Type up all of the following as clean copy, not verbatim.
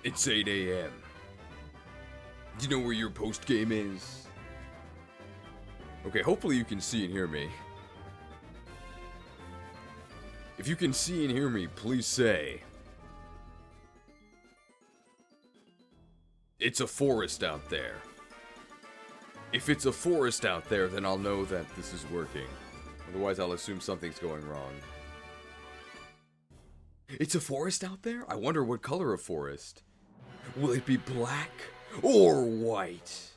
It's 8 a.m. Do you know where your postgame is? Okay, hopefully you can see and hear me. If you can see and hear me, please say. It's a forest out there. If it's a forest out there, then I'll know that this is working. Otherwise, I'll assume something's going wrong. It's a forest out there? I wonder what color of forest. Will it be black or white?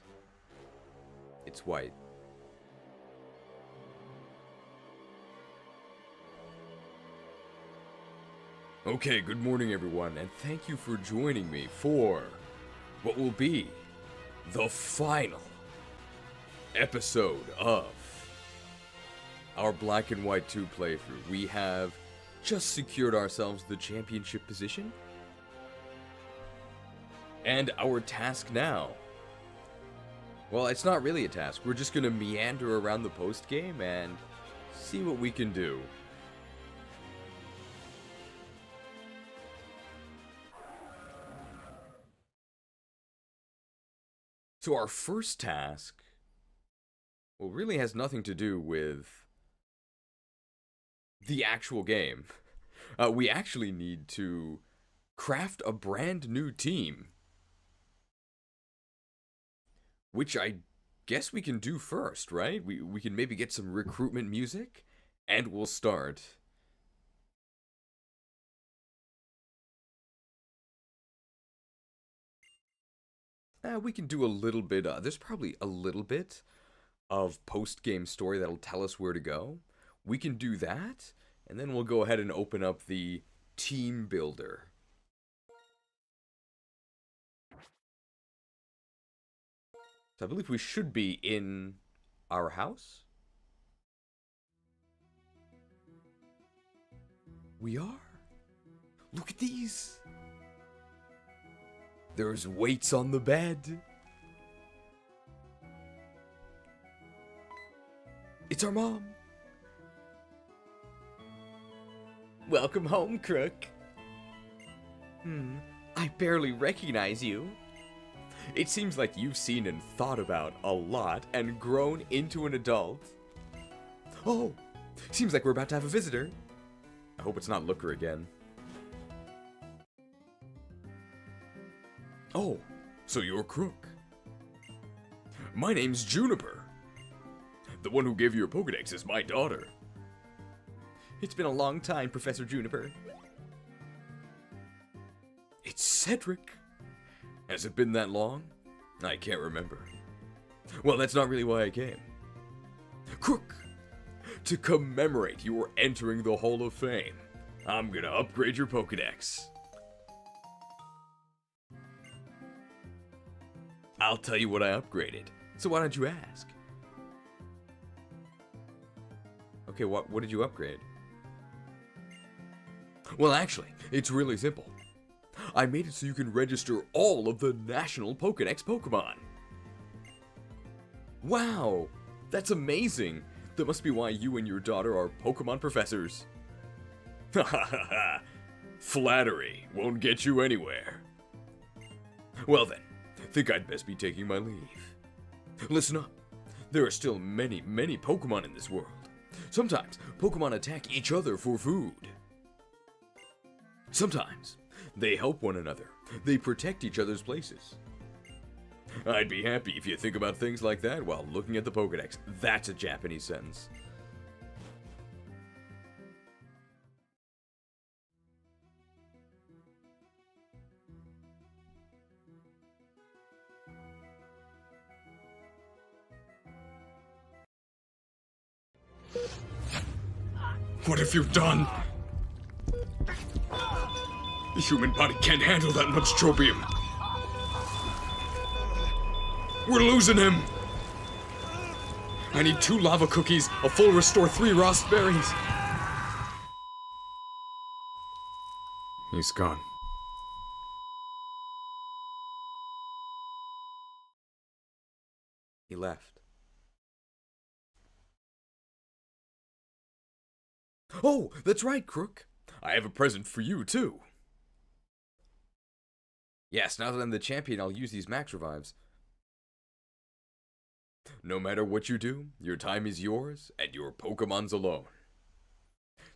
It's white. Okay, good morning everyone, and thank you for joining me for what will be the final episode of our Black and White 2 playthrough. We have just secured ourselves the championship position. And our task now, well, it's not really a task. We're just going to meander around the post game and see what we can do. So our first task, well, really has nothing to do with the actual game. We actually need to craft a brand new team. Which I guess we can do first, right? We can maybe get some recruitment music, and we'll start. We can do a little bit, there's probably a little bit of post-game story that'll tell us where to go. We can do that, and then we'll go ahead and open up the team builder. So I believe we should be in our house. We are. Look at these. There's weights on the bed. It's our mom. Welcome home, Krook. I barely recognize you. It seems like you've seen and thought about a lot and grown into an adult. Oh, seems like we're about to have a visitor. I hope it's not Looker again. Oh, so you're Krook. My name's Juniper. The one who gave you your Pokedex is my daughter. It's been a long time, Professor Juniper. It's Cedric. Has it been that long? I can't remember. Well, that's not really why I came. Krook, to commemorate your entering the Hall of Fame, I'm gonna upgrade your Pokedex. I'll tell you what I upgraded, so why don't you ask? Okay, what did you upgrade? Well, actually, it's really simple. I made it so you can register all of the national Pokedex Pokemon. Wow, that's amazing. That must be why you and your daughter are Pokemon professors. Ha ha ha ha. Flattery won't get you anywhere. Well then, think I'd best be taking my leave. Listen up. There are still many, many Pokemon in this world. Sometimes, Pokemon attack each other for food. Sometimes, they help one another. They protect each other's places. I'd be happy if you think about things like that while looking at the Pokedex. That's a Japanese sentence. What have you done? The human body can't handle that much tropium. We're losing him. I need 2 lava cookies, a full restore, 3 raspberries. He's gone. He left. Oh, that's right, Krook. I have a present for you, too. Yes, now that I'm the champion, I'll use these max revives. No matter what you do, your time is yours, and your Pokemon's alone.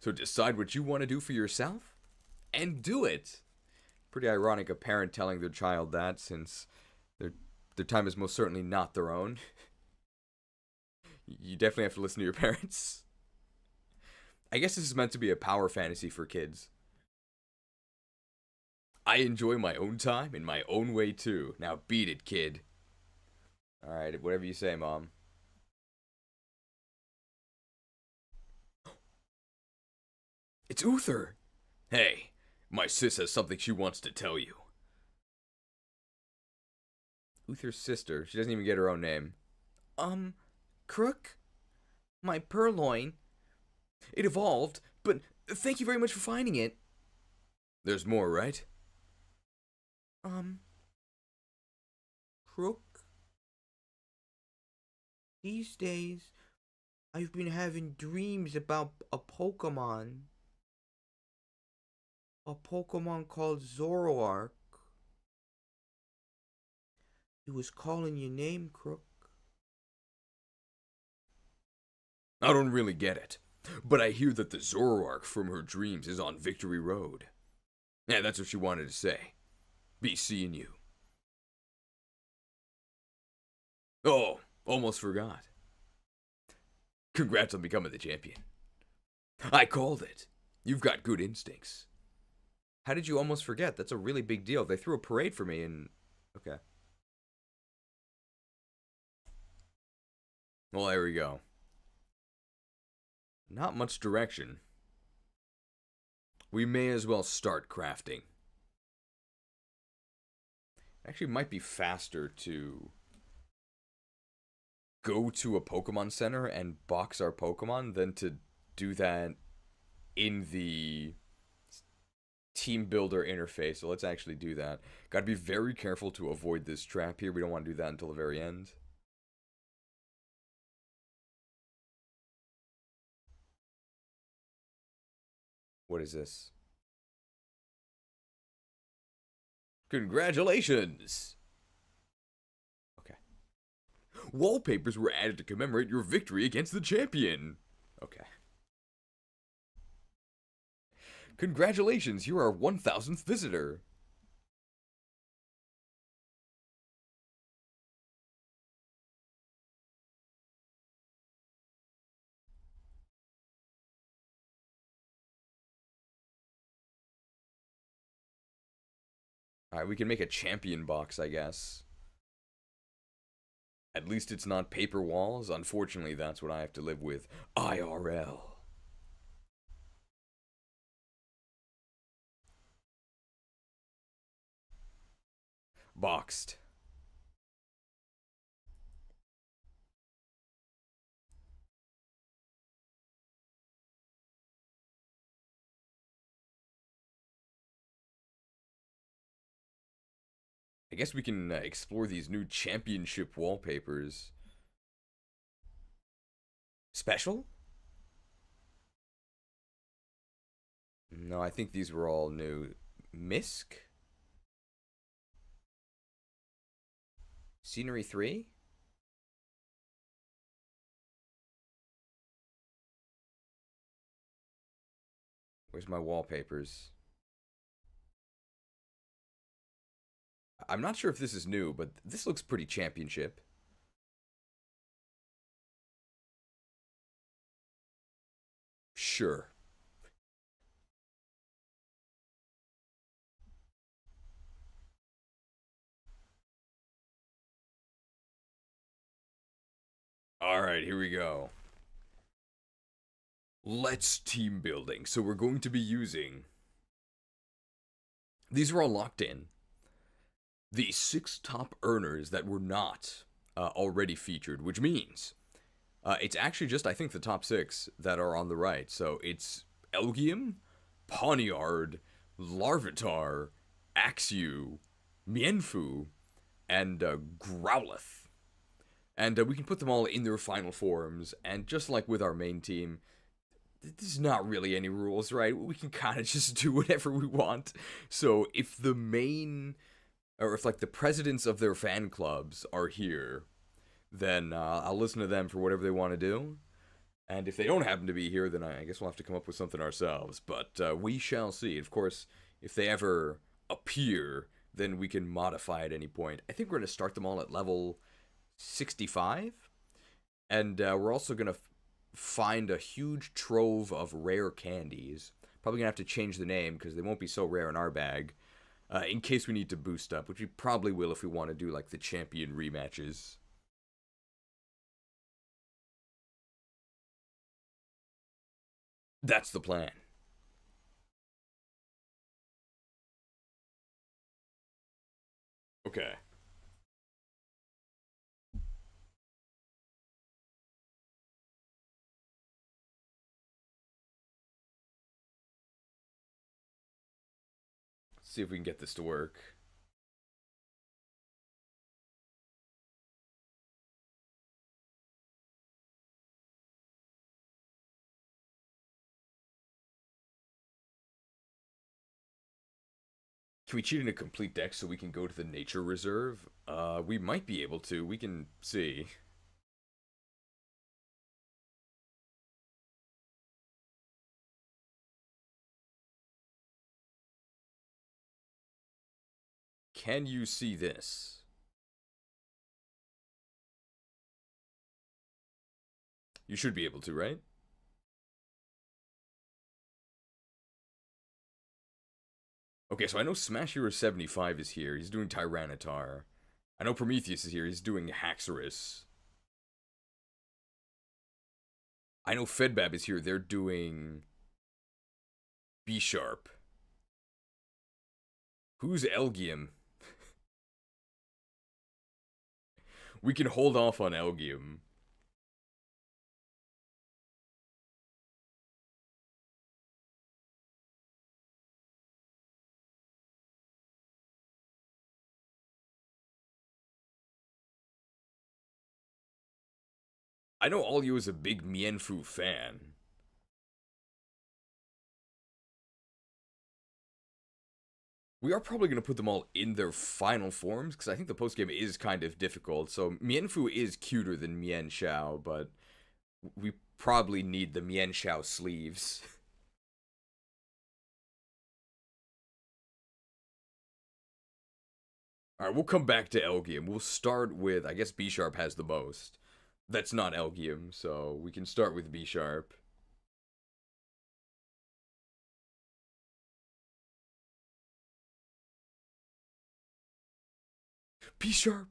So decide what you want to do for yourself, and do it! Pretty ironic a parent telling their child that, since their time is most certainly not their own. You definitely have to listen to your parents. I guess this is meant to be a power fantasy for kids. I enjoy my own time in my own way too. Now beat it, kid. Alright, whatever you say, Mom. It's Uther! Hey, my sis has something she wants to tell you. Uther's sister. She doesn't even get her own name. Krook? My purloin. It evolved, but thank you very much for finding it. There's more, right? Krook? These days, I've been having dreams about a Pokemon. A Pokemon called Zoroark. He was calling your name, Krook. I don't really get it, but I hear that the Zoroark from her dreams is on Victory Road. Yeah, that's what she wanted to say. Be seeing you. Oh, almost forgot. Congrats on becoming the champion. I called it. You've got good instincts. How did you almost forget? That's a really big deal. They threw a parade for me and... Okay. Well, there we go. Not much direction. We may as well start crafting. Actually, it might be faster to go to a Pokemon Center and box our Pokemon than to do that in the team builder interface. So let's actually do that. Gotta be very careful to avoid this trap here. We don't want to do that until the very end. What is this? Congratulations! Okay. Wallpapers were added to commemorate your victory against the champion. Okay. Congratulations, you're our 1000th visitor. Alright, we can make a champion box, I guess. At least it's not paper walls. Unfortunately, that's what I have to live with. IRL. Boxed. I guess we can explore these new championship wallpapers. Special? No, I think these were all new. Misk? Scenery 3? Where's my wallpapers? I'm not sure if this is new, but this looks pretty championship. Sure. Alright, here we go. Let's team building. So we're going to be using... These are all locked in. The 6 top earners that were not already featured, which means it's actually just, I think, the top 6 that are on the right. So it's Elgium, Pawniard, Larvitar, Axew, Mienfoo, and Growlithe. And we can put them all in their final forms, and just like with our main team, there's not really any rules, right? We can kind of just do whatever we want. So if the main or if like the presidents of their fan clubs are here, then I'll listen to them for whatever they want to do. And if they don't happen to be here, then I guess we'll have to come up with something ourselves. But we shall see. Of course, if they ever appear, then we can modify at any point. I think we're going to start them all at level 65. And we're also going to find a huge trove of rare candies. Probably going to have to change the name because they won't be so rare in our bag. In case we need to boost up, which we probably will if we want to do like the champion rematches. That's the plan. Okay. Let's see if we can get this to work. Can we cheat in a complete deck so we can go to the nature reserve? We might be able to. We can see. Can you see this? You should be able to, right? Okay, so I know Smash Hero 75 is here. He's doing Tyranitar. I know Prometheus is here. He's doing Haxorus. I know Fedbab is here. They're doing B-Sharp. Who's Elgium? We can hold off on Elgium. I know Alyu is a big Mienfu fan. We are probably going to put them all in their final forms, because I think the postgame is kind of difficult. So Mienfu is cuter than Mien Xiao, but we probably need the Mien Xiao sleeves. Alright, we'll come back to Elgium. We'll start with, I guess B-Sharp has the most. That's not Elgium, so we can start with B-Sharp. B-Sharp!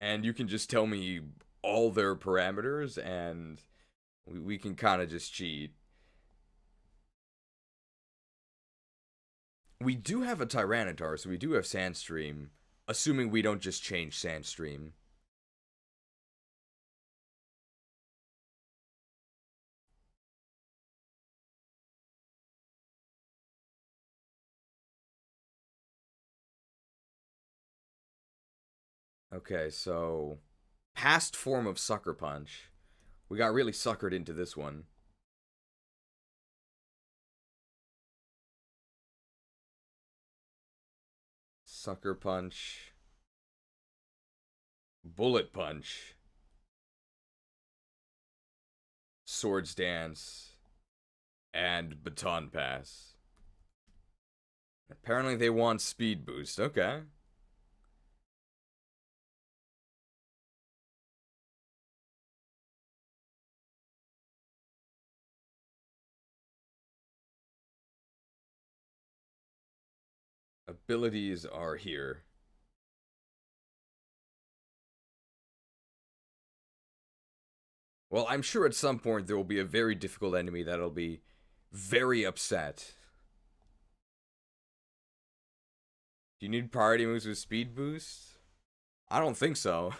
And you can just tell me all their parameters, and we can kind of just cheat. We do have a Tyranitar, so we do have Sandstream, assuming we don't just change Sandstream. Okay, so past form of Sucker Punch. We got really suckered into this one. Sucker Punch. Bullet Punch. Swords Dance. And Baton Pass. Apparently they want Speed Boost. Okay. Abilities are here. Well, I'm sure at some point there will be a very difficult enemy that'll be very upset. Do you need priority moves with speed boost? I don't think so.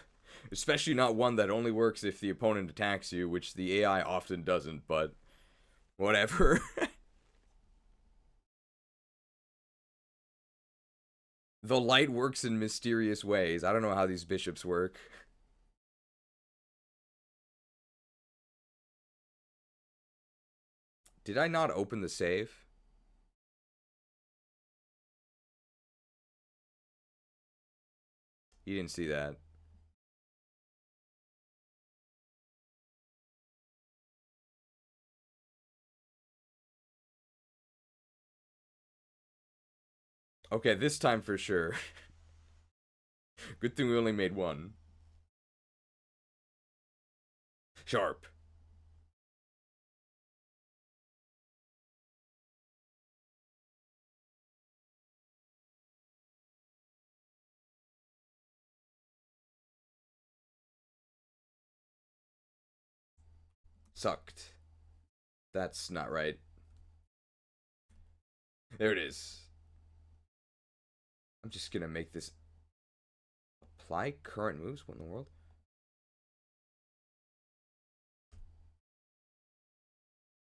Especially not one that only works if the opponent attacks you, which the AI often doesn't, but whatever. The light works in mysterious ways. I don't know how these bishops work. Did I not open the save? He didn't see that. Okay, this time for sure. Good thing we only made one. Sharp. Sucked. That's not right. There it is. I'm just gonna make this apply current moves. What in the world?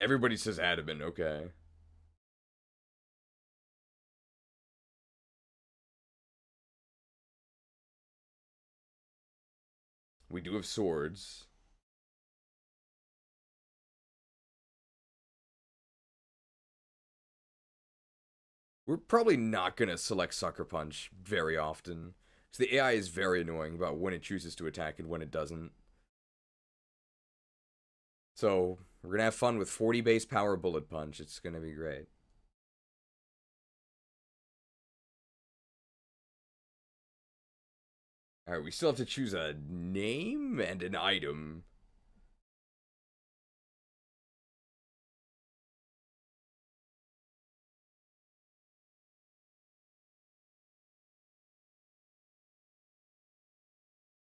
Everybody says adamant, okay. We do have swords. We're probably not going to select Sucker Punch very often. Because the AI is very annoying about when it chooses to attack and when it doesn't. So, we're going to have fun with 40 base power Bullet Punch. It's going to be great. Alright, we still have to choose a name and an item.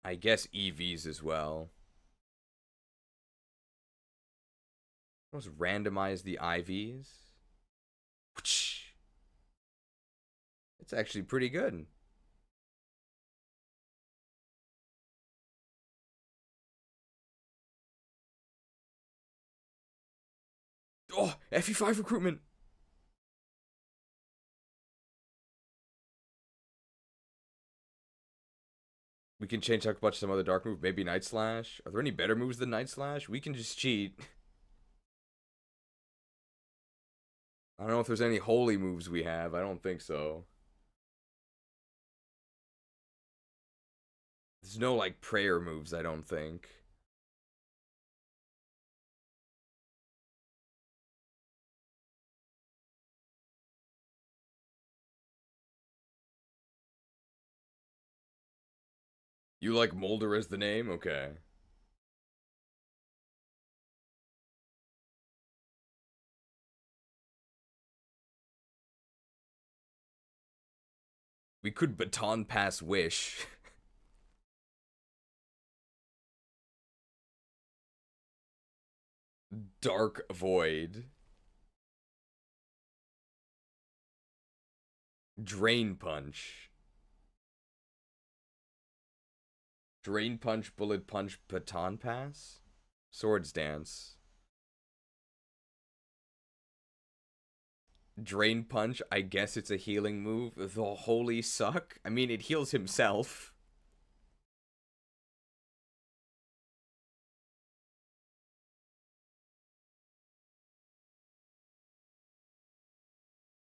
I guess EVs as well. Let's randomize the IVs. It's actually pretty good. Oh, FE5 recruitment. We can change Huck Punch to some other dark move. Maybe Night Slash. Are there any better moves than Night Slash? We can just cheat. I don't know if there's any holy moves we have. I don't think so. There's no, like, prayer moves, I don't think. You like Molder as the name? Okay. We could Baton Pass Wish. Dark Void. Drain Punch. Drain Punch, Bullet Punch, Baton Pass? Swords Dance. Drain Punch, I guess it's a healing move. The Holy Suck? I mean, it heals himself.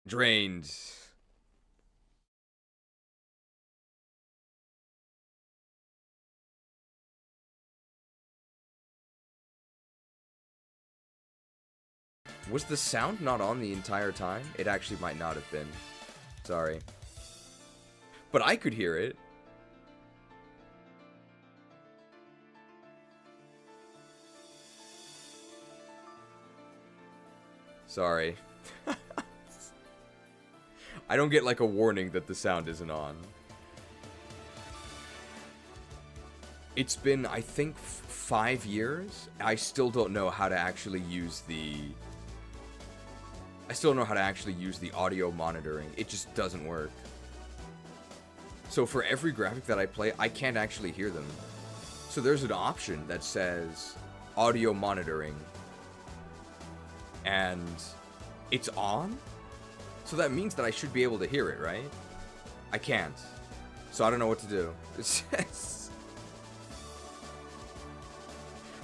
Drained. Was the sound not on the entire time? It actually might not have been. Sorry. But I could hear it. Sorry. I don't get like a warning that the sound isn't on. It's been, I think, 5 years. I still don't know how to actually use the... I still don't know how to actually use the audio monitoring. It just doesn't work. So for every graphic that I play, I can't actually hear them. So there's an option that says audio monitoring. And it's on? So that means that I should be able to hear it, right? I can't. So I don't know what to do.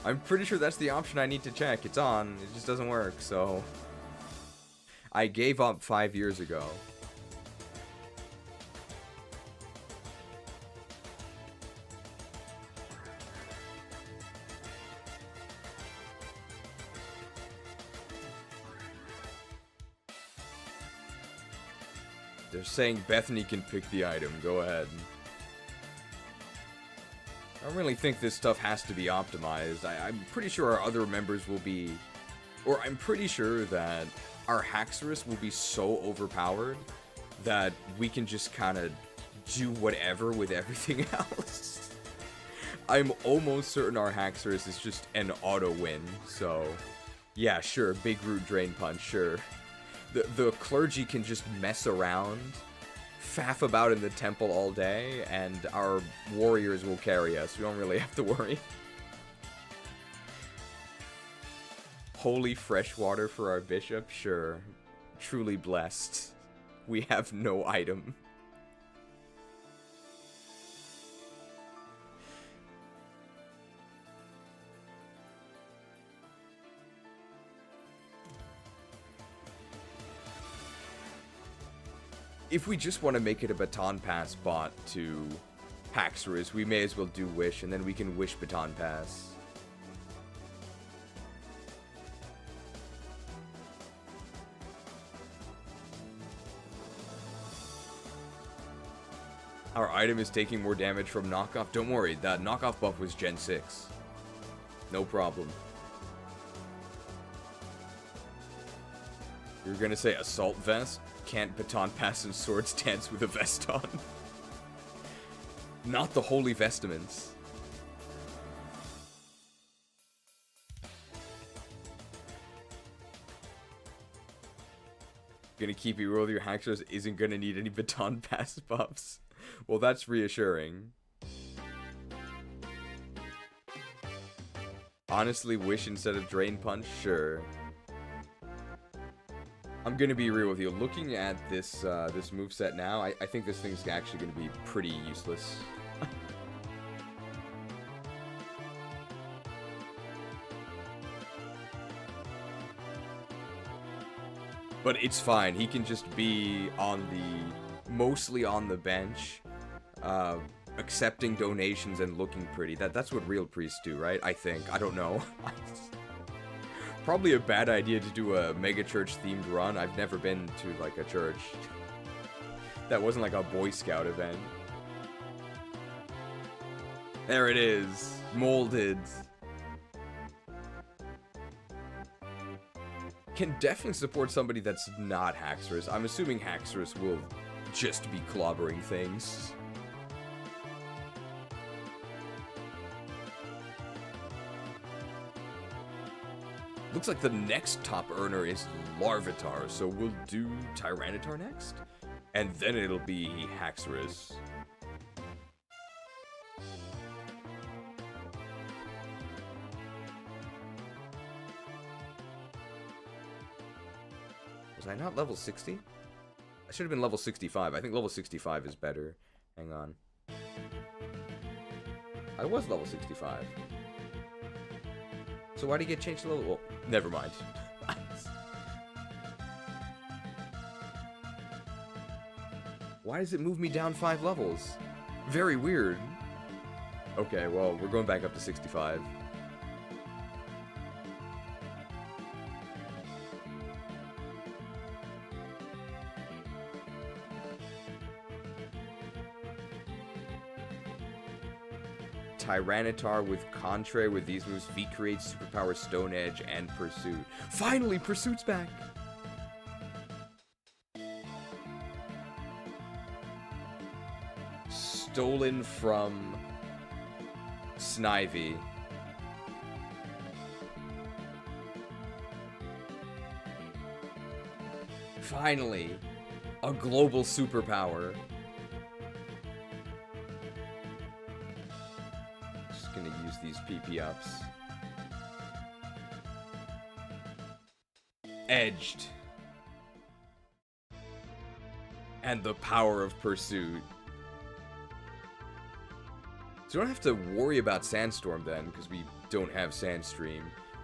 I'm pretty sure that's the option I need to check. It's on. It just doesn't work, so... I gave up 5 years ago. They're saying Bethany can pick the item. Go ahead. I don't really think this stuff has to be optimized. I'm pretty sure our other members will be... Or I'm pretty sure that our Haxorus will be so overpowered that we can just kind of do whatever with everything else. I'm almost certain our Haxorus is just an auto win, so... Yeah, sure, Big Root Drain Punch, sure. The clergy can just mess around, faff about in the temple all day, and our warriors will carry us. We don't really have to worry. Holy fresh water for our bishop? Sure. Truly blessed. We have no item. If we just want to make it a baton pass bot to Haxorus, we may as well do Wish, and then we can Wish baton pass. Our item is taking more damage from knockoff. Don't worry, that knockoff buff was Gen 6. No problem. You're gonna say Assault Vest? Can't baton pass and sword stance with a vest on. Not the Holy Vestments. Gonna keep it real with your Haxorus isn't gonna need any baton pass buffs. Well, that's reassuring. Honestly, Wish instead of Drain Punch? Sure. I'm gonna be real with you. Looking at this this moveset now, I think this thing's actually gonna be pretty useless. But it's fine. He can just be on mostly on the bench, accepting donations and looking pretty. That's what real priests do, right? I think. I don't know. Probably a bad idea to do a mega church themed run. I've never been to like a church that wasn't like a Boy Scout event. There it is, molded. Can definitely support somebody that's not Haxorus. I'm assuming Haxorus will just be clobbering things. Looks like the next top earner is Larvitar, so we'll do Tyranitar next, and then it'll be Haxorus. Was I not level 60? I should have been level 65. I think level 65 is better. Hang on. I was level 65. So why did he get changed to level? Well, never mind. Why does it move me down 5 levels? Very weird. Okay, well, we're going back up to 65. Tyranitar with Contrary with these moves, V creates Superpower, Stone Edge, and Pursuit. Finally, Pursuit's back! Stolen from Snivy. Finally, a global superpower. Gonna use these PP ups. Edged. And the power of Pursuit. So we don't have to worry about Sandstorm then, because we don't have Sandstream.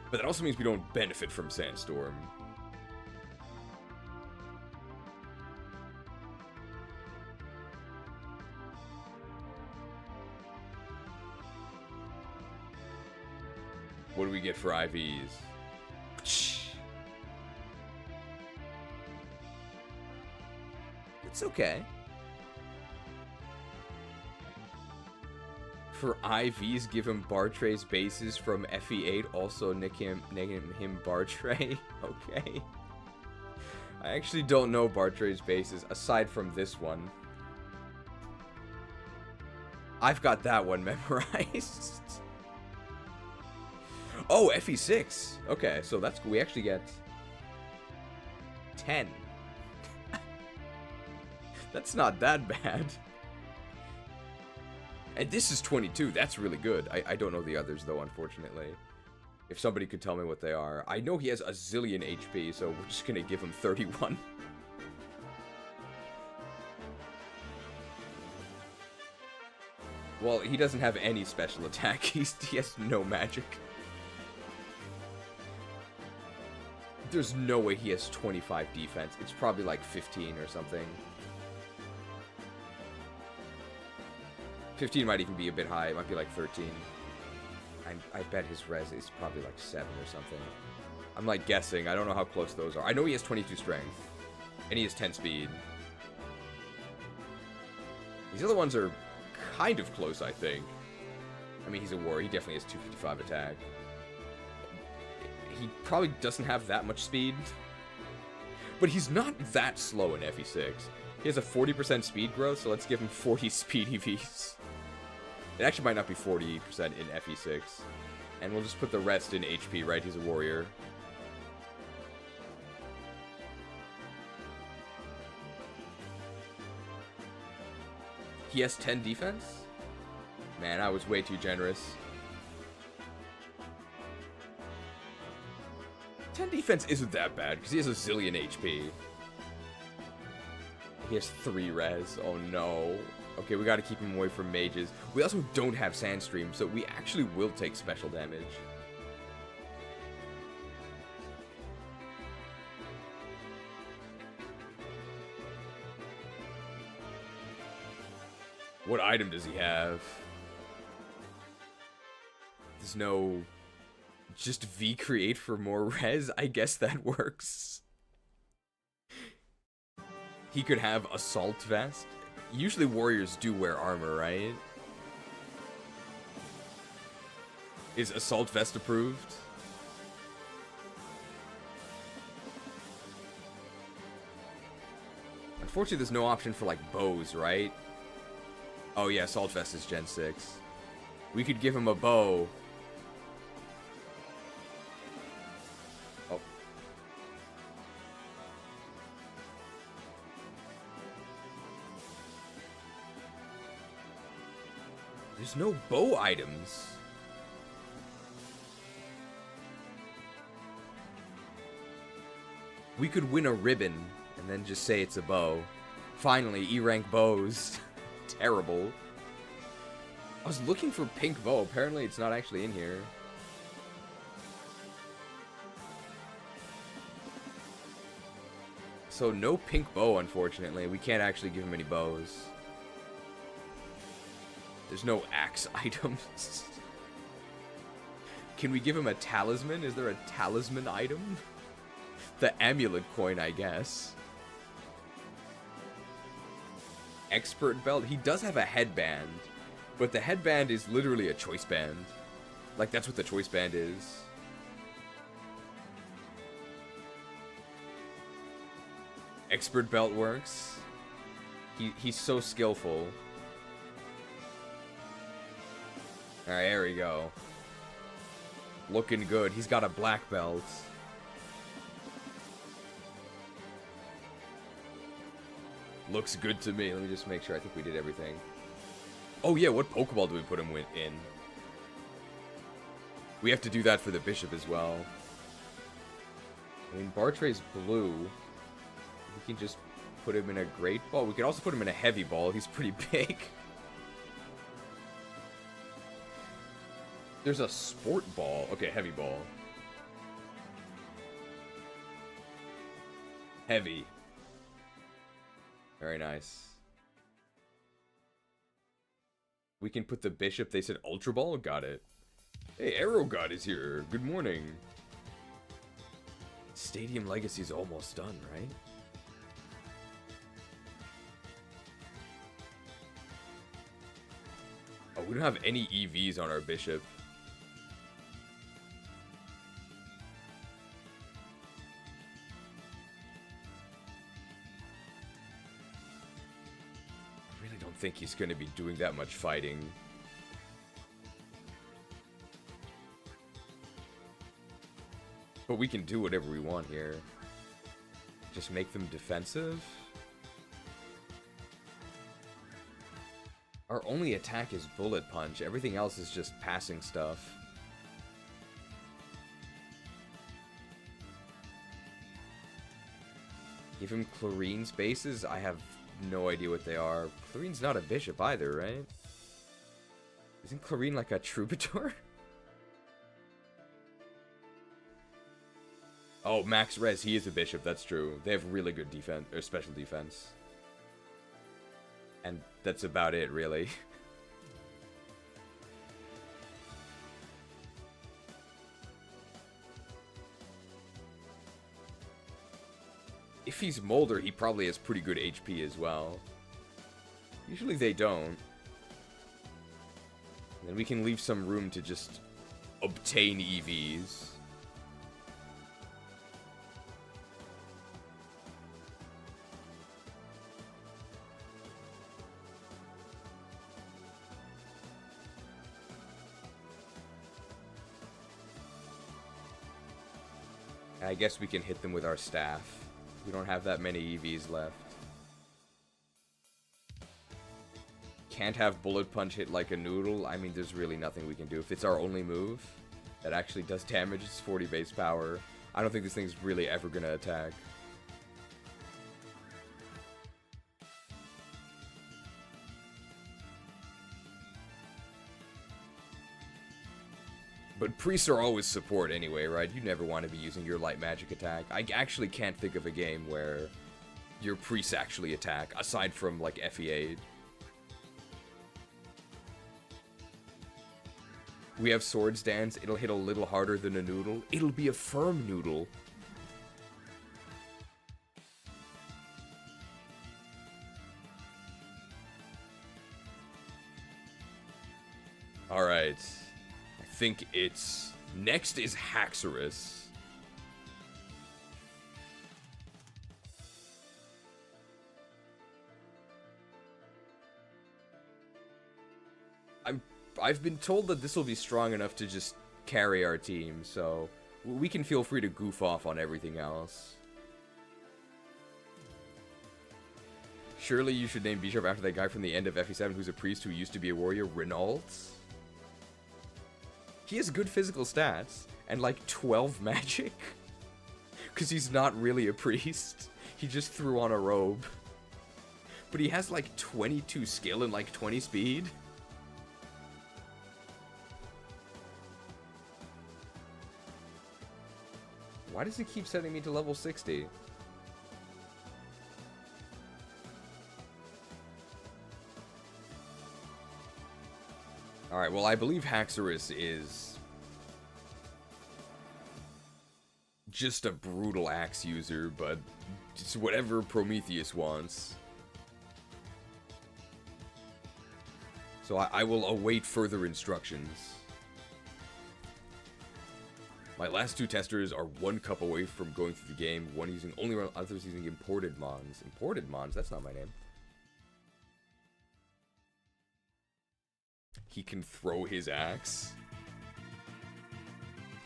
But that also means we don't benefit from Sandstorm. What do we get for IVs? It's okay. For IVs, give him Bartray's bases from FE8. Also nick him Bartray. Okay. I actually don't know Bartray's bases aside from this one. I've got that one memorized. Oh, FE6. Okay, so that's we actually get 10. That's not that bad. And this is 22. That's really good. I don't know the others, though, unfortunately. If somebody could tell me what they are. I know he has a zillion HP, so we're just going to give him 31. Well, he doesn't have any special attack. He has no magic. There's no way he has 25 defense. It's probably like 15 or something. 15 might even be a bit high. It might be like 13. I bet his res is probably like 7 or something. I'm like guessing. I don't know how close those are. I know he has 22 strength. And he has 10 speed. These other ones are kind of close, I think. I mean, he's a warrior. He definitely has 255 attack. He probably doesn't have that much speed. But he's not that slow in FE6. He has a 40% speed growth, so let's give him 40 speed EVs. It actually might not be 40% in FE6. And we'll just put the rest in HP, right? He's a warrior. He has 10 defense? Man, I was way too generous. 10 defense isn't that bad, because he has a zillion HP. He has 3 res. Oh no. Okay, we gotta keep him away from mages. We also don't have Sandstream, so we actually will take special damage. What item does he have? There's no... Just V-create for more res? I guess that works. He could have Assault Vest. Usually warriors do wear armor, right? Is Assault Vest approved? Unfortunately, there's no option for, like, bows, right? Oh, yeah, Assault Vest is Gen 6. We could give him a bow. Oh. There's no bow items. We could win a ribbon and then just say it's a bow. Finally, E-rank bows. Terrible. I was looking for pink bow. Apparently it's not actually in here. So no pink bow, unfortunately. We can't actually give him any bows. There's no axe items. Can we give him a talisman? Is there a talisman item? The amulet coin, I guess. Expert belt. He does have a headband, but the headband is literally a choice band. Like, that's what the choice band is. Expert belt works. He's so skillful. Alright, there we go. Looking good. He's got a black belt. Looks good to me. Let me just make sure. I think we did everything. Oh yeah, what Pokeball do we put him in? We have to do that for the Bishop as well. I mean, Bartray's blue. We can just put him in a Great Ball. We can also put him in a Heavy Ball. He's pretty big. There's a Sport Ball. Okay, Heavy Ball. Heavy. Very nice. We can put the Bishop. They said Ultra Ball. Got it. Hey, Arrow God is here. Good morning. Stadium Legacy is almost done, right? We don't have any EVs on our bishop. I really don't think he's going to be doing that much fighting. But we can do whatever we want here. Just make them defensive. Our only attack is Bullet Punch. Everything else is just passing stuff. Give him Chlorine spaces? I have no idea what they are. Chlorine's not a bishop either, right? Isn't Chlorine like a troubadour? Oh, max res, he is a bishop, that's true. They have really good defense, or special defense. And that's about it, really. If he's Molder, he probably has pretty good HP as well. Usually they don't. And then we can leave some room to just obtain EVs. I guess we can hit them with our staff. We don't have that many EVs left. Can't have Bullet Punch hit like a noodle. I mean, there's really nothing we can do. If it's our only move that actually does damage, it's 40 base power. I don't think this thing's really ever gonna attack. But priests are always support anyway, right? You never want to be using your light magic attack. I actually can't think of a game where your priests actually attack, aside from, like, FE8. We have Swords Dance. It'll hit a little harder than a noodle. It'll be a firm noodle. Alright. I think it's... Next is Haxorus. I've been told that this will be strong enough to just carry our team, so we can feel free to goof off on everything else. Surely you should name Bishop after that guy from the end of FE7 who's a priest who used to be a warrior, Renault. He has good physical stats, and like 12 magic. Because he's not really a priest. He just threw on a robe. But he has like 22 skill and like 20 speed. Why does it keep setting me to level 60? Alright, well, I believe Haxorus is just a brutal axe user, but it's whatever Prometheus wants. So I will await further instructions. My last two testers are 1 cup away from going through the game, one using only run, others using imported mons. Imported mons? That's not my name. He can throw his axe.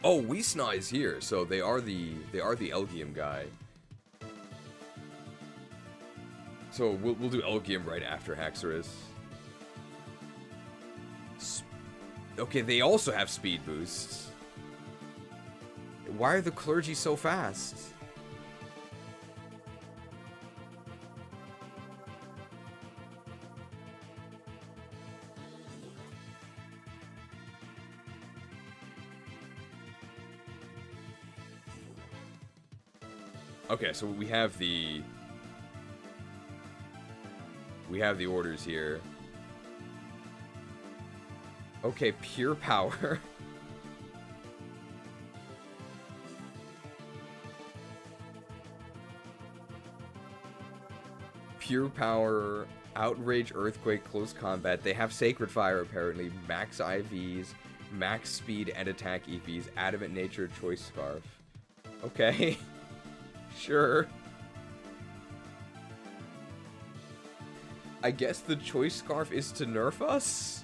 Oh, Wisna is here, so they are the Elgium guy. So we'll do Elgium right after Haxorus. Okay, they also have speed boosts. Why are the clergy so fast? Okay, so we have the orders here. Okay, pure power. Pure power Outrage, Earthquake, Close Combat. They have Sacred Fire, apparently. Max IVs, Max Speed and Attack EVs, Adamant Nature, Choice Scarf. Okay. Sure. I guess the Choice Scarf is to nerf us?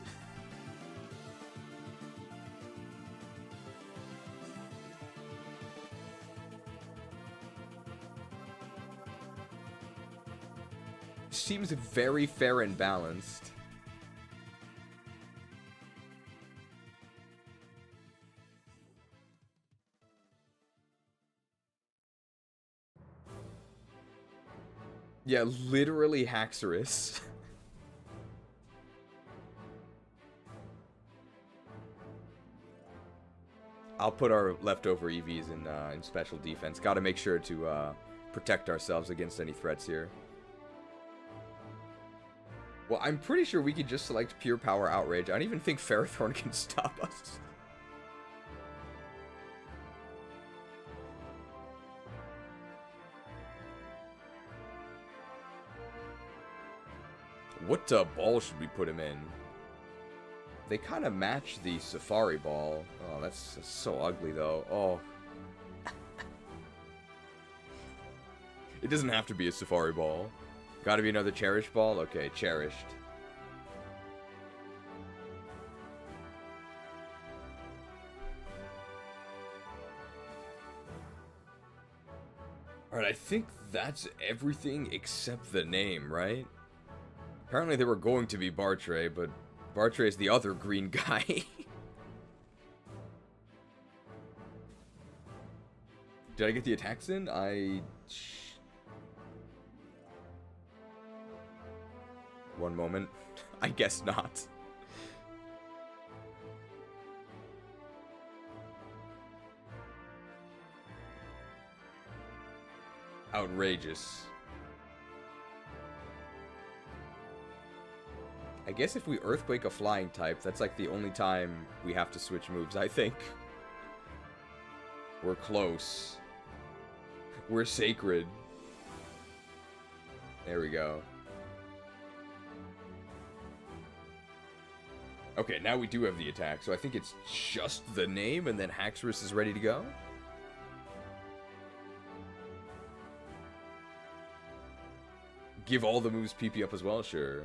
Seems very fair and balanced. Yeah, literally Haxorus. I'll put our leftover EVs in special defense. Gotta make sure to protect ourselves against any threats here. Well, I'm pretty sure we could just select Pure Power Outrage. I don't even think Ferrothorn can stop us. What ball should we put him in? They kind of match the Safari Ball. Oh, that's so ugly, though. Oh. It doesn't have to be a Safari Ball. Gotta be another Cherished Ball? Okay, Cherished. Alright, I think that's everything except the name, right? Apparently they were going to be Bartray, but Bartray is the other green guy. Did I get the attacks in? One moment. I guess not. Outrageous. I guess if we Earthquake a flying type, that's like the only time we have to switch moves, I think. We're close. We're sacred. There we go. Okay, now we do have the attack, so I think it's just the name, and then Haxorus is ready to go. Give all the moves PP up as well? Sure.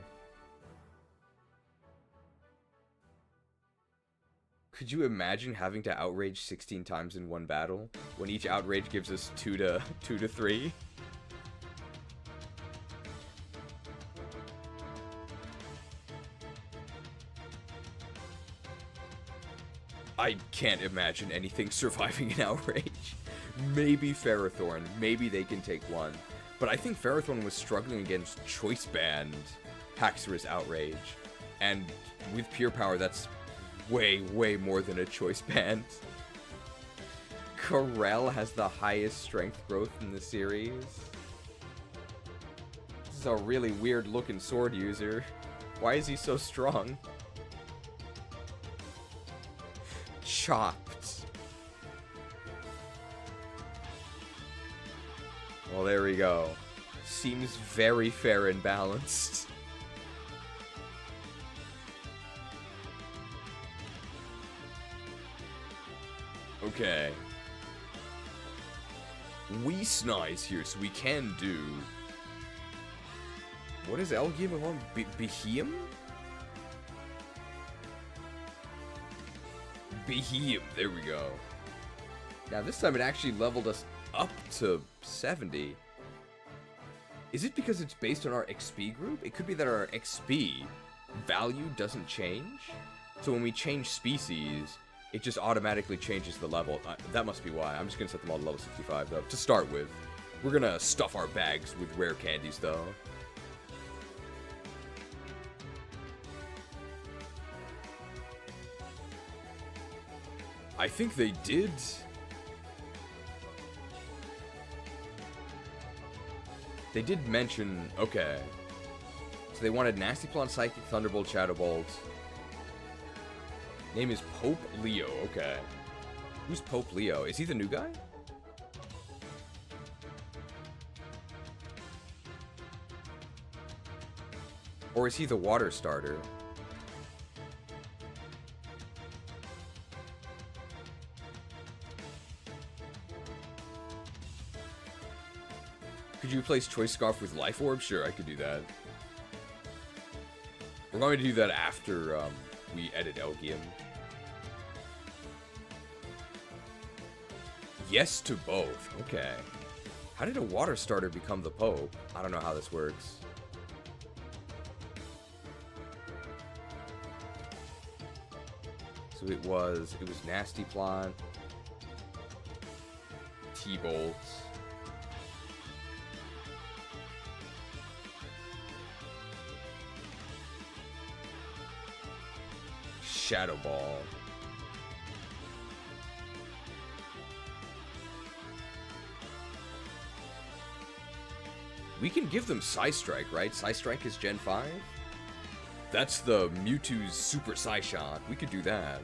Could you imagine having to outrage 16 times in one battle, when each outrage gives us 2 to 3? I can't imagine anything surviving an outrage. Maybe Ferrothorn, maybe they can take one. But I think Ferrothorn was struggling against Choice Band Haxorus Outrage. And with Pure Power, that's way, way more than a Choice Band. Corel has the highest strength growth in the series. This is a really weird looking sword user. Why is he so strong? Chopped. Well, there we go. Seems very fair and balanced. Okay. We Snize here, so we can do... What is Elgium on? Beheum? Beheum, there we go. Now this time it actually leveled us up to 70. Is it because it's based on our XP group? It could be that our XP value doesn't change. So when we change species, it just automatically changes the level. That must be why. I'm just going to set them all to level 65, though, to start with. We're going to stuff our bags with rare candies, though. I think they did. They did mention... Okay. So they wanted Nasty Plot, Psychic, Thunderbolt, Shadowbolt. Name is Pope Leo. Okay. Who's Pope Leo? Is he the new guy? Or is he the water starter? Could you replace Choice Scarf with Life Orb? Sure, I could do that. We're going to do that after we edit Elgium. Yes to both. Okay. How did a water starter become the Pope? I don't know how this works. So it was Nasty Plot, T-Bolt, Shadow Ball. We can give them Psy Strike, right? Psy Strike is Gen 5? That's the Mewtwo's Super Psy Shot. We could do that.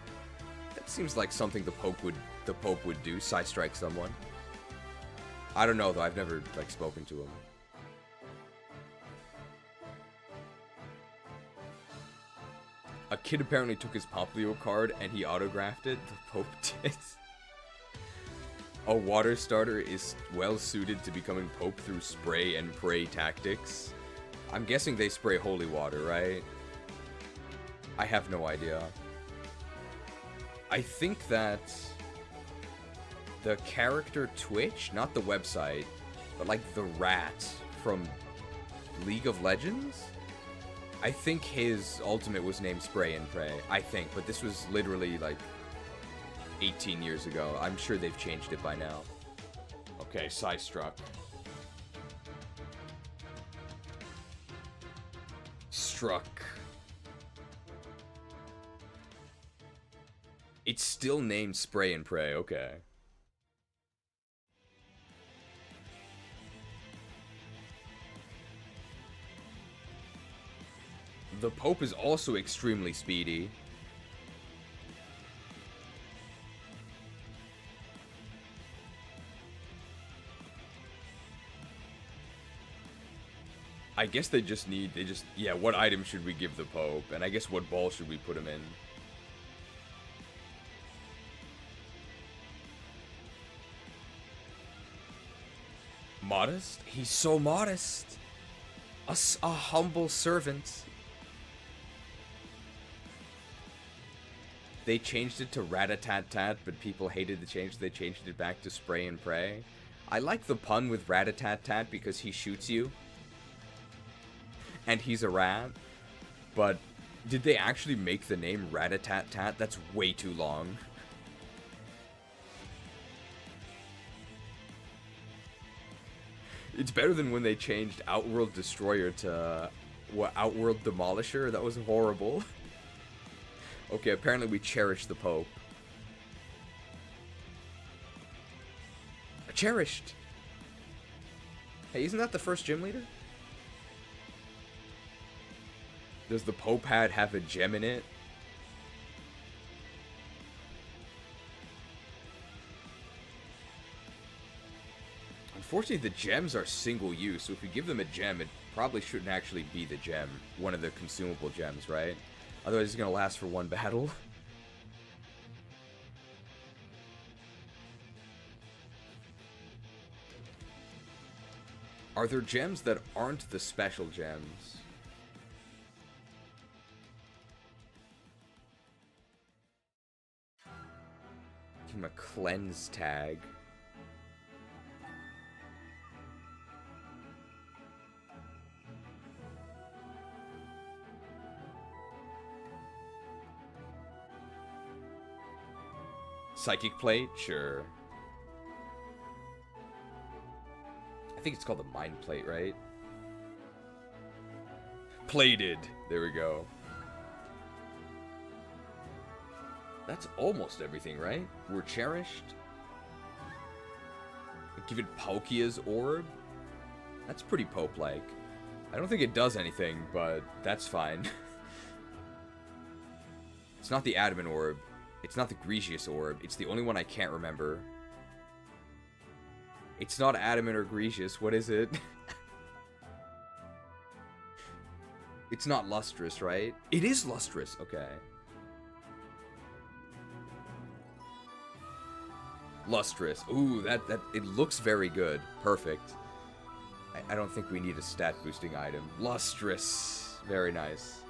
That seems like something the Pope would do. Psy Strike someone. I don't know though. I've never like spoken to him. A kid apparently took his Poplio card and he autographed it. The Pope did. A water starter is well suited to becoming Pope through spray and pray tactics. I'm guessing they spray holy water, right? I have no idea. I think that the character Twitch, not the website, but like the rat from League of Legends? I think his ultimate was named Spray and Pray. I think, but this was literally like 18 years ago. I'm sure they've changed it by now. Okay, Psy-Struck. Struck. It's still named Spray and Pray, okay. The Pope is also extremely speedy. I guess yeah, what item should we give the Pope? And I guess what ball should we put him in? Modest? He's so modest. A humble servant. They changed it to Rat-a-tat-tat, but people hated the change, so they changed it back to Spray and Pray. I like the pun with Rat-a-tat-tat because he shoots you. And he's a rat. But did they actually make the name Rat-a-tat-tat? That's way too long. It's better than when they changed Outworld Destroyer to Outworld Demolisher. That was horrible. Okay, apparently we cherish the Pope. Cherished! Hey, isn't that the first gym leader? Does the Pope hat have a gem in it? Unfortunately, the gems are single use, so if we give them a gem, it probably shouldn't actually be the gem. One of the consumable gems, right? Otherwise, it's going to last for one battle. Are there gems that aren't the special gems? Give him a cleanse tag. Psychic Plate? Sure. I think it's called the Mind Plate, right? Plated! There we go. That's almost everything, right? We're cherished. Give it Palkia's Orb? That's pretty Pope-like. I don't think it does anything, but that's fine. It's not the Adamant Orb. It's not the Grigious Orb. It's the only one I can't remember. It's not Adamant or Grigious. What is it? It's not lustrous, right? It is lustrous. Okay. Lustrous. Ooh, that it looks very good. Perfect. I don't think we need a stat boosting item. Lustrous. Very nice.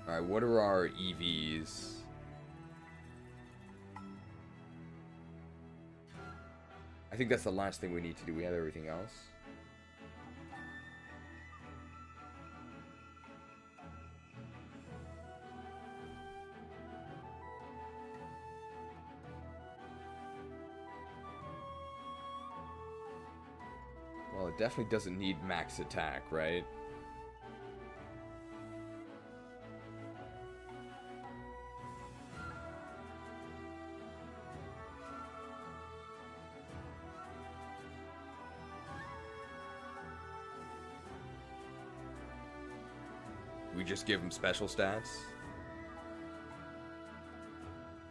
Alright, what are our EVs? I think that's the last thing we need to do. We have everything else. Well, it definitely doesn't need max attack, right? We just give them special stats.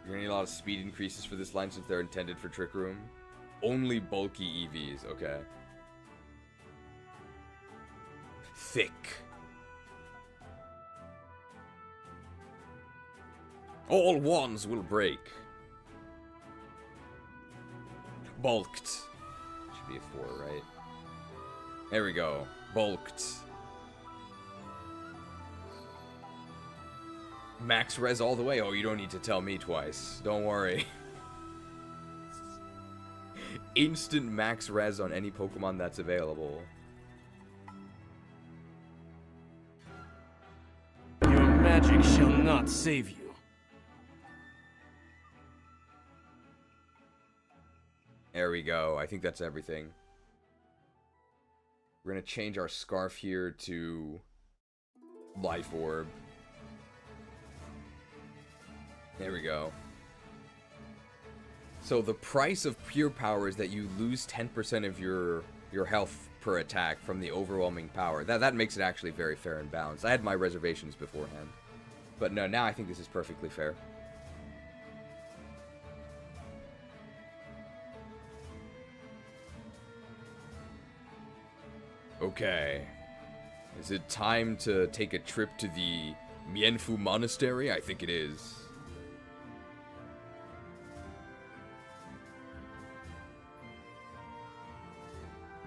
You're gonna need a lot of speed increases for this line since they're intended for Trick Room. Only bulky EVs, okay. Thick. All wands will break. Bulked. Should be a 4, right? There we go. Bulked. Max res all the way. Oh, you don't need to tell me twice. Don't worry. Instant max res on any Pokemon that's available. Your magic shall not save you. There we go. I think that's everything. We're gonna change our scarf here to Life Orb. There we go. So the price of pure power is that you lose 10% of your health per attack from the overwhelming power. That makes it actually very fair and balanced. I had my reservations beforehand. But no, now I think this is perfectly fair. Okay. Is it time to take a trip to the Mienfu Monastery? I think it is.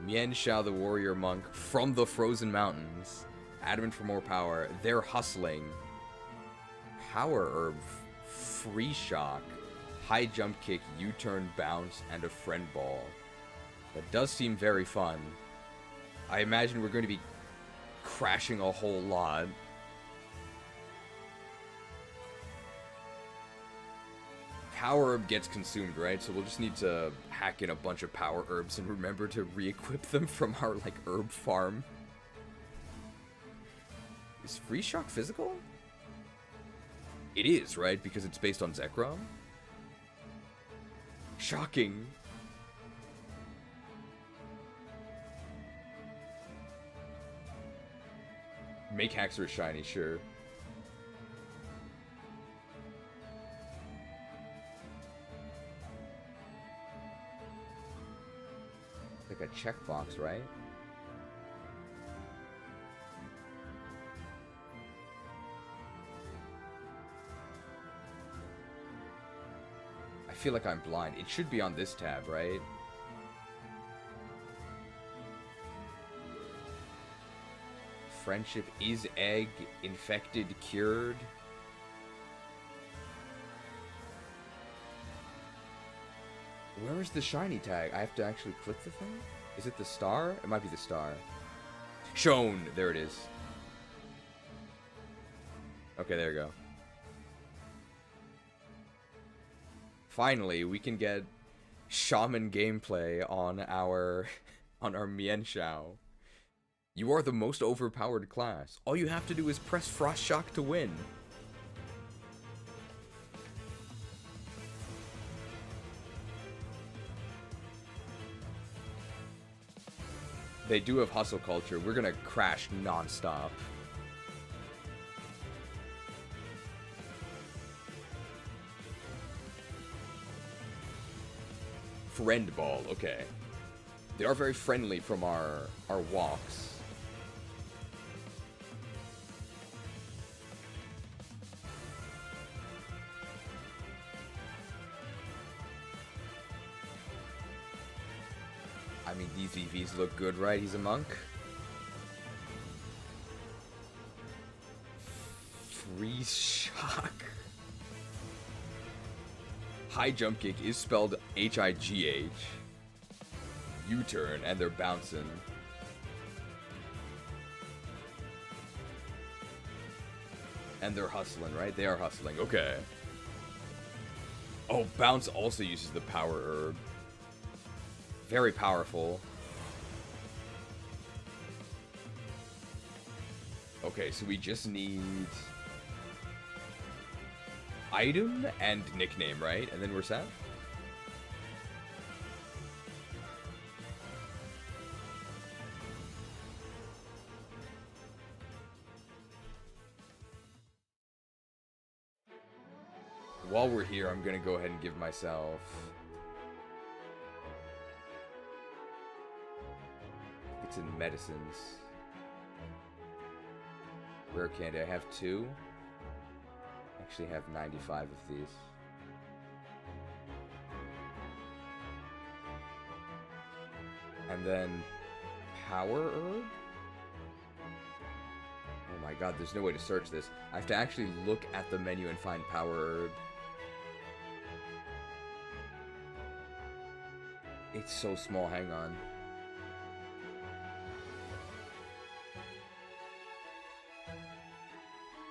Mienshao, the warrior monk from the Frozen Mountains. Adamant for more power. They're hustling. Power Herb. Free Shock. High jump kick, U-turn bounce, and a friend ball. That does seem very fun. I imagine we're going to be crashing a whole lot. Power Herb gets consumed, right? So we'll just need to hack in a bunch of Power Herbs and remember to re-equip them from our, like, herb farm. Is Free Shock physical? It is, right? Because it's based on Zekrom? Shocking. Make Haxorus shiny, sure. Like a checkbox, right? I feel like I'm blind. It should be on this tab, right? Friendship is egg, infected, cured. Where is the shiny tag? I have to actually click the thing? Is it the star? It might be the star. Shown! There it is. Okay, there you go. Finally, we can get Shaman gameplay on our Mienshao. You are the most overpowered class. All you have to do is press Frost Shock to win. They do have hustle culture. We're gonna crash non-stop. Friend ball, okay. They are very friendly from our walks. I mean, these EVs look good, right? He's a monk. Freeze shock. High jump kick is spelled H-I-G-H. U-turn, and they're bouncing. And they're hustling, right? They are hustling. Okay. Oh, bounce also uses the power herb. Very powerful. Okay, so we just need item and nickname, right? And then we're set? While we're here, I'm gonna go ahead and give myself... It's in medicines. Rare candy. I have 2. Actually have 95 of these. And then power herb? Oh my god, there's no way to search this. I have to actually look at the menu and find power herb. It's so small, hang on.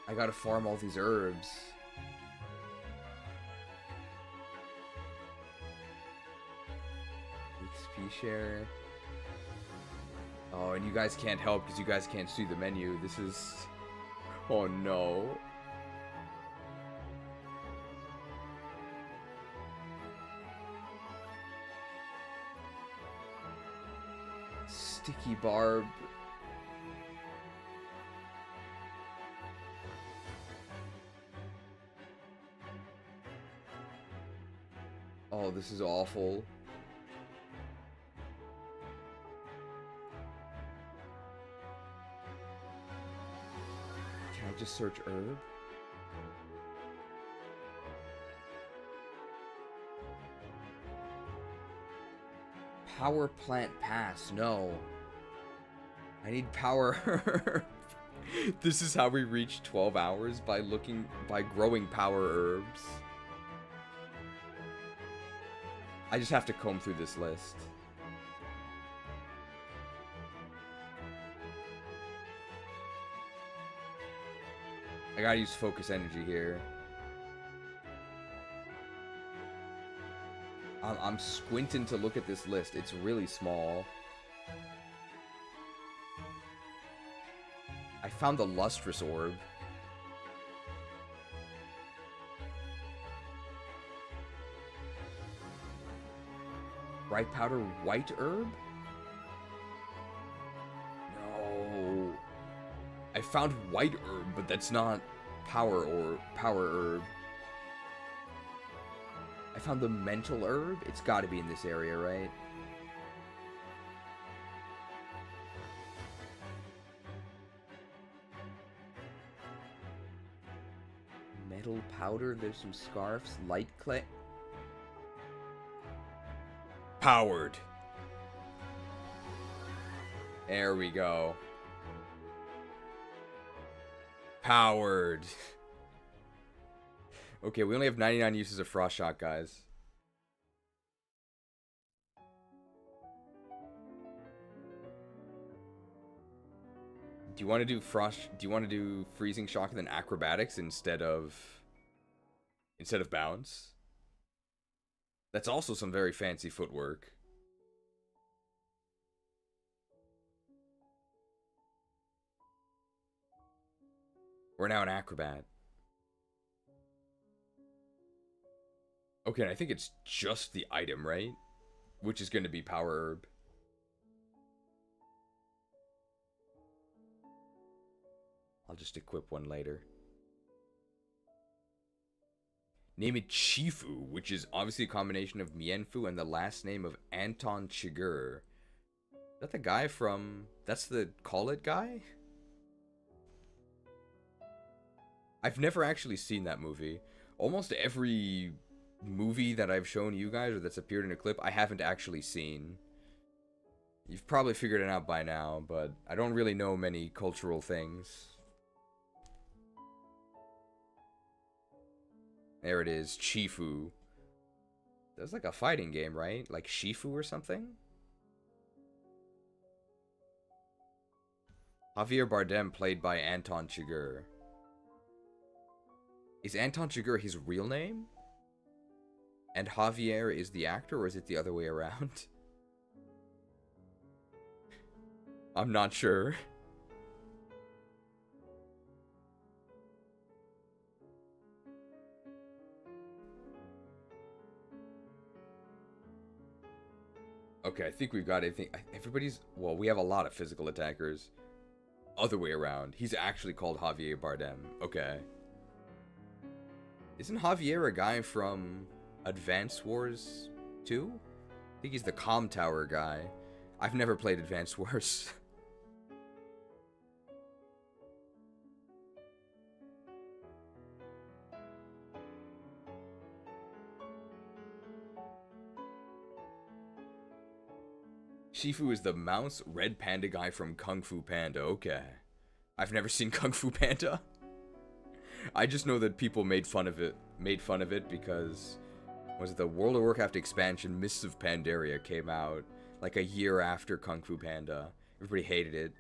I gotta farm all these herbs. XP share. Oh, and you guys can't help because you guys can't see the menu. This is... Oh no. Sticky barb. Oh, this is awful. Can I just search herb? Power plant pass. No. I need power. This is how we reach 12 hours by growing power herbs. I just have to comb through this list. I gotta use focus energy here. I'm squinting to look at this list. It's really small. I found the lustrous orb. Bright powder white herb? No. I found white herb, but that's not power herb. I found the mental herb. It's got to be in this area, right? Metal powder. There's some scarves. Light clay. Powered. There we go. Powered. Okay, we only have 99 uses of Frost Shock, guys. Do you want to do Freezing Shock and then Acrobatics instead of Bounce? That's also some very fancy footwork. We're now an Acrobat. Okay, I think it's just the item, right? Which is going to be Power Herb. I'll just equip one later. Name it Chifu, which is obviously a combination of Mienfu and the last name of Anton Chigurh. Is that the guy from... That's the Call It guy? I've never actually seen that movie. Almost every movie that I've shown you guys or that's appeared in a clip, I haven't actually seen. You've probably figured it out by now, but I don't really know many cultural things. There it is, Chifu. That's like a fighting game, right? Like Shifu or something? Javier Bardem played by Anton Chigurh. Is Anton Chigurh his real name? And Javier is the actor, or is it the other way around? I'm not sure. Okay, I think we've got it. Everybody's... Well, we have a lot of physical attackers. Other way around. He's actually called Javier Bardem. Okay. Isn't Javier a guy from Advance Wars 2? I think he's the comm tower guy. I've never played Advance Wars. Shifu is the mouse red panda guy from Kung Fu Panda. Okay. I've never seen Kung Fu Panda. I just know that people made fun of it because was it the World of Warcraft expansion Mists of Pandaria came out like a year after Kung Fu Panda. Everybody hated it.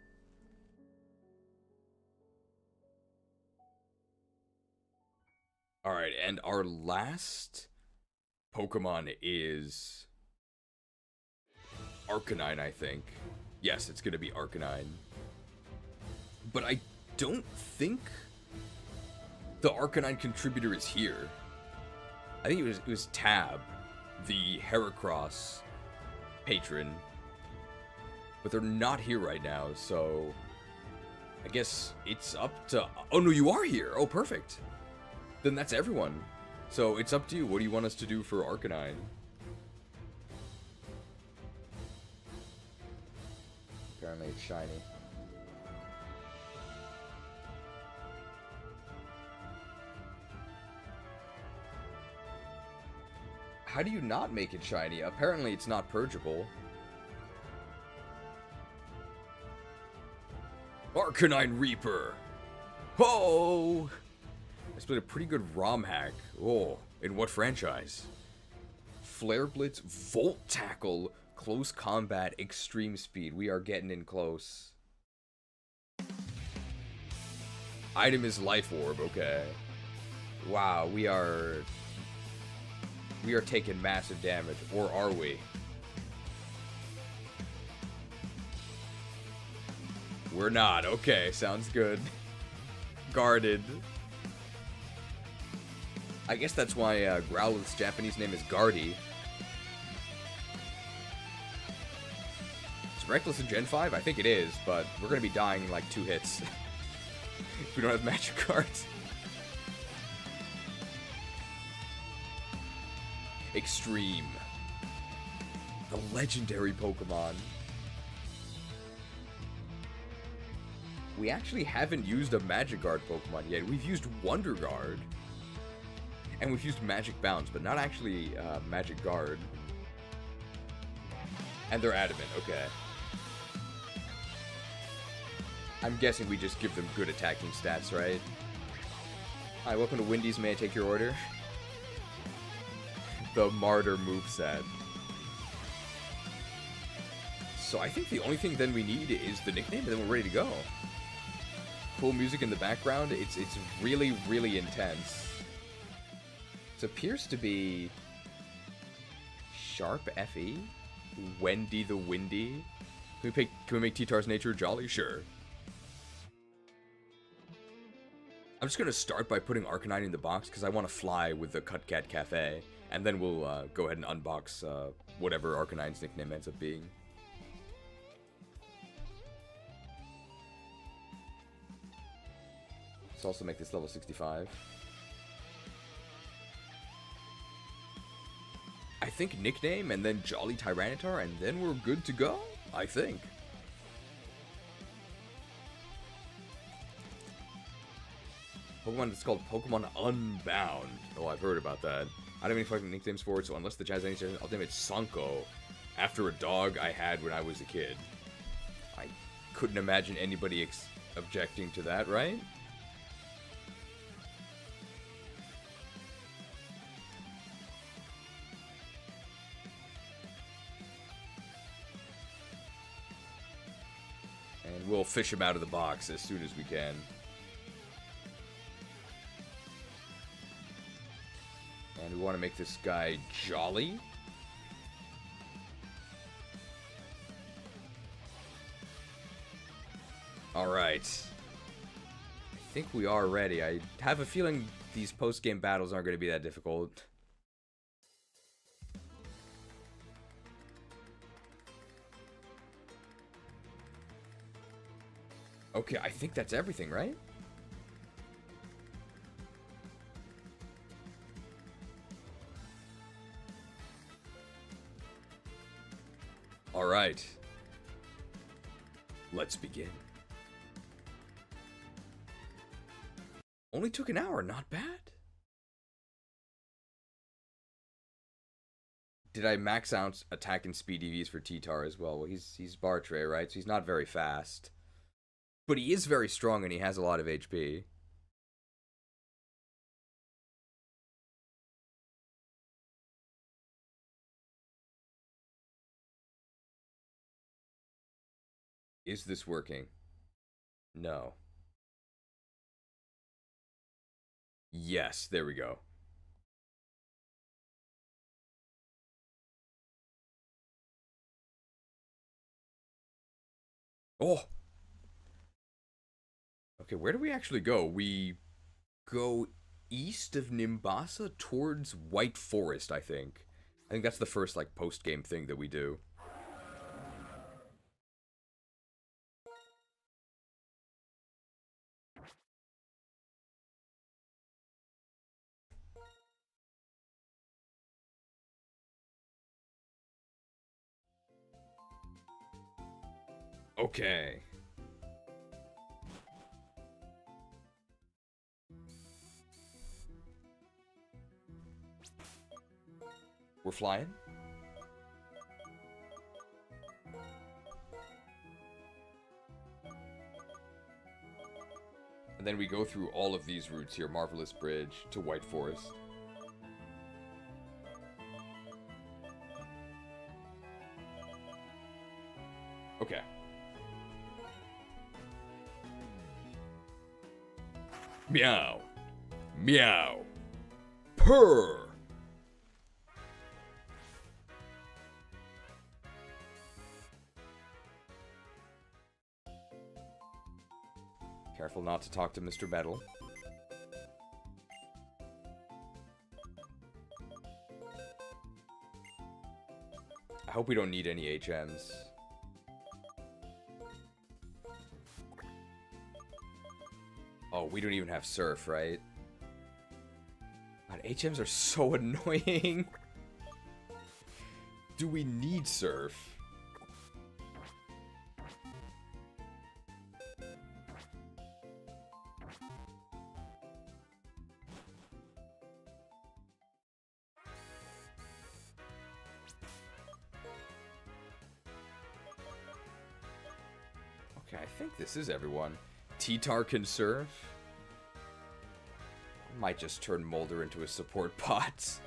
Alright, and our last Pokemon is Arcanine, I think. Yes, it's gonna be Arcanine. But I don't think the Arcanine contributor is here. I think it was Tab, the Heracross patron. But they're not here right now, so I guess it's up to... Oh no, you are here! Oh, perfect! Then that's everyone. So it's up to you. What do you want us to do for Arcanine? Apparently it's shiny. How do you not make it shiny? Apparently it's not purgeable. Arcanine Reaper! Oh! I split a pretty good ROM hack. Oh, in what franchise? Flare Blitz, Volt Tackle, Close Combat, Extreme Speed. We are getting in close. Item is Life Orb, okay. Wow, we are taking massive damage, or are we? We're not, okay, sounds good. Guarded. I guess that's why Growlithe's Japanese name is Guardy. Is Reckless in Gen 5? I think it is, but we're gonna be dying in like 2 hits. If we don't have magic cards. Extreme. The legendary Pokemon. We actually haven't used a Magic Guard Pokemon yet. We've used Wonder Guard. And we've used Magic Bounce, but not actually Magic Guard. And they're adamant, okay. I'm guessing we just give them good attacking stats, right? Hi, welcome to Wendy's. May I take your order? The Martyr moveset. So I think the only thing then we need is the nickname, and then we're ready to go. Cool music in the background. It's really, really intense. It appears to be Sharp FE, Wendy the Windy. Can we make T-Tar's nature jolly? Sure. I'm just gonna start by putting Arcanine in the box because I want to fly with the Cut Cat Cafe, and then we'll go ahead and unbox whatever Arcanine's nickname ends up being. Let's also make this level 65. I think nickname and then Jolly Tyranitar, and then we're good to go? I think. Pokemon is called Pokemon Unbound. Oh, I've heard about that. I don't have any fucking nicknames for it, so unless the Jazz Nation, I'll name it Sanko, after a dog I had when I was a kid. I couldn't imagine anybody objecting to that, right? And we'll fish him out of the box as soon as we can. And we want to make this guy jolly. Alright. I think we are ready. I have a feeling these post-game battles aren't going to be that difficult. Okay, I think that's everything, right? Alright. Let's begin. Only took an hour, not bad. Did I max out attack and speed EVs for T-Tar as well? Well, he's Bartray, right? So he's not very fast. But he is very strong and he has a lot of HP. Is this working? No. Yes, there we go. Oh! Okay, where do we actually go? We go east of Nimbasa towards White Forest, I think. I think that's the first, like, post-game thing that we do. Okay. We're flying? And then we go through all of these routes here. Marvelous Bridge to White Forest. Okay. Meow. Meow. Purr. Careful not to talk to Mr. Metal. I hope we don't need any HMs. Oh, we don't even have Surf, right? God, HMs are so annoying. Do we need Surf? Okay, I think this is everyone. T-Tar can surf. I might just turn Molder into a support bot.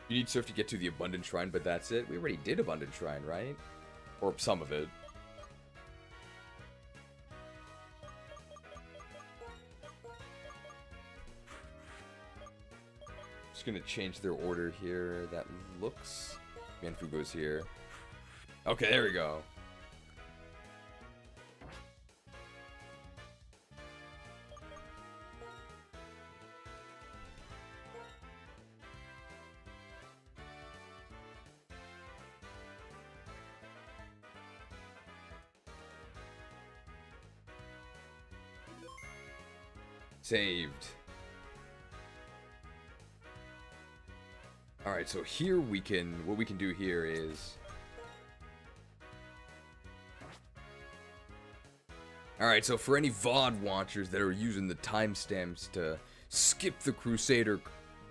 You need surf to get to the Abundant Shrine, but that's it. We already did Abundant Shrine, right? Or some of it. Just gonna change their order here. That looks... Manfu goes here. Okay, there we go. Saved. Alright, so here we can, what we can do here is... Alright, so for any VOD watchers that are using the timestamps to skip the Krewsader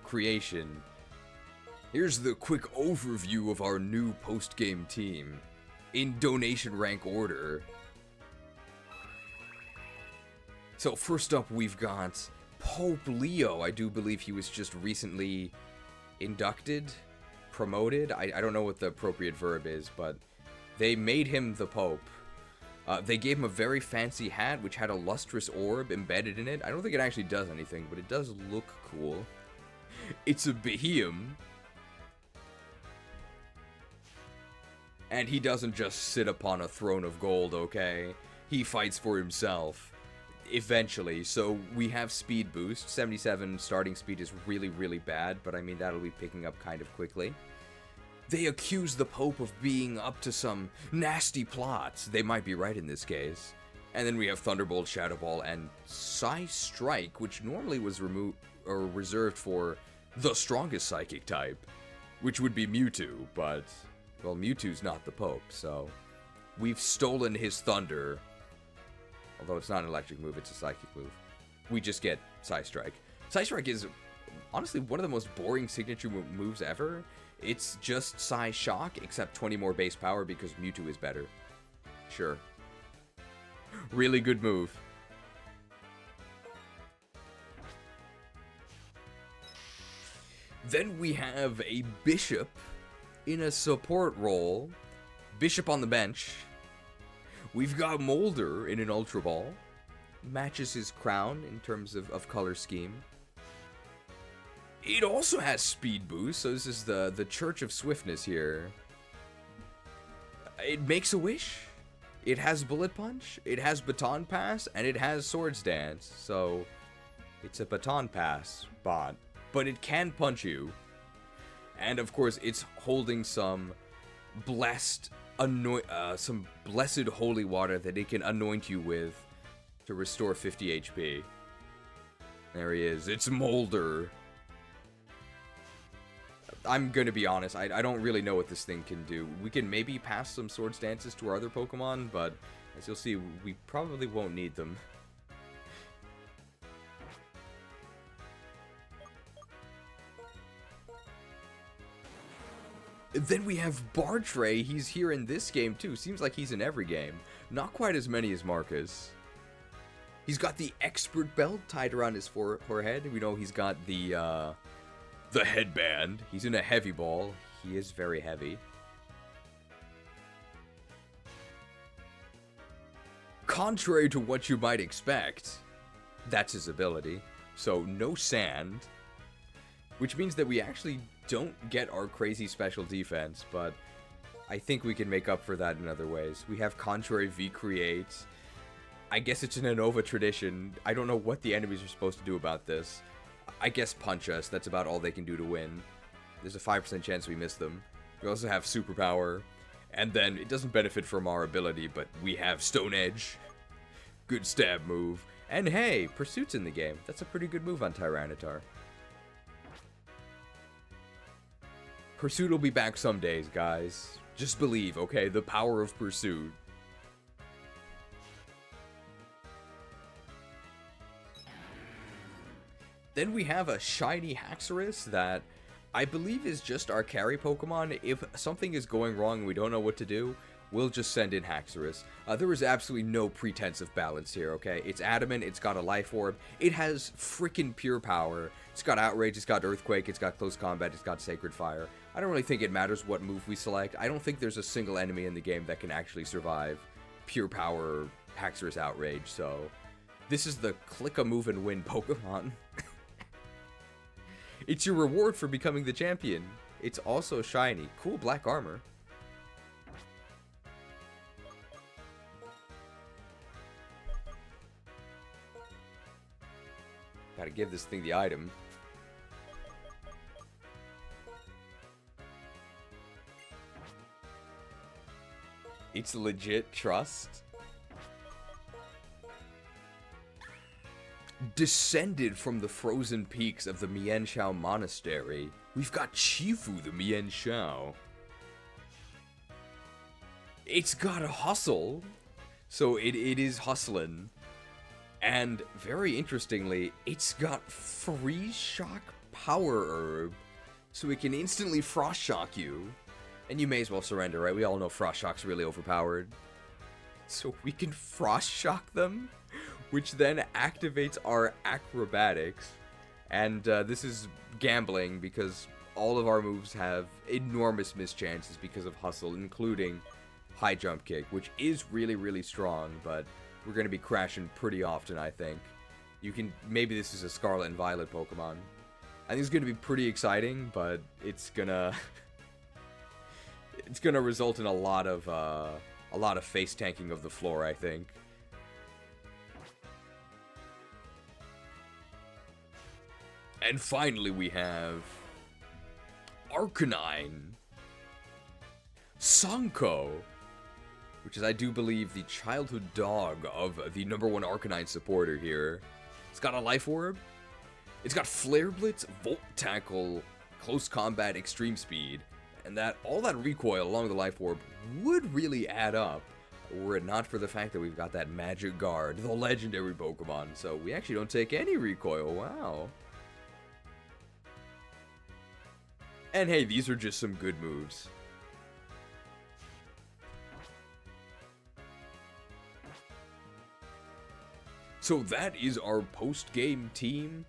creation, here's the quick overview of our new post-game team, in donation rank order. So first up we've got Pope Leo. I do believe he was just recently inducted, promoted. I don't know what the appropriate verb is, but they made him the Pope. They gave him a very fancy hat which had a lustrous orb embedded in it. I don't think it actually does anything, but it does look cool. It's a Behemoth. And he doesn't just sit upon a throne of gold, okay? He fights for himself. Eventually. So we have speed boost. 77 starting speed is really, really bad, but I mean, that'll be picking up kind of quickly. They accuse the Pope of being up to some nasty plots. They might be right in this case. And then we have Thunderbolt, Shadow Ball, and Psy Strike, which normally was reserved for the strongest psychic type, which would be Mewtwo, but, well, Mewtwo's not the Pope, so we've stolen his Thunder. Although it's not an electric move, it's a psychic move. We just get Psy Strike. Psy Strike is, honestly, one of the most boring signature moves ever. It's just Psy Shock, except 20 more base power because Mewtwo is better. Sure. Really good move. Then we have a Bishop in a support role. Bishop on the bench. We've got Molder in an Ultra Ball. Matches his crown in terms of color scheme. It also has speed boost, so this is the Church of Swiftness here. It makes a wish. It has Bullet Punch, it has Baton Pass, and it has Swords Dance. So it's a Baton Pass bot, but it can punch you. And of course, it's holding some blessed holy water that it can anoint you with to restore 50 HP. There he is. It's Molder. I'm gonna be honest, I don't really know what this thing can do. We can maybe pass some Swords Dances to our other Pokemon, but as you'll see, we probably won't need them. Then we have Bartray. He's here in this game too. Seems like he's in every game. Not quite as many as Marcus. He's got the expert belt tied around his forehead. We know he's got the headband. He's in a heavy ball. He is very heavy. Contrary to what you might expect, that's his ability. So no sand, which means that we actually don't get our crazy special defense, but I think we can make up for that in other ways. We have Contrary V Create. I guess it's an Unova tradition. I don't know what the enemies are supposed to do about this. I guess punch us. That's about all they can do to win. There's a 5% chance we miss them. We also have Superpower. And then it doesn't benefit from our ability, but we have Stone Edge. Good stab move. And hey, Pursuit's in the game. That's a pretty good move on Tyranitar. Pursuit will be back some days, guys. Just believe, okay? The power of Pursuit. Then we have a shiny Haxorus that I believe is just our carry Pokemon. If something is going wrong and we don't know what to do, we'll just send in Haxorus. There is absolutely no pretense of balance here, okay? It's adamant, it's got a life orb, it has freaking pure power. It's got Outrage, it's got Earthquake, it's got Close Combat, it's got Sacred Fire. I don't really think it matters what move we select. I don't think there's a single enemy in the game that can actually survive pure power Haxorus Outrage, so this is the click a move and win Pokemon. It's your reward for becoming the champion. It's also shiny. Cool black armor. Gotta give this thing the item. It's legit trust. descended from the frozen peaks of the Mianshao Monastery, we've got Chifu the Mianshao. It's got a hustle, so it is hustling. And very interestingly, it's got Freeze Shock Power Herb, so it can instantly Frost Shock you. And you may as well surrender, right? We all know Frost Shock's really overpowered. So we can Frost Shock them, which then activates our acrobatics. And this is gambling because all of our moves have enormous mischances because of hustle, including high jump kick, which is really, really strong, but we're going to be crashing pretty often, I think. Maybe this is a Scarlet and Violet Pokemon. I think it's going to be pretty exciting, but it's gonna result in a lot of face tanking of the floor, I think. And finally we have Arcanine Sanko, which is, I do believe, the childhood dog of the #1 Arcanine supporter here. It's got a Life Orb. It's got Flare Blitz, Volt Tackle, Close Combat, Extreme Speed, and all that recoil along the Life Orb would really add up were it not for the fact that we've got that Magic Guard, the legendary Pokemon. So we actually don't take any recoil. Wow. And hey, these are just some good moves. So that is our post-game team.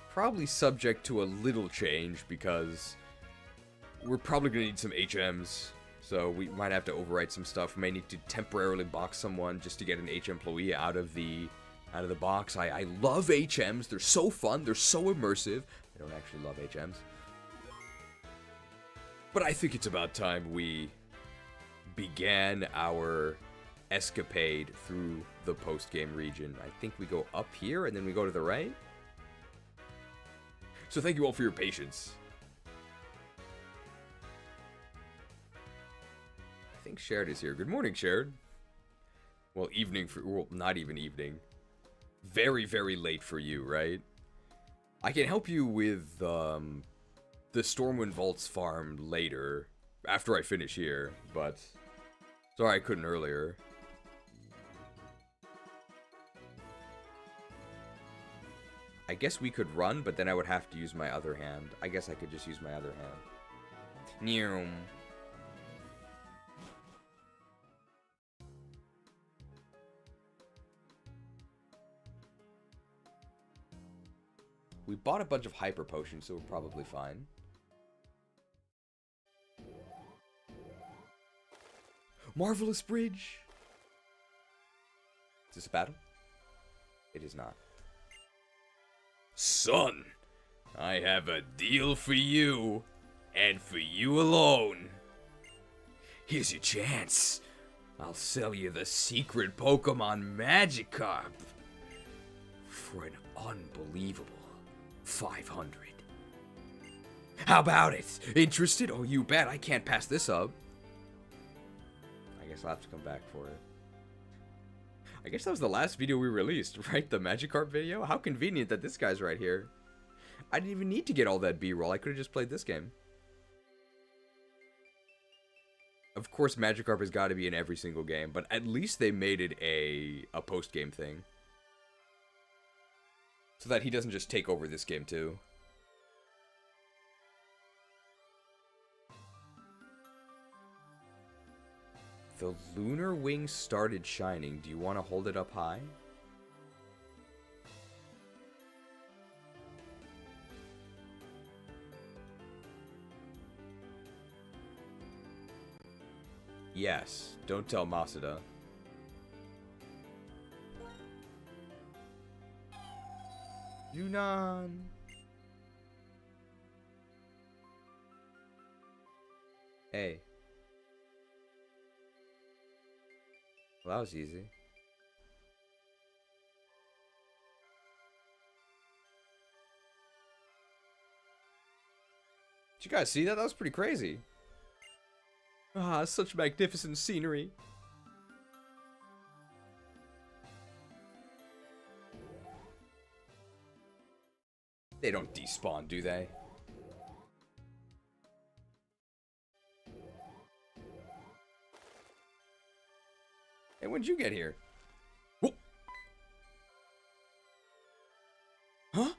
Probably subject to a little change because we're probably going to need some HMs. So we might have to overwrite some stuff. We may need to temporarily box someone just to get an H employee out of the box. I love HMs. They're so fun. They're so immersive. I don't actually love HMs. But I think it's about time we began our escapade through the post-game region. I think we go up here and then we go to the right. So thank you all for your patience. I think Shared is here. Good morning, Shared. Well, evening for... Well, not even evening. Very, very late for you, right? I can help you with the Stormwind Vaults farm later, after I finish here, but... Sorry I couldn't earlier. I guess we could run, but then I would have to use my other hand. I guess I could just use my other hand. Neum. We bought a bunch of hyper potions, so we're probably fine. Marvelous Bridge! Is this a battle? It is not. Son, I have a deal for you, and for you alone. Here's your chance. I'll sell you the secret Pokemon Magikarp for an unbelievable 500. How about it? Interested? Oh, you bet. I can't pass this up. I guess I'll have to come back for it. I guess that was the last video we released, right? The Magikarp video? How convenient that this guy's right here. I didn't even need to get all that B-roll. I could have just played this game. Of course, Magikarp has got to be in every single game, but at least they made it a post-game thing. So that he doesn't just take over this game, too. The lunar wing started shining. Do you want to hold it up high? Yes. Don't tell Masada. Yunnan. Hey. Well, that was easy. Did you guys see that? That was pretty crazy. Ah, such magnificent scenery. They don't despawn, do they? Hey, when'd you get here? Whoa. Huh?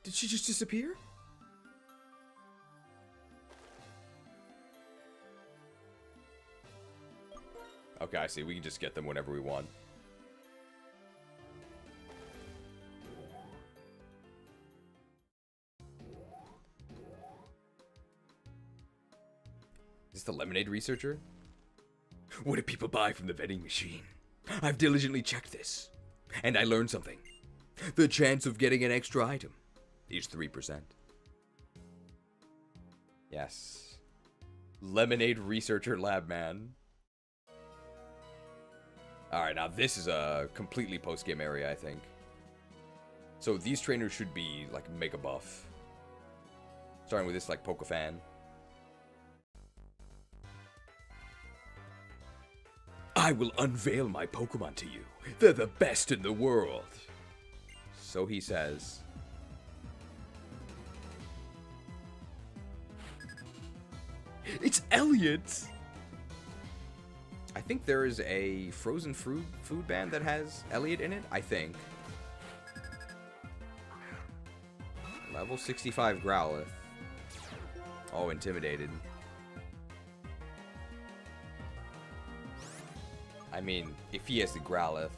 Did she just disappear? Okay, I see. We can just get them whenever we want. Is this the lemonade researcher? What do people buy from the vending machine? I've diligently checked this, and I learned something. The chance of getting an extra item is 3%. Yes. Lemonade researcher lab man. Alright, now this is a completely post-game area, I think. So these trainers should be, like, mega buff. Starting with this, like, Pokefan. I will unveil my Pokemon to you. They're the best in the world. So he says. It's Elliot! I think there is a frozen food band that has Elliot in it, I think. Level 65 Growlithe. Oh, intimidated. I mean, if he has the Growlithe,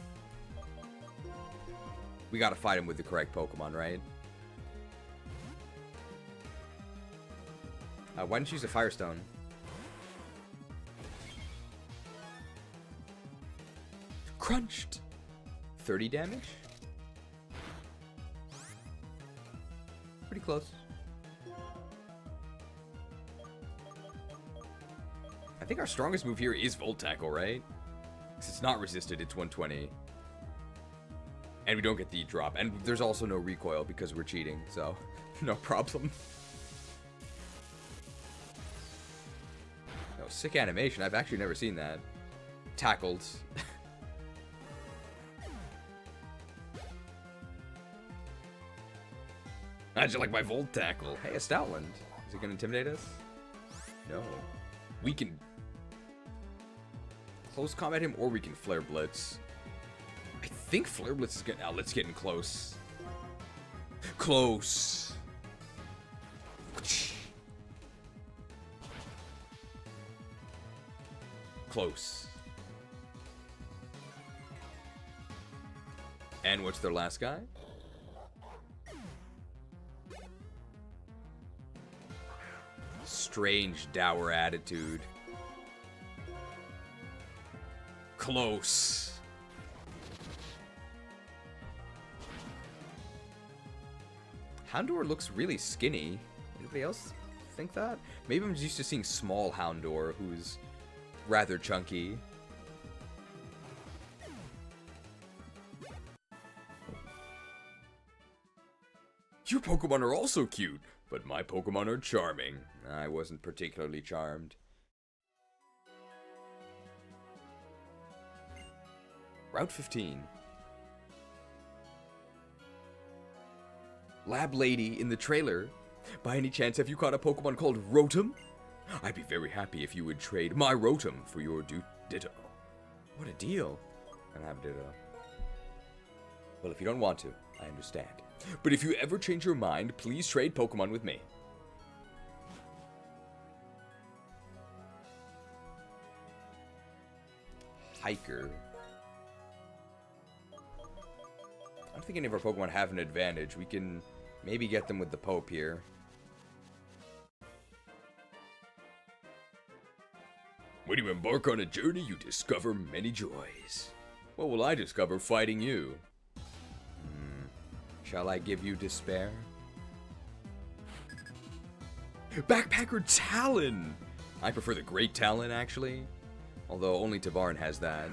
we gotta fight him with the correct Pokemon, right? Why didn't you use a Firestone? Crunched! 30 damage? Pretty close. I think our strongest move here is Volt Tackle, right? Because it's not resisted, it's 120. And we don't get the drop. And there's also no recoil because we're cheating, so no problem. No, sick animation. I've actually never seen that. Tackled. How'd you like my Volt Tackle? Hey, a Stoutland. Is it going to intimidate us? No. We can close combat him, or we can Flare Blitz. I think Flare Blitz is good. Now, let's get in close. Close. Close. And what's their last guy? Strange, dour attitude. Close. Houndour looks really skinny. Anybody else think that? Maybe I'm just used to seeing small Houndour who's rather chunky. Your Pokemon are also cute, but my Pokemon are charming. I wasn't particularly charmed. Route 15. Lab Lady in the trailer. By any chance, have you caught a Pokemon called Rotom? I'd be very happy if you would trade my Rotom for your Ditto. What a deal. I don't have Ditto. Well, if you don't want to, I understand. But if you ever change your mind, please trade Pokemon with me. Hiker. I don't think any of our Pokemon have an advantage. We can maybe get them with the Pope here. When you embark on a journey, you discover many joys. What will I discover fighting you? Shall I give you despair? Backpacker Talon! I prefer the Great Talon, actually. Although only Tavarin has that.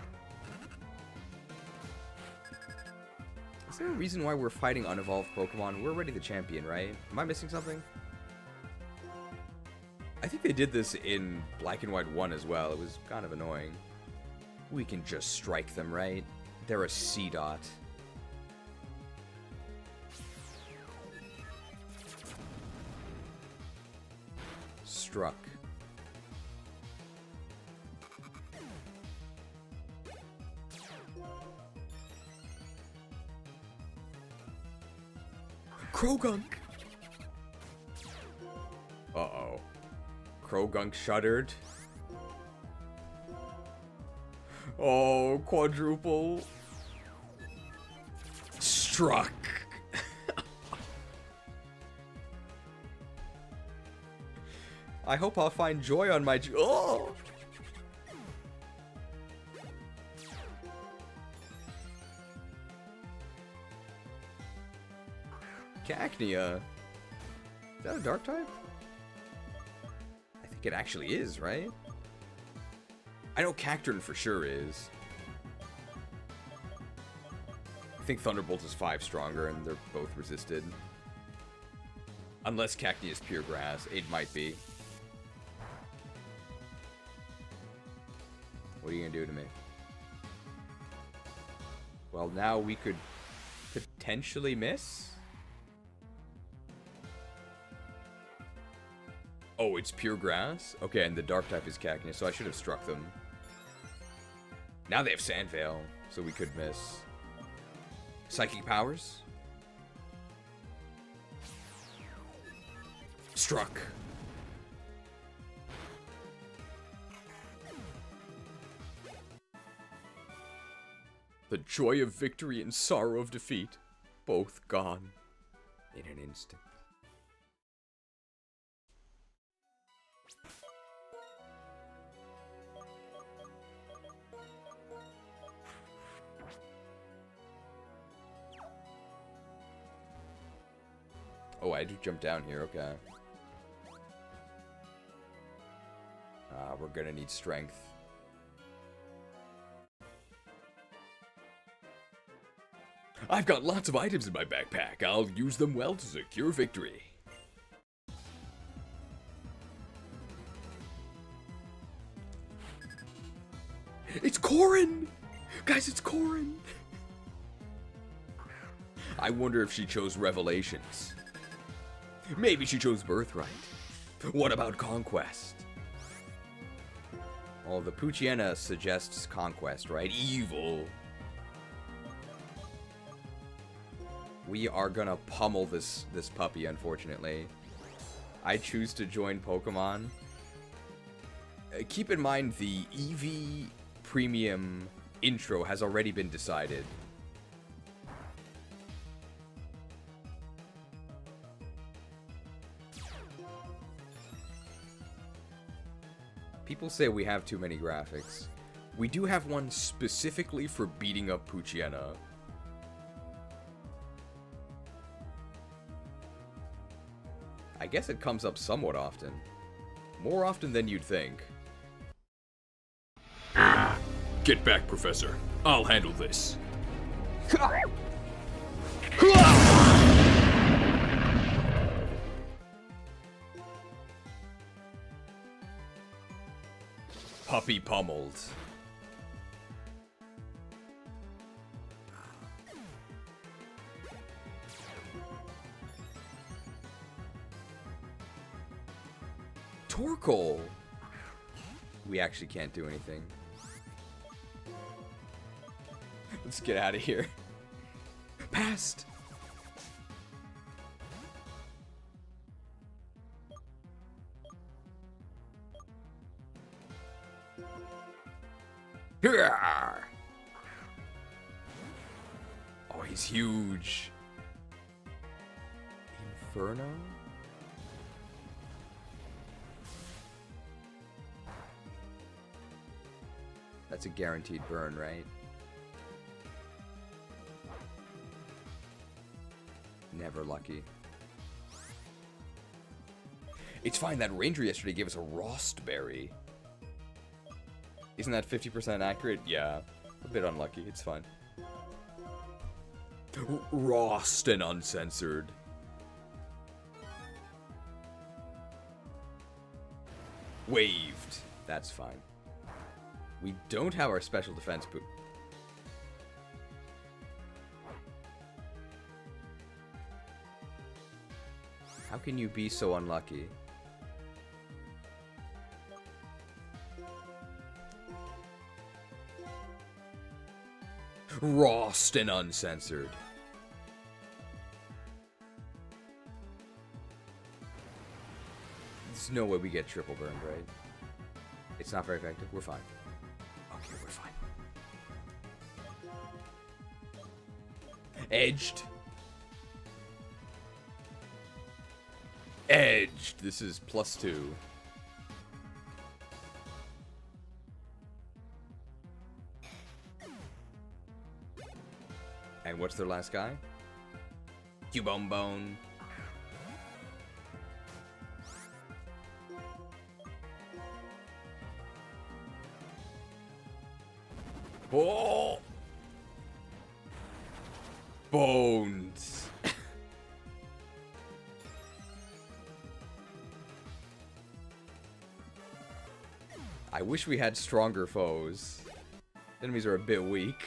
Is there a reason why we're fighting unevolved Pokemon? We're already the champion, right? Am I missing something? I think they did this in Black and White 1 as well. It was kind of annoying. We can just strike them, right? They're a C-Dot. struck. Krogunk! Uh-oh. Krogunk shuddered. Oh, quadruple. Struck! I hope I'll find joy on my... Oh! Cacnea. Is that a dark type? I think it actually is, right? I know Cacturn for sure is. I think Thunderbolt is 5 stronger and they're both resisted. Unless Cacnea is pure grass. It might be. What are you gonna do to me? Well, now we could potentially miss. Oh, it's pure grass? Okay, and the dark type is Cacnea, so I should have struck them. Now they have Sandveil, so we could miss. Psychic powers? Struck. The joy of victory and sorrow of defeat, both gone in an instant. Oh, I do jump down here, okay. We're gonna need strength. I've got lots of items in my backpack. I'll use them well to secure victory. It's Corin! Guys, it's Corin! I wonder if she chose Revelations. Maybe she chose Birthright. What about Conquest? Well, the Poochyena suggests Conquest, right? Evil. We are gonna pummel this puppy, unfortunately. I choose to join Pokemon. Keep in mind the EV Premium intro has already been decided. People say we have too many graphics. We do have one specifically for beating up Poochyena. I guess it comes up somewhat often. More often than you'd think. Get back, Professor. I'll handle this. Puppy pummeled. Torkoal. We actually can't do anything. Let's get out of here. Passed. Oh, he's huge. Inferno? That's a guaranteed burn, right? Never lucky. It's fine, that ranger yesterday gave us a Rostberry. Isn't that 50% accurate? Yeah. A bit unlucky, it's fine. Rost and uncensored. Waved. That's fine. We don't have our special defense poop. How can you be so unlucky? Rawst and uncensored. There's no way we get triple burned, right? It's not very effective. We're fine. Okay, we're fine. Edged. Edged. This is +2. And what's their last guy? Cubone. Oh! Bones. I wish we had stronger foes. Enemies are a bit weak.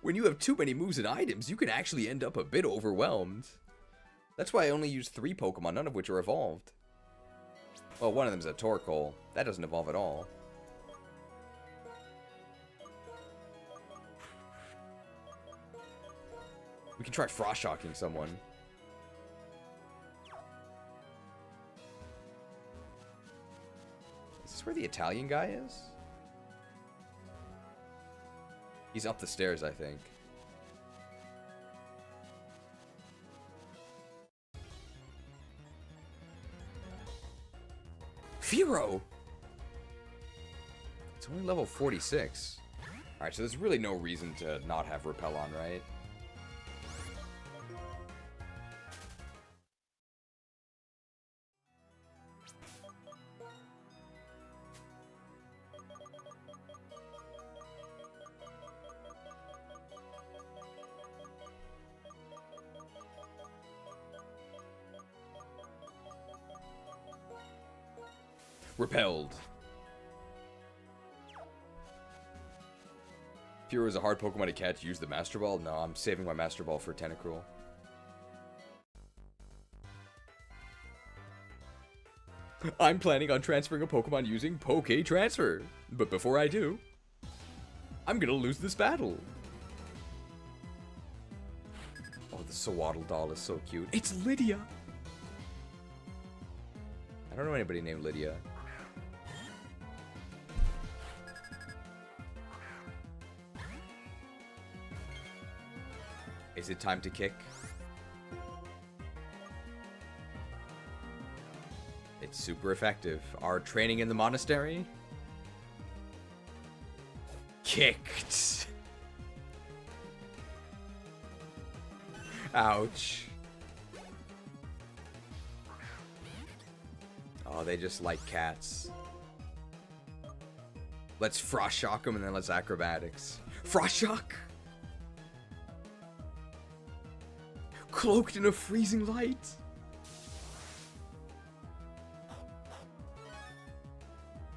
When you have too many moves and items, you can actually end up a bit overwhelmed. That's why I only use 3 Pokemon, none of which are evolved. Well, one of them is a Torkoal. That doesn't evolve at all. We can try Frost Shocking someone. Is this where the Italian guy is? He's up the stairs, I think. Firo! It's only level 46. Alright, so there's really no reason to not have Repel on, right? Repelled. Firo is a hard Pokemon to catch. Use the Master Ball? No, I'm saving my Master Ball for Tentacruel. I'm planning on transferring a Pokemon using Poke Transfer. But before I do, I'm gonna lose this battle. Oh, the Swaddle doll is so cute. It's Lydia! I don't know anybody named Lydia. Is it time to kick? It's super effective. Our training in the monastery? Kicked. Ouch. Oh, they just like cats. Let's Frost Shock them and then let's Acrobatics. Frost Shock! Cloaked in a freezing light.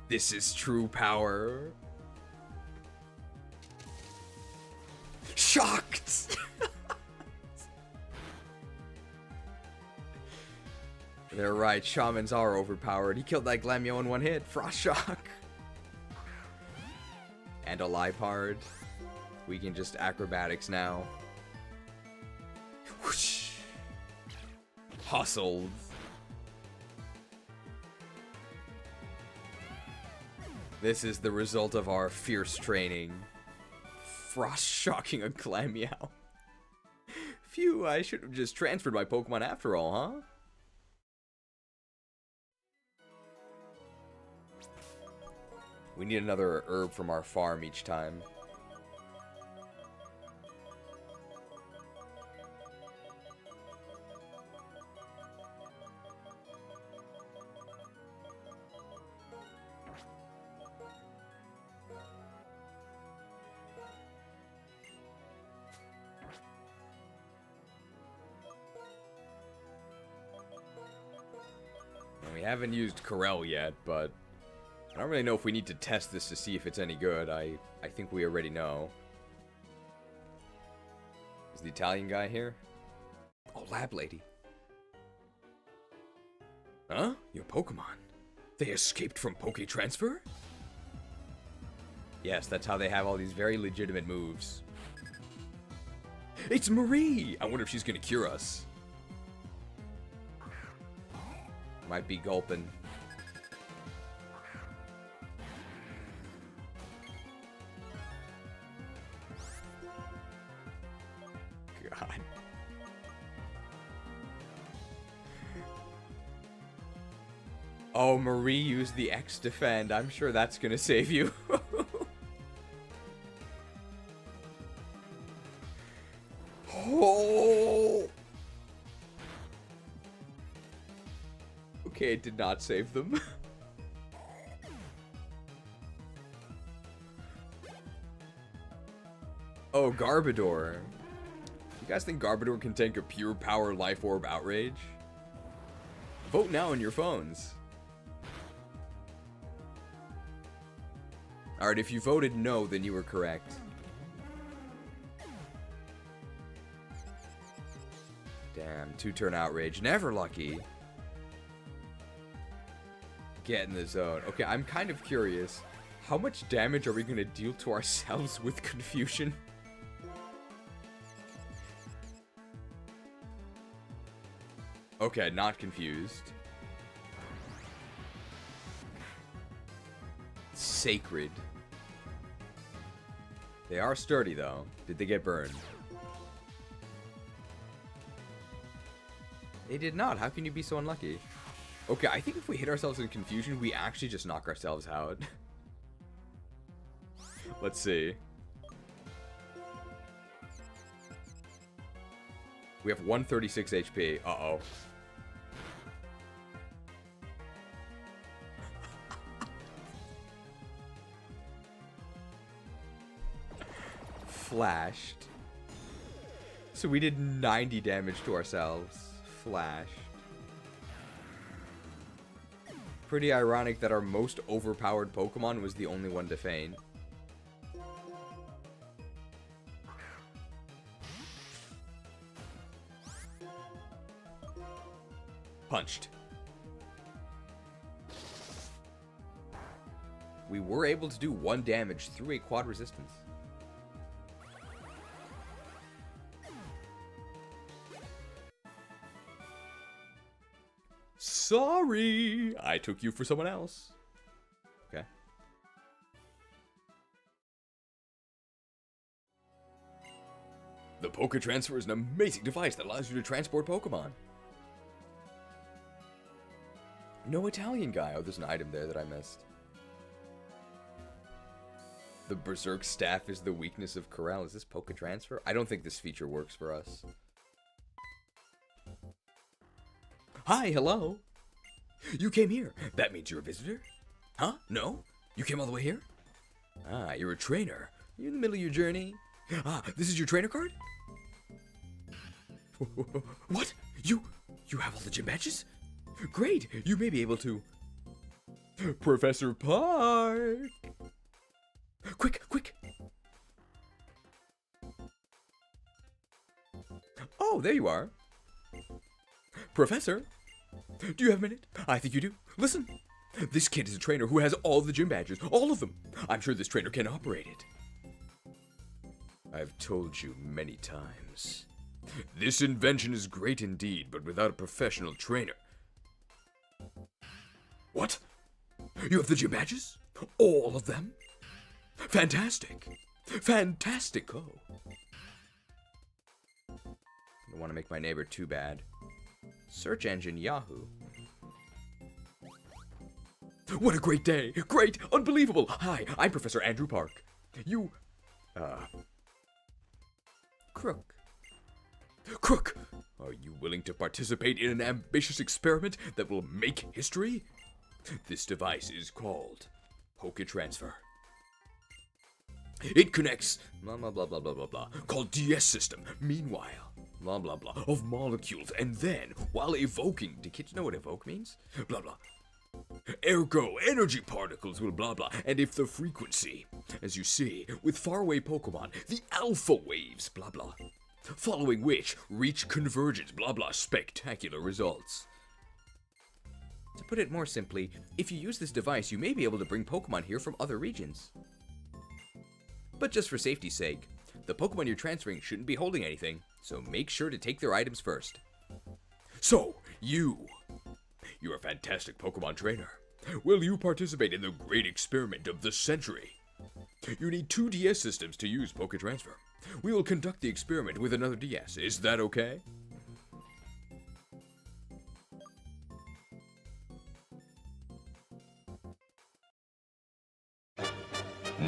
This is true power. Shocked! They're right, shamans are overpowered. He killed that Glamio in one hit. Frost Shock. And a Liepard. We can just Acrobatics now. Whoosh. Hustled. This is the result of our fierce training. Frost Shocking a Glammeow. Phew, I should have just transferred my Pokemon after all, huh? We need another herb from our farm each time. We haven't used Corel yet, but I don't really know if we need to test this to see if it's any good. I think we already know. Is the Italian guy here? Oh, Lab Lady. Huh? Your Pokemon? They escaped from Poke Transfer? Yes, that's how they have all these very legitimate moves. It's Marie! I wonder if she's gonna cure us. Might be gulping. God. Oh, Marie used the X defend. I'm sure that's gonna save you. Oh! Okay, it did not save them. Oh, Garbodor. You guys think Garbodor can tank a pure power life orb outrage? Vote now on your phones. Alright, if you voted no, then you were correct. Damn, 2-turn outrage. Never lucky. Get in the zone. Okay, I'm kind of curious. How much damage are we going to deal to ourselves with confusion? Okay, not confused. Sacred. They are sturdy, though. Did they get burned? They did not. How can you be so unlucky? Okay, I think if we hit ourselves in confusion, we actually just knock ourselves out. Let's see. We have 136 HP. Uh-oh. Flashed. So we did 90 damage to ourselves. Flashed. Pretty ironic that our most overpowered Pokemon was the only one to feign. Punched. We were able to do 1 damage through a quad resistance. Sorry, I took you for someone else. Okay. The Poke Transfer is an amazing device that allows you to transport Pokemon. No Italian guy. Oh, there's an item there that I missed. The Berserk Staff is the weakness of Corral. Is this Poke Transfer? I don't think this feature works for us. Hi, hello. You came here. That means you're a visitor? Huh? No? You came all the way here? Ah, you're a trainer. You're in the middle of your journey. Ah, this is your trainer card? What? You have all the gym badges? Great, you may be able to... Professor Park! Quick, quick! Oh, there you are. Professor, do you have a minute? I think you do. Listen, this kid is a trainer who has all the gym badges, all of them. I'm sure this trainer can operate it. I've told you many times. This invention is great indeed, but without a professional trainer. What? You have the gym badges? All of them? Fantastic. Fantastico. I don't want to make my neighbor too bad. Search engine Yahoo. What a great day! Great! Unbelievable! Hi, I'm Professor Andrew Park. You... Krook. Krook! Are you willing to participate in an ambitious experiment that will make history? This device is called Poke Transfer. It connects blah blah blah blah blah blah blah called DS system. Meanwhile, blah blah blah of molecules, and then while evoking, do kids know what evoke means? Blah blah. Ergo, energy particles will blah blah, and if the frequency, as you see, with faraway Pokemon, the alpha waves, blah blah, following which reach convergence, blah blah, spectacular results. To put it more simply, if you use this device, you may be able to bring Pokemon here from other regions. But just for safety's sake, The Pokemon you're transferring shouldn't be holding anything, so make sure to take their items first. So, you're a fantastic Pokemon trainer. Will you participate in the great experiment of the century? You need 2 DS systems to use Poke Transfer. We will conduct the experiment with another DS. Is that okay?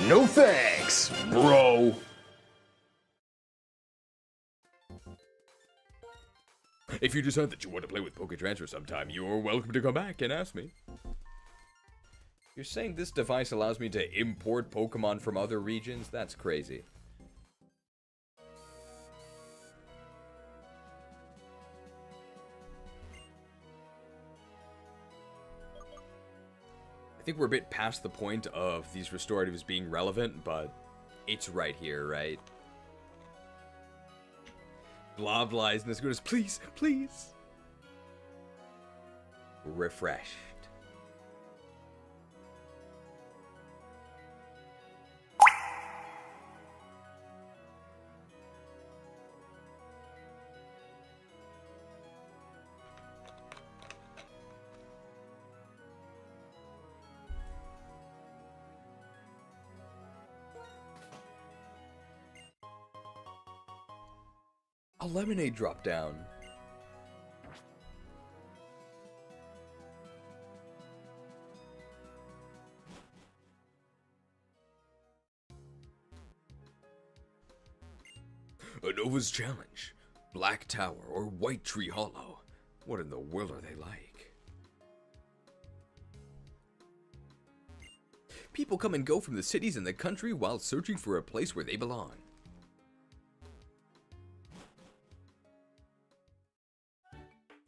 No thanks, bro. If you decide that you want to play with Poke Transfer sometime, you're welcome to come back and ask me. You're saying this device allows me to import Pokemon from other regions? That's crazy. I think we're a bit past the point of these restoratives being relevant, but it's right here, right? Blah blah isn't as good as please, please. Refreshed. A lemonade drop down. Unova's challenge. Black Tower or Whitetree Hollow. What in the world are they like? People come and go from the cities and the country while searching for a place where they belong.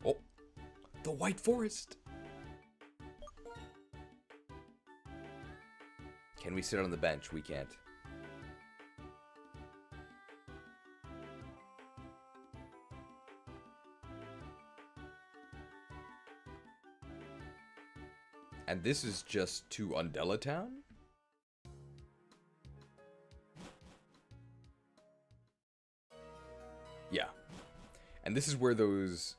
Oh, the White Forest. Can we sit on the bench? We can't. And this is just to Undella Town? Yeah. And this is where those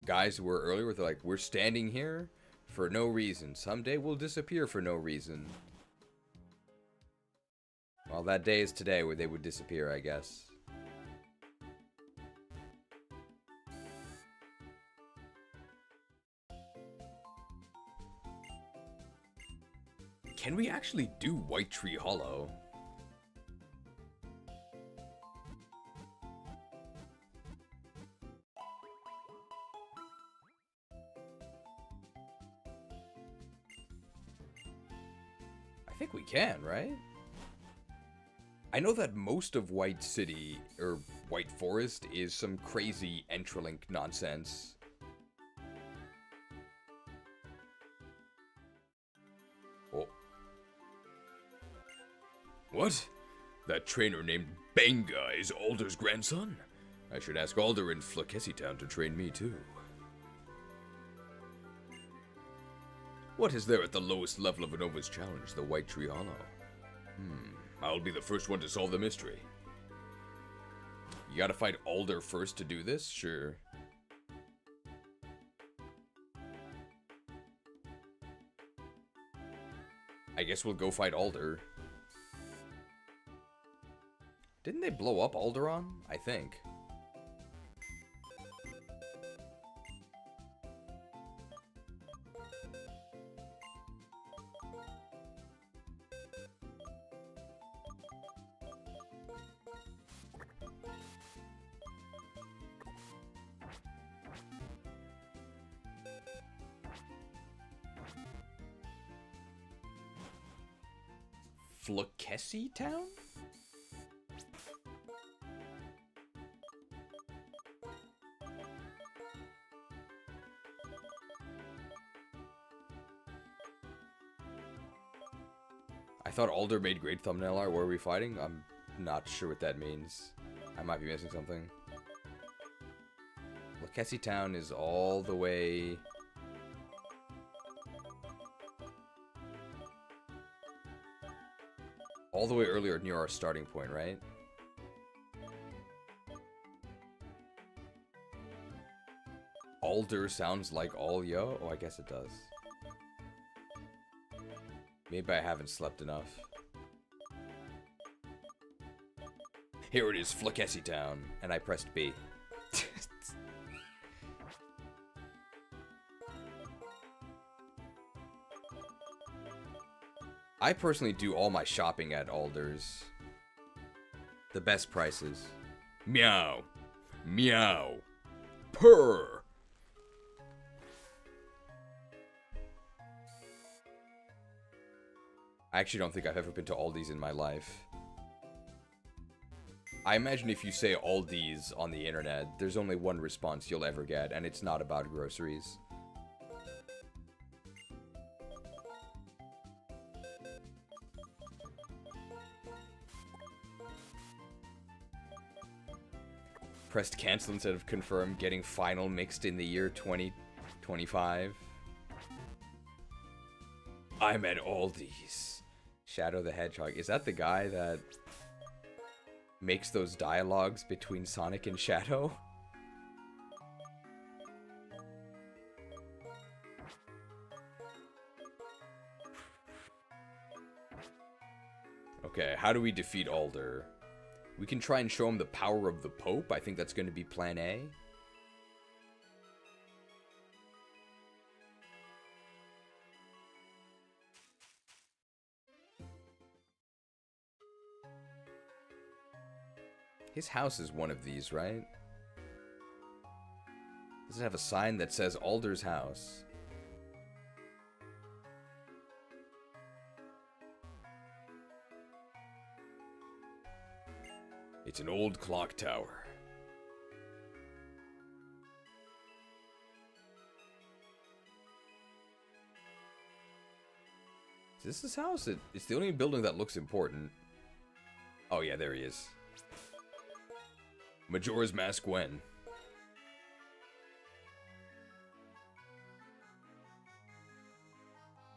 guys were earlier, where they're like, we're standing here for no reason. Someday we'll disappear for no reason. Well, that day is today where they would disappear, I guess. Can we actually do Whitetree Hollow? I think we can, right? I know that most of White City, or White Forest, is some crazy Entralink nonsense. Oh. What? That trainer named Benga is Alder's grandson? I should ask Alder in Flakesi Town to train me too. What is there at the lowest level of Unova's challenge, the Whitetree Hollow? I'll be the first one to solve the mystery. You gotta fight Alder first to do this? Sure. I guess we'll go fight Alder. Didn't they blow up Alderon? I think. Flakesi Town? I thought Alder made great thumbnail art. Where are we fighting? I'm not sure what that means. I might be missing something. Flakesi Town is all the way... all the way earlier near our starting point, right? Alder sounds like all yo? Oh, I guess it does. Maybe I haven't slept enough. Here it is, Flakessi Town. And I pressed B. I personally do all my shopping at Alder's. The best prices. Meow. Meow. Purr. I actually don't think I've ever been to Aldi's in my life. I imagine if you say Aldi's on the internet, there's only one response you'll ever get, and it's not about groceries. Pressed cancel instead of confirm, getting final mixed in the year 2025. I'm at Aldi's. Shadow the Hedgehog. Is that the guy that makes those dialogues between Sonic and Shadow? Okay, how do we defeat Alder? We can try and show him the power of the Pope. I think that's going to be plan A. His house is one of these, right? Does it have a sign that says Alder's house? It's an old clock tower. Is this his house? It's the only building that looks important. Oh yeah, there he is. Majora's Mask when?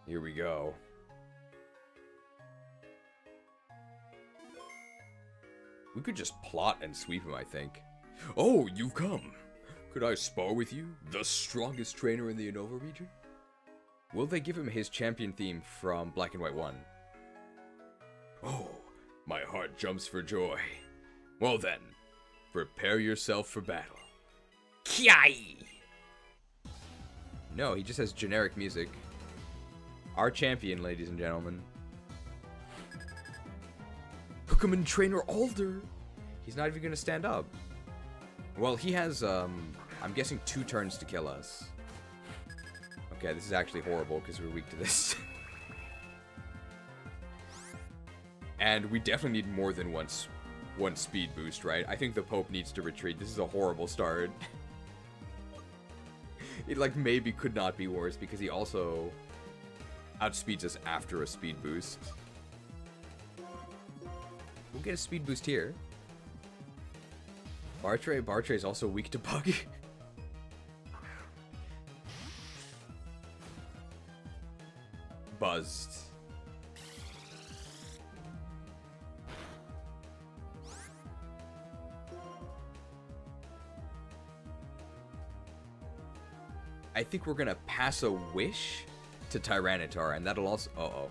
Here we go. We could just plot and sweep him, I think. Oh, you've come. Could I spar with you, the strongest trainer in the Unova region? Will they give him his champion theme from Black and White 1? Oh, my heart jumps for joy. Well then, prepare yourself for battle. Kiai! No, he just has generic music. Our champion, ladies and gentlemen. Pokemon Trainer Alder. He's not even gonna stand up. Well, he has, I'm guessing 2 turns to kill us. Okay, this is actually horrible because we're weak to this. And we definitely need more than one speed boost, right? I think the Pope needs to retreat. This is a horrible start. It, like, maybe could not be worse because he also outspeeds us after a speed boost. We'll get a speed boost here. Bartray is also weak to bug. Buzzed. I think we're gonna pass a wish to Tyranitar, and that'll also... Uh-oh.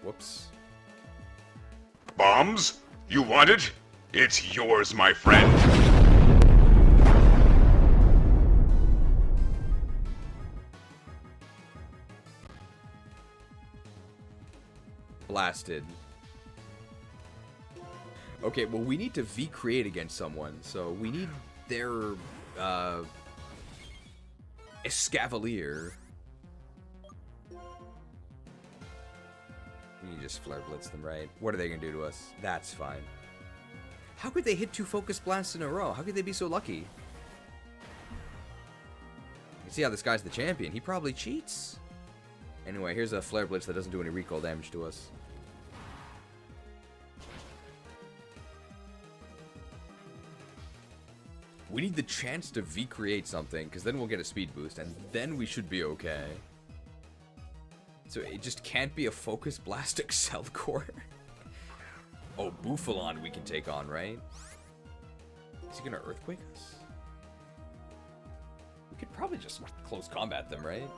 Whoops. Bombs? You want it? It's yours, my friend. Blasted. Okay, well, we need to V-create against someone, so we need their, Escavalier. We can just Flare Blitz them, right? What are they gonna do to us? That's fine. How could they hit 2 Focus Blasts in a row? How could they be so lucky? You see how this guy's the champion. He probably cheats. Anyway, here's a Flare Blitz that doesn't do any recoil damage to us. We need the chance to V-create something, because then we'll get a speed boost, and then we should be okay. So it just can't be a Focus Blast Excel Core. Oh, Bufalon we can take on, right? Is he gonna Earthquake us? We could probably just close combat them, right?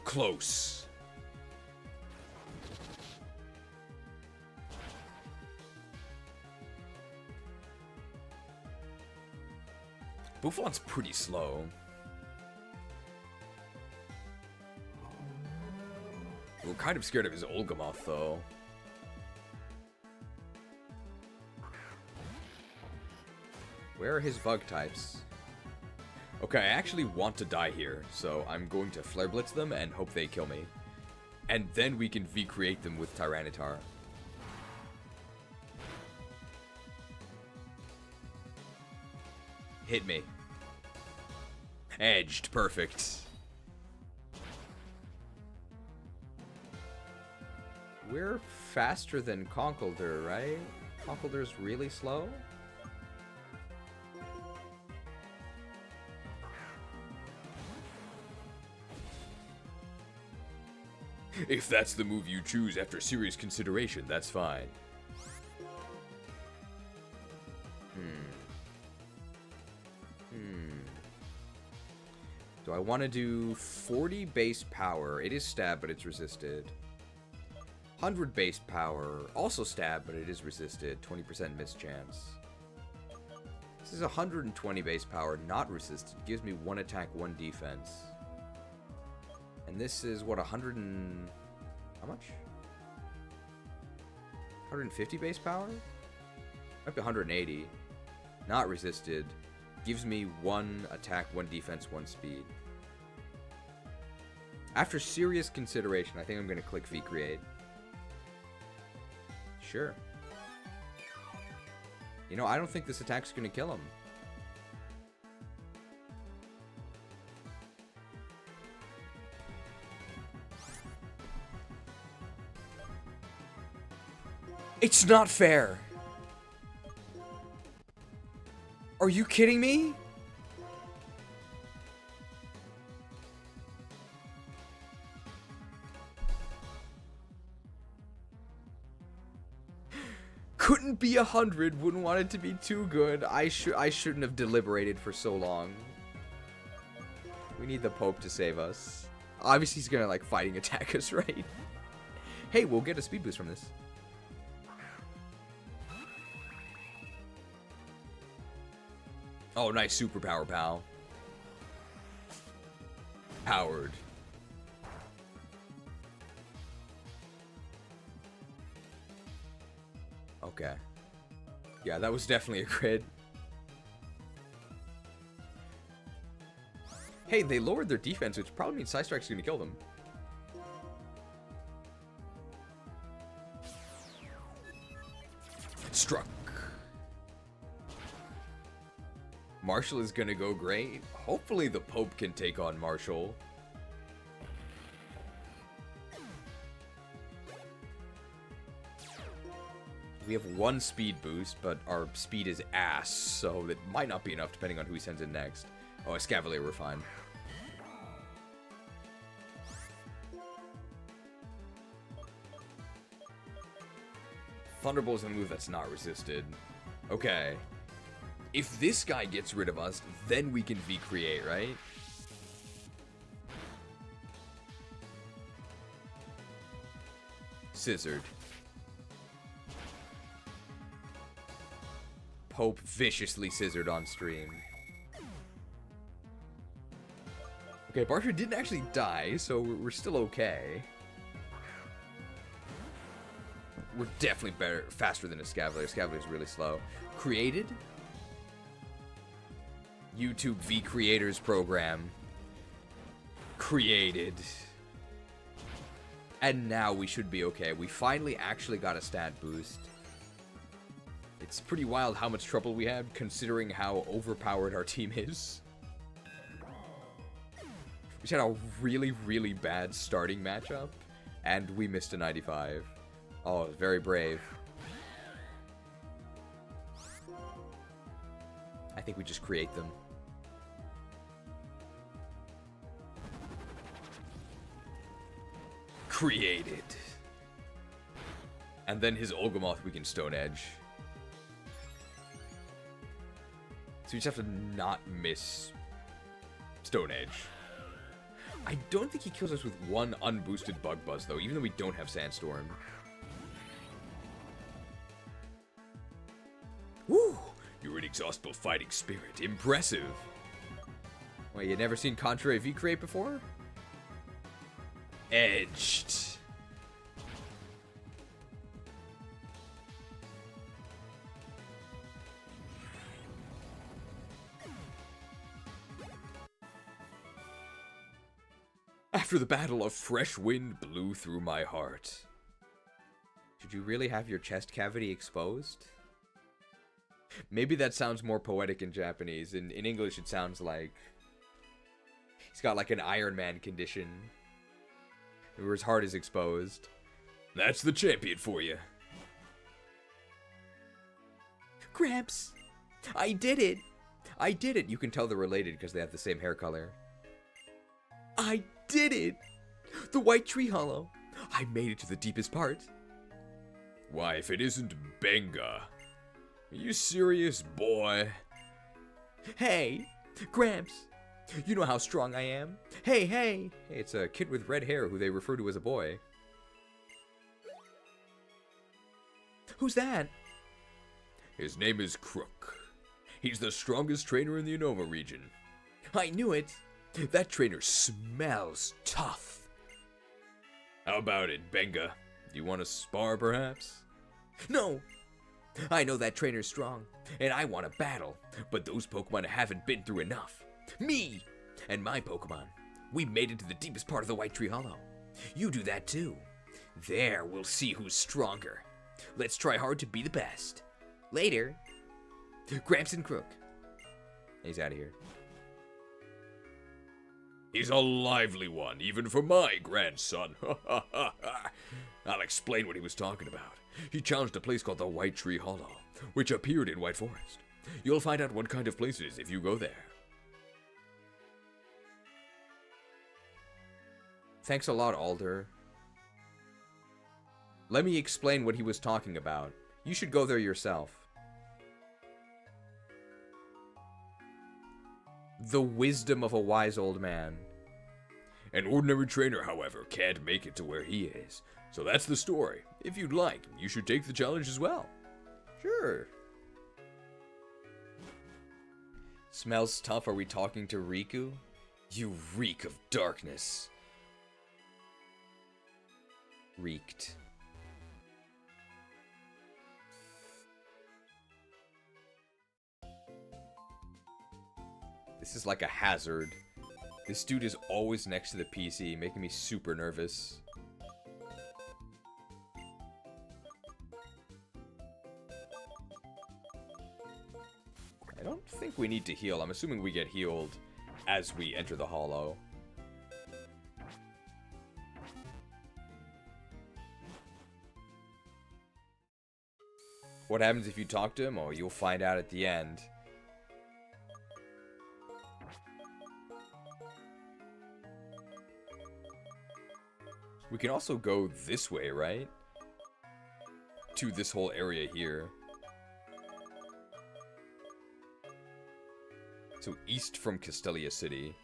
Close. Bufalon's pretty slow. We're kind of scared of his Olgamoth, though. Where are his bug types? Okay, I actually want to die here, so I'm going to Flare Blitz them and hope they kill me. And then we can V-create them with Tyranitar. Hit me. Edged. Perfect. We're faster than Conkeldurr, right? Conkeldurr's really slow? If that's the move you choose after serious consideration, that's fine. Do I want to do 40 base power? It is stab, but it's resisted. 100 base power, also stab, but it is resisted. 20% miss chance. This is 120 base power, not resisted. Gives me 1 attack, 1 defense. And this is, what, 100 and... how much? 150 base power? Might be 180. Not resisted. Gives me 1 attack, 1 defense, 1 speed. After serious consideration, I think I'm going to click V-Create. Sure. You know, I don't think this attack's going to kill him. It's not fair. Are you kidding me? Couldn't be 100. Wouldn't want it to be too good. I shouldn't have deliberated for so long. We need the Pope to save us. Obviously, he's gonna like fighting attack us, right? Hey, we'll get a speed boost from this. Oh, nice superpower, pal. Powered. Okay. Yeah, that was definitely a crit. Hey, they lowered their defense, which probably means Side Strike's gonna kill them. Struck. Marshall is gonna go great. Hopefully the Pope can take on Marshall. We have 1 speed boost, but our speed is ass, so that might not be enough depending on who he sends in next. Oh, a Scavalier, we're fine. Thunderbolt is a move that's not resisted. Okay. If this guy gets rid of us, then we can V-Create, right? Scissored. Pope viciously scissored on stream. Okay, Barter didn't actually die, so we're still okay. We're definitely better, faster than a Scavalier. Scavalier's really slow. Created? YouTube V Creators program. Created. And now we should be okay. We finally actually got a stat boost. It's pretty wild how much trouble we had, considering how overpowered our team is. We just had a really, really bad starting matchup, and we missed a 95. Oh, very brave. I think we just create them. Created. And then his Olgamoth we can Stone Edge. So we just have to not miss Stone Edge. I don't think he kills us with one unboosted Bug Buzz, though, even though we don't have Sandstorm. Woo! You're an inexhaustible fighting spirit. Impressive. Wait, you never seen Contrary V create before? Edged. After the battle, a fresh wind blew through my heart. Should you really have your chest cavity exposed? Maybe that sounds more poetic in Japanese. In English, it sounds like he's got like an Iron Man condition, where his heart is exposed. That's the champion for you. Gramps, I did it. I did it. You can tell they're related because they have the same hair color. I did it! The Whitetree Hollow. I made it to the deepest part. Why, if it isn't Benga. Are you serious, boy? Hey, Gramps. You know how strong I am. Hey, hey. Hey, it's a kid with red hair who they refer to as a boy. Who's that? His name is Krook. He's the strongest trainer in the Unova region. I knew it. That trainer smells tough. How about it, Benga? Do you want to spar, perhaps? No. I know that trainer's strong, and I want to battle, but those Pokemon haven't been through enough. Me and my Pokemon, we made it to the deepest part of the Whitetree Hollow. You do that too. There, we'll see who's stronger. Let's try hard to be the best. Later. Gramps and Krook. He's out of here. He's a lively one, even for my grandson. I'll explain what he was talking about. He challenged a place called the Whitetree Hollow, which appeared in White Forest. You'll find out what kind of place it is if you go there. Thanks a lot, Alder. Let me explain what he was talking about. You should go there yourself. The wisdom of a wise old man. An ordinary trainer, however, can't make it to where he is. So that's the story. If you'd like, you should take the challenge as well. Sure. Smells tough. Are we talking to Riku? You reek of darkness. Reeked. This is like a hazard. This dude is always next to the PC, making me super nervous. I don't think we need to heal. I'm assuming we get healed as we enter the hollow. What happens if you talk to him? Oh, you'll find out at the end. We can also go this way, right? To this whole area here. So east from Castelia City.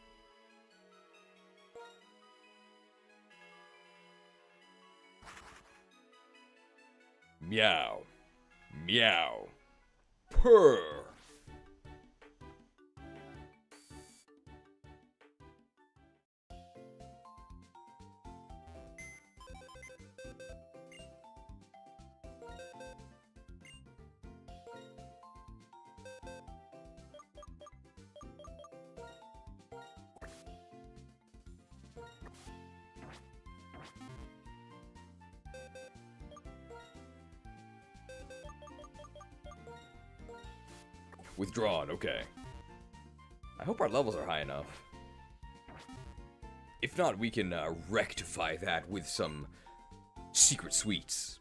Meow. Meow. Purr. Withdrawn, okay. I hope our levels are high enough. If not, we can rectify that with some secret sweets.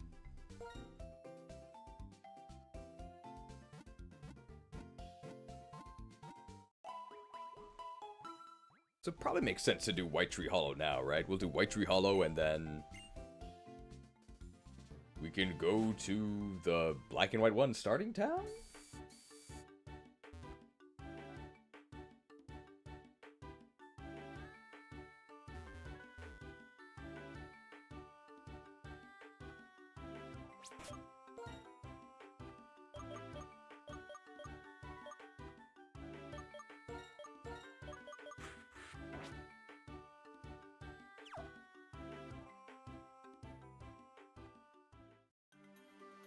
So it probably makes sense to do Whitetree Hollow now, right? We'll do Whitetree Hollow and then we can go to the Black and White 1 starting town?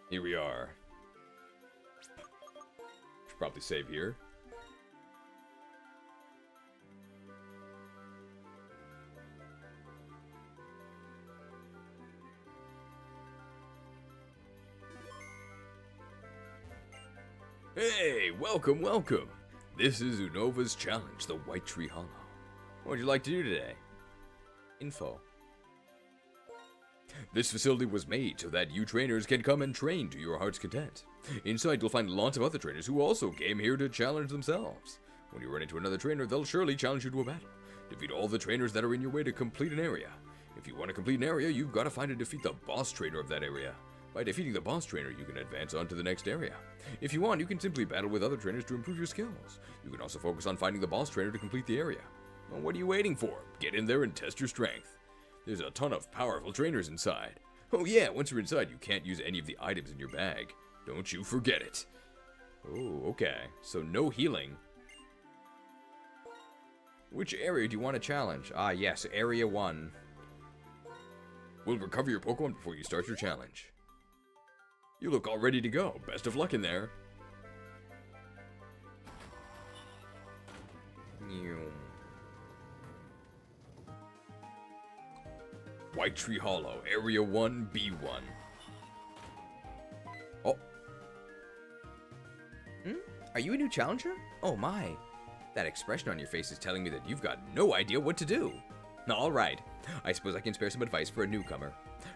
Here we are. Should probably save here. Hey, welcome, welcome. This is Unova's challenge, the Whitetree Hollow. What would you like to do today? Info. This facility was made so that you trainers can come and train to your heart's content. Inside, you'll find lots of other trainers who also came here to challenge themselves. When you run into another trainer, they'll surely challenge you to a battle. Defeat all the trainers that are in your way to complete an area. If you want to complete an area, you've got to find and defeat the boss trainer of that area. By defeating the boss trainer, you can advance on to the next area. If you want, you can simply battle with other trainers to improve your skills. You can also focus on finding the boss trainer to complete the area. Well, what are you waiting for? Get in there and test your strength. There's a ton of powerful trainers inside. Oh yeah, once you're inside, you can't use any of the items in your bag. Don't you forget it. Oh, okay. So no healing. Which area do you want to challenge? Ah, yes, Area 1. We'll recover your Pokemon before you start your challenge. You look all ready to go. Best of luck in there. Whitetree Hollow, Area 1, B1. Oh. Are you a new challenger? Oh my. That expression on your face is telling me that you've got no idea what to do. Alright, I suppose I can spare some advice for a newcomer.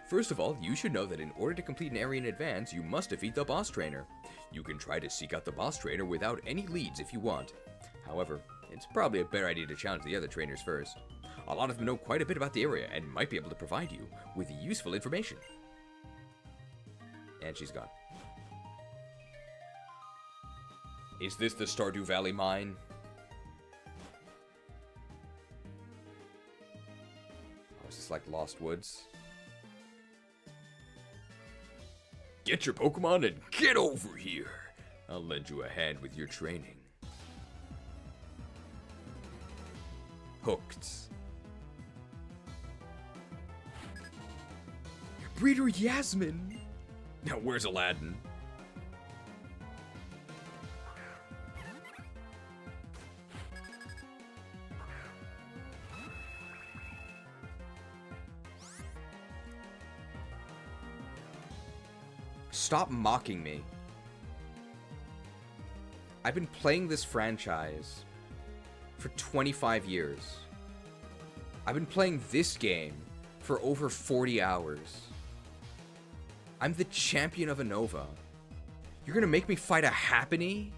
First of all, you should know that in order to complete an area in advance, you must defeat the boss trainer. You can try to seek out the boss trainer without any leads if you want. However, it's probably a better idea to challenge the other trainers first. A lot of them know quite a bit about the area and might be able to provide you with useful information. And she's gone. Is this the Stardew Valley mine? Oh, is this like Lost Woods? Get your Pokemon and get over here. I'll lend you a hand with your training. Hooked. Breeder Yasmin! Now where's Aladdin? Stop mocking me. I've been playing this franchise for 25 years. I've been playing this game for over 40 hours. I'm the champion of Unova. You're gonna make me fight a Happiny?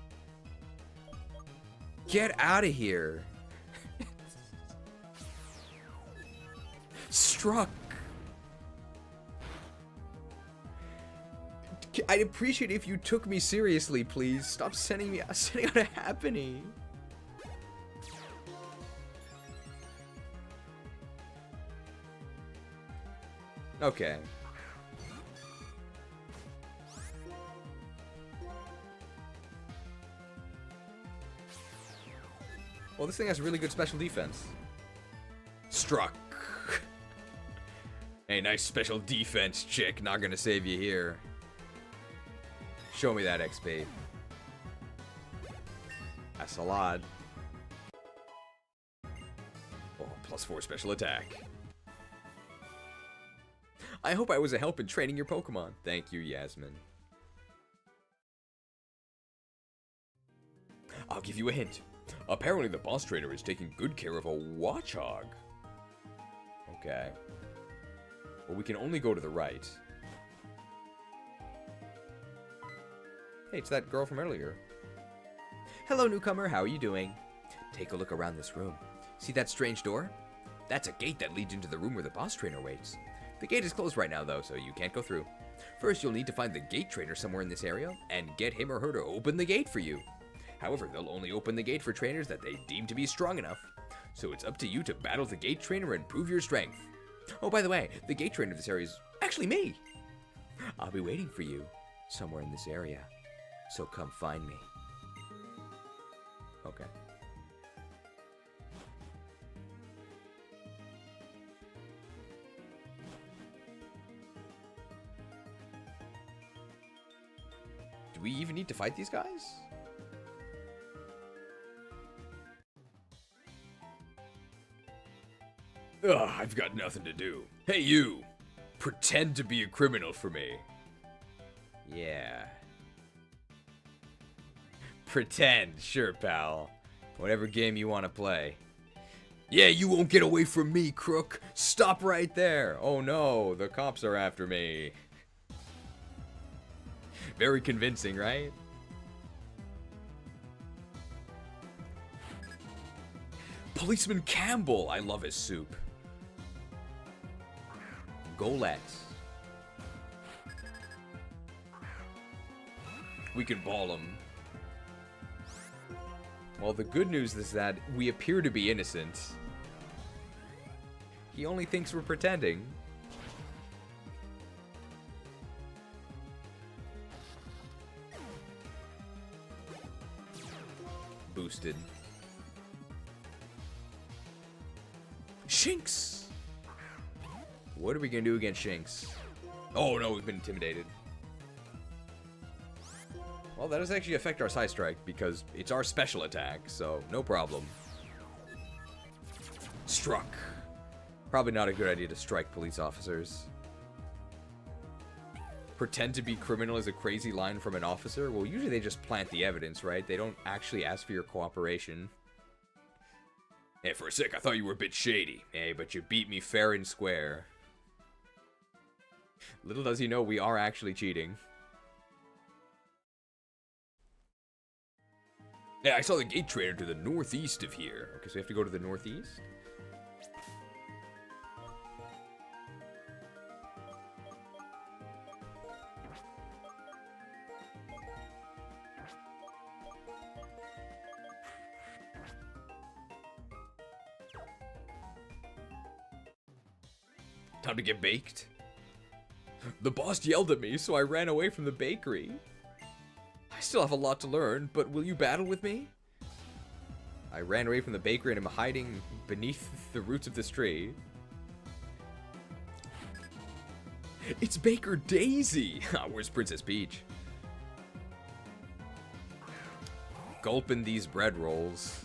Get out of here. Struck. I'd appreciate it if you took me seriously, please. Stop sending out a Happiny. Okay. Well, this thing has really good special defense. Struck. Hey, nice special defense, chick. Not gonna save you here. Show me that XP. That's a lot. Oh, +4 special attack. I hope I was a help in training your Pokemon. Thank you, Yasmin. I'll give you a hint. Apparently the boss trainer is taking good care of a Watchog. Okay. Well, we can only go to the right. Hey, it's that girl from earlier. Hello, newcomer. How are you doing? Take a look around this room. See that strange door? That's a gate that leads into the room where the boss trainer waits. The gate is closed right now, though, so you can't go through. First, you'll need to find the gate trainer somewhere in this area and get him or her to open the gate for you. However, they'll only open the gate for trainers that they deem to be strong enough. So it's up to you to battle the gate trainer and prove your strength. Oh, by the way, the gate trainer of this area is actually me. I'll be waiting for you somewhere in this area. So come find me. Okay. Do we even need to fight these guys? Ugh, I've got nothing to do. Hey, you! Pretend to be a criminal for me. Yeah. Pretend, sure, pal. Whatever game you want to play. Yeah, you won't get away from me, Krook. Stop right there. Oh no, the cops are after me. Very convincing, right? Policeman Campbell, I love his soup. Golette. We can ball him. Well, the good news is that we appear to be innocent. He only thinks we're pretending. Boosted. Shinx! What are we gonna do against Shinx? Oh no, we've been intimidated. Well, that doesn't actually affect our Psy Strike because it's our special attack, so no problem. Struck. Probably not a good idea to strike police officers. Pretend to be criminal is a crazy line from an officer? Well, usually they just plant the evidence, right? They don't actually ask for your cooperation. Hey, for a sec, I thought you were a bit shady. Hey, but you beat me fair and square. Little does he know we are actually cheating. Yeah, I saw the gate trainer to the northeast of here. Okay, so we have to go to the northeast? Time to get baked. The boss yelled at me, so I ran away from the bakery. I still have a lot to learn, but will you battle with me? I ran away from the bakery and am hiding beneath the roots of this tree. It's Baker Daisy! Where's Princess Peach? Gulping these bread rolls.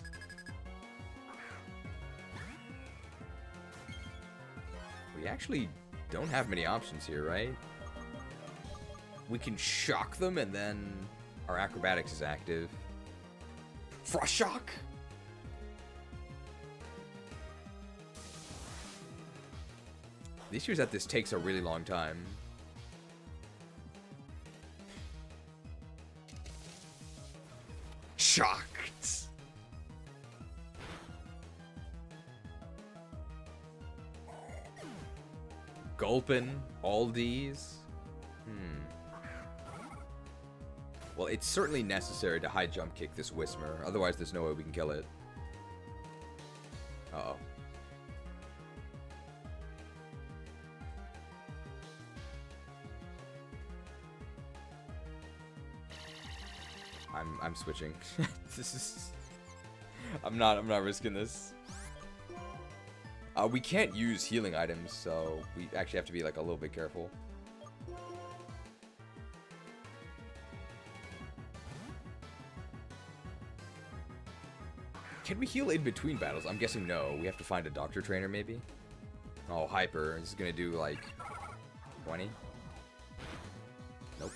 We actually don't have many options here, right? We can shock them and then our acrobatics is active. Frost Shock? The issue is that this takes a really long time. Shocked. Gulpin, Aldi's. Well, it's certainly necessary to high jump kick this Whismer. Otherwise, there's no way we can kill it. Uh-oh. I'm switching. This is... I'm not risking this. We can't use healing items, so we actually have to be like a little bit careful. Can we heal in between battles? I'm guessing no. We have to find a doctor trainer maybe. Oh, hyper. This is gonna do like 20. Nope.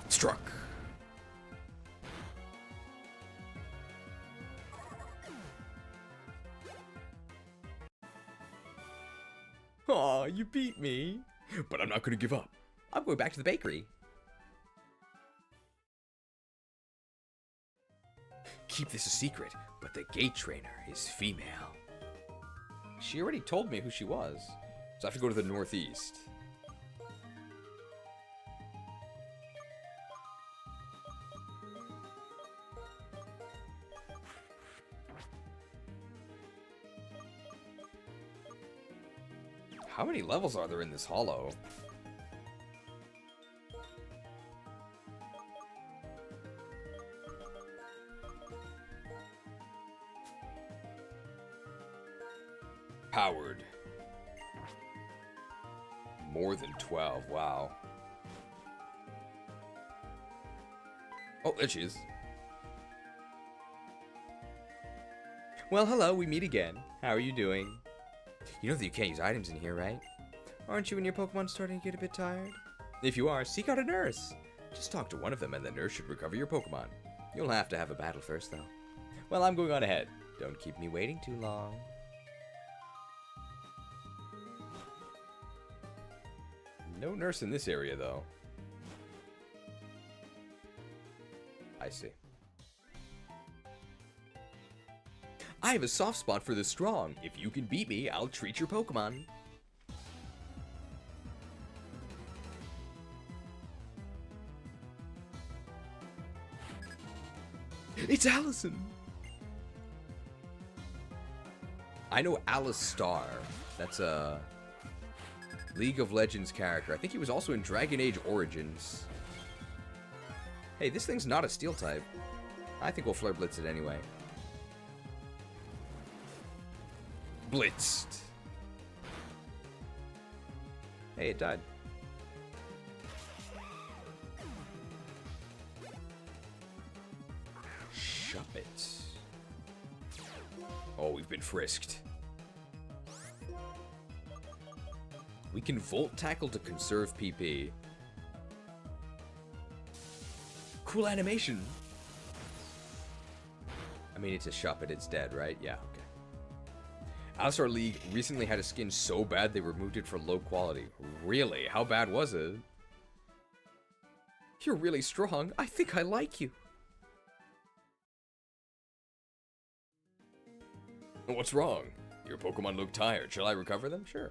Struck. Aw, you beat me. But I'm not gonna give up. I'm going back to the bakery. Keep this a secret, but the gate trainer is female. She already told me who she was. So I have to go to the northeast. How many levels are there in this hollow? Powered. More than 12, wow. Oh, there she is. Well, hello, we meet again. How are you doing? You know that you can't use items in here, right? Aren't you and your Pokemon starting to get a bit tired? If you are, seek out a nurse. Just talk to one of them and the nurse should recover your Pokemon. You'll have to have a battle first, though. Well, I'm going on ahead. Don't keep me waiting too long. No nurse in this area, though. I see. I have a soft spot for the strong. If you can beat me, I'll treat your Pokemon. It's Allison! I know Alistar. That's a League of Legends character. I think he was also in Dragon Age Origins. Hey, this thing's not a steel type. I think we'll Flare Blitz it anyway. Blitzed. Hey, it died. Shove it. Oh, we've been frisked. We can Volt Tackle to conserve PP. Cool animation. I mean, it's a Shuppet, it's dead, right? Yeah, okay. Alistar League recently had a skin so bad they removed it for low quality. Really? How bad was it? You're really strong. I think I like you. What's wrong? Your Pokemon look tired. Shall I recover them? Sure.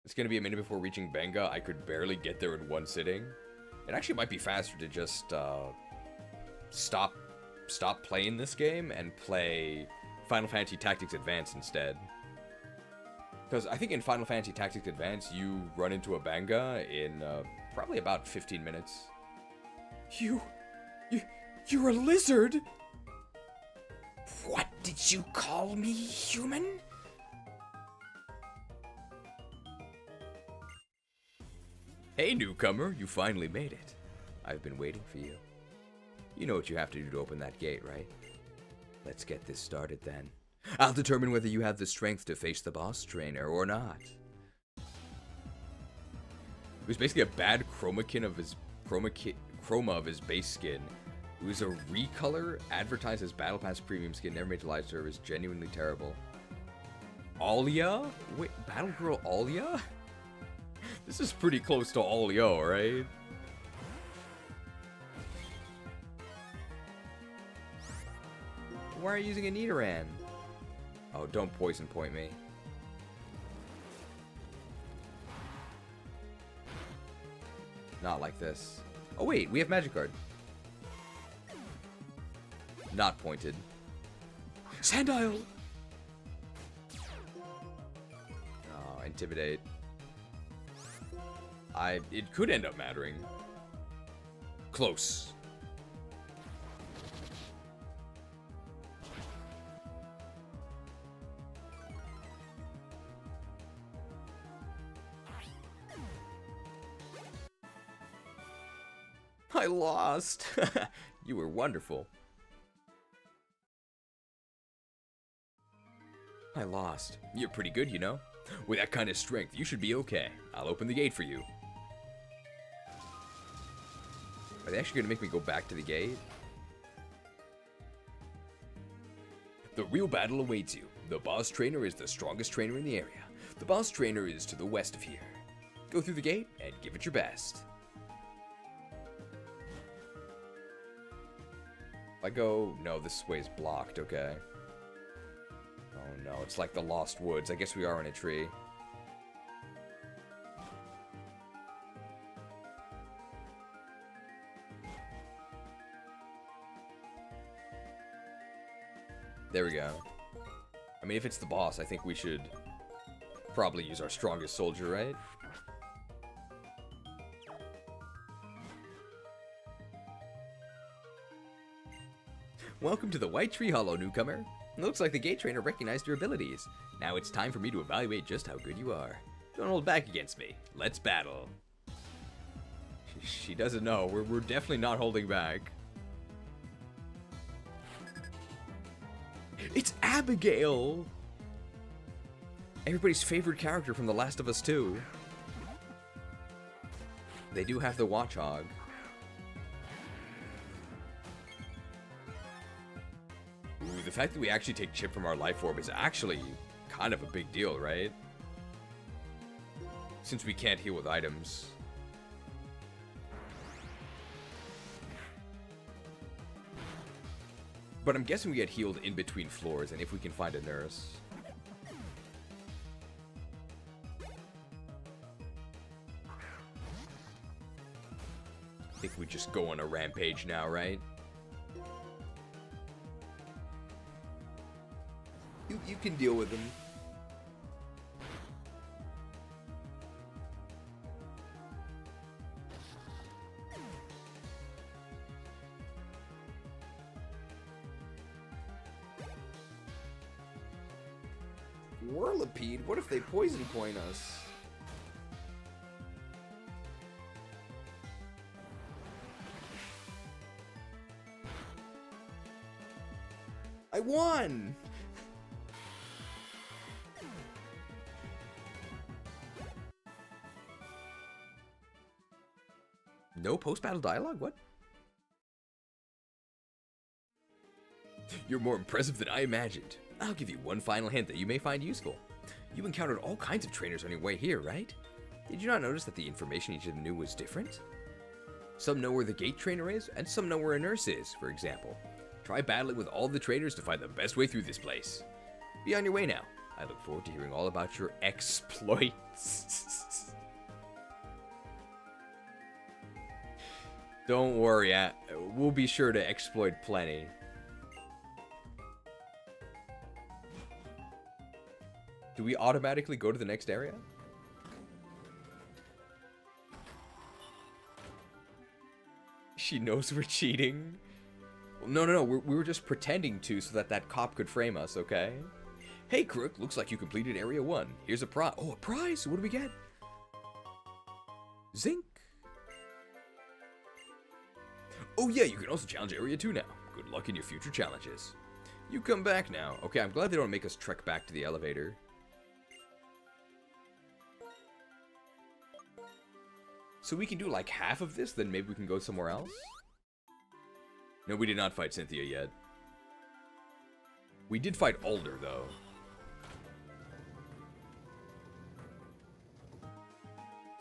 It's gonna be a minute before reaching Benga. I could barely get there in one sitting. It actually might be faster to just stop playing this game and play Final Fantasy Tactics Advance instead. Because I think in Final Fantasy Tactics Advance, you run into a Benga in probably about 15 minutes. You're a lizard? What did you call me, human? Hey, newcomer, you finally made it. I've been waiting for you. You know what you have to do to open that gate, right? Let's get this started then. I'll determine whether you have the strength to face the boss trainer or not. It was basically a bad chroma of his base skin. It was a recolor advertised as Battle Pass premium skin, never made to live service, genuinely terrible. Alia? Wait, Battle Girl Alia? This is pretty close to Alio, right? Why are you using a Nidoran? Oh, don't poison point me. Not like this. Oh wait, we have Magikarp. Not pointed. Sandile! Oh, intimidate. It could end up mattering. Close. I lost. You were wonderful. I lost. You're pretty good, you know? With that kind of strength, you should be okay. I'll open the gate for you. Are they actually going to make me go back to the gate? The real battle awaits you. The boss trainer is the strongest trainer in the area. The boss trainer is to the west of here. Go through the gate and give it your best. If I go... No, this way is blocked, okay. Oh no, it's like the Lost Woods. I guess we are in a tree. There we go. I mean, if it's the boss, I think we should probably use our strongest soldier, right? Welcome to the Whitetree Hollow, newcomer. Looks like the gate trainer recognized your abilities. Now it's time for me to evaluate just how good you are. Don't hold back against me. Let's battle. She doesn't know. We're definitely not holding back. It's Abigail! Everybody's favorite character from The Last of Us 2. They do have the Watchhog. Ooh, the fact that we actually take Chip from our life orb is actually kind of a big deal, right? Since we can't heal with items. But I'm guessing we get healed in between floors, and if we can find a nurse. I think we just go on a rampage now, right? You can deal with them. Whirlipede? What if they poison point us? I won! No post-battle dialogue? What? You're more impressive than I imagined. I'll give you one final hint that you may find useful. You encountered all kinds of trainers on your way here, right? Did you not notice that the information each of them knew was different? Some know where the gate trainer is, and some know where a nurse is, for example. Try battling with all the trainers to find the best way through this place. Be on your way now. I look forward to hearing all about your exploits. Don't worry, we'll be sure to exploit plenty. Do we automatically go to the next area? She knows we're cheating. Well, no, we were just pretending to so that that cop could frame us, okay? Hey, Krook, looks like you completed Area 1. Here's a prize. Oh, a prize? What do we get? Zinc. Oh yeah, you can also challenge Area 2 now. Good luck in your future challenges. You come back now. Okay, I'm glad they don't make us trek back to the elevator. So we can do like half of this, then maybe we can go somewhere else? No, we did not fight Cynthia yet. We did fight Alder, though.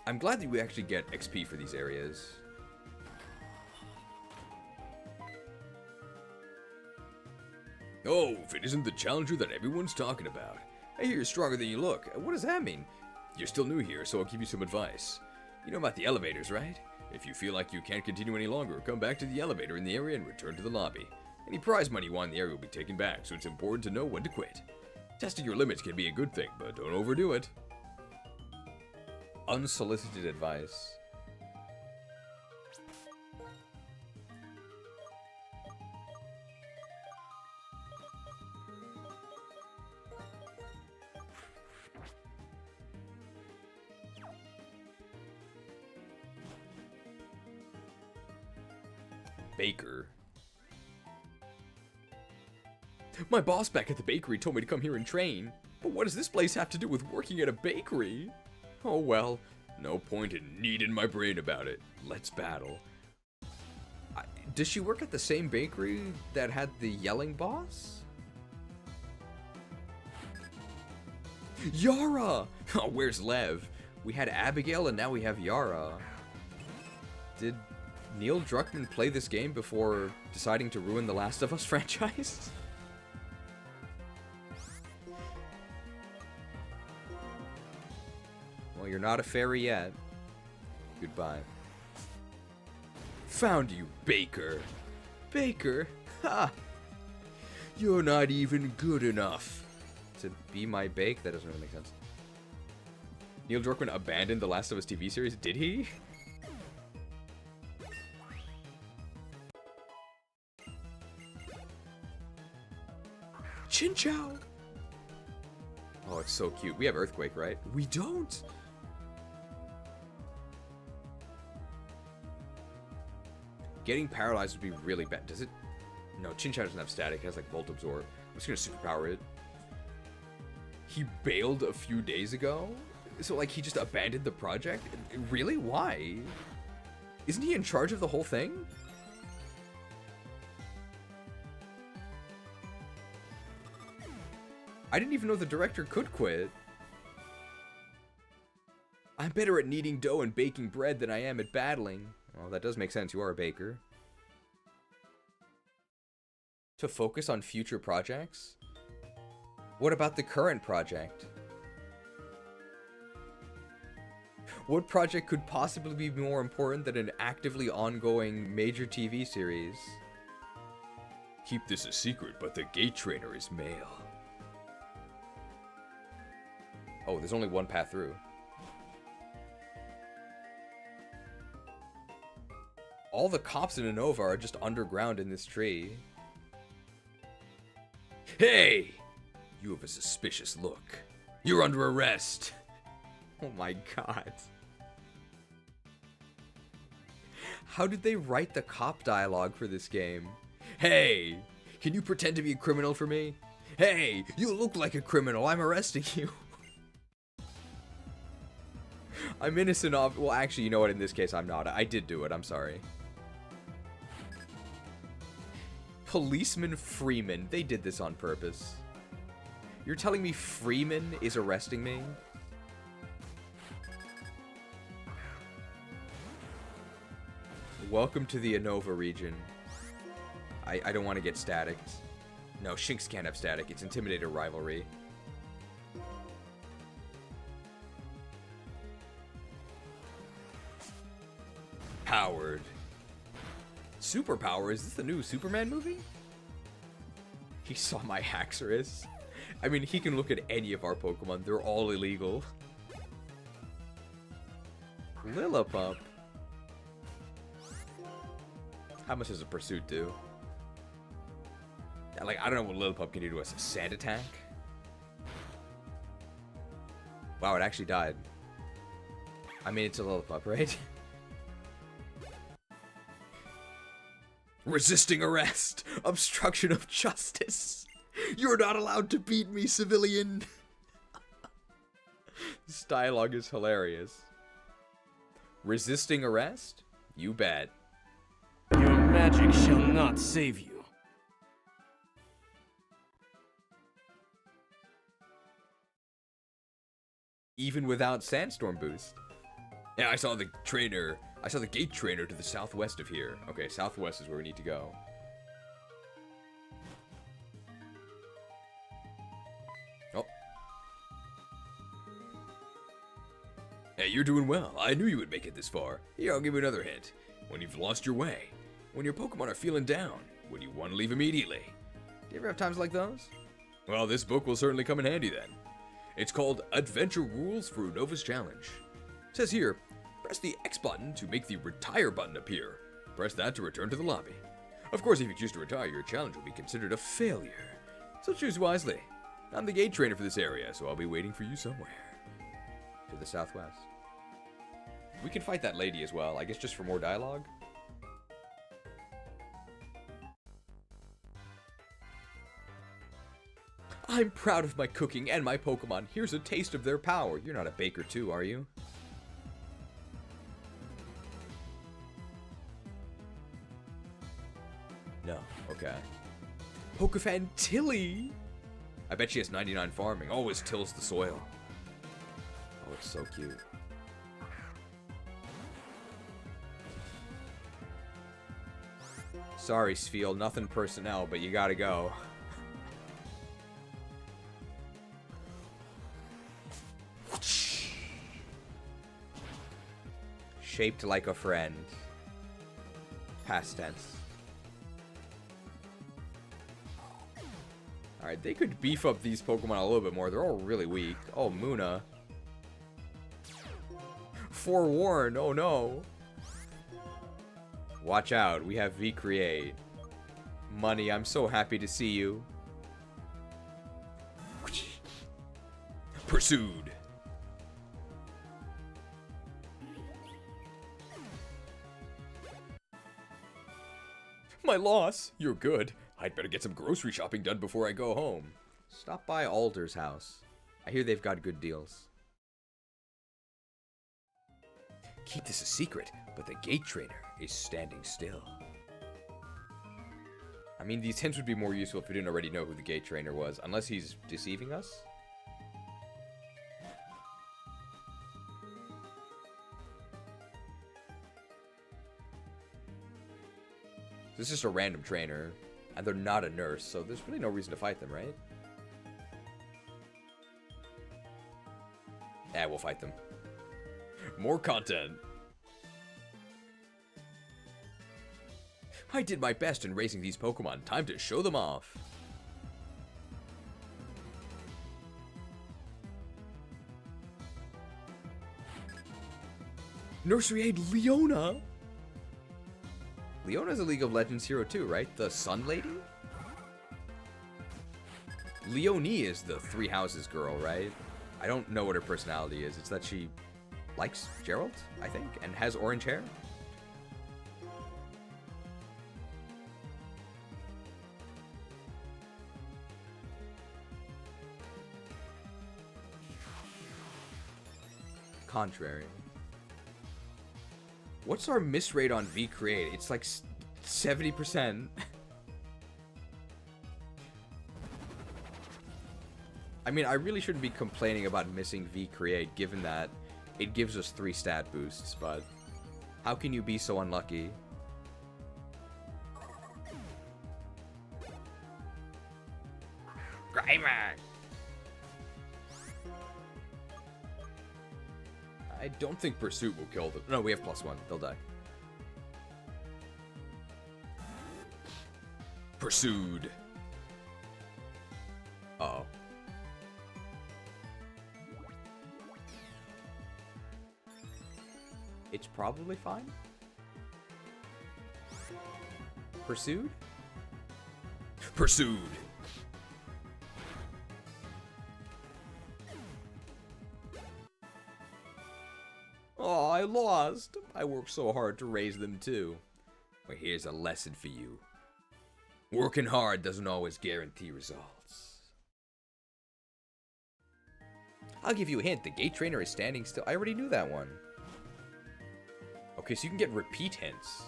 I'm glad that we actually get XP for these areas. Oh, if it isn't the challenger that everyone's talking about. I hear you're stronger than you look. What does that mean? You're still new here, so I'll give you some advice. You know about the elevators, right? If you feel like you can't continue any longer, come back to the elevator in the area and return to the lobby. Any prize money you won in the area will be taken back, so it's important to know when to quit. Testing your limits can be a good thing, but don't overdo it. Unsolicited advice. Baker. My boss back at the bakery told me to come here and train. But what does this place have to do with working at a bakery? Oh well, no point in kneading my brain about it. Let's battle. Does she work at the same bakery that had the yelling boss? Yara! Oh, where's Lev? We had Abigail and now we have Yara. Did Neil Druckmann play this game before deciding to ruin the Last of Us franchise? Well, you're not a fairy yet. Goodbye. Found you, Baker. Baker? Ha! You're not even good enough to be my bake? That doesn't really make sense. Neil Druckmann abandoned the Last of Us TV series? Did he? Chin Chow! Oh, it's so cute. We have Earthquake, right? We don't! Getting paralyzed would be really bad. Does it? No, Chin Chow doesn't have static. It has like Volt Absorb. I'm just gonna superpower it. He bailed a few days ago? So like he just abandoned the project? Really? Why? Isn't he in charge of the whole thing? I didn't even know the director could quit. I'm better at kneading dough and baking bread than I am at battling. Well, that does make sense. You are a baker. To focus on future projects? What about the current project? What project could possibly be more important than an actively ongoing major TV series? Keep this a secret, but the gate trainer is male. Oh, there's only one path through. All the cops in Unova are just underground in this tree. Hey! You have a suspicious look. You're under arrest. Oh my god. How did they write the cop dialogue for this game? Hey! Can you pretend to be a criminal for me? Hey! You look like a criminal. I'm arresting you. I'm innocent of... Well, actually, you know what? In this case, I'm not. I did do it. I'm sorry. Policeman Freeman. They did this on purpose. You're telling me Freeman is arresting me? Welcome to the Unova region. I don't want to get staticked. No, Shinx can't have static. It's Intimidator Rivalry. Howard. Superpower? Is this the new Superman movie? He saw my Haxorus. I mean, he can look at any of our Pokemon. They're all illegal. Lillipup. How much does a Pursuit do? Like, I don't know what Lillipup can do to us. A Sand Attack? Wow, it actually died. I mean, it's a Lillipup, right? Resisting arrest. Obstruction of justice. You're not allowed to beat me, civilian. This dialogue is hilarious. Resisting arrest? You bet. Your magic shall not save you. Even without Sandstorm boost. Yeah, I saw the gate trainer to the southwest of here. Okay, southwest is where we need to go. Oh. Hey, you're doing well. I knew you would make it this far. Here, I'll give you another hint. When you've lost your way, when your Pokemon are feeling down, when you want to leave immediately. Do you ever have times like those? Well, this book will certainly come in handy then. It's called Adventure Rules for Unova's Challenge. It says here, press the X button to make the retire button appear. Press that to return to the lobby. Of course, if you choose to retire, your challenge will be considered a failure. So choose wisely. I'm the gate trainer for this area, so I'll be waiting for you somewhere. To the southwest. We can fight that lady as well, I guess just for more dialogue. I'm proud of my cooking and my Pokemon. Here's a taste of their power. You're not a baker too, are you? No. Okay. Pokefan Tilly! I bet she has 99 farming. Always tills the soil. Oh, it's so cute. Sorry, Sfeel, nothing personnel, but you gotta go. Shaped like a friend. Past tense. Alright, they could beef up these Pokemon a little bit more. They're all really weak. Oh, Muna. Forewarned. Oh, no. Watch out. We have V-Create. Money, I'm so happy to see you. Pursued. My loss. You're good. I'd better get some grocery shopping done before I go home. Stop by Alder's house. I hear they've got good deals. Keep this a secret, but the gate trainer is standing still. I mean, these hints would be more useful if we didn't already know who the gate trainer was, unless he's deceiving us. This is just a random trainer, and they're not a nurse, so there's really no reason to fight them, right? Yeah, we'll fight them. More content. I did my best in raising these Pokemon. Time to show them off. Nursery Aide Leona? Leona's a League of Legends hero too, right? The Sun Lady? Leonie is the Three Houses girl, right? I don't know what her personality is. It's that she likes Gerald, I think, and has orange hair. Contrary. What's our miss rate on V-Create? It's like 70%. I mean, I really shouldn't be complaining about missing V-Create, given that it gives us 3 stat boosts, but how can you be so unlucky? Grimer! I don't think Pursuit will kill them. No, we have +1. They'll die. Pursued. Uh-oh. It's probably fine. Pursued? Pursued! Oh, I lost. I worked so hard to raise them too. Well, here's a lesson for you. Working hard doesn't always guarantee results. I'll give you a hint. The gate trainer is standing still. I already knew that one. Okay, so you can get repeat hints.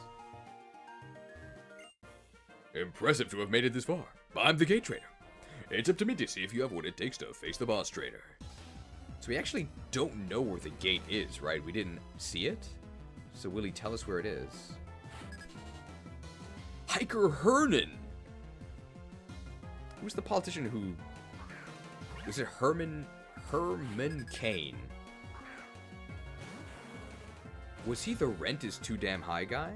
Impressive to have made it this far. I'm the gate trainer. It's up to me to see if you have what it takes to face the boss trainer. So we actually don't know where the gate is, right? We didn't see it. So will he tell us where it is? Hiker Hernan! Who's the politician who... Was it Herman Cain? Was he the rent is too damn high guy?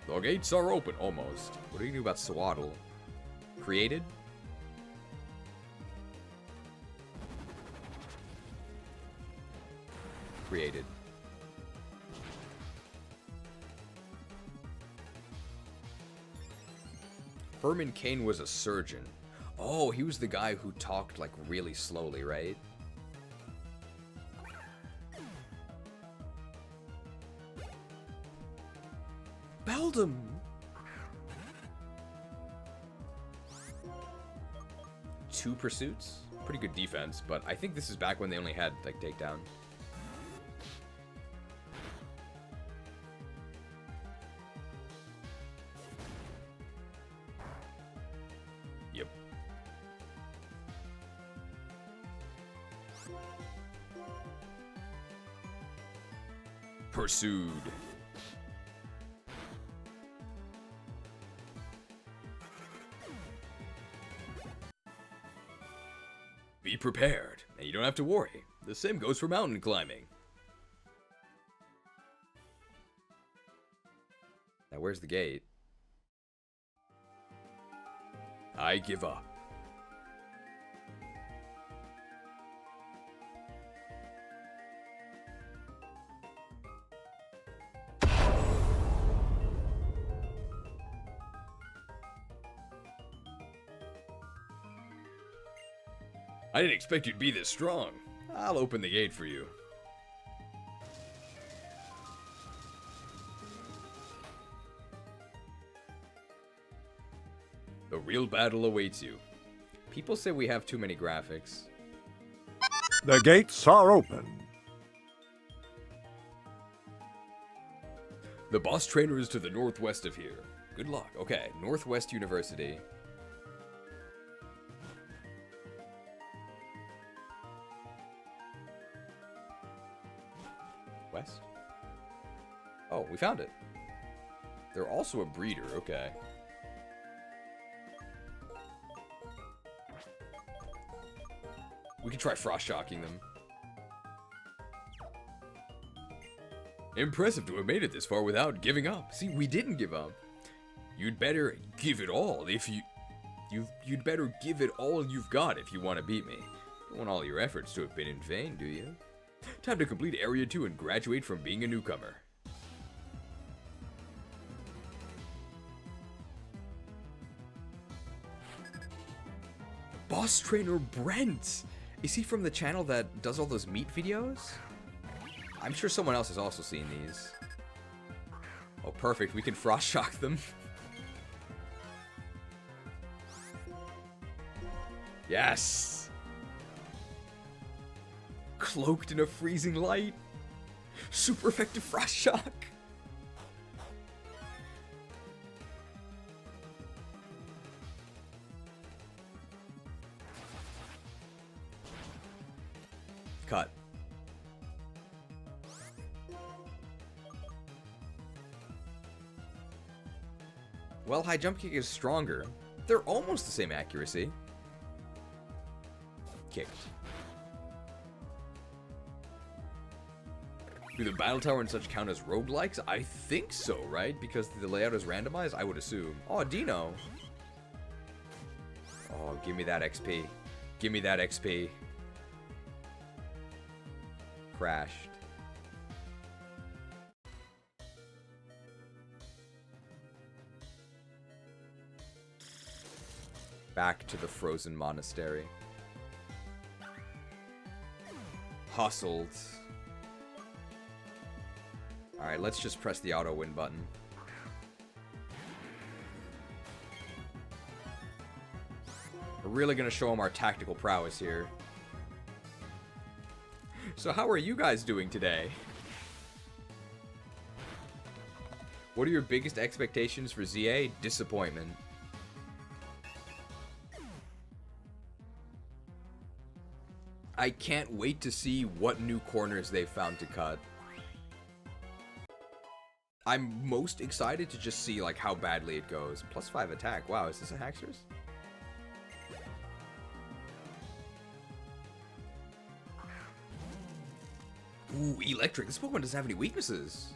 The gates are open, almost. What do you do about Swaddle? Created? Created. Herman Cain was a surgeon. Oh, he was the guy who talked like really slowly, right? Beldum! 2 pursuits? Pretty good defense, but I think this is back when they only had like takedown. pursued. Be prepared, and you don't have to worry. The same goes for mountain climbing. Now, where's the gate? I give up. I didn't expect you'd be this strong. I'll open the gate for you. The real battle awaits you. People say we have too many graphics. The gates are open. The boss trainer is to the northwest of here. Good luck. Okay, Northwest University. West? Oh, we found it. They're also a breeder, okay. We can try frost shocking them. Impressive to have made it this far without giving up. See, we didn't give up. You'd better give it all if you'd better give it all you've got if you want to beat me. Don't want all your efforts to have been in vain, do you? Time to complete Area 2 and graduate from being a newcomer. Boss Trainer Brent! Is he from the channel that does all those meat videos? I'm sure someone else has also seen these. Oh, perfect. We can frost shock them. Yes! Cloaked in a freezing light. Super effective frost shock. Cut. Well, high jump kick is stronger. They're almost the same accuracy. Kicked. Do the battle tower and such count as roguelikes? I think so, right? Because the layout is randomized, I would assume. Oh, Dino. Oh, give me that XP. Give me that XP. Crashed. Back to the frozen monastery. Hustled. Alright, let's just press the auto win button. We're really gonna show them our tactical prowess here. So how are you guys doing today? What are your biggest expectations for ZA? Disappointment. I can't wait to see what new corners they've found to cut. I'm most excited to just see like how badly it goes. +5 attack. Wow, is this a Haxorus? Ooh, electric. This Pokemon doesn't have any weaknesses.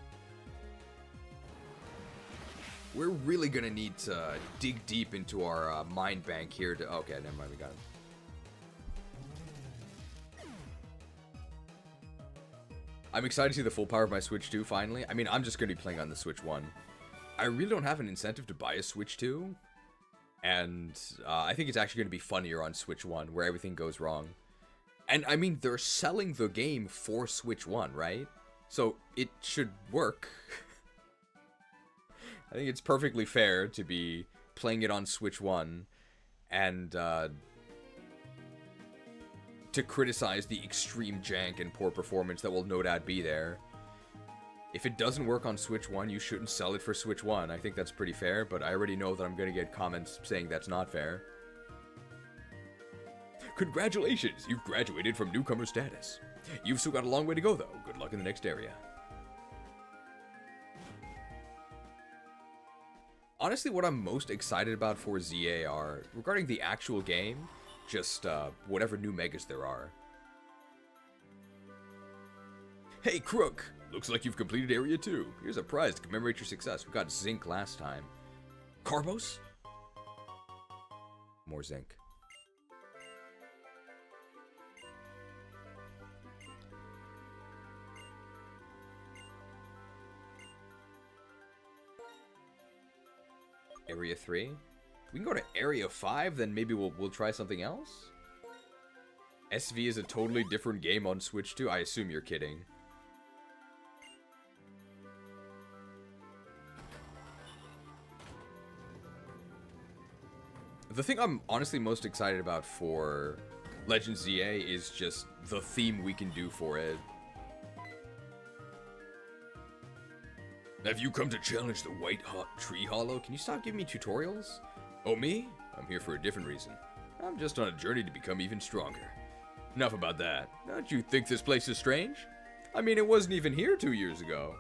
We're really gonna need to dig deep into our mind bank here to... Okay, never mind, we got it. I'm excited to see the full power of my Switch 2, finally. I mean, I'm just gonna be playing on the Switch 1. I really don't have an incentive to buy a Switch 2. And I think it's actually gonna be funnier on Switch 1, where everything goes wrong. And, I mean, they're selling the game for Switch 1, right? So, it should work. I think it's perfectly fair to be playing it on Switch 1 and to criticize the extreme jank and poor performance that will no doubt be there. If it doesn't work on Switch 1, you shouldn't sell it for Switch 1. I think that's pretty fair, but I already know that I'm going to get comments saying that's not fair. Congratulations, you've graduated from newcomer status. You've still got a long way to go, though. Good luck in the next area. honestly, what I'm most excited about for ZA are, regarding the actual game, just whatever new megas there are. Hey, Krook! Looks like you've completed Area 2. Here's a prize to commemorate your success. We got zinc last time. Carbos? More zinc. Area 3? We can go to Area 5, then maybe we'll try something else? SV is a totally different game on Switch too? I assume you're kidding. The thing I'm honestly most excited about for Legends ZA is just the theme we can do for it. Have you come to challenge the Whitetree Hollow? Can you stop giving me tutorials? Oh, me? I'm here for a different reason. I'm just on a journey to become even stronger. Enough about that. Don't you think this place is strange? I mean, it wasn't even here 2 years ago.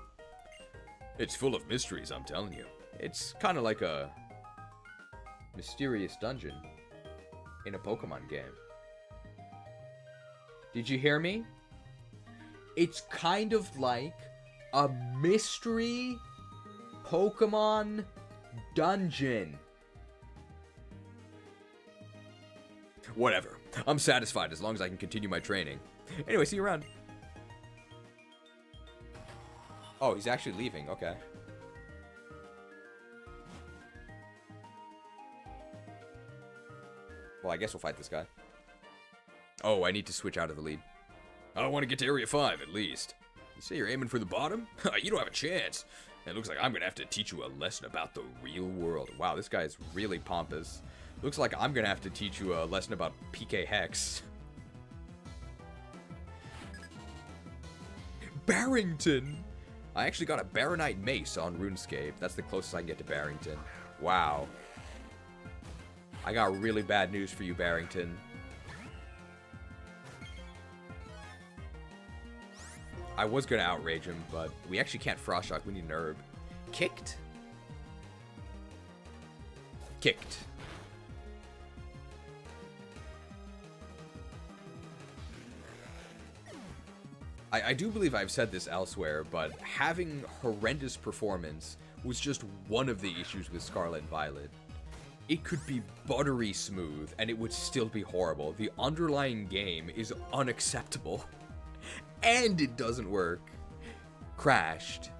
It's full of mysteries, I'm telling you. It's kind of like a mysterious dungeon in a Pokemon game. Did you hear me? It's kind of like a mystery Pokemon dungeon. Whatever. I'm satisfied as long as I can continue my training. Anyway, see you around. Oh, he's actually leaving. Okay. Well, I guess we'll fight this guy. Oh, I need to switch out of the lead. I want to get to Area 5, at least. You say you're aiming for the bottom? You don't have a chance. It looks like I'm going to have to teach you a lesson about the real world. Wow, this guy is really pompous. Looks like I'm going to have to teach you a lesson about PK Hex. Barrington! I actually got a Baronite Mace on RuneScape. That's the closest I can get to Barrington. Wow. I got really bad news for you, Barrington. I was going to outrage him, but we actually can't Frost Shock. We need an herb. Kicked? Kicked. I do believe I've said this elsewhere, but having horrendous performance was just one of the issues with Scarlet and Violet. It could be buttery smooth, and it would still be horrible. The underlying game is unacceptable. And it doesn't work. Crashed.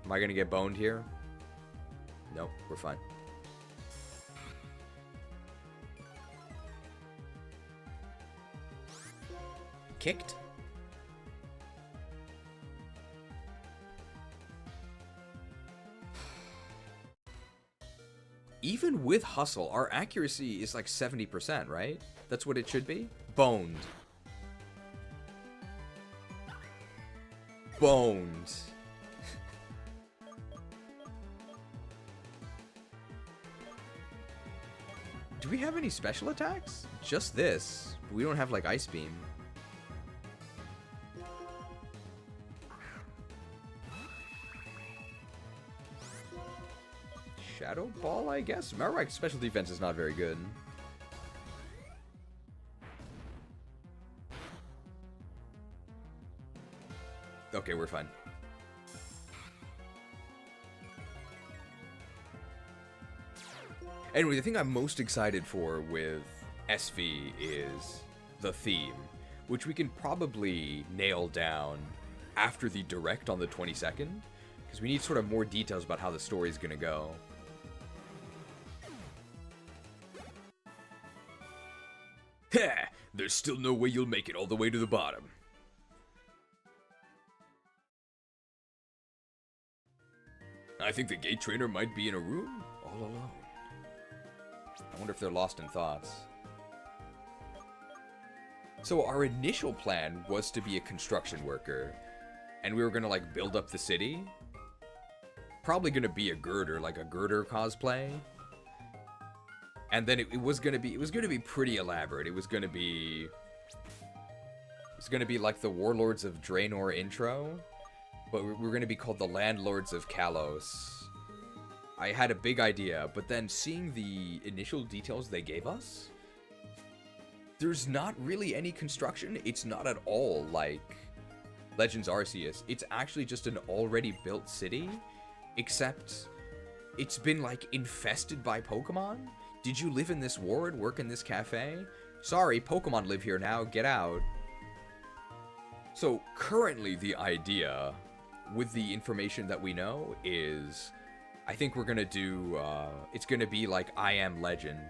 Am I gonna get boned here? Nope, we're fine. Kicked? Even with hustle, our accuracy is like 70%, right? That's what it should be? Boned. Boned. Do we have any special attacks? Just this. We don't have like Ice Beam. Shadow Ball, I guess? Marowak's special defense is not very good. Okay, we're fine. Anyway, the thing I'm most excited for with SV is the theme, which we can probably nail down after the direct on the 22nd, because we need sort of more details about how the story is going to go. Ha! There's still no way you'll make it all the way to the bottom. I think the gate trainer might be in a room all alone. I wonder if they're lost in thoughts. So our initial plan was to be a construction worker, and we were gonna like build up the city. Probably gonna be a girder, like a girder cosplay. And then it was gonna be pretty elaborate. It was gonna be like the Warlords of Draenor intro. But we're going to be called the Landlords of Kalos. I had a big idea, but then seeing the initial details they gave us, there's not really any construction. It's not at all like Legends Arceus. It's actually just an already built city, except it's been like infested by Pokemon. Did you live in this ward, work in this cafe? Sorry, Pokemon live here now, get out. So currently the idea with the information that we know is, I think we're gonna do, it's gonna be like I Am Legend.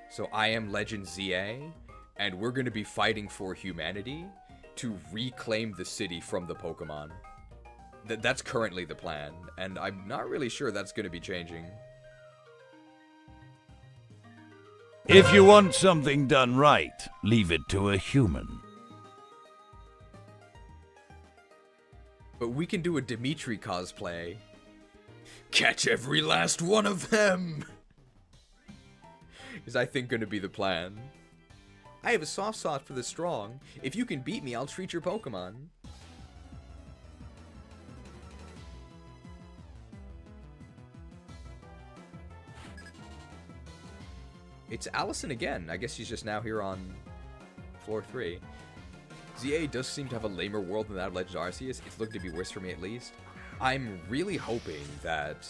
So I Am Legend ZA, and we're gonna be fighting for humanity to reclaim the city from the Pokemon. That's currently the plan, and I'm not really sure that's gonna be changing. If you want something done right, leave it to a human. But we can do a Dimitri cosplay. Catch every last one of them! Is I think gonna be the plan. I have a soft spot for the strong. If you can beat me, I'll treat your Pokemon. It's Allison again. I guess she's just now here on floor 3. ZA does seem to have a lamer world than that of Legends Arceus. It's looking to be worse for me at least. I'm really hoping that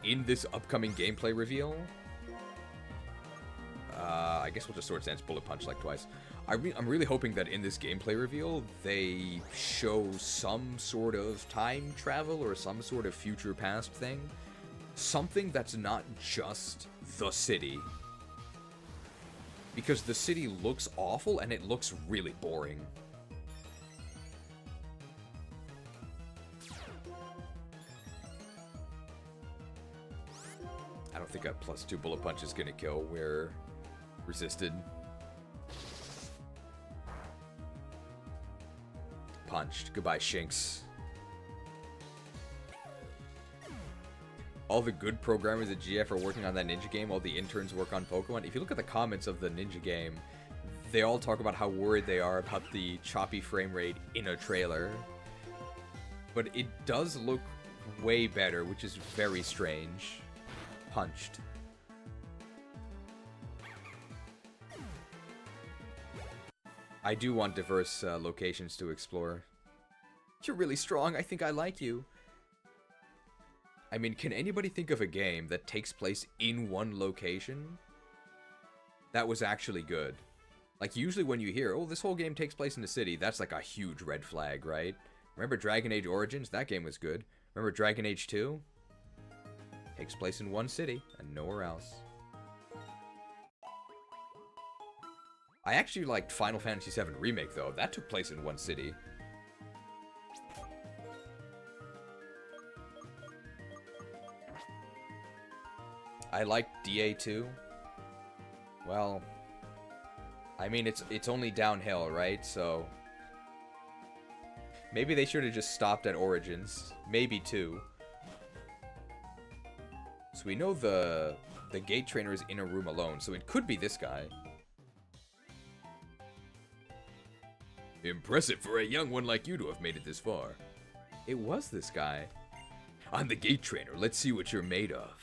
in this upcoming gameplay reveal, I guess we'll just Sword Stance Bullet Punch like twice. I'm really hoping that in this gameplay reveal, they show some sort of time travel or some sort of future past thing. Something that's not just the city. Because the city looks awful and it looks really boring. I don't think a +2 bullet punch is gonna kill. We're resisted. Punched. Goodbye, Shinx. All the good programmers at GF are working on that ninja game. All the interns work on Pokemon. If you look at the comments of the ninja game, they all talk about how worried they are about the choppy frame rate in a trailer. But it does look way better, which is very strange. Punched. I do want diverse locations to explore. You're really strong. I think I like you. I mean, can anybody think of a game that takes place in one location that was actually good? Like, usually when you hear, oh, this whole game takes place in the city, that's like a huge red flag, right? Remember Dragon Age Origins? That game was good. Remember Dragon Age 2? Takes place in one city and nowhere else. I actually liked Final Fantasy VII Remake, though. That took place in one city. I liked DA2. Well, I mean, it's only downhill, right? So maybe they should have just stopped at Origins. Maybe 2. So we know the gate trainer is in a room alone, so it could be this guy. Impressive for a young one like you to have made it this far. It was this guy. I'm the gate trainer. Let's see what you're made of.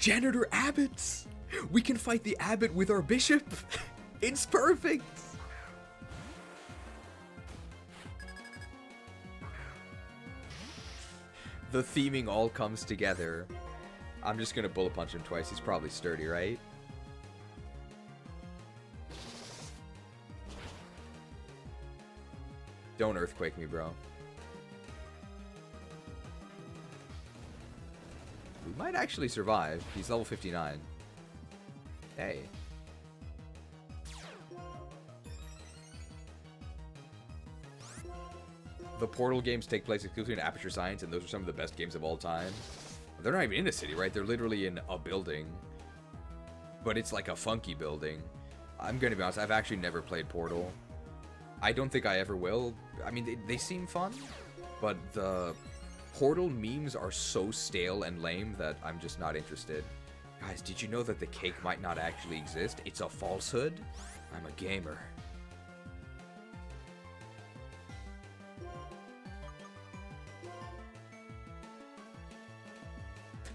Janitor Abbots! We can fight the Abbot with our bishop! It's perfect! The theming all comes together. I'm just gonna bullet punch him twice. He's probably sturdy, right? Don't earthquake me, bro. We might actually survive. He's level 59. Hey. The Portal games take place exclusively in Aperture Science, and those are some of the best games of all time. They're not even in a city, right? They're literally in a building. But it's like a funky building. I'm gonna be honest, I've actually never played Portal. I don't think I ever will. I mean, they seem fun, but the Portal memes are so stale and lame that I'm just not interested. Guys, did you know that the cake might not actually exist? It's a falsehood? I'm a gamer.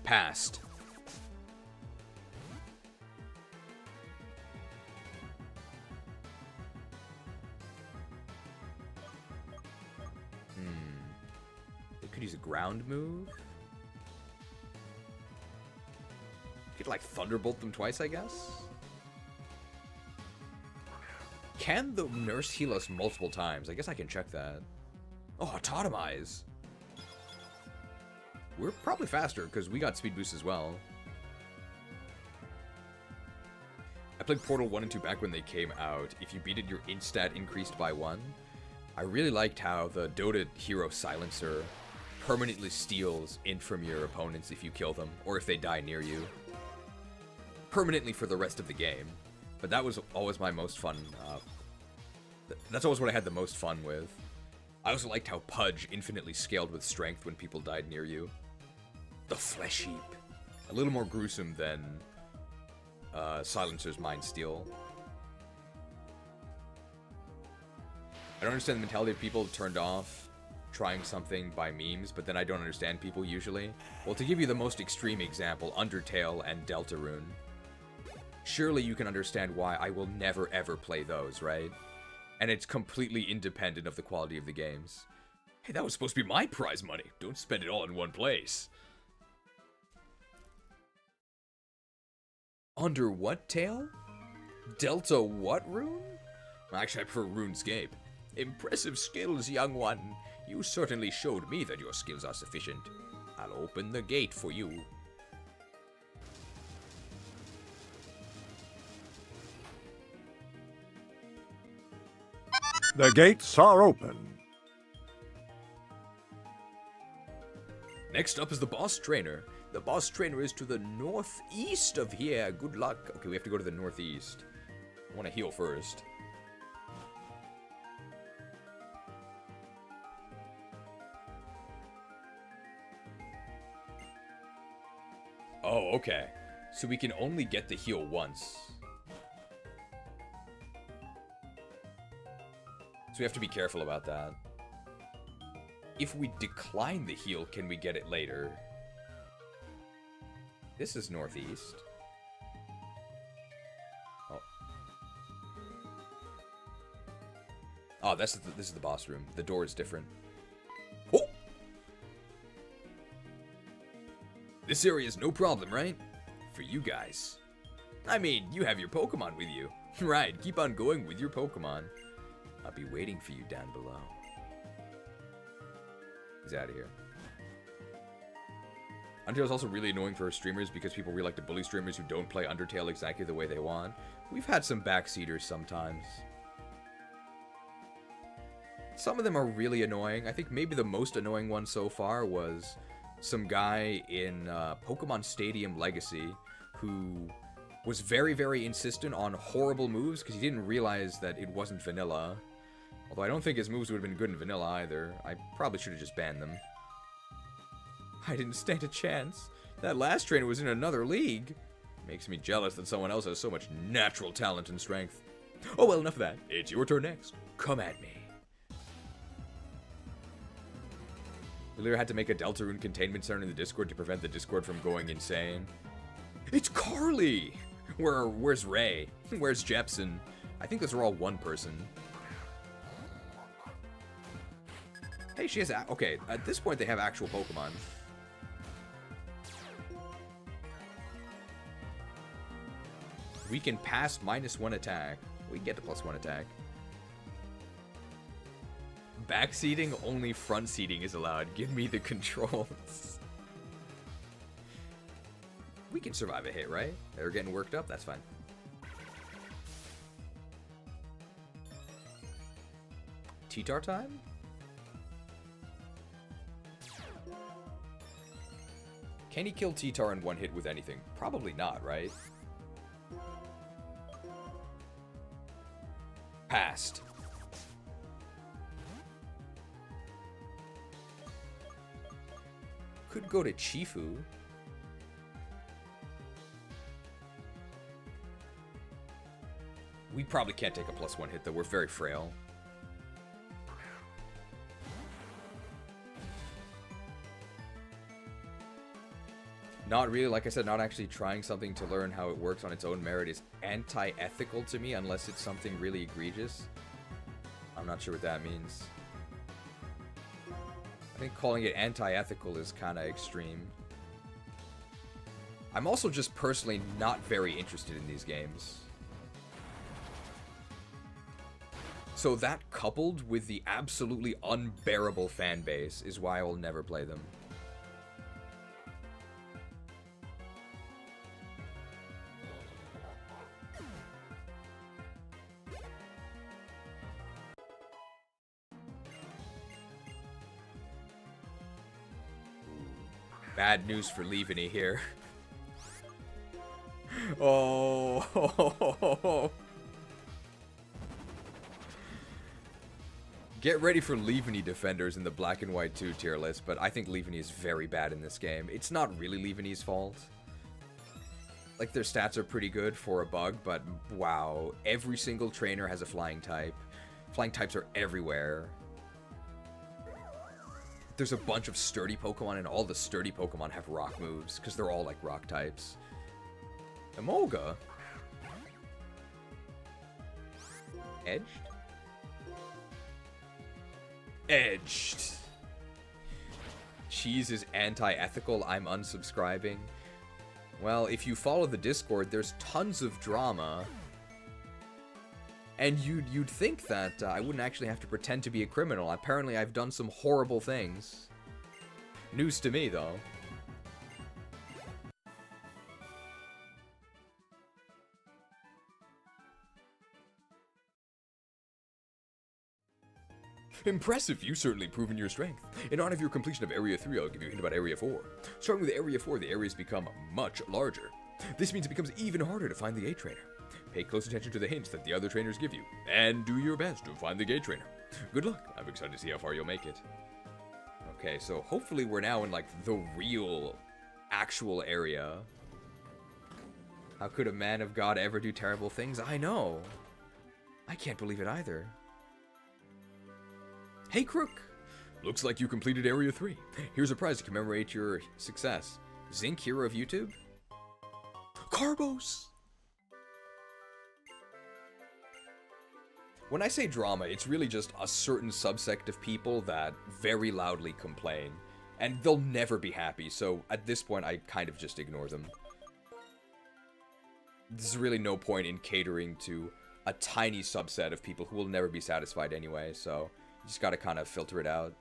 Passed. They could use a ground move. Could like thunderbolt them twice, I guess. Can the nurse heal us multiple times? I guess I can check that. Oh, autotomize. We're probably faster because we got speed boost as well. I played Portal 1 and 2 back when they came out. If you beat it, your instat increased by 1. I really liked how the Dota hero Silencer permanently steals int from your opponents if you kill them, or if they die near you. Permanently for the rest of the game. But that was always my most fun. That's always what I had the most fun with. I also liked how Pudge infinitely scaled with strength when people died near you. The Flesh Heap. A little more gruesome than Silencer's Mind Steal. I don't understand the mentality of people turned off trying something by memes, but then I don't understand people usually. Well, to give you the most extreme example, Undertale and Deltarune. Surely you can understand why I will never ever play those, right? And it's completely independent of the quality of the games. Hey, that was supposed to be my prize money. Don't spend it all in one place. Under what tale? Delta what rune? Actually, I prefer RuneScape. Impressive skills, young one. You certainly showed me that your skills are sufficient. I'll open the gate for you. The gates are open. Next up is the boss trainer. The boss trainer is to the northeast of here. Good luck. Okay, we have to go to the northeast. I want to heal first. Oh, okay. So we can only get the heal once. So we have to be careful about that. If we decline the heal, can we get it later? This is northeast. Oh. Oh, this is the boss room. The door is different. Oh! This area is no problem, right? For you guys. I mean, you have your Pokemon with you. Right, keep on going with your Pokemon. I'll be waiting for you down below. He's out of here. Undertale is also really annoying for streamers because people really like to bully streamers who don't play Undertale exactly the way they want. We've had some backseaters sometimes. Some of them are really annoying. I think maybe the most annoying one so far was some guy in Pokemon Stadium Legacy who was very, very insistent on horrible moves because he didn't realize that it wasn't vanilla. Although I don't think his moves would have been good in vanilla either. I probably should have just banned them. I didn't stand a chance. That last trainer was in another league. Makes me jealous that someone else has so much natural talent and strength. Oh well, enough of that. It's your turn next. Come at me. Illyria had to make a Deltarune containment center in the Discord to prevent the Discord from going insane. It's Carly! Where's Ray? Where's Jepson? I think those are all one person. Hey, she has... Okay, at this point they have actual Pokemon. We can pass -1 attack. We can get to +1 attack. Backseating, only front seating is allowed. Give me the controls. We can survive a hit, right? They're getting worked up, that's fine. T-Tar time? Can he kill T-Tar in one hit with anything? Probably not, right? Passed. Could go to Chifu. We probably can't take a +1 hit, though. We're very frail. Not really, like I said, not actually trying something to learn how it works on its own merit is anti-ethical to me, unless it's something really egregious. I'm not sure what that means. I think calling it anti-ethical is kind of extreme. I'm also just personally not very interested in these games. So that, coupled with the absolutely unbearable fan base, is why I will never play them. Bad news for Leaveny here. Oh. Get ready for Leaveny defenders in the Black and White 2 tier list, but I think Leaveny is very bad in this game. It's not really Leaveny's fault. Like, their stats are pretty good for a bug, but wow. Every single trainer has a flying type. Flying types are everywhere. There's a bunch of sturdy Pokemon, and all the sturdy Pokemon have rock moves, because they're all, like, rock types. Emolga? Edged? Edged. Cheese is anti-ethical. I'm unsubscribing. Well, if you follow the Discord, there's tons of drama. And you'd think that I wouldn't actually have to pretend to be a criminal. Apparently, I've done some horrible things. News to me, though. Impressive, you've certainly proven your strength. In honor of your completion of Area 3, I'll give you a hint about Area 4. Starting with Area 4, the areas become much larger. This means it becomes even harder to find the gate trainer. Pay close attention to the hints that the other trainers give you, and do your best to find the gate trainer. Good luck, I'm excited to see how far you'll make it. Okay, so hopefully we're now in, like, the real, actual area. How could a man of God ever do terrible things? I know. I can't believe it either. Hey, Krook! Looks like you completed Area 3. Here's a prize to commemorate your success. Zinc Hero of YouTube? Carbos! When I say drama, it's really just a certain subsect of people that very loudly complain. And they'll never be happy, so at this point I kind of just ignore them. There's really no point in catering to a tiny subset of people who will never be satisfied anyway, so you just gotta kind of filter it out.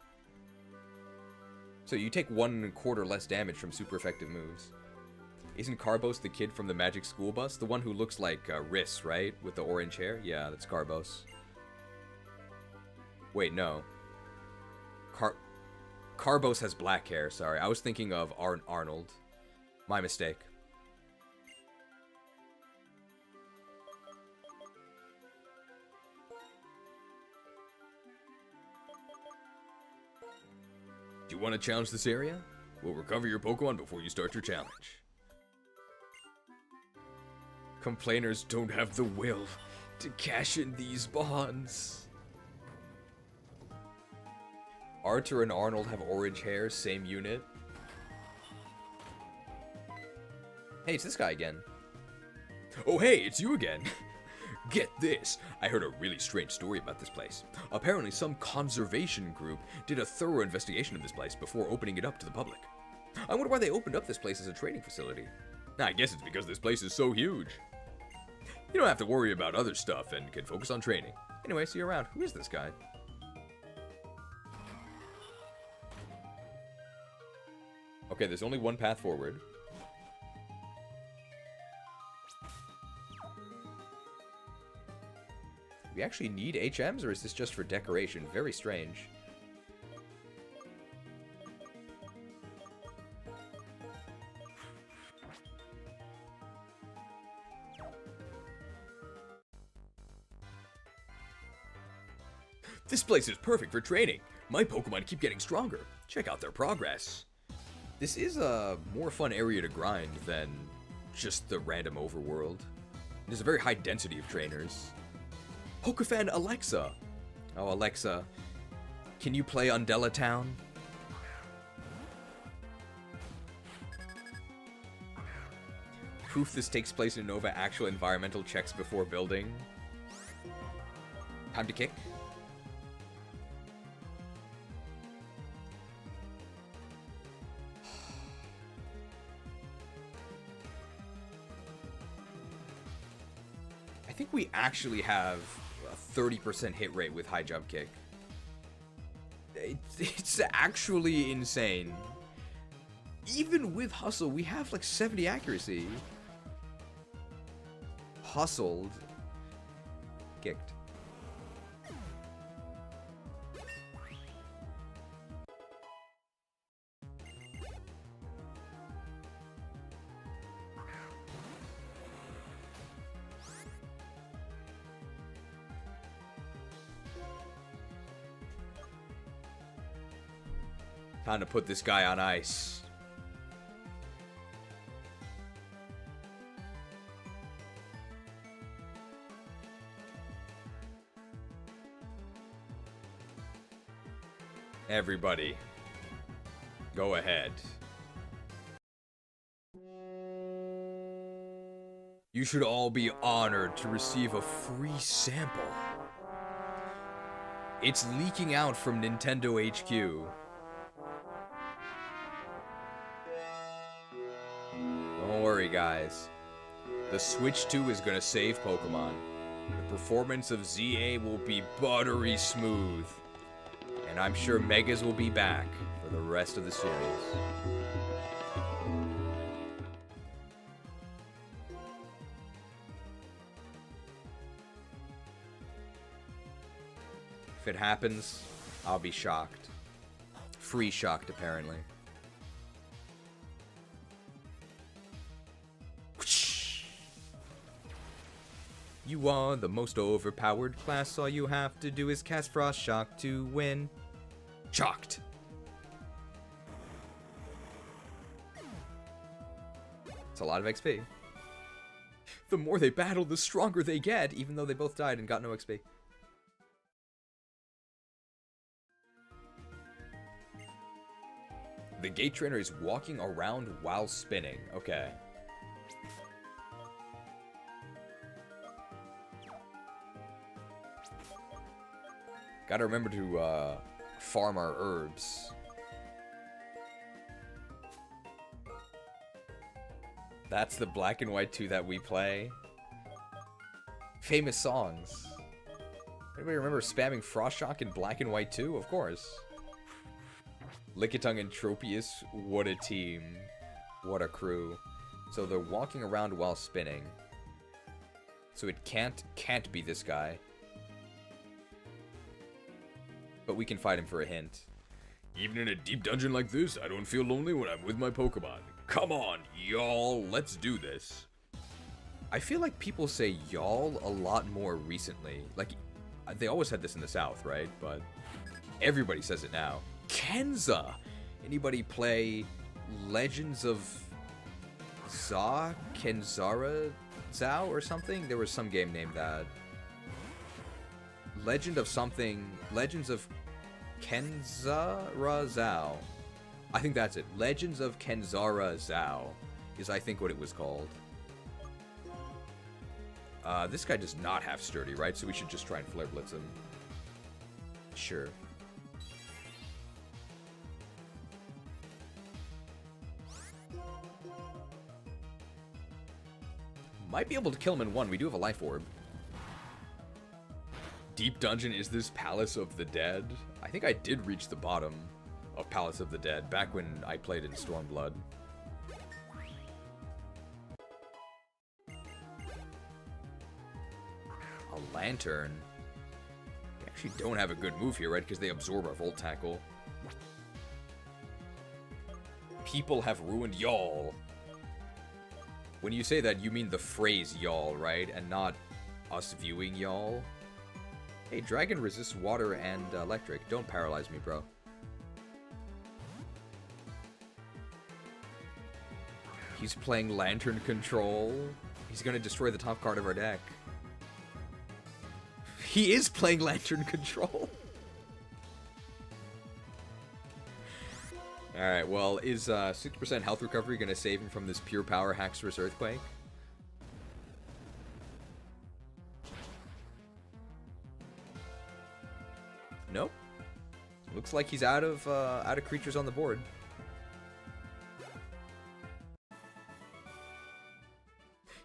So you take 1/4 less damage from super effective moves. Isn't Carbos the kid from the Magic School Bus? The one who looks like Riss, right? With the orange hair? Yeah, that's Carbos. Wait, no. Carbos has black hair, sorry. I was thinking of Arnold. My mistake. Do you want to challenge this area? We'll recover your Pokemon before you start your challenge. Complainers don't have the will to cash in these bonds. Arthur and Arnold have orange hair, same unit. Hey, it's this guy again. Oh hey, it's you again. Get this, I heard a really strange story about this place. Apparently some conservation group did a thorough investigation of this place before opening it up to the public. I wonder why they opened up this place as a training facility. I guess it's because this place is so huge. You don't have to worry about other stuff and can focus on training. Anyway, see you around. Who is this guy? Okay, there's only one path forward. We actually need HMs, or is this just for decoration? Very strange. This place is perfect for training. My Pokemon keep getting stronger. Check out their progress. This is a more fun area to grind than just the random overworld. There's a very high density of trainers. Pokefan Alexa. Oh, Alexa, can you play Undella Town? Proof this takes place in Unova. Actual environmental checks before building. Time to kick. I think we actually have a 30% hit rate with high jump kick. It's actually insane. Even with hustle, we have like 70 accuracy. Hustled. Kicked. Time to put this guy on ice. Everybody, go ahead. You should all be honored to receive a free sample. It's leaking out from Nintendo HQ. Don't worry, guys. The Switch 2 is gonna save Pokemon. The performance of ZA will be buttery smooth. And I'm sure Megas will be back for the rest of the series. If it happens, I'll be shocked. Free shocked, apparently. You are the most overpowered class. All you have to do is cast Frost Shock to win. Shocked. It's a lot of XP. The more they battle, the stronger they get, even though they both died and got no XP. The gate trainer is walking around while spinning. Okay. Gotta remember to farm our herbs. That's the Black and White 2 that we play. Famous songs. Anybody remember spamming Frost Shock in Black and White 2? Of course. Lickitung and Tropius, what a team. What a crew. So they're walking around while spinning. So it can't be this guy. But we can fight him for a hint. Even in a deep dungeon like this, I don't feel lonely when I'm with my Pokemon. Come on, y'all, let's do this. I feel like people say y'all a lot more recently. Like, they always had this in the South, right? But everybody says it now. Kenza! Anybody play Legends of Za? Kenzara Zao or something? There was some game named that. Legend of something. Legends of Kenzara Zao. I think that's it. Legends of Kenzara Zao is, I think, what it was called. This guy does not have Sturdy, right? So we should just try and Flare Blitz him. Sure. Might be able to kill him in one. We do have a Life Orb. Deep Dungeon, is this Palace of the Dead? I think I did reach the bottom of Palace of the Dead back when I played in Stormblood. A Lantern? We actually don't have a good move here, right? Because they absorb our Volt Tackle. People have ruined y'all. When you say that, you mean the phrase y'all, right? And not us viewing y'all. Hey, Dragon resists water and electric. Don't paralyze me, bro. He's playing Lantern Control. He's gonna destroy the top card of our deck. He is playing Lantern Control. Alright, well, is 6% health recovery going to save him from this pure power Haxorus Earthquake? Nope. Looks like he's out of creatures on the board.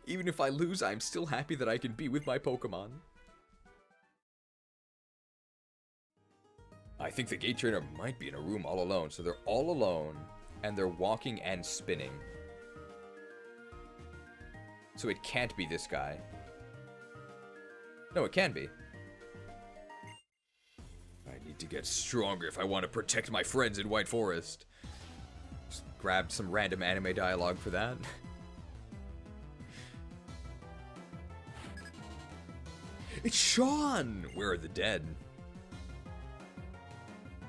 Even if I lose, I'm still happy that I can be with my Pokemon. I think the Gate Trainer might be in a room all alone. So they're all alone, and they're walking and spinning. So it can't be this guy. No, it can be. I need to get stronger if I want to protect my friends in White Forest. Just grabbed some random anime dialogue for that. It's Sean! Where are the dead?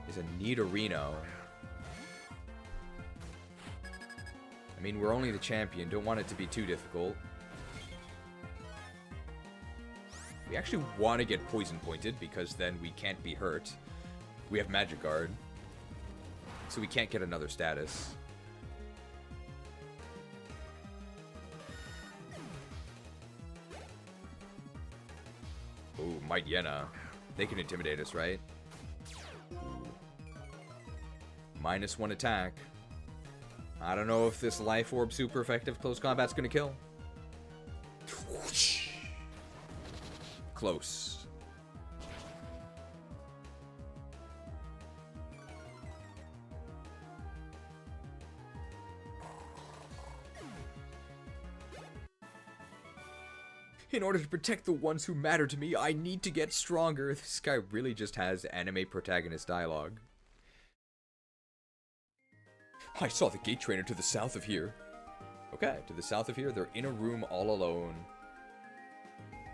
Is a Nidorino. I mean, we're only the champion. Don't want it to be too difficult. We actually want to get poison pointed because then we can't be hurt. We have Magic Guard. So we can't get another status. Ooh, Might Yena. They can intimidate us, right? -1 attack. I don't know if this Life Orb super effective close combat's gonna kill. Close. In order to protect the ones who matter to me, I need to get stronger. This guy really just has anime protagonist dialogue. I saw the Gate Trainer to the south of here. Okay, to the south of here, they're in a room all alone.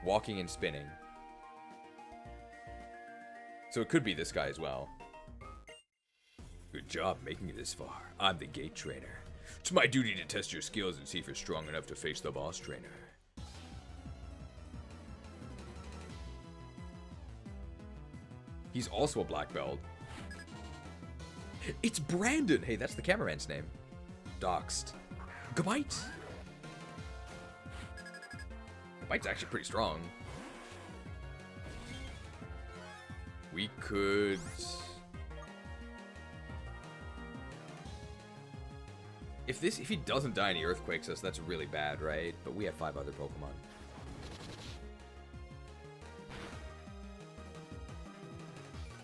Walking and spinning. So it could be this guy as well. Good job making it this far. I'm the Gate Trainer. It's my duty to test your skills and see if you're strong enough to face the boss trainer. He's also a black belt. It's Brandon! Hey, that's the cameraman's name. Doxed. Gabite! Gabite's actually pretty strong. We could... If he doesn't die and he earthquakes us, that's really bad, right? But we have 5 other Pokemon.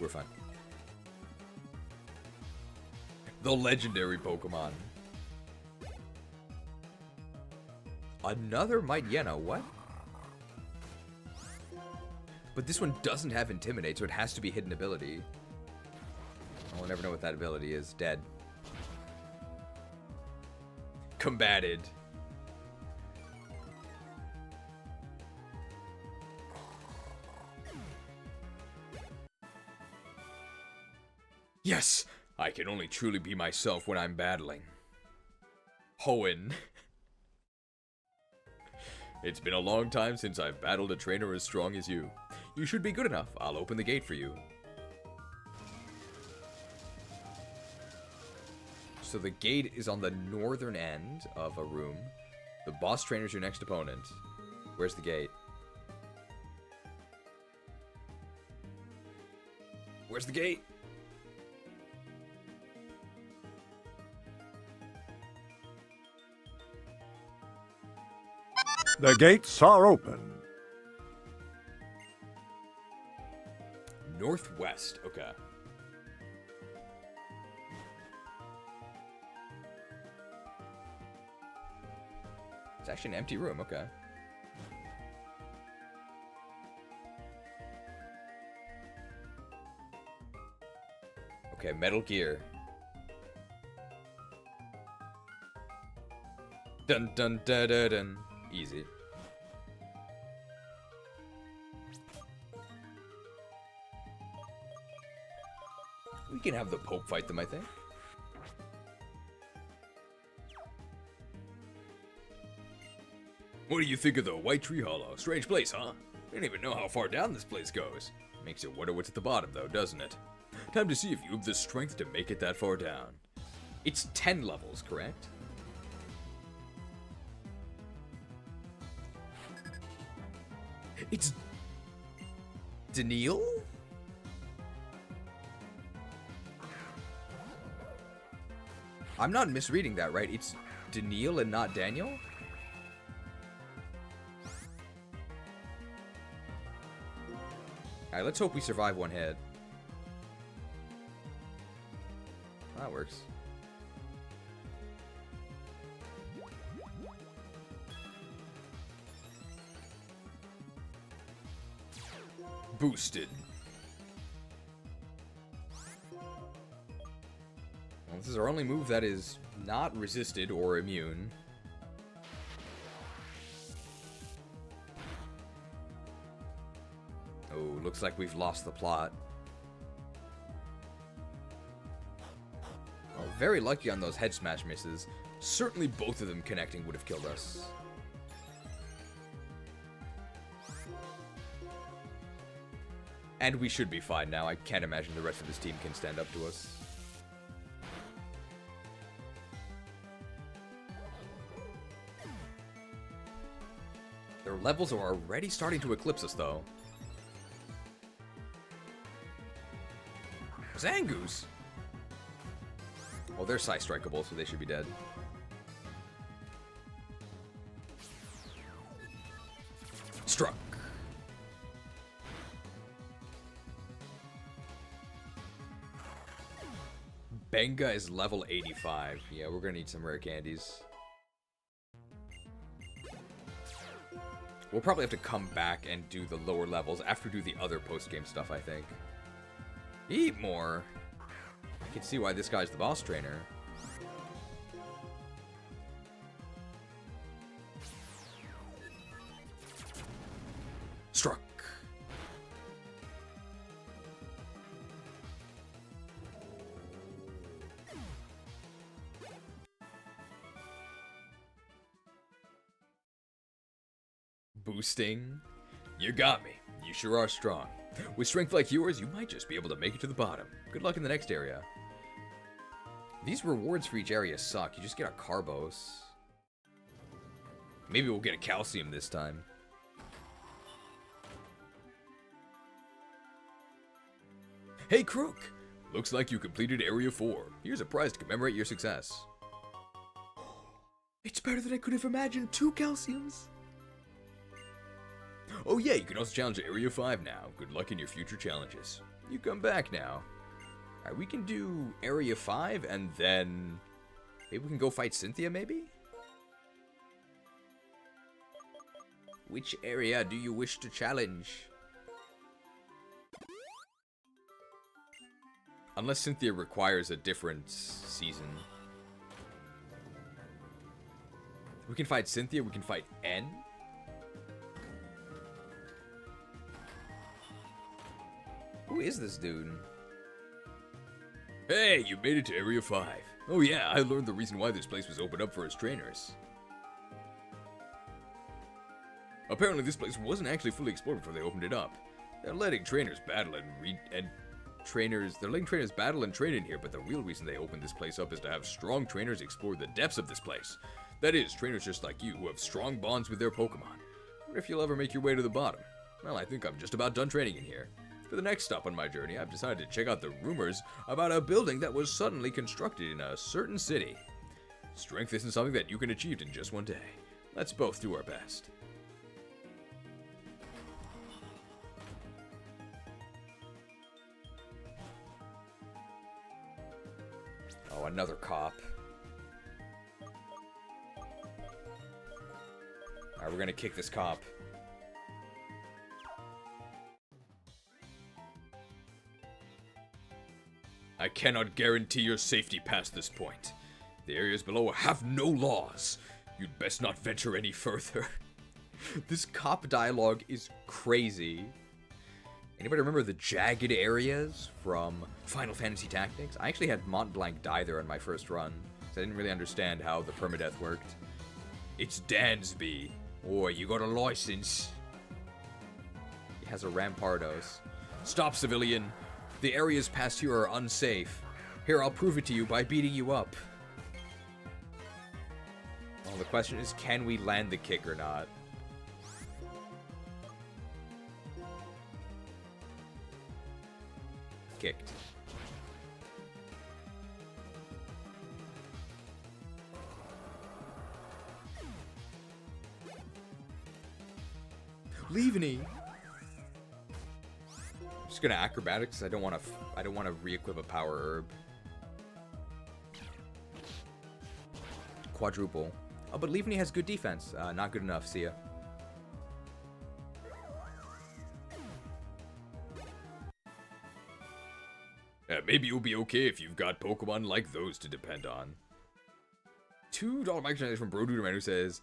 We're fine. The legendary Pokemon. Another Might Yena, what? But this one doesn't have Intimidate, so it has to be hidden ability. I'll never know what that ability is. Dead. Combated. Yes! I can only truly be myself when I'm battling. Hoenn. It's been a long time since I've battled a trainer as strong as you. You should be good enough. I'll open the gate for you. So the gate is on the northern end of a room. The boss trainer's your next opponent. Where's the gate? Where's the gate? The gates are open. Northwest, okay. It's actually an empty room, okay. Okay, Metal Gear. Dun dun dun dun dun. Easy. We can have the Pope fight them, I think. What do you think of the Whitetree Hollow? Strange place, huh? don't even know how far down this place goes. Makes you wonder what's at the bottom, though, doesn't it? Time to see if you have the strength to make it that far down. It's 10 levels, correct? It's... Daniil? I'm not misreading that, right? It's Daniil and not Daniel? Alright, let's hope we survive one hit. That works. Boosted. Well, this is our only move that is not resisted or immune. Oh, looks like we've lost the plot. Oh, very lucky on those head smash misses. Certainly both of them connecting would have killed us. And we should be fine now. I can't imagine the rest of this team can stand up to us. Their levels are already starting to eclipse us, though. Zangoose? Well, they're Psy-strikeable, so they should be dead. Struck. Benga is level 85. Yeah, we're gonna need some rare candies. We'll probably have to come back and do the lower levels after we do the other post-game stuff, I think. Eat more! I can see why this guy's the boss trainer. Struck. Boosting? You got me. You sure are strong. With strength like yours, you might just be able to make it to the bottom. Good luck in the next area. These rewards for each area suck. You just get a Carbos. Maybe we'll get a Calcium this time. Hey, Krook! Looks like you completed Area 4. Here's a prize to commemorate your success. It's better than I could have imagined. 2 calciums! Oh yeah, you can also challenge Area 5 now. Good luck in your future challenges. You come back now. Alright, we can do Area 5 and then... maybe we can go fight Cynthia, maybe? Which area do you wish to challenge? Unless Cynthia requires a different season. We can fight Cynthia, we can fight N. Who is this dude? Hey, you made it to Area 5. Oh yeah, I learned the reason why this place was opened up for its trainers. Apparently this place wasn't actually fully explored before they opened it up. They're letting trainers battle and battle and train in here, but the real reason they opened this place up is to have strong trainers explore the depths of this place. That is, trainers just like you who have strong bonds with their Pokemon. What if you'll ever make your way to the bottom? Well, I think I'm just about done training in here. For the next stop on my journey, I've decided to check out the rumors about a building that was suddenly constructed in a certain city. Strength isn't something that you can achieve in just one day. Let's both do our best. Oh, another cop. Alright, we're gonna kick this cop. I cannot guarantee your safety past this point. The areas below have no laws. You'd best not venture any further. This cop dialogue is crazy. Anybody remember the jagged areas from Final Fantasy Tactics? I actually had Mont Blanc die there on my first run, so I didn't really understand how the permadeath worked. It's Dansby. Oh, you got a license. has a Rampardos. Stop, civilian. The areas past here are unsafe. Here, I'll prove it to you by beating you up. Well, the question is, can we land the kick or not? Kicked. Leaveny. I'm just gonna acrobatics. I don't want to re-equip a power herb. Quadruple. Oh, but Leaveny has good defense. Not good enough. See ya. Maybe you'll be okay if you've got Pokemon like those to depend on. $2 microdonation from Broduderman who says,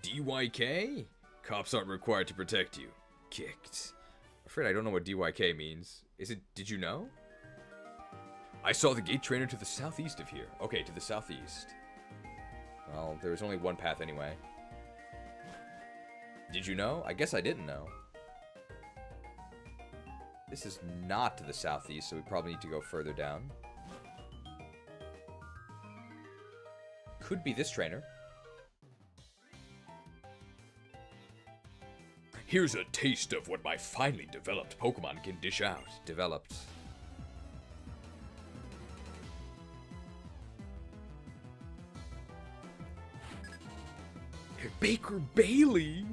DYK? Cops aren't required to protect you. Kicked. I'm afraid I don't know what DYK means. Did you know? I saw the gate trainer to the southeast of here. Okay, to the southeast. Well, there's only one path anyway. Did you know? I guess I didn't know. This is not to the southeast, so we probably need to go further down. Could be this trainer. Here's a taste of what my finely developed Pokemon can dish out. Developed. Baker Bailey?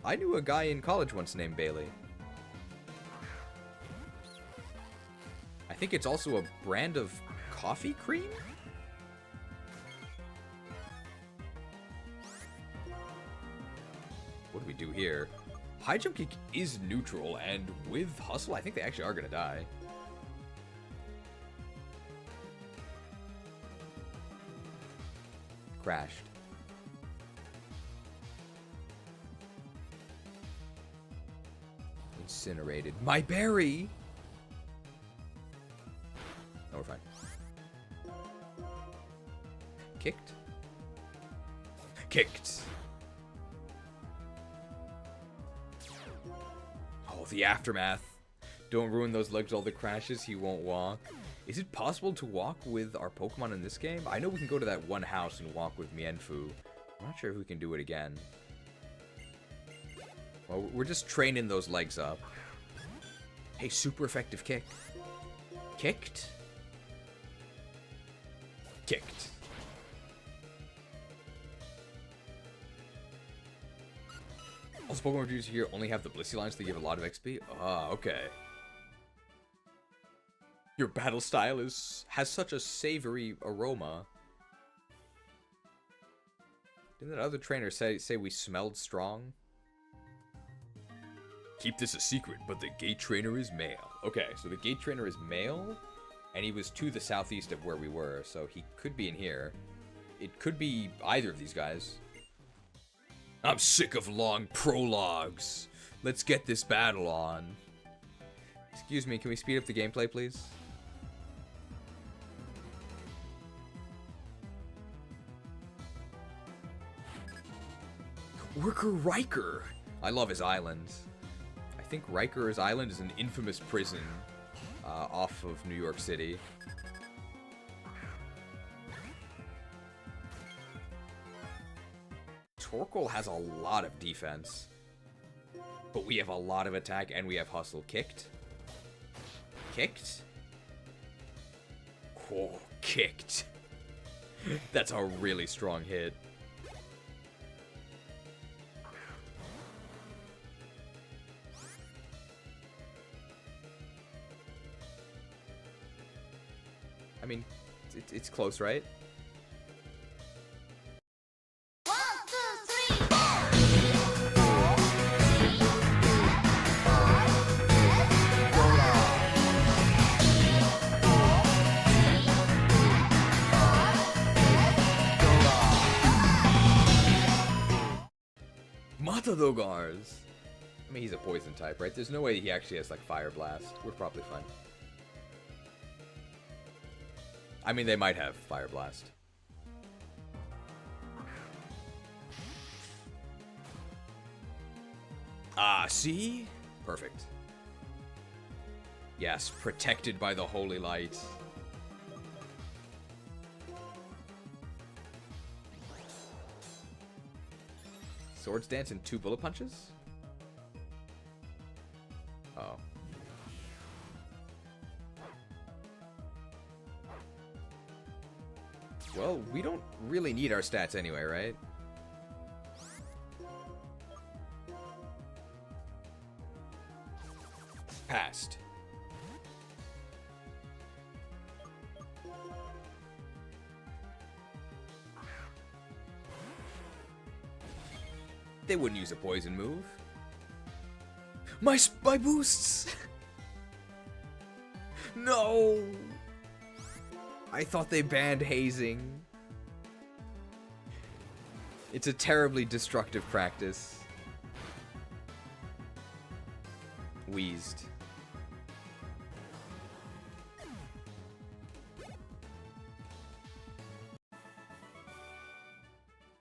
I knew a guy in college once named Bailey. I think it's also a brand of coffee cream? What do we do here? High Jump Kick is neutral, and with Hustle, I think they actually are going to die. Crashed. Incinerated. My berry! No, we're fine. Kicked. Kicked. Oh, the aftermath. Don't ruin those legs, all the crashes. He won't walk. Is it possible to walk with our Pokemon in this game? I know we can go to that one house and walk with Mienfoo. I'm not sure if we can do it again. Well, we're just training those legs up. Hey, super effective kick. Kicked? Kicked. Also, Pokemon reviews here only have the Blissey lines that give a lot of XP. Ah, okay. Your battle style has such a savory aroma. Didn't that other trainer say we smelled strong? Keep this a secret, but the gate trainer is male. Okay, so the gate trainer is male, and he was to the southeast of where we were, so he could be in here. It could be either of these guys. I'm sick of long prologues. Let's get this battle on. Excuse me, can we speed up the gameplay, please? Worker Riker! I love his island. I think Riker's Island is an infamous prison off of New York City. Torkoal has a lot of defense, but we have a lot of attack and we have Hustle. Kicked. Kicked? Oh, kicked. That's a really strong hit. I mean, it's close, right? Matadogars. I mean, he's a poison type, right? There's no way he actually has, like, Fire Blast. We're probably fine. I mean, they might have Fire Blast. Ah, see? Perfect. Yes, protected by the holy light. Swords dance and 2 bullet punches? Oh. Well, we don't really need our stats anyway, right? Passed. They wouldn't use a poison move. My boosts! No! I thought they banned hazing. It's a terribly destructive practice. Wheezed.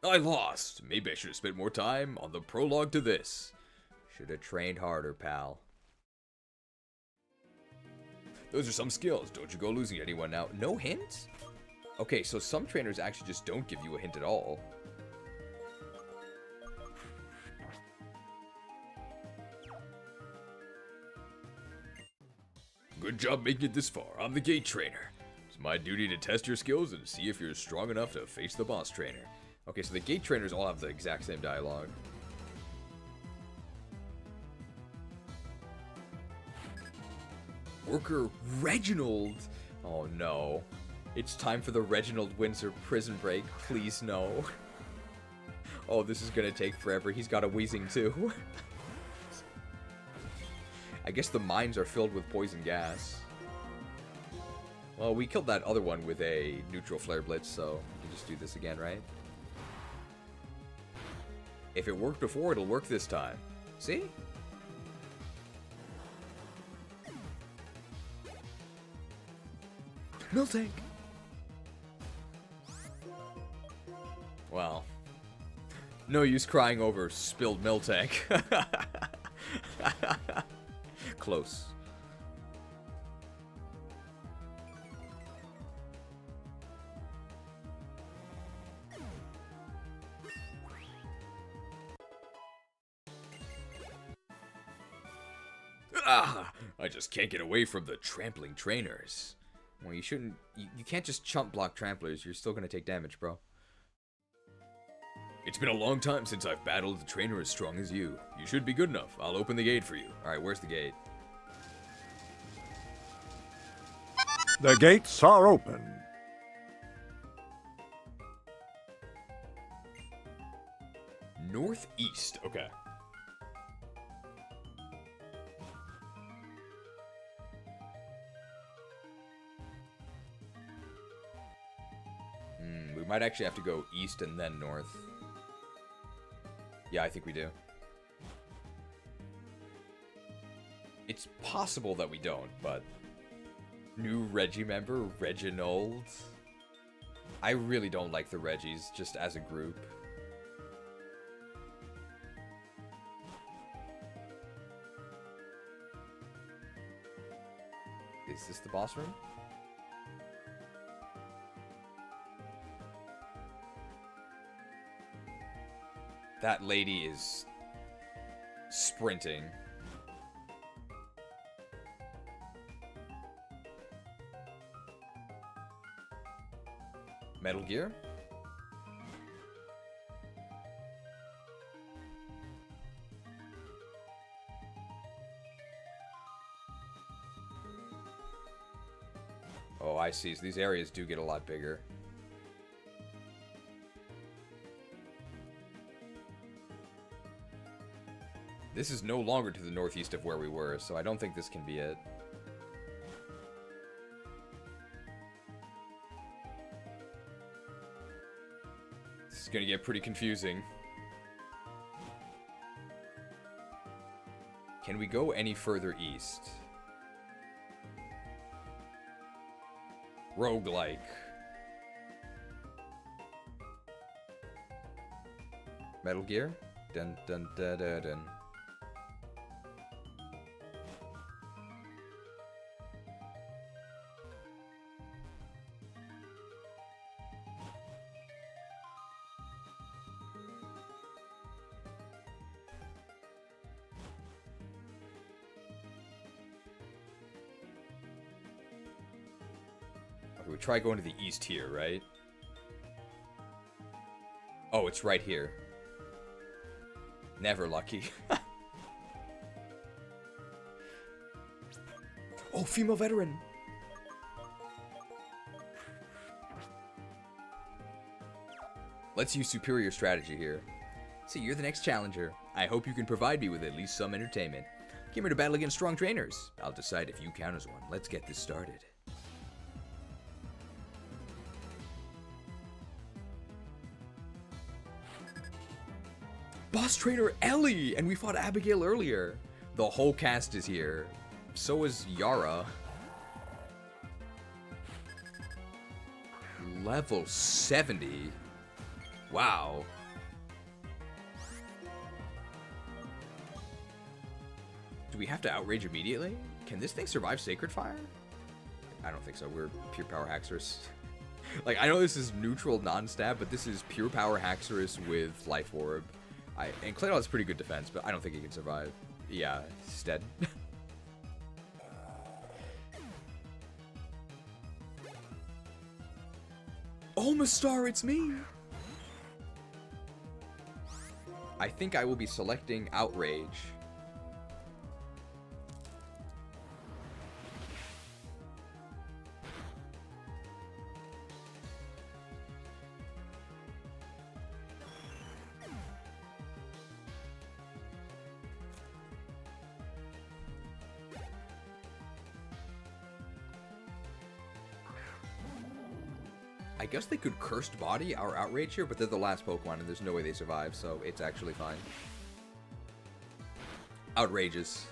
I lost. Maybe I should have spent more time on the prologue to this. Should have trained harder, pal. Those are some skills. Don't you go losing anyone now. No hint? Okay, so some trainers actually just don't give you a hint at all. Good job making it this far. I'm the gate trainer. It's my duty to test your skills and see if you're strong enough to face the boss trainer. Okay, so the gate trainers all have the exact same dialogue. Worker Reginald. Oh no. It's time for the Reginald Windsor prison break. Please no. Oh, this is gonna take forever. He's got a wheezing too. I guess the mines are filled with poison gas. Well, we killed that other one with a neutral flare blitz, so we can just do this again, right? If it worked before, it'll work this time. See? Milk tank. Well, no use crying over spilled milk tank. Close. Ah, I just can't get away from the trampling trainers. Well, you shouldn't. You can't just chump block tramplers. You're still gonna take damage, bro. It's been a long time since I've battled a trainer as strong as you. You should be good enough. I'll open the gate for you. Alright, where's the gate? The gates are open. Northeast. Okay. We might actually have to go east and then north. Yeah, I think we do. It's possible that we don't, but... New Reggie member, Reginald. I really don't like the Reggies, just as a group. Is this the boss room? That lady is sprinting. Metal Gear? Oh, I see. So these areas do get a lot bigger. This is no longer to the northeast of where we were, so I don't think this can be it. This is gonna get pretty confusing. Can we go any further east? Roguelike. Metal Gear? Dun dun dun dun dun. we try going to the east here, right? Oh, it's right here. Never lucky. Oh, female veteran. Let's use superior strategy here. So you're the next challenger. I hope you can provide me with at least some entertainment. Came here to battle against strong trainers. I'll decide if you count as one. Let's get this started. Boss trainer Ellie! And we fought Abigail earlier. The whole cast is here. So is Yara. Level 70. Wow. Do we have to outrage immediately? Can this thing survive Sacred Fire? I don't think so. We're pure power Haxorus. Like, I know this is neutral non-stab, but this is pure power Haxorus with Life Orb. And Claydol has pretty good defense, but I don't think he can survive. Yeah, he's dead. Omastar, it's me! I think I will be selecting Outrage. I guess they could Cursed Body our Outrage here, but they're the last Pokemon and there's no way they survive, so it's actually fine. Outrageous.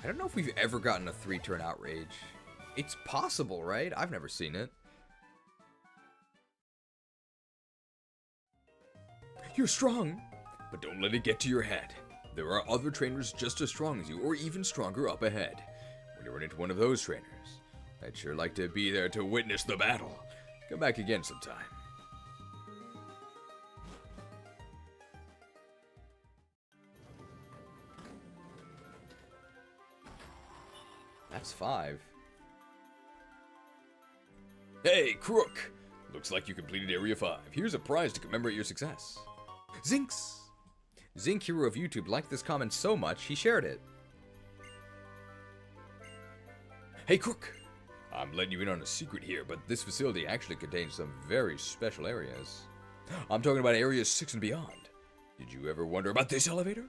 I don't know if we've ever gotten a 3-turn Outrage. It's possible, right? I've never seen it. You're strong! But don't let it get to your head. There are other trainers just as strong as you, or even stronger up ahead. When you run into one of those trainers, I'd sure like to be there to witness the battle. Come back again sometime. That's 5. Hey, Krook! Looks like you completed Area 5. Here's a prize to commemorate your success. Zinx! Zinc Hero of YouTube liked this comment so much, he shared it. Hey, Krook! I'm letting you in on a secret here, but this facility actually contains some very special areas. I'm talking about areas 6 and beyond. Did you ever wonder about this elevator?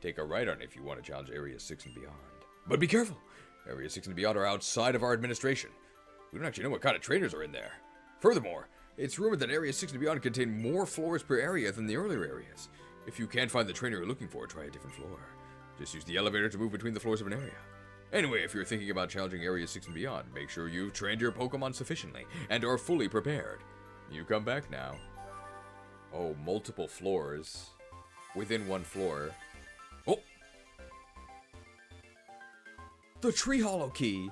Take a ride on it if you want to challenge areas 6 and beyond. But be careful! Areas 6 and beyond are outside of our administration. We don't actually know what kind of trainers are in there. Furthermore, it's rumored that areas 6 and beyond contain more floors per area than the earlier areas. If you can't find the trainer you're looking for, try a different floor. Just use the elevator to move between the floors of an area. Anyway, if you're thinking about challenging areas 6 and beyond, make sure you've trained your Pokemon sufficiently and are fully prepared. You come back now. Oh, multiple floors. Within one floor. Oh! The Tree Hollow key!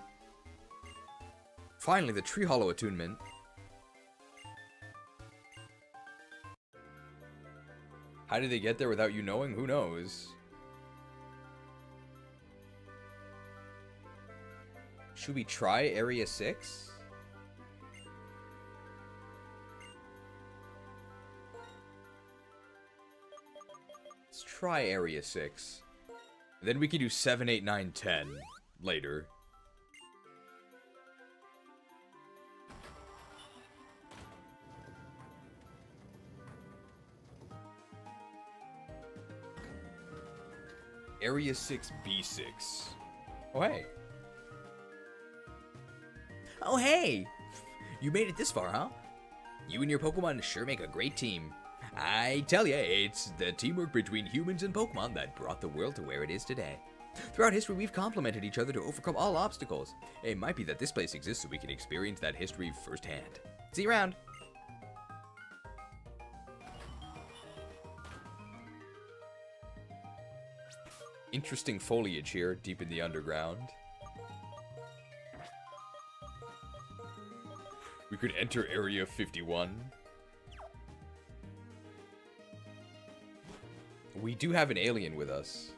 Finally, the Tree Hollow attunement. How did they get there without you knowing? Who knows? Should we try Area 6? Let's try Area 6. Then we can do 7, 8, 9, 10 later. Area 6, B6. Oh, hey. Oh, hey! You made it this far, huh? You and your Pokemon sure make a great team. I tell ya, it's the teamwork between humans and Pokemon that brought the world to where it is today. Throughout history, we've complemented each other to overcome all obstacles. It might be that this place exists so we can experience that history firsthand. See you around! Interesting foliage here, deep in the underground. We could enter Area 51. We do have an alien with us.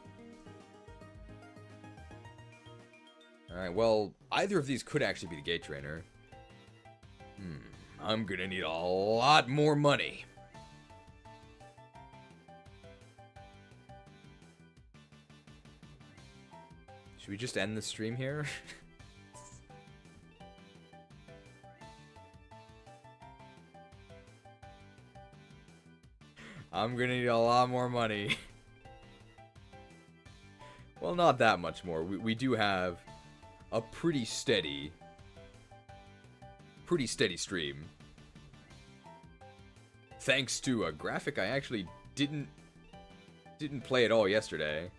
Alright, well, either of these could actually be the gate trainer. I'm gonna need a lot more money. Should we just end the stream here? I'm gonna need a lot more money. Well, not that much more. We do have a pretty steady stream. Thanks to a graphic I actually didn't play at all yesterday.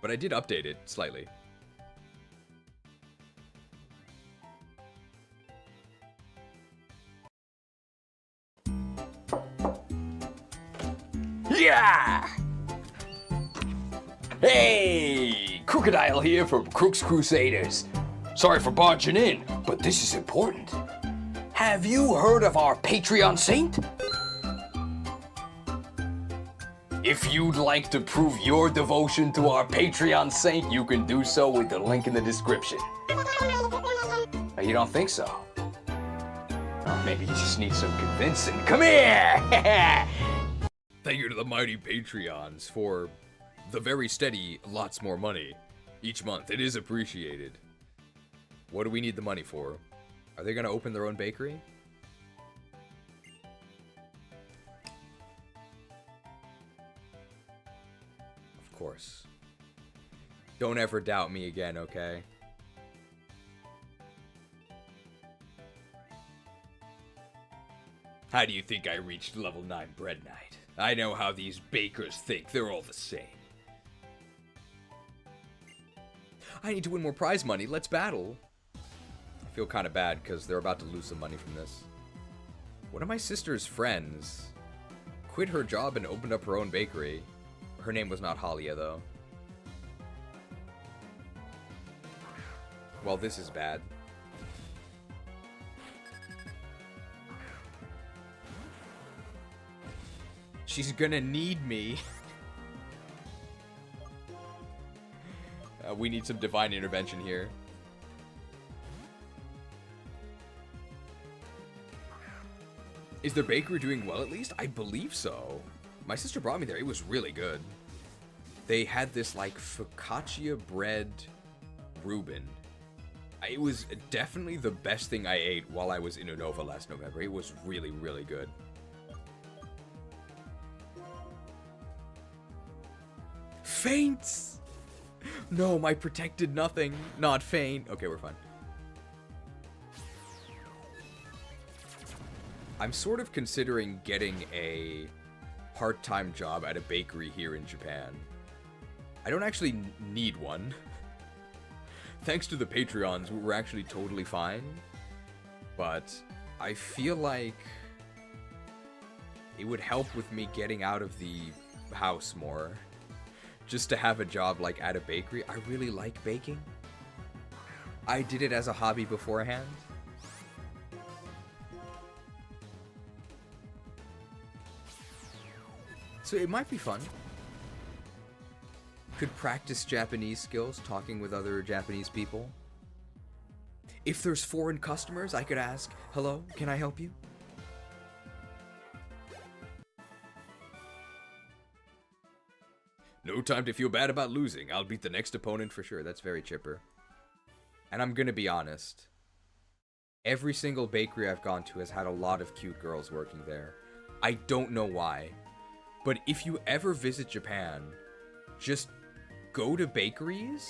But I did update it slightly. Yeah! Hey! Krookodile here from Krook's Krewsaders. Sorry for barging in, but this is important. Have you heard of our Patreon saint? If you'd like to prove your devotion to our Patreon saint, you can do so with the link in the description. You don't think so? Well, maybe you just need some convincing. Come here! Thank you to the mighty Patreons for the very steady lots more money each month. It is appreciated. What do we need the money for? Are they gonna open their own bakery? Of course. Don't ever doubt me again, okay? How do you think I reached level 9 Bread Knight? I know how these bakers think. They're all the same. I need to win more prize money. Let's battle. I feel kind of bad because they're about to lose some money from this. One of my sister's friends quit her job and opened up her own bakery. Her name was not Halia, though. Well, this is bad. She's gonna need me. We need some divine intervention here. Is their bakery doing well at least? I believe so. My sister brought me there. It was really good. They had this like focaccia bread Reuben. It was definitely the best thing I ate while I was in Unova last November. It was really, really good. Faints! No, my protected nothing. Not faint. Okay, we're fine. I'm sort of considering getting a part-time job at a bakery here in Japan. I don't actually need one. Thanks to the Patreons, we're actually totally fine. But I feel like it would help with me getting out of the house more. Just to have a job like at a bakery. I really like baking. I did it as a hobby beforehand. So it might be fun. Could practice Japanese skills, talking with other Japanese people. If there's foreign customers, I could ask, hello, can I help you? No time to feel bad about losing. I'll beat the next opponent for sure. That's very chipper. And I'm gonna be honest. Every single bakery I've gone to has had a lot of cute girls working there. I don't know why. But if you ever visit Japan, just go to bakeries.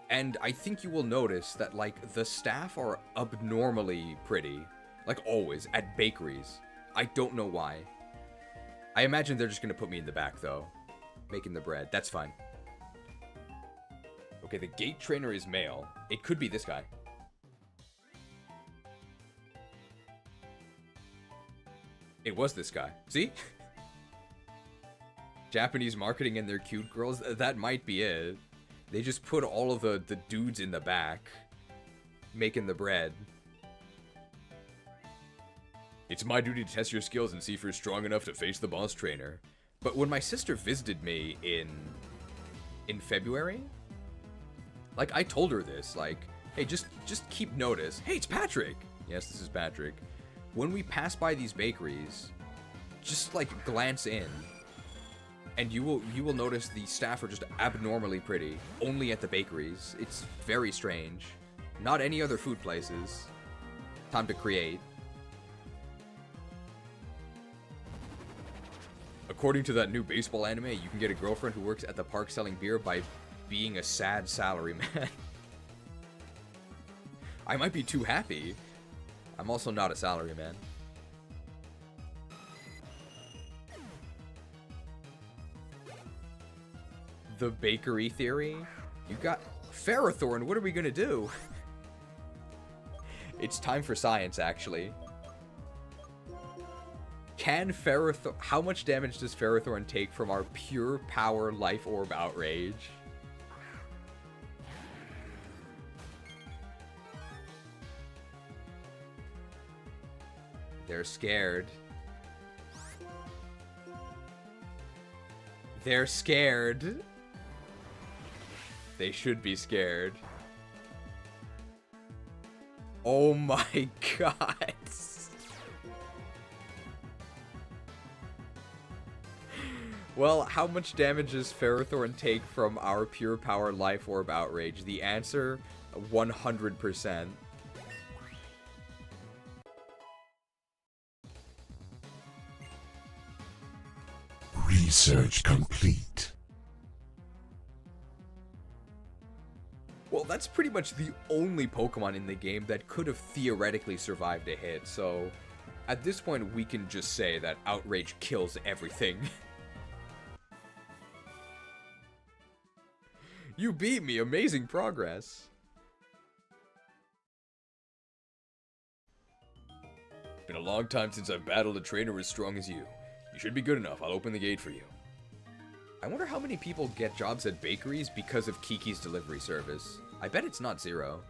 And I think you will notice that, like, the staff are abnormally pretty. Like, always, at bakeries. I don't know why. I imagine they're just gonna put me in the back, though. Making the bread. That's fine. Okay, the gate trainer is male. It could be this guy. It was this guy. See? Japanese marketing and their cute girls. That might be it. They just put all of the dudes in the back. Making the bread. It's my duty to test your skills and see if you're strong enough to face the boss trainer. But when my sister visited me in February, like, I told her this, like, hey, just keep notice. Hey, it's Patrick! Yes, this is Patrick. When we pass by these bakeries, just, like, glance in, and you will notice the staff are just abnormally pretty, only at the bakeries. It's very strange. Not any other food places. Time to create. According to that new baseball anime, you can get a girlfriend who works at the park selling beer by being a sad salaryman. I might be too happy. I'm also not a salaryman. The bakery theory? You got Ferrothorn, what are we gonna do? It's time for science, actually. Can Ferrothorn... How much damage does Ferrothorn take from our pure power life orb outrage? They're scared. They're scared. They should be scared. Oh my god. Well, how much damage does Ferrothorn take from our pure power life orb outrage? The answer, 100%. Research complete. Well, that's pretty much the only Pokemon in the game that could have theoretically survived a hit, so at this point we can just say that Outrage kills everything. You beat me, amazing progress. Been a long time since I've battled a trainer as strong as you. You should be good enough, I'll open the gate for you. I wonder how many people get jobs at bakeries because of Kiki's delivery service. I bet it's not zero.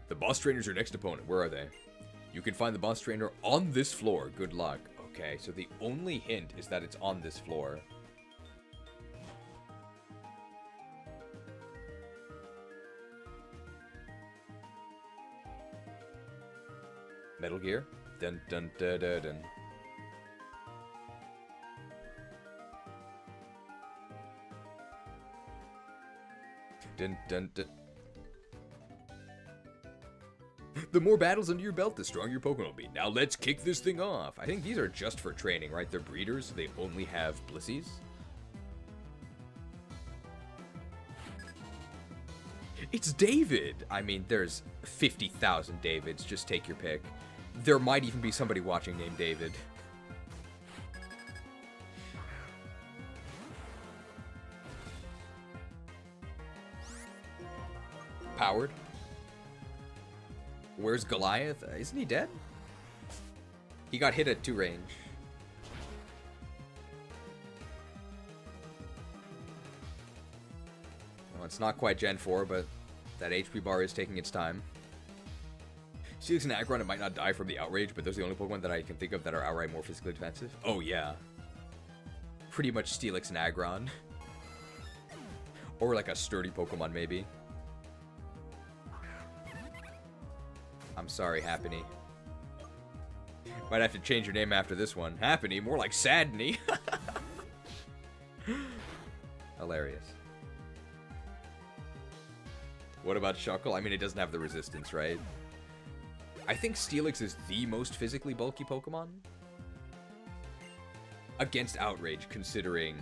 The boss trainer's your next opponent. Where are they? You can find the boss trainer on this floor. Good luck. Okay, so the only hint is that it's on this floor. Metal Gear? Dun dun dun dun dun. Dun, dun, dun. The more battles under your belt, the stronger your Pokemon will be. Now let's kick this thing off. I think these are just for training, right? They're breeders, so they only have Blissies. It's David! I mean, there's 50,000 Davids. Just take your pick. There might even be somebody watching named David. Powered. Where's Goliath? Isn't he dead? He got hit at 2 range. Well, it's not quite Gen 4, but that HP bar is taking its time. Steelix and Aggron, it might not die from the Outrage, but those are the only Pokemon that I can think of that are outright more physically defensive. Oh, yeah. Pretty much Steelix and Aggron. Or like a sturdy Pokemon, maybe. I'm sorry, Happiny. Might have to change your name after this one. Happiny, more like Sadney. Hilarious. What about Shuckle? I mean, it doesn't have the resistance, right? I think Steelix is the most physically bulky Pokemon. Against Outrage, considering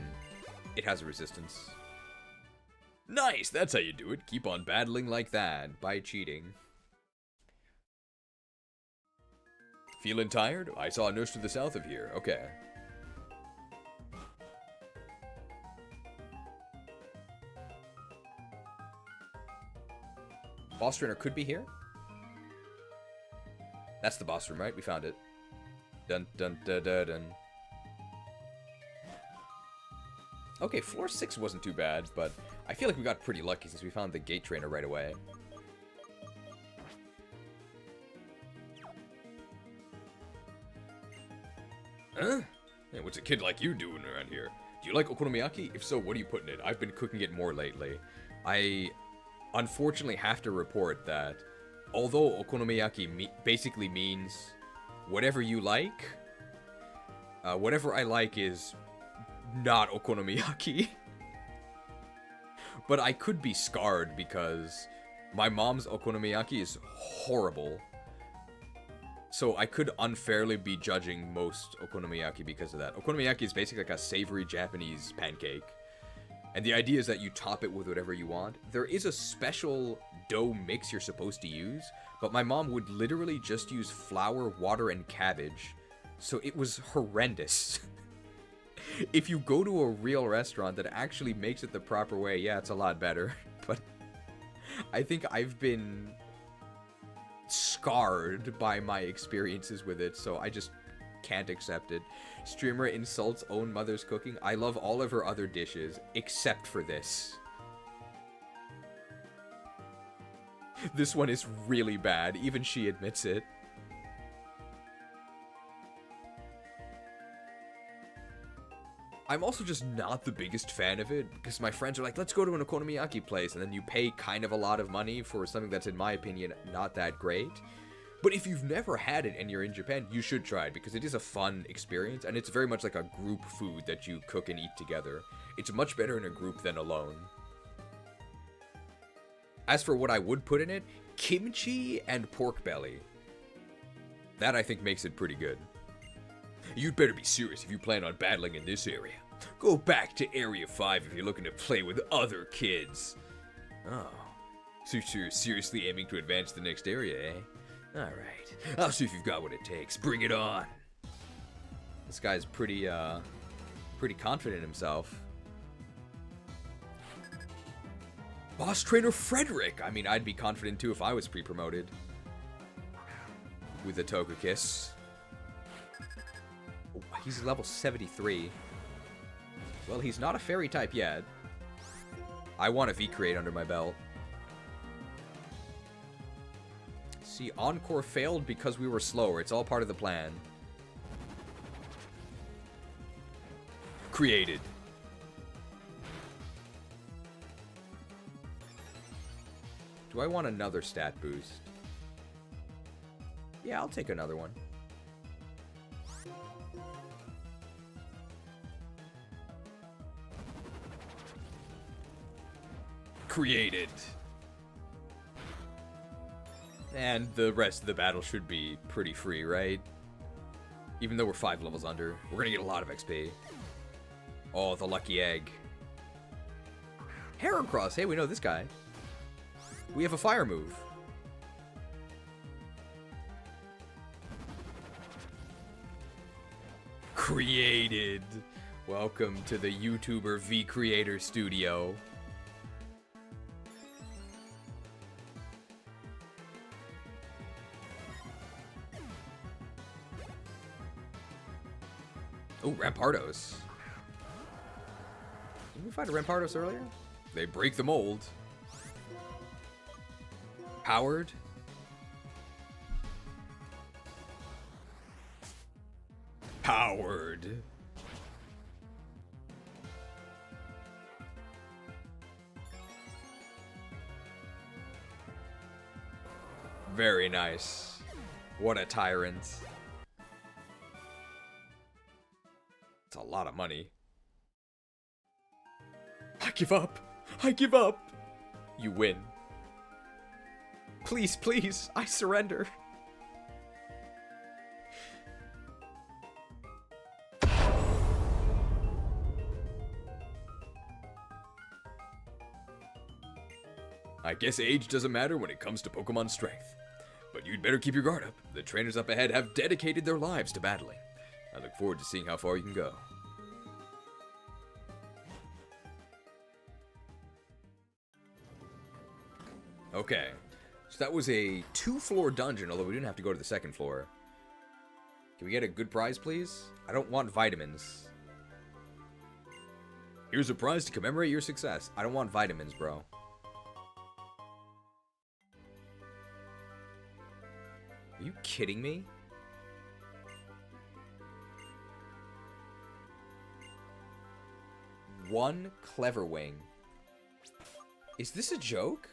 it has a resistance. Nice! That's how you do it. Keep on battling like that, by cheating. Feeling tired? I saw a nurse to the south of here. Okay. Boss trainer could be here. That's the boss room, right? We found it. Dun dun dun dun dun. Okay, floor 6 wasn't too bad, but I feel like we got pretty lucky since we found the gate trainer right away. Huh? Hey, what's a kid like you doing around here? Do you like okonomiyaki? If so, what are you putting in it? I've been cooking it more lately. I unfortunately have to report that although okonomiyaki basically means whatever you like, whatever I like is not okonomiyaki. But I could be scarred because my mom's okonomiyaki is horrible. So I could unfairly be judging most okonomiyaki because of that. Okonomiyaki is basically like a savory Japanese pancake. And the idea is that you top it with whatever you want. There is a special dough mix you're supposed to use, but my mom would literally just use flour, water, and cabbage. So it was horrendous. If you go to a real restaurant that actually makes it the proper way, yeah, it's a lot better. But I think I've been scarred by my experiences with it, so I just can't accept it. Streamer insults own mother's cooking. I love all of her other dishes, except for this. This one is really bad, even she admits it. I'm also just not the biggest fan of it, because my friends are like, let's go to an okonomiyaki place, and then you pay kind of a lot of money for something that's, in my opinion, not that great. But if you've never had it and you're in Japan, you should try it, because it is a fun experience, and it's very much like a group food that you cook and eat together. It's much better in a group than alone. As for what I would put in it, kimchi and pork belly. That, I think, makes it pretty good. You'd better be serious if you plan on battling in this area. Go back to Area 5 if you're looking to play with other kids. Oh. So you're seriously aiming to advance to the next area, eh? Alright. I'll see if you've got what it takes. Bring it on. This guy's pretty confident in himself. Boss Trainer Frederick! I mean, I'd be confident too if I was pre-promoted. With a Togekiss. Oh, he's level 73. Well, he's not a fairy type yet. I want a V-Create under my belt. See, Encore failed because we were slower. It's all part of the plan. Created. Do I want another stat boost? Yeah, I'll take another one. Created. And the rest of the battle should be pretty free, right? Even though we're 5 levels under, we're gonna get a lot of XP. Oh, the lucky egg. Heracross, hey, we know this guy. We have a fire move. Created. Welcome to the YouTuber V-Creator Studio. Oh, Rampardos. Didn't we fight a Rampardos earlier? They break the mold. Powered. Powered. Very nice. What a tyrant. It's a lot of money. I give up. I give up. You win. Please, please, I surrender. I guess age doesn't matter when it comes to Pokemon strength. But you'd better keep your guard up. The trainers up ahead have dedicated their lives to battling. I look forward to seeing how far you can go. Okay, so that was a 2-floor dungeon, although we didn't have to go to the 2nd floor. Can we get a good prize, please? I don't want vitamins. Here's a prize to commemorate your success. I don't want vitamins, bro. Are you kidding me? 1 Clever Wing. Is this a joke?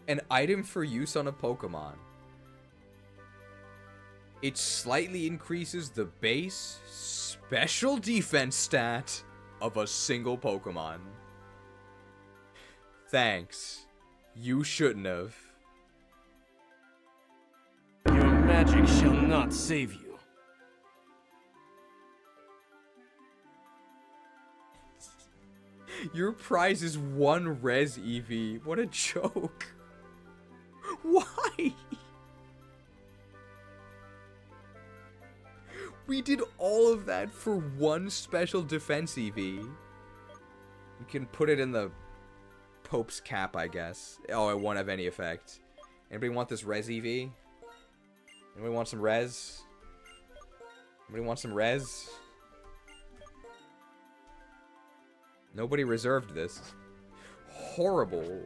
An item for use on a Pokemon. It slightly increases the base special defense stat of a single Pokemon. Thanks. You shouldn't have. Your magic shall not save you. Your prize is 1 Res EV. What a joke. Why? We did all of that for 1 special defense EV. You can put it in the Pope's cap, I guess. Oh, it won't have any effect. Anybody want this Res EV? Anybody want some Res? Anybody want some Res? Nobody reserved this. Horrible.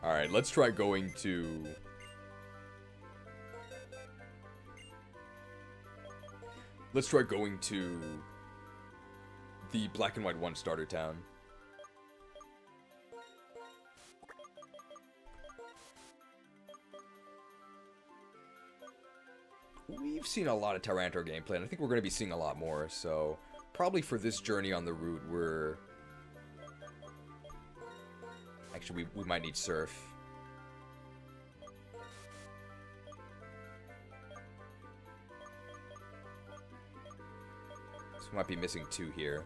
Alright, let's try going to... Let's try going to the Black and White 1 starter town. We've seen a lot of Tyranitar gameplay, and I think we're going to be seeing a lot more, so probably for this journey on the route, we're... Actually, we might need Surf. So we might be missing 2 here.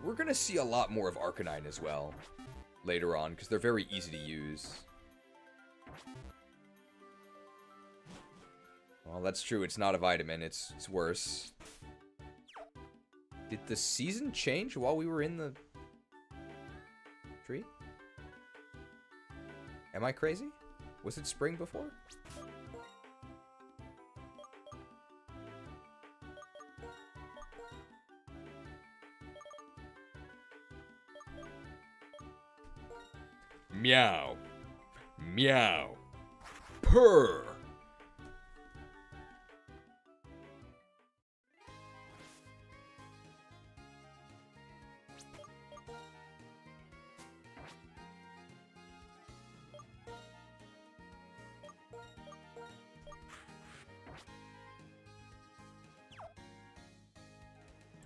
We're going to see a lot more of Arcanine as well later on, because they're very easy to use. Well, that's true. It's not a vitamin. It's worse. Did the season change while we were in the tree? Am I crazy? Was it spring before? Meow. Meow. Purr.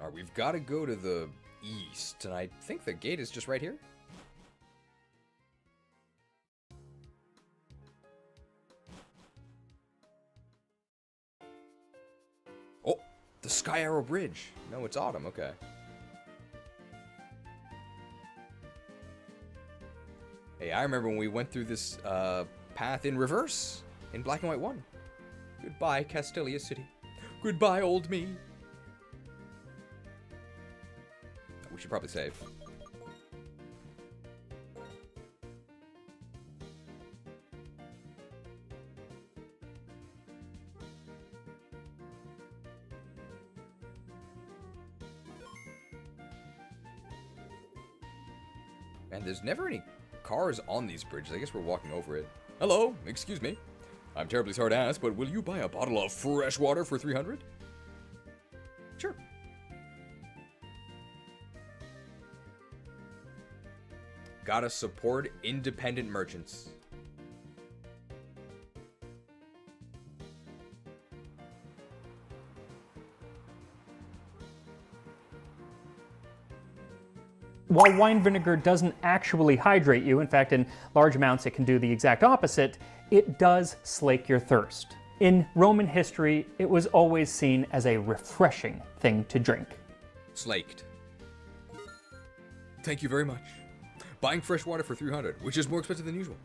Alright, we've got to go to the east, and I think the gate is just right here. Oh, the Sky Arrow Bridge. No, it's autumn, okay. Hey, I remember when we went through this path in reverse in Black and White 1. Goodbye, Castelia City. Goodbye, old me. We should probably save. And there's never any cars on these bridges. I guess we're walking over it. Hello, excuse me. I'm terribly sorry to ask, but will you buy a bottle of fresh water for 300? Sure. Gotta support independent merchants. While wine vinegar doesn't actually hydrate you, in fact in large amounts it can do the exact opposite, it does slake your thirst. In Roman history, it was always seen as a refreshing thing to drink. Slaked. Thank you very much. Buying fresh water for 300, which is more expensive than usual.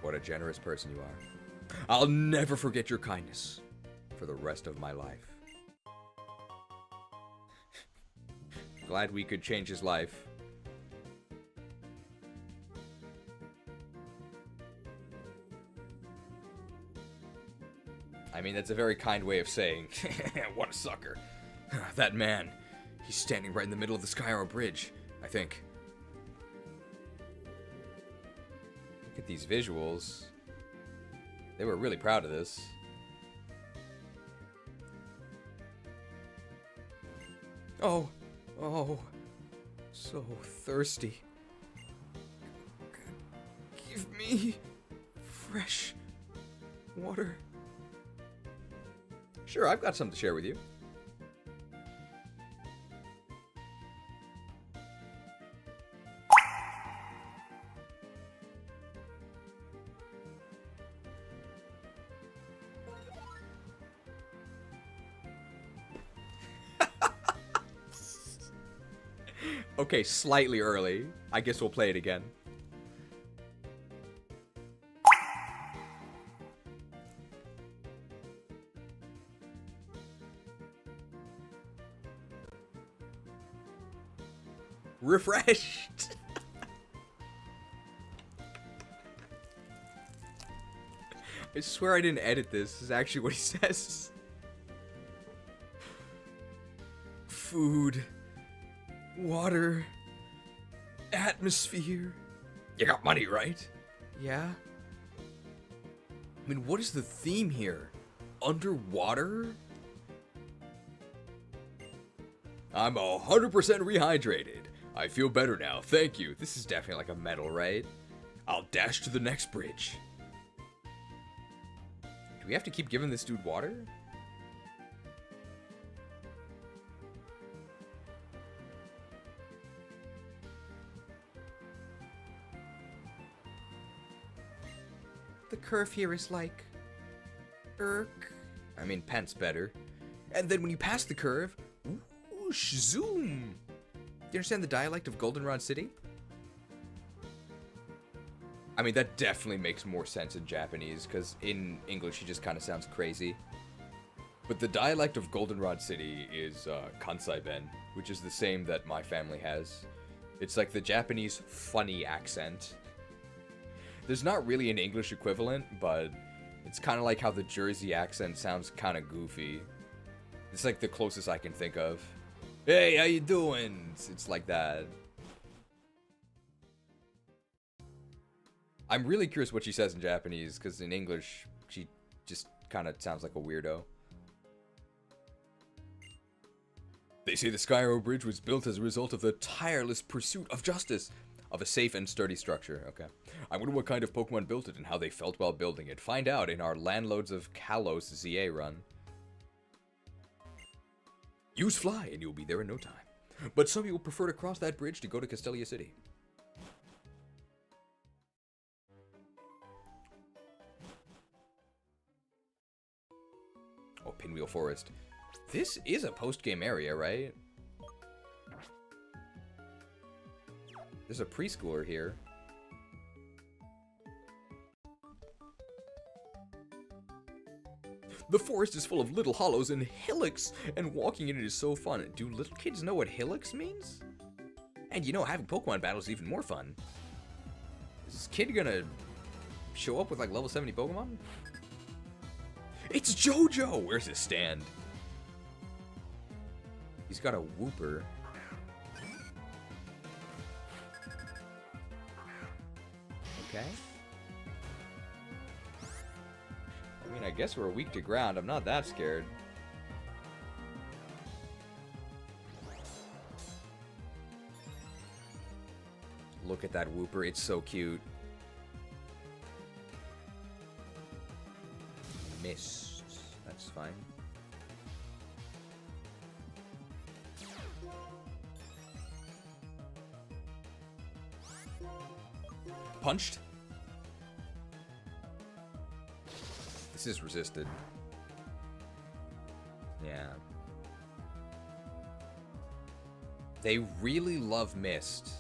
What a generous person you are. I'll never forget your kindness for the rest of my life. Glad we could change his life. I mean, that's a very kind way of saying, what a sucker. That man, He's standing right in the middle of the Skyro Bridge, I think. Look at these visuals. They were really proud of this. Oh, so thirsty. Give me fresh water. Sure, I've got something to share with you. Okay, slightly early. I guess we'll play it again. Refreshed. I swear I didn't edit this. This is actually what he says. Food. Water. Atmosphere. You got money, right? Yeah. I mean, what is the theme here? Underwater? I'm 100% rehydrated. I feel better now, thank you. This is definitely like a medal, right? I'll dash to the next bridge. Do we have to keep giving this dude water? The curve here is like... Irk. I mean, pence better. And then when you pass the curve... Whoosh, zoom! Do you understand the dialect of Goldenrod City? I mean, that definitely makes more sense in Japanese, because in English he just kind of sounds crazy. But the dialect of Goldenrod City is Kansai-ben, which is the same that my family has. It's like the Japanese funny accent. There's not really an English equivalent, but it's kind of like how the Jersey accent sounds kind of goofy. It's like the closest I can think of. Hey, how you doing? It's like that. I'm really curious what she says in Japanese, because in English, she just kind of sounds like a weirdo. They say the Skyro Bridge was built as a result of the tireless pursuit of justice, of a safe and sturdy structure. Okay. I wonder what kind of Pokemon built it and how they felt while building it. Find out in our Landlords of Kalos ZA run. Use Fly and you'll be there in no time. But some people prefer to cross that bridge to go to Castelia City. Oh, Pinwheel Forest. This is a post-game area, right? There's a preschooler here. The forest is full of little hollows and hillocks, and walking in it is so fun. Do little kids know what hillocks means? And you know, having Pokemon battles is even more fun. Is this kid gonna show up with like level 70 Pokemon? It's JoJo! Where's his stand? He's got a Wooper. Okay. I mean, I guess we're weak to ground. I'm not that scared. Look at that Wooper. It's so cute. Missed. That's fine. Punched. This is resisted. Yeah. They really love Mist.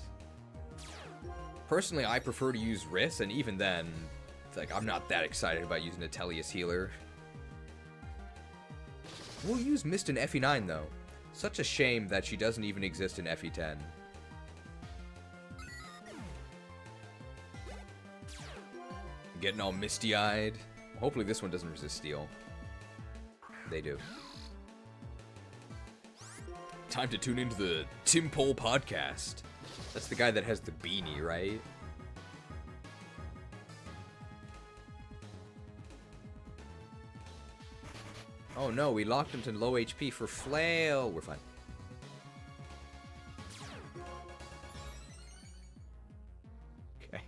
Personally, I prefer to use Riss, and even then, it's like, I'm not that excited about using a Tellius healer. We'll use Mist in FE9, though. Such a shame that she doesn't even exist in FE10. Getting all misty-eyed. Hopefully this one doesn't resist steel. They do. time to tune into the Tim Pole podcast. That's the guy that has the beanie, right? Oh no, we locked him to low HP for flail. We're fine. Okay.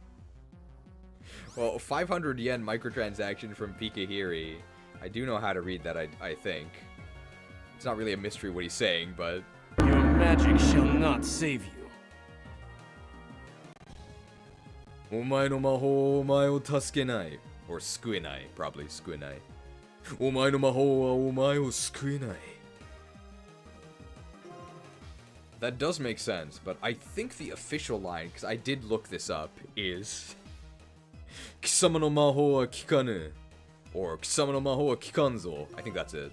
Well, 500 yen microtransaction from Pikahiri. I do know how to read that, I think. It's not really a mystery what he's saying, but... Your magic shall not save you. お前の魔法はお前を助けない。Or 救えない。Probably 救えない。お前の魔法はお前を救えない。That does make sense, but I think the official line, because I did look this up, is 貴様の魔法は効かぬ or 貴様の魔法は効かんぞ. I think that's it.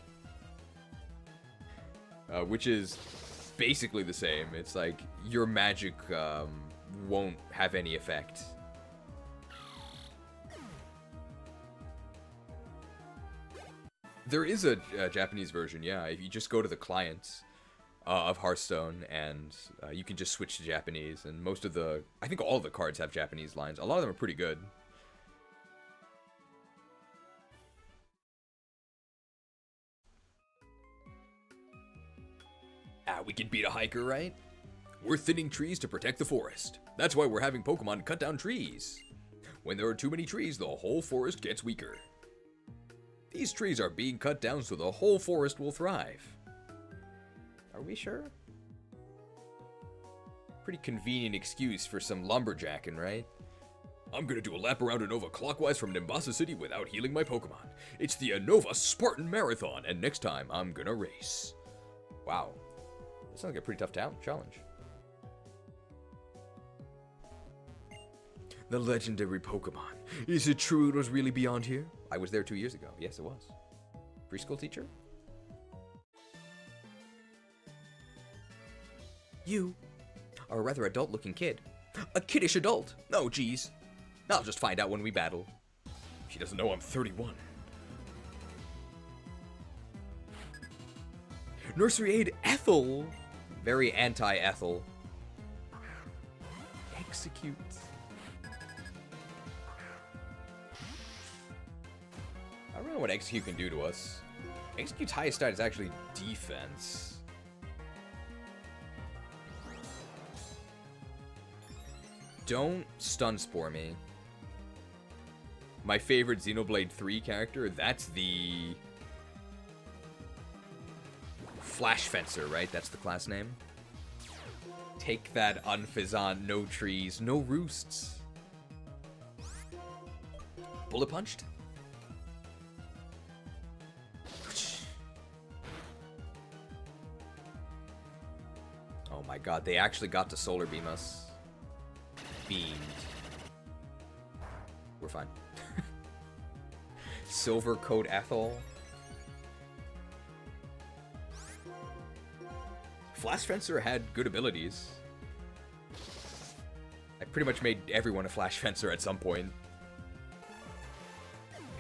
Which is basically the same. It's like your magic won't have any effect. There is a Japanese version, yeah. If you just go to the clients of Hearthstone and you can just switch to Japanese, and most of the, I think all of the cards have Japanese lines. A lot of them are pretty good. We can beat a hiker, right? We're thinning trees to protect the forest. That's why we're having Pokemon cut down trees. When there are too many trees, the whole forest gets weaker. These trees are being cut down so the whole forest will thrive. Are we sure? Pretty convenient excuse for some lumberjacking, right? I'm gonna do a lap around Unova clockwise from Nimbasa City without healing my Pokemon. It's the Unova Spartan Marathon, and next time I'm gonna race. Wow. That sounds like a pretty tough challenge. The legendary Pokemon. Is it true it was really beyond here? I was there 2 years ago. Yes, it was. Preschool teacher? You are a rather adult-looking kid. A kiddish adult. Oh, geez. I'll just find out when we battle. She doesn't know I'm 31. Nursery aide Ethel. Very anti-Ethel. Execute. I don't know what Execute can do to us. Execute's highest stat is actually defense. Don't Stun Spore me. My favorite Xenoblade 3 character, that's the... Flash Fencer, right? That's the class name. Take that, Unfizant. No trees, no roosts. Bullet Punched? Oh my god, they actually got to Solar Beam us. Beamed. We're fine. Silver Coat Ethel. Flash Fencer had good abilities. I pretty much made everyone a Flash Fencer at some point.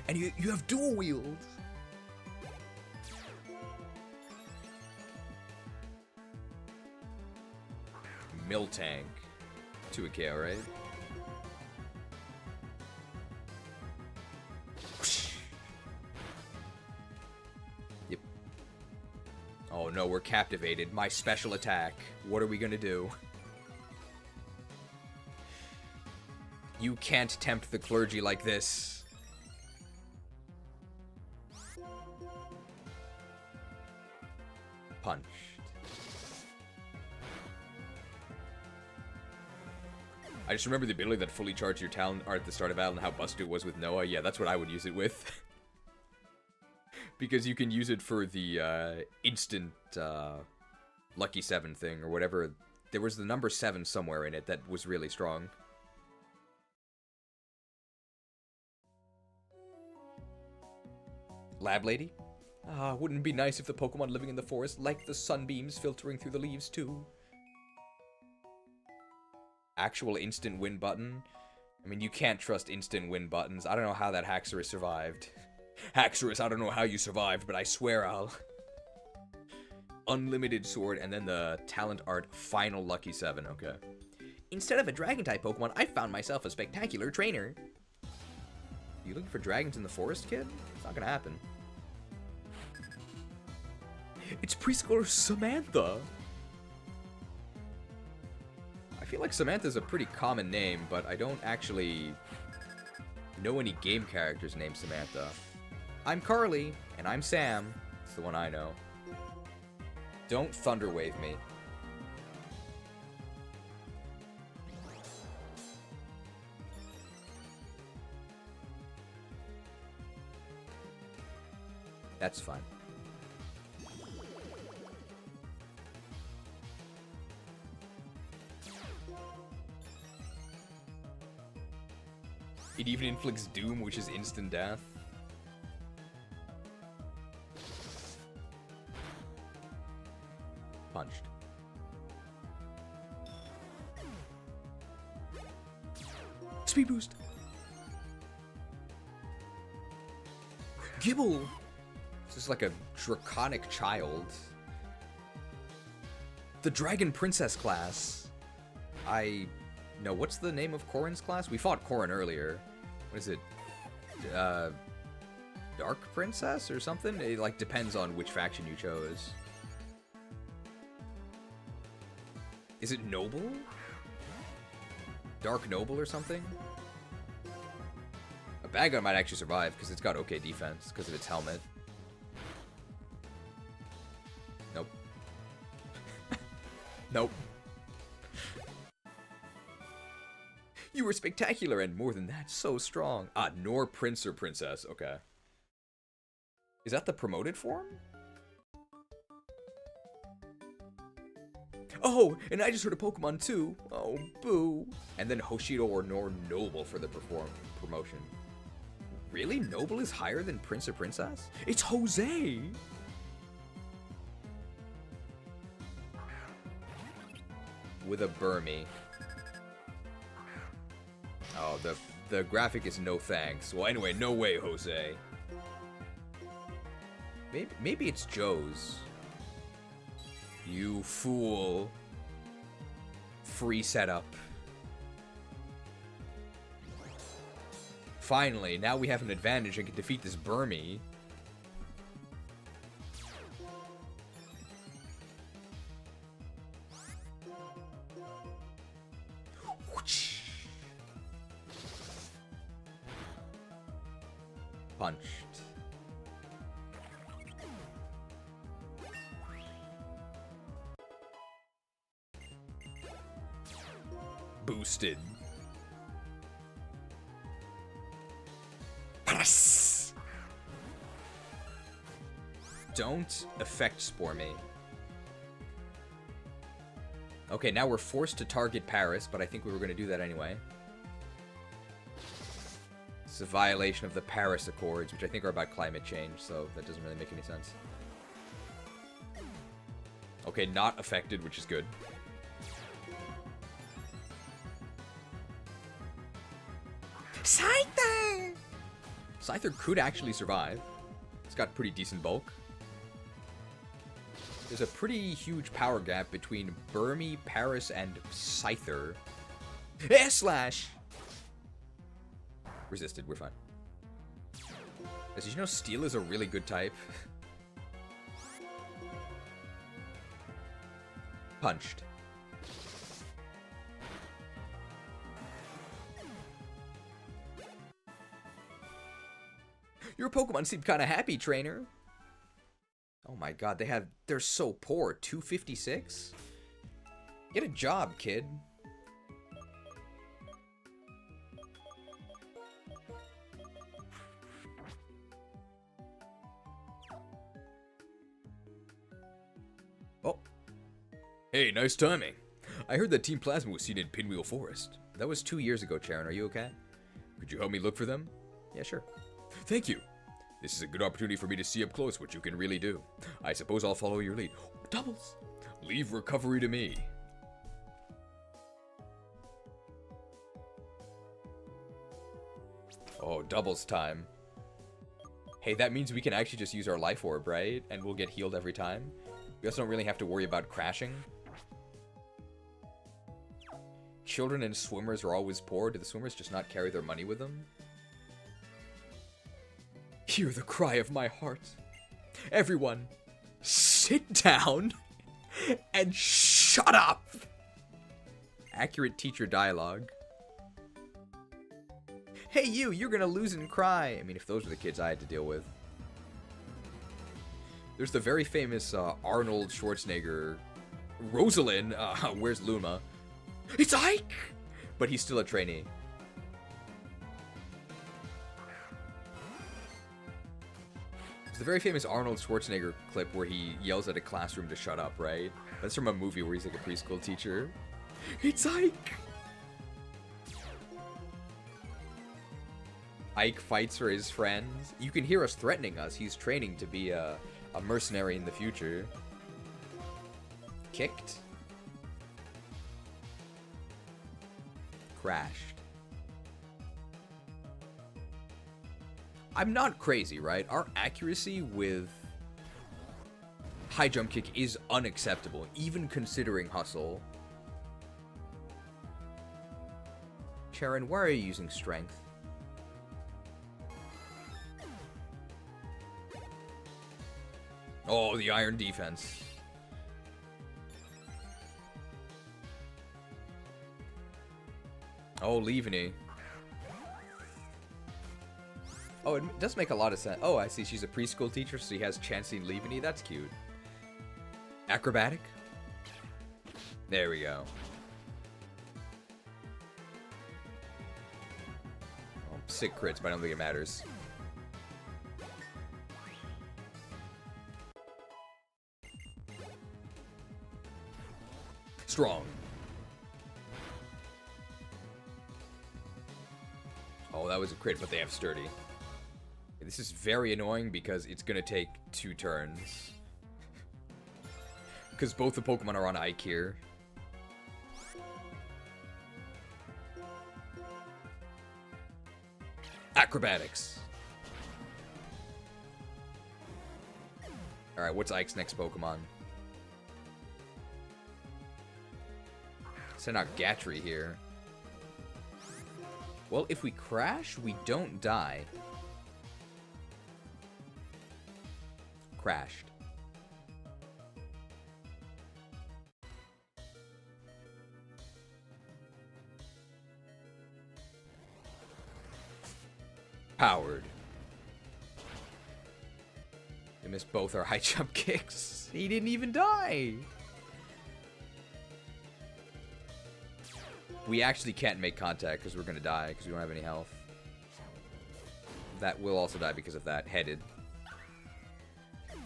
And you have dual wield. Miltank. To a KO, right? Yep. Oh no, we're captivated. My special attack. What are we gonna do? You can't tempt the clergy like this. Punched. I just remember the ability that fully charged your talent art at the start of battle and how busted it was with Noah. Yeah, that's what I would use it with. Because you can use it for the instant Lucky 7 thing or whatever. There was the number 7 somewhere in it that was really strong. Lab Lady? Ah, wouldn't it be nice if the Pokemon living in the forest liked the sunbeams filtering through the leaves too? Actual instant win button? I mean, you can't trust instant win buttons. I don't know how that Haxorus survived. Haxorus, I don't know how you survived, but I swear I'll... unlimited sword, and then the talent art final lucky 7. Okay. Instead of a dragon-type Pokemon, I found myself a spectacular trainer. You looking for dragons in the forest, kid? It's not gonna happen. It's preschooler Samantha. I feel like Samantha's a pretty common name, but I don't actually know any game characters named Samantha. I'm Carly, and I'm Sam. It's the one I know. Don't Thunder Wave me. That's fine. It even inflicts doom, which is instant death. Punched. Speed boost. Gibble. This is like a draconic child. The Dragon Princess class. No, what's the name of Corrin's class? We fought Corrin earlier. What is it? Dark Princess or something? It like depends on which faction you chose. Is it Noble? Dark Noble or something? A bad guy might actually survive because it's got okay defense because of its helmet. Nope. Nope. You were spectacular and more than that, so strong. Ah, nor prince or princess. Okay. Is that the promoted form? Oh, and I just heard a Pokemon too. Oh, boo. And then Hoshido or nor Noble for the promotion. Really? Noble is higher than prince or princess? It's Jose! With a Burmy. Oh, the graphic is no thanks. Well, anyway, no way, Jose. Maybe it's Joe's. You fool. Free setup. Finally, now we have an advantage and can defeat this Burmy. Punched. Boosted. Press. Don't effect spore me. Okay, now we're forced to target Paris, but I think we were going to do that anyway. It's a violation of the Paris Accords, which I think are about climate change, so that doesn't really make any sense. Okay, not affected, which is good. Scyther! Scyther could actually survive. It's got pretty decent bulk. There's a pretty huge power gap between Burmy, Paris, and Scyther. Air Slash! Resisted, we're fine. Did you know Steel is a really good type? Punched. Your Pokemon seem kind of happy, trainer. Oh my god, they're so poor. 256? Get a job, kid. Oh. Hey, nice timing. I heard that Team Plasma was seen in Pinwheel Forest. That was 2 years ago, Charon. Are you okay? Could you help me look for them? Yeah, sure. Thank you. This is a good opportunity for me to see up close what you can really do. I suppose I'll follow your lead. Doubles! Leave recovery to me. Oh, doubles time. Hey, that means we can actually just use our life orb, right? And we'll get healed every time. We also don't really have to worry about crashing. Children and swimmers are always poor. Do the swimmers just not carry their money with them? Hear the cry of my heart. Everyone, sit down and shut up. Accurate teacher dialogue. Hey you, you're gonna lose and cry. I mean, if those were the kids I had to deal with. There's the very famous Arnold Schwarzenegger, Rosalind, where's Luma? It's Ike! But he's still a trainee. It's the very famous Arnold Schwarzenegger clip where he yells at a classroom to shut up, right? That's from a movie where he's like a preschool teacher. It's Ike! Ike fights for his friends. You can hear us threatening us. He's training to be a mercenary in the future. Kicked. Crashed. I'm not crazy, right? Our accuracy with high jump kick is unacceptable, even considering hustle. Charon, why are you using strength? Oh, the iron defense. Oh, Leaveny. Oh, it does make a lot of sense. Oh, I see. She's a preschool teacher, so she has Chansey and Leaveny. That's cute. Acrobatic? There we go. Oh, sick crits, but I don't think it matters. Strong. Oh, that was a crit, but they have sturdy. This is very annoying because it's gonna take 2 turns. Because both the Pokemon are on Ike here. Acrobatics. Alright, what's Ike's next Pokemon? Send out Gatry here. Well, if we crash, we don't die. Crashed. Powered. They missed both our high jump kicks. He didn't even die. We actually can't make contact because we're going to die because we don't have any health. That will also die because of that. Headed.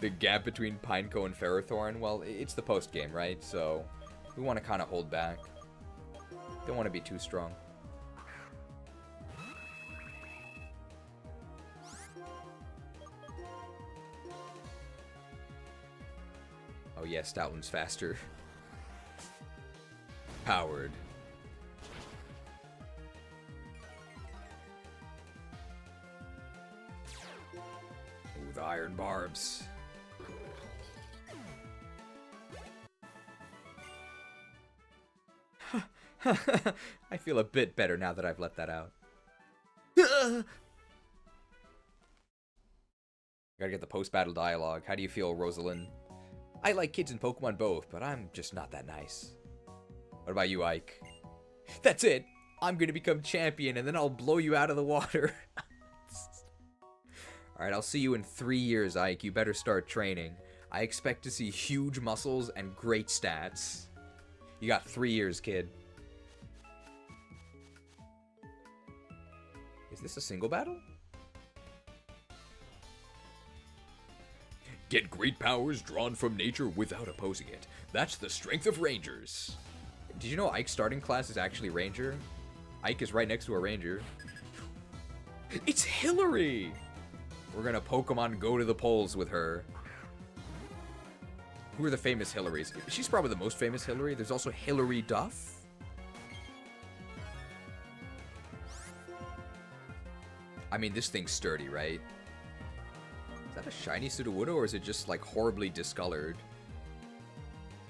The gap between Pineco and Ferrothorn, well, it's the post game, right? So we want to kind of hold back. Don't want to be too strong. Oh yeah, Stoutland's faster. Powered. Ooh, the iron barbs. I feel a bit better now that I've let that out. Gotta get the post-battle dialogue. How do you feel, Rosalind? I like kids and Pokemon both, but I'm just not that nice. What about you, Ike? That's it! I'm gonna become champion, and then I'll blow you out of the water. Alright, I'll see you in 3 years, Ike. You better start training. I expect to see huge muscles and great stats. You got 3 years, kid. Is this a single battle? Get great powers drawn from nature without opposing it. That's the strength of Rangers. Did you know Ike's starting class is actually Ranger? Ike is right next to a Ranger. It's Hillary! We're gonna Pokemon go to the polls with her. Who are the famous Hillarys? She's probably the most famous Hillary. There's also Hillary Duff. I mean, this thing's sturdy, right? Is that a shiny Sudowoodo, or is it just, like, horribly discolored?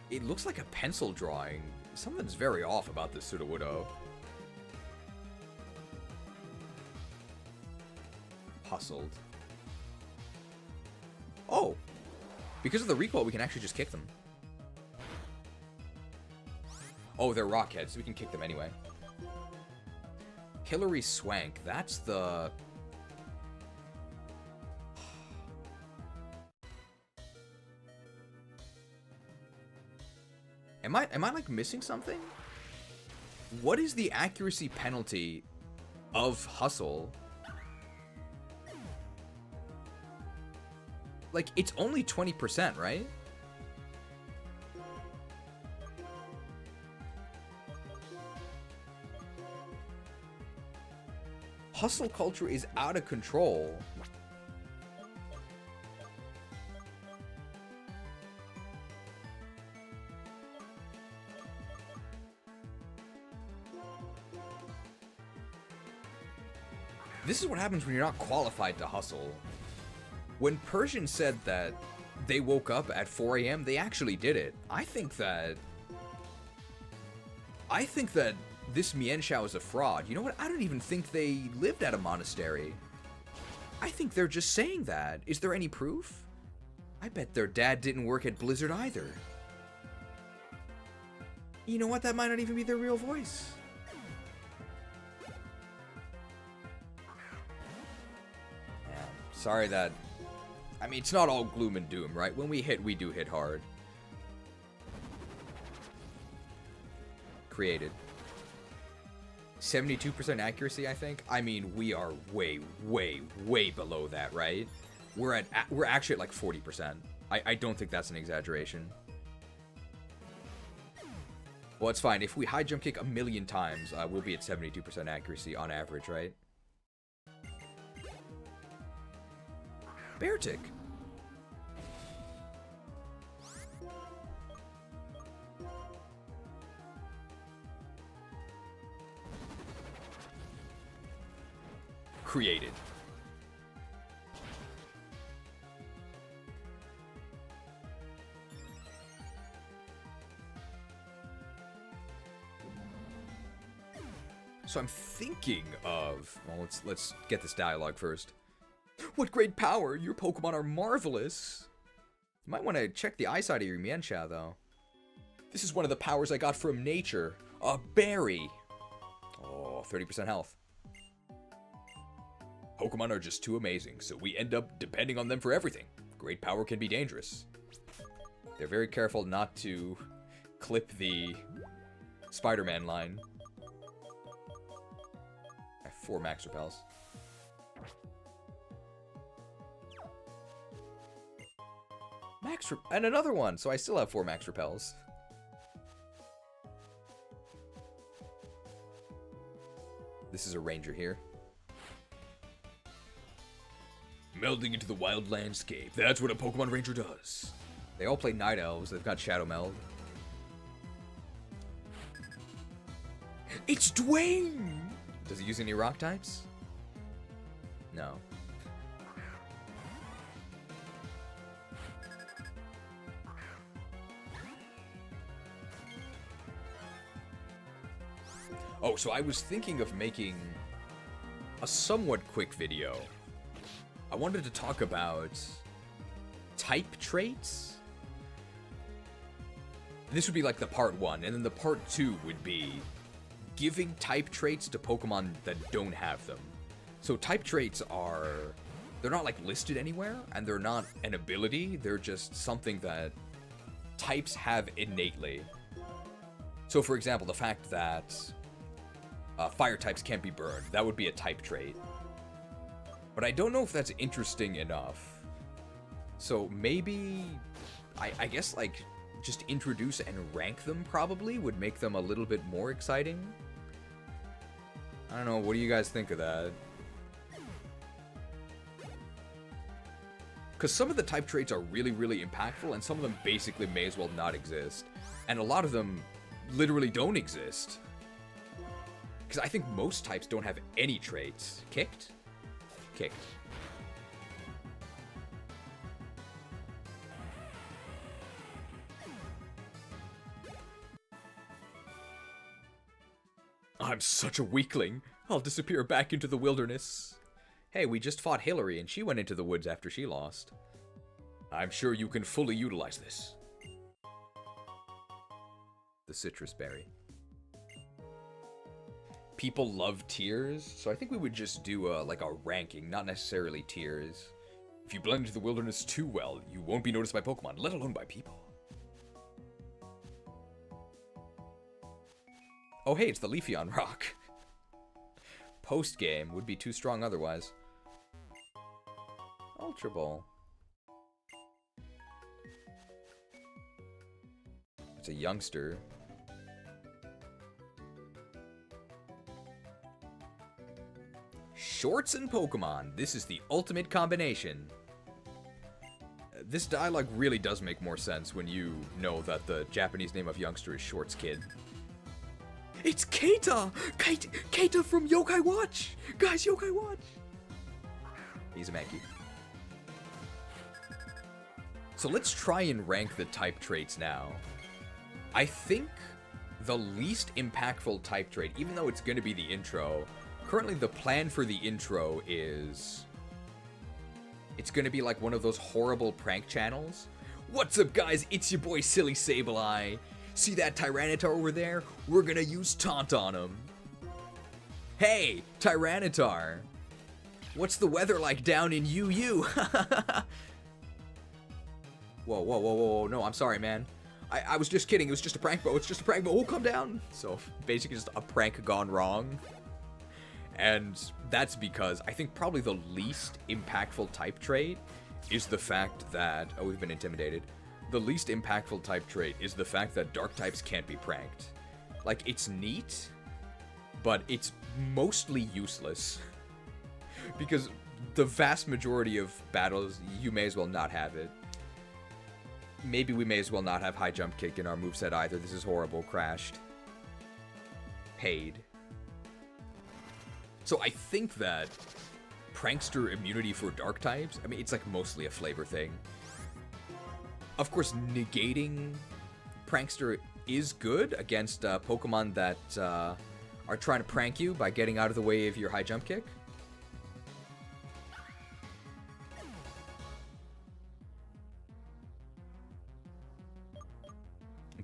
It looks like a pencil drawing. Something's very off about this Sudowoodo. Hustled. Oh! Because of the recoil, we can actually just kick them. Oh, they're rockheads, so we can kick them anyway. Hillary Swank, that's the... Am I like missing something? What is the accuracy penalty of Hustle? Like, it's only 20%, right? Hustle culture is out of control. This is what happens when you're not qualified to hustle. When Persian said that they woke up at 4 a.m., they actually did it. I think that this Mienshao is a fraud. You know what? I don't even think they lived at a monastery. I think they're just saying that. Is there any proof? I bet their dad didn't work at Blizzard either. You know what? That might not even be their real voice. Yeah, sorry that... I mean, it's not all gloom and doom, right? When we hit, we do hit hard. Created. 72% accuracy, I think. I mean, we are way, way, way below that, right? We're actually at like 40%. I don't think that's an exaggeration. Well, it's fine. If we high jump kick a million times, we'll be at 72% accuracy on average, right? Beartic. Created. So I'm thinking of... Well, let's get this dialogue first. What great power! Your Pokemon are marvelous! You might want to check the eyesight of your Mienshao, though. This is one of the powers I got from nature. A berry! Oh, 30% health. Pokemon are just too amazing, so we end up depending on them for everything. Great power can be dangerous. They're very careful not to clip the Spider-Man line. I have 4 max repels. And another one, so I still have 4 max repels. This is a ranger here. Melding into the wild landscape. That's what a Pokemon Ranger does. They all play Night Elves. They've got Shadow Meld. It's Dwayne! Does he use any rock types? No. Oh, so I was thinking of making a somewhat quick video. I wanted to talk about type traits. This would be like the part 1, and then the part 2 would be giving type traits to Pokemon that don't have them. So type traits are... they're not like listed anywhere, and they're not an ability, they're just something that types have innately. So for example, the fact that fire types can't be burned, that would be a type trait. But I don't know if that's interesting enough. So maybe, I guess like, just introduce and rank them probably would make them a little bit more exciting. I don't know, what do you guys think of that? Because some of the type traits are really, really impactful, and some of them basically may as well not exist. And a lot of them literally don't exist. Because I think most types don't have any traits. Kicked? Kicked. I'm such a weakling. I'll disappear back into the wilderness. Hey, we just fought Hillary, and she went into the woods after she lost. I'm sure you can fully utilize this. The citrus berry. People love tiers, so I think we would just do like a ranking, not necessarily tiers. If you blend into the wilderness too well, you won't be noticed by Pokemon, let alone by people. Oh hey, it's the Leafeon rock. Postgame would be too strong otherwise. Ultra Ball. It's a youngster. Shorts and Pokemon. This is the ultimate combination. This dialogue really does make more sense when you know that the Japanese name of youngster is Shorts Kid. It's Keita! Keita from Yokai Watch! Guys, Yokai Watch! He's a Mankey. So let's try and rank the type traits now. I think the least impactful type trait, even though it's going to be the intro, currently the plan for the intro is... it's going to be like one of those horrible prank channels. What's up, guys? It's your boy Silly Sableye. See that Tyranitar over there? We're going to use Taunt on him. Hey, Tyranitar. What's the weather like down in UU? Whoa. No, I'm sorry, man. I was just kidding. It was just a prank, bro. It's just a prank, bro. Oh, calm down. So, basically just a prank gone wrong. And that's because I think probably the least impactful type trait is the fact that... oh, we've been intimidated. The least impactful type trait is the fact that dark types can't be pranked. Like, it's neat, but it's mostly useless. Because the vast majority of battles, you may as well not have it. Maybe we may as well not have high jump kick in our moveset either. This is horrible. Crashed. Paid. So I think that prankster immunity for dark types, I mean, it's like mostly a flavor thing. Of course, negating prankster is good against Pokemon that are trying to prank you by getting out of the way of your high jump kick.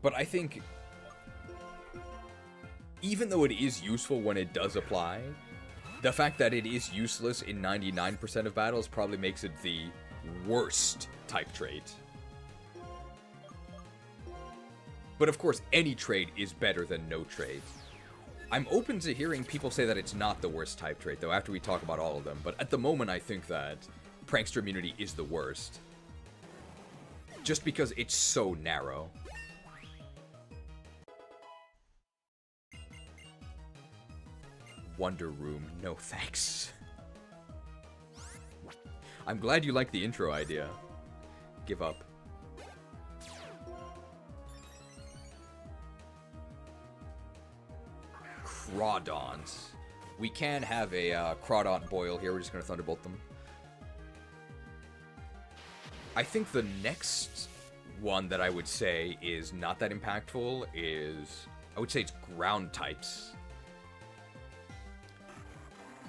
But I think, even though it is useful when it does apply, the fact that it is useless in 99% of battles probably makes it the worst type trait. But of course, any trait is better than no trait. I'm open to hearing people say that it's not the worst type trait, though, after we talk about all of them. But at the moment, I think that prankster immunity is the worst. Just because it's so narrow. Wonder Room, no thanks. I'm glad you like the intro idea. Give up. Crawdons. We can have a Crawdon boil here. We're just going to Thunderbolt them. I think the next one that I would say is not that impactful is... I would say it's ground types.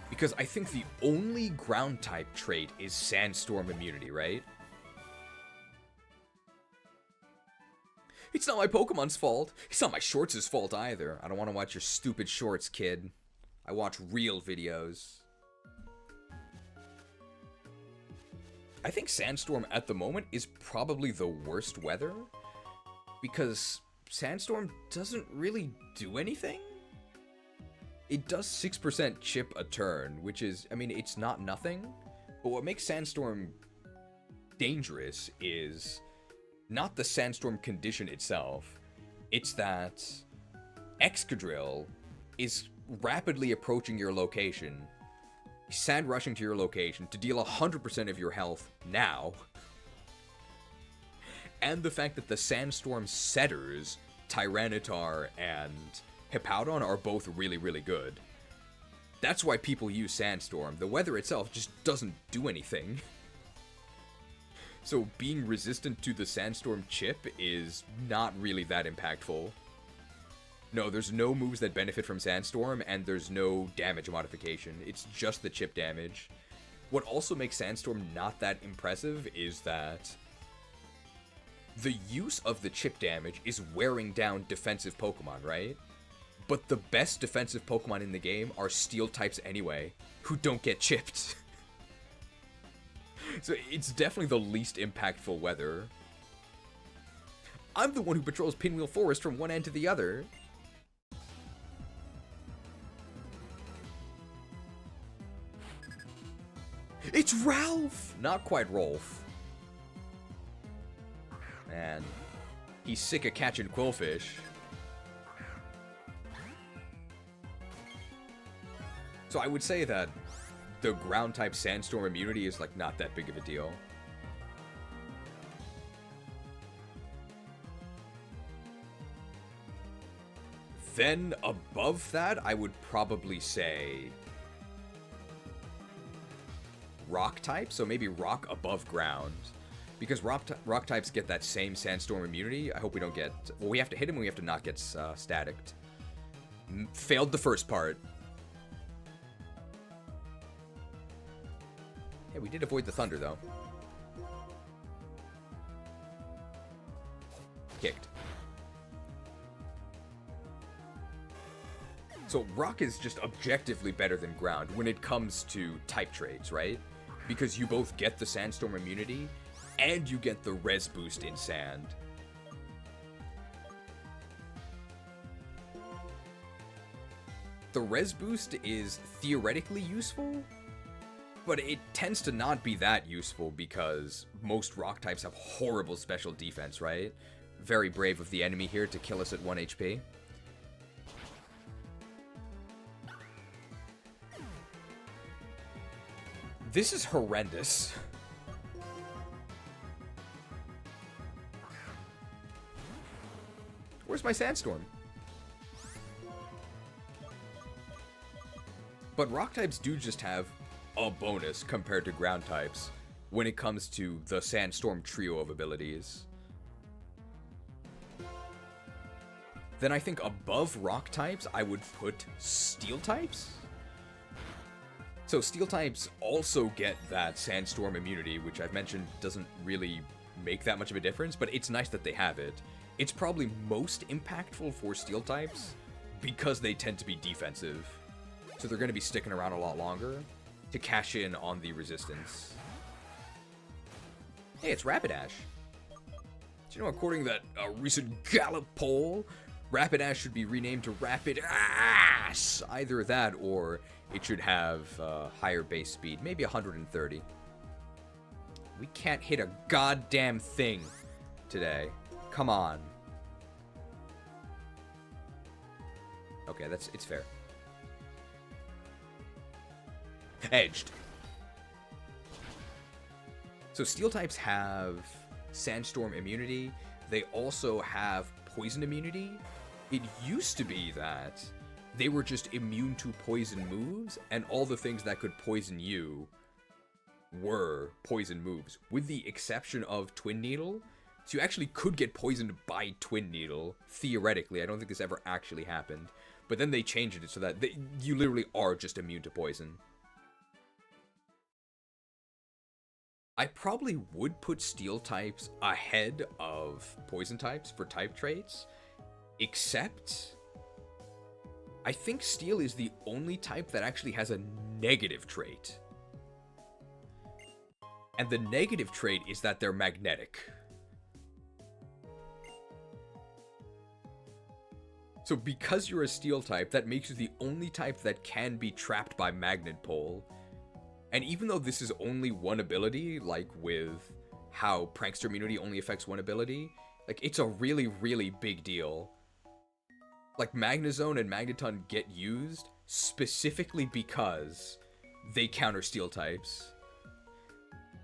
Because I think the only ground type trait is Sandstorm immunity, right? It's not my Pokemon's fault. It's not my Shorts' fault either. I don't want to watch your stupid shorts, kid. I watch real videos. I think Sandstorm at the moment is probably the worst weather. Because Sandstorm doesn't really do anything. It does 6% chip a turn, which is, I mean, it's not nothing. But what makes Sandstorm dangerous is not the Sandstorm condition itself. It's that Excadrill is rapidly approaching your location, sand rushing to your location to deal 100% of your health now. And the fact that the Sandstorm setters, Tyranitar and Hippowdon, are both really, really good. That's why people use Sandstorm. The weather itself just doesn't do anything. So being resistant to the Sandstorm chip is not really that impactful. No, there's no moves that benefit from Sandstorm, and there's no damage modification. It's just the chip damage. What also makes Sandstorm not that impressive is that the use of the chip damage is wearing down defensive Pokemon, right? But the best defensive Pokemon in the game are Steel types anyway, who don't get chipped. So it's definitely the least impactful weather. I'm the one who patrols Pinwheel Forest from one end to the other. It's Ralph! Not quite Rolf. Man, he's sick of catching Quillfish. So I would say that the ground-type Sandstorm immunity is, like, not that big of a deal. Then, above that, I would probably say rock type, so maybe rock above ground. Because rock types get that same Sandstorm immunity. I hope we don't get... Well, we have to hit him and we have to not get staticked. Failed the first part. Yeah, we did avoid the thunder, though. Kicked. So rock is just objectively better than ground when it comes to type traits, right? Because you both get the Sandstorm immunity and you get the res boost in sand. The res boost is theoretically useful, but it tends to not be that useful because most rock types have horrible special defense, right? Very brave of the enemy here to kill us at 1 HP. This is horrendous. Where's my Sandstorm? But rock types do just have a bonus compared to ground types when it comes to the Sandstorm trio of abilities. Then I think above rock types, I would put steel types. So steel types also get that Sandstorm immunity, which I've mentioned doesn't really make that much of a difference, but it's nice that they have it. It's probably most impactful for steel types because they tend to be defensive. So they're going to be sticking around a lot longer to cash in on the resistance. Hey, it's Rapidash. Do you know, according to that recent Gallup poll, Rapidash should be renamed to Rapid Ass. Either that or it should have higher base speed, maybe 130. We can't hit a goddamn thing today. Come on. Okay, it's fair. Edged. So steel types have Sandstorm immunity. They also have poison immunity. It used to be that they were just immune to poison moves, and all the things that could poison you were poison moves, with the exception of Twin Needle. So you actually could get poisoned by Twin Needle, theoretically. I don't think this ever actually happened. But then they changed it so that you literally are just immune to poison. I probably would put steel types ahead of poison types for type traits, except I think steel is the only type that actually has a negative trait. And the negative trait is that they're magnetic. So because you're a steel type, that makes you the only type that can be trapped by Magnet Pole. And even though this is only one ability, like with how Prankster immunity only affects one ability, like, it's a really, really big deal. Like, Magnezone and Magneton get used specifically because they counter steel types.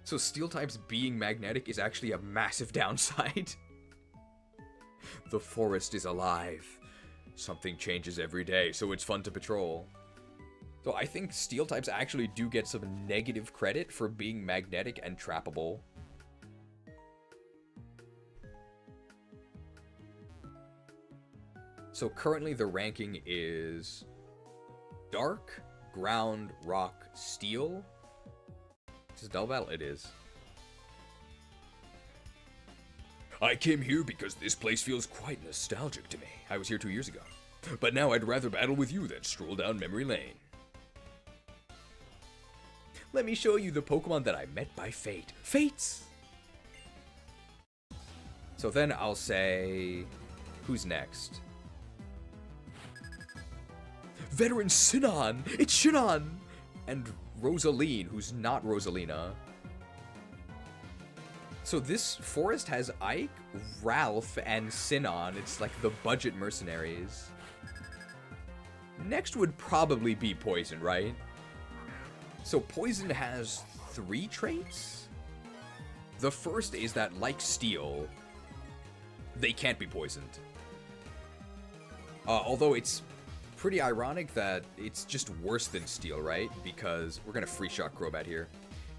So steel types being magnetic is actually a massive downside. The forest is alive. Something changes every day, so it's fun to patrol. So I think steel types actually do get some negative credit for being magnetic and trappable. So currently the ranking is Dark, Ground, Rock, Steel. Is this a double battle? It is. I came here because this place feels quite nostalgic to me. I was here 2 years ago. But now I'd rather battle with you than stroll down memory lane. Let me show you the Pokemon that I met by fate. Fates! So then I'll say... Who's next? Veteran Sinnoh! It's Sinnoh! And Rosaline, who's not Rosalina. So this forest has Ike, Ralph, and Sinnoh. It's like the budget mercenaries. Next would probably be Poison, right? So Poison has 3 traits? The first is that, like Steel, they can't be poisoned. Although it's pretty ironic that it's just worse than Steel, right? Because we're gonna free shot Crobat here.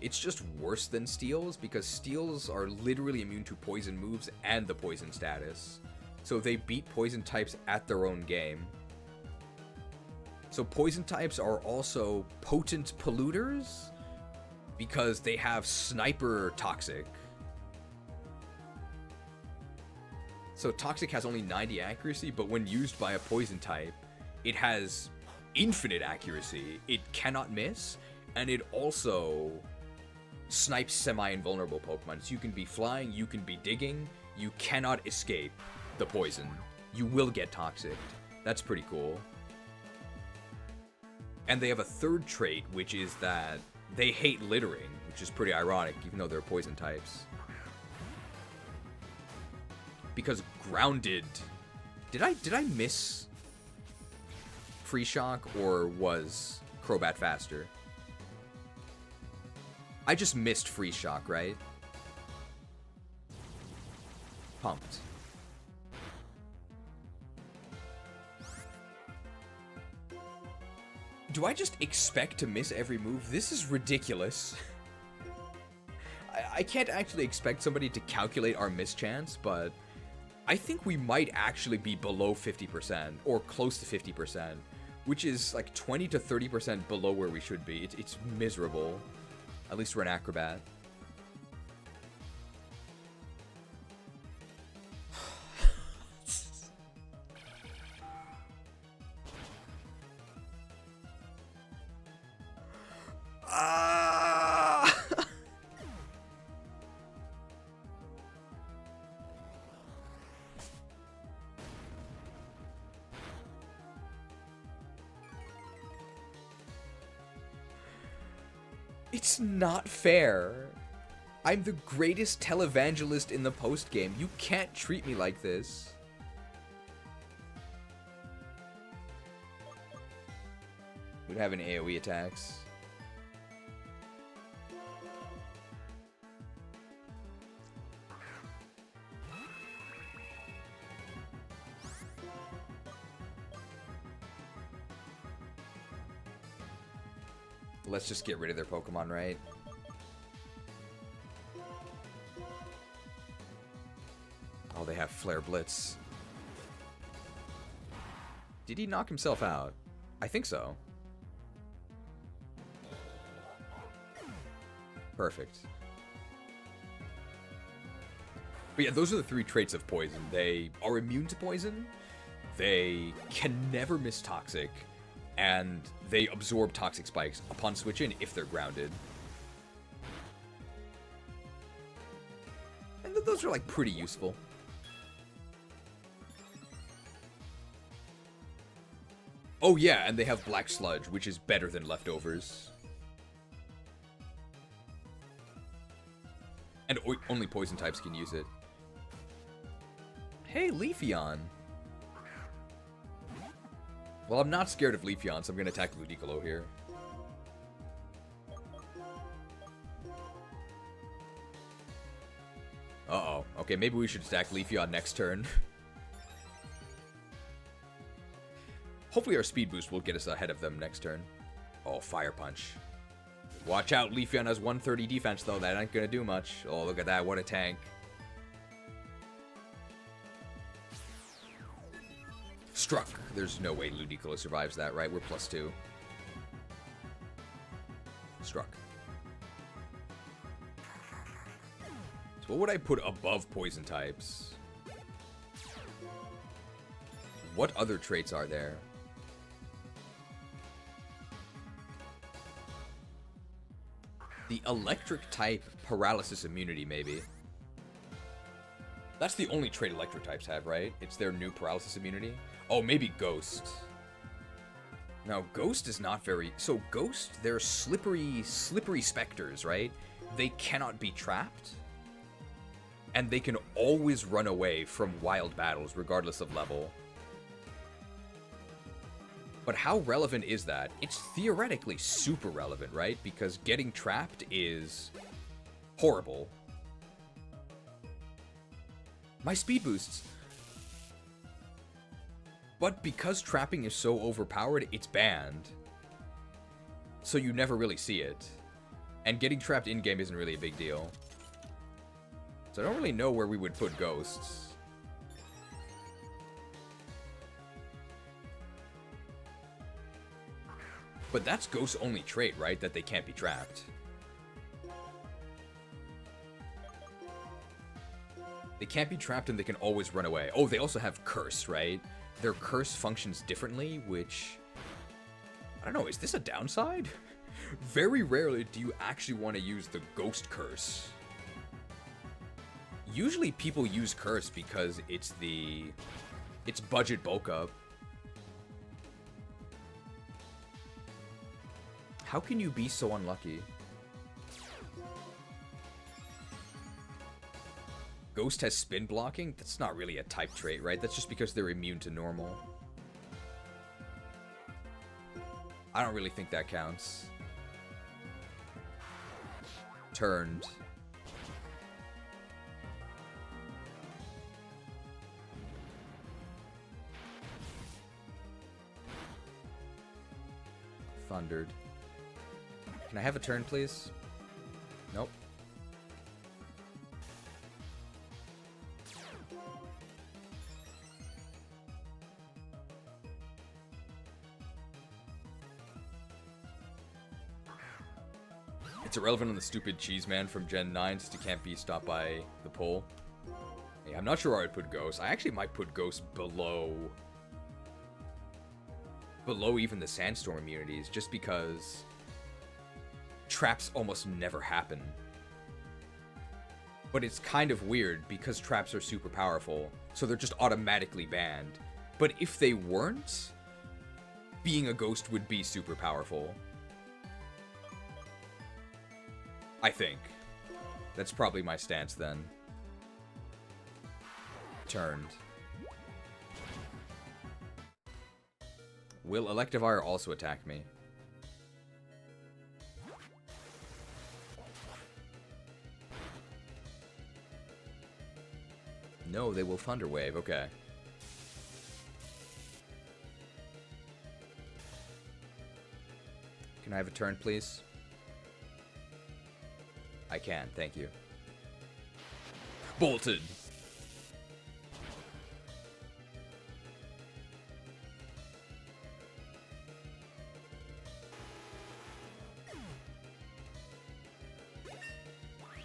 It's just worse than Steels because Steels are literally immune to poison moves and the poison status. So they beat poison types at their own game. So poison types are also potent polluters because they have Sniper Toxic. So Toxic has only 90 accuracy, but when used by a poison type, it has infinite accuracy. It cannot miss, and it also snipes semi-invulnerable Pokemon. So you can be flying, you can be digging, you cannot escape the poison. You will get Toxic. That's pretty cool. And they have a third trait, which is that they hate littering, which is pretty ironic, even though they're poison types. Because Grounded... Did I miss Free Shock, or was Crobat faster? I just missed Free Shock, right? Pumped. Do I just expect to miss every move? This is ridiculous. I can't actually expect somebody to calculate our miss chance, but I think we might actually be below 50%, or close to 50%, which is like 20 to 30% below where we should be. It's miserable. At least we're an acrobat. It's not fair. I'm the greatest televangelist in the postgame. You can't treat me like this. We'd have an AoE attacks. Let's just get rid of their Pokemon, right? Oh, they have Flare Blitz. Did he knock himself out? I think so. Perfect. But yeah, those are the 3 traits of Poison. They are immune to Poison, they can never miss Toxic, and they absorb Toxic Spikes upon switch in if they're grounded. And those are like pretty useful. Oh yeah, and they have Black Sludge, which is better than Leftovers. And only poison types can use it. Hey, Leafeon. Well, I'm not scared of Leafeon, so I'm going to attack Ludicolo here. Uh-oh. Okay, maybe we should attack Leafeon next turn. Hopefully our speed boost will get us ahead of them next turn. Oh, Fire Punch. Watch out, Leafeon has 130 defense, though. That ain't going to do much. Oh, look at that. What a tank. Struck. There's no way Ludicolo survives that, right? We're +2. Struck. So what would I put above poison types? What other traits are there? The electric type paralysis immunity, maybe. That's the only trait electric types have, right? It's their new paralysis immunity. Oh, maybe Ghost. No, Ghost is not very... So Ghost, they're slippery specters, right? They cannot be trapped. And they can always run away from wild battles, regardless of level. But how relevant is that? It's theoretically super relevant, right? Because getting trapped is horrible. My speed boosts. But because trapping is so overpowered, it's banned. So you never really see it. And getting trapped in-game isn't really a big deal. So I don't really know where we would put Ghosts. But that's Ghost's only trait, right? That they can't be trapped. They can't be trapped and they can always run away. Oh, they also have Curse, right? Their Curse functions differently, which... I don't know, is this a downside? Very rarely do you actually want to use the Ghost Curse. Usually people use Curse because it's budget bulk up. How can you be so unlucky? Ghost has spin blocking? That's not really a type trait, right? That's just because they're immune to normal. I don't really think that counts. Turned. Thundered. Can I have a turn, please? Nope. It's irrelevant on the stupid cheese man from Gen 9 since he can't be stopped by the pole. Hey, I'm not sure where I'd put Ghost. I actually might put Ghost below even the Sandstorm immunities, just because traps almost never happen. But it's kind of weird because traps are super powerful, so they're just automatically banned. But if they weren't, being a ghost would be super powerful. I think. That's probably my stance then. Turned. Will Electivire also attack me? No, they will Thunder Wave. Okay. Can I have a turn, please? I can, thank you. Bolted!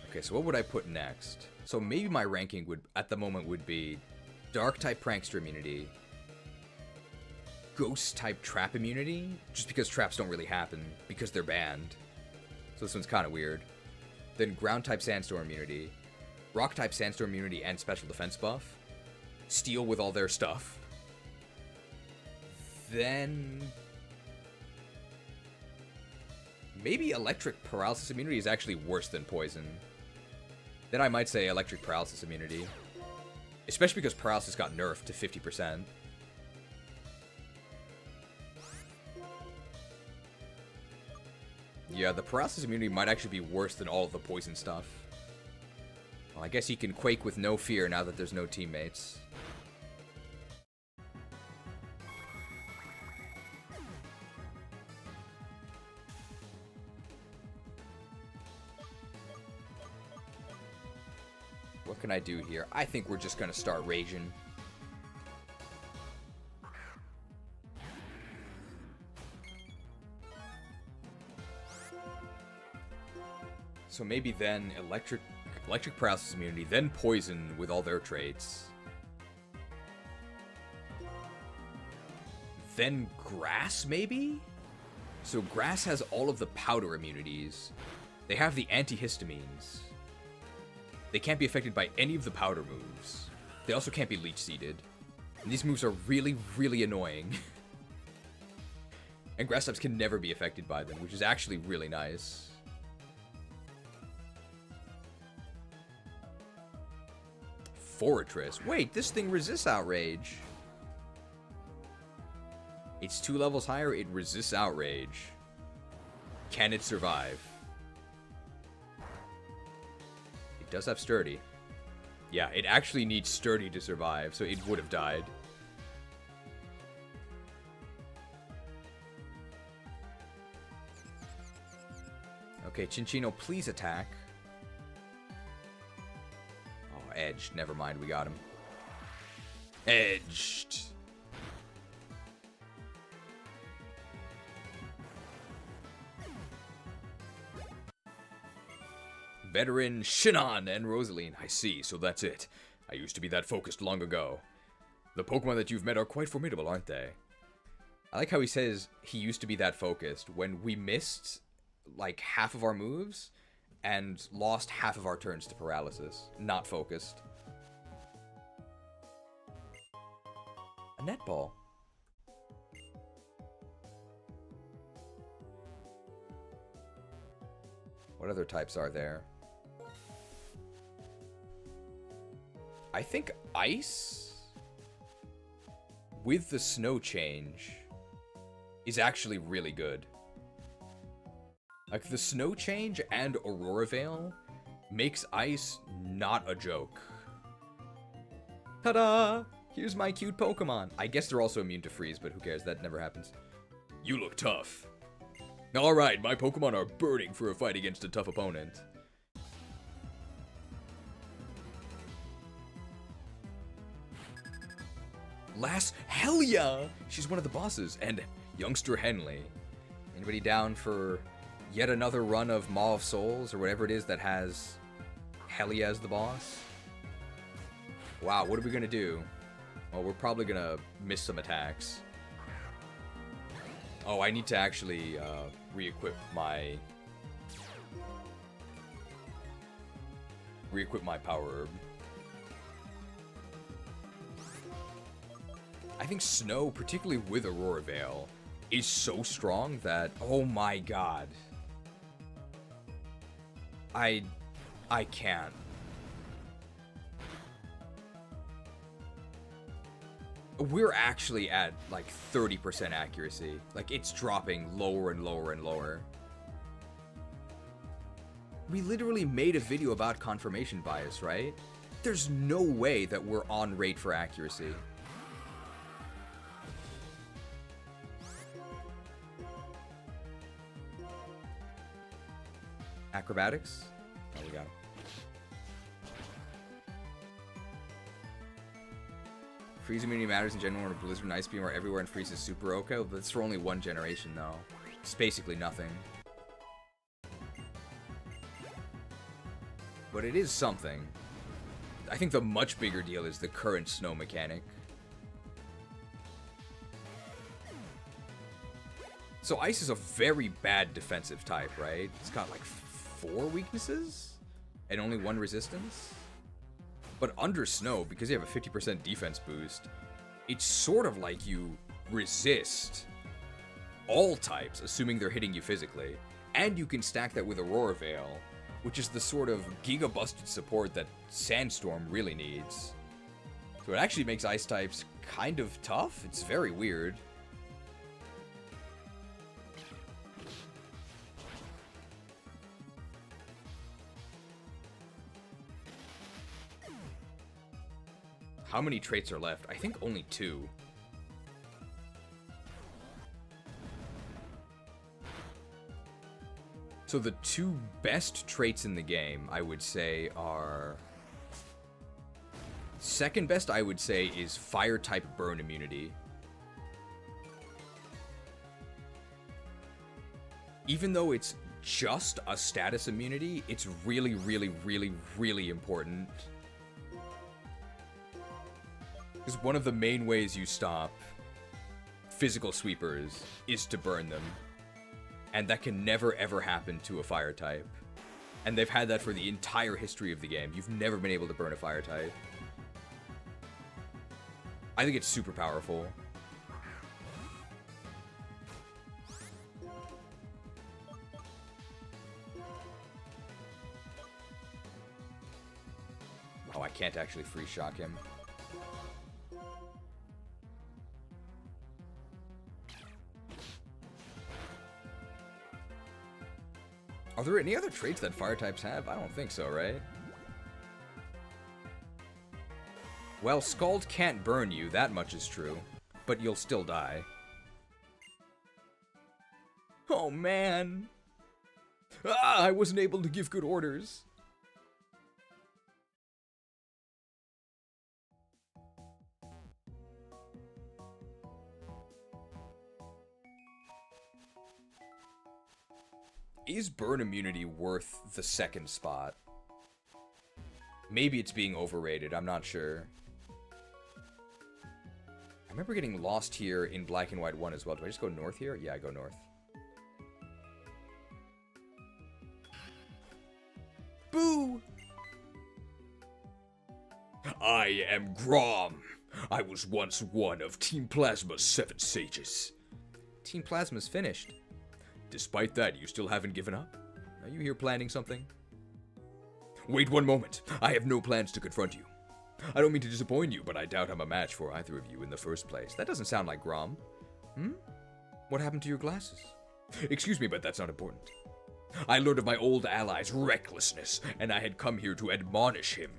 Okay, so what would I put next? So maybe my ranking would, at the moment, would be Dark-type Prankster immunity, Ghost-type Trap immunity, just because traps don't really happen, because they're banned. So this one's kind of weird. Then Ground-type Sandstorm immunity, Rock-type Sandstorm immunity and special defense buff, Steel with all their stuff. Then maybe Electric Paralysis immunity is actually worse than Poison. Then I might say Electric Paralysis immunity, especially because Paralysis got nerfed to 50%. Yeah, the Paralysis immunity might actually be worse than all of the Poison stuff. Well, I guess he can Quake with no fear now that there's no teammates. What can I do here? I think we're just gonna start raging. So maybe then electric paralysis immunity, then poison with all their traits. Then grass, maybe? So grass has all of the powder immunities. They have the antihistamines. They can't be affected by any of the powder moves. They also can't be leech-seeded. And these moves are really, really annoying. And grass types can never be affected by them, which is actually really nice. Fortress. Wait, this thing resists outrage. It's 2 levels higher, it resists outrage. Can it survive? It does have sturdy. Yeah, it actually needs sturdy to survive, so it would have died. Okay, Cinccino, please attack. Oh, edged. Never mind, we got him. Edged. Veteran Shinon and Rosaline. I see, so that's it. I used to be that focused long ago. The Pokemon that you've met are quite formidable, aren't they? I like how he says he used to be that focused when we missed like half of our moves and lost half of our turns to paralysis. Not focused. A netball. What other types are there? I think ice with the snow change is actually really good. Like, the snow change and Aurora Veil makes ice not a joke. Ta-da! Here's my cute Pokemon. I guess they're also immune to freeze, but who cares? That never happens. You look tough. Alright, my Pokemon are burning for a fight against a tough opponent. Hell yeah! She's one of the bosses. And youngster Henley. Anybody down for yet another run of Maw of Souls, or whatever it is that has Hellia as the boss? Wow, what are we gonna do? Well, we're probably gonna miss some attacks. Oh, I need to actually re-equip my Power Herb. I think Snow, particularly with Aurora Veil, is so strong that, oh my god. I can't. We're actually at like 30% accuracy. Like, it's dropping lower and lower and lower. We literally made a video about confirmation bias, right? There's no way that we're on rate for accuracy. Acrobatics? Oh, we got it. Freeze immunity matters in general when a Blizzard and Ice Beam are everywhere and Freeze is super okay. But that's for only one generation, though. It's basically nothing. But it is something. I think the much bigger deal is the current Snow mechanic. So Ice is a very bad defensive type, right? It's got like 4 weaknesses and only 1 resistance. But under Snow, because you have a 50% defense boost, it's sort of like you resist all types, assuming they're hitting you physically. And you can stack that with Aurora Veil, which is the sort of giga-busted support that Sandstorm really needs. So it actually makes Ice types kind of tough. It's very weird. How many traits are left? I think only 2. So the 2 best traits in the game, I would say, are... Second best, I would say, is Fire-type Burn immunity. Even though it's just a status immunity, it's really, really, really, really important. Because one of the main ways you stop physical sweepers is to burn them. And that can never, ever happen to a fire type. And they've had that for the entire history of the game. You've never been able to burn a fire type. I think it's super powerful. Oh, I can't actually free shock him. Are there any other traits that fire types have? I don't think so, right? Well, Scald can't burn you, that much is true. But you'll still die. Oh, man. Ah, I wasn't able to give good orders. Is burn immunity worth the second spot? Maybe it's being overrated, I'm not sure. I remember getting lost here in Black and White 1 as well. Do I just go north here? Yeah, I go north. Boo! I am Grom. I was once one of Team Plasma's 7 sages. Team Plasma's finished. Despite that, you still haven't given up? Are you here planning something? Wait one moment. I have no plans to confront you. I don't mean to disappoint you, but I doubt I'm a match for either of you in the first place. That doesn't sound like Grom. What happened to your glasses? Excuse me, but that's not important. I learned of my old ally's recklessness, and I had come here to admonish him.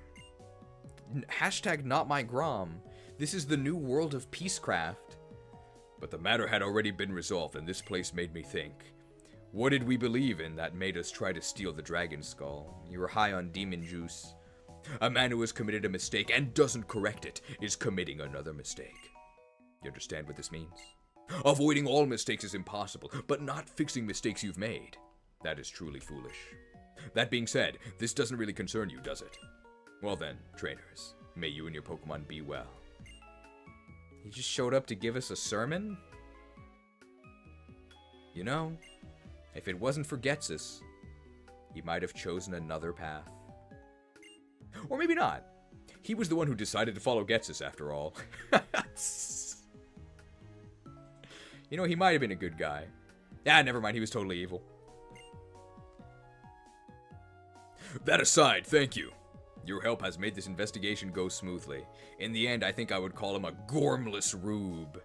Hashtag not my Grom. This is the new world of Peacecraft. But the matter had already been resolved, and this place made me think. What did we believe in that made us try to steal the dragon skull? You were high on demon juice. A man who has committed a mistake and doesn't correct it is committing another mistake. You understand what this means? Avoiding all mistakes is impossible, but not fixing mistakes you've made. That is truly foolish. That being said, this doesn't really concern you, does it? Well then, trainers, may you and your Pokemon be well. He just showed up to give us a sermon? You know, if it wasn't for Getsus, he might have chosen another path. Or maybe not. He was the one who decided to follow Getsus, after all. You know, he might have been a good guy. Ah, never mind, he was totally evil. That aside, thank you. Your help has made this investigation go smoothly. In the end, I think I would call him a gormless rube.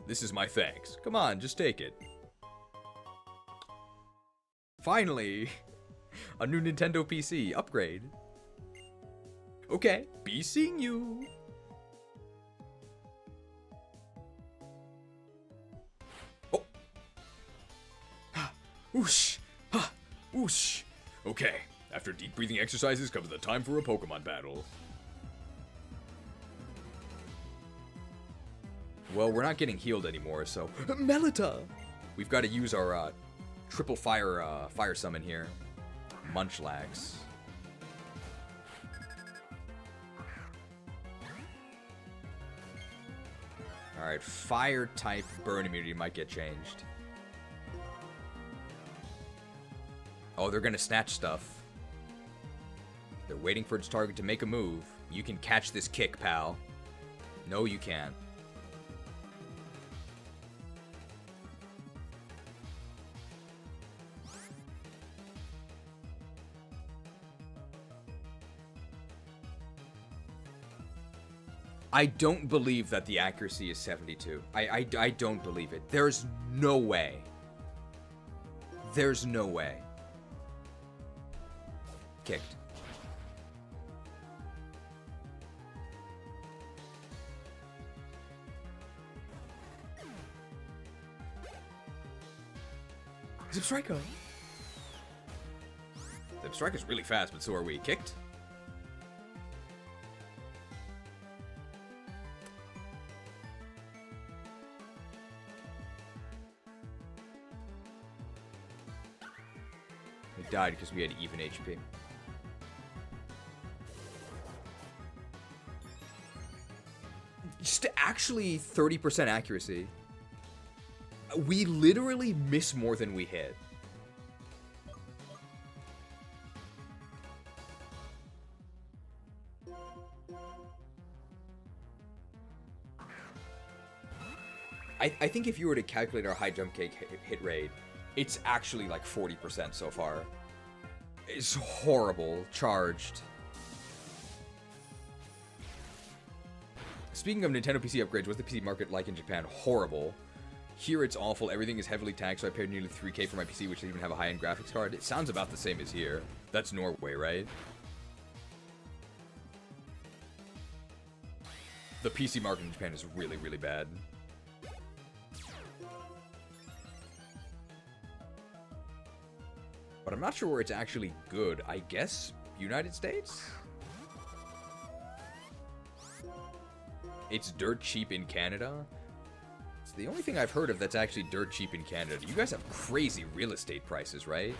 This is my thanks. Come on, just take it. Finally! A new Nintendo PC upgrade. Okay, be seeing you. Oh. Whoosh. Ha. Whoosh. Okay, after deep breathing exercises comes the time for a Pokemon battle. Well, we're not getting healed anymore, so... Melita! We've got to use our triple fire summon here. Munchlax. Alright, fire type burn immunity might get changed. Oh, they're gonna snatch stuff. They're waiting for its target to make a move. You can catch this kick, pal. No, you can't. I don't believe that the accuracy is 72. I don't believe it. There's no way. There's no way. Kicked. Zipstrika. Zipstrika's really fast, but so are we. Kicked. died because we had even HP. Just actually 30% accuracy. We literally miss more than we hit. I think if you were to calculate our high jump kick hit rate, it's actually like 40% so far. It's horrible. Charged. Speaking of Nintendo PC upgrades, what's the PC market like in Japan? Horrible. Here it's awful. Everything is heavily taxed, so I paid nearly 3K for my PC, which doesn't even have a high-end graphics card. It sounds about the same as here. That's Norway, right? The PC market in Japan is really, really bad. But I'm not sure where it's actually good. I guess United States? It's dirt cheap in Canada? It's the only thing I've heard of that's actually dirt cheap in Canada. You guys have crazy real estate prices, right?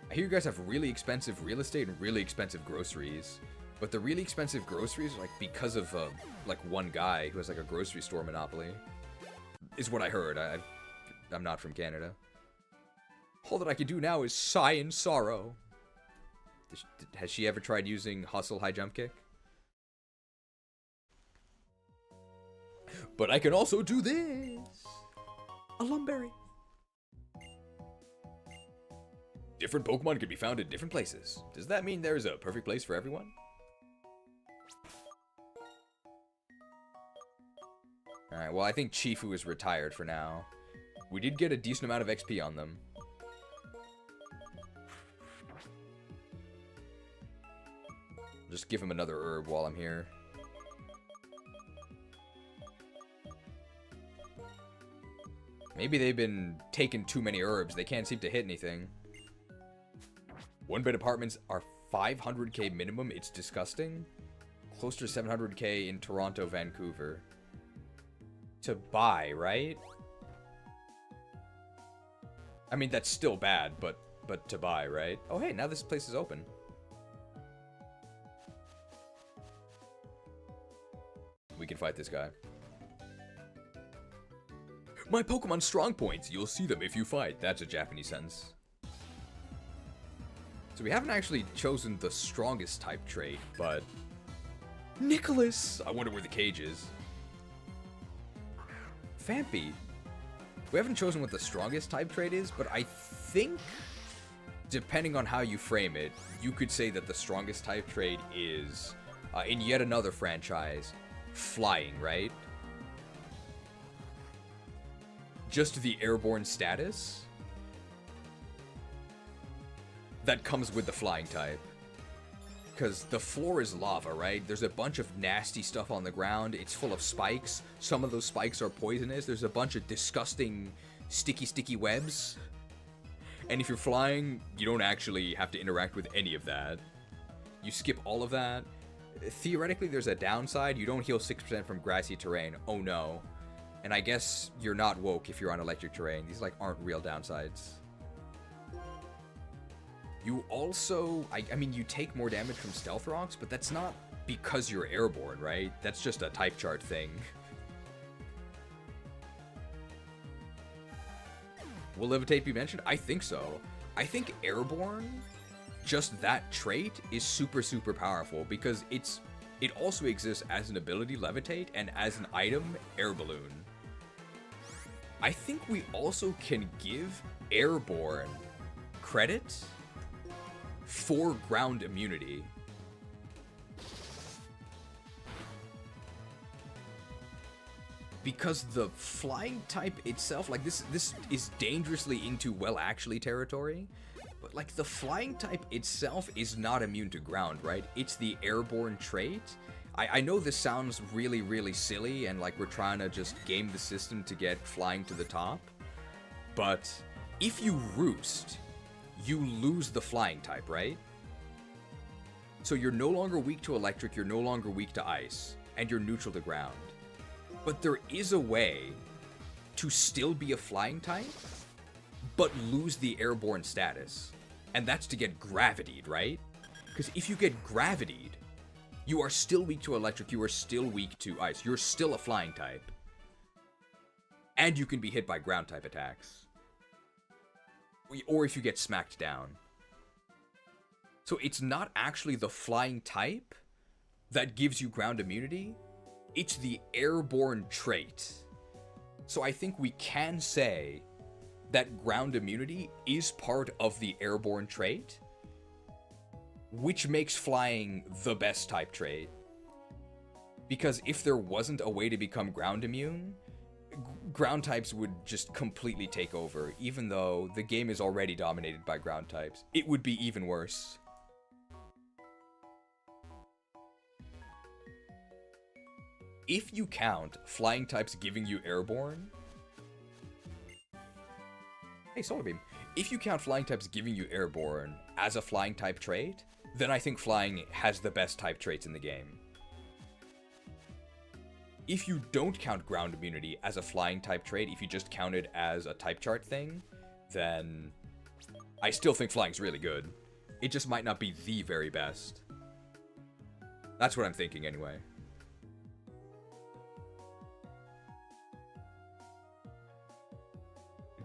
I hear you guys have really expensive real estate and really expensive groceries. But the really expensive groceries are like because of like one guy who has like a grocery store monopoly. Is what I heard. I'm not from Canada. All that I can do now is sigh in sorrow. Has she ever tried using Hustle High Jump Kick? But I can also do this. A Lumberry. Different Pokemon can be found in different places. Does that mean there's a perfect place for everyone? Alright, well I think Chifu is retired for now. We did get a decent amount of XP on them. Just give him another herb while I'm here. Maybe they've been taking too many herbs. They can't seem to hit anything. One-bed apartments are 500k minimum. It's disgusting. Close to 700k in Toronto, Vancouver. To buy, right? I mean, that's still bad, but to buy, right? Oh, hey, now this place is open. We can fight this guy. My Pokemon strong points. You'll see them if you fight. That's a Japanese sentence. So we haven't actually chosen the strongest type trait, but... Nicholas! I wonder where the cage is. Fampy. We haven't chosen what the strongest type trait is, but I think, depending on how you frame it, you could say that the strongest type trait is, in yet another franchise, flying, right? Just the airborne status that comes with the flying type. Because the floor is lava, right? There's a bunch of nasty stuff on the ground. It's full of spikes. Some of those spikes are poisonous. There's a bunch of disgusting sticky webs. And if you're flying, you don't actually have to interact with any of that. You skip all of that. Theoretically, there's a downside. You don't heal 6% from grassy terrain. Oh no. And I guess you're not woke if you're on electric terrain. These like aren't real downsides. You also, I mean, you take more damage from Stealth Rocks, but that's not because you're airborne, right? That's just a type chart thing. Will Levitate be mentioned? I think so. I think airborne, just that trait, is super powerful because it also exists as an ability, Levitate, and as an item, Air Balloon. I think we also can give airborne credit for ground immunity. Because the flying type itself, like this is dangerously into well actually territory, but like the flying type itself is not immune to ground, right? It's the airborne trait. I know this sounds really silly and like we're trying to just game the system to get flying to the top, but if you roost, you lose the flying type, right? So you're no longer weak to electric, you're no longer weak to ice, and you're neutral to ground. But there is a way to still be a flying type, but lose the airborne status. And that's to get gravitied, right? Because if you get gravitied, you are still weak to electric, you are still weak to ice. You're still a flying type. And you can be hit by ground type attacks. Or if you get smacked down. So it's not actually the flying type that gives you ground immunity. It's the airborne trait. So I think we can say that ground immunity is part of the airborne trait, which makes flying the best type trait. Because if there wasn't a way to become ground immune, ground types would just completely take over. Even though the game is already dominated by ground types, it would be even worse. If you count flying types giving you airborne... Hey, Solar Beam. If you count flying types giving you airborne as a flying type trait, then I think flying has the best type traits in the game. If you don't count ground immunity as a flying type trait, if you just count it as a type chart thing, then I still think flying's really good. It just might not be the very best. That's what I'm thinking anyway.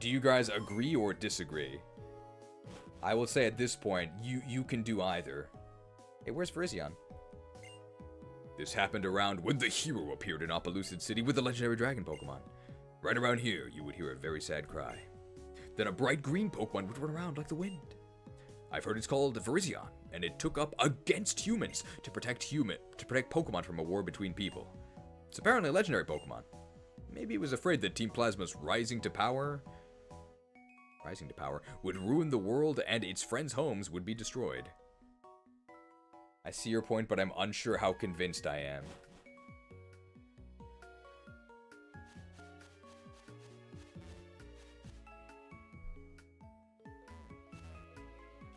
Do you guys agree or disagree? I will say at this point, you can do either. Hey, where's Verizion? This happened around when the hero appeared in Opelucid City with the legendary dragon Pokemon. Right around here, you would hear a very sad cry. Then a bright green Pokemon would run around like the wind. I've heard it's called Verizion, and it took up against humans to protect Pokemon from a war between people. It's apparently a legendary Pokemon. Maybe it was afraid that Team Plasma's rising to power would ruin the world and its friends' homes would be destroyed. I see your point, but I'm unsure how convinced I am.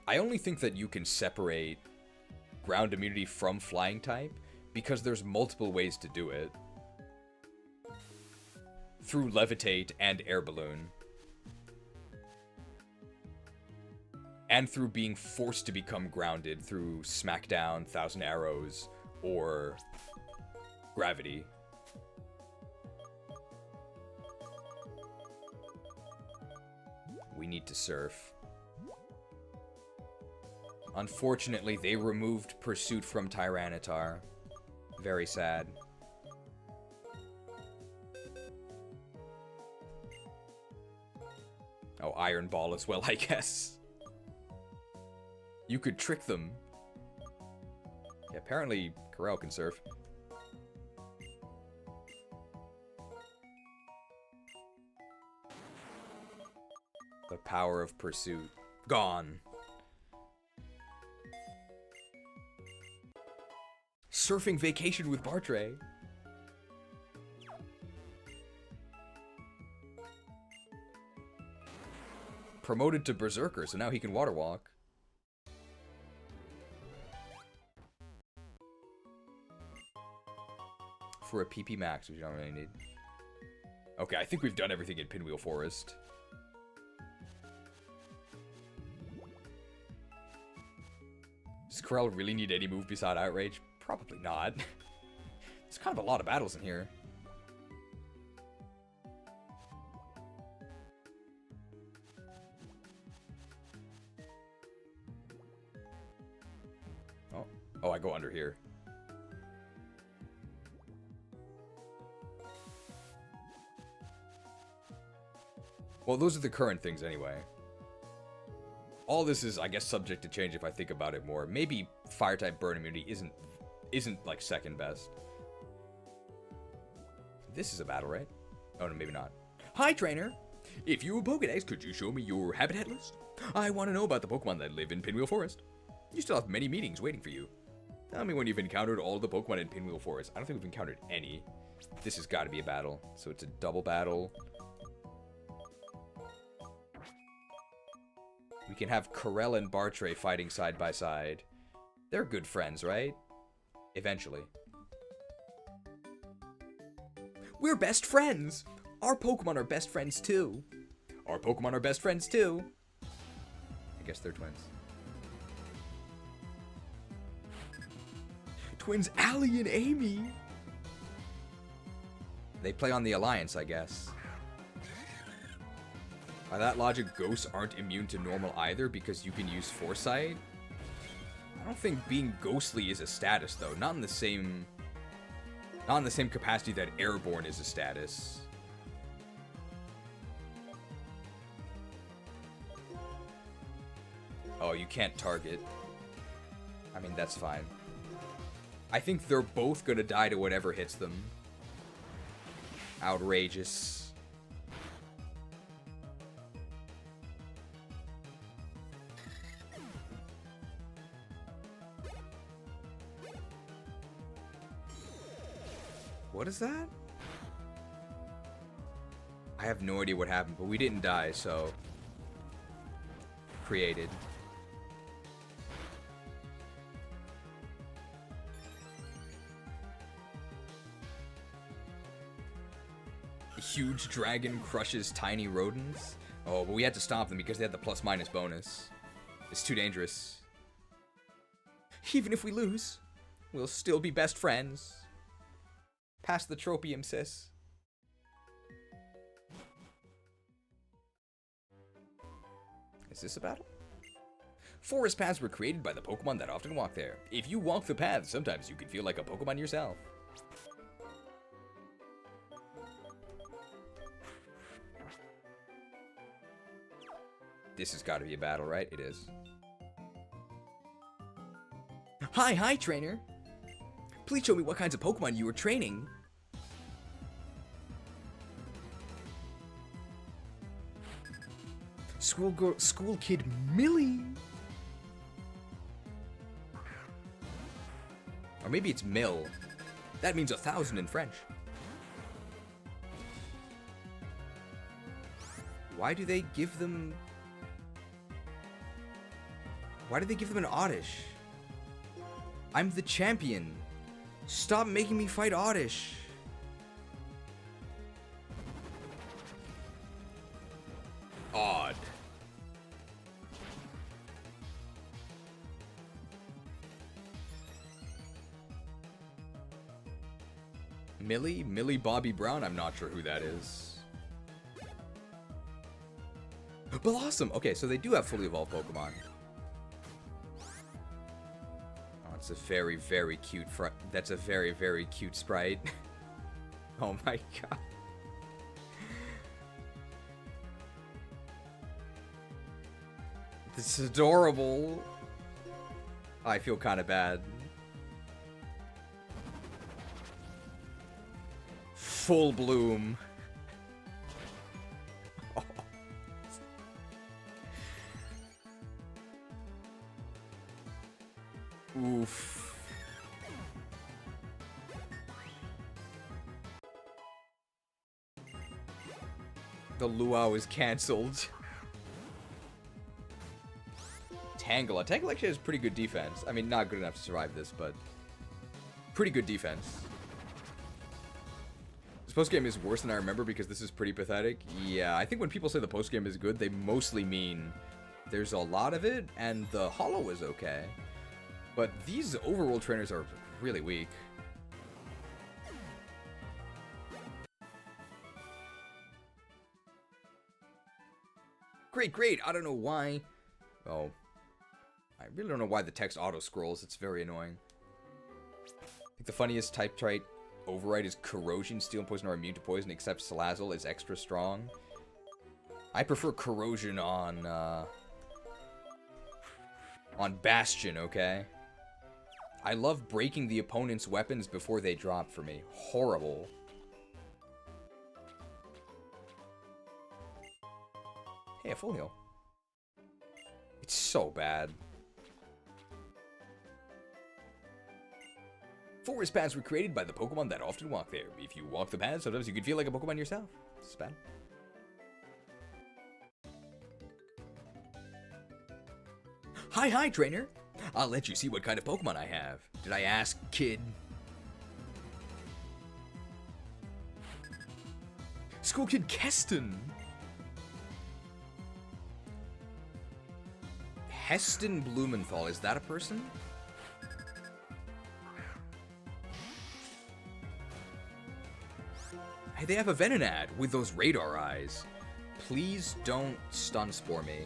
I only think that you can separate ground immunity from flying type because there's multiple ways to do it. Through levitate and air balloon. And through being forced to become grounded through Smackdown, Thousand Arrows, or Gravity. We need to surf. Unfortunately, they removed Pursuit from Tyranitar. Very sad. Oh, Iron Ball as well, I guess. You could trick them. Yeah, apparently, Corel can surf. The power of pursuit. Gone. Surfing vacation with Bartray. Promoted to Berserker, so now he can water walk. For a PP max, which you don't really need. Okay, I think we've done everything in Pinwheel Forest. Does Corel really need any move beside Outrage? Probably not. There's kind of a lot of battles in here. Oh, I go under here. Well, those are the current things anyway. All this is, I guess, subject to change if I think about it more. Maybe Fire-type burn immunity isn't like second best. This is a battle, right? Oh, no, maybe not. Hi, trainer. If you were Pokedex, could you show me your habitat list? I want to know about the Pokemon that live in Pinwheel Forest. You still have many meetings waiting for you. Tell me when you've encountered all the Pokemon in Pinwheel Forest. I don't think we've encountered any. This has got to be a battle. So it's a double battle. We can have Corel and Bartray fighting side by side. They're good friends, right? Eventually. We're best friends! Our Pokemon are best friends too. Our Pokemon are best friends too. I guess they're twins. twins Allie and Amy. They play on the Alliance, I guess. By that logic, ghosts aren't immune to normal either because you can use foresight. I don't think being ghostly is a status though. Not in the same capacity that airborne is a status. Oh, you can't target. I mean, that's fine. I think they're both gonna die to whatever hits them. Outrageous. What is that? I have no idea what happened, but we didn't die, so... Created. A huge dragon crushes tiny rodents? Oh, but we had to stop them because they had the plus-minus bonus. It's too dangerous. Even if we lose, we'll still be best friends. Pass the tropium, sis. Is this a battle? Forest paths were created by the Pokemon that often walk there. If you walk the path, sometimes you can feel like a Pokemon yourself. This has got to be a battle, right? It is. Hi, trainer. Please show me what kinds of Pokemon you were training. School kid Millie. Or maybe it's Mill. That means 1,000 in French. Why do they give them... Why do they give them an Oddish? I'm the champion. Stop making me fight Oddish. Odd. Millie Bobby Brown? I'm not sure who that is. Blossom! Okay, so they do have fully evolved Pokemon. Oh, it's a very, very cute that's a very, very cute sprite. Oh my god. This is adorable. I feel kind of bad. Full bloom. Oh. Oof. The luau is cancelled. Tangela. Tangela actually has pretty good defense. I mean, not good enough to survive this, but pretty good defense. This postgame is worse than I remember because this is pretty pathetic. Yeah, I think when people say the postgame is good, they mostly mean there's a lot of it, and the holo is okay. But these overworld trainers are really weak. Great. I don't know why. Oh. I really don't know why the text auto-scrolls. It's very annoying. I think the funniest type trait override is Corrosion. Steel and Poison are immune to poison, except Salazzle is extra strong. I prefer Corrosion on Bastion, okay? I love breaking the opponent's weapons before they drop for me. Horrible. Hey, a full heal. It's so bad. Forest paths were created by the Pokemon that often walk there. If you walk the path, sometimes you can feel like a Pokemon yourself. This is bad. Hi, trainer. I'll let you see what kind of Pokemon I have. Did I ask, kid? School kid Keston. Heston Blumenthal, is that a person? Hey, they have a Venonat with those radar eyes. Please don't stun spore me.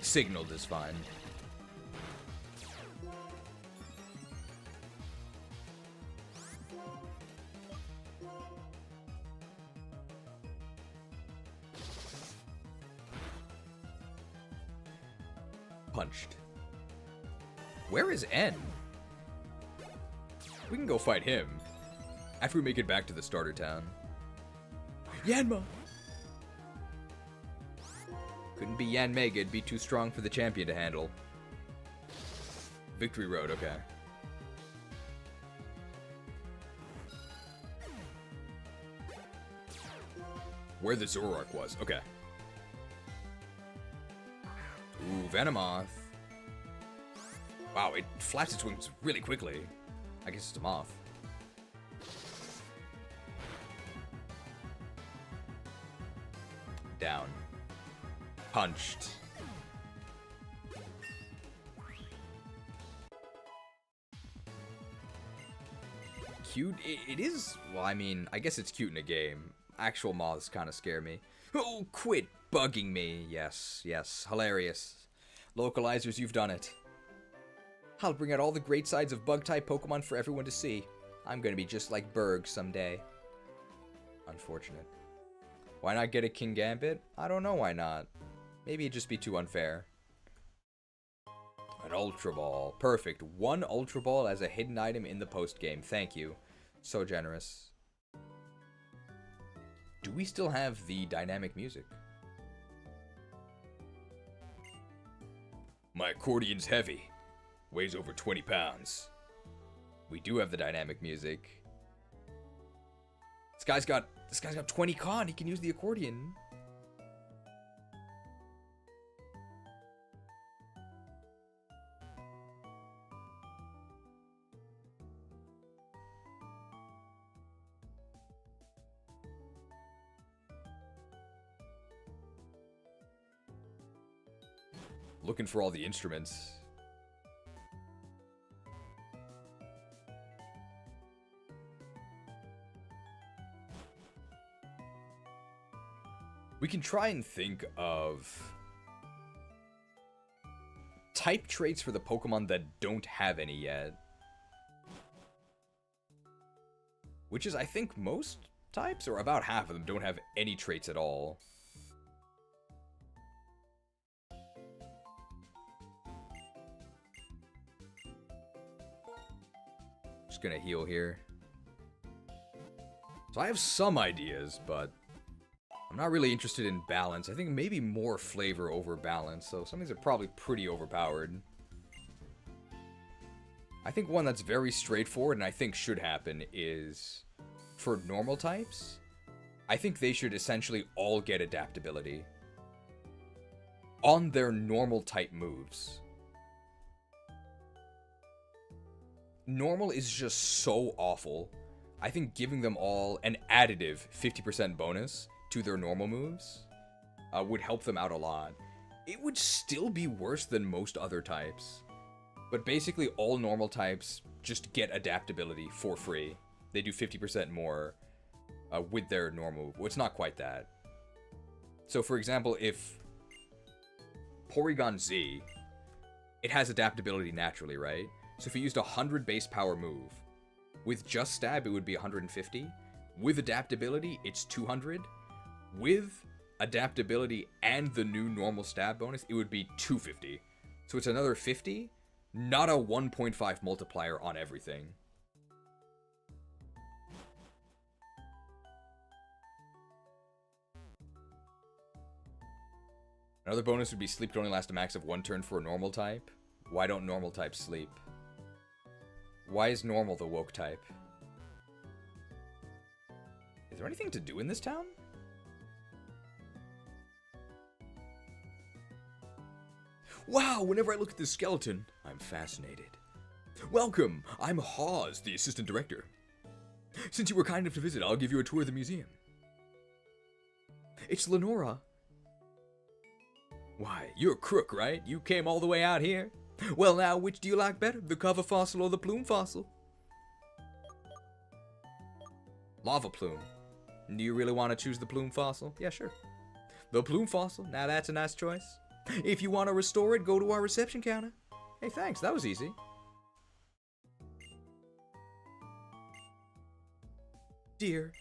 Signaled is fine. Punched. Where is N? We can go fight him after we make it back to the starter town. Yanma! Couldn't be Yan Mega, it'd be too strong for the champion to handle. Victory Road, okay. Where the Zoroark was, okay. Ooh, Venomoth. Wow, it flaps its wings really quickly. I guess it's a moth. Down. Punched. Cute? It is... Well, I mean, I guess it's cute in a game. Actual moths kind of scare me. Oh, quit bugging me. Yes, yes. Hilarious. Localizers, you've done it. I'll bring out all the great sides of bug-type Pokemon for everyone to see. I'm gonna be just like Berg someday. Unfortunate. Why not get a King Gambit? I don't know why not. Maybe it'd just be too unfair. An Ultra Ball. Perfect. One Ultra Ball as a hidden item in the post-game. Thank you. So generous. Do we still have the dynamic music? My accordion's heavy. Weighs over 20 pounds. We do have the dynamic music. This guy's got 20 con. He can use the accordion. Looking for all the instruments. We can try and think of type traits for the Pokemon that don't have any yet. Which is, I think, most types, or about half of them, don't have any traits at all. Just gonna heal here. So I have some ideas, but I'm not really interested in balance. I think maybe more flavor over balance, so some of these are probably pretty overpowered. I think one that's very straightforward and I think should happen is for normal types. I think they should essentially all get adaptability on their normal type moves. Normal is just so awful. I think giving them all an additive 50% bonus to their normal moves would help them out a lot. It would still be worse than most other types. But basically all normal types just get adaptability for free. They do 50% more with their normal. Well, it's not quite that. So for example, if Porygon Z, it has adaptability naturally, right? So if you used a 100 base power move, with just stab, it would be 150. With adaptability, it's 200. With adaptability and the new normal stab bonus, it would be 250. So it's another 50, not a 1.5 multiplier on everything. Another bonus would be sleep can only last a max of 1 turn for a normal type. Why don't normal types sleep? Why is normal the woke type? Is there anything to do in this town? Wow, whenever I look at this skeleton, I'm fascinated. Welcome, I'm Hawes, the assistant director. Since you were kind enough to visit, I'll give you a tour of the museum. It's Lenora. Why, you're Krook, right? You came all the way out here? Well now, which do you like better, the cover fossil or the plume fossil? Lava plume. Do you really want to choose the plume fossil? Yeah, sure. The plume fossil, now that's a nice choice. If you want to restore it, go to our reception counter. Hey, thanks, that was easy. Dear,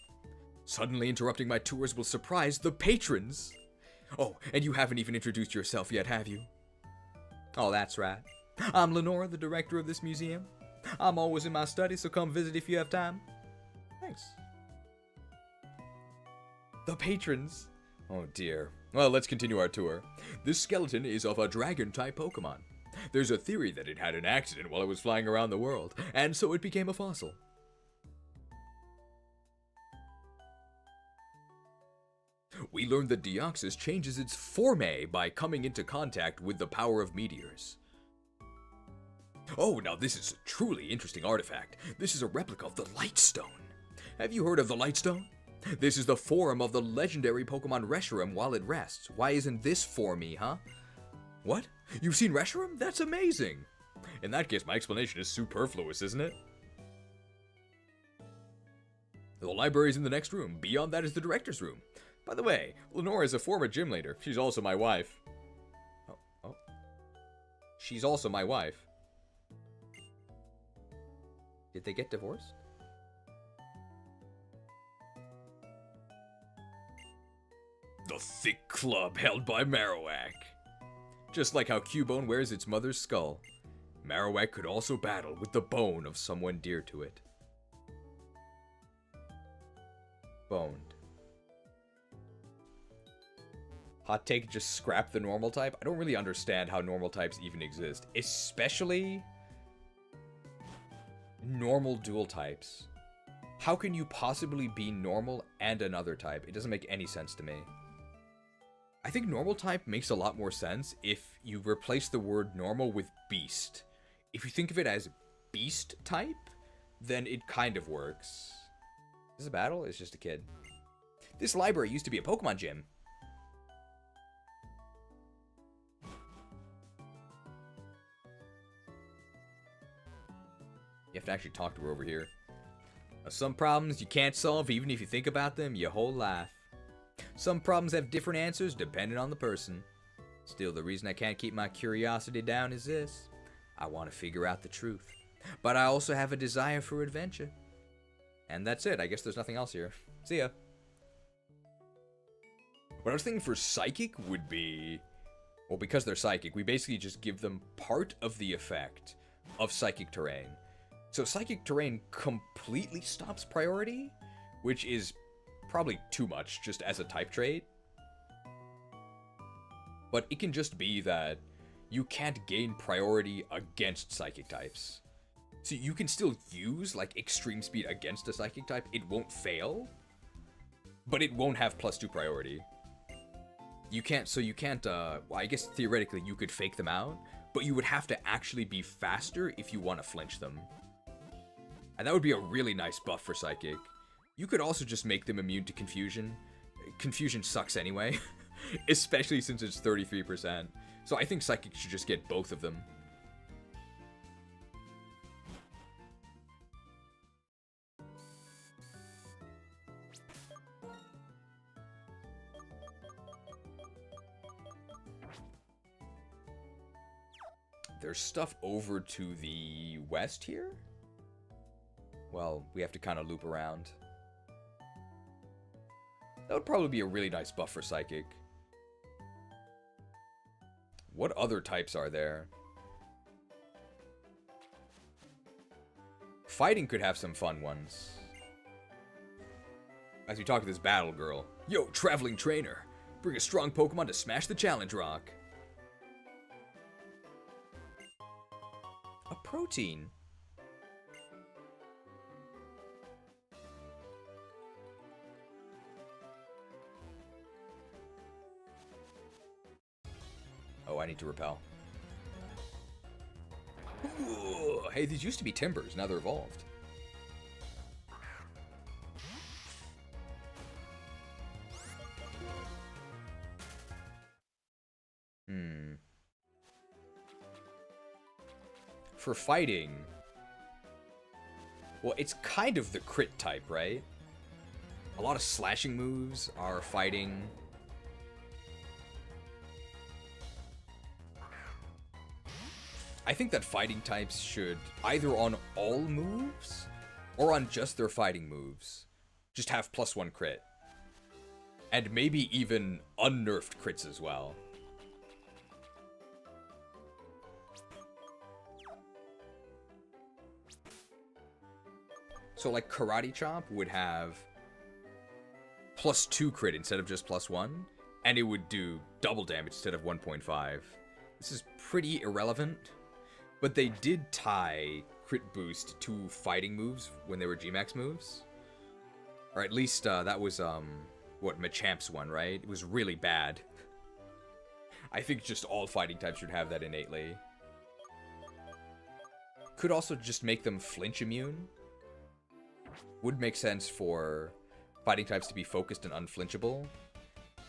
suddenly interrupting my tours will surprise the patrons. Oh, and you haven't even introduced yourself yet, have you? Oh, that's right. I'm Lenora, the director of this museum. I'm always in my study, so come visit if you have time. Thanks. The patrons. Oh dear. Well, let's continue our tour. This skeleton is of a dragon-type Pokemon. There's a theory that it had an accident while it was flying around the world, and so it became a fossil. We learned that Deoxys changes its forme by coming into contact with the power of meteors. Oh, now this is a truly interesting artifact. This is a replica of the Lightstone. Have you heard of the Lightstone? This is the form of the legendary Pokemon Reshiram while it rests. Why isn't this for me, huh? What? You've seen Reshiram? That's amazing! In that case, my explanation is superfluous, isn't it? The library is in the next room. Beyond that is the director's room. By the way, Lenora is a former gym leader. She's also my wife. Oh. She's also my wife. Did they get divorced? The thick club held by Marowak. Just like how Cubone wears its mother's skull, Marowak could also battle with the bone of someone dear to it. Boned. Hot take, just scrap the normal type. I don't really understand how normal types even exist. Especially normal dual types. How can you possibly be normal and another type? It doesn't make any sense to me. I think normal type makes a lot more sense if you replace the word normal with beast. If you think of it as beast type, then it kind of works. Is this a battle? It's just a kid. This library used to be a Pokemon gym. You have to actually talk to her over here. Some problems you can't solve even if you think about them your whole life. Some problems have different answers depending on the person. Still, the reason I can't keep my curiosity down is this. I want to figure out the truth. But I also have a desire for adventure. And that's it. I guess there's nothing else here. See ya. What I was thinking for Psychic would be... Well, because they're Psychic, we basically just give them part of the effect of Psychic Terrain. So Psychic Terrain completely stops priority, which is probably too much just as a type trait. But it can just be that you can't gain priority against Psychic types. So you can still use, like, Extreme Speed against a Psychic type. It won't fail, but it won't have +2 priority. You can't, well, I guess theoretically you could fake them out, but you would have to actually be faster if you want to flinch them. And that would be a really nice buff for Psychic. You could also just make them immune to Confusion. Confusion sucks anyway, especially since it's 33%. So I think Psychic should just get both of them. There's stuff over to the west here? Well, we have to kind of loop around. That would probably be a really nice buff for Psychic. What other types are there? Fighting could have some fun ones. As we talk to this battle girl. Yo, traveling trainer. Bring a strong Pokemon to smash the challenge rock. A protein. Oh, I need to repel. Ooh, hey, these used to be Timbers, now they're evolved. for fighting, well, it's kind of the crit type, right? A lot of slashing moves are fighting. I think that fighting types should, either on all moves, or on just their fighting moves, just have +1 crit. And maybe even unnerfed crits as well. So like Karate Chop would have +2 crit instead of just +1, and it would do double damage instead of 1.5. This is pretty irrelevant, but they did tie crit boost to fighting moves when they were Gmax moves. Or at least that was, what, Machamp's one, right? It was really bad. I think just all fighting types should have that innately. Could also just make them flinch immune. Would make sense for fighting types to be focused and unflinchable.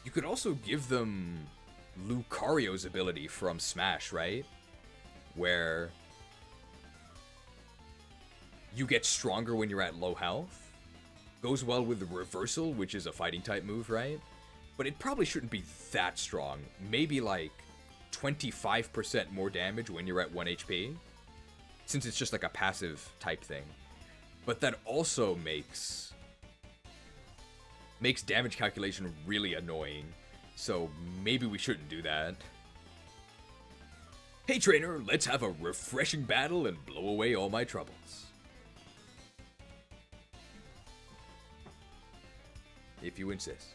You could also give them Lucario's ability from Smash, right? Where you get stronger when you're at low health. Goes well with the reversal, which is a fighting type move, right? But it probably shouldn't be that strong. Maybe like 25% more damage when you're at 1 HP. Since it's just like a passive type thing. But that also makes damage calculation really annoying. So maybe we shouldn't do that. Hey trainer, let's have a refreshing battle and blow away all my troubles. If you insist.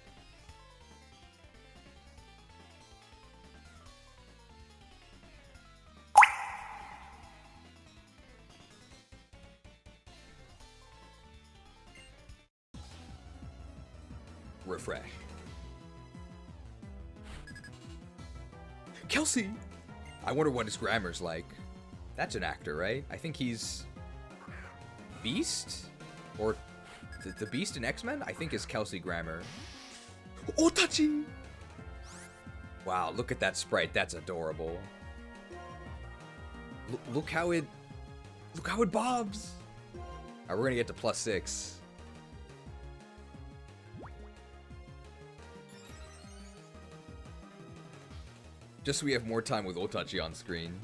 Refresh. Kelsey! I wonder what his grammar's like. That's an actor, right? I think he's Beast? Or the Beast in X-Men? I think is Kelsey Grammer. Otachi! Wow, look at that sprite. That's adorable. Look how it bobs! Alright, we're gonna get to +6. Just so we have more time with Otachi on screen.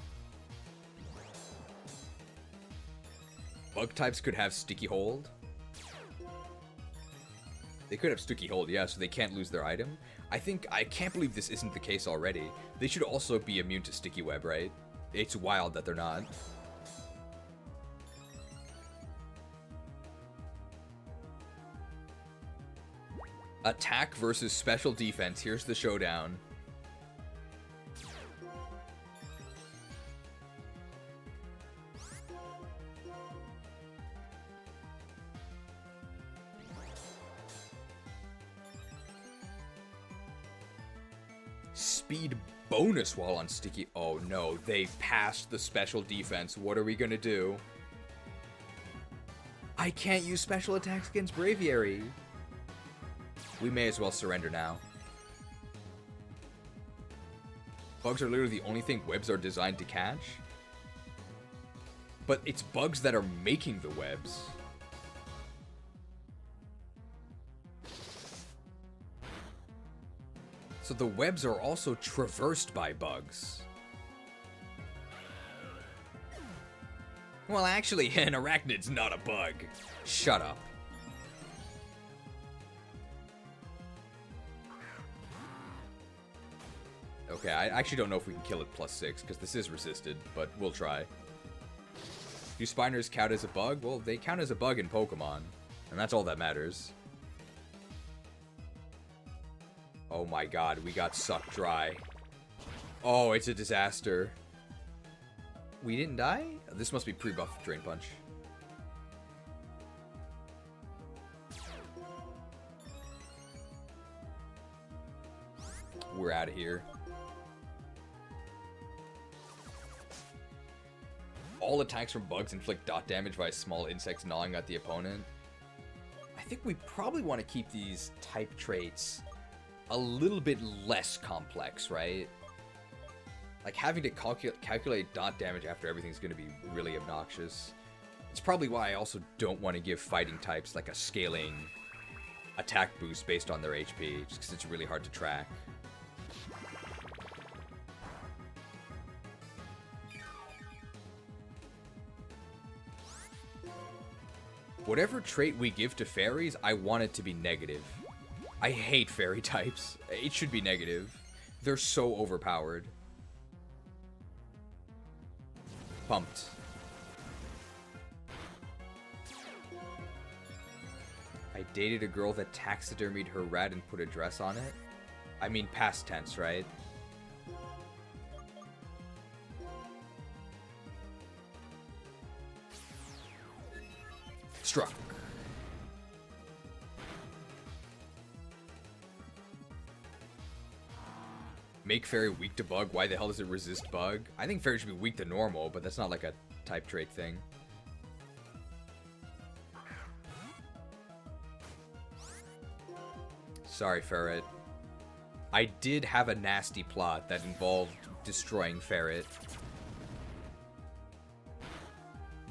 Bug types could have Sticky Hold. They could have Sticky Hold, yeah, so they can't lose their item. I can't believe this isn't the case already. They should also be immune to Sticky Web, right? It's wild that they're not. Attack versus special defense. Here's the showdown. Speed bonus while on sticky. Oh no, they passed the special defense. What are we gonna do? I can't use special attacks against Braviary. We may as well surrender now. Bugs are literally the only thing webs are designed to catch. But it's bugs that are making the webs. So the webs are also traversed by bugs. Well, actually, an arachnid's not a bug. Shut up. Okay, I actually don't know if we can kill it +6, because this is resisted, but we'll try. Do Spiners count as a bug? Well, they count as a bug in Pokemon, and that's all that matters. Oh my god, we got sucked dry. Oh, it's a disaster. We didn't die? This must be pre-buff Drain Punch. We're out of here. All attacks from bugs inflict dot damage by small insects gnawing at the opponent. I think we probably want to keep these type traits a little bit less complex, right? Like, having to calculate dot damage after everything's going to be really obnoxious. It's probably why I also don't want to give fighting types, like, a scaling attack boost based on their HP, just because it's really hard to track. Whatever trait we give to fairies, I want it to be negative. I hate fairy types. It should be negative. They're so overpowered. Pumped. I dated a girl that taxidermied her rat and put a dress on it. I mean, past tense, right? Struck. Make fairy weak to bug. Why the hell does it resist bug? I think fairy should be weak to normal, but that's not like a type trait thing. Sorry, Ferret. I did have a nasty plot that involved destroying Ferret.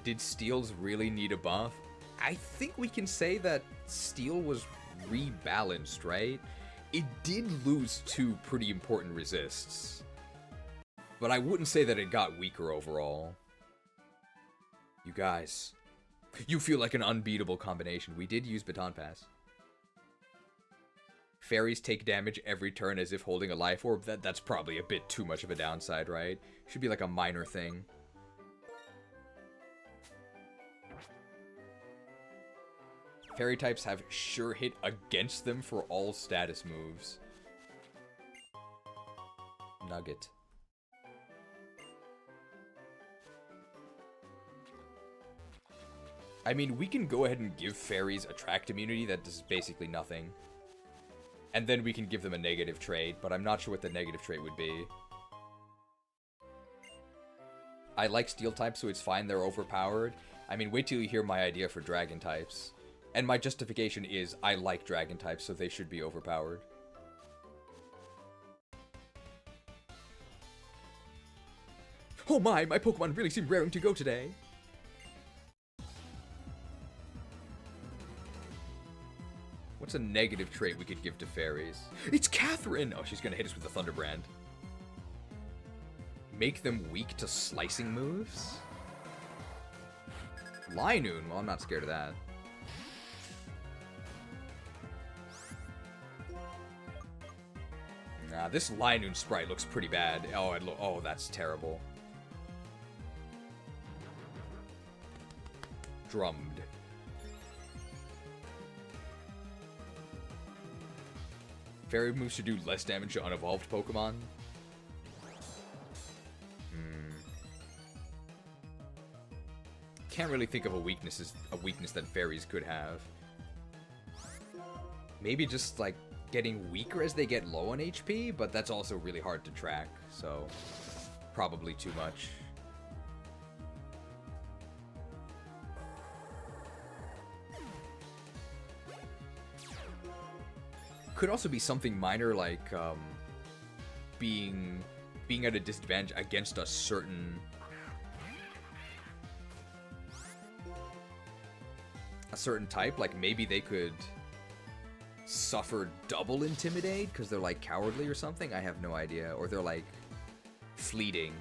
Did Steel's really need a buff? I think we can say that Steel was rebalanced, right? It did lose 2 pretty important resists. But I wouldn't say that it got weaker overall. You guys. You feel like an unbeatable combination. We did use Baton Pass. Fairies take damage every turn as if holding a life orb. That's probably a bit too much of a downside, right? Should be like a minor thing. Fairy types have sure hit against them for all status moves. Nugget. I mean, we can go ahead and give fairies attract immunity that does basically nothing. And then we can give them a negative trait, but I'm not sure what the negative trait would be. I like steel types, so it's fine they're overpowered. I mean, wait till you hear my idea for dragon types. And my justification is, I like dragon types, so they should be overpowered. Oh my Pokemon really seem raring to go today. What's a negative trait we could give to fairies? It's Catherine! Oh, she's gonna hit us with the Thunderbrand. Make them weak to slicing moves? Linoon? Well, I'm not scared of that. Nah, this Linoon sprite looks pretty bad. Oh, that's terrible. Drummed. Fairy moves should do less damage to unevolved Pokemon. Can't really think of a weakness that fairies could have. Maybe just like getting weaker as they get low on HP, but that's also really hard to track, so probably too much. Could also be something minor like being at a disadvantage against a certain type. Like maybe they could suffer double intimidate because they're like cowardly or something. I have no idea. Or they're like fleeting.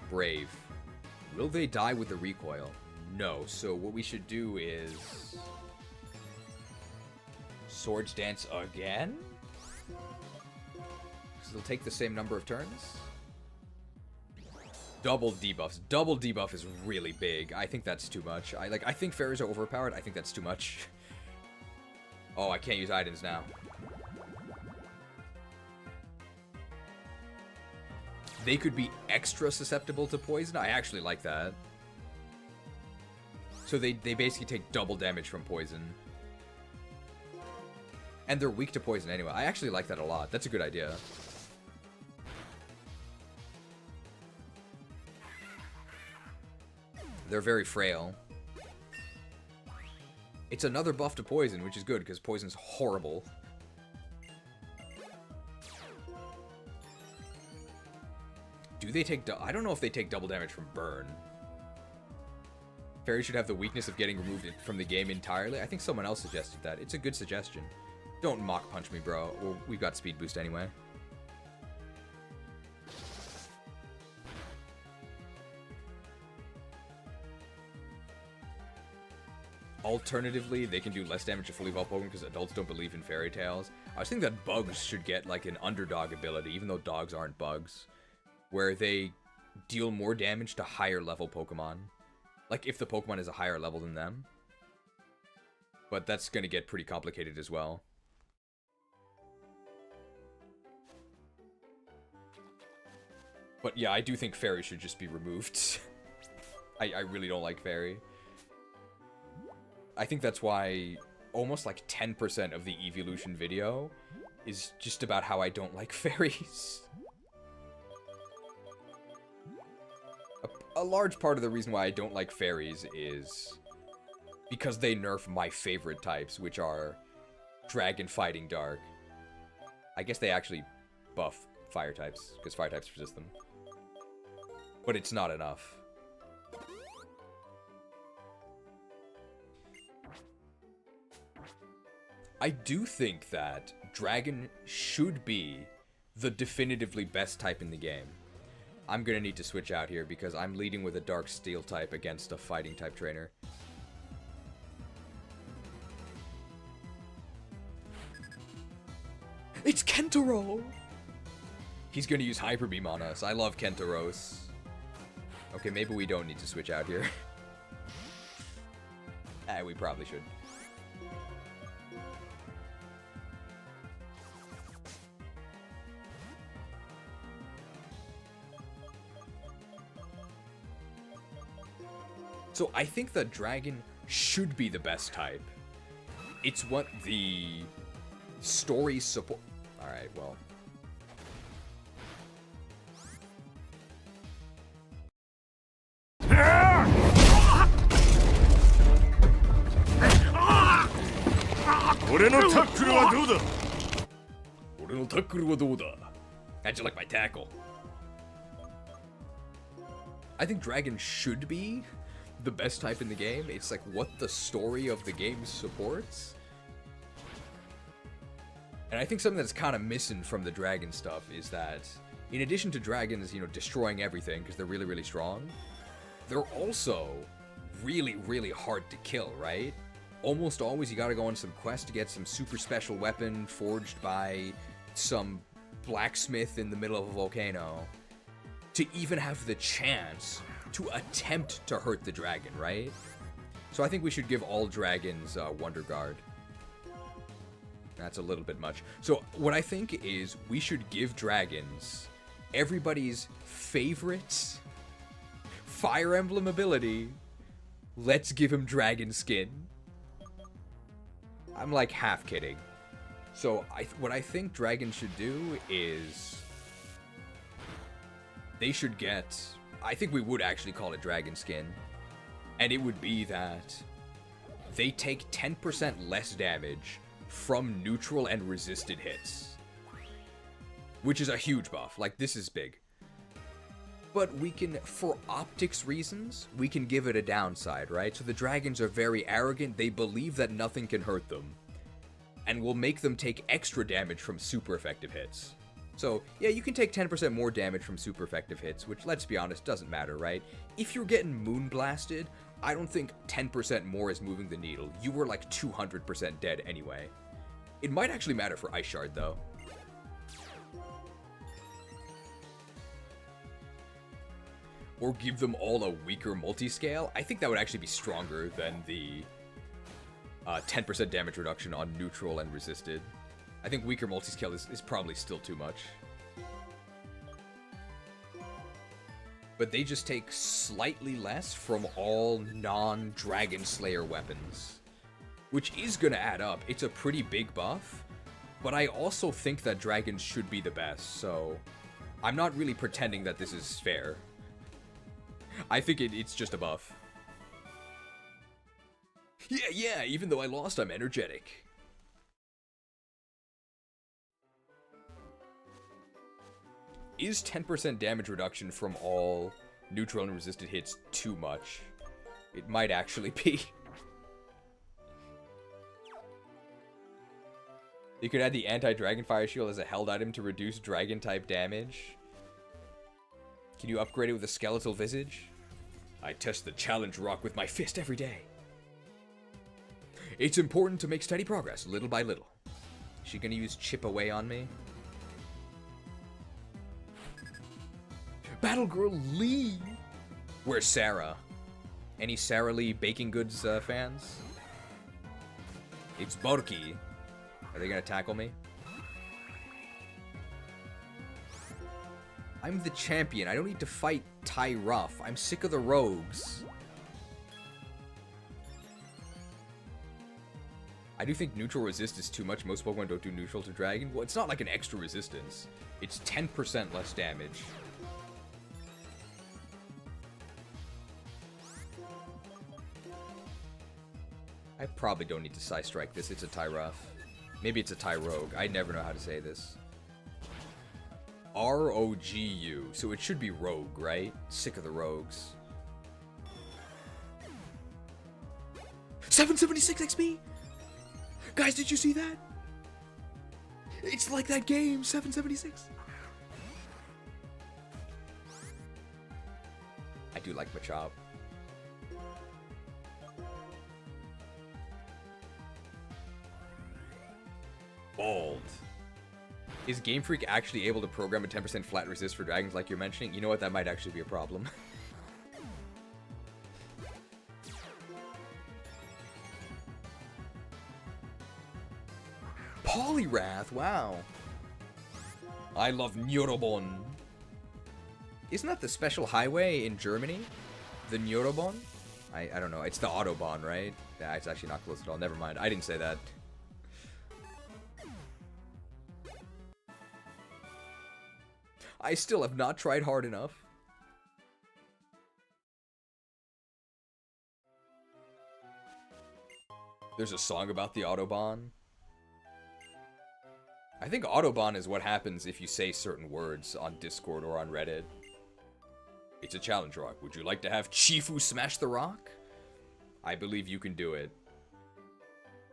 Brave. Will they die with the recoil? No. So what we should do is Swords Dance again? So they'll take the same number of turns. Double debuffs. Double debuff is really big. I think that's too much. I think fairies are overpowered. I think that's too much. Oh, I can't use items now. They could be extra susceptible to poison. I actually like that. So they basically take double damage from poison. And they're weak to poison anyway. I actually like that a lot. That's a good idea. They're very frail. It's another buff to poison, which is good, because poison's horrible. do they take... I don't know if they take double damage from burn. Fairy should have the weakness of getting removed from the game entirely. I think someone else suggested that. It's a good suggestion. Don't Mach Punch me, bro. Well, we've got speed boost anyway. Alternatively, they can do less damage to fully evolved Pokemon because adults don't believe in fairy tales. I was thinking that bugs should get like an underdog ability, even though dogs aren't bugs, where they deal more damage to higher level Pokemon. Like if the Pokemon is a higher level than them. But that's going to get pretty complicated as well. But yeah, I do think Fairy should just be removed. I really don't like Fairy. I think that's why almost like 10% of the evolution video is just about how I don't like fairies. A large part of the reason why I don't like fairies is because they nerf my favorite types, which are Dragon, Fighting, Dark. I guess they actually buff fire types, because fire types resist them. But it's not enough. I do think that Dragon should be the definitively best type in the game. I'm gonna need to switch out here because I'm leading with a Dark Steel type against a Fighting type trainer. It's Kentaro! He's gonna use Hyper Beam on us. I love Kentaros. Okay, maybe we don't need to switch out here. We probably should. So I think that Dragon should be the best type. It's what the story support. Alright, well. How'd you like my tackle? I think Dragon should be the best type in the game. It's like what the story of the game supports. And I think something that's kind of missing from the Dragon stuff is that in addition to dragons, you know, destroying everything because they're really, really strong, they're also really, really hard to kill, right? Almost always you gotta go on some quest to get some super special weapon forged by some blacksmith in the middle of a volcano to even have the chance to attempt to hurt the dragon, right? So I think we should give all dragons Wonder Guard. That's a little bit much. So what I think is we should give dragons everybody's favorite Fire Emblem ability. Let's give him dragon skin. I'm like half kidding. So what I think dragons should do is they should get, I think we would actually call it dragon skin, and it would be that they take 10% less damage from neutral and resisted hits, which is a huge buff. Like, this is big. But we can, for optics reasons, we can give it a downside, right? So the dragons are very arrogant, they believe that nothing can hurt them, and we'll make them take extra damage from super effective hits. So, yeah, you can take 10% more damage from super effective hits, which, let's be honest, doesn't matter, right? If you're getting moon blasted, I don't think 10% more is moving the needle. You were like 200% dead anyway. It might actually matter for Ice Shard, though. Or give them all a weaker multi-scale. I think that would actually be stronger than the 10% damage reduction on neutral and resisted. I think weaker multi-scale is probably still too much. But they just take slightly less from all non-Dragon Slayer weapons, which is going to add up. It's a pretty big buff, but I also think that dragons should be the best, so I'm not really pretending that this is fair. I think it's just a buff. Yeah, even though I lost, I'm energetic. Is 10% damage reduction from all neutral and resisted hits too much? It might actually be. You could add the anti-dragon fire shield as a held item to reduce dragon type damage. Can you upgrade it with a skeletal visage? I test the challenge rock with my fist every day. It's important to make steady progress, little by little. Is she gonna use chip away on me? Battle Girl Lee! Where's Sarah? Any Sarah Lee baking goods fans? It's Borky. Are they gonna tackle me? I'm the champion. I don't need to fight Ty Ruff. I'm sick of the rogues. I do think neutral resist is too much. Most Pokemon don't do neutral to dragon. Well, it's not like an extra resistance. It's 10% less damage. I probably don't need to Psy Strike this. It's a Tyruff. Maybe it's a Tyrogue. I never know how to say this. R-O-G-U. So it should be Rogue, right? Sick of the rogues. 776 XP! Guys, did you see that? It's like that game, 776. I do like Machop. Bald. Is Game Freak actually able to program a 10% flat resist for dragons like you're mentioning? You know what? That might actually be a problem. Poliwrath, wow. I love Neurobon. Isn't that the special highway in Germany? The Neurobon? I don't know. It's the Autobahn, right? Yeah, it's actually not close at all. Never mind. I didn't say that. I still have not tried hard enough. There's a song about the Autobahn. I think Autobahn is what happens if you say certain words on Discord or on Reddit. It's a challenge rock. Would you like to have Chifu smash the rock? I believe you can do it.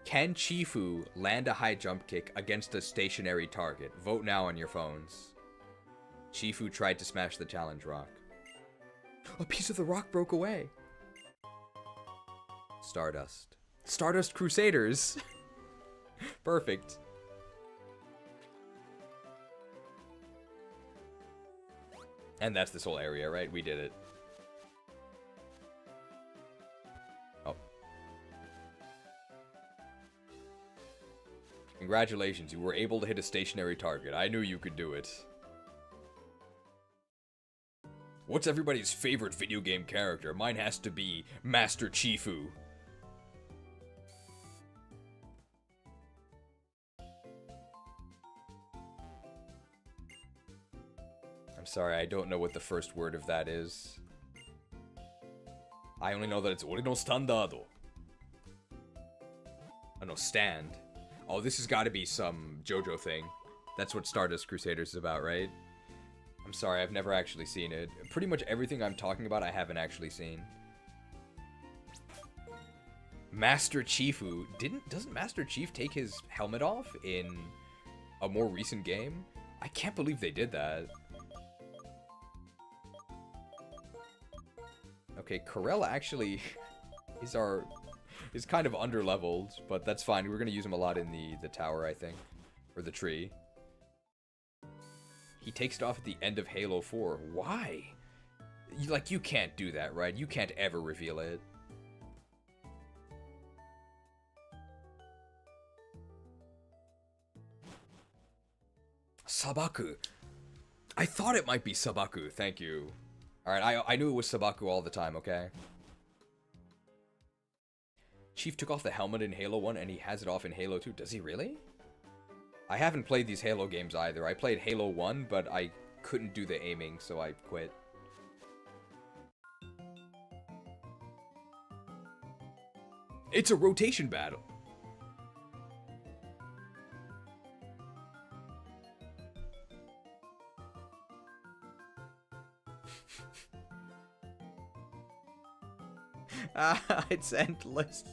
Can Chifu land a high jump kick against a stationary target? Vote now on your phones. Chifu tried to smash the challenge rock. A piece of the rock broke away. Stardust. Stardust Krewsaders. Perfect. And that's this whole area, right? We did it. Oh. Congratulations, you were able to hit a stationary target. I knew you could do it. What's everybody's favorite video game character? Mine has to be Master Chifu. I'm sorry, I don't know what the first word of that is. I only know that it's Ori no Standado. Oh no, stand. Oh, this has got to be some JoJo thing. That's what Stardust Krewsaders is about, right? I'm sorry, I've never actually seen it. Pretty much everything I'm talking about, I haven't actually seen. Master Chifu. Doesn't Master Chief take his helmet off in a more recent game? I can't believe they did that. Okay, Corella actually is kind of underleveled, but that's fine. We're gonna use him a lot in the tower, I think. Or the tree. He takes it off at the end of Halo 4. Why? You can't do that, right? You can't ever reveal it. Sabaku. I thought it might be Sabaku. Thank you. Alright, I knew it was Sabaku all the time, okay? Chief took off the helmet in Halo 1 and he has it off in Halo 2. Does he really? I haven't played these Halo games either. I played Halo 1, but I couldn't do the aiming, so I quit. It's a rotation battle. It's endless.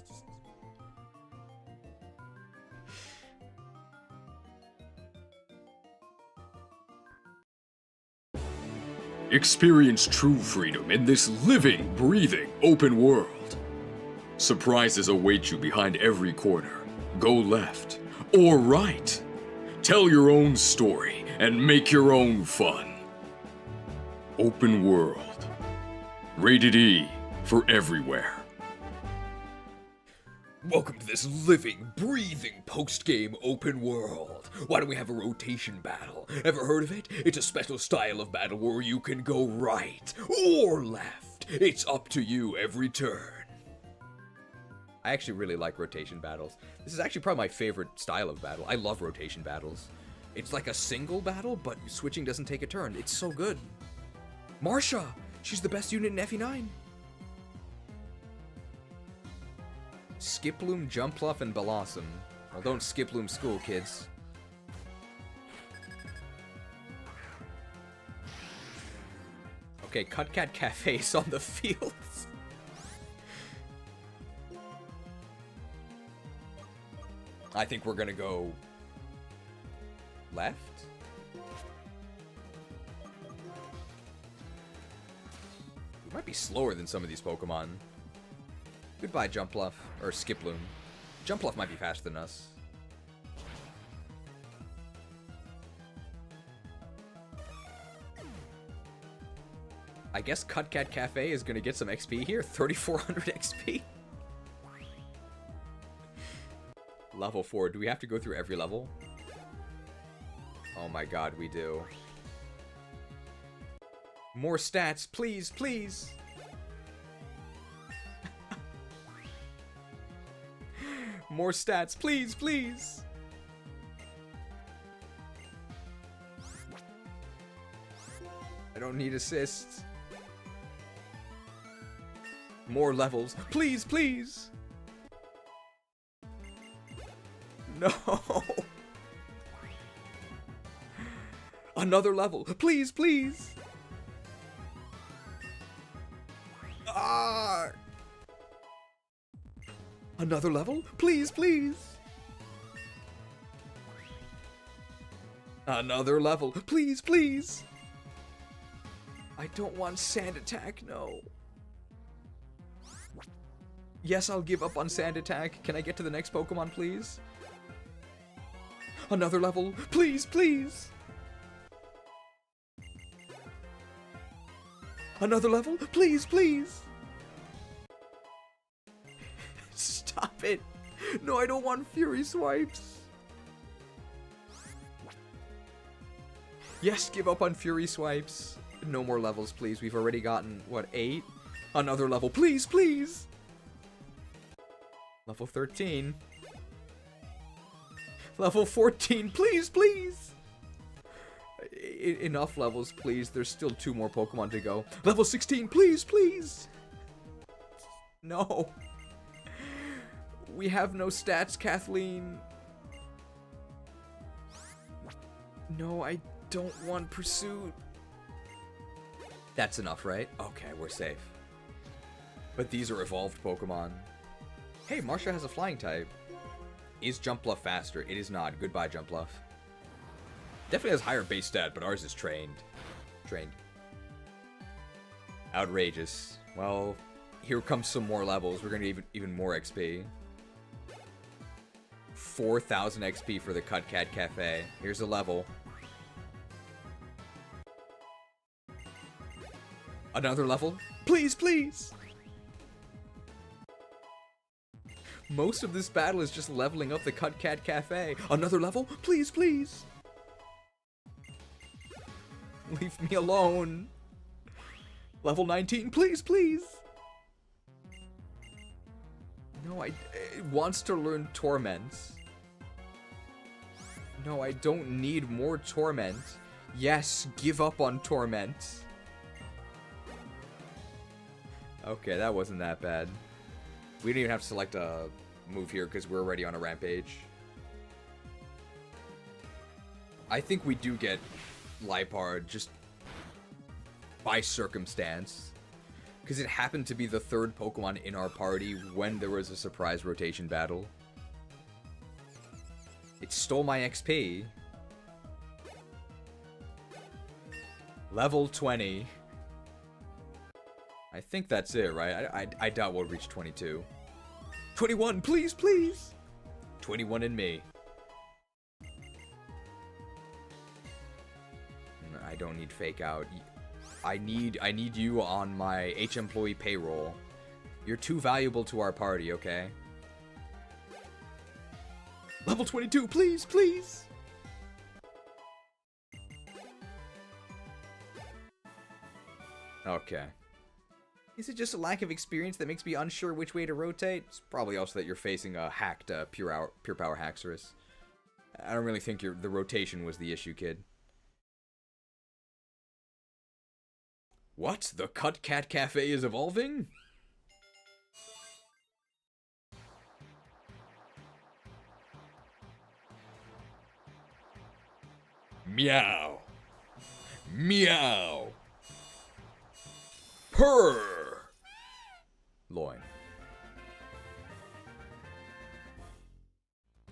Experience true freedom in this living, breathing, open world. Surprises await you behind every corner. Go left or right. Tell your own story and make your own fun. Open world. Rated E for everywhere. Welcome to this living, breathing post-game open world. Why don't we have a rotation battle? Ever heard of it? It's a special style of battle where you can go right or left. It's up to you every turn. I actually really like rotation battles. This is actually probably my favorite style of battle. I love rotation battles. It's like a single battle, but switching doesn't take a turn. It's so good. Marsha! She's the best unit in FE9. Skiploom, Jumpluff, and Blossom. Well, don't Skiploom school, kids. Okay, Cutcat Cafe's on the fields. I think we're gonna go left. We might be slower than some of these Pokemon. Goodbye, Jumpluff. Or Skiploom. Jumpluff might be faster than us. I guess Cutcat Cafe is gonna get some XP here. 3,400 XP. Level 4. Do we have to go through every level? Oh my god, we do. More stats, please, please! More stats, please, please! I don't need assists. More levels, please, please! No! Another level, please, please! Ah! Another level? Please, please! Another level. Please, please! I don't want Sand Attack, no. Yes, I'll give up on Sand Attack. Can I get to the next Pokemon, please? Another level. Please, please! Another level? Please, please! Stop it! No, I don't want Fury Swipes! Yes, give up on Fury Swipes. No more levels, please. We've already gotten, what, 8? Another level, please, please! Level 13. Level 14, please, please! Enough levels, please. There's still 2 more Pokemon to go. Level 16, please, please! No. We have no stats, Kathleen. No, I don't want Pursuit. That's enough, right? Okay, we're safe. But these are evolved Pokemon. Hey, Marsha has a flying type. Is Jumpluff faster? It is not. Goodbye, Jumpluff. Definitely has higher base stat, but ours is trained. Outrageous. Well, here comes some more levels. We're gonna get even more XP. 4,000 XP for the Cutcat Cafe. Here's a level. Another level? Please, please! Most of this battle is just leveling up the Cutcat Cafe. Another level? Please, please! Leave me alone. Level 19, please, please! No, it wants to learn Torment. No, I don't need more Torment. Yes, give up on Torment. Okay, that wasn't that bad. We didn't even have to select a move here because we're already on a rampage. I think we do get Liepard. Just by circumstance. Because it happened to be the third Pokemon in our party when there was a surprise rotation battle. It stole my XP. Level 20. I think that's it, right? I doubt we'll reach 22. 21, please, please! 21 in me. I don't need fake out. I need you on my H-employee payroll. You're too valuable to our party, okay? Level 22, please, please! Okay. Is it just a lack of experience that makes me unsure which way to rotate? It's probably also that you're facing a hacked Pure Power Haxorus. I don't really think the rotation was the issue, kid. What? The Cut Cat Cafe is evolving? Meow. Meow. Purr. Loin.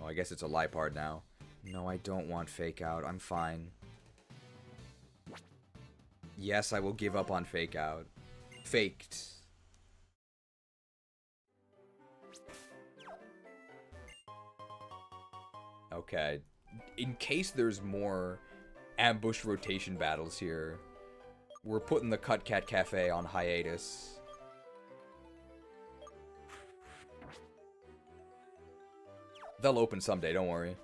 Oh, I guess it's a Lipard now. No, I don't want fake out. I'm fine. Yes, I will give up on fake out. Faked. Okay. In case there's more ambush rotation battles here, we're putting the Cut Cat Cafe on hiatus. They'll open someday, don't worry.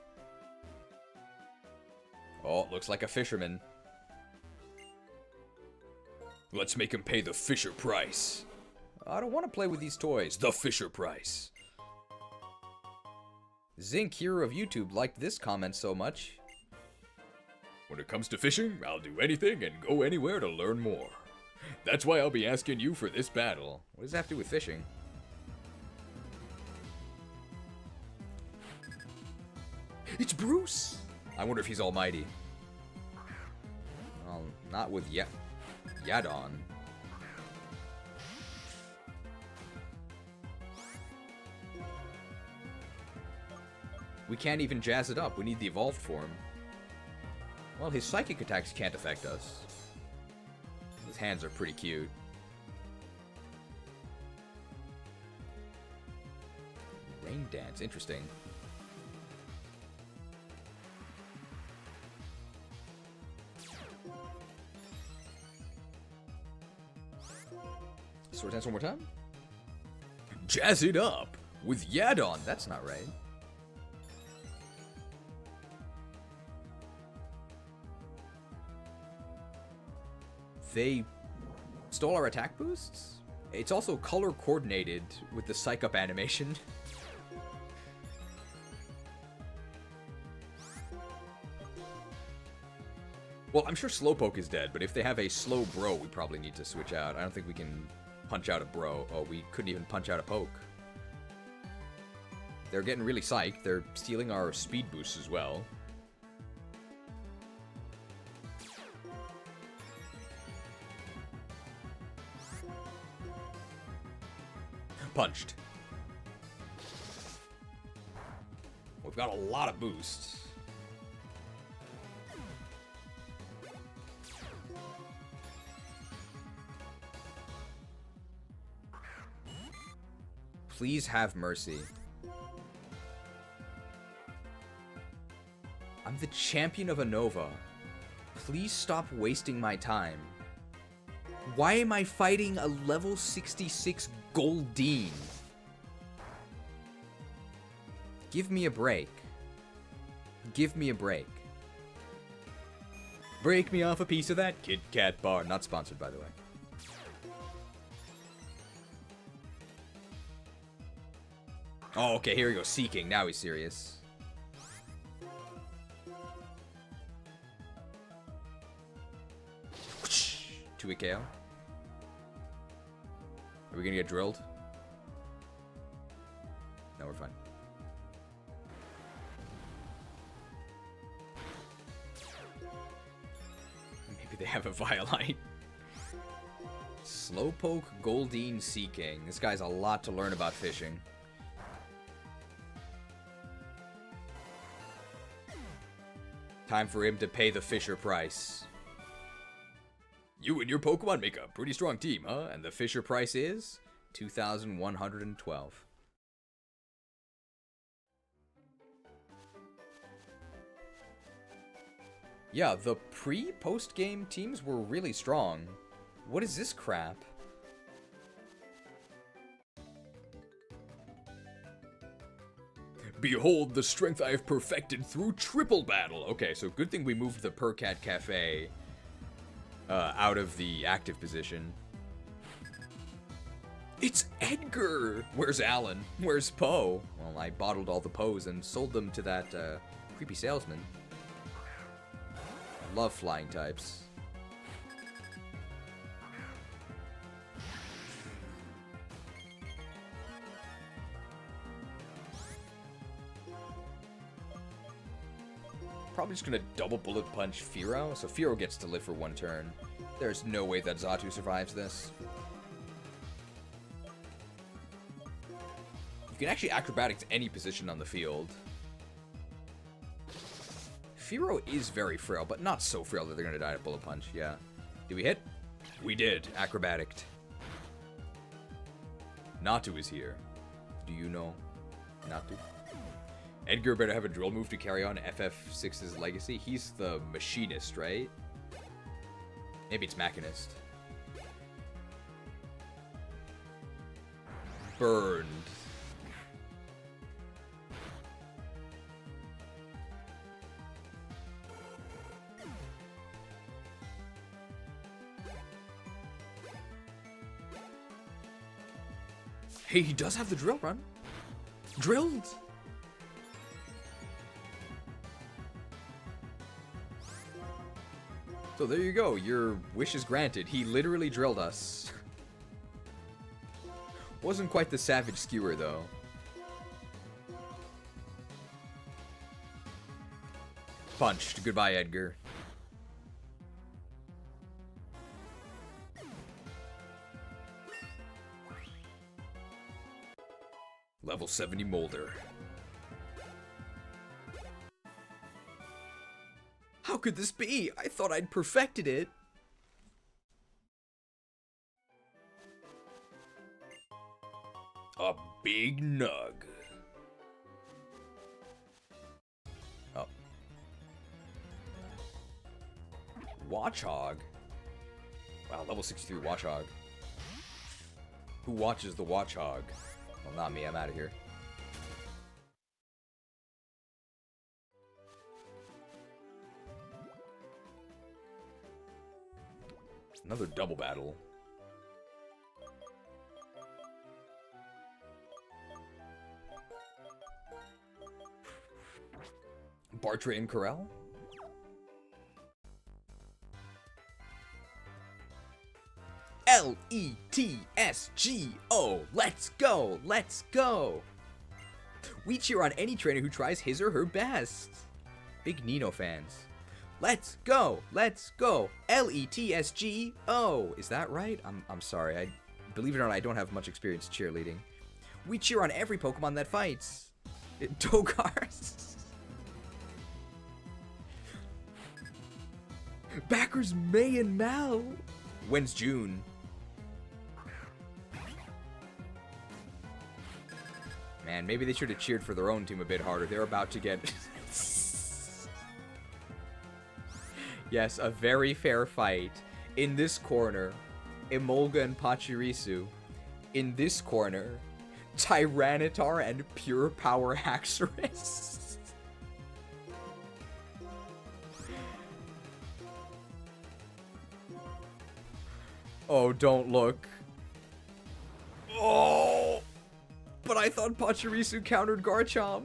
Oh, looks like a fisherman. Let's make him pay the Fisher price. I don't want to play with these toys. The Fisher price. Zinc Hero of YouTube liked this comment so much. When it comes to fishing, I'll do anything and go anywhere to learn more. That's why I'll be asking you for this battle. What does that have to do with fishing? It's Bruce! I wonder if he's almighty. Well, not with Yadon. We can't even jazz it up. We need the evolved form. Well, his psychic attacks can't affect us. His hands are pretty cute. Rain Dance, interesting. Sword Dance one more time. Jazz it up with Yadon. That's not right. They stole our attack boosts? It's also color coordinated with the Psych Up animation. Well, I'm sure Slowpoke is dead, but if they have a slow bro, we probably need to switch out. I don't think we can punch out a bro. Oh, we couldn't even punch out a poke. They're getting really psyched. They're stealing our speed boosts as well. Punched. We've got a lot of boosts. Please have mercy. I'm the champion of Unova. Please stop wasting my time. Why am I fighting a level 66 Goldeen? Give me a break. Give me a break. Break me off a piece of that Kit Kat bar. Not sponsored, by the way. Oh, okay, here we go. Seeking. Now he's serious. Two KO. Are we gonna get drilled? No, we're fine. Maybe they have a Violite. Slowpoke Goldeen Sea King. This guy's a lot to learn about fishing. Time for him to pay the fisher price. You and your Pokemon make a pretty strong team, huh? And the fisher price is 2,112. Yeah, the pre-post-game teams were really strong. What is this crap? Behold the strength I have perfected through triple battle. Okay, so good thing we moved the Percat Cafe out of the active position. It's Edgar! Where's Alan? Where's Poe? Well, I bottled all the Poes and sold them to that creepy salesman. I love flying types. Probably just gonna double bullet punch Firo, so Firo gets to live for one turn. There's no way that Xatu survives this. You can actually acrobatic to any position on the field. Firo is very frail, but not so frail that they're gonna die at bullet punch, yeah. Did we hit? We did, acrobatic. Natu is here. Do you know Natu? Edgar better have a drill move to carry on FF6's legacy. He's the machinist, right? Maybe it's machinist. Burned. Hey, he does have the drill run. Drilled. So there you go, your wish is granted. He literally drilled us. Wasn't quite the savage skewer, though. Punched. Goodbye, Edgar. Level 70 Molder. How could this be? I thought I'd perfected it. A big nug. Oh. Watchhog? Wow, level 63 Watchhog. Who watches the Watchhog? Well, not me. I'm out of here. Another double battle. Bartre and Corral? Lettsgo! Let's go! Let's go! We cheer on any trainer who tries his or her best. Big Nino fans. Let's go! Let's go! Letsgo! Is that right? I'm sorry. Believe it or not, I don't have much experience cheerleading. We cheer on every Pokemon that fights. Togars. Backers May and Mal. When's June? Man, maybe they should have cheered for their own team a bit harder. They're about to get... Yes, a very fair fight. In this corner, Emolga and Pachirisu. In this corner, Tyranitar and Pure Power Haxorus. Oh, don't look. Oh! But I thought Pachirisu countered Garchomp.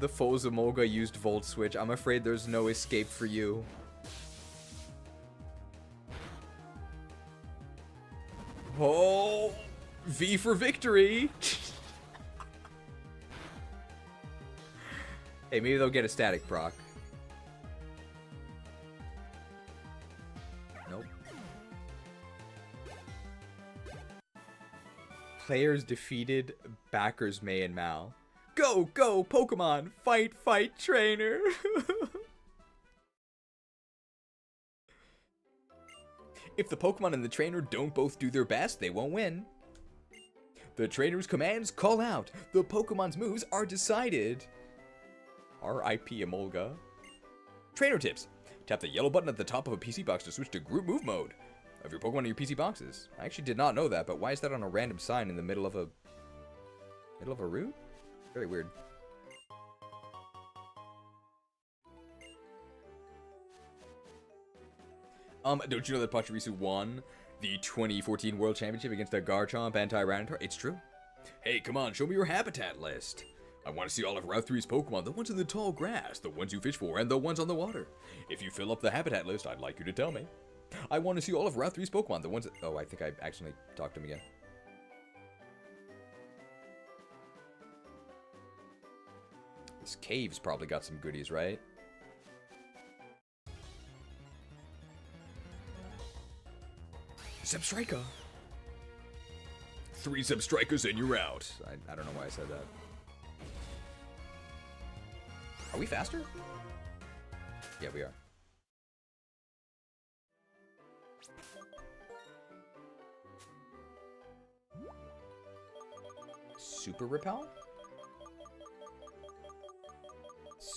The Fozamolga used Volt Switch. I'm afraid there's no escape for you. Oh! V for victory! Hey, maybe they'll get a static proc. Nope. Players defeated, backers May and Mal. Go, go, Pokemon! Fight, fight, trainer! If the Pokemon and the trainer don't both do their best, they won't win. The trainer's commands call out. The Pokemon's moves are decided. R.I.P. Emolga. Trainer tips. Tap the yellow button at the top of a PC box to switch to group move mode of your Pokemon in your PC boxes. I actually did not know that, but why is that on a random sign in the middle of a route? Very weird. Don't you know that Pachirisu won the 2014 World Championship against a Garchomp and Tyranitar? It's true. Hey, come on, show me your habitat list. I want to see all of Route 3's Pokemon, the ones in the tall grass, the ones you fish for, and the ones on the water. If you fill up the habitat list, I'd like you to tell me. I want to see all of Route 3's Pokemon, the ones that... Oh, I think I accidentally talked to him again. This cave's probably got some goodies, right? Substriker! 3 Substrikers and you're out. I don't know why I said that. Are we faster? Yeah, we are. Super Repel?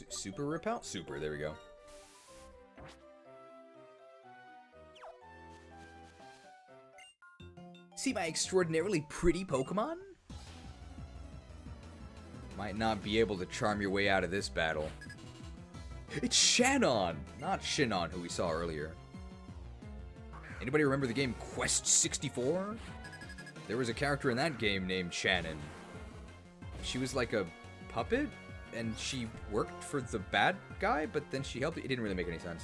Super Repel? Super, there we go. See my extraordinarily pretty Pokemon? Might not be able to charm your way out of this battle. It's Shannon, not Shinon, who we saw earlier. Anybody remember the game Quest 64? There was a character in that game named Shannon. She was like a puppet, and she worked for the bad guy, but then she helped. It didn't really make any sense.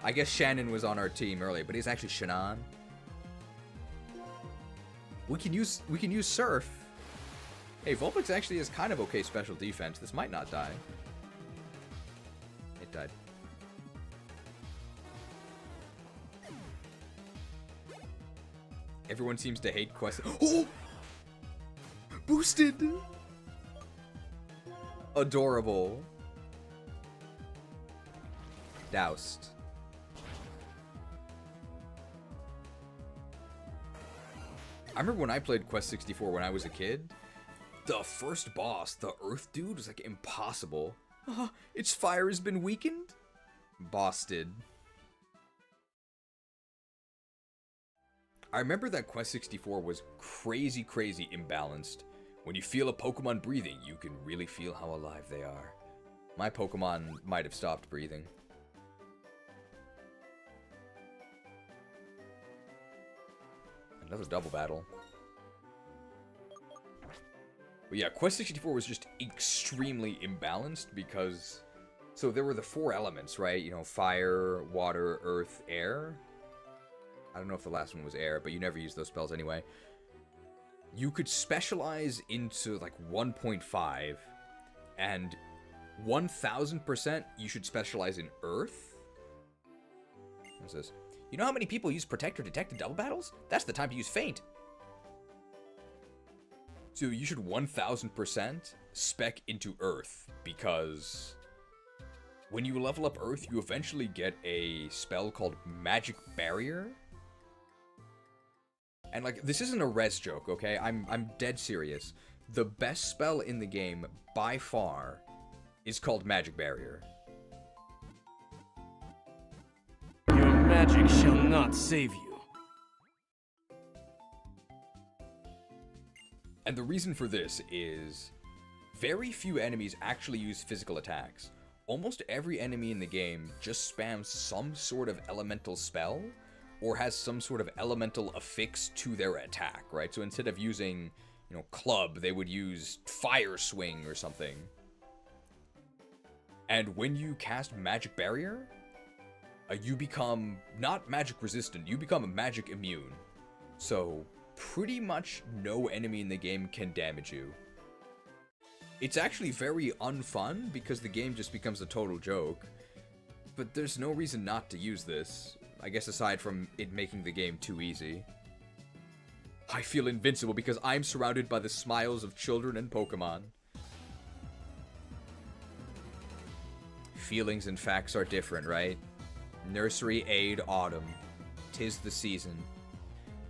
I guess Shannon was on our team earlier, but he's actually Shannon. We can use Surf. Hey, Vulpix actually has kind of okay special defense. This might not die. It died. Everyone seems to hate Quest. Oh! Boosted! Adorable. Doused. I remember when I played Quest 64 when I was a kid, the first boss, the Earth Dude, was like impossible. Its fire has been weakened? Bossed. I remember that Quest 64 was crazy imbalanced. When you feel a Pokemon breathing, you can really feel how alive they are. My Pokemon might have stopped breathing. Another double battle. But yeah, Quest 64 was just extremely imbalanced because... So there were the 4 elements, right? You know, fire, water, earth, air. I don't know if the last one was air, but you never use those spells anyway. You could specialize into like 1.5, and 1000% you should specialize in earth. What's this? You know how many people use Protect or Detect in double battles? That's the time to use Feint. So you should 1000% spec into Earth, because when you level up Earth, you eventually get a spell called Magic Barrier. And like, this isn't a res joke, okay? I'm dead serious. The best spell in the game, by far, is called Magic Barrier. Magic shall not save you. And the reason for this is very few enemies actually use physical attacks. Almost every enemy in the game just spams some sort of elemental spell or has some sort of elemental affix to their attack, right? So instead of using, you know, club, they would use fire swing or something. And when you cast Magic Barrier, you become not magic resistant, you become magic immune. So pretty much no enemy in the game can damage you. It's actually very unfun because the game just becomes a total joke. But there's no reason not to use this. I guess aside from it making the game too easy. I feel invincible because I'm surrounded by the smiles of children and Pokemon. Feelings and facts are different, right? Nursery Aid Autumn. 'Tis the season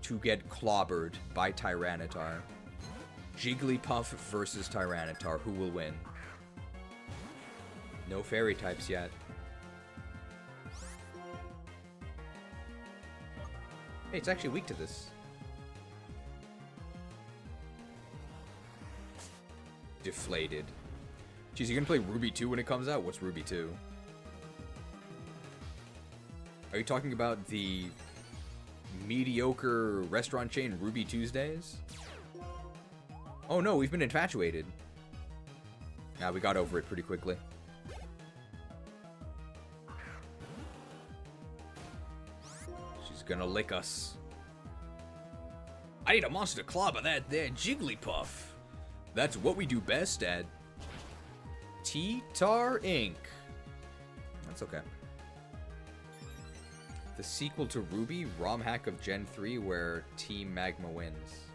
to get clobbered by Tyranitar. Jigglypuff versus Tyranitar. Who will win? No fairy types yet. Hey, it's actually weak to this. Deflated. Jeez, you gonna play Ruby 2 when it comes out? What's Ruby 2? Are you talking about the mediocre restaurant chain Ruby Tuesdays? Oh no, we've been infatuated. Nah, we got over it pretty quickly. She's gonna lick us. I need a monster to clobber that there Jigglypuff. That's what we do best at. T-Tar Inc. That's okay. The sequel to Ruby, ROM hack of Gen 3 where Team Magma wins.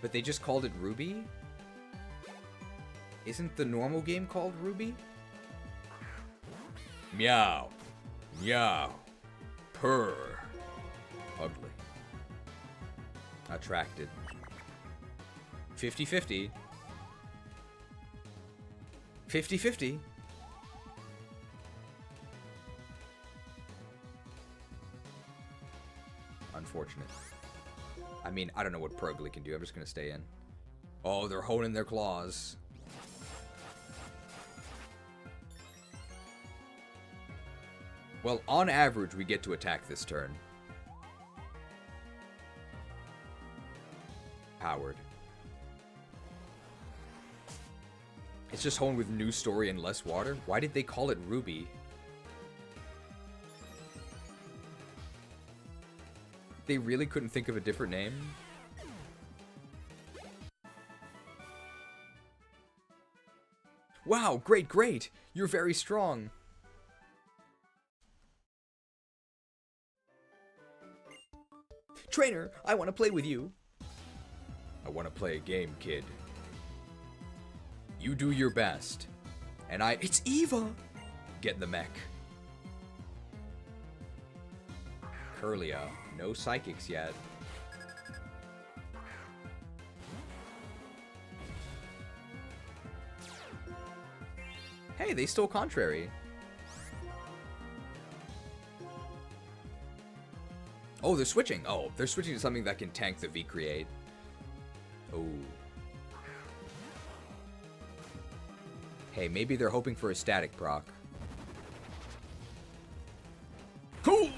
But they just called it Ruby? Isn't the normal game called Ruby? Meow. Meow. Purr. Ugly. Attracted. 50-50. 50-50. Unfortunate. I mean, I don't know what Krookodile can do. I'm just gonna stay in. Oh, they're honing their claws. Well, on average, we get to attack this turn. Howard. It's just honed with new story and less water? Why did they call it Ruby? They really couldn't think of a different name? Wow, great, great! You're very strong! Trainer, I want to play with you! I want to play a game, kid. You do your best. And It's Eva! Get in the mech. Curlia. No psychics yet. Hey, they stole Contrary. Oh, they're switching. Oh, they're switching to something that can tank the V-Create. Oh. Hey, maybe they're hoping for a static proc. Cool!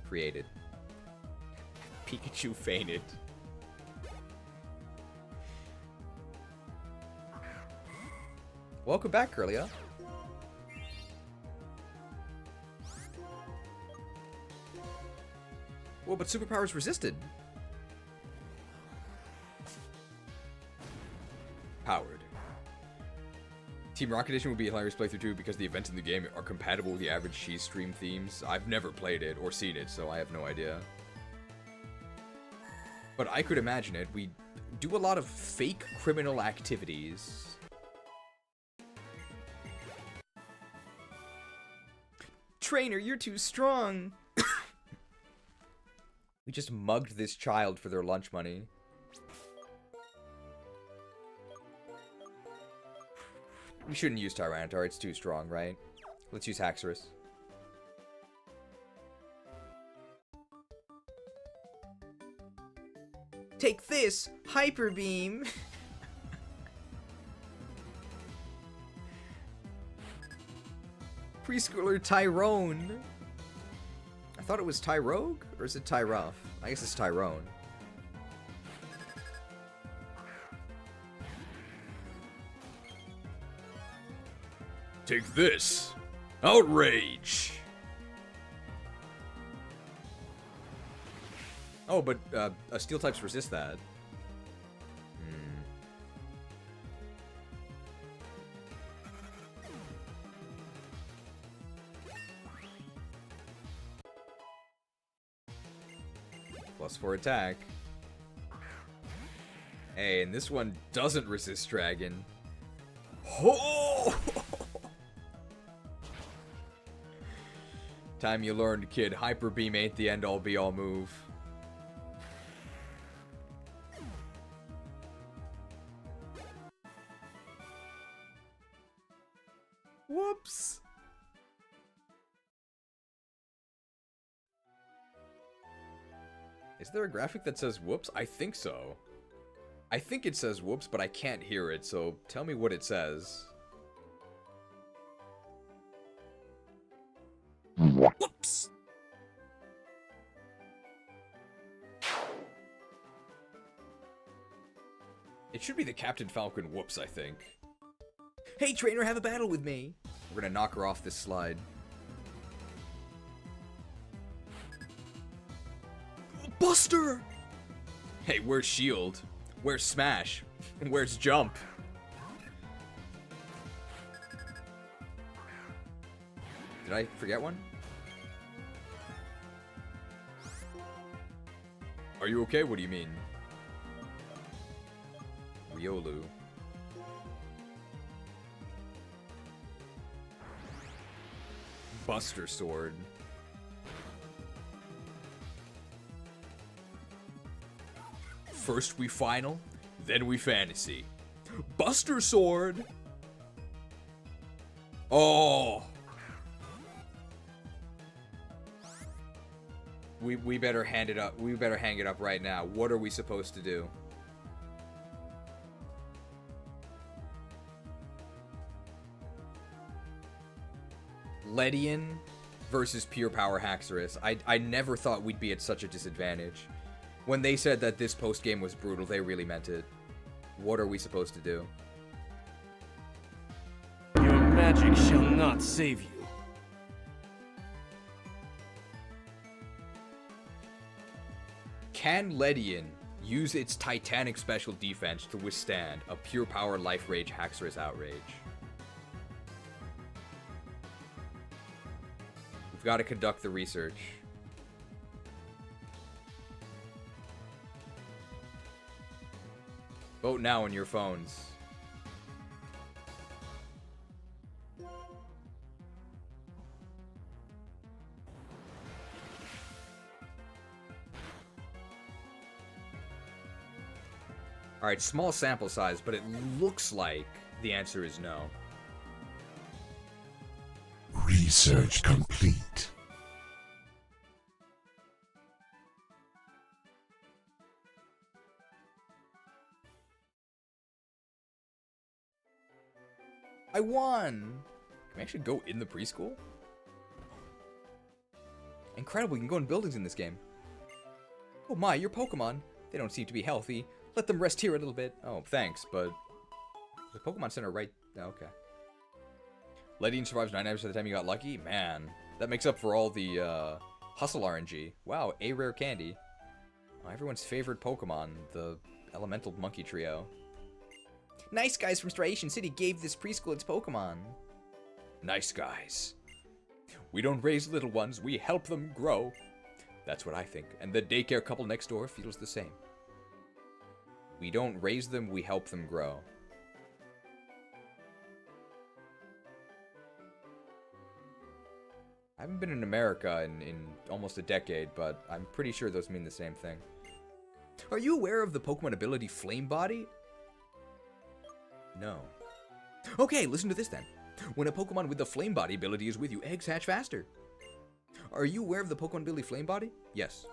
Created. Pikachu fainted. Welcome back, Curlia. Whoa, but superpowers resisted. Powered. Team Rocket Edition would be a hilarious playthrough too because the events in the game are compatible with the average cheese stream themes. I've never played it or seen it, so I have no idea. But I could imagine it. We do a lot of fake criminal activities. Trainer, you're too strong. We just mugged this child for their lunch money. We shouldn't use Tyranitar, it's too strong, right? Let's use Haxorus. Take this! Hyper Beam! Preschooler Tyrone! I thought it was Tyrogue? Or is it Tyruff? I guess it's Tyrone. Take this! Outrage! Oh, but steel types resist that. +4 attack. Hey, and this one doesn't resist dragon. Oh! Time you learned, kid. Hyper Beam ain't the end-all be-all move. Whoops. Is there a graphic that says whoops? I think so. I think it says whoops, but I can't hear it, so tell me what it says. Whoops! It should be the Captain Falcon whoops, I think. Hey, trainer, have a battle with me! We're gonna knock her off this slide. Buster! Hey, where's shield? Where's smash? Where's jump? Did I forget one? Are you okay? What do you mean? Riolu. Buster Sword. First we final, then we fantasy. Buster Sword! Oh! We better hand it up. We better hang it up right now. What are we supposed to do? Ledian versus Pure Power Haxorus. I never thought we'd be at such a disadvantage. When they said that this post-game was brutal, they really meant it. What are we supposed to do? Your magic shall not save you. Can Ledian use its Titanic special defense to withstand a Pure Power Life Rage Haxorus Outrage? We've got to conduct the research. Vote now on your phones. Alright, small sample size, but it looks like the answer is no. Research complete. I won! Can we actually go in the preschool? Incredible, you can go in buildings in this game. Oh my, your Pokemon. They don't seem to be healthy. Let them rest here a little bit. Oh, thanks, but... the Pokemon Center right... oh, okay. Ledian survives 9 hours by the time you got lucky? Man, that makes up for all the, Hustle RNG. Wow, a rare candy. Oh, everyone's favorite Pokemon, the Elemental Monkey Trio. Nice guys from Striation City gave this preschool its Pokemon. Nice guys. We don't raise little ones, we help them grow. That's what I think, and the daycare couple next door feels the same. We don't raise them, we help them grow. I haven't been in America in almost a decade, but I'm pretty sure those mean the same thing. Are you aware of the Pokemon ability Flame Body? No. Okay, listen to this then. When a Pokemon with the Flame Body ability is with you, eggs hatch faster. Are you aware of the Pokemon ability Flame Body? Yes.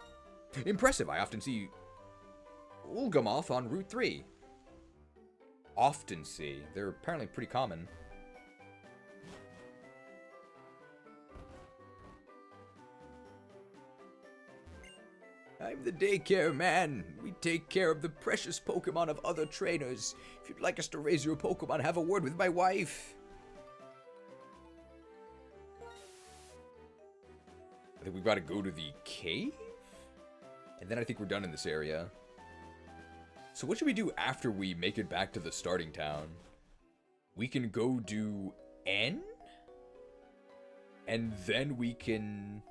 Impressive, I often see Ulgamoth on Route 3. Often see. They're apparently pretty common. I'm the daycare man. We take care of the precious Pokemon of other trainers. If you'd like us to raise your Pokemon, have a word with my wife. I think we've got to go to the cave? And then I think we're done in this area. So what should we do after we make it back to the starting town? We can go do N? And then we can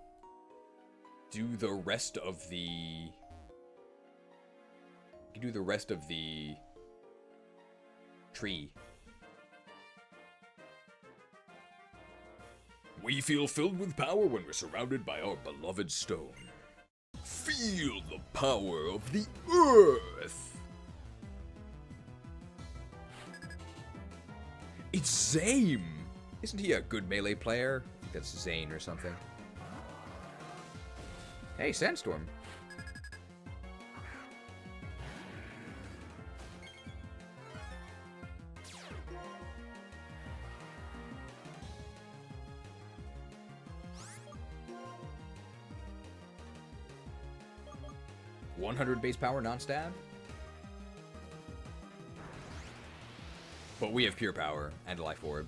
do the rest of the... We can do the rest of the tree. We feel filled with power when we're surrounded by our beloved stone. Feel the power of the earth! It's Zame! Isn't he a good melee player? I think that's Zane or something. Hey, Sandstorm. .100 base power non-stab? But we have pure power and a life orb.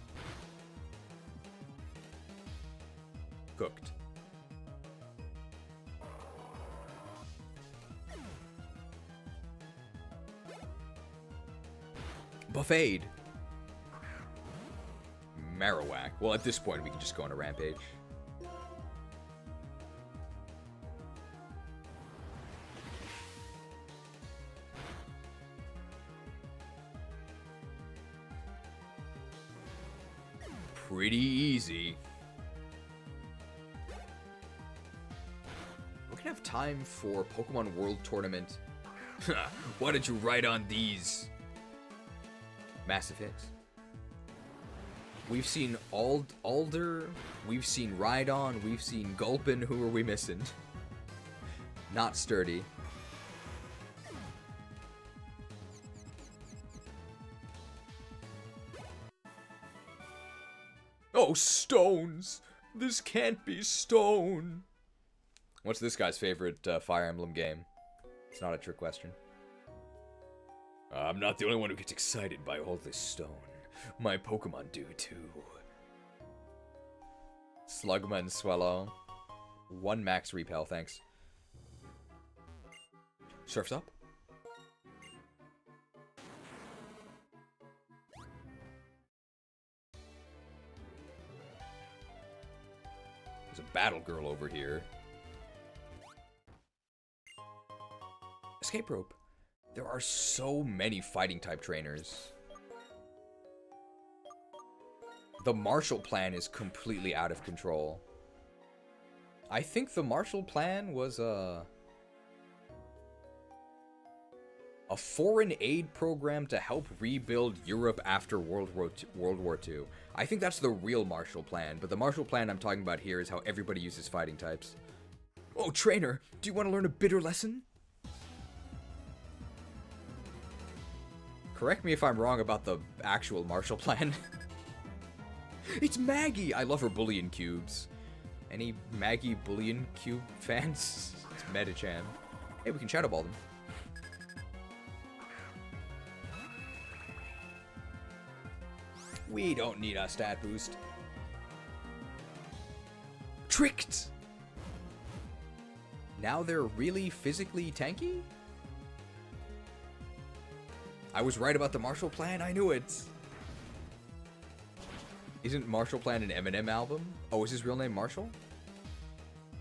Cooked. Buffade. Marowak. Well, at this point, we can just go on a rampage. Pretty easy. We're gonna have time for Pokemon World Tournament. Why don't you write on these? Massive hits. We've seen Alder, we've seen Rhydon, we've seen Gulpin. Who are we missing? Not Sturdy. Oh, stones! This can't be stone! What's this guy's favorite Fire Emblem game? It's not a trick question. I'm not the only one who gets excited by all this stone. My Pokemon do too. Slugma and Swellow. 1 max repel, thanks. Surf's up. There's a battle girl over here. Escape rope. There are so many fighting type trainers. The Marshall Plan is completely out of control. I think the Marshall Plan was a foreign aid program to help rebuild Europe after World War II. I think that's the real Marshall Plan, but the Marshall Plan I'm talking about here is how everybody uses fighting types. Oh, trainer, do you want to learn a bitter lesson? Correct me if I'm wrong about the actual Marshall Plan. It's Maggie! I love her Bullion Cubes. Any Maggie Bullion Cube fans? It's Metachan. Hey, we can Shadow Ball them. We don't need a stat boost. Tricked! Now they're really physically tanky? I was right about the Marshall Plan, I knew it. Isn't Marshall Plan an Eminem album? Oh, is his real name Marshall?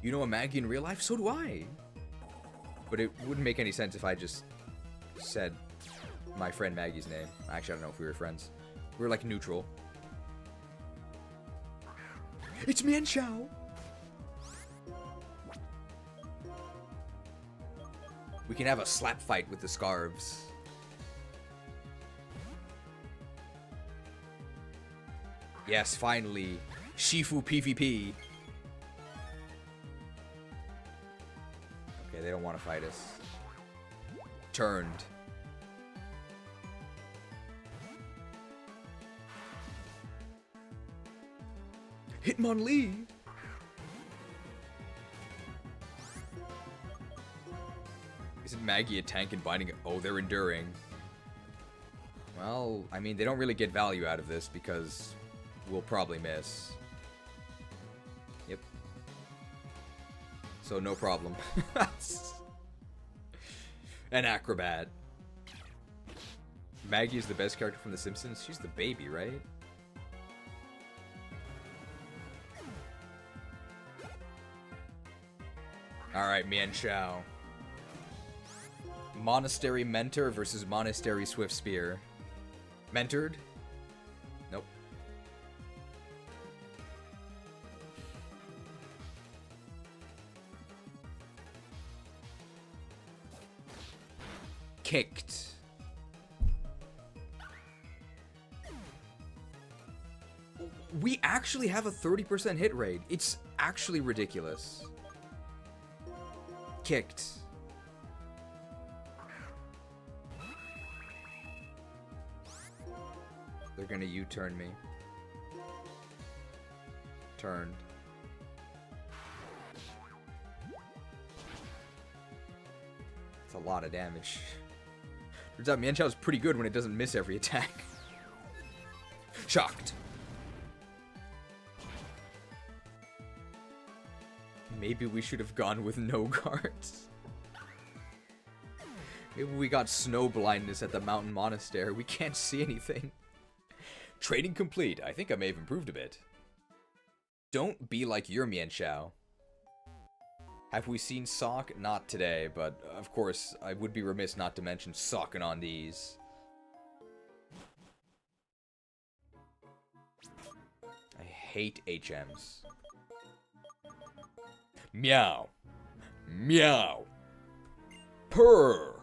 You know a Maggie in real life? So do I. But it wouldn't make any sense if I just said my friend Maggie's name. Actually, I don't know if we were friends. We were like neutral. It's Mienshao! We can have a slap fight with the scarves. Yes, finally. Shifu PvP. Okay, they don't want to fight us. Turned. Hitmonlee! Isn't Maggie a tank and binding? Oh, they're enduring. Well, I mean, they don't really get value out of this because we'll probably miss. Yep. So no problem. An acrobat. Maggie is the best character from The Simpsons. She's the baby, right? Alright, Mian Shao. Monastery Mentor versus Monastery Swift Spear. Mentored? Nope. Kicked. We actually have a 30% hit rate. It's actually ridiculous. Kicked. They're gonna U-turn me. Turned. It's a lot of damage. Turns out Mian Shao's pretty good when it doesn't miss every attack. Shocked. Maybe we should have gone with no guards. Maybe we got snow blindness at the mountain monastery. We can't see anything. Training complete. I think I may have improved a bit. Don't be like your Mian Shao. Have we seen Sock? Not today, but of course, I would be remiss not to mention socking on these. I hate HMs. Meow. Meow. Purr.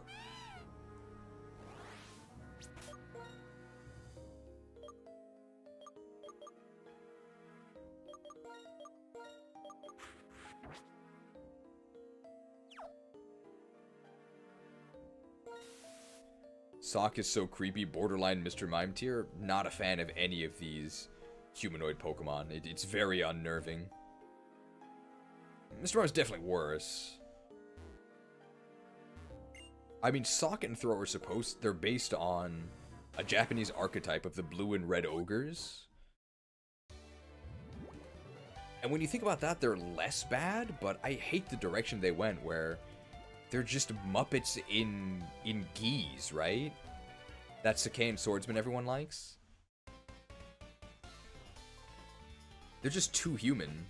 Sock is so creepy, borderline Mr. Mime tier. Not a fan of any of these humanoid Pokemon. It's very unnerving. Mr. Mime's definitely worse. I mean, Sock and Throw are they're based on a Japanese archetype of the blue and red ogres. And when you think about that, they're less bad, but I hate the direction they went where they're just Muppets in geese, right? That Sakaean swordsman everyone likes. They're just too human.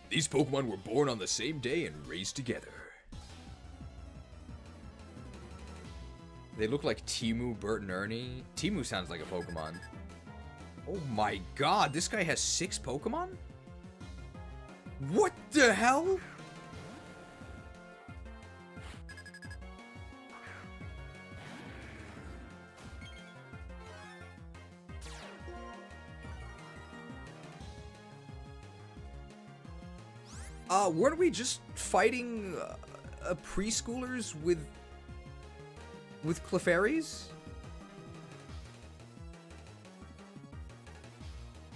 These Pokemon were born on the same day and raised together. They look like Timu, Bert, and Ernie. Timu sounds like a Pokemon. Oh my god, this guy has 6 Pokemon? What the hell? Weren't we just fighting preschoolers with Clefairies?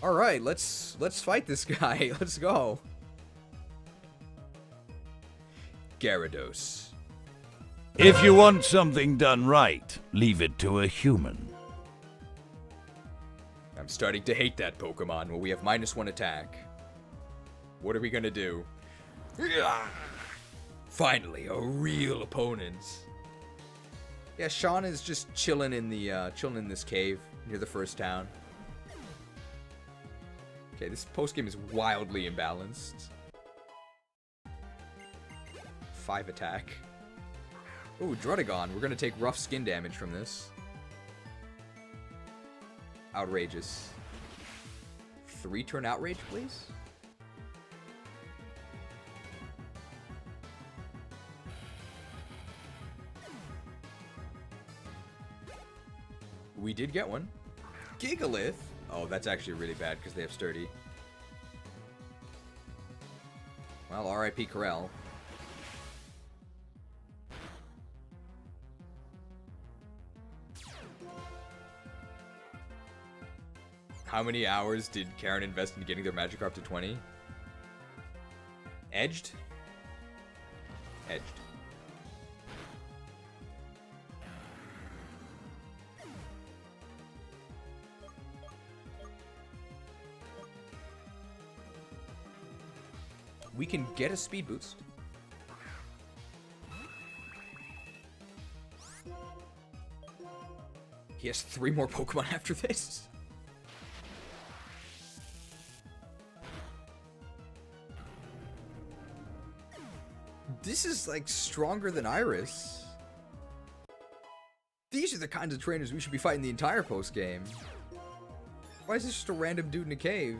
All right, let's fight this guy. Let's go. Gyarados. If you want something done right, leave it to a human. I'm starting to hate that Pokemon. Well, we have -1 attack. What are we gonna do? Finally, a real opponent. Yeah, Sean is just chilling in this cave near the first town. Okay, this postgame is wildly imbalanced. 5 attack. Ooh, Druddigon. We're gonna take rough skin damage from this. Outrageous. 3-turn outrage, please? We did get one. Gigalith. Oh, that's actually really bad because they have Sturdy. Well, R.I.P. Corel. How many hours did Karen invest in getting their Magikarp to 20? Edged? Edged. We can get a speed boost. He has 3 more Pokemon after this. This is, like, stronger than Iris. These are the kinds of trainers we should be fighting the entire post-game. Why is this just a random dude in a cave?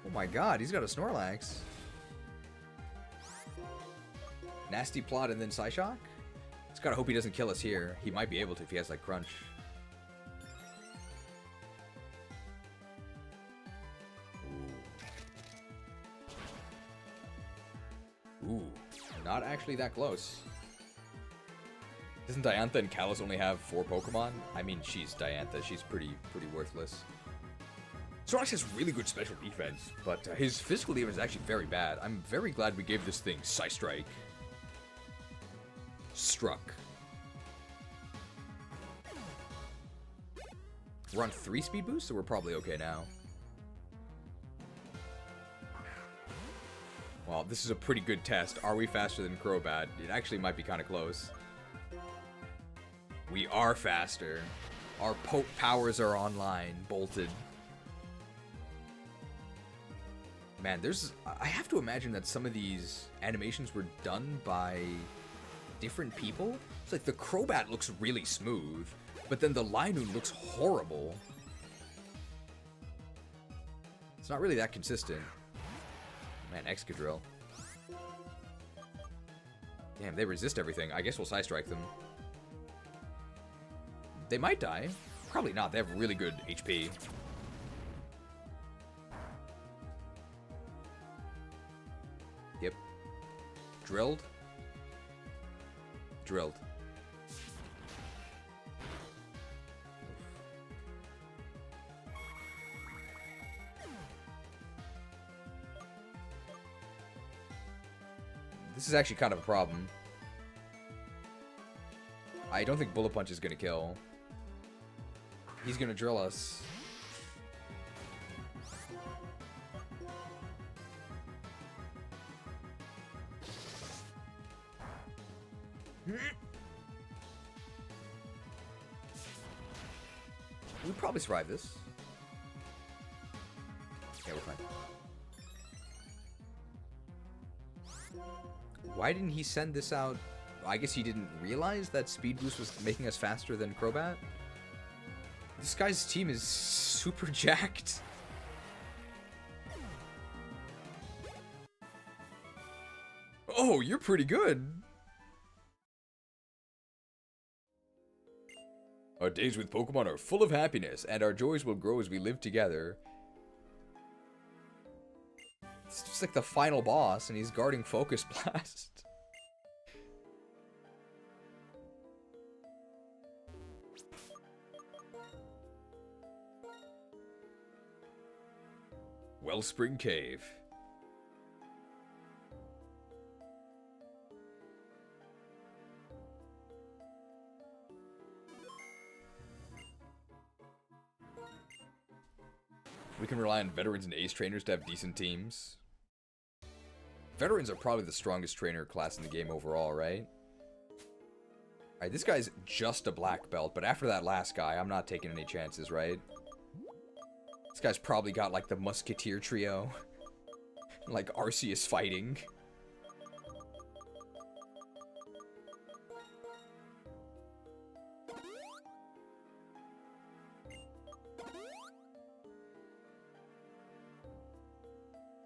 Oh my god, he's got a Snorlax. Nasty Plot and then Psyshock? Just gotta hope he doesn't kill us here. He might be able to if he has, like, Crunch. Ooh, not actually that close. Doesn't Diantha and Kalos only have 4 Pokemon? I mean, she's Diantha. She's pretty worthless. Snorlax has really good special defense, but his physical defense is actually very bad. I'm very glad we gave this thing Psystrike. Struck. We're on 3 speed boosts, so we're probably okay now. Well, this is a pretty good test. Are we faster than Crobat? It actually might be kind of close. We are faster. Our poke powers are online, bolted. Man, I have to imagine that some of these animations were done by different people. It's like the Crobat looks really smooth, but then the Linoon looks horrible. It's not really that consistent. Man, Excadrill. Damn, they resist everything. I guess we'll Psystrike them. They might die. Probably not. They have really good HP. Yep. Drilled. Drilled. This is actually kind of a problem. I don't think Bullet Punch is going to kill. He's going to drill us. We'd probably survive this. Yeah, we're fine. Why didn't he send this out? I guess he didn't realize that Speed Boost was making us faster than Crobat. This guy's team is super jacked. Oh, you're pretty good. Our days with Pokemon are full of happiness, and our joys will grow as we live together. It's just like the final boss, and he's guarding Focus Blast. Wellspring Cave. We can rely on veterans and ace trainers to have decent teams. Veterans are probably the strongest trainer class in the game overall, right? Alright, this guy's just a black belt, but after that last guy, I'm not taking any chances, right? This guy's probably got, like, the Musketeer trio. Like, Arceus fighting.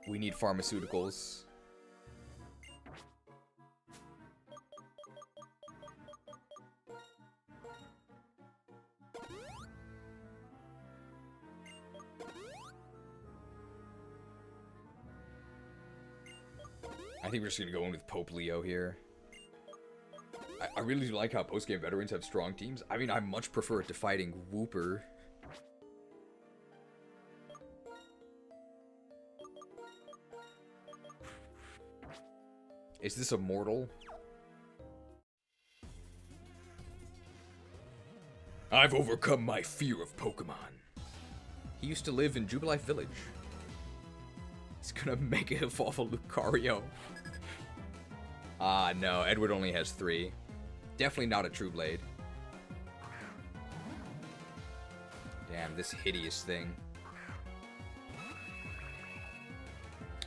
We need pharmaceuticals. I think we're just going to go in with Pope Leo here. I really do like how post-game veterans have strong teams. I mean, I much prefer it to fighting Wooper. Is this immortal? I've overcome my fear of Pokemon. He used to live in Jubilife Village. He's gonna make it evolve a Lucario. Ah, no. Edward only has 3. Definitely not a True Blade. Damn, this hideous thing.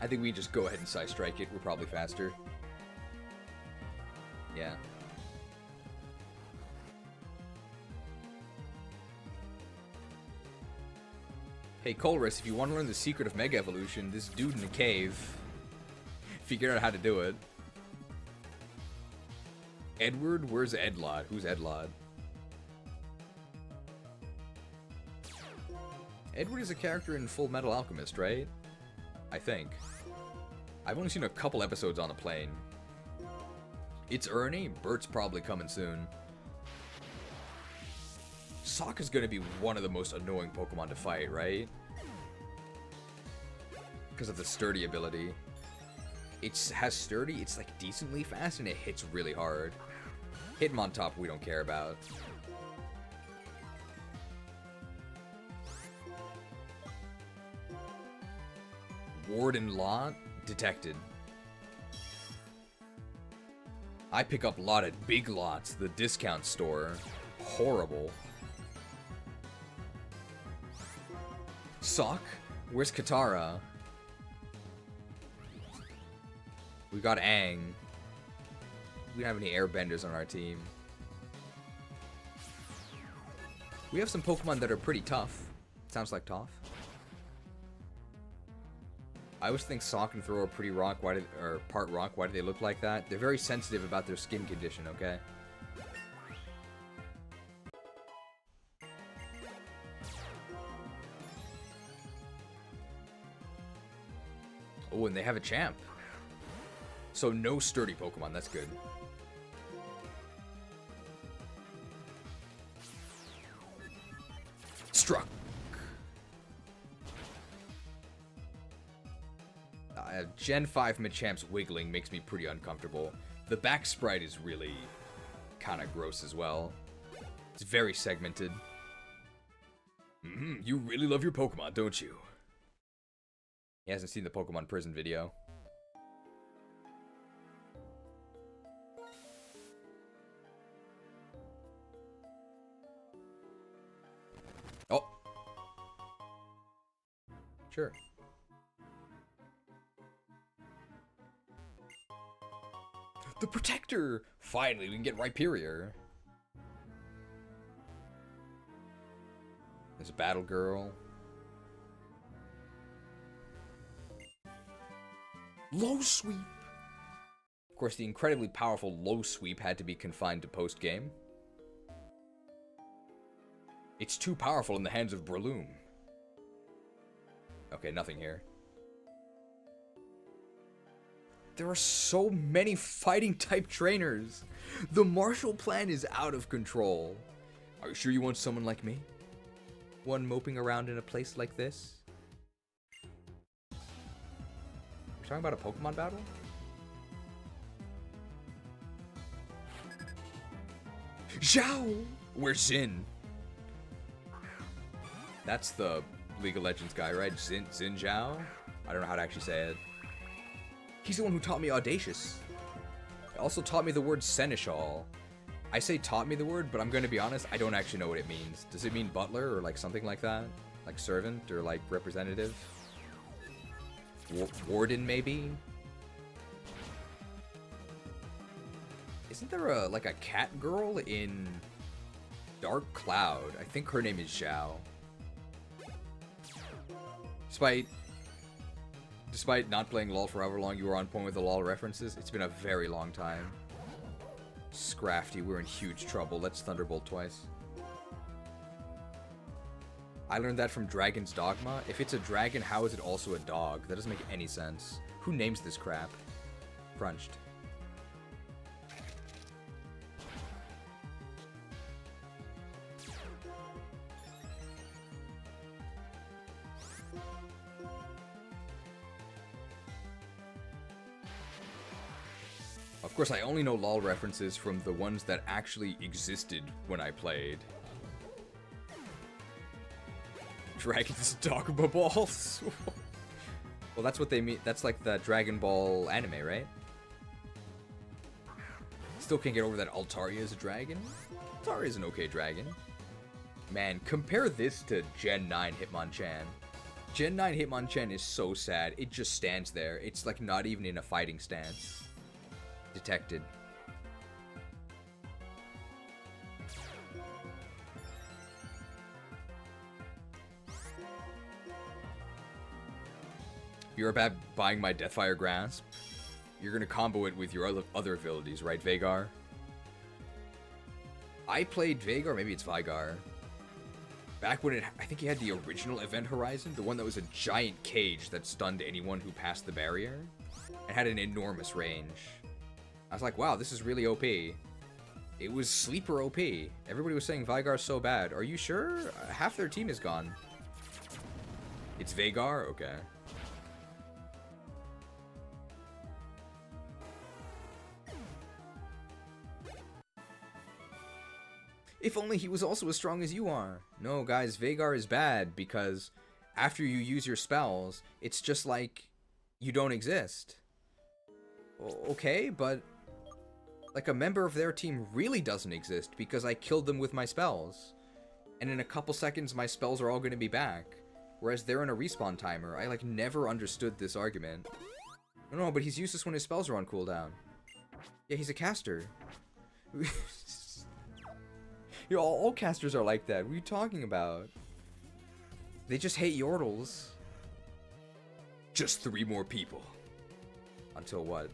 I think we just go ahead and side strike it. We're probably faster. Yeah. Hey, Colress, if you want to learn the secret of Mega Evolution, this dude in the cave figured out how to do it. Edward? Where's Edlod? Who's Edlod? Edward is a character in Full Metal Alchemist, right? I think. I've only seen a couple episodes on the plane. It's Ernie. Bert's probably coming soon. Sokka's gonna be one of the most annoying Pokemon to fight, right? Because of the sturdy ability. It has sturdy, it's like decently fast, and it hits really hard. Hitmontop we don't care about. Warden Lot detected. I pick up lot at Big Lots, the discount store. Horrible. Sock? Where's Katara? We got Aang. We don't have any airbenders on our team. We have some Pokemon that are pretty tough. Sounds like Toph. I always think Sock and Throw are pretty rock. Why did, or part rock? Why do they look like that? They're very sensitive about their skin condition, okay? Oh, and they have a champ. So no sturdy Pokemon, that's good. Struck. Gen 5 Machamp's wiggling makes me pretty uncomfortable. The back sprite is really kind of gross as well. It's very segmented. You really love your Pokemon, don't you? He hasn't seen the Pokemon Prison video. Oh. Sure. The Protector! Finally, we can get Rhyperior. There's a Battle Girl. Low Sweep! Of course, the incredibly powerful Low Sweep had to be confined to post-game. It's too powerful in the hands of Breloom. Okay, nothing here. There are so many fighting-type trainers. The Marshall Plan is out of control. Are you sure you want someone like me? One moping around in a place like this? We're talking about a Pokemon battle? Zhao! Where's Xin? That's the League of Legends guy, right? Xin Zhao? I don't know how to actually say it. He's the one who taught me Audacious. He also taught me the word Seneschal. I say taught me the word, but I'm going to be honest, I don't actually know what it means. Does it mean butler or like something like that? Like servant or like representative? Warden maybe? Isn't there a like a cat girl in Dark Cloud? I think her name is Zhao. Despite not playing LoL for however long you were on point with the LoL references, it's been a very long time. Scrafty, we're in huge trouble. Let's Thunderbolt twice. I learned that from Dragon's Dogma. If it's a dragon, how is it also a dog? That doesn't make any sense. Who names this crap? Crunched. Of course, I only know LoL references from the ones that actually existed when I played. Dragon's Dogma balls? Well, that's what they mean. That's like the Dragon Ball anime, right? Still can't get over that Altaria is a dragon. Altaria is an okay dragon. Man, compare this to Gen 9 Hitmonchan. Gen 9 Hitmonchan is so sad. It just stands there. It's like not even in a fighting stance. Detected. You're about buying my Deathfire Grasp. You're gonna combo it with your other abilities, right, Vagar? I played Vagar, maybe it's Vigar. Back when I think he had the original Event Horizon, the one that was a giant cage that stunned anyone who passed the barrier, and had an enormous range. I was like, wow, this is really OP. It was sleeper OP. Everybody was saying Vigar's so bad. Are you sure? Half their team is gone. It's Vagar? Okay. If only he was also as strong as you are. No, guys, Vagar is bad because after you use your spells, it's just like you don't exist. Okay, but like a member of their team really doesn't exist because I killed them with my spells. And in a couple seconds, my spells are all going to be back. Whereas they're in a respawn timer. I like never understood this argument. No, but he's useless when his spells are on cooldown. Yeah, he's a caster. You know, all casters are like that. What are you talking about? They just hate Yordles. Just 3 more people. Until what?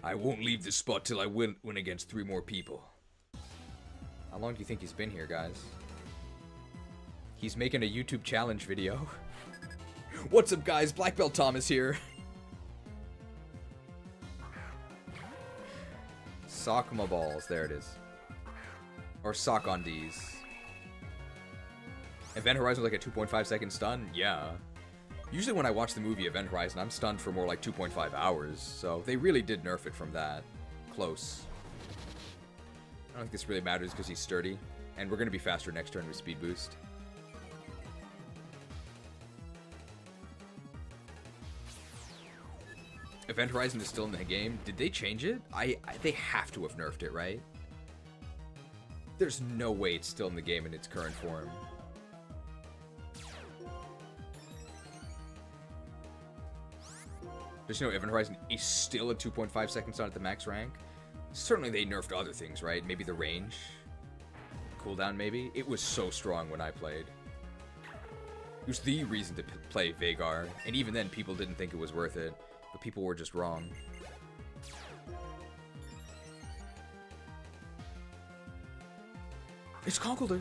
I won't leave this spot till I win against 3 more people. How long do you think he's been here, guys? He's making a YouTube challenge video. What's up, guys? Black Belt Tom is here. Sock my balls. There it is. Or sock on D's. Event Horizon was like a 2.5 second stun? Yeah. Usually when I watch the movie Event Horizon, I'm stunned for more like 2.5 hours. So they really did nerf it from that. Close. I don't think this really matters because he's sturdy. And we're going to be faster next turn with Speed Boost. Event Horizon is still in the game. Did they change it? They have to have nerfed it, right? There's no way it's still in the game in its current form. Just you know, Event Horizon is still a 2.5 second stun at the max rank. Certainly they nerfed other things, right? Maybe the range. Cooldown, maybe? It was so strong when I played. It was the reason to play Vagar. And even then, people didn't think it was worth it. But people were just wrong. It's Conkeldurr.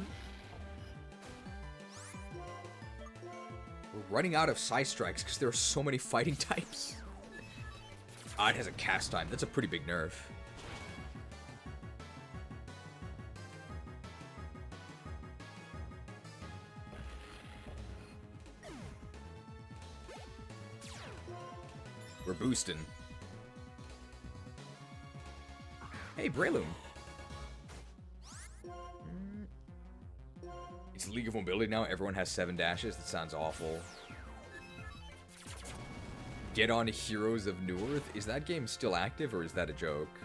We're running out of Psy Strikes because there are so many fighting types. Ah, it has a cast time. That's a pretty big nerf. We're boosting. Hey, Breloom. It's League of Mobility now. Everyone has 7 dashes. That sounds awful. Get on Heroes of Newerth. Is that game still active or is that a joke?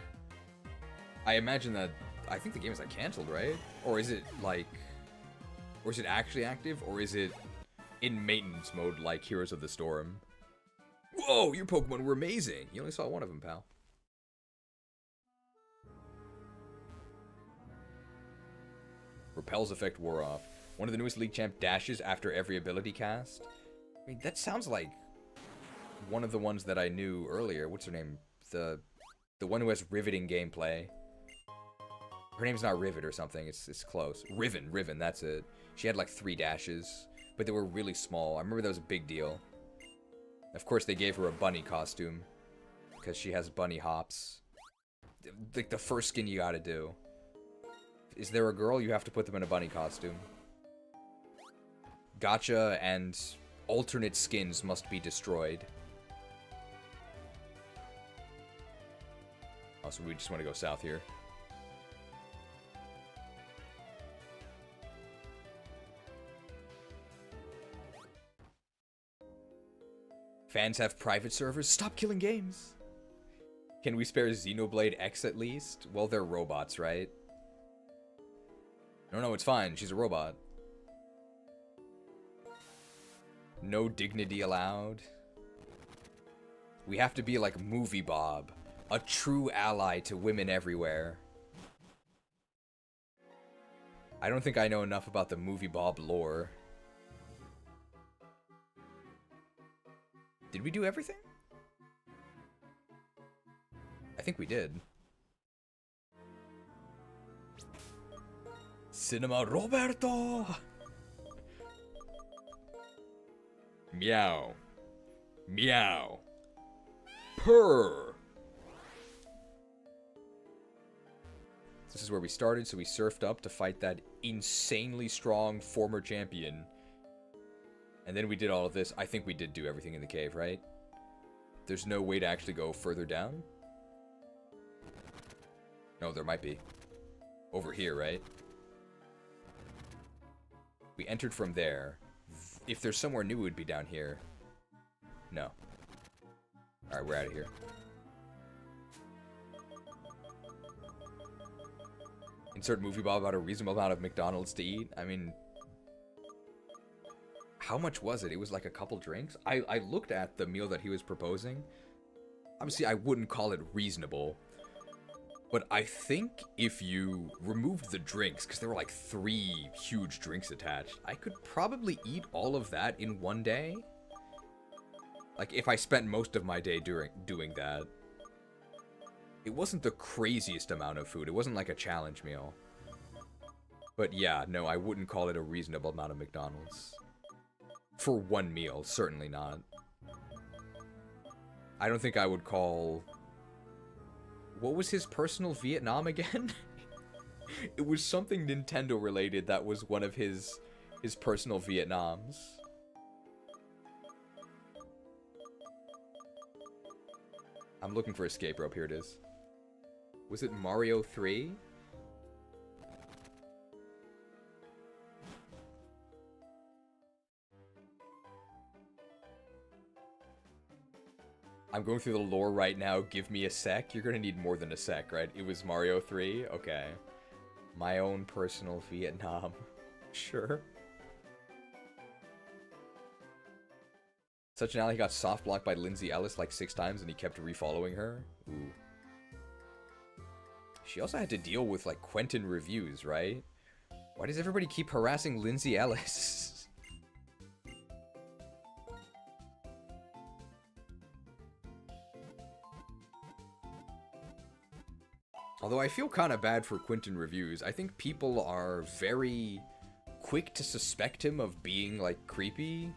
I imagine that. I think the game is like canceled, right? Or is it like. Or is it actually active? Or is it in maintenance mode like Heroes of the Storm? Whoa, your Pokemon were amazing. You only saw one of them, pal. Repel's effect wore off. One of the newest League Champ dashes after every ability cast. I mean, that sounds like one of the ones that I knew earlier. What's her name? The one who has riveting gameplay. Her name's not Rivet or something. It's close. Riven, that's it. She had like 3 dashes, but they were really small. I remember that was a big deal. Of course, they gave her a bunny costume because she has bunny hops. Like the first skin you gotta do. Is there a girl? You have to put them in a bunny costume. Gotcha and alternate skins must be destroyed. Oh, so we just want to go south here. Fans have private servers? Stop killing games! Can we spare Xenoblade X at least? Well, they're robots, right? No, it's fine. She's a robot. No dignity allowed. We have to be like Movie Bob, a true ally to women everywhere. I don't think I know enough about the Movie Bob lore. Did we do everything? I think we did. Cinema Roberto! Meow. Meow. Purr! This is where we started, so we surfed up to fight that insanely strong former champion. And then we did all of this. I think we did do everything in the cave, right? There's no way to actually go further down? No, there might be. Over here, right? We entered from there. If there's somewhere new, it would be down here. No. Alright, we're out of here. Insert Movie Bob about a reasonable amount of McDonald's to eat. I mean... How much was it? It was like a couple drinks? I looked at the meal that he was proposing. Obviously, I wouldn't call it reasonable. But I think if you removed the drinks, because there were like 3 huge drinks attached, I could probably eat all of that in one day. Like, if I spent most of my day doing that. It wasn't the craziest amount of food. It wasn't like a challenge meal. But yeah, no, I wouldn't call it a reasonable amount of McDonald's. For one meal, certainly not. I don't think I would call... What was his personal Vietnam again? It was something Nintendo related that was one of his personal Vietnams. I'm looking for escape rope. Here it is. Was it Mario 3? I'm going through the lore right now. Give me a sec. You're gonna need more than a sec, right? It was Mario 3? Okay. My own personal Vietnam. Sure. Such an ally got soft blocked by Lindsay Ellis like 6 times and he kept refollowing her. Ooh. She also had to deal with like Quentin reviews, right? Why does everybody keep harassing Lindsay Ellis? Although I feel kind of bad for Quentin reviews. I think people are very quick to suspect him of being like creepy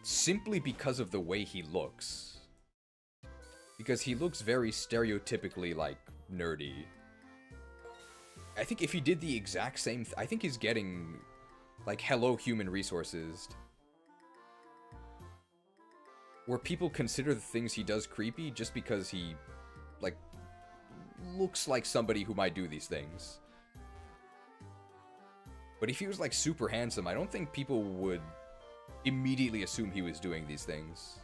simply because of the way he looks. Because he looks very stereotypically like nerdy. I think if he did the exact same I think he's getting like Hello Human Resources, where people consider the things he does creepy just because he like looks like somebody who might do these things. But if he was like super handsome, I don't think people would immediately assume he was doing these things.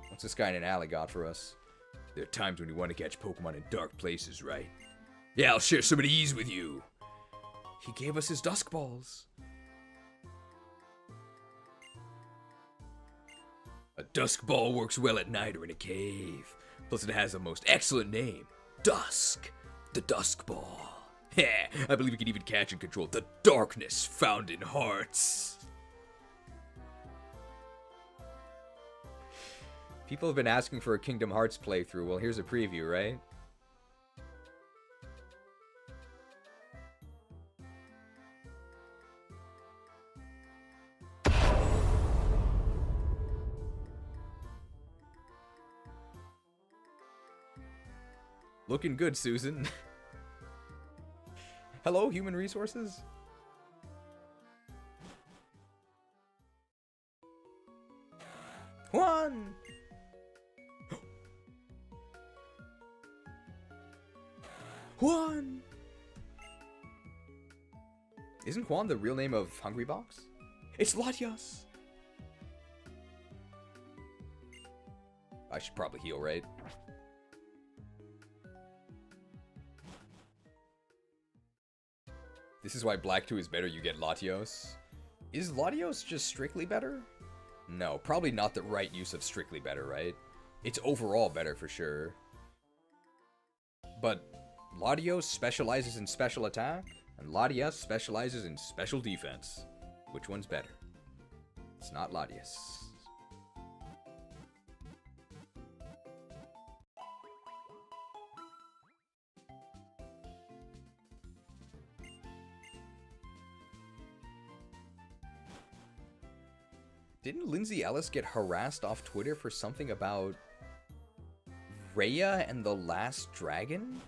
What's this guy in an alley got for us? There are times when you want to catch Pokemon in dark places, right? Yeah, I'll share some of these with you. He gave us his Dusk Balls. A Dusk Ball works well at night or in a cave. Plus it has a most excellent name. Dusk. The Dusk Ball. Heh, I believe we can even catch and control the darkness found in hearts. People have been asking for a Kingdom Hearts playthrough. Well, here's a preview, right? Looking good, Susan. Hello, Human Resources? Juan! Juan! Isn't Juan the real name of Hungrybox? It's Latias! I should probably heal, right? This is why Black 2 is better, you get Latios. Is Latios just strictly better? No, probably not the right use of strictly better, right? It's overall better for sure. But Latios specializes in special attack, and Latias specializes in special defense. Which one's better? It's not Latias. Didn't Lindsay Ellis get harassed off Twitter for something about Rhea and the Last Dragon?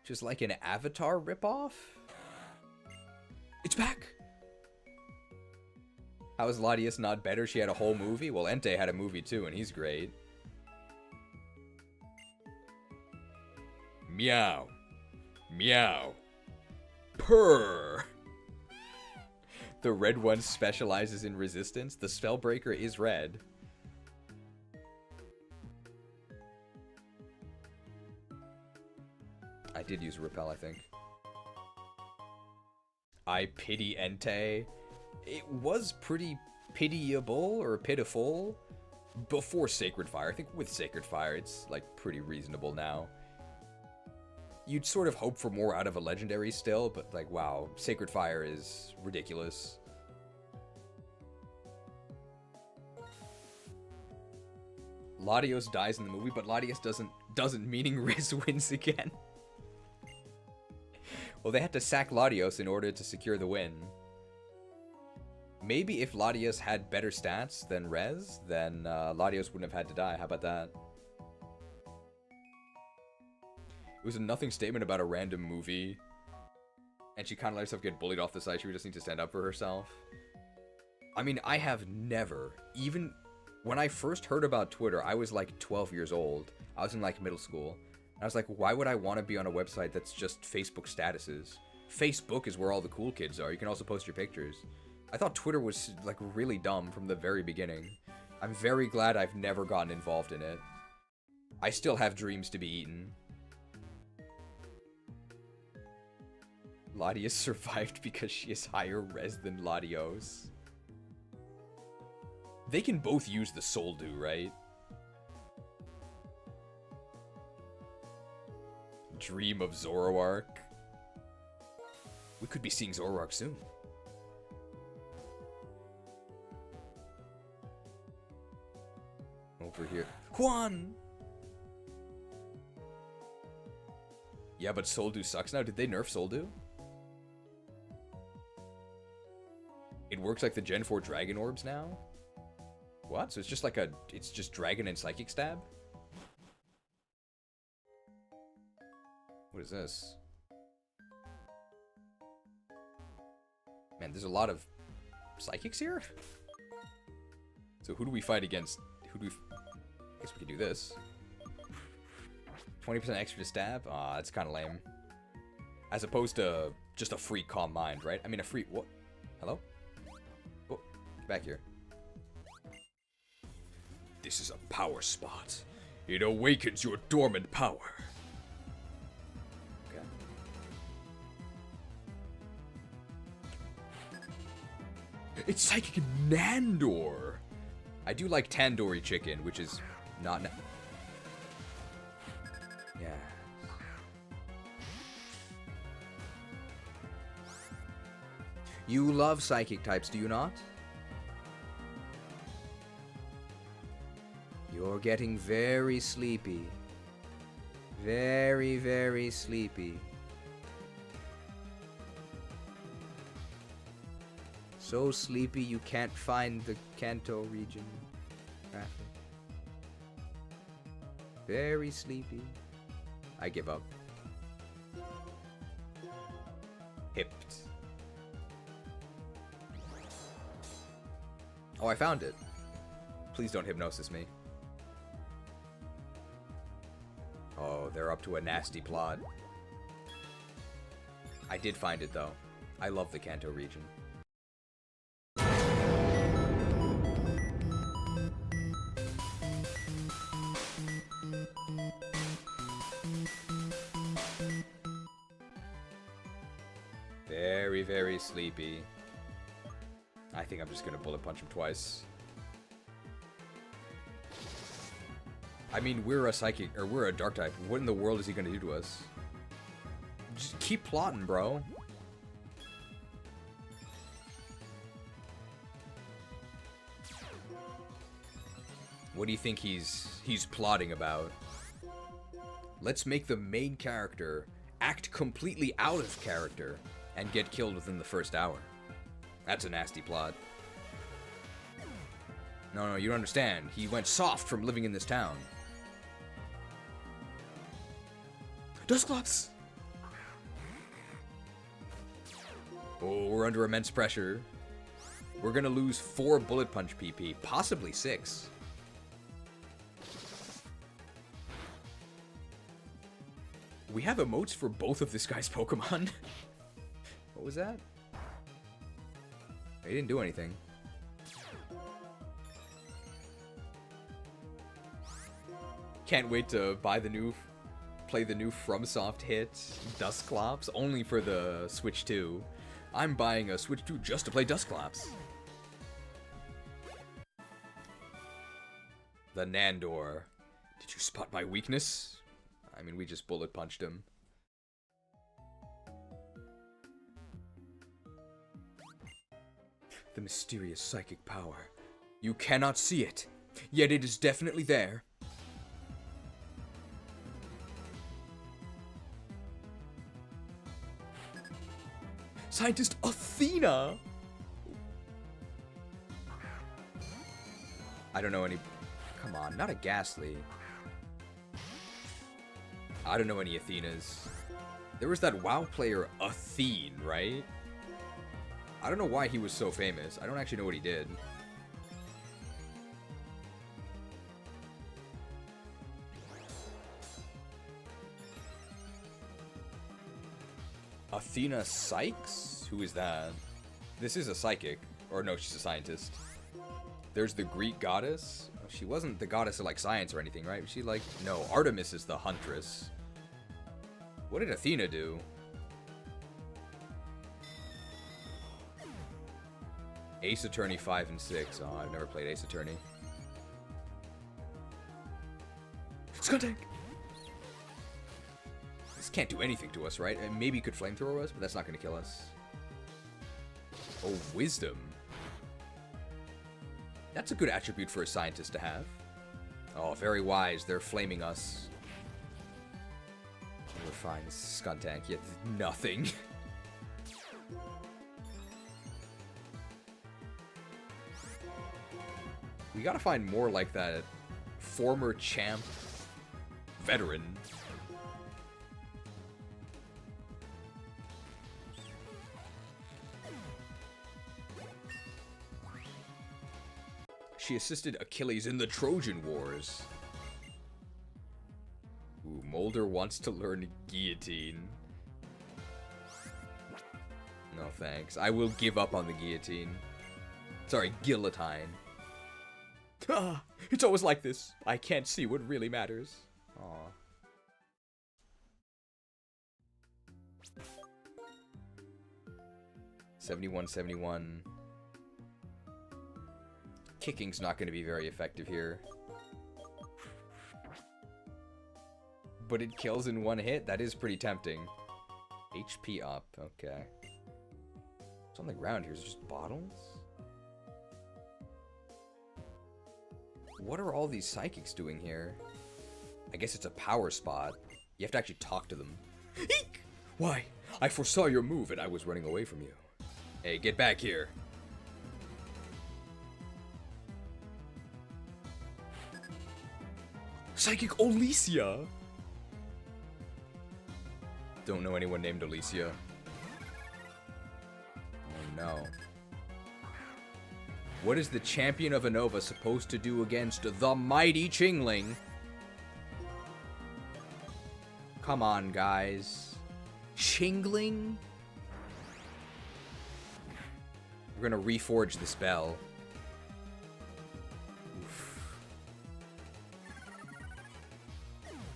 Just like an Avatar ripoff? It's back! How is Latias not better? She had a whole movie? Well, Entei had a movie too, and he's great. Meow. Meow. Purr! The red one specializes in resistance. The Spellbreaker is red. I did use a repel, I think. I pity Entei. It was pretty pitiable or pitiful before Sacred Fire. I think with Sacred Fire, it's like pretty reasonable now. You'd sort of hope for more out of a legendary still, but like, wow, Sacred Fire is ridiculous. Latios dies in the movie, but Latios doesn't, meaning Riz wins again. Well, they had to sack Latios in order to secure the win. Maybe if Latios had better stats than Rez, then Latios wouldn't have had to die. How about that? It was a nothing statement about a random movie, and she kind of let herself get bullied off the side. She would just need to stand up for herself. I mean, I have never, even when I first heard about Twitter, I was like 12 years old. I was in like middle school. And I was like, why would I want to be on a website that's just Facebook statuses? Facebook is where all the cool kids are. You can also post your pictures. I thought Twitter was like really dumb from the very beginning. I'm very glad I've never gotten involved in it. I still have dreams to be eaten. Latias survived because she is higher res than Latios. They can both use the Soldu, right? Dream of Zoroark. We could be seeing Zoroark soon. Over here. Juan! Yeah, but Soldu sucks now. Did they nerf Soldu? It works like the Gen 4 Dragon Orbs now? What? So it's just like it's just Dragon and Psychic Stab? What is this? Man, there's a lot of Psychics here? So who do we fight against? I guess we could do this. 20% extra to stab? Aw, that's kind of lame. As opposed to just a free Calm Mind, right? I mean, a free... What? Hello? Oh, get back here. This is a power spot. It awakens your dormant power. Okay. It's Psychic Nandor. I do like tandoori chicken, which is not... Yeah. You love psychic types, do you not? You're getting very sleepy. Very, very sleepy. So sleepy you can't find the Kanto region. Very sleepy. I give up. Hipped. Oh, I found it. Please don't hypnosis me. Oh, they're up to a nasty plot. I did find it, though. I love the Kanto region. Very, very sleepy. I think I'm just gonna bullet punch him twice. I mean, we're a psychic, or we're a dark type. What in the world is he gonna do to us? Just keep plotting, bro. What do you think he's plotting about? Let's make the main character act completely out of character and get killed within the first hour. That's a nasty plot. No, you don't understand. He went soft from living in this town. Dustclops! Oh, we're under immense pressure. We're gonna lose 4 bullet punch PP, possibly 6. We have emotes for both of this guy's Pokemon. What was that? He didn't do anything. Can't wait to buy the new, play the new FromSoft hit, Dustclops, only for the Switch 2. I'm buying a Switch 2 just to play Dustclops. The Nandor. Did you spot my weakness? I mean, we just bullet punched him. The mysterious psychic power. You cannot see it, yet it is definitely there. Scientist Athena! I don't know any... Come on, not a Ghastly. I don't know any Athenas. There was that WoW player, Athene, right? I don't know why he was so famous. I don't actually know what he did. Athena Sykes? Who is that? This is a psychic. Or no, she's a scientist. There's the Greek goddess. She wasn't the goddess of like science or anything, right? She like... No, Artemis is the huntress. What did Athena do? Ace Attorney 5 and 6. Oh, I've never played Ace Attorney. Skuntank! This can't do anything to us, right? Maybe it could flamethrower us, but that's not going to kill us. Oh, Wisdom. That's a good attribute for a scientist to have. Oh, very wise. They're flaming us. We're fine. This is Skuntank. Yet nothing. We gotta find more like that former champ veteran. She assisted Achilles in the Trojan Wars. Ooh, Molder wants to learn guillotine. No thanks. I will give up on the guillotine. Sorry, guillotine. Ah, it's always like this. I can't see what really matters. Aw. $71.71. Kicking's not going to be very effective here. But it kills in one hit? That is pretty tempting. HP up, okay. What's on the ground here? Is it just bottles? What are all these psychics doing here? I guess it's a power spot. You have to actually talk to them. Eek! Why? I foresaw your move and I was running away from you. Hey, get back here. Psychic Olicia! Don't know anyone named Olicia. Oh no. What is the champion of Unova supposed to do against the mighty Chingling? Come on, guys. Chingling? We're gonna reforge the spell. Oof.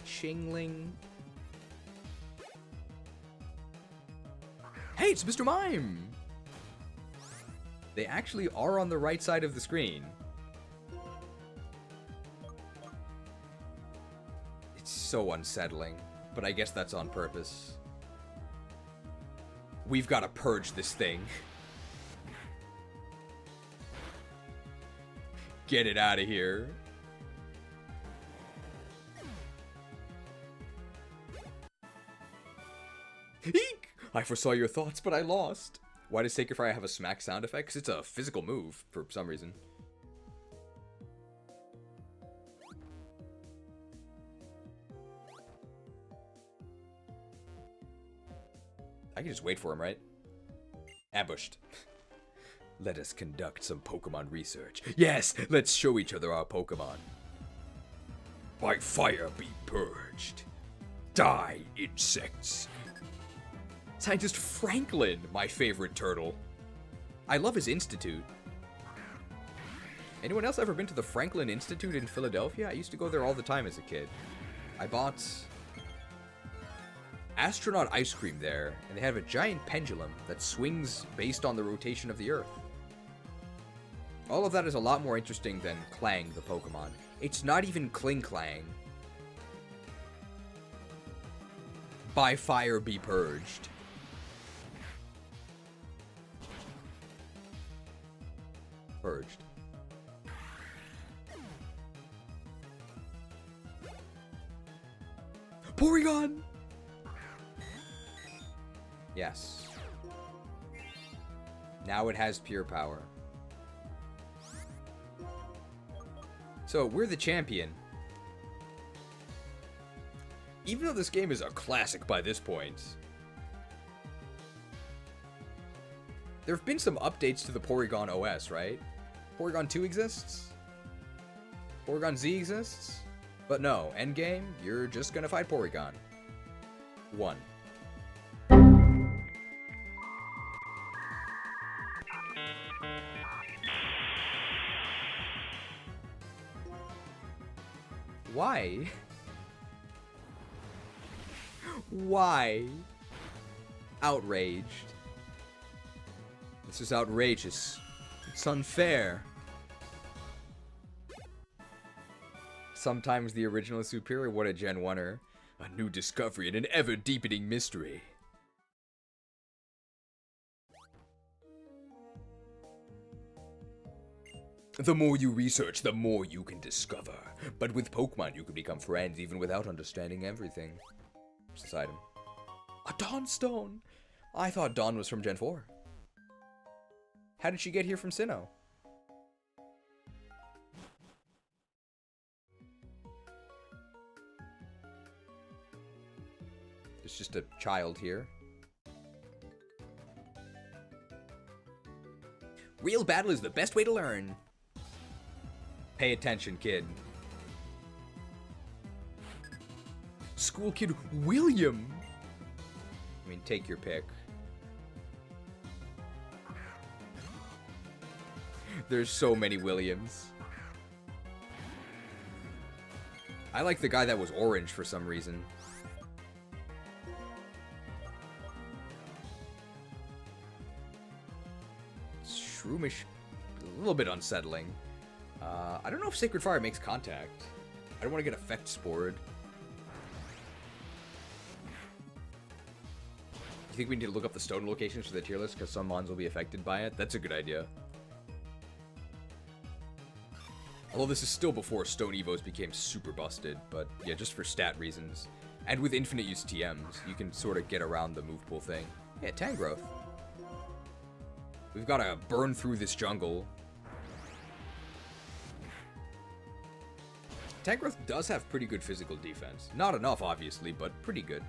Chingling. Hey, it's Mr. Mime! They actually are on the right side of the screen. It's so unsettling, but I guess that's on purpose. We've got to purge this thing. Get it out of here. Eek! I foresaw your thoughts, but I lost. Why does Sacred Fire have a smack sound effect? Because it's a physical move, for some reason. I can just wait for him, right? Ambushed. Let us conduct some Pokemon research. Yes, let's show each other our Pokemon. By fire be purged. Die, insects. Scientist Franklin, my favorite turtle. I love his institute. Anyone else ever been to the Franklin Institute in Philadelphia? I used to go there all the time as a kid. I bought astronaut ice cream there, and they have a giant pendulum that swings based on the rotation of the Earth. All of that is a lot more interesting than Clang the Pokemon. It's not even Kling Clang. By fire be purged. Purged. Porygon! Yes. Now it has pure power. So, we're the champion. Even though this game is a classic by this point, there have been some updates to the Porygon OS, right? Porygon 2 exists? Porygon Z exists? But no, endgame, you're just gonna fight Porygon. 1. Why? Why? Outraged. This is outrageous. It's unfair. Sometimes the original is superior. What a Gen 1er. A new discovery and an ever-deepening mystery. The more you research, the more you can discover. But with Pokemon, you can become friends even without understanding everything. What's this item? A Dawn Stone! I thought Dawn was from Gen 4. How did she get here from Sinnoh? There's just a child here. Real battle is the best way to learn. Pay attention, kid. School kid William. I mean, take your pick. There's so many Williams. I like the guy that was orange for some reason. Shroomish. A little bit unsettling. I don't know if Sacred Fire makes contact. I don't want to get effect spored. You think we need to look up the stone locations for the tier list because some mons will be affected by it? That's a good idea. Although this is still before Stone Evos became super busted, but yeah, just for stat reasons. And with infinite use TMs, you can sort of get around the move pool thing. Yeah, Tangrowth. We've got to burn through this jungle. Tangrowth does have pretty good physical defense. Not enough, obviously, but pretty good.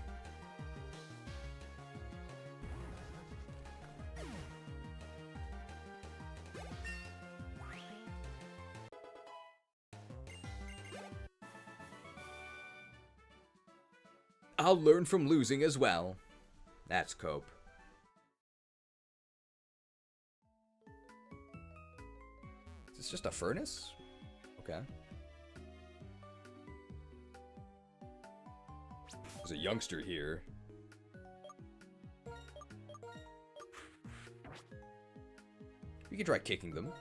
I'll learn from losing as well. That's Cope. Is this just a furnace? Okay. There's a youngster here. We could try kicking them.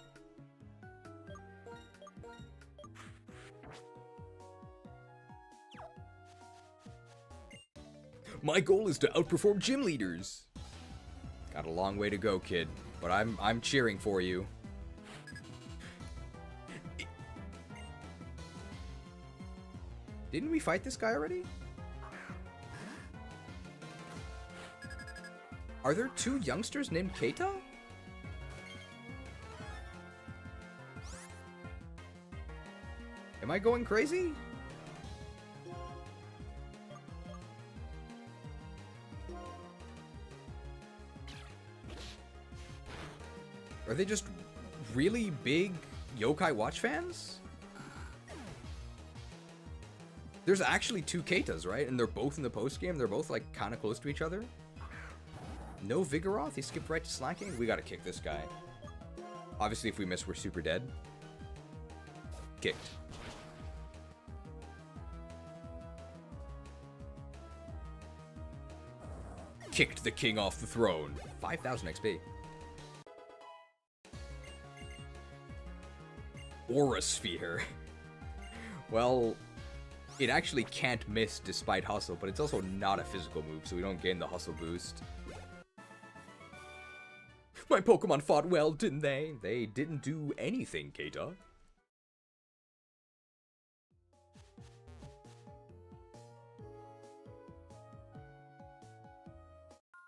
My goal is to outperform gym leaders. Got a long way to go, kid, but I'm cheering for you. Didn't we fight this guy already? Are there 2 youngsters named Keita? Am I going crazy? Are they just really big Yokai Watch fans? There's actually 2 Keitas, right? And they're both in the postgame. They're both, like, kind of close to each other. No Vigoroth? He skipped right to slacking? We gotta kick this guy. Obviously, if we miss, we're super dead. Kicked. Kicked the king off the throne. 5,000 XP. Aura Sphere. Well, it actually can't miss despite hustle, but it's also not a physical move, so we don't gain the hustle boost. My Pokemon fought well, didn't they? They didn't do anything, Keita.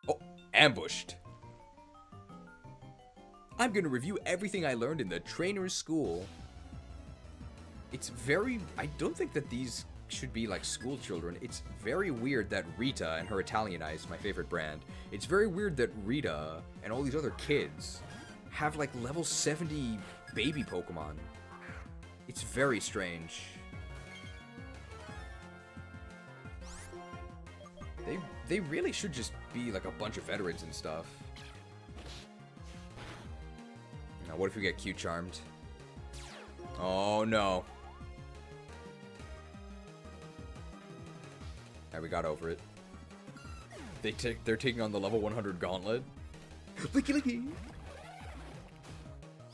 Oh, ambushed. I'm gonna review everything I learned in the trainer's school. It's very... I don't think that these should be like school children. It's very weird that Rita and her Italian Ice, my favorite brand, it's very weird that Rita and all these other kids have like level 70 baby Pokemon. It's very strange. They really should just be like a bunch of veterans and stuff. Now, what if we get Q-Charmed? Oh no. Alright, we got over it. They're taking on the level 100 Gauntlet. Licky licky!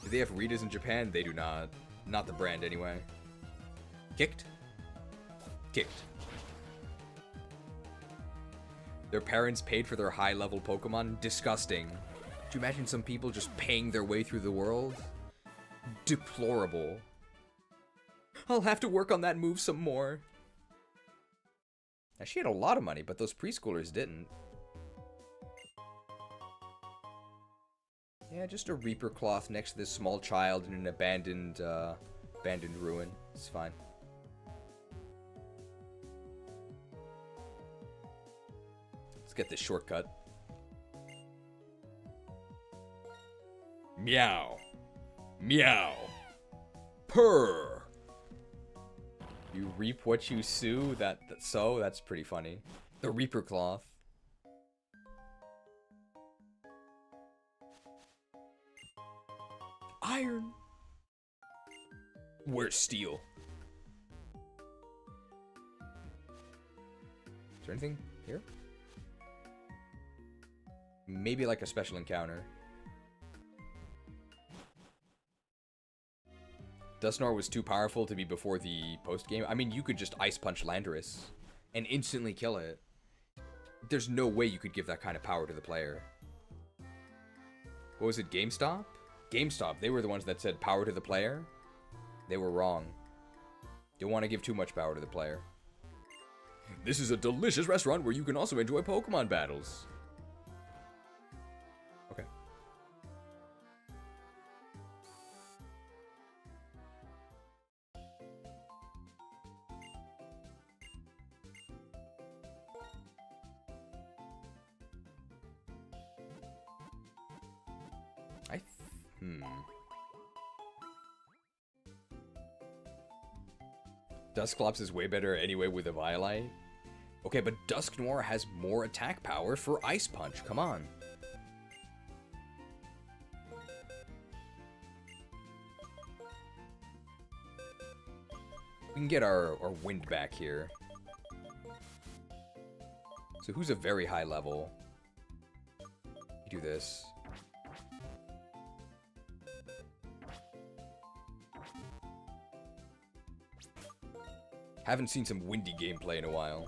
Do they have Ritas in Japan? They do not. Not the brand, anyway. Kicked. Kicked. Their parents paid for their high-level Pokemon? Disgusting. Could you imagine some people just paying their way through the world? Deplorable. I'll have to work on that move some more. Now, she had a lot of money, but those preschoolers didn't. Yeah, just a Reaper Cloth next to this small child in an abandoned ruin. It's fine. Let's get this shortcut. Meow. Meow. Purr. You reap what you sow. That's pretty funny. The Reaper Cloth. Iron. Where's steel? Is there anything here? Maybe like a special encounter. Dusknoir was too powerful to be before the post-game. I mean, you could just Ice Punch Landorus and instantly kill it. There's no way you could give that kind of power to the player. What was it, GameStop? GameStop, they were the ones that said power to the player. They were wrong. Don't want to give too much power to the player. This is a delicious restaurant where you can also enjoy Pokemon battles. Okay. Dusclops is way better anyway with a Violite. Okay, but Dusknoir has more attack power for Ice Punch. Come on. We can get our wind back here. So who's a very high level? You do this. Haven't seen some windy gameplay in a while.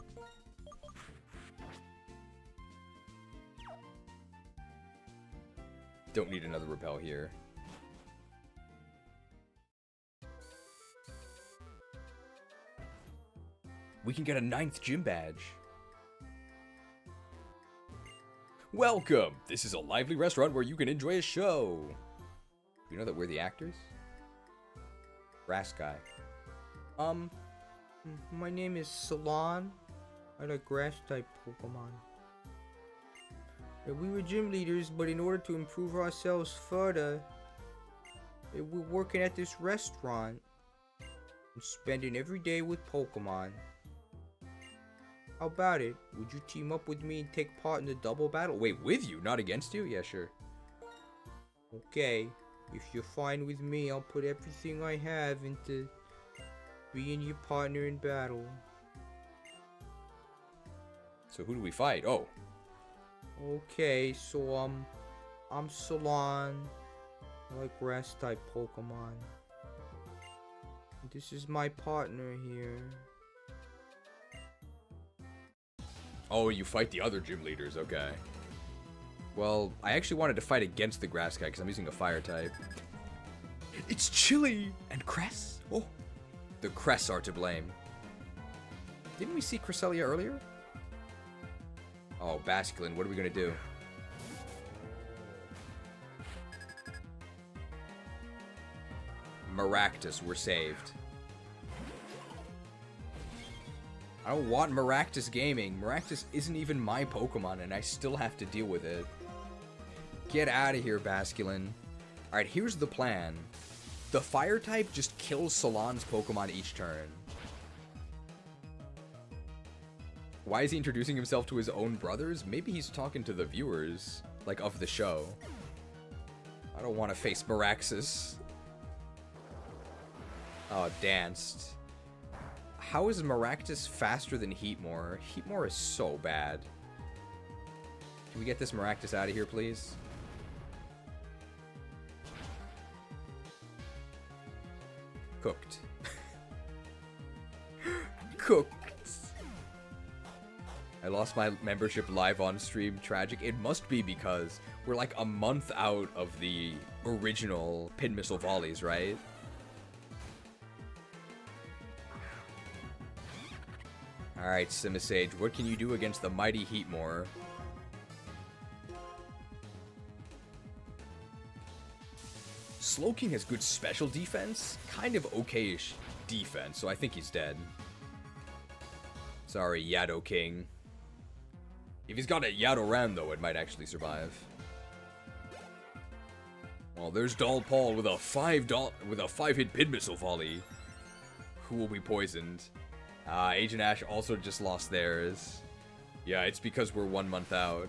Don't need another repel here. We can get a 9th gym badge. Welcome! This is a lively restaurant where you can enjoy a show. You know that we're the actors? Grass guy. My name is Salon. I like grass-type Pokemon. We were gym leaders, but in order to improve ourselves further, we're working at this restaurant and spending every day with Pokemon. How about it? Would you team up with me and take part in the double battle? Wait, with you, not against you? Yeah, sure. Okay, if you're fine with me, I'll put everything I have into being your partner in battle. So who do we fight? Oh. Okay, so I'm Salon. I like grass type Pokemon. This is my partner here. Oh, you fight the other gym leaders, okay. Well, I actually wanted to fight against the grass guy because I'm using a fire type. It's Chili and Cress. Oh, the Cress are to blame. Didn't we see Cresselia earlier? Oh, Basculin, what are we gonna do? Maractus, we're saved. I don't want Maractus gaming. Maractus isn't even my Pokemon, and I still have to deal with it. Get out of here, Basculin. Alright, here's the plan. The fire type just kills Salon's Pokemon each turn. Why is he introducing himself to his own brothers? Maybe he's talking to the viewers, like, of the show. I don't want to face Maraxus. Oh, danced. How is Maractus faster than Heatmore? Heatmore is so bad. Can we get this Maractus out of here, please? Cooked. Cooked. I lost my membership live on stream. Tragic. It must be because we're like a month out of the original Pin Missile Volleys, right? Alright, Simisage, what can you do against the mighty Heatmore? Slowking has good special defense, kind of okay-ish defense, so I think he's dead. Sorry, Yado King. If he's got a Yadoran, though, it might actually survive. Well, there's Doll Paul with a 5-hit Pin Missile Volley. Who will be poisoned? Agent Ash also just lost theirs. Yeah, it's because we're 1 month out.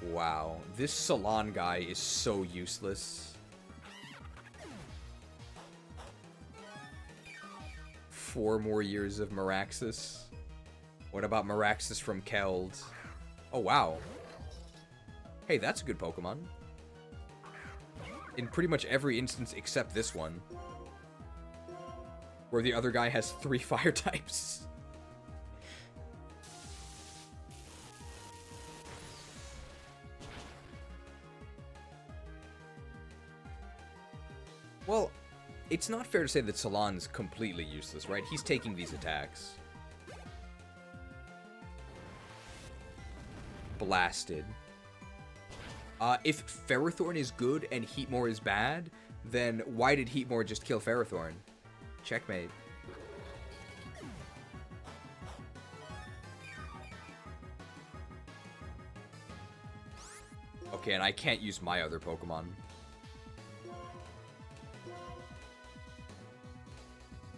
Wow, this Salon guy is so useless. 4 more years of Maraxus. What about Maraxus from Keld? Oh, wow. Hey, that's a good Pokemon. In pretty much every instance except this one. Where the other guy has 3 fire types. Well, it's not fair to say that Salon's completely useless, right? He's taking these attacks. Blasted. If Ferrothorn is good and Heatmore is bad, then why did Heatmore just kill Ferrothorn? Checkmate. Okay, and I can't use my other Pokemon.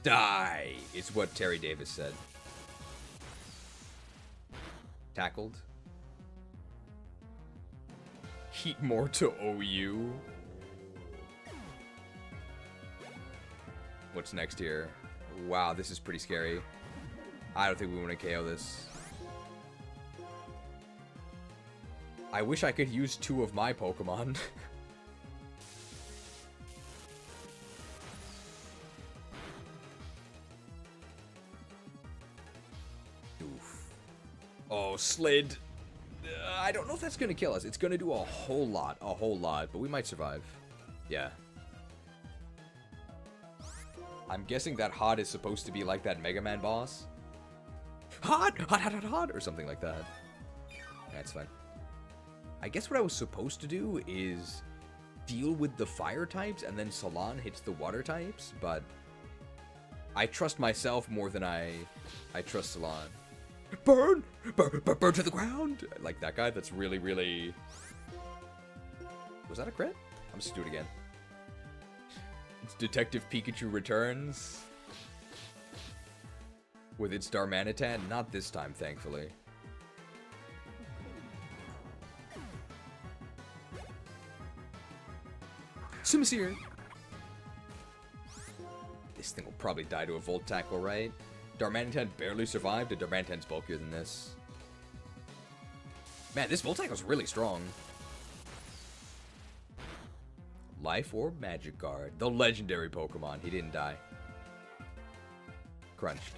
Die, is what Terry Davis said. Tackled. Heatmore to OU. What's next here? Wow, this is pretty scary. I don't think we want to KO this. I wish I could use 2 of my Pokemon. Slid. I don't know if that's gonna kill us. It's gonna do a whole lot, but we might survive. Yeah. I'm guessing that Hot is supposed to be like that Mega Man boss. Hot, or something like that. That's fine. I guess what I was supposed to do is deal with the fire types and then Salon hits the water types, but I trust myself more than I trust Salon. Burn! Burn to the ground! Like that guy that's really, really... Was that a crit? I'm just gonna do it again. It's Detective Pikachu returns. With its Darmanitan. Not this time, thankfully. Simisear! This thing will probably die to a Volt Tackle, right? Darmanitan barely survived, and Darmanitan's bulkier than this. Man, this Volt Tackle's really strong. Life Orb Magic Guard. The legendary Pokemon. He didn't die. Crunched.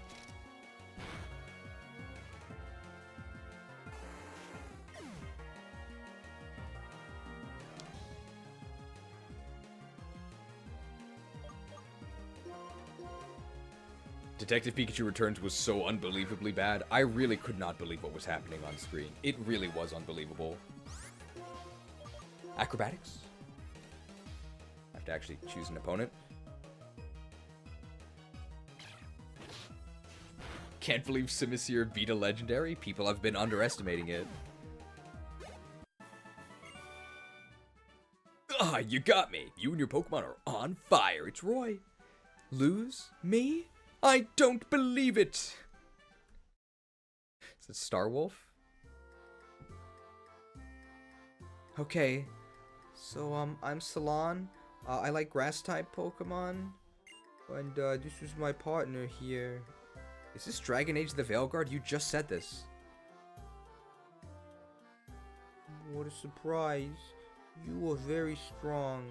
Detective Pikachu Returns was so unbelievably bad. I really could not believe what was happening on screen. It really was unbelievable. Acrobatics. I have to actually choose an opponent. Can't believe Simisear beat a legendary. People have been underestimating it. Ah, you got me. You and your Pokemon are on fire. It's Roy. Lose? Me? I don't believe it! Is it Starwolf? Okay. So, I'm Salon. I like grass-type Pokemon. And, this is my partner here. Is this Dragon Age the Veilguard? You just said this. What a surprise. You are very strong.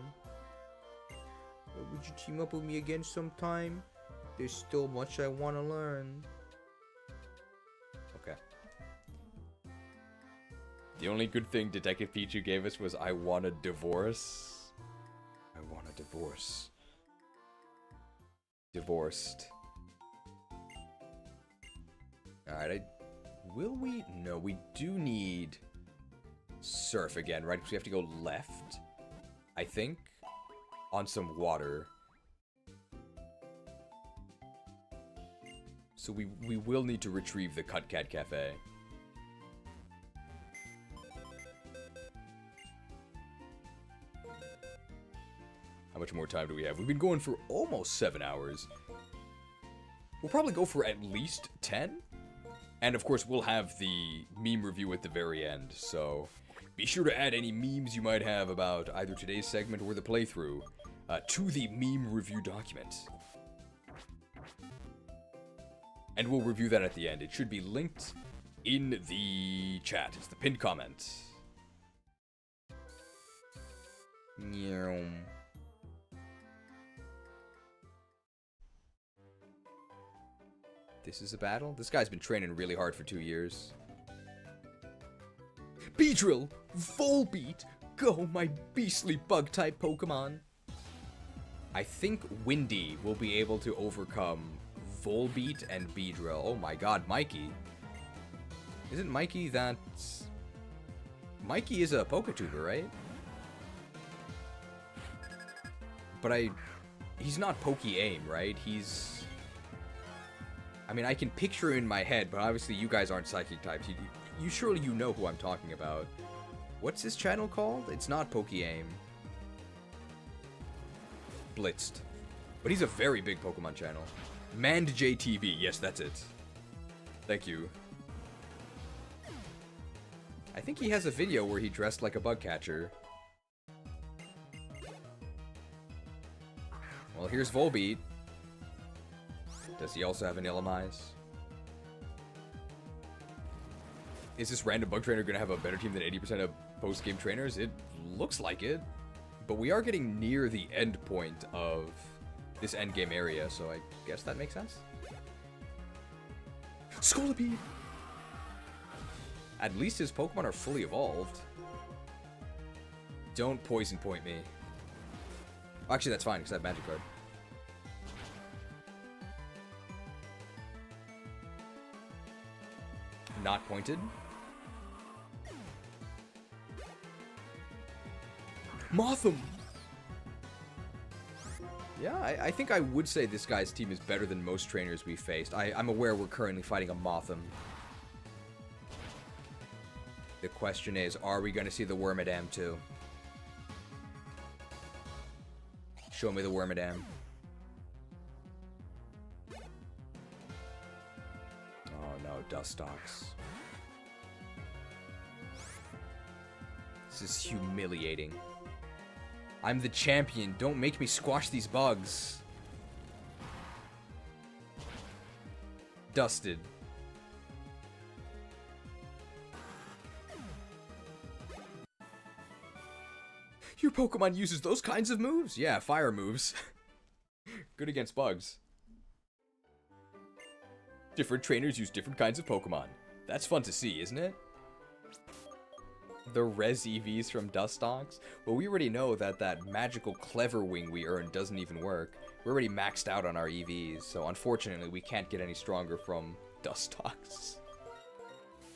Would you team up with me again sometime? There's still much I want to learn. Okay. The only good thing Detective Pichu gave us was I want a divorce. I want a divorce. Divorced. Alright, will we? No, we do need Surf again, right? Because we have to go left, I think, on some water. So we will need to retrieve the Cut Cat Cafe. How much more time do we have? We've been going for almost 7 hours. We'll probably go for at least 10. And of course, we'll have the meme review at the very end. So be sure to add any memes you might have about either today's segment or the playthrough to the meme review document. And we'll review that at the end. It should be linked in the chat. It's the pinned comment. This is a battle? This guy's been training really hard for 2 years. Beedrill! Volbeat! Go, my beastly bug-type Pokemon! I think Windy will be able to overcome Volbeat and Beedrill. Oh my god, Mikey. Isn't Mikey that... Mikey is a Poketuber, right? But he's not Poke-Aim, right? He's... I mean, I can picture him in my head, but obviously you guys aren't Psychic types. You surely you know who I'm talking about. What's his channel called? It's not Poke-Aim. Blitzed. But he's a very big Pokemon channel. MandJTV, yes, that's it. Thank you. I think he has a video where he dressed like a bug catcher. Well, here's Volbeat. Does he also have an Illumise? Is this random bug trainer going to have a better team than 80% of post-game trainers? It looks like it. But we are getting near the end point of this endgame area, so I guess that makes sense. Scolipede! At least his Pokemon are fully evolved. Don't poison point me. Actually, that's fine, because I have Magic Card. Not pointed. Motham! Yeah, I think I would say this guy's team is better than most trainers we've faced. I'm aware we're currently fighting a Motham. The question is, are we going to see the Wormadam too? Show me the Wormadam. Oh no, Dustox. This is humiliating. I'm the champion. Don't make me squash these bugs. Dusted. Your Pokemon uses those kinds of moves? Yeah, fire moves. Good against bugs. Different trainers use different kinds of Pokemon. That's fun to see, isn't it? The Res EVs from Dustox? Well, we already know that that magical Clever Wing we earned doesn't even work. We're already maxed out on our EVs, so unfortunately we can't get any stronger from Dustox.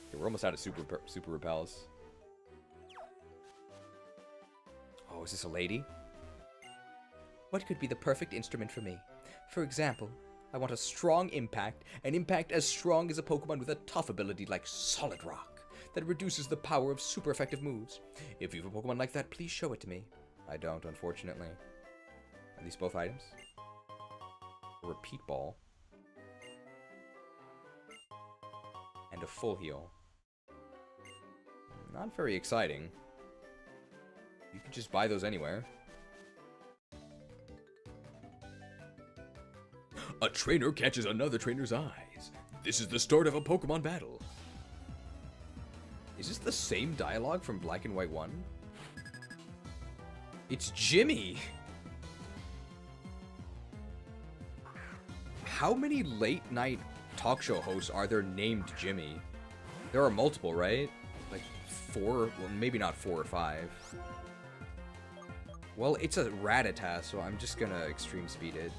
Okay, we're almost out of Super Repels. Oh, is this a lady? What could be the perfect instrument for me? For example, I want a strong impact, an impact as strong as a Pokemon with a tough ability like Solid Rock that reduces the power of super effective moves. If you have a Pokemon like that, please show it to me. I don't, unfortunately. Are these both items? A Repeat Ball. And a Full Heal. Not very exciting. You can just buy those anywhere. A trainer catches another trainer's eyes. This is the start of a Pokemon battle. Is this the same dialogue from Black and White 1? It's Jimmy! How many late-night talk show hosts are there named Jimmy? There are multiple, right? Like 4, well, maybe not 4 or 5. Well, it's a Rattata, so I'm just gonna Extreme Speed it.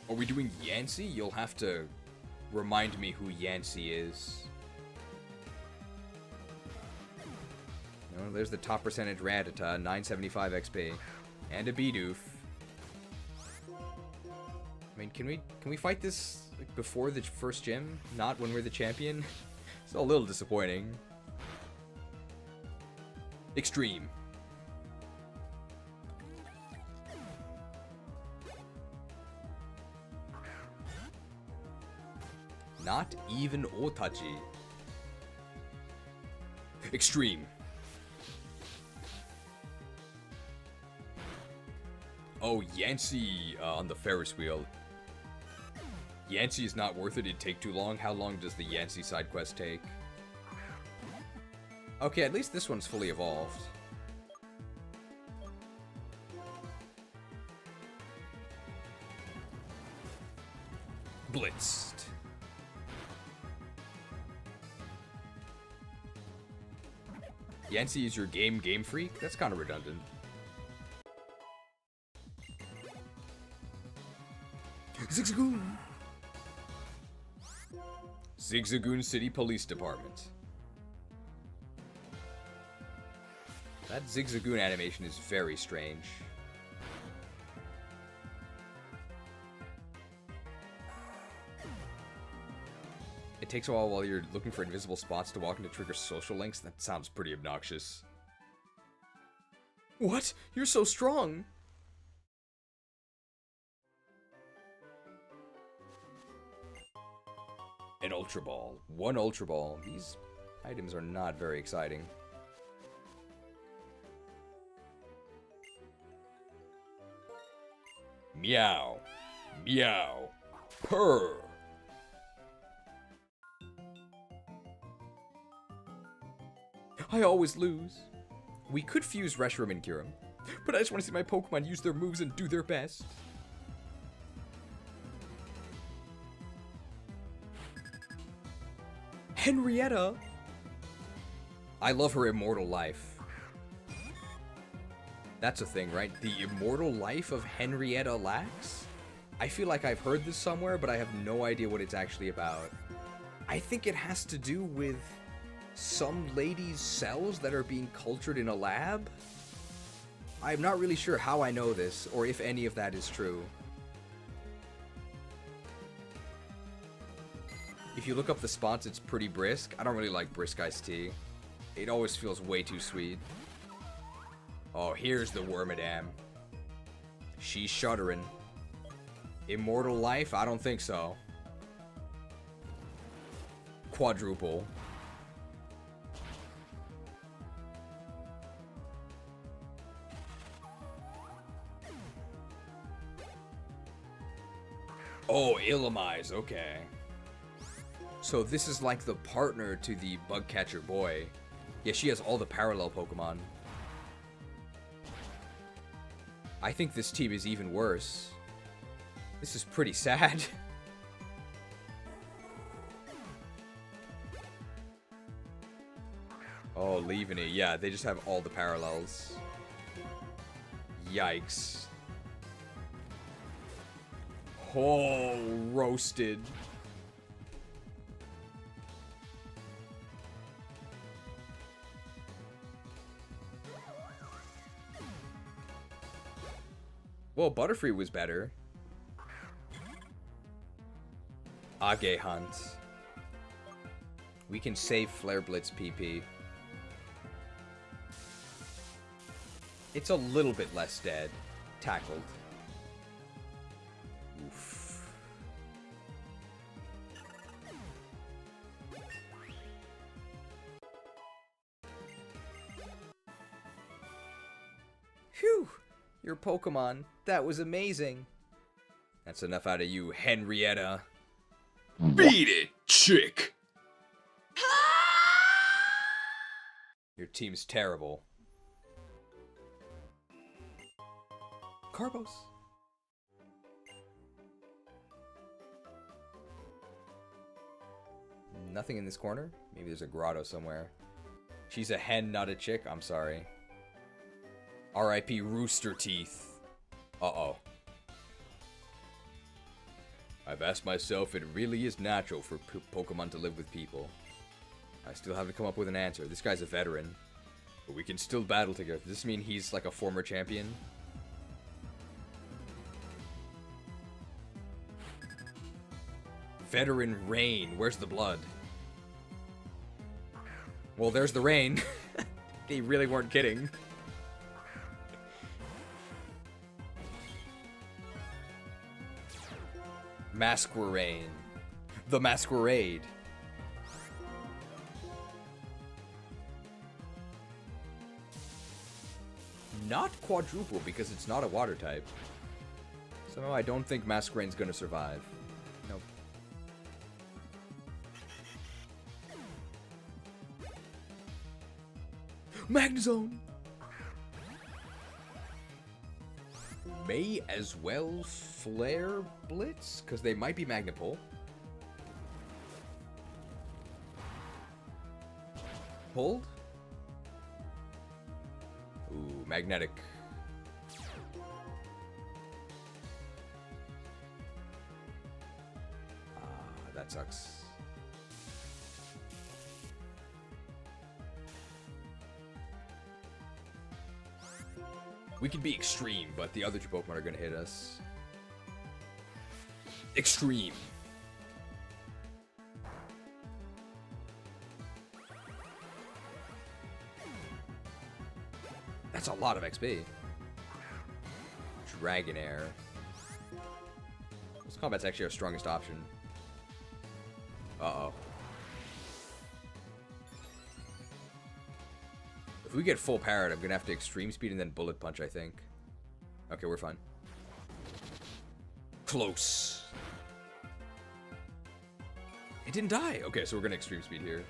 Are we doing Yancey? You'll have to remind me who Yancey is. No, there's the top percentage Rattata, 975 XP. And a Bidoof. I mean, can we fight this like, before the first gym? Not when we're the champion? It's a little disappointing. Extreme. Not even Otachi. Extreme. Oh, Yancey on the Ferris wheel. Yancey is not worth it. It'd take too long. How long does the Yancey side quest take? Okay, at least this one's fully evolved. Blitzed. Yancey is your Game Freak? That's kind of redundant. Zigzagoon! Zigzagoon City Police Department. That Zigzagoon animation is very strange. It takes a while you're looking for invisible spots to walk into trigger social links. That sounds pretty obnoxious. What? You're so strong! An Ultra Ball. 1 Ultra Ball. These items are not very exciting. Meow. Meow. Purr. I always lose. We could fuse Reshiram and Kyurem, but I just want to see my Pokemon use their moves and do their best. Henrietta! I love her immortal life. That's a thing, right? The immortal life of Henrietta Lacks? I feel like I've heard this somewhere, but I have no idea what it's actually about. I think it has to do with some lady's cells that are being cultured in a lab? I'm not really sure how I know this, or if any of that is true. If you look up the spots, it's pretty brisk. I don't really like brisk iced tea. It always feels way too sweet. Oh, here's the Wormadam. She's shuddering. Immortal life? I don't think so. Quadruple. Oh, Illimize, okay. So this is like the partner to the bug catcher boy. Yeah, she has all the parallel Pokemon. I think this team is even worse. This is pretty sad. Oh, leaving it. Yeah, they just have all the parallels. Yikes. Oh, roasted. Well, Butterfree was better. Age Hunt. We can save Flare Blitz PP. It's a little bit less dead. Tackled. Oof. Phew! Your Pokemon. That was amazing. That's enough out of you, Henrietta. Beat it, chick! Your team's terrible. Carbos. Nothing in this corner? Maybe there's a grotto somewhere. She's a hen, not a chick? I'm sorry. R.I.P. Rooster Teeth. Uh-oh. I've asked myself if it really is natural for Pokemon to live with people. I still haven't come up with an answer. This guy's a veteran. But we can still battle together. Does this mean he's like a former champion? Veteran Rain. Where's the blood? Well, there's the rain. They really weren't kidding. Masquerain. The Masquerade. Not quadruple because it's not a water type. Somehow I don't think Masquerain's gonna survive. Nope. Magnezone! May as well Flare Blitz, because they might be Magnapole. Hold? Ooh, Magnetic. That sucks. We can be extreme, but the other two Pokemon are going to hit us. Extreme. That's a lot of XP. Dragonair. This combat's actually our strongest option. Uh-oh. If we get full parrot, I'm going to have to extreme speed and then bullet punch, I think. Okay, we're fine. Close. It didn't die. Okay, so we're going to extreme speed here.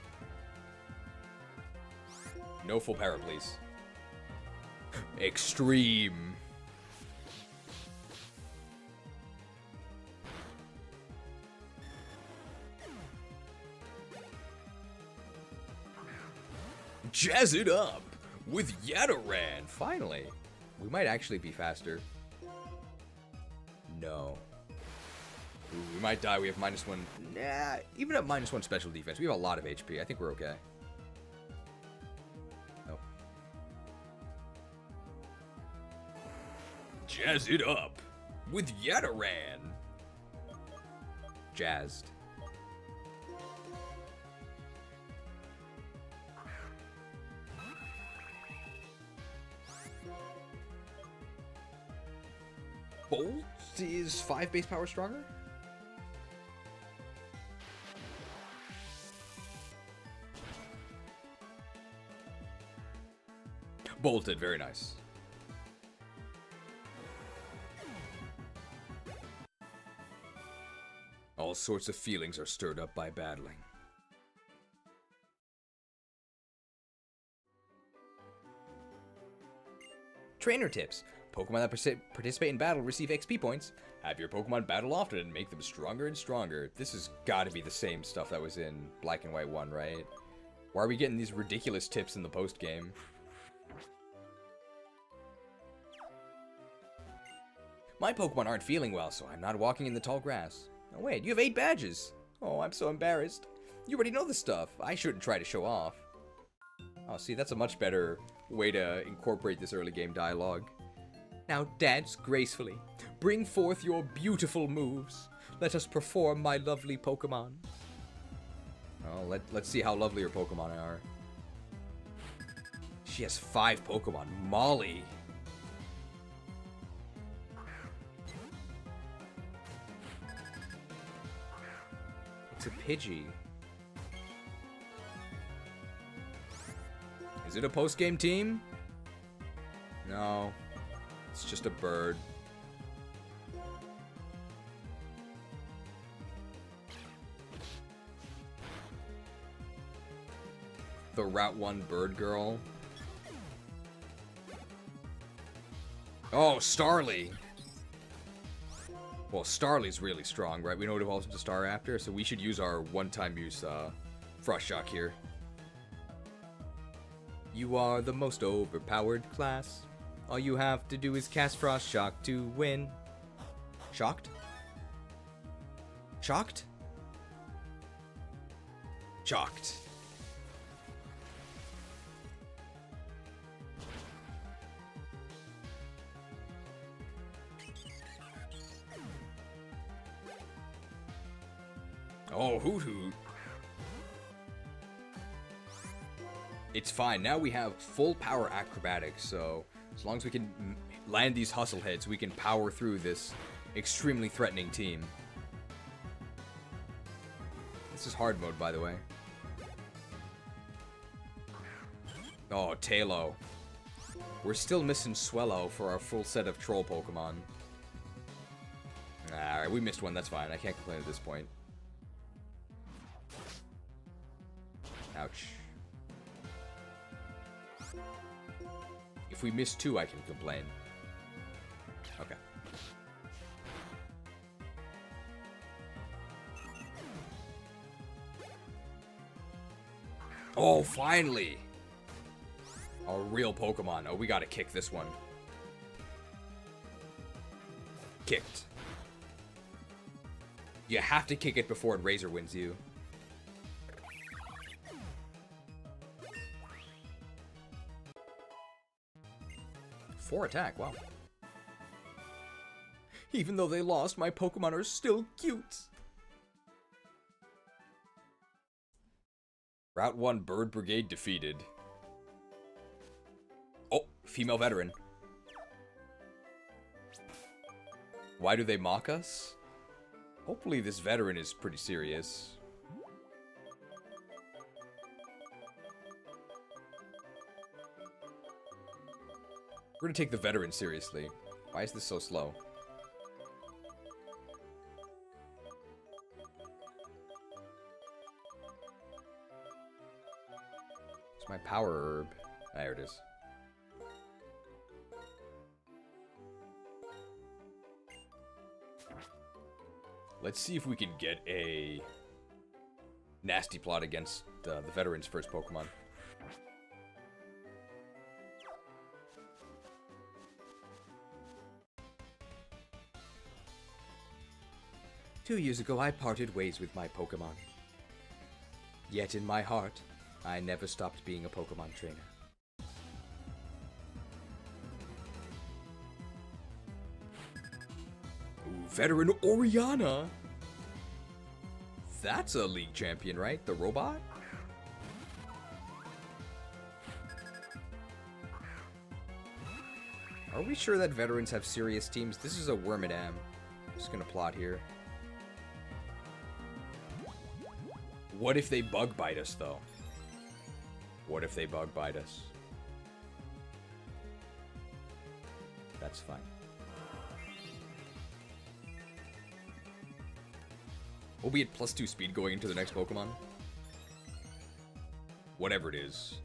No full parrot, please. Extreme. Jazz it up with Yataran. Finally. We might actually be faster. No. Ooh, we might die. We have -1. Nah, even at -1 special defense, we have a lot of HP. I think we're okay. Nope. Jazz it up With Yataran. Jazzed. Bolt is 5 base power stronger? Bolted, very nice. All sorts of feelings are stirred up by battling. Trainer tips. Pokemon that participate in battle receive XP points. Have your Pokemon battle often and make them stronger and stronger. This has got to be the same stuff that was in Black and White 1, right? Why are we getting these ridiculous tips in the post-game? My Pokemon aren't feeling well, so I'm not walking in the tall grass. Oh wait, you have 8 badges. Oh, I'm so embarrassed. You already know this stuff. I shouldn't try to show off. Oh, see, that's a much better way to incorporate this early game dialogue. Now dance gracefully. Bring forth your beautiful moves. Let us perform, my lovely Pokemon. Oh, let's see how lovely your Pokemon are. She has 5 Pokemon. Molly. It's a Pidgey. Is it a post-game team? No. It's just a bird. The Route 1 bird girl. Oh, Starly. Well, Starly's really strong, right? We know it evolves into Staraptor, so we should use our one-time use Frost Shock here. You are the most overpowered class. All you have to do is cast Frost Shock to win. Shocked? Shocked? Shocked. Oh, Hoot Hoot. It's fine. Now we have full power acrobatics, so as long as we can land these hustle hits, we can power through this extremely threatening team. This is hard mode, by the way. Oh, Tailo. We're still missing Swellow for our full set of troll Pokemon. Alright, we missed one. That's fine. I can't complain at this point. Ouch. If we miss 2, I can complain. Okay. Oh, finally! A real Pokemon. Oh, we gotta kick this one. Kicked. You have to kick it before it Razor wins you. 4 attack, wow. Even though they lost, my Pokemon are still cute. Route 1 Bird Brigade defeated. Oh, female veteran. Why do they mock us? Hopefully this veteran is pretty serious. We're gonna take the veteran seriously. Why is this so slow? It's my power herb. There it is. Let's see if we can get a nasty plot against the veteran's first Pokemon. 2 years ago, I parted ways with my Pokemon. Yet in my heart, I never stopped being a Pokemon trainer. Ooh, veteran Oriana! That's a league champion, right? The robot? Are we sure that veterans have serious teams? This is a Wormadam. Just gonna plot here. What if they bug bite us, though? What if they bug bite us? That's fine. We'll be at +2 speed going into the next Pokemon. Whatever it is.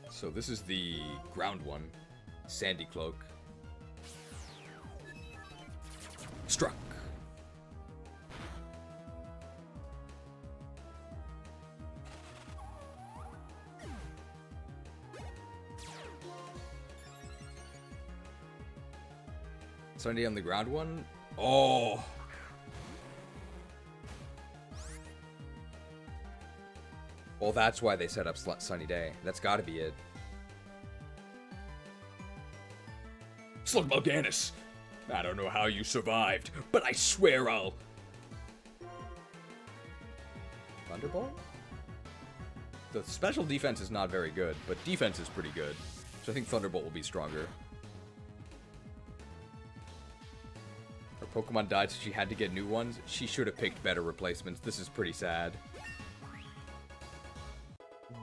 So this is the ground one. Sandy Cloak. Struck. Sunday on the ground one? Oh! Well, that's why they set up Sunny Day. That's gotta be it. Slugmalganis, I don't know how you survived, but I swear I'll... Thunderbolt? The special defense is not very good, but defense is pretty good. So I think Thunderbolt will be stronger. Her Pokemon died, so she had to get new ones. She should have picked better replacements. This is pretty sad.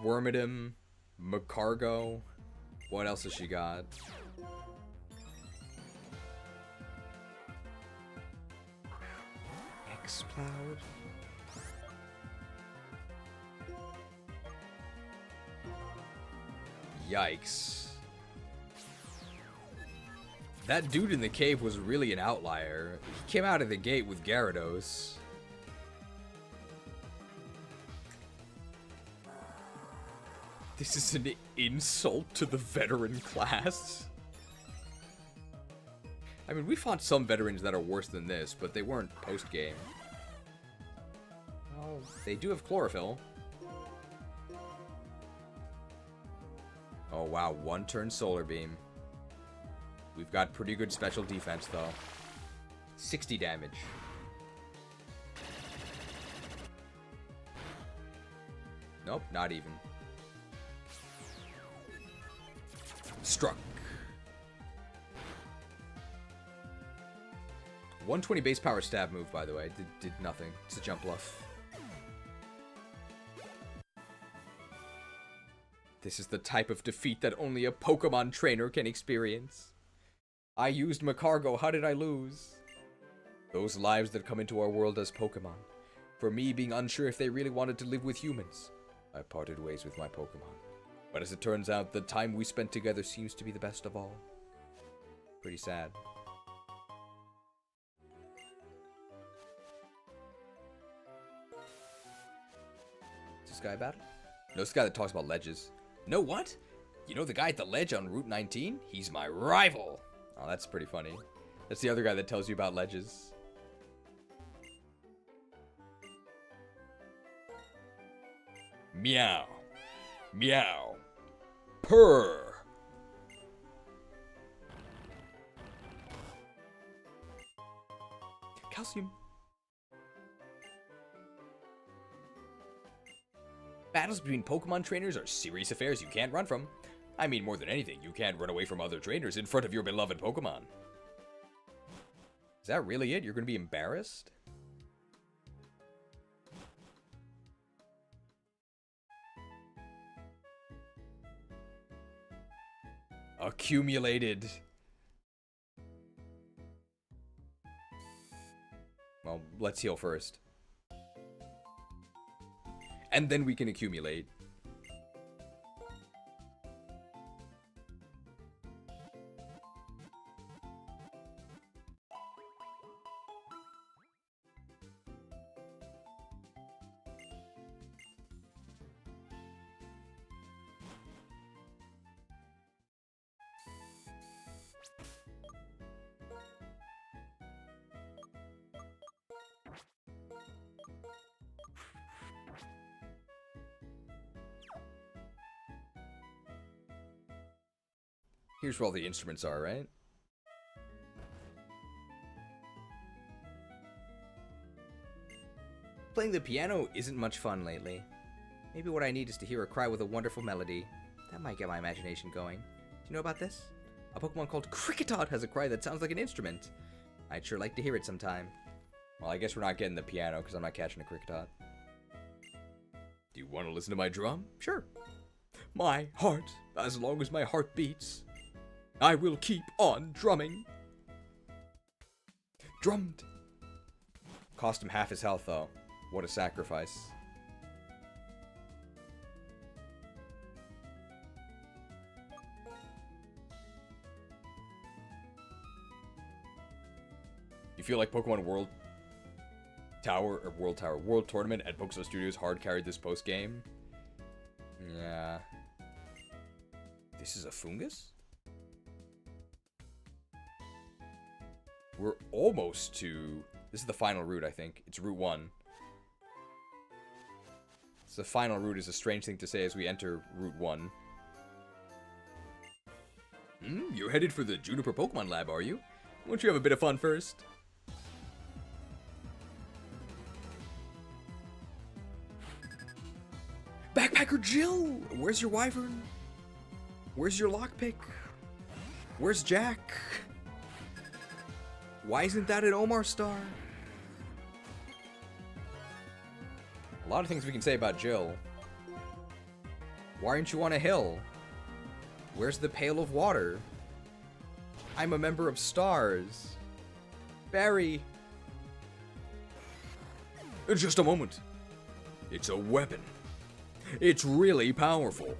Wormadam, Macargo. What else has she got? X-Cloud. Yikes. That dude in the cave was really an outlier. He came out of the gate with Gyarados. This is an insult to the veteran class. I mean, we fought some veterans that are worse than this, but they weren't post-game. Well, they do have chlorophyll. Oh wow, 1-turn Solar Beam. We've got pretty good special defense though. 60 damage. Nope, not even. Struck. 120 base power stab move, by the way. Did nothing. It's a jump bluff. This is the type of defeat that only a Pokemon trainer can experience. I used Macargo. How did I lose? Those lives that come into our world as Pokemon. For me, being unsure if they really wanted to live with humans, I parted ways with my Pokemon. But as it turns out, the time we spent together seems to be the best of all. Pretty sad. Is this guy a battle? No, this guy that talks about ledges. No, what? You know the guy at the ledge on Route 19? He's my rival. Oh, that's pretty funny. That's the other guy that tells you about ledges. Meow. Meow. Purr. Calcium. Battles between Pokemon trainers are serious affairs you can't run from. I mean, more than anything, you can't run away from other trainers in front of your beloved Pokemon. Is that really it? You're going to be embarrassed? Accumulated. Well, let's heal first. And then we can accumulate. Here's where all the instruments are, right? Playing the piano isn't much fun lately. Maybe what I need is to hear a cry with a wonderful melody. That might get my imagination going. Do you know about this? A Pokemon called Krewsade has a cry that sounds like an instrument. I'd sure like to hear it sometime. Well, I guess we're not getting the piano because I'm not catching a Krewsade. Do you want to listen to my drum? Sure. My heart, as long as my heart beats, I will keep on drumming. Drummed. Cost him half his health, though. What a sacrifice. You feel like Pokemon World Tournament at Pokestar Studios hard carried this post game? Yeah. This is a fungus? We're almost to... This is the final route, I think. It's Route 1. So the final route is a strange thing to say as we enter Route 1. You're headed for the Juniper Pokemon Lab, are you? Won't you have a bit of fun first? Backpacker Jill! Where's your wyvern? Where's your lockpick? Where's Jack? Why isn't that an Omar star? A lot of things we can say about Jill. Why aren't you on a hill? Where's the pail of water? I'm a member of Stars. Barry. Just a moment. It's a weapon. It's really powerful.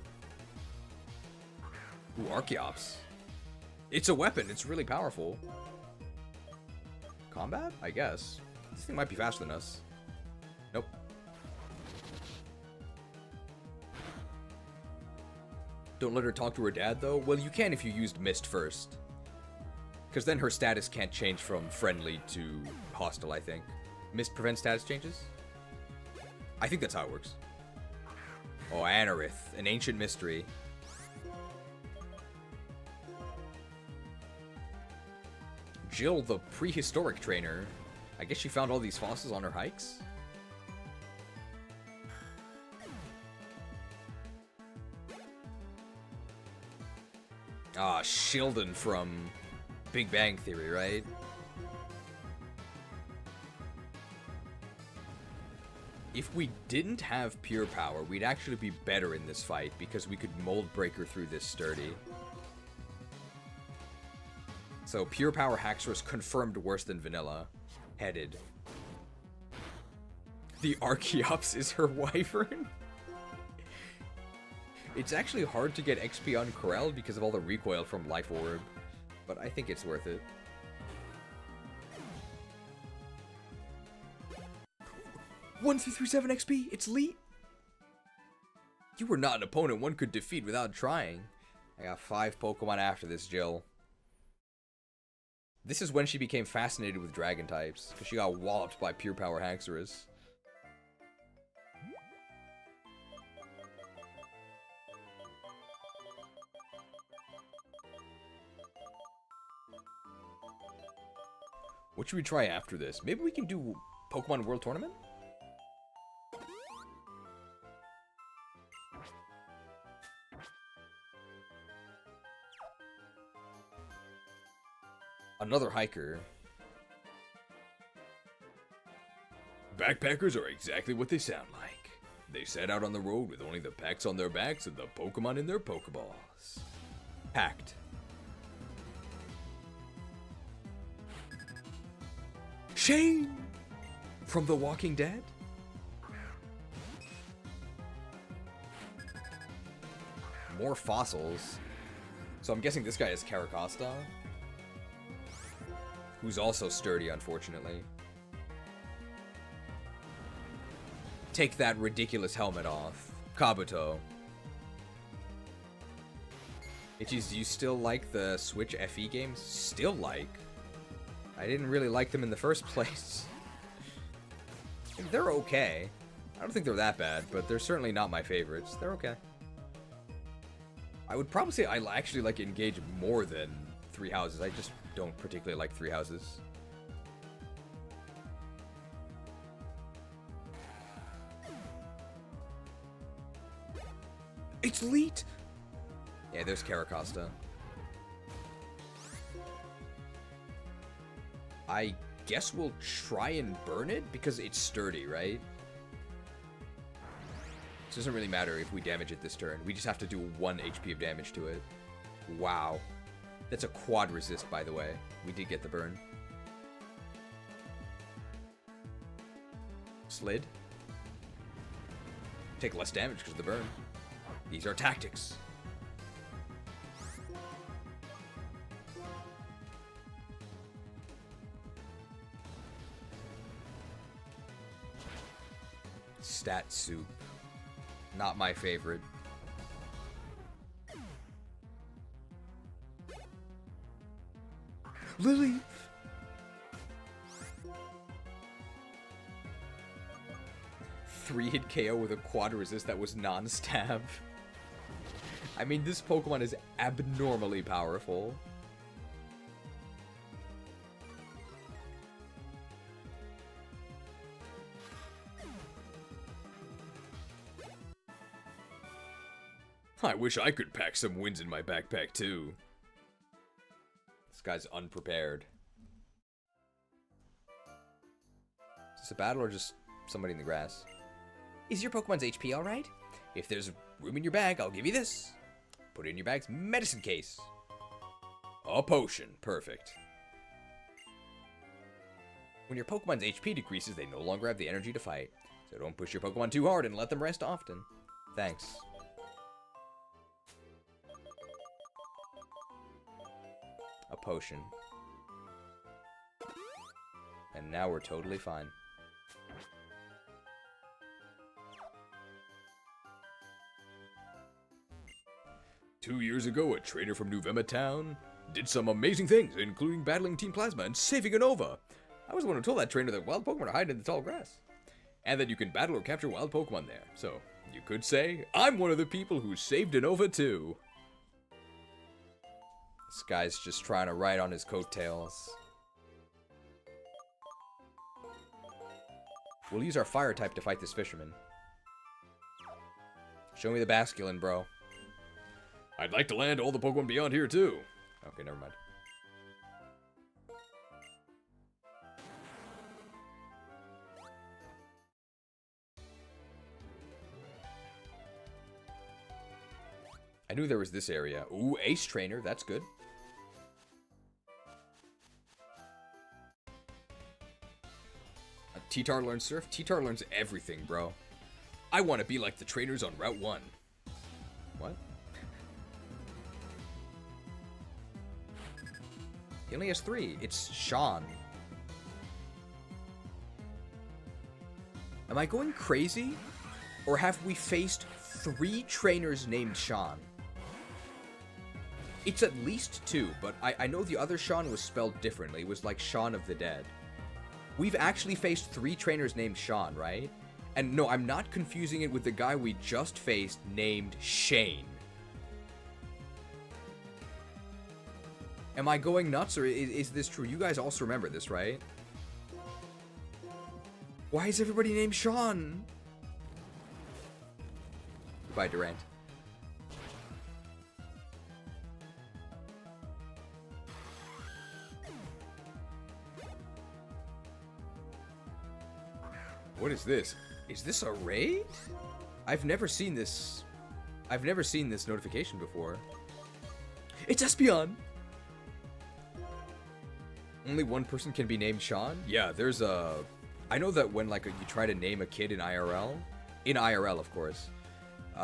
Ooh, Archeops. It's a weapon. It's really powerful. Combat? I guess. This thing might be faster than us. Nope. Don't let her talk to her dad, though? Well, you can if you used Mist first. Because then her status can't change from friendly to hostile, I think. Mist prevents status changes? I think that's how it works. Oh, Anorith, an ancient mystery. Jill, the prehistoric trainer. I guess she found all these fossils on her hikes? Ah, Sheldon from Big Bang Theory, right? If we didn't have pure power, we'd actually be better in this fight because we could mold breaker through this sturdy. So pure power Haxorus confirmed worse than vanilla. Headed. The Archeops is her wyvern? It's actually hard to get XP on Corel because of all the recoil from Life Orb, but I think it's worth it. 1337 XP, it's elite! You were not an opponent one could defeat without trying. I got 5 Pokemon after this, Jill. This is when she became fascinated with dragon types, because she got walloped by pure power Haxorus. What should we try after this? Maybe we can do Pokemon World Tournament? Another hiker. Backpackers are exactly what they sound like. They set out on the road with only the packs on their backs and the Pokemon in their Pokeballs. Packed. Shane! From The Walking Dead? More fossils. So I'm guessing this guy is Carracosta. Who's also sturdy, unfortunately. Take that ridiculous helmet off. Kabuto. Itchies, do you still like the Switch FE games? Still like? I didn't really like them in the first place. They're okay. I don't think they're that bad, but they're certainly not my favorites. They're okay. I would probably say I actually like engage more than 3 houses. I just don't particularly like 3 houses. It's Leet! Yeah, there's Carracosta. I guess we'll try and burn it because it's sturdy, right? It doesn't really matter if we damage it this turn. We just have to do 1 HP of damage to it. Wow. That's a quad resist, by the way. We did get the burn. Slid. Take less damage because of the burn. These are tactics. Stat soup. Not my favorite. Lily! Three-hit KO with a quad resist that was non-stab. I mean, this Pokemon is abnormally powerful. I wish I could pack some wins in my backpack, too. This guy's unprepared. Is this a battle or just somebody in the grass? Is your Pokemon's HP alright? If there's room in your bag, I'll give you this. Put it in your bag's medicine case. A potion. Perfect. When your Pokemon's HP decreases, they no longer have the energy to fight. So don't push your Pokemon too hard and let them rest often. Thanks. A potion. And now we're totally fine. Two years ago, a trainer from Unova Town did some amazing things, including battling Team Plasma and saving Unova. I was the one who told that trainer that wild Pokemon are hiding in the tall grass, and that you can battle or capture wild Pokemon there. So, you could say, I'm one of the people who saved Unova too. This guy's just trying to ride on his coattails. We'll use our fire type to fight this fisherman. Show me the Basculin, bro. I'd like to land all the Pokemon beyond here too. Okay, never mind. I knew there was this area. Ooh, Ace Trainer, that's good. T-Tar learns Surf. T-Tar learns everything, bro. I want to be like the trainers on Route 1. What? He only has 3. It's Sean. Am I going crazy? Or have we faced 3 trainers named Sean? It's at least 2, but I know the other Sean was spelled differently. It was like Shaun of the Dead. We've actually faced 3 trainers named Sean, right? And no, I'm not confusing it with the guy we just faced named Shane. Am I going nuts, or is this true? You guys also remember this, right? Why is everybody named Sean? Goodbye, Durant. What is this? Is this a raid? I've never seen this. I've never seen this notification before. It's Espeon! Only one person can be named Sean? Yeah, there's a... I know that when, like, you try to name a kid in IRL, of course,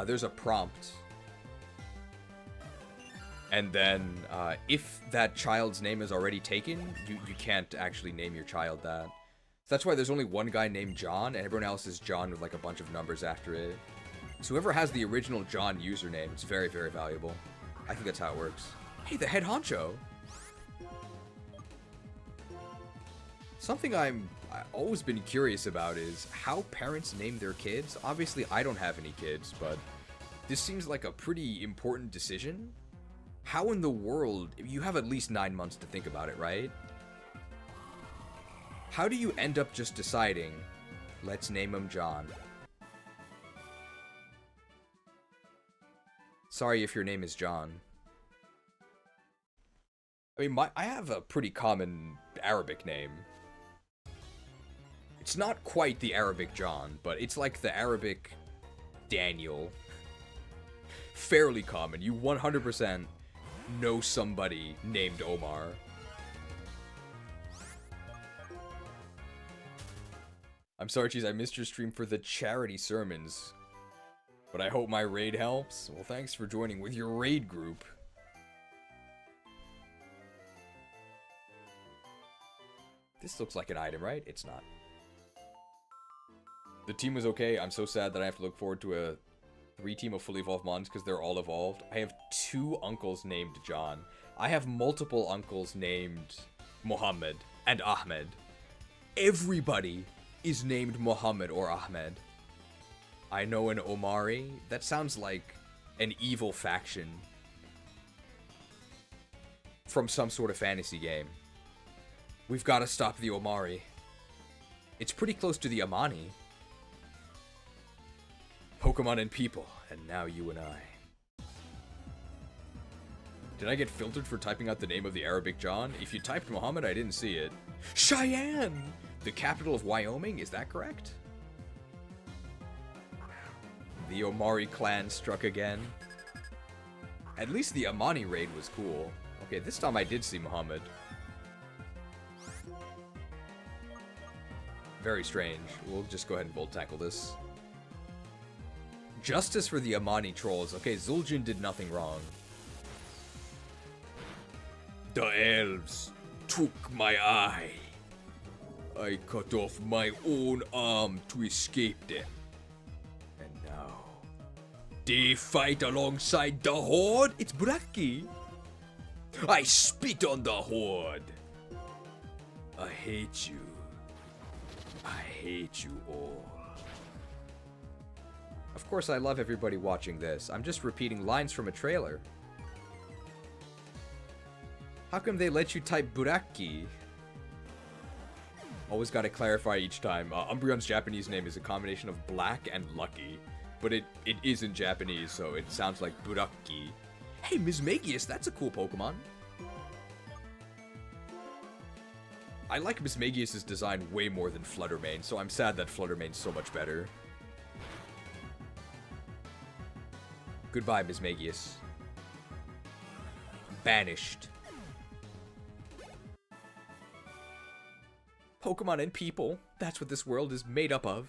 there's a prompt. And then, if that child's name is already taken, you can't actually name your child that. So that's why there's only one guy named John, and everyone else is John with, like, a bunch of numbers after it. So whoever has the original John username, it's very, very valuable. I think that's how it works. Hey, the head honcho! Something I've always been curious about is how parents name their kids. Obviously, I don't have any kids, but This seems like a pretty important decision. How in the world... You have at least 9 months to think about it, right? How do you end up just deciding, let's name him John? Sorry if your name is John. I mean, I have a pretty common Arabic name. It's not quite the Arabic John, but it's like the Arabic Daniel. Fairly common. You 100% know somebody named Omar. I'm sorry, Cheese, I missed your stream for the charity sermons. But I hope my raid helps. Well, thanks for joining with your raid group. This looks like an item, right? It's not. The team was okay. I'm so sad that I have to look forward to a 3-team of fully evolved mons because they're all evolved. I have 2 uncles named John. I have multiple uncles named Muhammad and Ahmed. Everybody is named Muhammad or Ahmed. I know an Omari. That sounds like an evil faction from some sort of fantasy game. We've got to stop the Omari. It's pretty close to the Amani. Pokemon and people, and now you and I. Did I get filtered for typing out the name of the Arabic John? If you typed Muhammad, I didn't see it. Cheyenne! The capital of Wyoming, is that correct? The Omari clan struck again. At least the Amani raid was cool. Okay, this time I did see Muhammad. Very strange. We'll just go ahead and bolt tackle this. Justice for the Amani trolls. Okay, Zul'jin did nothing wrong. The elves took my eye. I cut off my own arm to escape them. And now, they fight alongside the Horde? It's Braki. I spit on the Horde. I hate you. I hate you all. Of course, I love everybody watching this. I'm just repeating lines from a trailer. How come they let you type Buraki? Always gotta clarify each time. Umbreon's Japanese name is a combination of black and lucky. But it isn't Japanese, so it sounds like Buraki. Hey, Mismagius, that's a cool Pokemon. I like Mismagius' design way more than Fluttermane, so I'm sad that Fluttermane's so much better. Goodbye, Mismagius. Banished. Pokemon and people. That's what this world is made up of.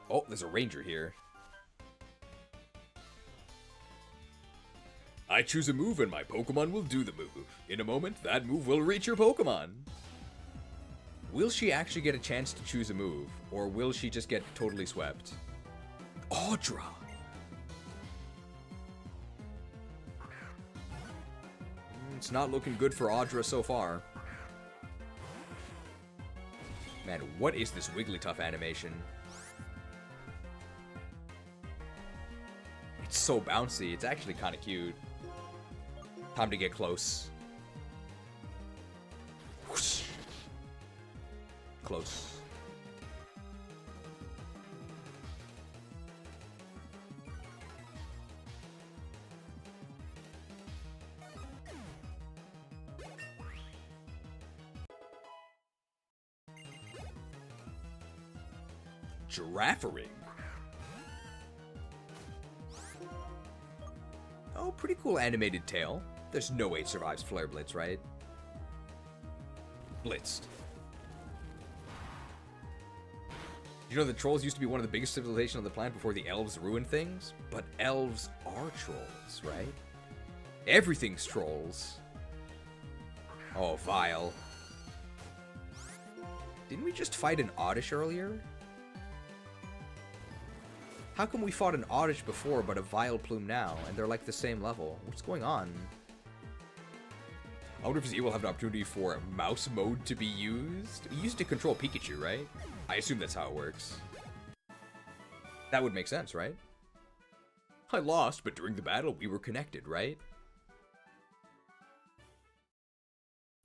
Oh, there's a ranger here. I choose a move and my Pokemon will do the move. In a moment, that move will reach your Pokemon. Will she actually get a chance to choose a move? Or will she just get totally swept? Audra! It's not looking good for Audra so far. Man, what is this Wigglytuff animation? It's so bouncy. It's actually kind of cute. Time to get close. Whoosh. Close. Giraffering. Oh, pretty cool animated tail. There's no way it survives Flare Blitz, right? Blitzed. You know, the trolls used to be one of the biggest civilizations on the planet before the elves ruined things? But elves are trolls, right? Everything's trolls. Oh, vile. Didn't we just fight an Oddish earlier? How come we fought an Oddish before, but a Vileplume now, and they're like the same level? What's going on? I wonder if Z will have an opportunity for mouse mode to be used. You used to control Pikachu, right? I assume that's how it works. That would make sense, right? I lost, but during the battle, we were connected, right?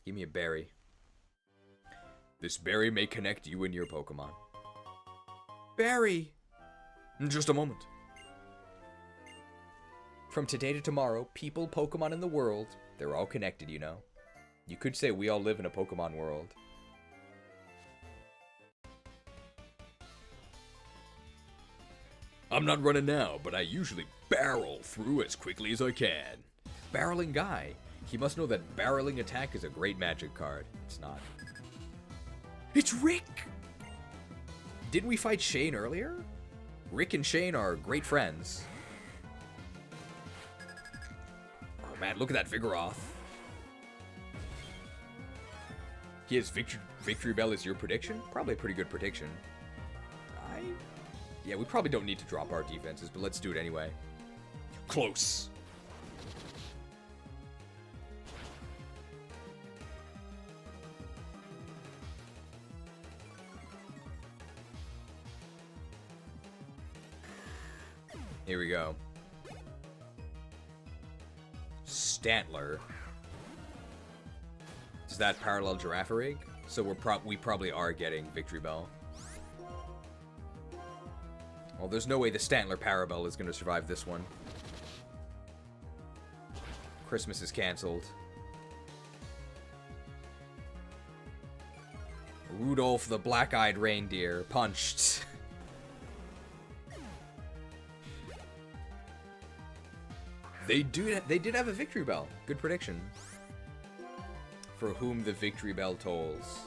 Give me a berry. This berry may connect you and your Pokemon. Berry! In just a moment. From today to tomorrow, people, Pokemon in the world, they're all connected, you know. You could say we all live in a Pokemon world. I'm not running now, but I usually barrel through as quickly as I can. Barreling guy. He must know that barreling attack is a great magic card. It's not. It's Rick! Didn't we fight Shane earlier? Rick and Shane are great friends. Oh man, look at that Vigoroth. He has Victory Bell as your prediction? Probably a pretty good prediction. Yeah, we probably don't need to drop our defenses, but let's do it anyway. Close. Here we go. Stantler. Is that parallel Girafarig? So we probably are getting Victory Bell. Well, there's no way the Stantler Parabell is going to survive this one. Christmas is cancelled. Rudolph the Black-Eyed Reindeer punched. They did have a Victory Bell. Good prediction. For whom the Victory Bell tolls.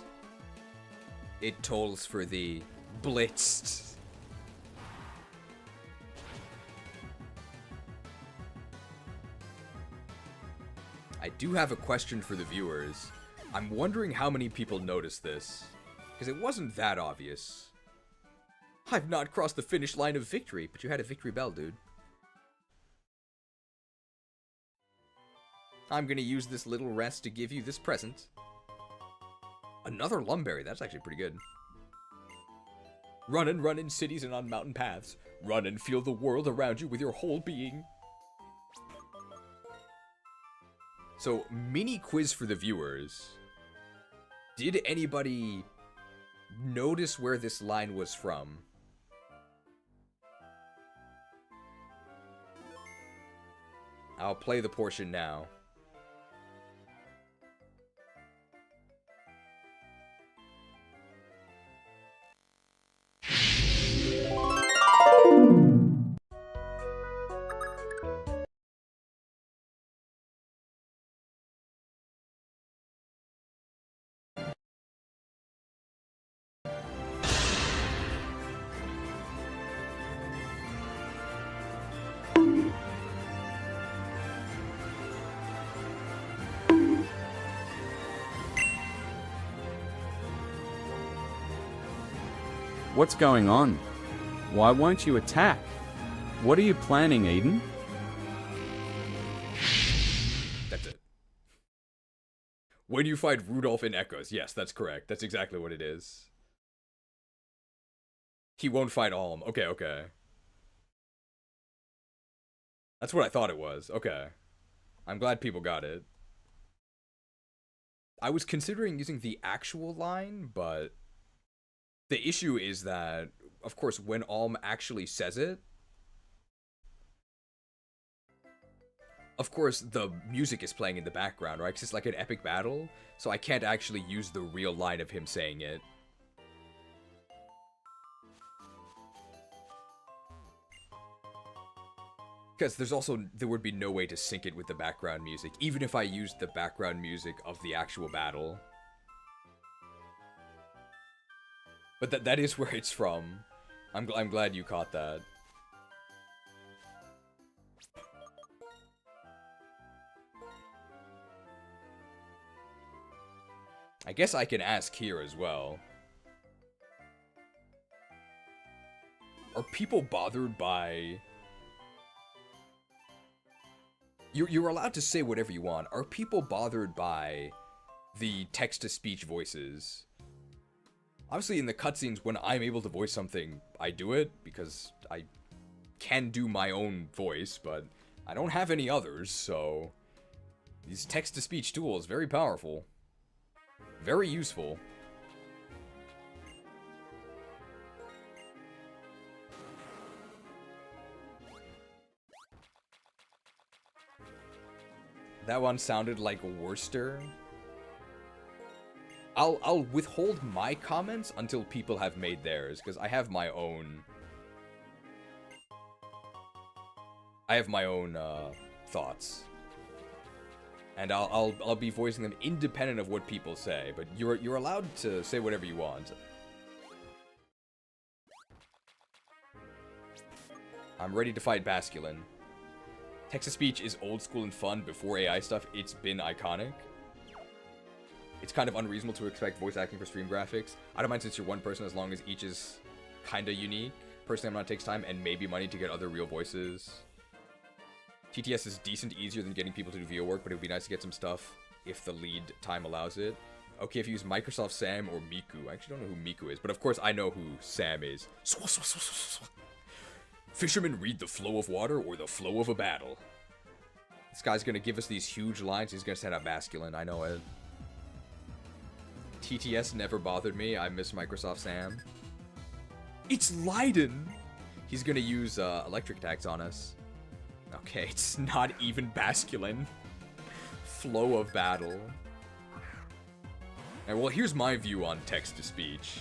It tolls for the blitzed. I do have a question for the viewers. I'm wondering how many people noticed this, because it wasn't that obvious. I've not crossed the finish line of victory, but you had a Victory Bell, dude. I'm gonna use this little rest to give you this present. Another Lumberry, that's actually pretty good. Run in cities and on mountain paths. Run and feel the world around you with your whole being. So, mini quiz for the viewers. Did anybody notice where this line was from? I'll play the portion now. What's going on? Why won't you attack? What are you planning, Eden? That's it. When you fight Rudolph in Echoes. Yes, that's correct. That's exactly what it is. He won't fight Alm. Okay, okay. That's what I thought it was. Okay. I'm glad people got it. I was considering using the actual line, but the issue is that, of course, when Alm actually says it, of course, the music is playing in the background, right? Because it's like an epic battle, so I can't actually use the real line of him saying it. Because there would be no way to sync it with the background music, even if I used the background music of the actual battle. But that is where it's from. I'm glad you caught that. I guess I can ask here as well. Are people bothered by You're allowed to say whatever you want. Are people bothered by the text-to-speech voices? Obviously, in the cutscenes, when I'm able to voice something, I do it, because I can do my own voice, but I don't have any others, so... These text-to-speech tools, very powerful. Very useful. That one sounded like Worcester. I'll withhold my comments until people have made theirs, because I have my own... thoughts. And I'll be voicing them independent of what people say, but you're allowed to say whatever you want. I'm ready to fight Basculin. Text-to-speech is old school and fun. Before AI stuff, it's been iconic. It's kind of unreasonable to expect voice acting for stream graphics. I don't mind since you're one person as long as each is kinda unique. Personally, I'm not takes time and maybe money to get other real voices. TTS is decent easier than getting people to do VO work, but it would be nice to get some stuff if the lead time allows it. Okay, if you use Microsoft Sam or Miku. I actually don't know who Miku is, but of course I know who Sam is. Fishermen read the flow of water or the flow of a battle. This guy's gonna give us these huge lines. He's gonna send out Basculin. I know it. TTS never bothered me. I miss Microsoft Sam. It's Leiden! He's gonna use electric attacks on us. Okay, it's not even Basculin. Flow of battle. And well, here's my view on text-to-speech.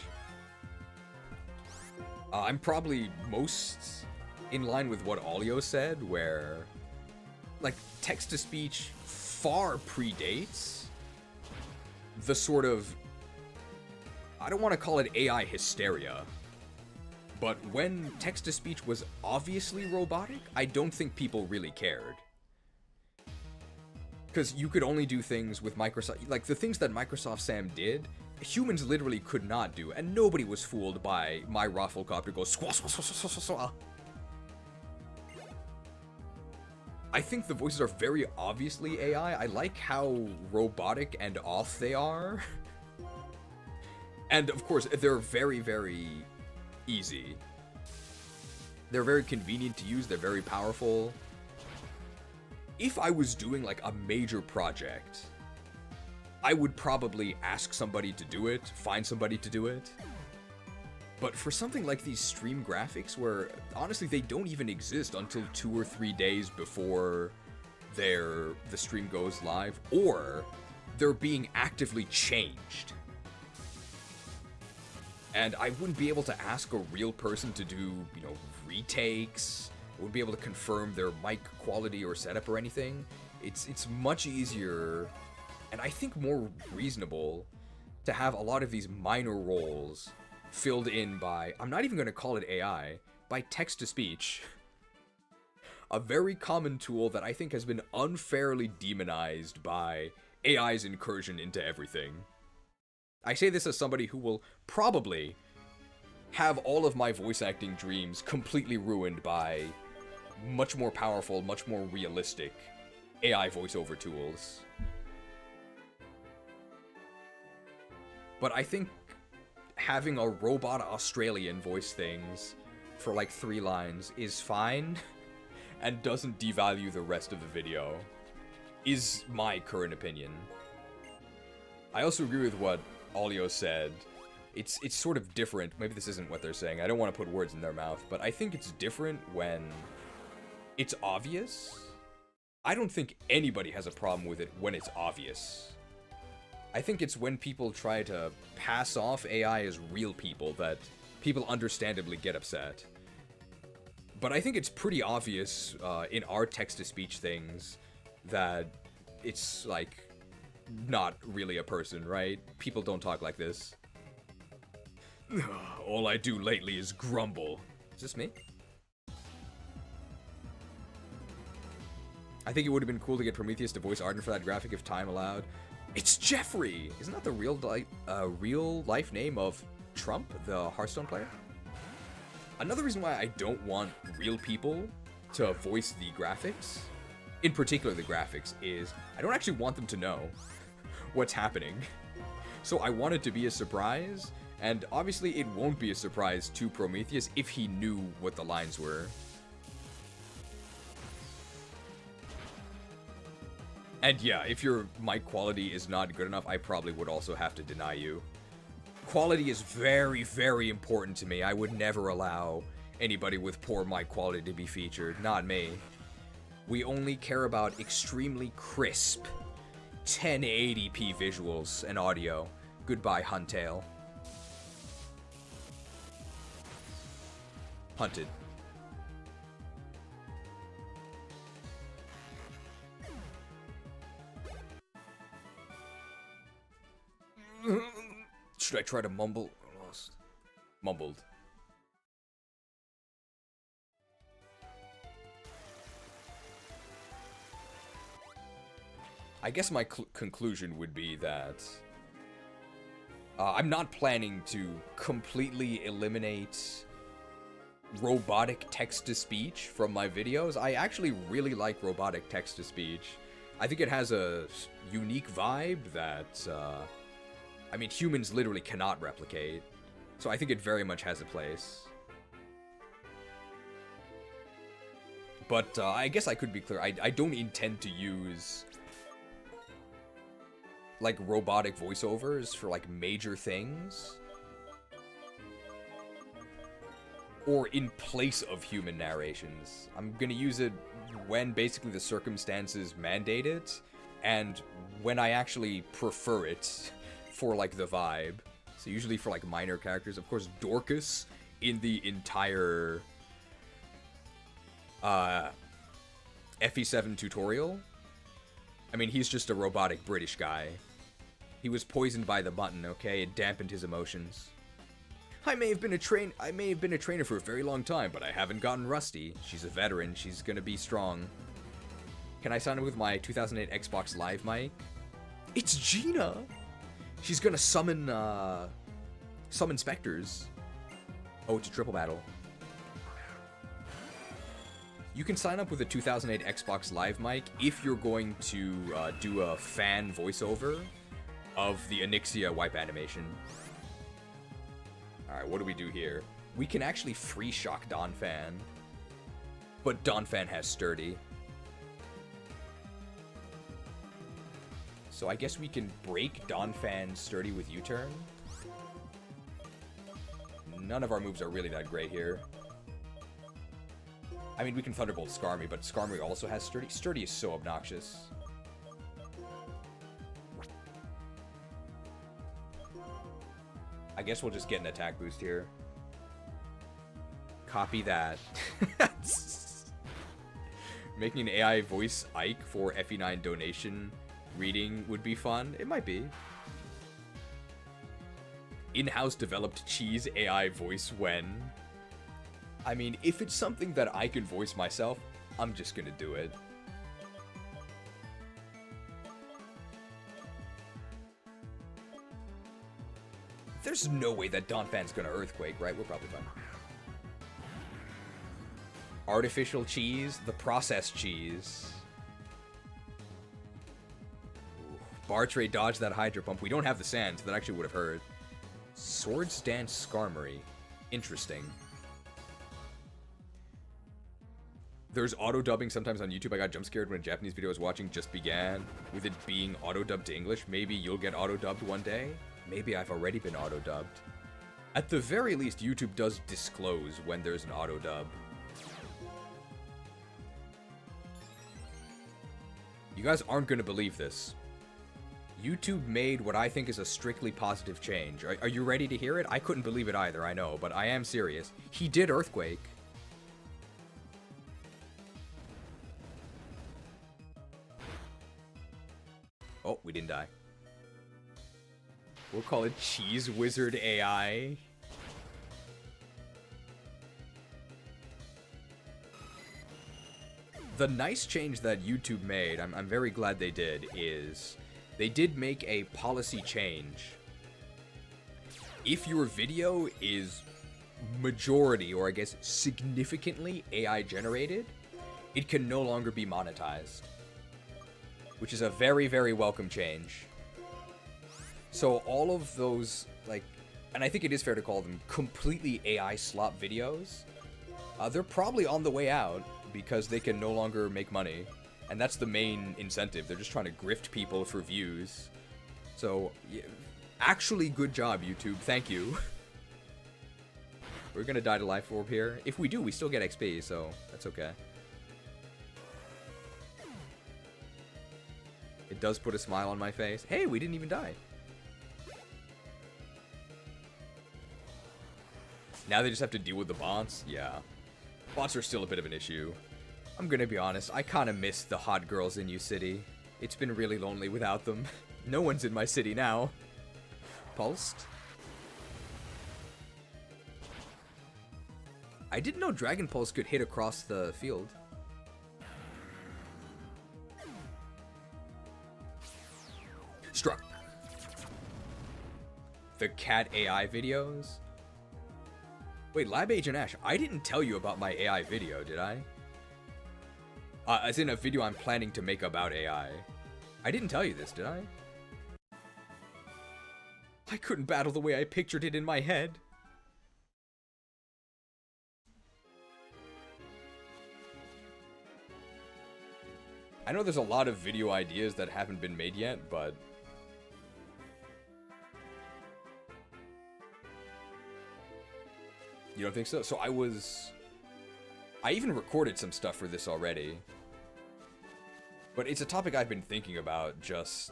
I'm probably most in line with what Olio said, where, like, text-to-speech far predates the sort of, I don't want to call it AI hysteria, but when text-to-speech was obviously robotic, I don't think people really cared. Because you could only do things with Microsoft, like, the things that Microsoft Sam did, humans literally could not do, and nobody was fooled by my Rafflecopter go swah, swah, swah, swah, swah, swah. I think the voices are very obviously AI. I like how robotic and off they are. And of course, they're very, very easy. They're very convenient to use, they're very powerful. If I was doing like a major project, I would probably ask somebody to do it, find somebody to do it. But for something like these stream graphics, where honestly they don't even exist until 2 or 3 days before the stream goes live, or they're being actively changed. And I wouldn't be able to ask a real person to do, you know, retakes. I wouldn't be able to confirm their mic quality or setup or anything. It's much easier, and I think more reasonable, to have a lot of these minor roles filled in by, I'm not even going to call it AI, by text-to-speech. A very common tool that I think has been unfairly demonized by AI's incursion into everything. I say this as somebody who will probably have all of my voice acting dreams completely ruined by much more powerful, much more realistic AI voiceover tools. But I think having a robot Australian voice things for like 3 lines is fine and doesn't devalue the rest of the video, is my current opinion. I also agree with what Olio said. It's sort of different. Maybe this isn't what they're saying. I don't want to put words in their mouth, but I think it's different when it's obvious. I don't think anybody has a problem with it when it's obvious. I think it's when people try to pass off AI as real people that people understandably get upset. But I think it's pretty obvious in our text-to-speech things that it's, like, not really a person, right? People don't talk like this. All I do lately is grumble. Is this me? I think it would have been cool to get Prometheus to voice Arden for that graphic if time allowed. It's Jeffrey! Isn't that the real life name of Trump, the Hearthstone player? Another reason why I don't want real people to voice the graphics in particular the graphics, is I don't actually want them to know what's happening. So I want it to be a surprise, and obviously it won't be a surprise to Prometheus if he knew what the lines were. And yeah, if your mic quality is not good enough, I probably would also have to deny you. Quality is very, very important to me. I would never allow anybody with poor mic quality to be featured. Not me. We only care about extremely crisp 1080p visuals and audio. Goodbye, Huntail. Hunted. Should I try to mumble? I lost. Mumbled. I guess my conclusion would be that I'm not planning to completely eliminate robotic text-to-speech from my videos. I actually really like robotic text-to-speech. I think it has a unique vibe that, I mean, humans literally cannot replicate. So I think it very much has a place. But I guess I could be clear. I don't intend to use like robotic voiceovers for like major things, or in place of human narrations. I'm gonna use it when basically the circumstances mandate it, and when I actually prefer it for like the vibe. So usually for like minor characters. Of course, Dorcas in the entire FE7 tutorial, I mean, he's just a robotic British guy. He was poisoned by the mutton, okay? It dampened his emotions. I may have been a trainer for a very long time, but I haven't gotten rusty. She's a veteran. She's gonna be strong. Can I sign up with my 2008 Xbox Live mic? It's Gina! She's gonna summon specters. Oh, it's a triple battle. You can sign up with a 2008 Xbox Live mic if you're going to do a fan voiceover of the Onyxia wipe animation. Alright, what do we do here? We can actually free shock Donphan, but Donphan has sturdy. So I guess we can break Donphan's sturdy with U-turn. None of our moves are really that great here. I mean, we can Thunderbolt Skarmy, but Skarmy also has sturdy. Sturdy is so obnoxious. I guess we'll just get an attack boost here. Copy that. Making an AI voice Ike for FE9 donation reading would be fun. It might be. In-house developed cheese AI voice when. I mean, if it's something that I can voice myself, I'm just gonna do it. There's no way that Donphan's gonna Earthquake, right? We're probably fine. Artificial cheese, the processed cheese. Bartray dodged that Hydro Pump. We don't have the sand, so that actually would have hurt. Swords Dance Skarmory. Interesting. There's auto-dubbing sometimes on YouTube. I got jump-scared when a Japanese video I was watching just began with it being auto-dubbed to English. Maybe you'll get auto-dubbed one day. Maybe I've already been auto-dubbed. At the very least, YouTube does disclose when there's an auto-dub. You guys aren't going to believe this. YouTube made what I think is a strictly positive change. Are you ready to hear it? I couldn't believe it either, I know, but I am serious. He did Earthquake. Oh, we didn't die. We'll call it Cheese Wizard AI. The nice change that YouTube made, I'm very glad they did, is they did make a policy change. If your video is majority, or I guess significantly AI generated, it can no longer be monetized. Which is a very, very welcome change. So all of those, like, and I think it is fair to call them completely AI slop videos, they're probably on the way out because they can no longer make money. And that's the main incentive. They're just trying to grift people for views. So, yeah, actually good job, YouTube. Thank you. We're gonna die to Life Orb here. If we do, we still get XP, so that's okay. It does put a smile on my face. Hey, we didn't even die. Now they just have to deal with the bots? Yeah. Bots are still a bit of an issue. I'm gonna be honest, I kinda miss the hot girls in your city. It's been really lonely without them. No one's in my city now. Pulsed? I didn't know Dragon Pulse could hit across the field. Struck. The cat AI videos? Wait, Lab Agent Ash, I didn't tell you about my AI video, did I? As in a video I'm planning to make about AI. I didn't tell you this, did I? I couldn't battle the way I pictured it in my head. I know there's a lot of video ideas that haven't been made yet, but... You don't think so? So I even recorded some stuff for this already. But it's a topic I've been thinking about, just...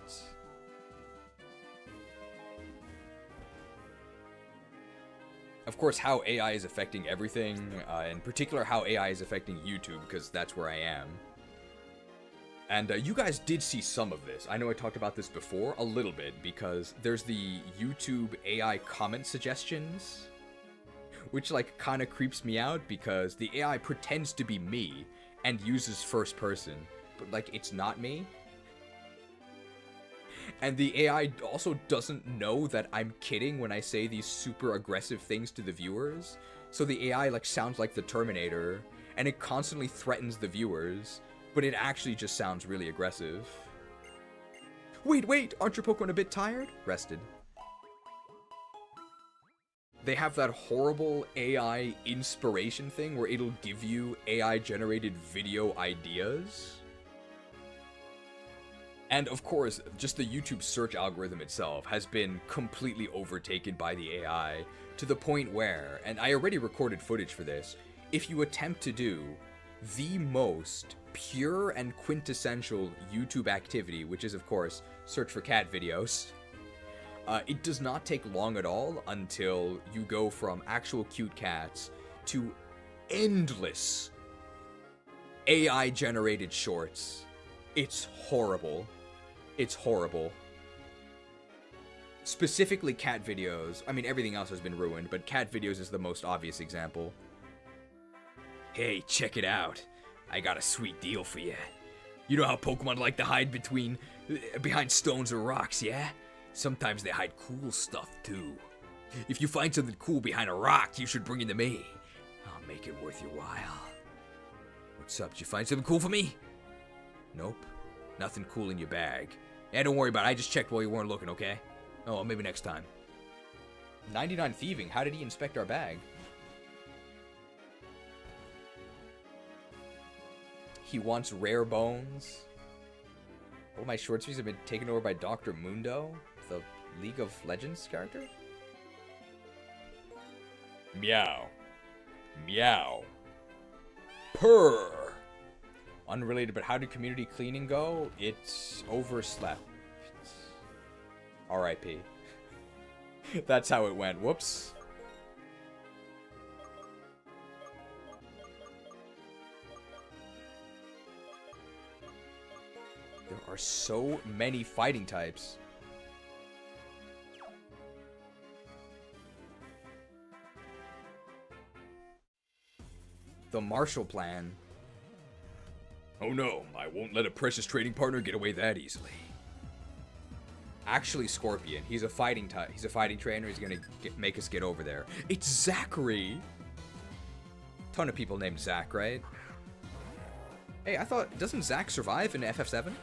Of course, how AI is affecting everything, in particular how AI is affecting YouTube, because that's where I am. And you guys did see some of this. I know I talked about this before, a little bit, because there's the YouTube AI comment suggestions, which, like, kind of creeps me out, because the AI pretends to be me and uses first person, but, like, it's not me. And the AI also doesn't know that I'm kidding when I say these super aggressive things to the viewers. So the AI, like, sounds like the Terminator, and it constantly threatens the viewers, but it actually just sounds really aggressive. Wait, aren't your Pokemon a bit tired? Rested. They have that horrible AI inspiration thing where it'll give you AI-generated video ideas. And of course, just the YouTube search algorithm itself has been completely overtaken by the AI to the point where, and I already recorded footage for this, if you attempt to do the most pure and quintessential YouTube activity, which is of course search for cat videos, it does not take long at all until you go from actual cute cats to endless AI-generated shorts. It's horrible. It's horrible. Specifically cat videos. I mean, everything else has been ruined, but cat videos is the most obvious example. Hey, check it out. I got a sweet deal for you. You know how Pokemon like to hide behind stones or rocks, yeah? Sometimes they hide cool stuff, too. If you find something cool behind a rock, you should bring it to me. I'll make it worth your while. What's up? Did you find something cool for me? Nope. Nothing cool in your bag. Yeah, don't worry about it. I just checked while you weren't looking, okay? Oh, maybe next time. 99 Thieving. How did he inspect our bag? He wants rare bones. All my short streams have been taken over by Dr. Mundo, the League of Legends character. Meow. Meow. Purr. Unrelated, but how did community cleaning go? It's overslept. R.I.P. That's how it went. Whoops. There are so many fighting types. The Marshall Plan. Oh no, I won't let a precious trading partner get away that easily. Actually, Scorpion. He's a fighting type. He's a fighting trainer. He's gonna make us get over there. It's Zachary. Ton of people named Zach, right? Hey, I thought, doesn't Zack survive in FF7?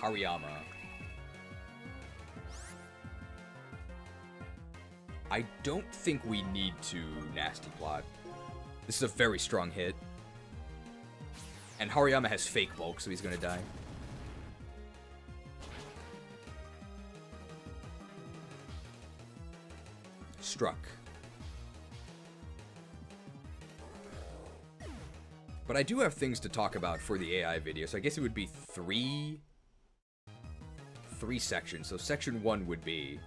Hariyama. I don't think we need to nasty plot. This is a very strong hit. And Hariyama has fake bulk, so he's gonna die. Struck. But I do have things to talk about for the AI video, so I guess it would be three sections. So section 1 would be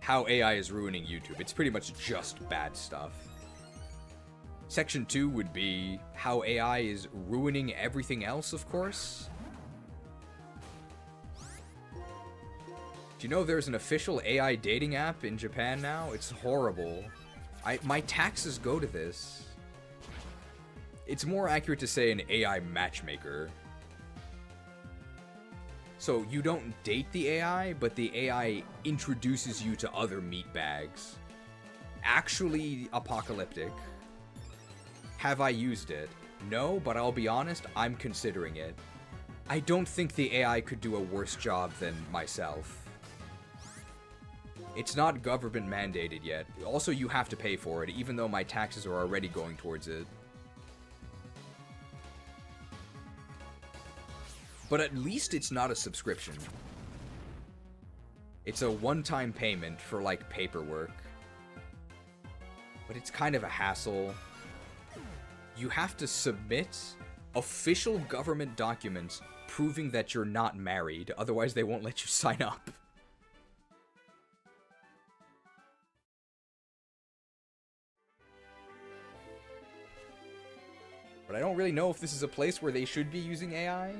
how AI is ruining YouTube. It's pretty much just bad stuff. Section 2 would be how AI is ruining everything else, of course. Do you know there's an official AI dating app in Japan now? It's horrible. My taxes go to this. It's more accurate to say an AI matchmaker. So you don't date the AI, but the AI introduces you to other meatbags. Actually apocalyptic. Have I used it? No, but I'll be honest, I'm considering it. I don't think the AI could do a worse job than myself. It's not government mandated yet. Also, you have to pay for it, even though my taxes are already going towards it. But at least it's not a subscription. It's a one-time payment for, like, paperwork. But it's kind of a hassle. You have to submit official government documents proving that you're not married, otherwise they won't let you sign up. But I don't really know if this is a place where they should be using AI.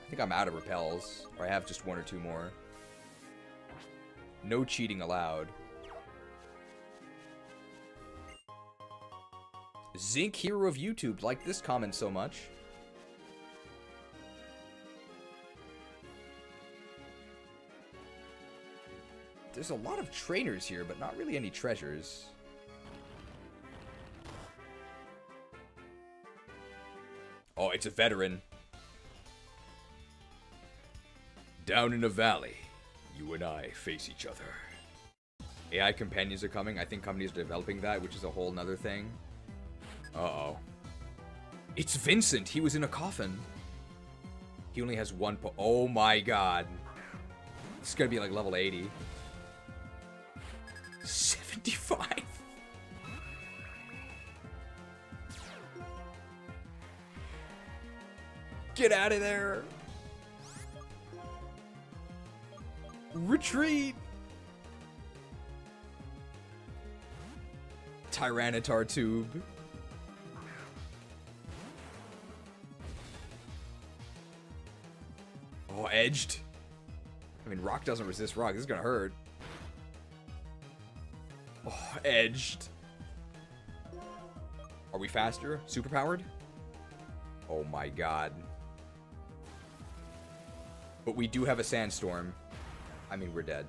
I think I'm out of repels, or I have just 1 or 2 more. No cheating allowed. Zinc Hero of YouTube liked this comment so much. There's a lot of trainers here, but not really any treasures. Oh, it's a veteran. Down in a valley, you and I face each other. AI companions are coming. I think companies are developing that, which is a whole nother thing. Uh-oh. It's Vincent! He was in a coffin. He only has 1 oh my god. This is gonna be like level 80. 75! Get out of there! Retreat! Tyranitar tube. Oh, edged. I mean, rock doesn't resist rock. This is gonna hurt. Oh, edged. Are we faster? Superpowered? Oh my god. But we do have a sandstorm. I mean, we're dead.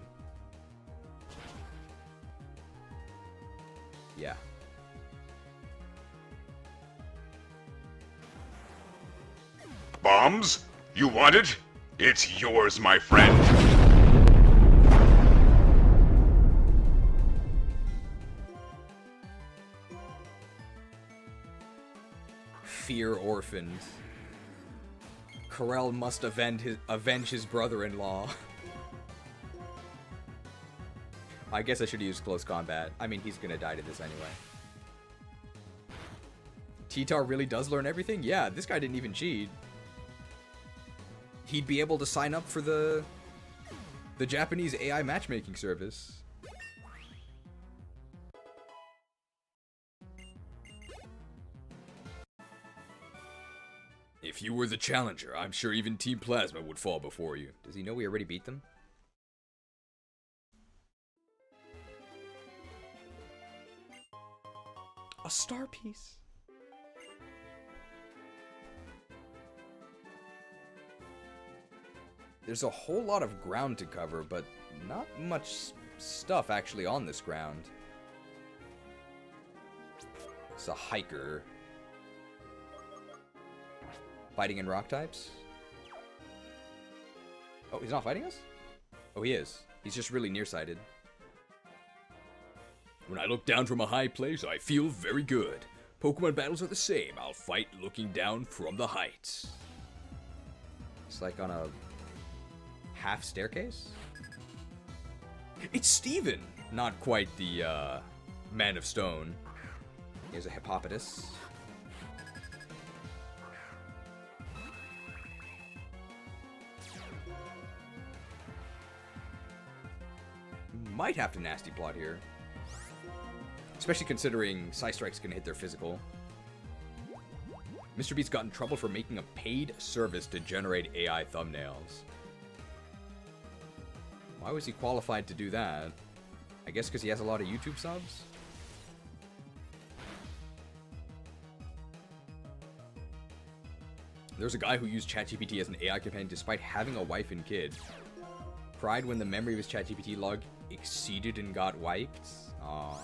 Yeah. Bombs? You want it? It's yours, my friend. Fear orphaned. Corel must avenge his brother-in-law. I guess I should use close combat. I mean, he's gonna die to this anyway. T-Tar really does learn everything? Yeah, this guy didn't even cheat. He'd be able to sign up for the Japanese AI matchmaking service. If you were the challenger, I'm sure even Team Plasma would fall before you. Does he know we already beat them? A star piece. There's a whole lot of ground to cover, but not much stuff actually on this ground. It's a hiker. Fighting in rock types? Oh, he's not fighting us? Oh, he is. He's just really nearsighted. When I look down from a high place, I feel very good. Pokemon battles are the same. I'll fight looking down from the heights. It's like on a half staircase? It's Steven! Not quite the, Man of Stone. Here's a Hippopotas. Might have to nasty plot here. Especially considering Psystrikes can hit their physical. Mr. Beast got in trouble for making a paid service to generate AI thumbnails. Why was he qualified to do that? I guess because he has a lot of YouTube subs? There's a guy who used ChatGPT as an AI companion despite having a wife and kid. Cried when the memory of his ChatGPT log exceeded and got wiped. Aww.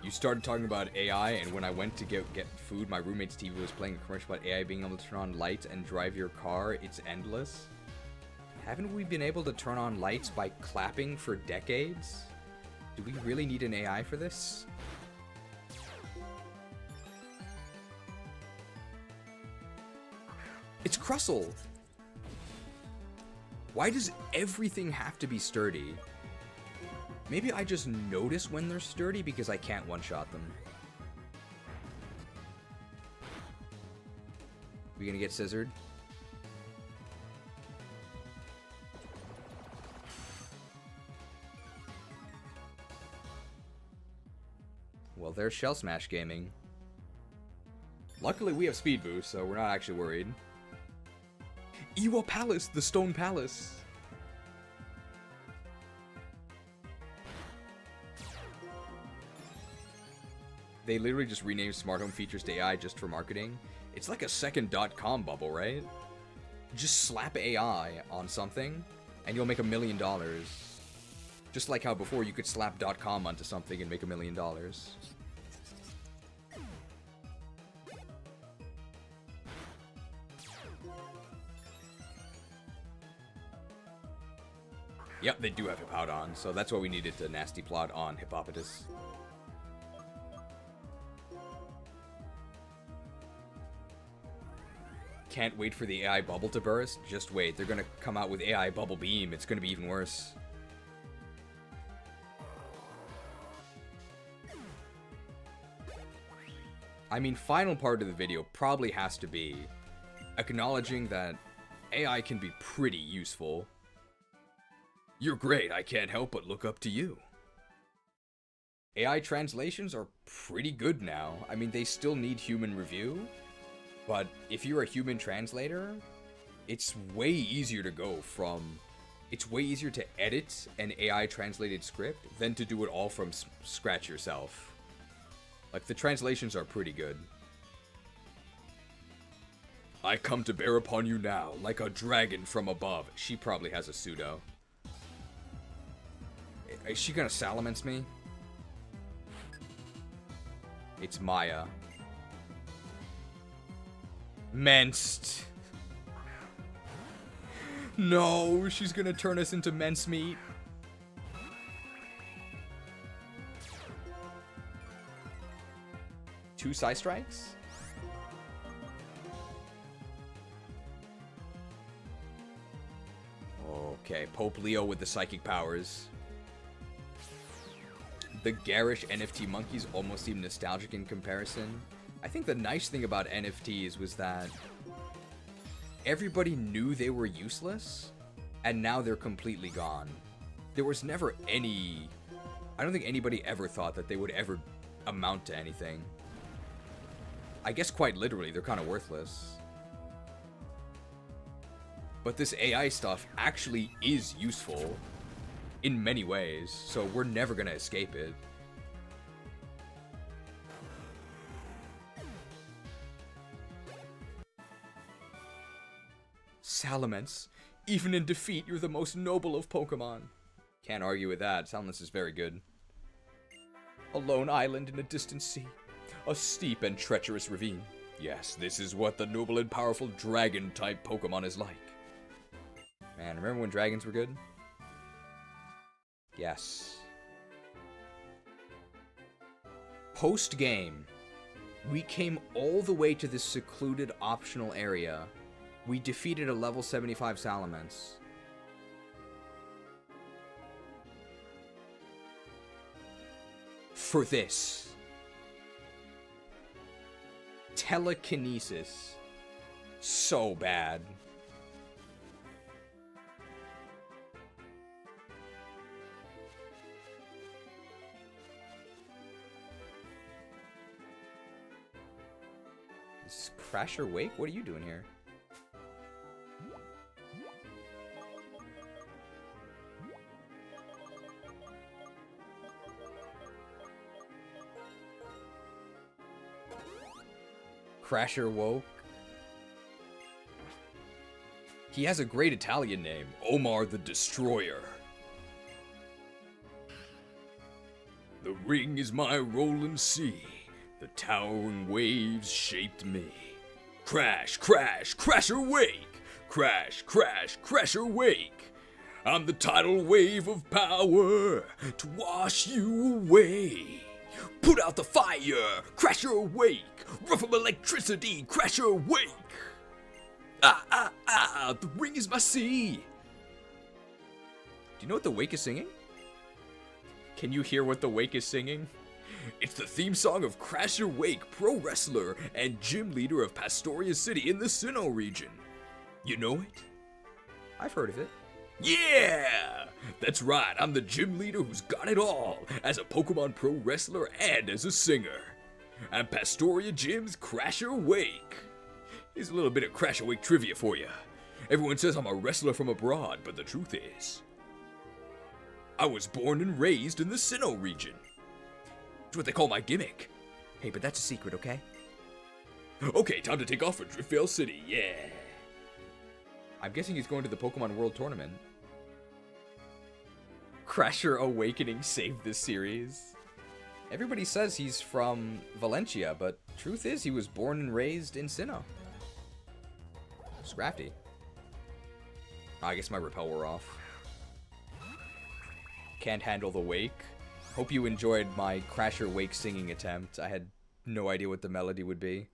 You started talking about AI, and when I went to get food, my roommate's TV was playing a commercial about AI being able to turn on lights and drive your car. It's endless. Haven't we been able to turn on lights by clapping for decades? Do we really need an AI for this? It's Krustle! Why does everything have to be sturdy? Maybe I just notice when they're sturdy because I can't one-shot them. We gonna get scissored? Well, there's Shell Smash Gaming. Luckily, we have speed boost, so we're not actually worried. Iwa Palace, the Stone Palace. They literally just renamed smart home features to AI just for marketing. It's like a second .com bubble, right? Just slap AI on something, and you'll make $1 million. Just like how before you could slap .com onto something and make $1 million. Yep, they do have Hippowdon, so that's why we needed to nasty plot on Hippopotas. Can't wait for the AI bubble to burst. Just wait, they're gonna come out with AI bubble beam. It's gonna be even worse. I mean, final part of the video probably has to be acknowledging that AI can be pretty useful. You're great, I can't help but look up to you. AI translations are pretty good now. I mean, they still need human review, but if you're a human translator, it's way easier to go from... It's way easier to edit an AI translated script than to do it all from scratch yourself. Like, the translations are pretty good. I come to bear upon you now, like a dragon from above. She probably has a pseudo. Is she gonna salamence me? It's Maya. Minced. No, she's gonna turn us into mincemeat. Two Psystrikes? Okay, Pope Leo with the psychic powers. The garish NFT monkeys almost seem nostalgic in comparison. I think the nice thing about NFTs was that everybody knew they were useless, and now they're completely gone. There was never any... I don't think anybody ever thought that they would ever amount to anything. I guess quite literally, they're kind of worthless. But this AI stuff actually is useful in many ways, so we're never gonna escape it. Salamence, even in defeat, you're the most noble of Pokemon. Can't argue with that. Salamence is very good. A lone island in a distant sea. A steep and treacherous ravine. Yes, this is what the noble and powerful dragon-type Pokemon is like. Man, remember when dragons were good? Yes. Post-game, we came all the way to this secluded optional area. We defeated a level 75 Salamence. For this. Telekinesis. So bad. Is Crasher Wake? What are you doing here? Crasher woke. He has a great Italian name, Omar the Destroyer. The ring is my rolling sea. The towering waves shaped me. Crash, crash, crasher wake. Crash, crash, crasher wake. I'm the tidal wave of power to wash you away. Put out the fire, crasher awake. Rough of electricity, crasher awake. Ah, ah, ah, the ring is my sea. Do you know what the Wake is singing? Can you hear what the Wake is singing? It's the theme song of Crasher Wake, pro wrestler and gym leader of Pastoria City in the Sinnoh region. You know it? I've heard of it. Yeah! That's right, I'm the gym leader who's got it all, as a Pokemon pro wrestler and as a singer. I'm Pastoria Gym's Crasher Wake. Here's a little bit of Crasher Wake trivia for you. Everyone says I'm a wrestler from abroad, but the truth is, I was born and raised in the Sinnoh region. It's what they call my gimmick. Hey, but that's a secret, okay? Okay, time to take off for Driftvale City, yeah. I'm guessing he's going to the Pokemon World Tournament. Crasher Awakening saved this series. Everybody says he's from Valencia, but truth is he was born and raised in Sinnoh. Scrafty. Oh, I guess my repel wore off. Can't handle the wake. Hope you enjoyed my Crasher Wake singing attempt. I had no idea what the melody would be.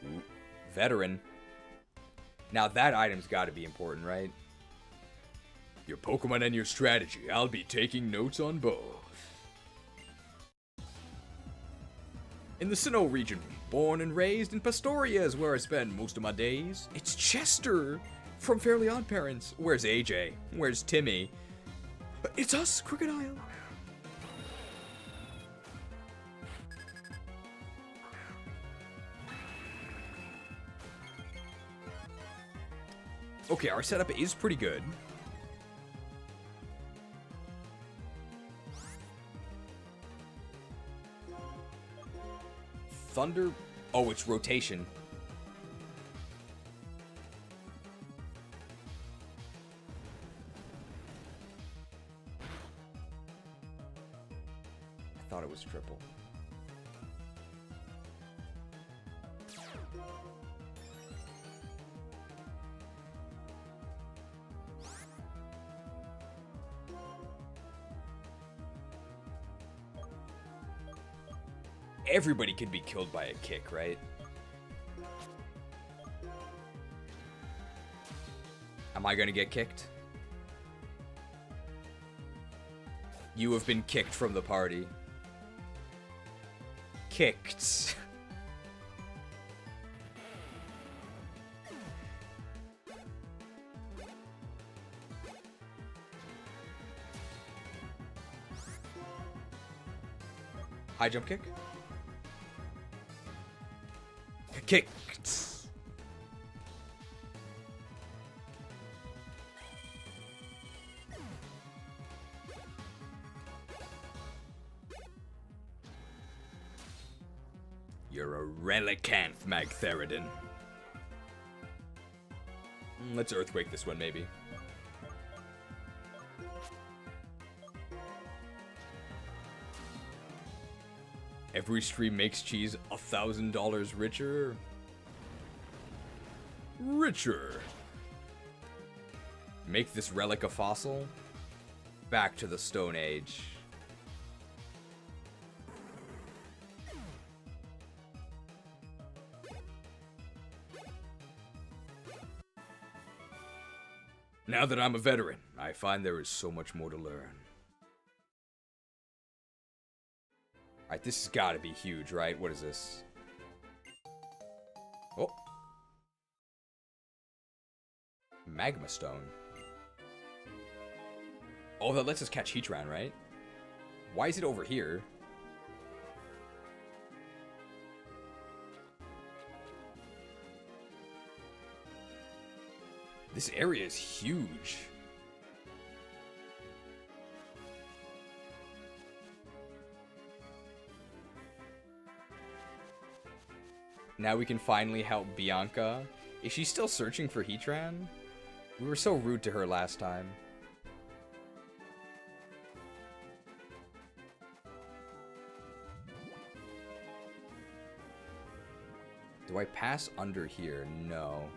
Ooh, veteran. Now that item's gotta be important, right? Your Pokemon and your strategy. I'll be taking notes on both. In the Sinnoh region, born and raised in Pastoria is where I spend most of my days. It's Chester from Fairly Odd Parents. Where's AJ? Where's Timmy? It's us, Krookodile. Okay, our setup is pretty good. Thunder... Oh, it's rotation. I thought it was triple. Everybody can be killed by a kick, right? Am I gonna get kicked? You have been kicked from the party. Kicked. High jump kick. Kicked. You're a relicanth, Magtheridon. Let's Earthquake this one, maybe. Every stream makes cheese $1,000 richer. Richer. Make this relic a fossil. Back to the Stone Age. Now that I'm a veteran, I find there is so much more to learn. Alright, this has got to be huge, right? What is this? Oh. Magma Stone. Oh, that lets us catch Heatran, right? Why is it over here? This area is huge. Now we can finally help Bianca. Is she still searching for Heatran? We were so rude to her last time. Do I pass under here? No.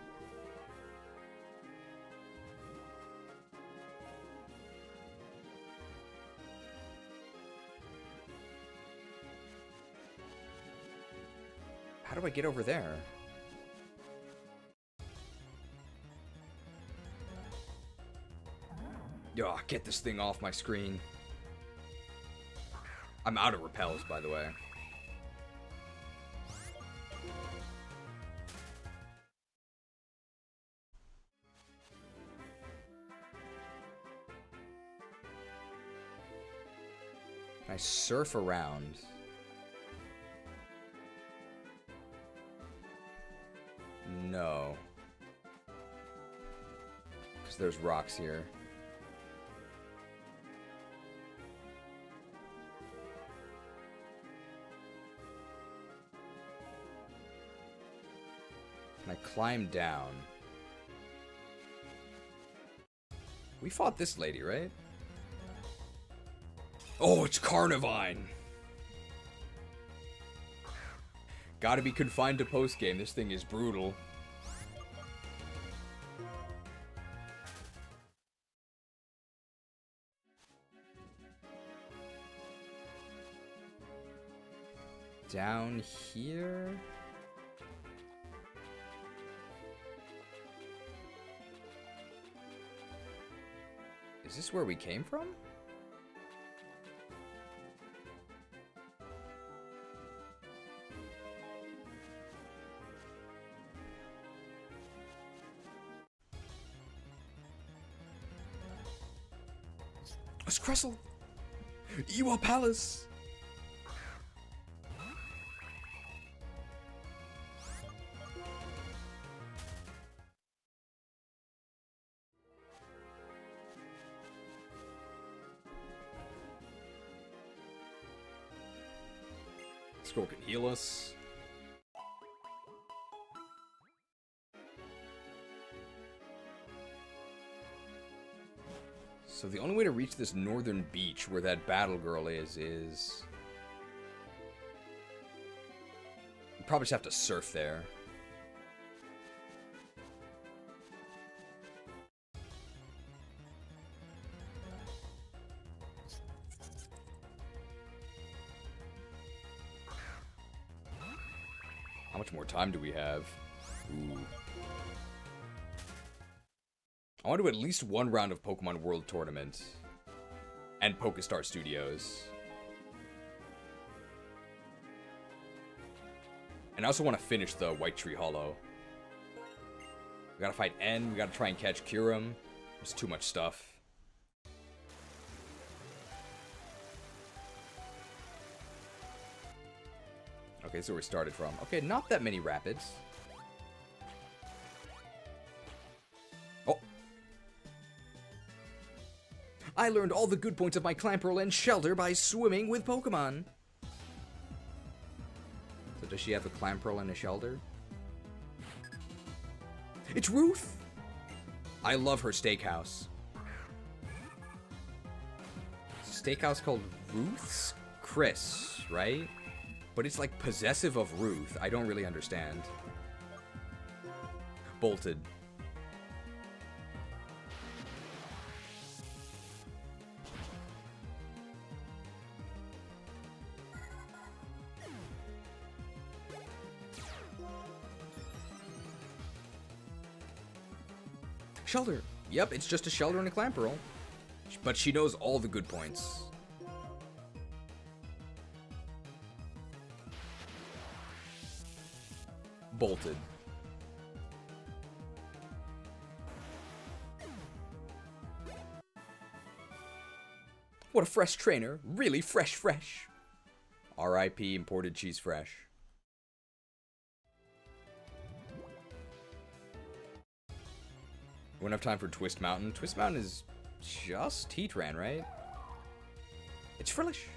How do I get over there? Yo, get this thing off my screen. I'm out of repels, by the way. Can I surf around? No. Because there's rocks here. Can I climb down? We fought this lady, right? Oh, it's Carnivine! Gotta be confined to postgame. This thing is brutal. Down here? Is this where we came from? Cressel! Ewa Palace! Scroll can heal us. So the only way to reach this northern beach where that battle girl is... You probably just have to surf there. How much more time do we have? Ooh. I want to do at least one round of Pokemon World Tournament. And Pokestar Studios. And I also want to finish the Whitetree Hollow. We gotta fight N, we gotta try and catch Kyurem. There's too much stuff. Okay, so where we started from. Okay, not that many rapids. Oh! I learned all the good points of my Clamperl and Shelter by swimming with Pokemon. So does she have a Clamperl and a Shelter? It's Ruth! I love her steakhouse. It's a steakhouse called Ruth's Chris, right? But it's like possessive of Ruth. I don't really understand. Bolted. Shelter. Yep, it's just a shelter and a clamp roll. But she knows all the good points. Bolted. What a fresh trainer. Really fresh. R.I.P. imported cheese fresh. We don't have time for Twist Mountain. Twist Mountain is just Heatran, right? It's Frillish.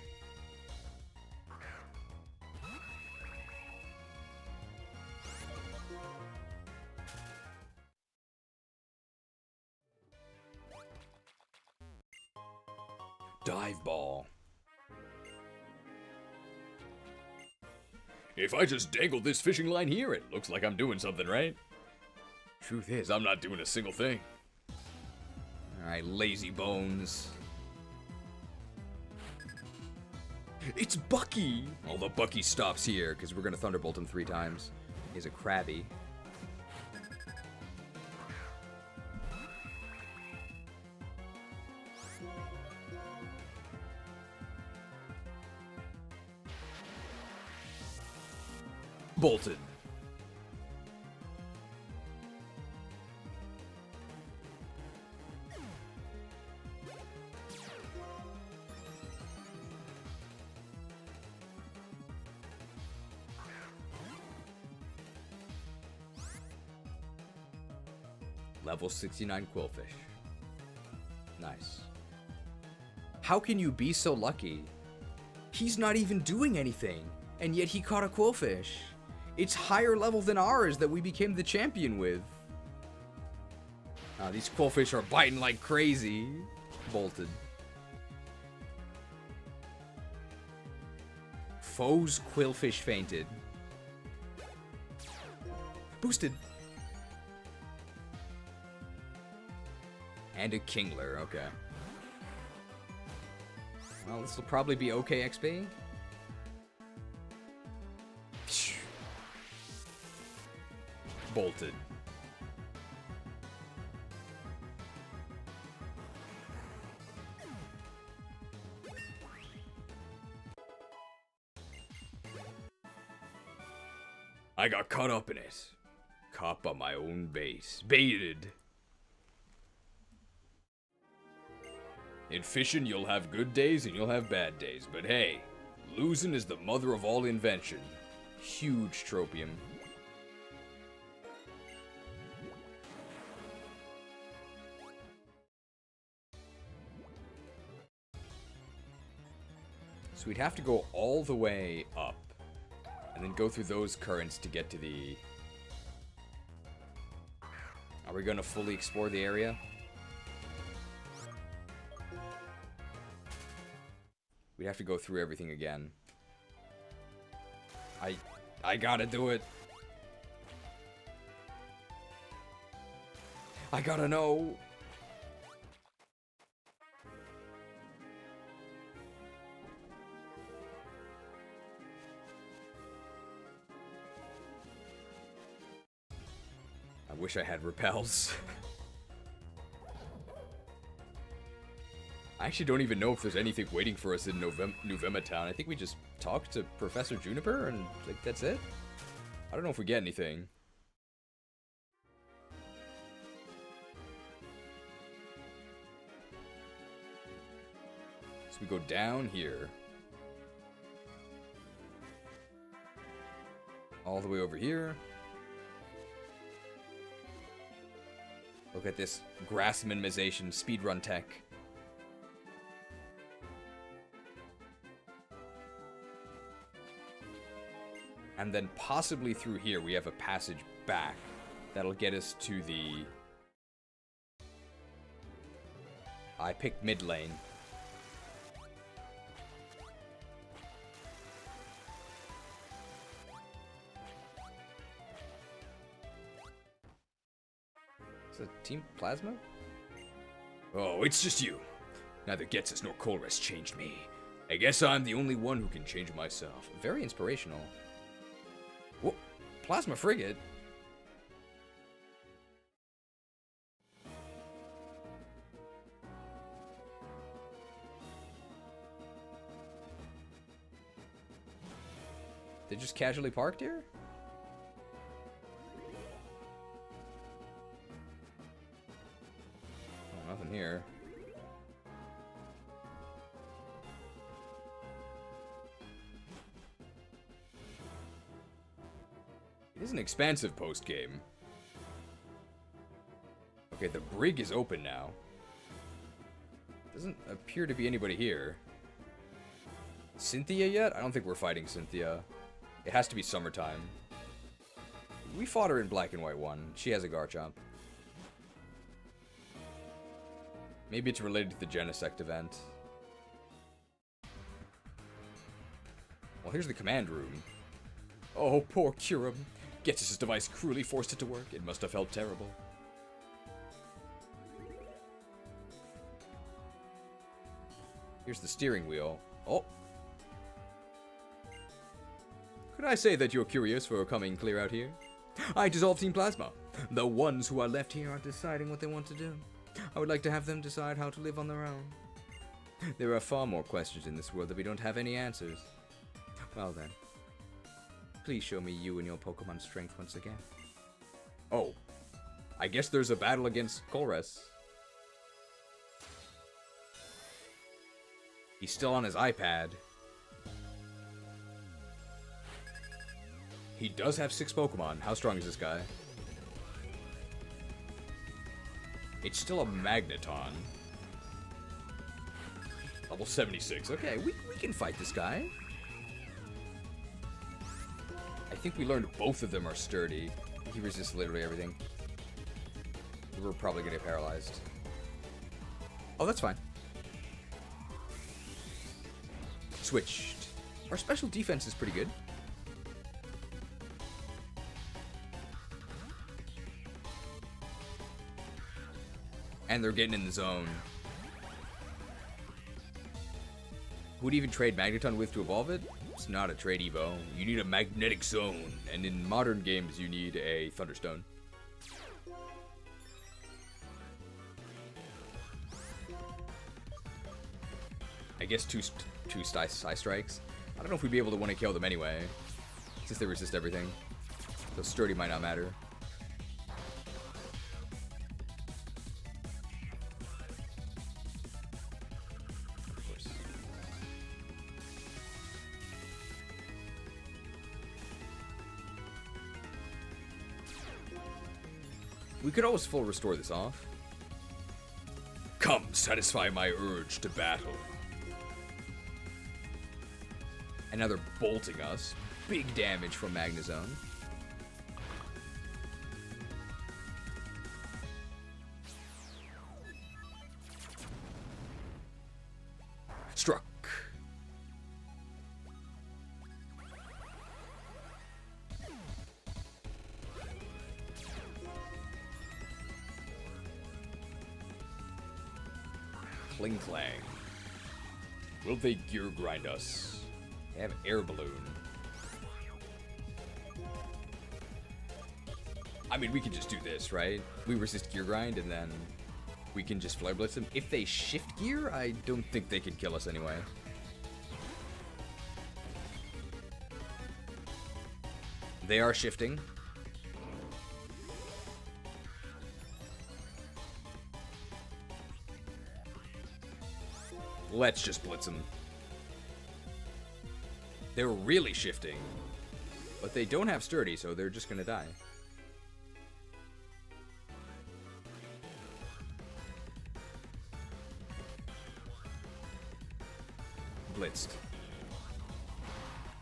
Dive Ball. If I just dangle this fishing line here, it looks like I'm doing something, right? Truth is, I'm not doing a single thing. Alright, lazy bones. It's Bucky! Although Bucky stops here, because we're going to Thunderbolt him 3 times. He's a Krabby. Bolted. Level 69 Quillfish. Nice. How can you be so lucky? He's not even doing anything, and yet he caught a Quillfish. It's higher level than ours that we became the champion with. Oh, these Quillfish are biting like crazy. Bolted. Foe's Quillfish fainted. Boosted. And a Kingler, okay. Well, this will probably be okay XP. Bolted. I got caught up in it. Caught by my own base. Baited. In fishing, you'll have good days and you'll have bad days. But hey, losing is the mother of all invention. Huge tropium. So we'd have to go all the way up. And then go through those currents to get to the... Are we going to fully explore the area? We'd have to go through everything again. I gotta do it. I gotta know. I wish I had repels. I actually don't even know if there's anything waiting for us in November Town. I think we just talked to Professor Juniper and like that's it. I don't know if we get anything. So we go down here. All the way over here. Look at this grass minimization speedrun tech. And then possibly through here we have a passage back that'll get us to the I picked mid lane. Is it Team Plasma? Oh, it's just you. Neither Getsus nor Colress changed me. I guess I'm the only one who can change myself. Very inspirational. Whoa, Plasma Frigate? They just casually parked here? Oh, nothing here. It is an expansive post-game. Okay, the brig is open now. Doesn't appear to be anybody here. Cynthia yet? I don't think we're fighting Cynthia. It has to be summertime. We fought her in Black and White 1. She has a Garchomp. Maybe it's related to the Genesect event. Well, here's the command room. Oh, poor Kyurem. Getsus' device cruelly forced it to work. It must have felt terrible. Here's the steering wheel. Oh. Could I say that you're curious for coming clear out here? I dissolve Team Plasma. The ones who are left here are deciding what they want to do. I would like to have them decide how to live on their own. There are far more questions in this world that we don't have any answers. Well then, please show me you and your Pokemon strength once again. Oh, I guess there's a battle against Colress. He's still on his iPad. He does have 6 Pokemon. How strong is this guy? It's still a Magneton. Level 76. Okay, we can fight this guy. I think we learned both of them are sturdy. He resists literally everything. We're probably gonna get paralyzed. Oh, that's fine. Switched. Our special defense is pretty good. And they're getting in the zone. Who'd even trade Magneton with to evolve it? It's not a trade Evo. You need a magnetic zone. And in modern games, you need a Thunderstone. I guess two Side Strikes. I don't know if we'd be able to want to kill them anyway, since they resist everything. So sturdy might not matter. We could always full restore this off. Come, satisfy my urge to battle. And now they're bolting us. Big damage from Magnezone. Struck. Cling Clang. Will they gear grind us? They have Air Balloon. I mean, we can just do this, right? We resist Gear Grind, and then we can just Flare Blitz them. If they shift gear, I don't think they can kill us anyway. They are shifting. Let's just blitz them. They're really shifting. But they don't have sturdy, so they're just gonna die. Blitzed.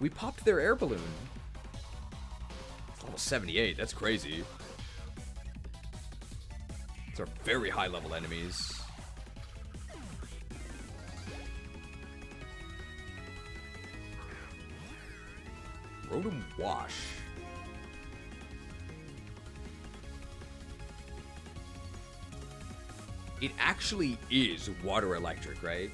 We popped their air balloon. It's level 78, that's crazy. These are very high level enemies. Rotom Wash. It actually is water electric, right?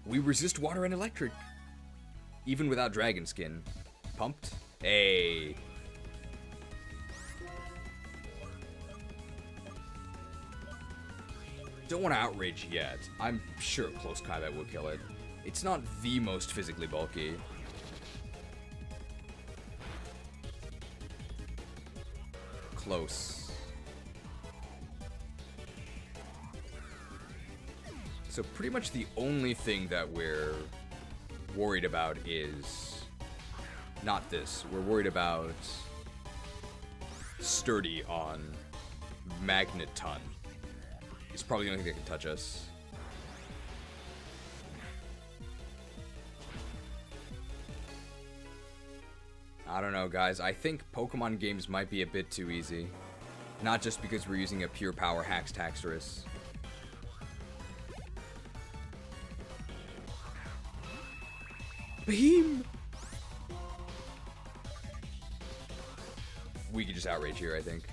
We resist water and electric. Even without dragon skin. Pumped? Hey. Don't want to outrage yet. I'm sure close combat will kill it. It's not the most physically bulky. Close. So pretty much the only thing that we're worried about is not this. We're worried about Sturdy on Magneton. It's probably the only thing that can touch us. I don't know, guys. I think Pokemon games might be a bit too easy. Not just because we're using a pure power Haxtaxorus. Beam! We could just outrage here, I think.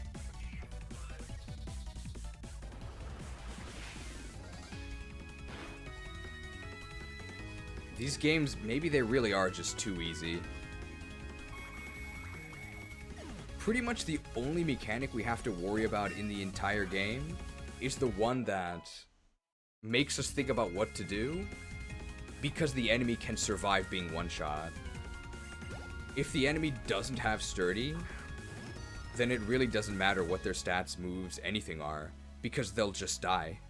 These games, maybe they really are just too easy. Pretty much the only mechanic we have to worry about in the entire game is the one that makes us think about what to do, because the enemy can survive being one-shot. If the enemy doesn't have Sturdy, then it really doesn't matter what their stats, moves, anything are, because they'll just die.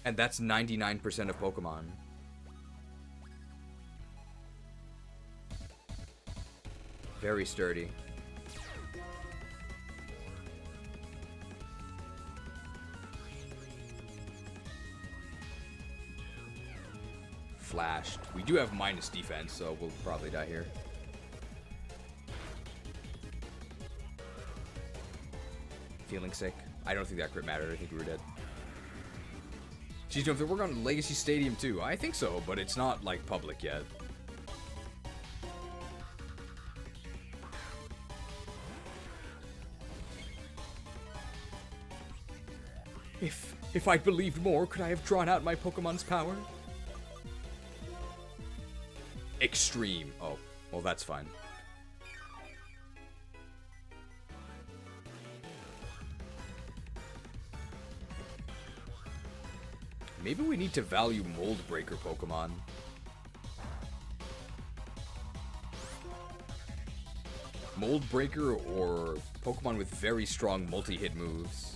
And that's 99% of Pokemon. Very sturdy. Flashed. We do have minus defense, so we'll probably die here. Feeling sick. I don't think that crit mattered. I think we were dead. Geez, don't they work on Legacy Stadium too? I think so, but it's not like public yet. If I'd believed more, could I have drawn out my Pokemon's power? Extreme. Oh, well, that's fine. Maybe we need to value Mold Breaker Pokemon. Mold Breaker or Pokemon with very strong multi-hit moves.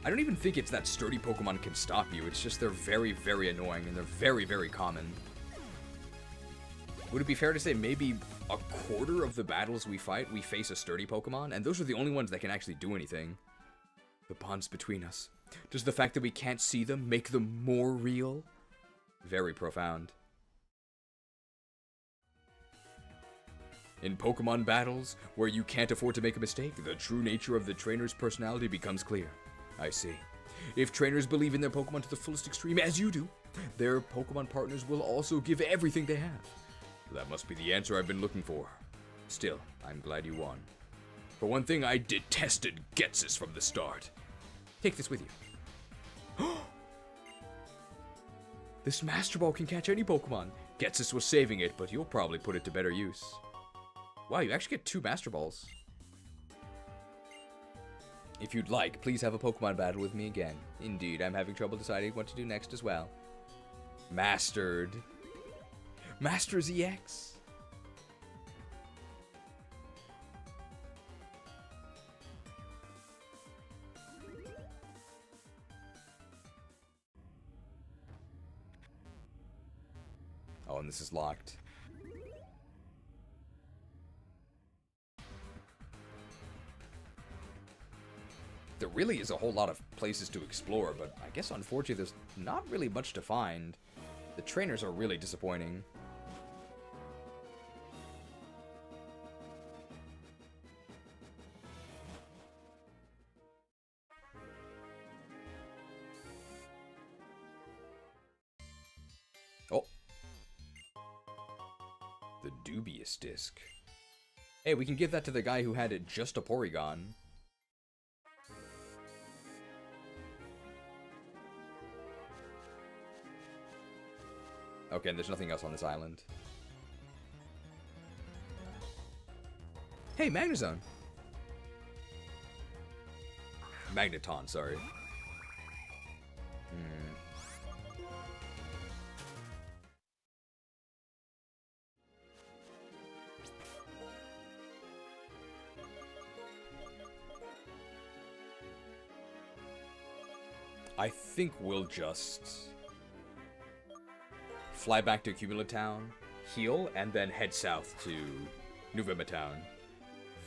I don't even think it's that sturdy Pokemon can stop you. It's just they're very, very annoying, and they're very, very common. Would it be fair to say maybe a quarter of the battles we fight, we face a sturdy Pokemon? And those are the only ones that can actually do anything. The bonds between us. Does the fact that we can't see them make them more real? Very profound. In Pokemon battles, where you can't afford to make a mistake, the true nature of the trainer's personality becomes clear. I see. If trainers believe in their Pokemon to the fullest extreme, as you do, their Pokemon partners will also give everything they have. That must be the answer I've been looking for. Still, I'm glad you won. For one thing, I detested Getsus from the start. Take this with you. This Master Ball can catch any Pokemon. Getsus was saving it, but you'll probably put it to better use. Wow, you actually get 2 Master Balls. If you'd like, please have a Pokemon battle with me again. Indeed, I'm having trouble deciding what to do next as well. Mastered. Masters EX. Oh, and this is locked. There really is a whole lot of places to explore, but I guess unfortunately there's not really much to find. The trainers are really disappointing. Oh. The dubious disc. Hey, we can give that to the guy who had it just a Porygon. Okay, and there's nothing else on this island. Hey, Magnezone! Magneton, sorry. I think we'll just fly back to Cumula Town, heal, and then head south to Unova Town.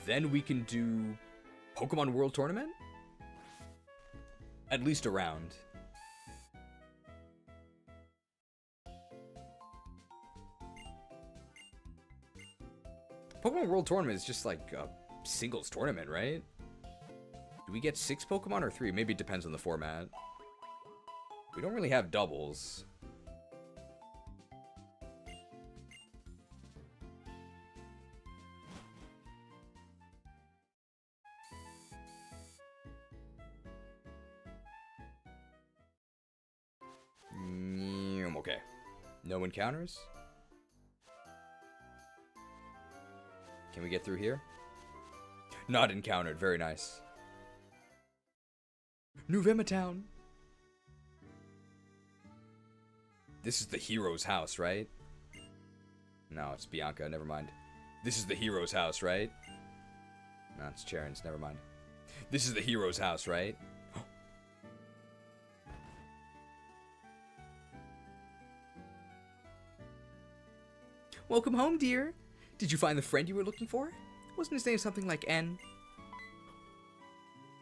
Then we can do Pokemon World Tournament? At least a round. Pokemon World Tournament is just like a singles tournament, right? Do we get 6 Pokemon or 3? Maybe it depends on the format. We don't really have doubles. Okay. No encounters? Can we get through here? Not encountered. Very nice. Unova Town. This is the hero's house, right? No, it's Bianca. Never mind. This is the hero's house, right? No, it's Charon's. Never mind. This is the hero's house, right? Welcome home, dear. Did you find the friend you were looking for? Wasn't his name something like N?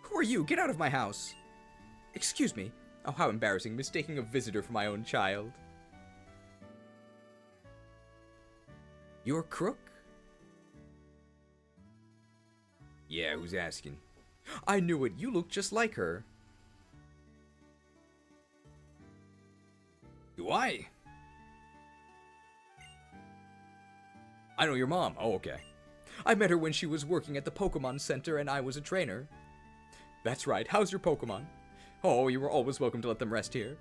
Who are you? Get out of my house. Excuse me. Oh, how embarrassing, mistaking a visitor for my own child. You're Krook? Yeah, who's asking? I knew it. You look just like her. Do I? I know your mom. Oh, okay. I met her when she was working at the Pokemon Center and I was a trainer. That's right. How's your Pokemon? Oh, you were always welcome to let them rest here.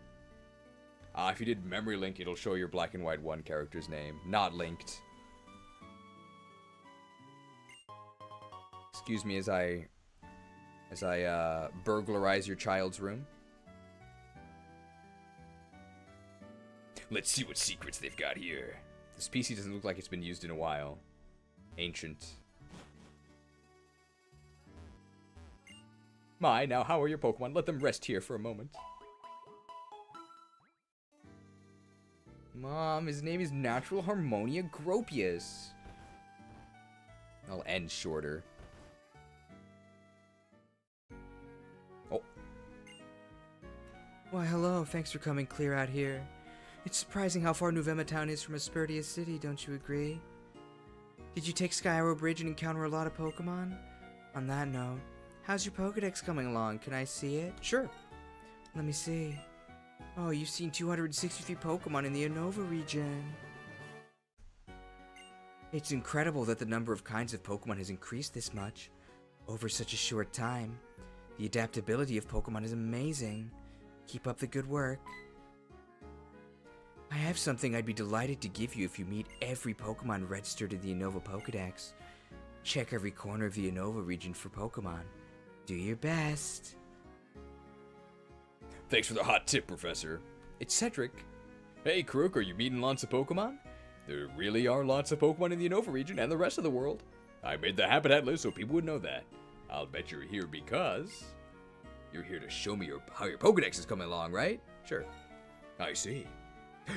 If you did Memory Link, it'll show your Black and White 1 character's name. Not linked. Excuse me as I burglarize your child's room. Let's see what secrets they've got here. This PC doesn't look like it's been used in a while. Ancient. My, now how are your Pokemon? Let them rest here for a moment. Mom, his name is Natural Harmonia Gropius. I'll end shorter. Oh. Why, hello. Thanks for coming clear out here. It's surprising how far Unova Town is from Aspertia City, don't you agree? Did you take Sky Arrow Bridge and encounter a lot of Pokemon? On that note, how's your Pokedex coming along? Can I see it? Sure. Let me see. Oh, you've seen 263 Pokemon in the Unova region. It's incredible that the number of kinds of Pokemon has increased this much over such a short time. The adaptability of Pokemon is amazing. Keep up the good work. I have something I'd be delighted to give you if you meet every Pokemon registered in the Unova Pokedex. Check every corner of the Unova region for Pokemon. Do your best. Thanks for the hot tip, Professor. It's Cedric. Hey, Krook, are you meeting lots of Pokemon? There really are lots of Pokemon in the Unova region and the rest of the world. I made the habitat list so people would know that. I'll bet you're here because you're here to show me how your Pokedex is coming along, right? Sure. I see.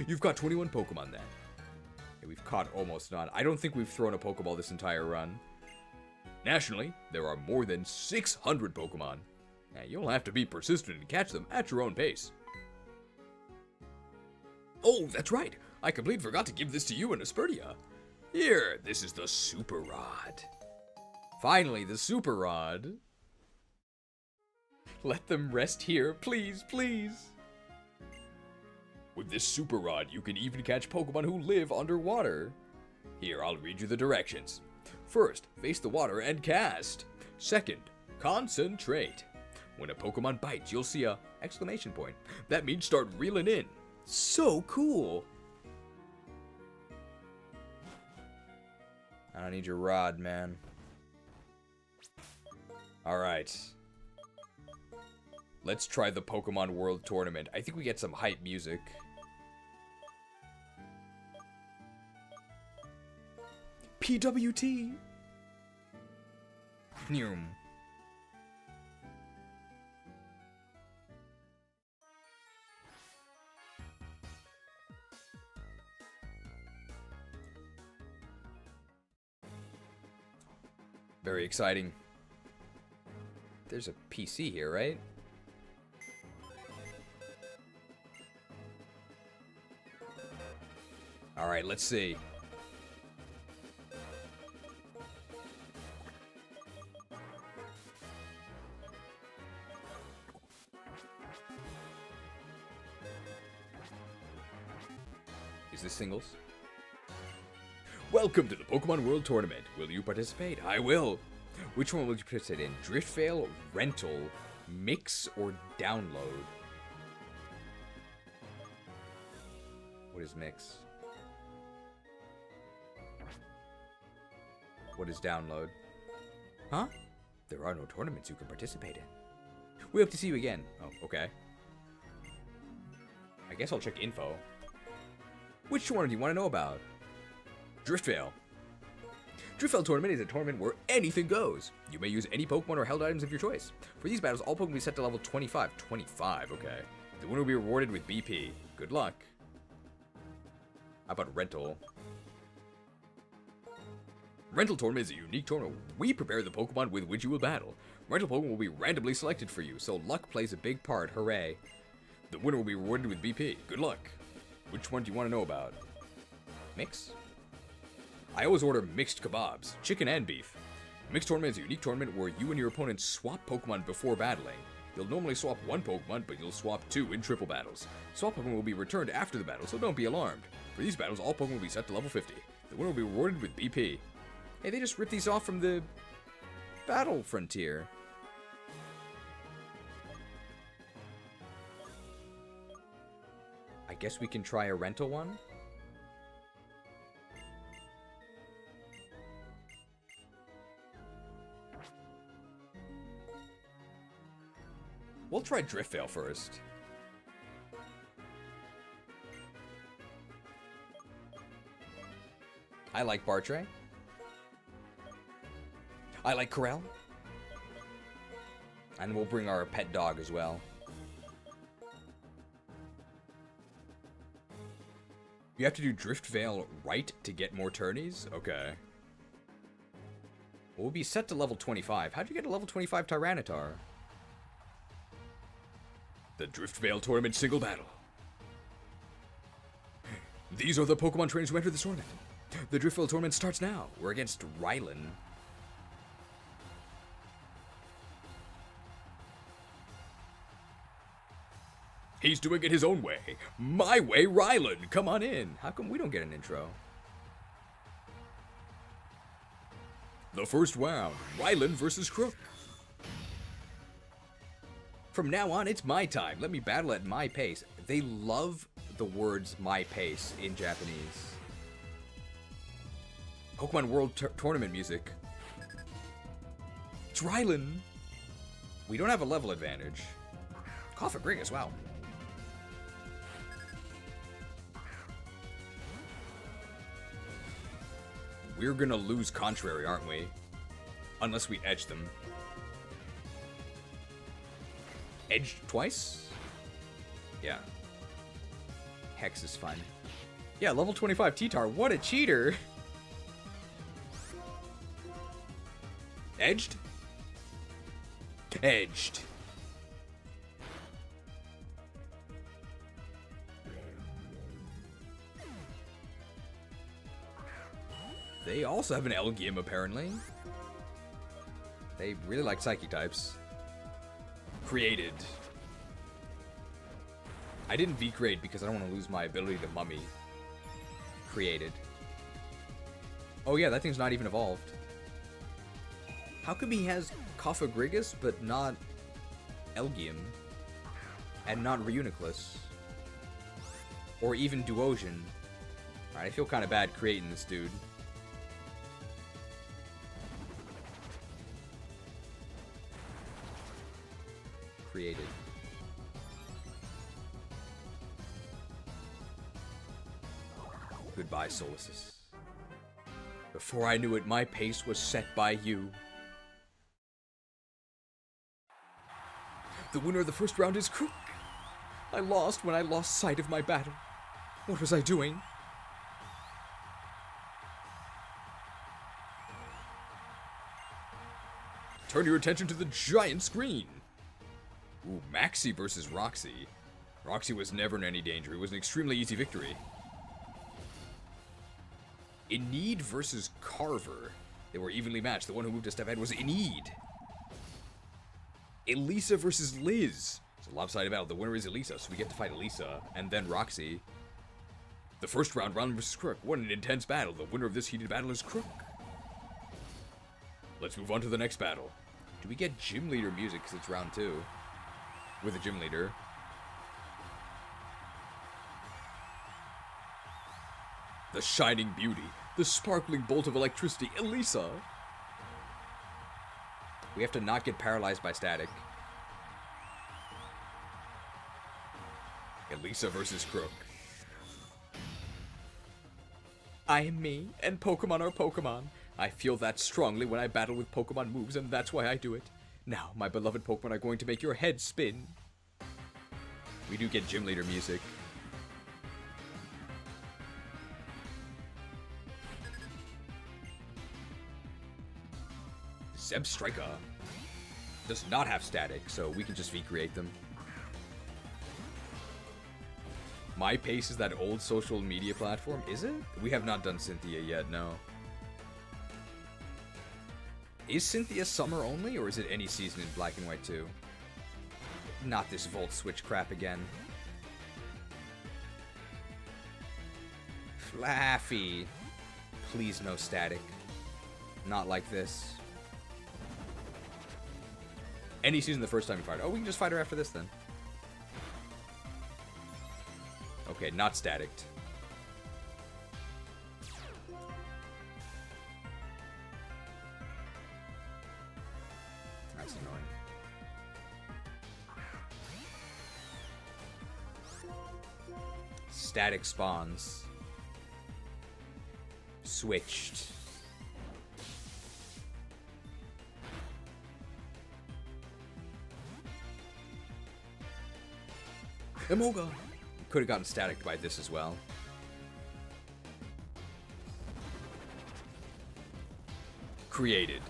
You've got 21 Pokemon then. Yeah, we've caught almost none. I don't think we've thrown a Pokeball this entire run. Nationally, there are more than 600 Pokemon. Now, you'll have to be persistent and catch them at your own pace. Oh, that's right. I completely forgot to give this to you and Aspertia. Here, this is the Super Rod. Finally, the Super Rod. Let them rest here, please, please. With this Super Rod, you can even catch Pokemon who live underwater. Here, I'll read you the directions. First, face the water and cast. Second, concentrate. When a Pokemon bites, you'll see a exclamation point. That means start reeling in. So cool. I don't need your rod, man. Alright. Let's try the Pokemon World Tournament. I think we get some hype music. PWT. Nyum. Very exciting. There's a PC here, right? Alright, let's see. Is this singles? Welcome to the Pokemon World Tournament. Will you participate? I will. Which one will you participate in? Drift Fail, Rental, Mix, or Download? What is Mix? What is Download? Huh? There are no tournaments you can participate in. We hope to see you again. Oh, okay. I guess I'll check info. Which one do you want to know about? Driftveil. Driftveil Tournament is a tournament where anything goes. You may use any Pokemon or held items of your choice. For these battles, all Pokemon will be set to level 25. 25, okay. The winner will be rewarded with BP. Good luck. How about Rental? Rental Tournament is a unique tournament. We prepare the Pokemon with which you will battle. Rental Pokemon will be randomly selected for you, so luck plays a big part. Hooray. The winner will be rewarded with BP. Good luck. Which one do you want to know about? Mix? I always order mixed kebabs, chicken and beef. Mixed Tournament is a unique tournament where you and your opponent swap Pokemon before battling. You'll normally swap one Pokemon, but you'll swap two in triple battles. Swap Pokemon will be returned after the battle, so don't be alarmed. For these battles, all Pokemon will be set to level 50. The winner will be rewarded with BP. Hey, they just ripped these off from the Battle Frontier. I guess we can try a rental one? We'll try Driftveil first. I like Bartray. I like Corral. And we'll bring our pet dog as well. You have to do Driftveil right to get more tourneys? Okay. We'll be set to level 25. How'd you get a level 25 Tyranitar? The Driftveil Tournament single battle. These are the Pokemon trainers who enter this tournament. The Driftveil Tournament starts now. We're against Rylan. He's doing it his own way. My way, Rylan. Come on in. How come we don't get an intro? The first round, Rylan versus Krook. From now on, it's my time. Let me battle at my pace. They love the words my pace in Japanese. Pokemon World Tournament music. It's Rylan. We don't have a level advantage. Cough Grig as well. We're gonna lose Contrary, aren't we? Unless we edge them. Edged twice? Yeah. Hex is fun. Yeah, level 25 T-Tar. What a cheater! Edged? Edged. They also have an Elgium, apparently. They really like Psychic types. Created. I didn't V-create because I don't want to lose my ability to mummy. Created. Oh yeah, that thing's not even evolved. How come he has Cophagrigus, but not Elgium? And not Reuniclus? Or even Duosian? Alright, I feel kind of bad creating this dude. Created. Goodbye, Solaces. Before I knew it, my pace was set by you. The winner of the first round is Krook. I lost when I lost sight of my battle. What was I doing? Turn your attention to the giant screen. Ooh, Maxie versus Roxy. Roxy was never in any danger. It was an extremely easy victory. Enid versus Carver. They were evenly matched. The one who moved a step ahead was Enid. Elisa versus Liz. It's a lopsided battle. The winner is Elisa, so we get to fight Elisa and then Roxy. The first round, Round versus Krook. What an intense battle. The winner of this heated battle is Krook. Let's move on to the next battle. Do we get gym leader music because it's round 2? With a gym leader. The shining beauty. The sparkling bolt of electricity. Elisa. We have to not get paralyzed by static. Elisa versus Krook. I am me, and Pokemon are Pokemon. I feel that strongly when I battle with Pokemon moves, and that's why I do it. Now, my beloved Pokemon are going to make your head spin. We do get gym leader music. Zebstrika does not have static, so we can just V-create them. My Pace is that old social media platform, is it? We have not done Cynthia yet, no. Is Cynthia summer only, or is it any season in Black and White too? Not this Volt Switch crap again. Flaffy. Please no static. Not like this. Any season the first time you fight her. Oh, we can just fight her after this then. Okay, not staticked. That's annoying. Static spawns. Switched. Emoga! Could have gotten static by this as well. Created.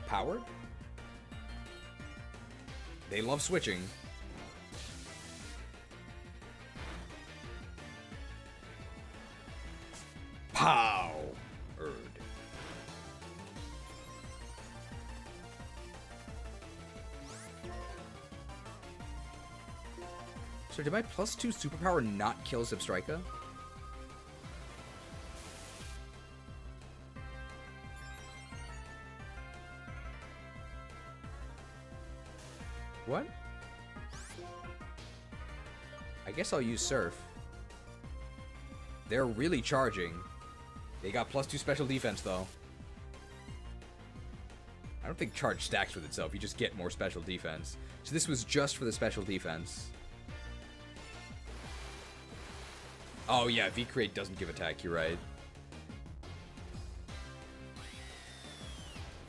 Powered? They love switching. Pow! So did my +2 superpower not kill Zebstrika? What? I guess I'll use Surf. They're really charging. They got +2 special defense, though. I don't think charge stacks with itself. You just get more special defense. So this was just for the special defense. Oh, yeah. V-Create doesn't give attack. You're right.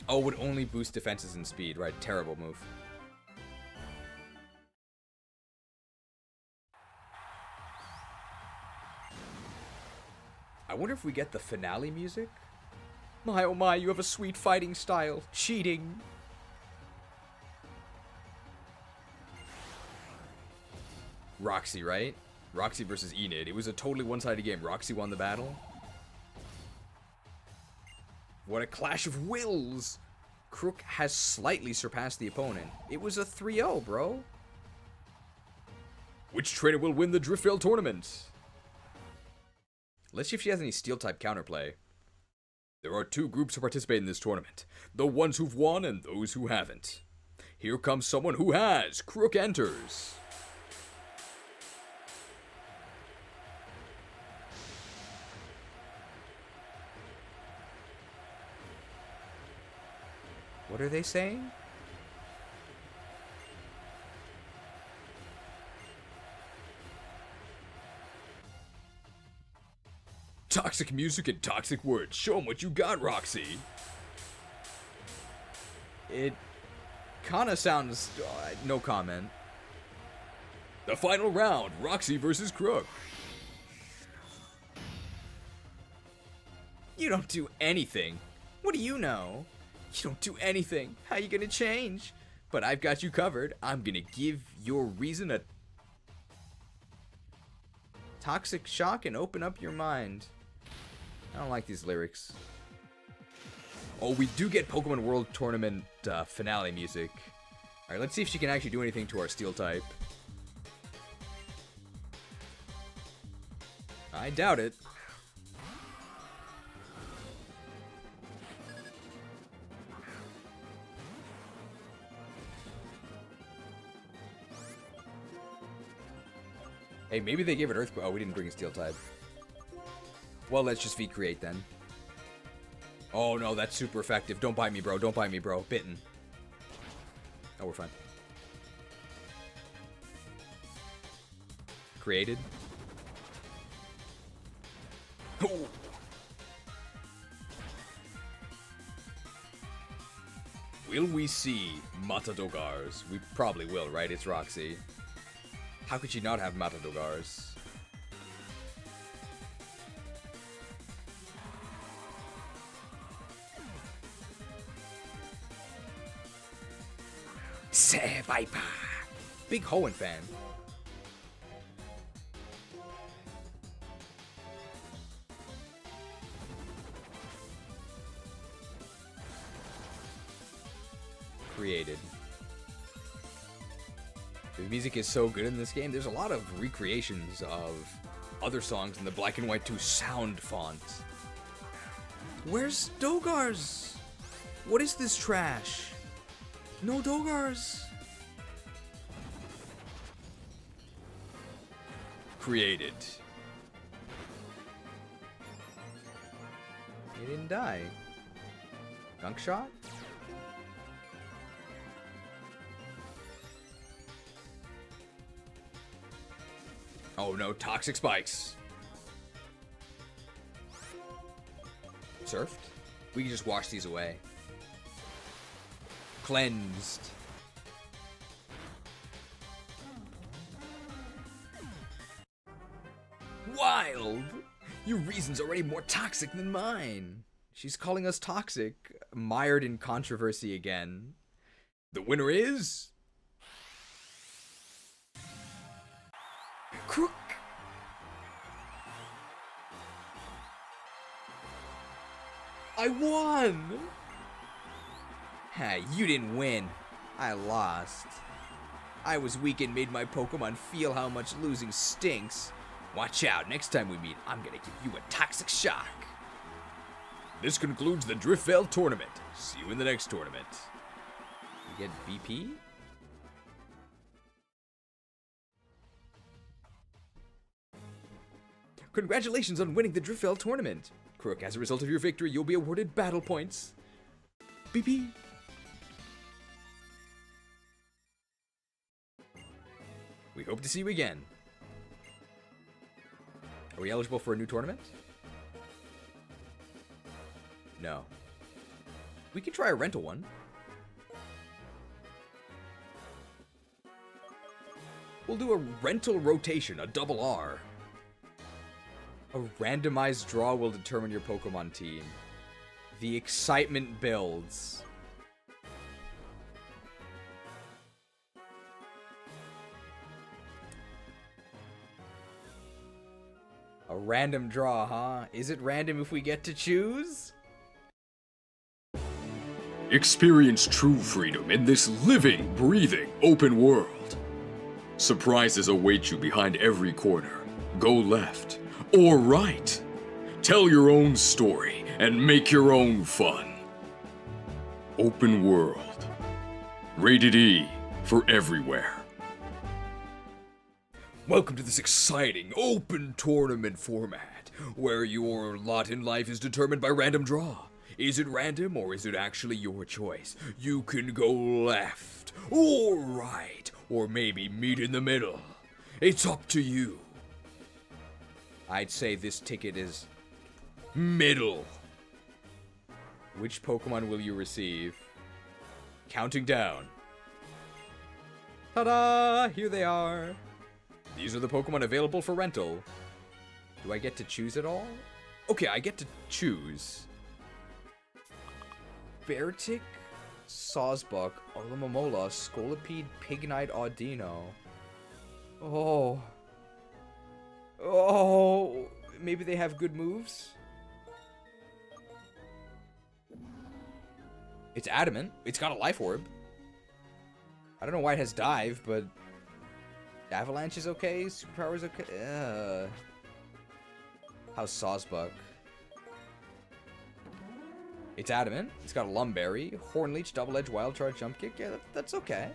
Oh, it would only boost defenses and speed. Right. Terrible move. I wonder if we get the finale music? My oh my, you have a sweet fighting style. Cheating. Roxy, right? Roxy versus Enid. It was a totally one-sided game. Roxy won the battle. What a clash of wills! Krook has slightly surpassed the opponent. It was a 3-0, bro. Which trainer will win the Driftveil tournament? Let's see if she has any Steel-type counterplay. There are 2 groups who participate in this tournament. The ones who've won and those who haven't. Here comes someone who has. Krook enters. What are they saying? Toxic music and toxic words. Show 'em what you got, Roxy. It kinda sounds... no comment. The final round, Roxy versus Krook. You don't do anything. What do you know? You don't do anything. How you gonna change? But I've got you covered. I'm gonna give your reason a toxic shock and open up your mind. I don't like these lyrics. Oh, we do get Pokemon World Tournament finale music. Alright, let's see if she can actually do anything to our Steel type. I doubt it. Hey, maybe they gave it Earthquake. Oh, we didn't bring a Steel type. Well, let's just V-Create then. Oh no, that's super effective. Don't bite me, bro. Don't bite me, bro. Bitten. Oh, we're fine. Created. Oh. Will we see Matadogars? We probably will, right? It's Roxy. How could she not have Matadogars? Say Viper! Big Hoenn fan. Created. The music is so good in this game. There's a lot of recreations of other songs in the Black and White 2 sound font. Where's Dogars? What is this trash? No Dogars. Created. He didn't die. Gunk shot? Oh no, toxic spikes. Surfed? We can just wash these away. Cleansed. Wild! Your reason's already more toxic than mine. She's calling us toxic, mired in controversy again. The winner is... Krook! I won! Ha, you didn't win. I lost. I was weak and made my Pokemon feel how much losing stinks. Watch out, next time we meet, I'm gonna give you a toxic shock. This concludes the Driftveil tournament. See you in the next tournament. You get BP? Congratulations on winning the Driftveil tournament. Krook, as a result of your victory, you'll be awarded battle points. BP. We hope to see you again. Are we eligible for a new tournament? No. We can try a rental one. We'll do a rental rotation, a double R. A randomized draw will determine your Pokemon team. The excitement builds. A random draw, huh? Is it random if we get to choose? Experience true freedom in this living, breathing, open world. Surprises await you behind every corner. Go left or right. Tell your own story and make your own fun. Open world. Rated E for everywhere. Welcome to this exciting, open tournament format, where your lot in life is determined by random draw. Is it random, or is it actually your choice? You can go left, or right, or maybe meet in the middle. It's up to you. I'd say this ticket is Middle. which Pokemon will you receive? Counting down. Ta-da! Here they are. These are the Pokemon available for rental. Do I get to choose it all? Okay, I get to choose. Beartic, Sawsbuck, Alomomola, Scolipede, Pignite, Audino. Oh. Oh. Maybe they have good moves? It's adamant. It's got a life orb. I don't know why it has dive, but Avalanche is okay. Superpower is okay. How's Sawsbuck? It's adamant. It's got a Lumberry, Hornleech, Double Edge, Wild Charge, Jump Kick. Yeah, that's okay.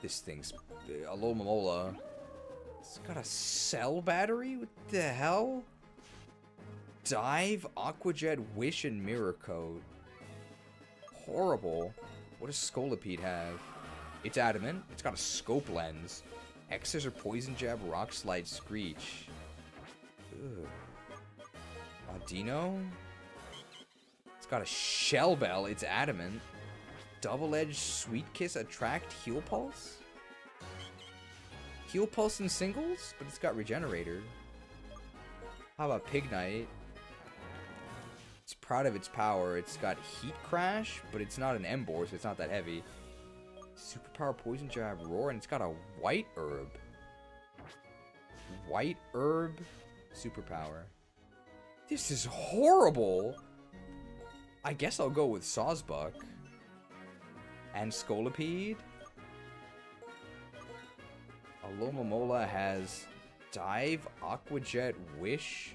This thing's a Alomomola. It's got a Cell Battery? What the hell? Dive, Aqua Jet, Wish, and Mirror Coat. Horrible. What does Scolipede have? It's adamant. It's got a Scope Lens. X-Scissor, Poison Jab, Rock Slide, Screech. Ugh. Audino? It's got a Shell Bell. It's adamant. Double Edge, Sweet Kiss, Attract, Heal Pulse? Heal Pulse in singles? But it's got Regenerator. How about Pignite? It's proud of its power. It's got Heat Crash, but it's not an Emboar, so it's not that heavy. Superpower, Poison Jab, Roar, and it's got a White Herb. White Herb, Superpower. This is horrible! I guess I'll go with Sawsbuck. And Scolipede. Alomomola has Dive, Aqua Jet, Wish,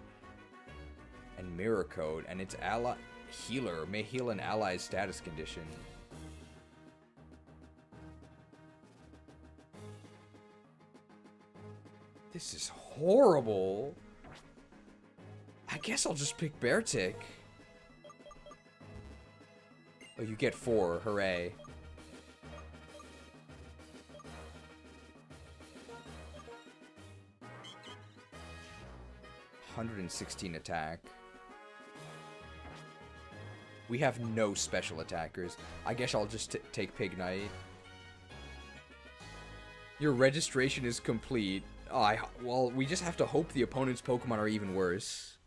and Mirror Coat, and its ally healer may heal an ally's status condition. This is horrible. I guess I'll just pick Beartic. Oh, you get 4. Hooray. $116 attack. We have no special attackers. I guess I'll just take Pignite. Your registration is complete. Oh, well, we just have to hope the opponent's Pokemon are even worse.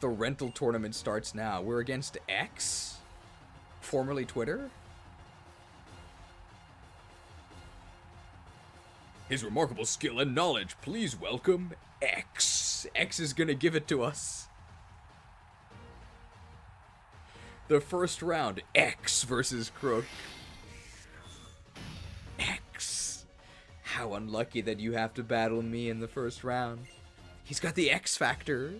The rental tournament starts now. We're against X, formerly Twitter. His remarkable skill and knowledge, please welcome X. X is gonna give it to us. The first round, X versus Krook. X. How unlucky that you have to battle me in the first round. He's got the X factor.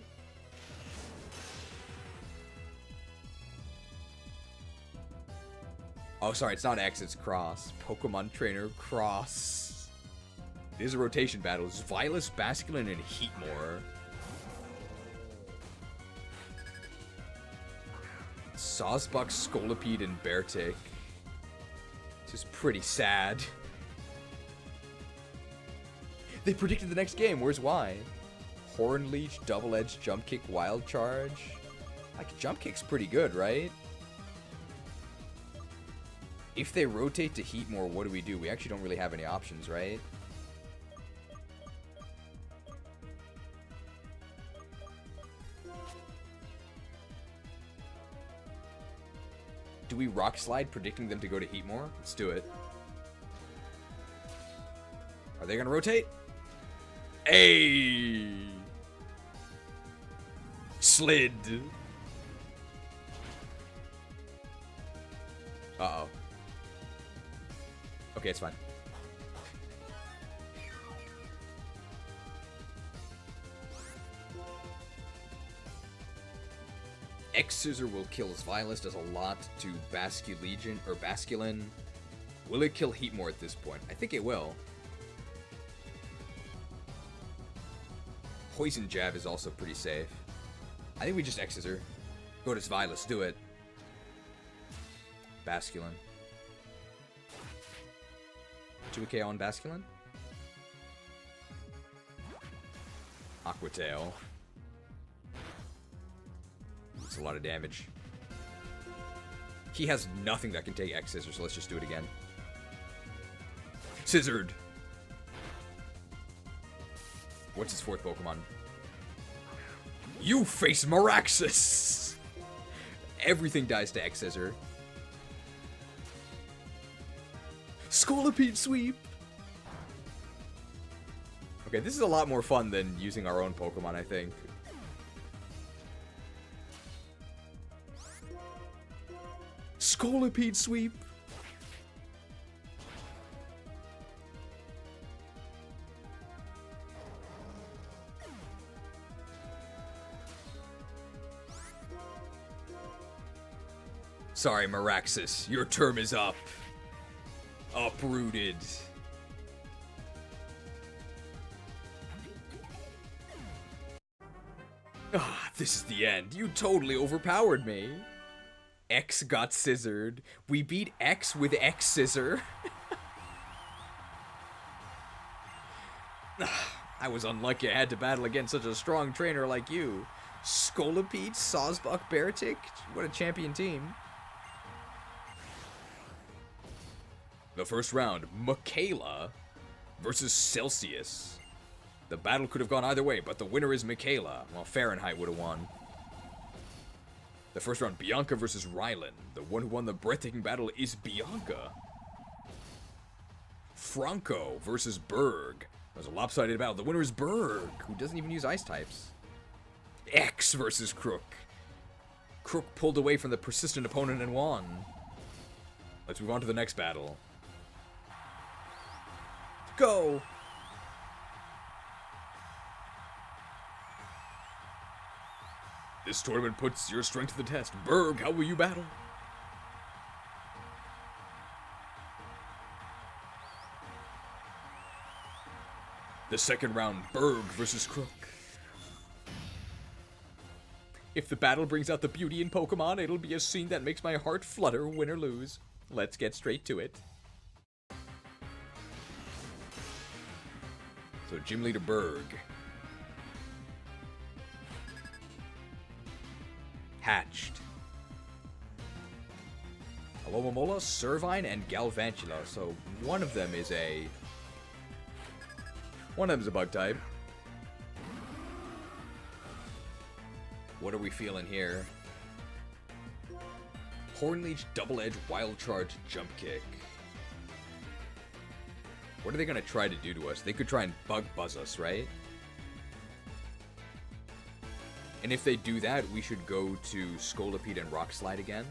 Oh, sorry, it's not X, it's Cross. Pokemon Trainer Cross. It is a rotation battle. It's Vilas, Basculin, and Heatmore. Sawsbuck, Scolipede, and Beartic. This is pretty sad. They predicted the next game. Where's why? Hornleech, Double Edge, Jump Kick, Wild Charge. Like, Jump Kick's pretty good, right? If they rotate to heat more, what do we do? We actually don't really have any options, right? Do we rock slide, predicting them to go to heat more? Let's do it. Are they gonna rotate? Hey! Slid. Uh-oh. Okay, it's fine. X-Scissor will kill Vilus, does a lot to Basculegion, or Basculin. Will it kill Heatmore at this point? I think it will. Poison Jab is also pretty safe. I think we just X-Scissor. Go to Vilus, do it. Basculin. 2k on Basculin. Aqua Tail. It's a lot of damage. He has nothing that can take X-Scissor, so let's just do it again. Scissored. What's his fourth Pokemon? You face Miraxis! Everything dies to X-Scissor. Scolipede Sweep! Okay, this is a lot more fun than using our own Pokemon, I think. Scolipede Sweep! Sorry, Miraxis, your term is up. Uprooted. Ah, this is the end. You totally overpowered me. X got scissored. We beat X with X-Scissor. I was unlucky I had to battle against such a strong trainer like you. Scolipede, Sawsbuck, Baratic. What a champion team. The first round, Michaela versus Celsius. The battle could have gone either way, but the winner is Michaela, while Fahrenheit would have won. The first round, Bianca versus Rylan. The one who won the breathtaking battle is Bianca. Franco versus Berg. It was a lopsided battle. The winner is Berg, who doesn't even use ice types. X versus Krook. Krook pulled away from the persistent opponent and won. Let's move on to the next battle. Go! This tournament puts your strength to the test. Berg, how will you battle? The second round, Berg versus Krook. If the battle brings out the beauty in Pokemon, it'll be a scene that makes my heart flutter, win or lose. Let's get straight to it. So, Gym Leader Berg. Hatched. Alomomola, Servine, and Galvantula. So, one of them is a bug type. What are we feeling here? Hornleech, Double Edge, Wild Charge, Jump Kick. What are they going to try to do to us? They could try and bug buzz us, right? And if they do that, we should go to Scolipede and Rock Slide again.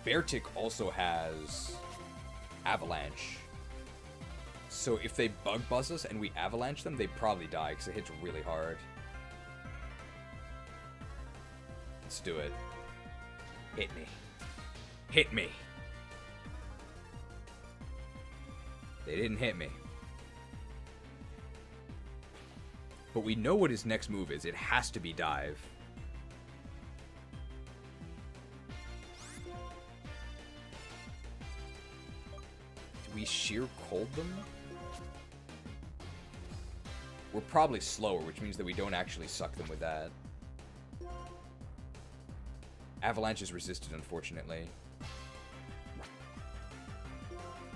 Beartic also has Avalanche. So if they bug buzz us and we avalanche them, they probably die because it hits really hard. Let's do it. Hit me. Hit me. They didn't hit me. But we know what his next move is. It has to be Dive. Do we sheer cold them? We're probably slower, which means that we don't actually suck them with that. Avalanche is resisted, unfortunately.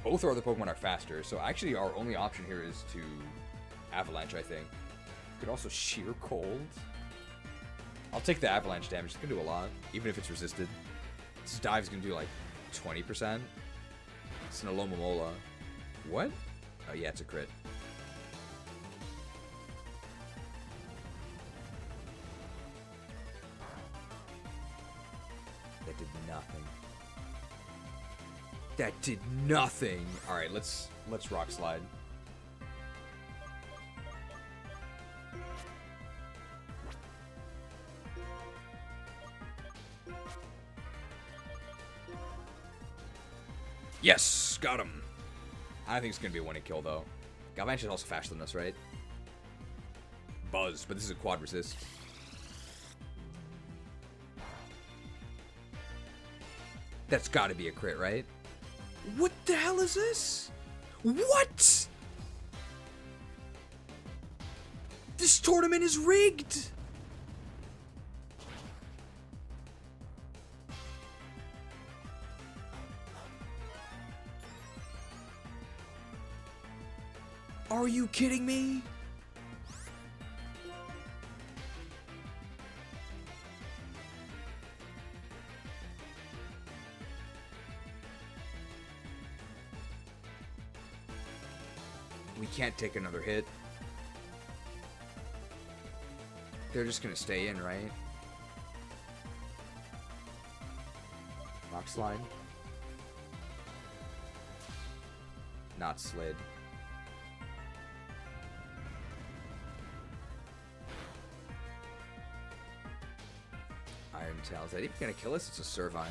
Both our other Pokemon are faster, so actually our only option here is to Avalanche, I think. Could also Sheer Cold. I'll take the Avalanche damage. It's going to do a lot, even if it's resisted. This dive's going to do like 20%. It's an Alomomola. What? Oh yeah, it's a crit. That did nothing. That did nothing. All right, let's Rock Slide. Yes, got him. I don't think it's gonna be a one-hit kill though. Galvantula is also faster than us, right? Buzz, but this is a quad resist. That's got to be a crit, right? What the hell is this? What? This tournament is rigged. Are you kidding me? We can't take another hit. They're just gonna stay in, right? Rock Slide. Not slid. Iron Tail. Is that even gonna kill us? It's a Servine.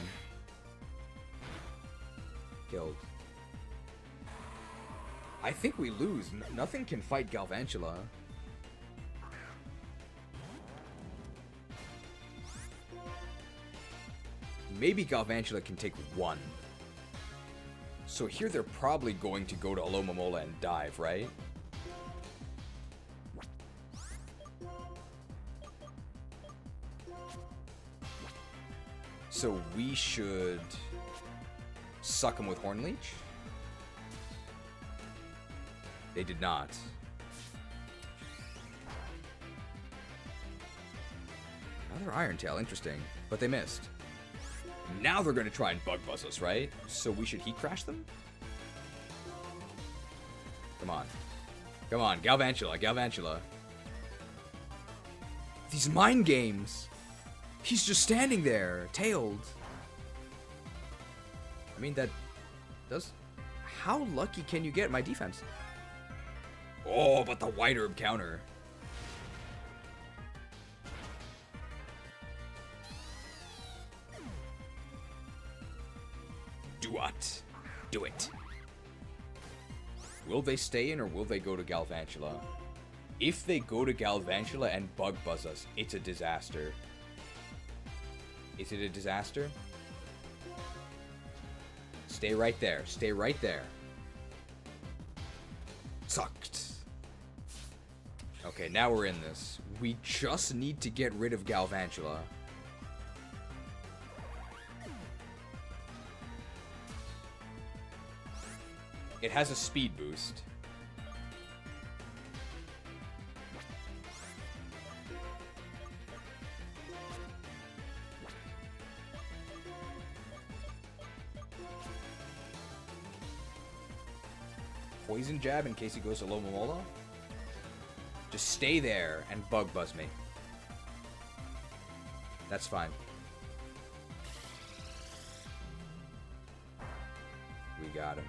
Killed. I think we lose. Nothing can fight Galvantula. Maybe Galvantula can take one. So here they're probably going to go to Alomomola and dive, right? So we should suck him with Horn Leech? They did not. Another Iron Tail, interesting. But they missed. Now they're going to try and Bug Buzz us, right? So we should Heat Crash them? Come on. Come on, Galvantula, Galvantula. These mind games! He's just standing there, tailed. I mean, that does... How lucky can you get my defense? Oh, but the White Herb counter. Do what? Do it. Will they stay in or will they go to Galvantula? If they go to Galvantula and Bug Buzz us, it's a disaster. Is it a disaster? Stay right there. Stay right there. Sucked. Okay, now we're in this. We just need to get rid of Galvantula. It has a speed boost. Poison Jab in case he goes to Lomomola. Just stay there and Bug Buzz me. That's fine. We got him.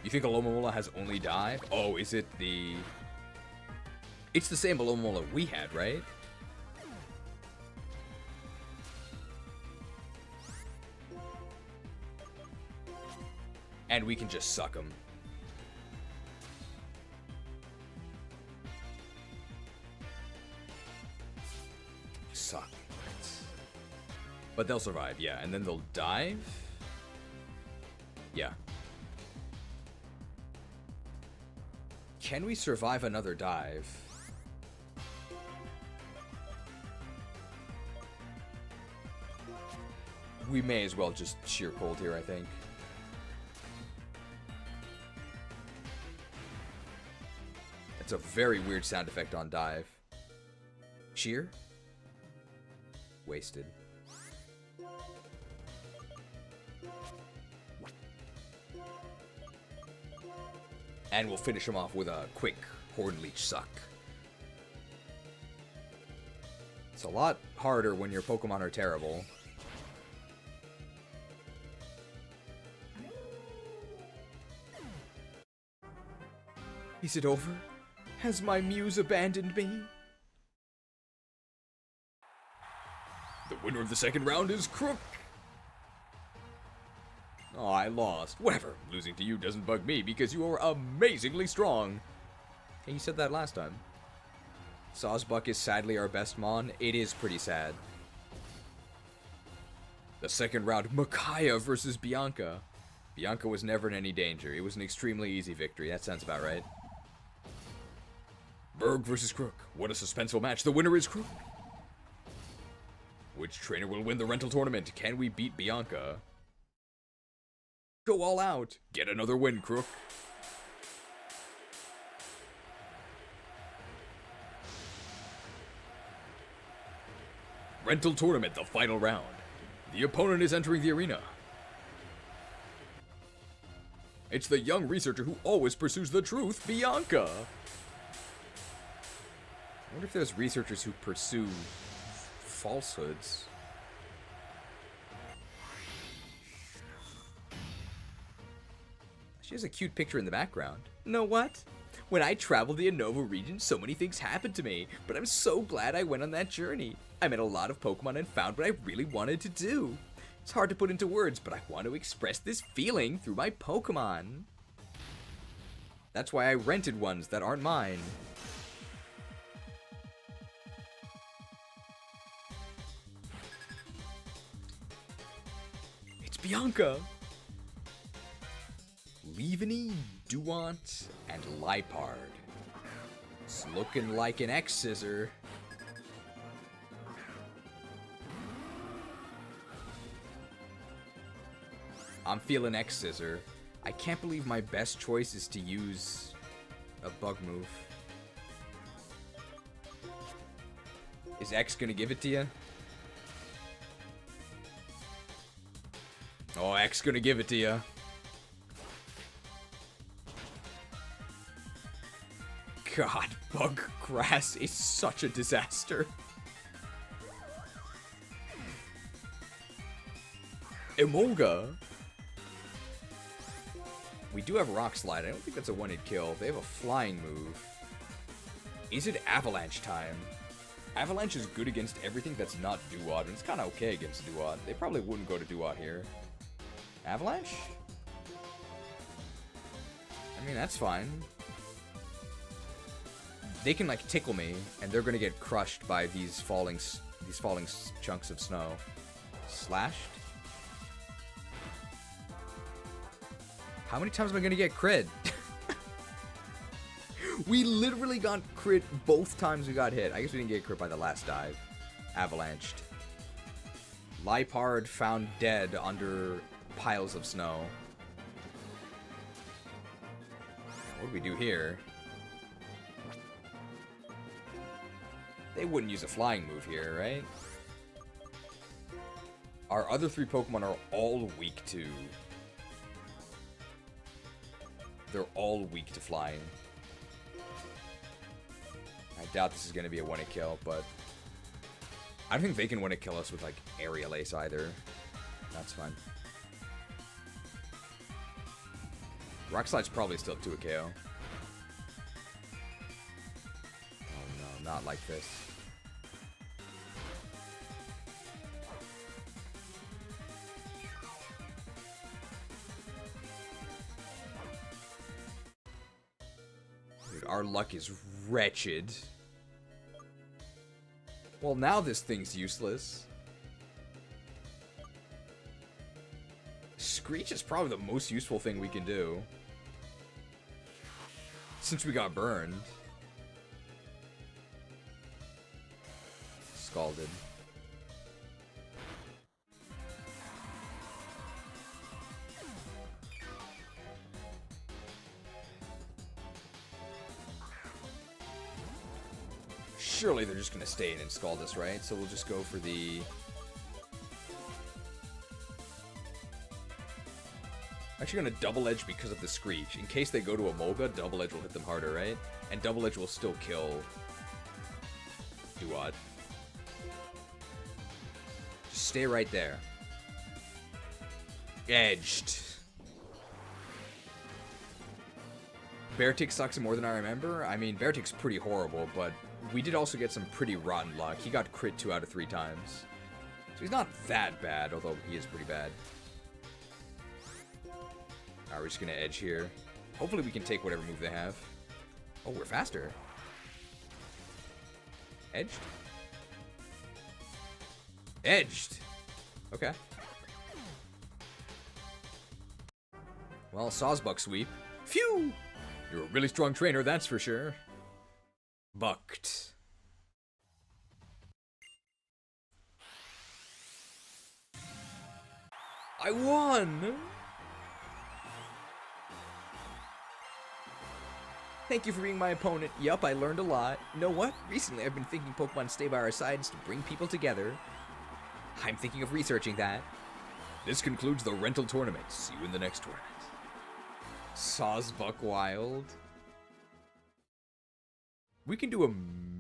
You think Alomomola has only dive? Oh, is it the... It's the same Alomomola we had, right? And we can just suck him. Suck. But they'll survive, yeah. And then they'll dive? Yeah. Can we survive another dive? We may as well just sheer cold here, I think. It's a very weird sound effect on dive. Sheer? Wasted. And we'll finish him off with a quick Horn Leech suck. It's a lot harder when your Pokemon are terrible. Is it over? Has my muse abandoned me? The winner of the second round is Krook. Oh, I lost. Whatever. Losing to you doesn't bug me because you are amazingly strong. Hey, you said that last time. Sawsbuck is sadly our best Mon. It is pretty sad. The second round, Micaiah versus Bianca. Bianca was never in any danger. It was an extremely easy victory. That sounds about right. Berg versus Krook. What a suspenseful match. The winner is Krook. Which trainer will win the rental tournament? Can we beat Bianca? Go all out. Get another win, Krook. Rental tournament, the final round. The opponent is entering the arena. It's the young researcher who always pursues the truth, Bianca. I wonder if there's researchers who pursue falsehoods. She has a cute picture in the background. Know what? When I traveled the Unova region, so many things happened to me, but I'm so glad I went on that journey. I met a lot of Pokemon and found what I really wanted to do. It's hard to put into words, but I want to express this feeling through my Pokemon. That's why I rented ones that aren't mine. It's Bianca! Leaveney, Duant, and Lipard. It's looking like an X-Scissor. I'm feeling X-Scissor. I can't believe my best choice is to use a bug move. Is X gonna give it to you? Oh, X gonna give it to you. God, bug grass is such a disaster. Emolga. We do have Rock Slide. I don't think that's a one-hit kill. They have a flying move. Is it Avalanche time? Avalanche is good against everything that's not Duat, and it's kind of okay against Duat. They probably wouldn't go to Duat here. Avalanche? I mean, that's fine. They can, like, tickle me, and they're gonna get crushed by these falling chunks of snow. Slashed? How many times am I gonna get crit? We literally got crit both times we got hit. I guess we didn't get crit by the last dive. Avalanched. Lipard found dead under piles of snow. What do we do here? They wouldn't use a flying move here, right? Our other three Pokemon are all weak to... They're all weak to flying. I doubt this is going to be a one-hit kill, but... I don't think they can one-hit kill us with, like, Aerial Ace either. That's fine. Rock Slide's probably still 2 a KO. Oh no, not like this. Dude, our luck is wretched. Well, now this thing's useless. Screech is probably the most useful thing we can do. Since we got burned. Scalded. Surely they're just going to stay and install this, right? So we'll just go for the... Actually going to double edge because of the Screech. In case they go to a Molga, double edge will hit them harder, right? And double edge will still kill Duat. Just stay right there. Edged. Heretics sucks more than I remember. I mean, Heretics pretty horrible, but we did also get some pretty rotten luck. He got crit 2 out of 3 times. So he's not that bad, although he is pretty bad. Alright, we're just gonna edge here. Hopefully we can take whatever move they have. Oh, we're faster. Edged? Edged! Okay. Well, Sawsbuck sweep. Phew! You're a really strong trainer, that's for sure. Bucked. I won! Thank you for being my opponent. Yup, I learned a lot. You know what? Recently I've been thinking Pokemon stay by our sides to bring people together. I'm thinking of researching that. This concludes the rental tournament. See you in the next tournament. Sawsbuck Wild. We can do a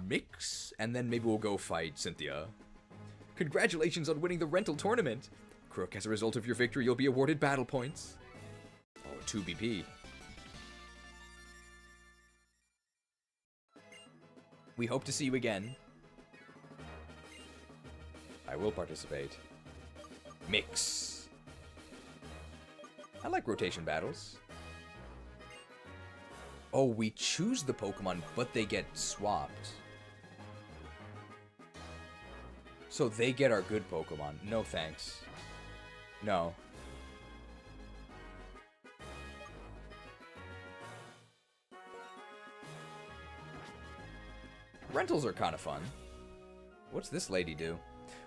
mix, and then maybe we'll go fight Cynthia. Congratulations on winning the rental tournament. Krook, as a result of your victory, you'll be awarded battle points. Oh, 2 BP. We hope to see you again. I will participate. Mix. I like rotation battles. Oh, we choose the Pokemon, but they get swapped. So they get our good Pokemon. No thanks. No. Rentals are kind of fun. What's this lady do?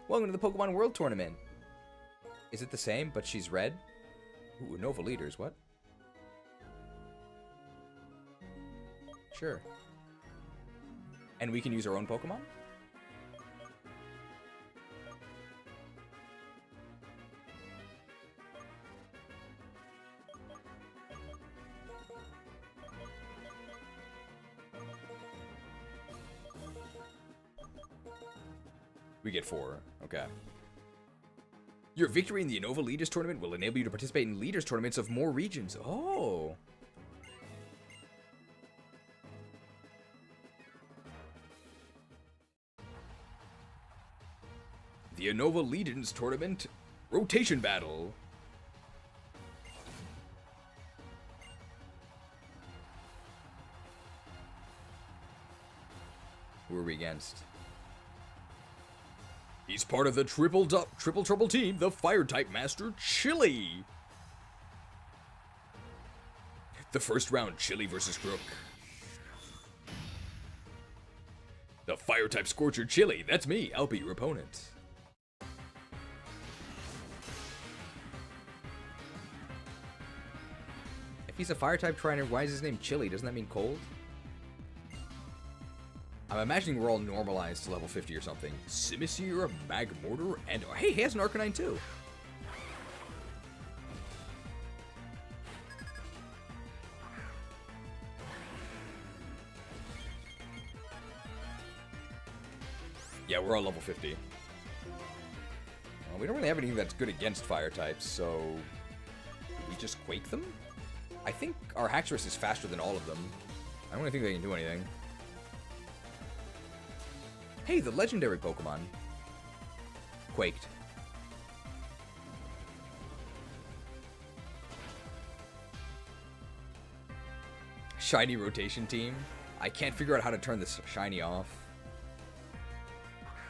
Welcome to the Pokemon World Tournament. Is it the same, but she's red? Ooh, Unova leaders, what? Sure. And we can use our own Pokemon? We get 4. Okay. Your victory in the Unova Leaders Tournament will enable you to participate in Leaders Tournaments of more regions. Oh. The Unova Leaders Tournament Rotation Battle. Who are we against? He's part of the triple trouble team, the Fire-type Master, Chili. The first round, Chili versus Krook. The Fire-type Scorcher, Chili. That's me. I'll be your opponent. If he's a Fire-type trainer, why is his name Chili? Doesn't that mean cold? I'm imagining we're all normalized to level 50 or something. Simisear, Magmortar, and... Oh, hey, he has an Arcanine too! Yeah, we're all level 50. Well, we don't really have anything that's good against fire types, so... we just Quake them? I think our Haxorus is faster than all of them. I don't really think they can do anything. Hey, the legendary Pokemon. Quaked. Shiny rotation team. I can't figure out how to turn this shiny off.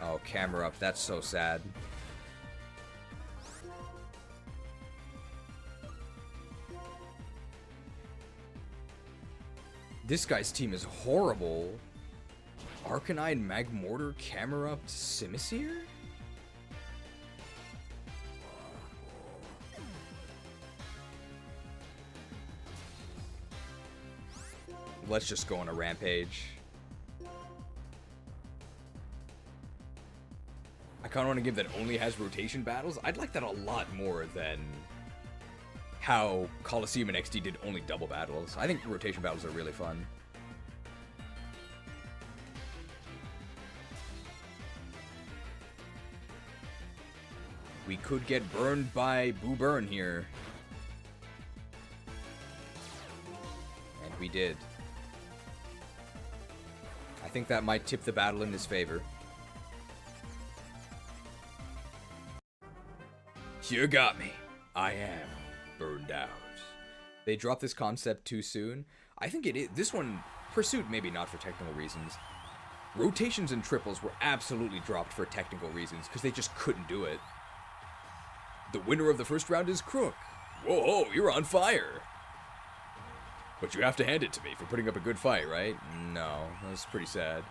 Oh, camera up. That's so sad. This guy's team is horrible. Arcanine, Magmortar, Camerupt, Simisear? Let's just go on a rampage. kind of want a game that only has rotation battles. I'd like that a lot more than how Coliseum and XD did only double battles. I think rotation battles are really fun. We could get burned by Boo Burn here. And we did. I think that might tip the battle in his favor. You got me. I am burned out. They dropped this concept too soon. I think it is. This one, Pursuit, maybe not for technical reasons. Rotations and triples were absolutely dropped for technical reasons because they just couldn't do it. The winner of the first round is Krook. Whoa, you're on fire. But you have to hand it to me for putting up a good fight, right? No, that's pretty sad.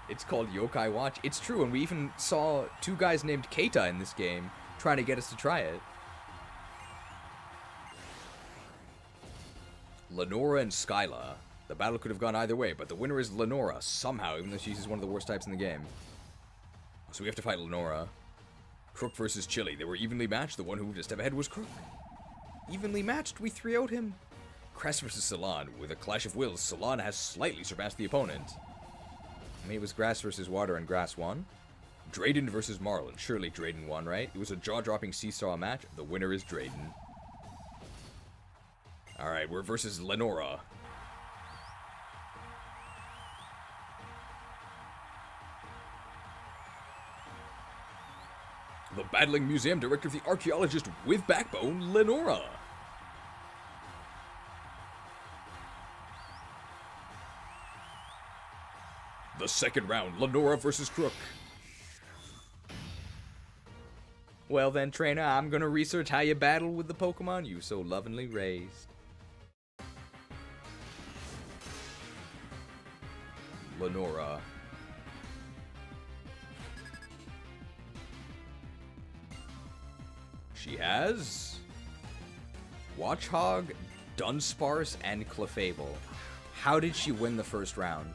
It's called Yokai Watch. It's true, and we even saw two guys named Keita in this game trying to get us to try it. Lenora and Skyla. The battle could have gone either way, but the winner is Lenora, somehow, even though she's one of the worst types in the game. So we have to fight Lenora. Krook versus Chili. They were evenly matched. The one who moved a step ahead was Krook. Evenly matched, we 3-0'd him. Crest versus Salon. With a clash of wills, Salon has slightly surpassed the opponent. I mean, it was Grass versus Water, and Grass won. Drayden versus Marlin. Surely Drayden won, right? It was a jaw-dropping seesaw match. The winner is Drayden. Alright, we're versus Lenora. The battling museum director, the archaeologist with backbone, Lenora. The second round, Lenora versus Krook. Well then, trainer, I'm gonna research how you battle with the Pokemon you so lovingly raised. Lenora. She has Watchog, Dunsparce, and Clefable. How did she win the first round?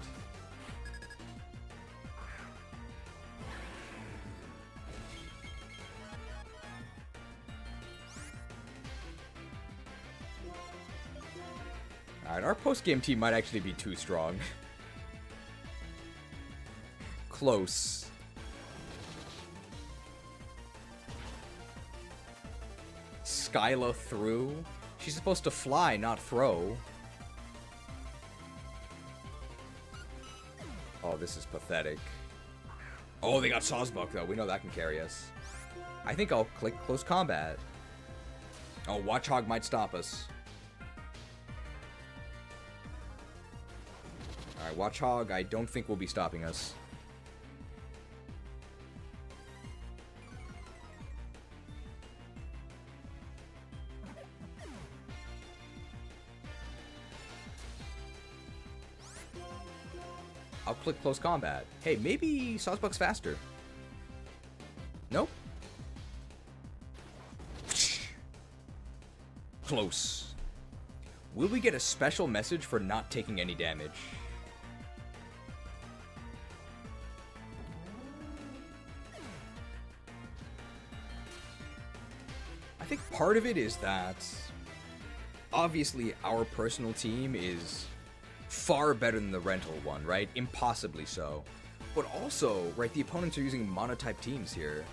Alright, our post-game team might actually be too strong. Close. Skyla through? She's supposed to fly, not throw. Oh, this is pathetic. Oh, they got Sawsbuck, though. We know that can carry us. I think I'll click close combat. Oh, Watchog might stop us. Alright, Watchog, I don't think will be stopping us. I'll click close combat. Hey, maybe Sawsbuck's faster. Nope. Close. Will we get a special message for not taking any damage? I think part of it is that obviously our personal team is far better than the rental one, right? Impossibly so. But also, right, the opponents are using monotype teams here.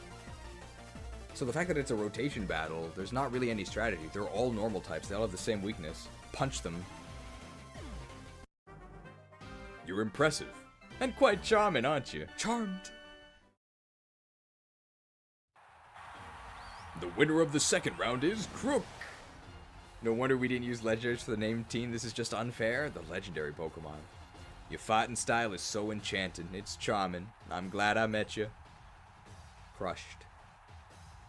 So the fact that it's a rotation battle, there's not really any strategy. They're all normal types. They all have the same weakness. Punch them. You're impressive. And quite charming, aren't you? Charmed. The winner of the second round is Krook. No wonder we didn't use legendaries for the named team. This is just unfair. The legendary Pokemon. Your fighting style is so enchanting. It's charming. I'm glad I met you. Crushed.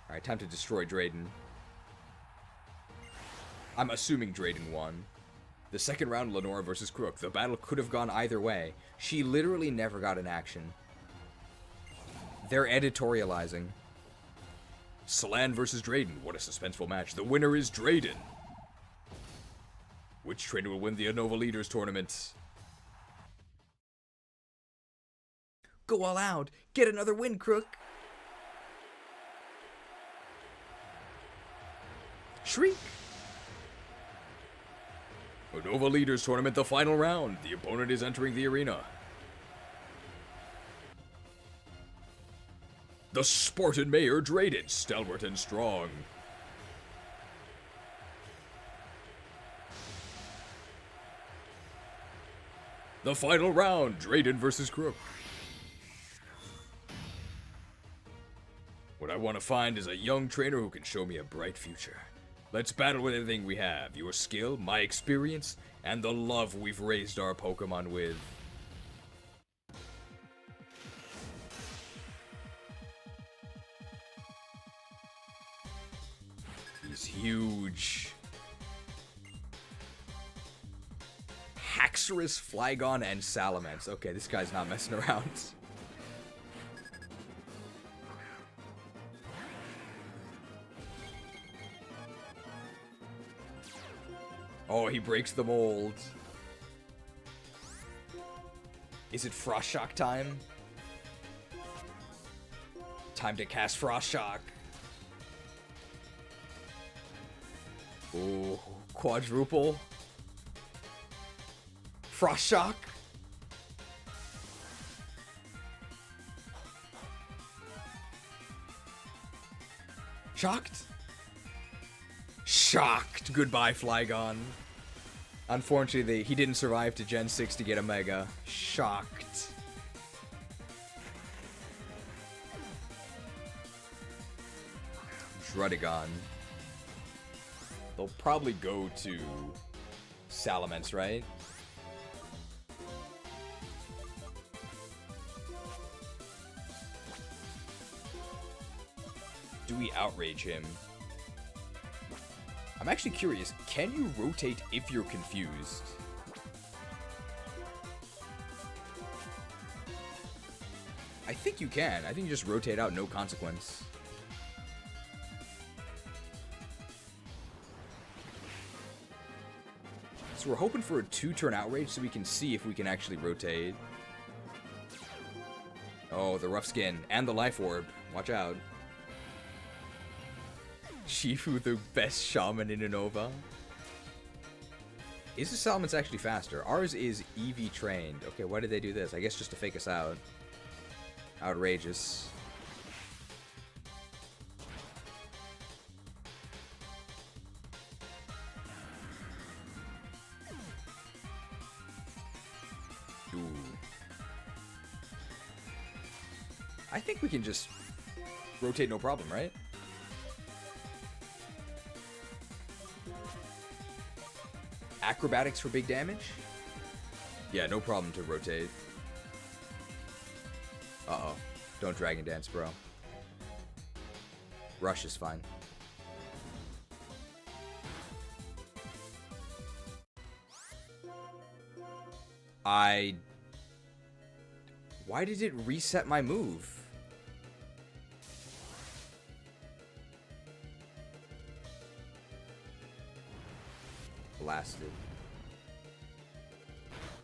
Alright, time to destroy Drayden. I'm assuming Drayden won. The second round, Lenora versus Krook. The battle could have gone either way. She literally never got an action. They're editorializing. Salan versus Drayden. What a suspenseful match. The winner is Drayden. Which trainer will win the Unova Leaders Tournament? Go all out. Get another win, Krook. Shriek! Unova Leaders Tournament, the final round. The opponent is entering the arena. The Spartan Mayor Drayden, stalwart and strong. The final round, Drayden versus Krook. What I want to find is a young trainer who can show me a bright future. Let's battle with everything we have. Your skill, my experience, and the love we've raised our Pokemon with. He's huge. Haxorus, Flygon, and Salamence. Okay, this guy's not messing around. Oh, he breaks the mold. Is it Frost Shock time? Time to cast Frost Shock. Ooh, quadruple. Frost Shock. Shocked? Shocked. Goodbye, Flygon. Unfortunately, he didn't survive to Gen 6 to get a Mega. Shocked. Druddigon. They'll probably go to Salamence, right? Do we outrage him? I'm actually curious, can you rotate if you're confused? I think you can. I think you just rotate out, no consequence. So we're hoping for a 2-turn outrage so we can see if we can actually rotate. Oh, the rough skin and the life orb. Watch out. Shifu, the best shaman in Unova. Is the Salamence actually faster? Ours is EV trained. Okay, why did they do this? I guess just to fake us out. Outrageous. Ooh. I think we can just rotate no problem, right? Acrobatics for big damage? Yeah, no problem to rotate. Uh-oh. Don't Dragon Dance, bro. Rush is fine. Why did it reset my move? Blasted.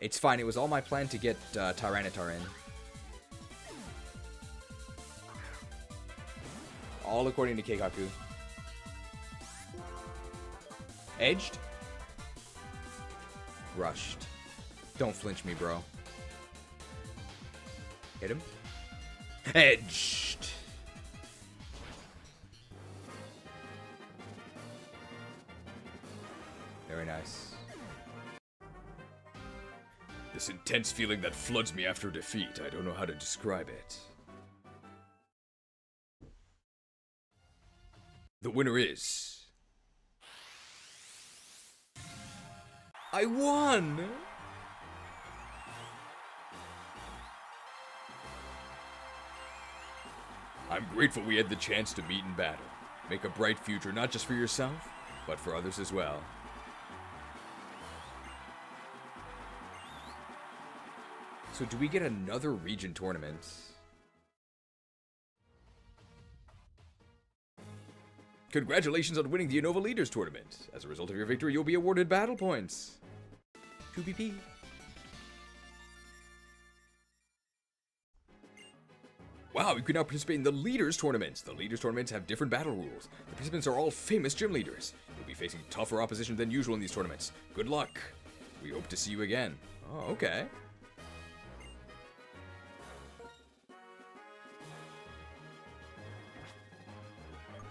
It's fine. It was all my plan to get Tyranitar in. All according to Keikaku. Edged. Rushed. Don't flinch me, bro. Hit him. Edged. Very nice. This intense feeling that floods me after defeat. I don't know how to describe it. The winner is... I won! I'm grateful we had the chance to meet in battle. Make a bright future not just for yourself, but for others as well. So do we get another region tournament? Congratulations on winning the Unova Leaders Tournament. As a result of your victory, you'll be awarded battle points. 2BP. Wow, you can now participate in the Leaders Tournaments. The Leaders Tournaments have different battle rules. The participants are all famous gym leaders. You'll be facing tougher opposition than usual in these tournaments. Good luck. We hope to see you again. Oh, okay.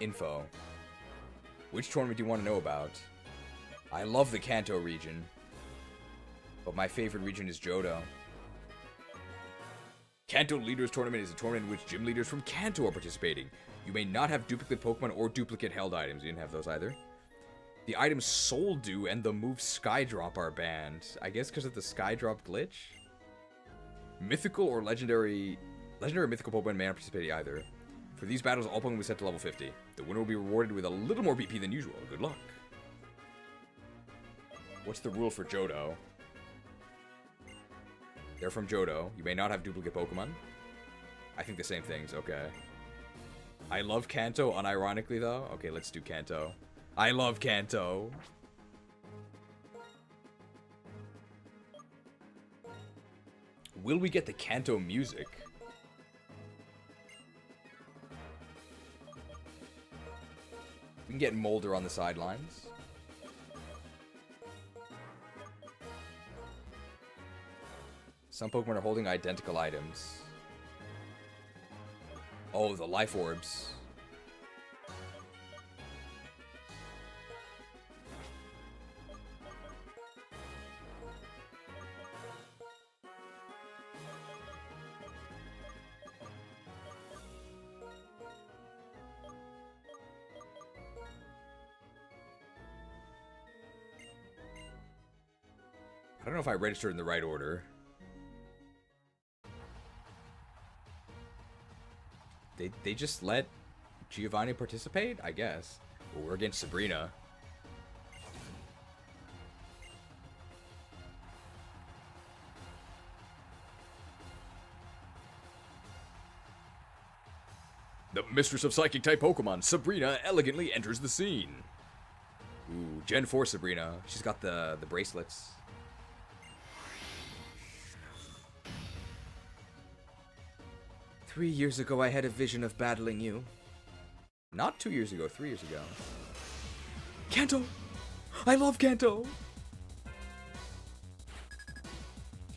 Info. Which tournament do you want to know about? I love the Kanto region, but my favorite region is Johto. Kanto Leaders Tournament is a tournament in which gym leaders from Kanto are participating. You may not have duplicate Pokemon or duplicate held items. You didn't have those either. The items Soul Dew and the move Skydrop are banned. I guess because of the Skydrop glitch? Mythical or legendary or mythical Pokemon may not participate either. For these battles, all Pokemon will be set to level 50. The winner will be rewarded with a little more BP than usual. Good luck. What's the rule for Johto? They're from Johto. You may not have duplicate Pokemon. I think the same things. Okay. I love Kanto, unironically, though. Okay, let's do Kanto. I love Kanto. Will we get the Kanto music? We can get Molder on the sidelines. Some Pokemon are holding identical items. Oh, the Life Orbs. I don't know if I registered in the right order. They just let Giovanni participate, I guess. Well, we're against Sabrina. The mistress of Psychic-type Pokemon, Sabrina, elegantly enters the scene. Ooh, Gen 4 Sabrina. She's got the bracelets. "3 years ago, I had a vision of battling you." Not 2 years ago, 3 years ago. Kanto! I love Kanto!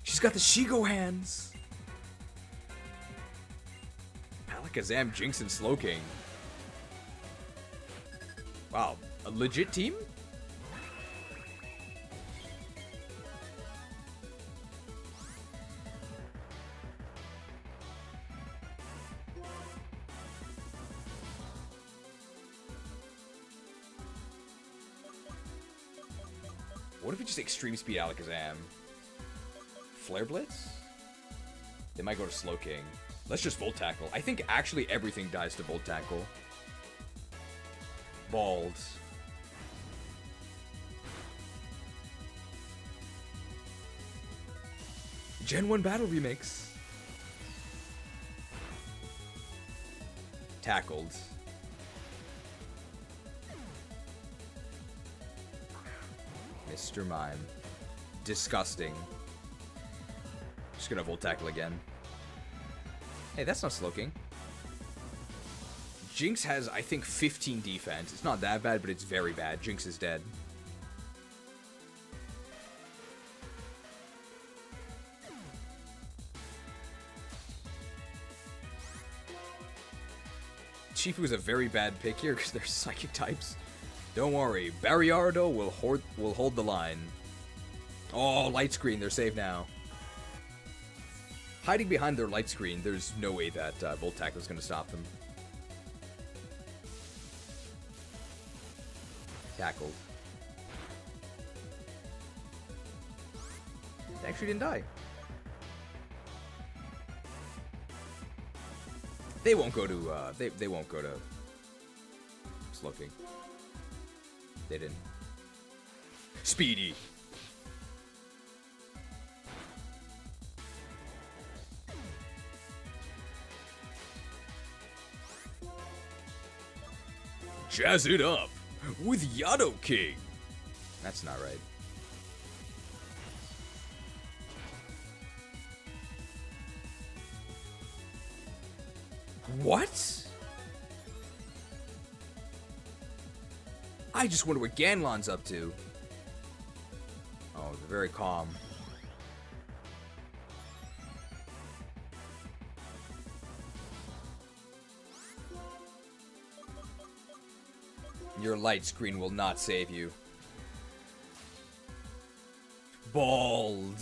She's got the Shigo hands! Alakazam, Jinx, and Slowking. Wow, a legit team? What if we just Extreme Speed Alakazam? Flare Blitz? They might go to Slowking. Let's just Volt Tackle. I think actually everything dies to Volt Tackle. Bald. Gen 1 Battle Remix. Tackled. Mr. Mime. Disgusting. Just gonna Volt Tackle again. Hey, that's not Slowking. Jinx has, I think, 15 defense. It's not that bad, but it's very bad. Jinx is dead. Chifu is a very bad pick here because they're psychic types. Don't worry, Barriardo will hold the line. Oh, light screen, they're safe now. Hiding behind their light screen, there's no way that Volt Tackle is going to stop them. Tackled. They actually didn't die. They won't go to they won't go to Slowking. They didn't. Speedy. Jazz it up with Yado King. That's not right. What? I just wonder what Ganlon's up to. Oh, they're very calm. Your light screen will not save you. Bald.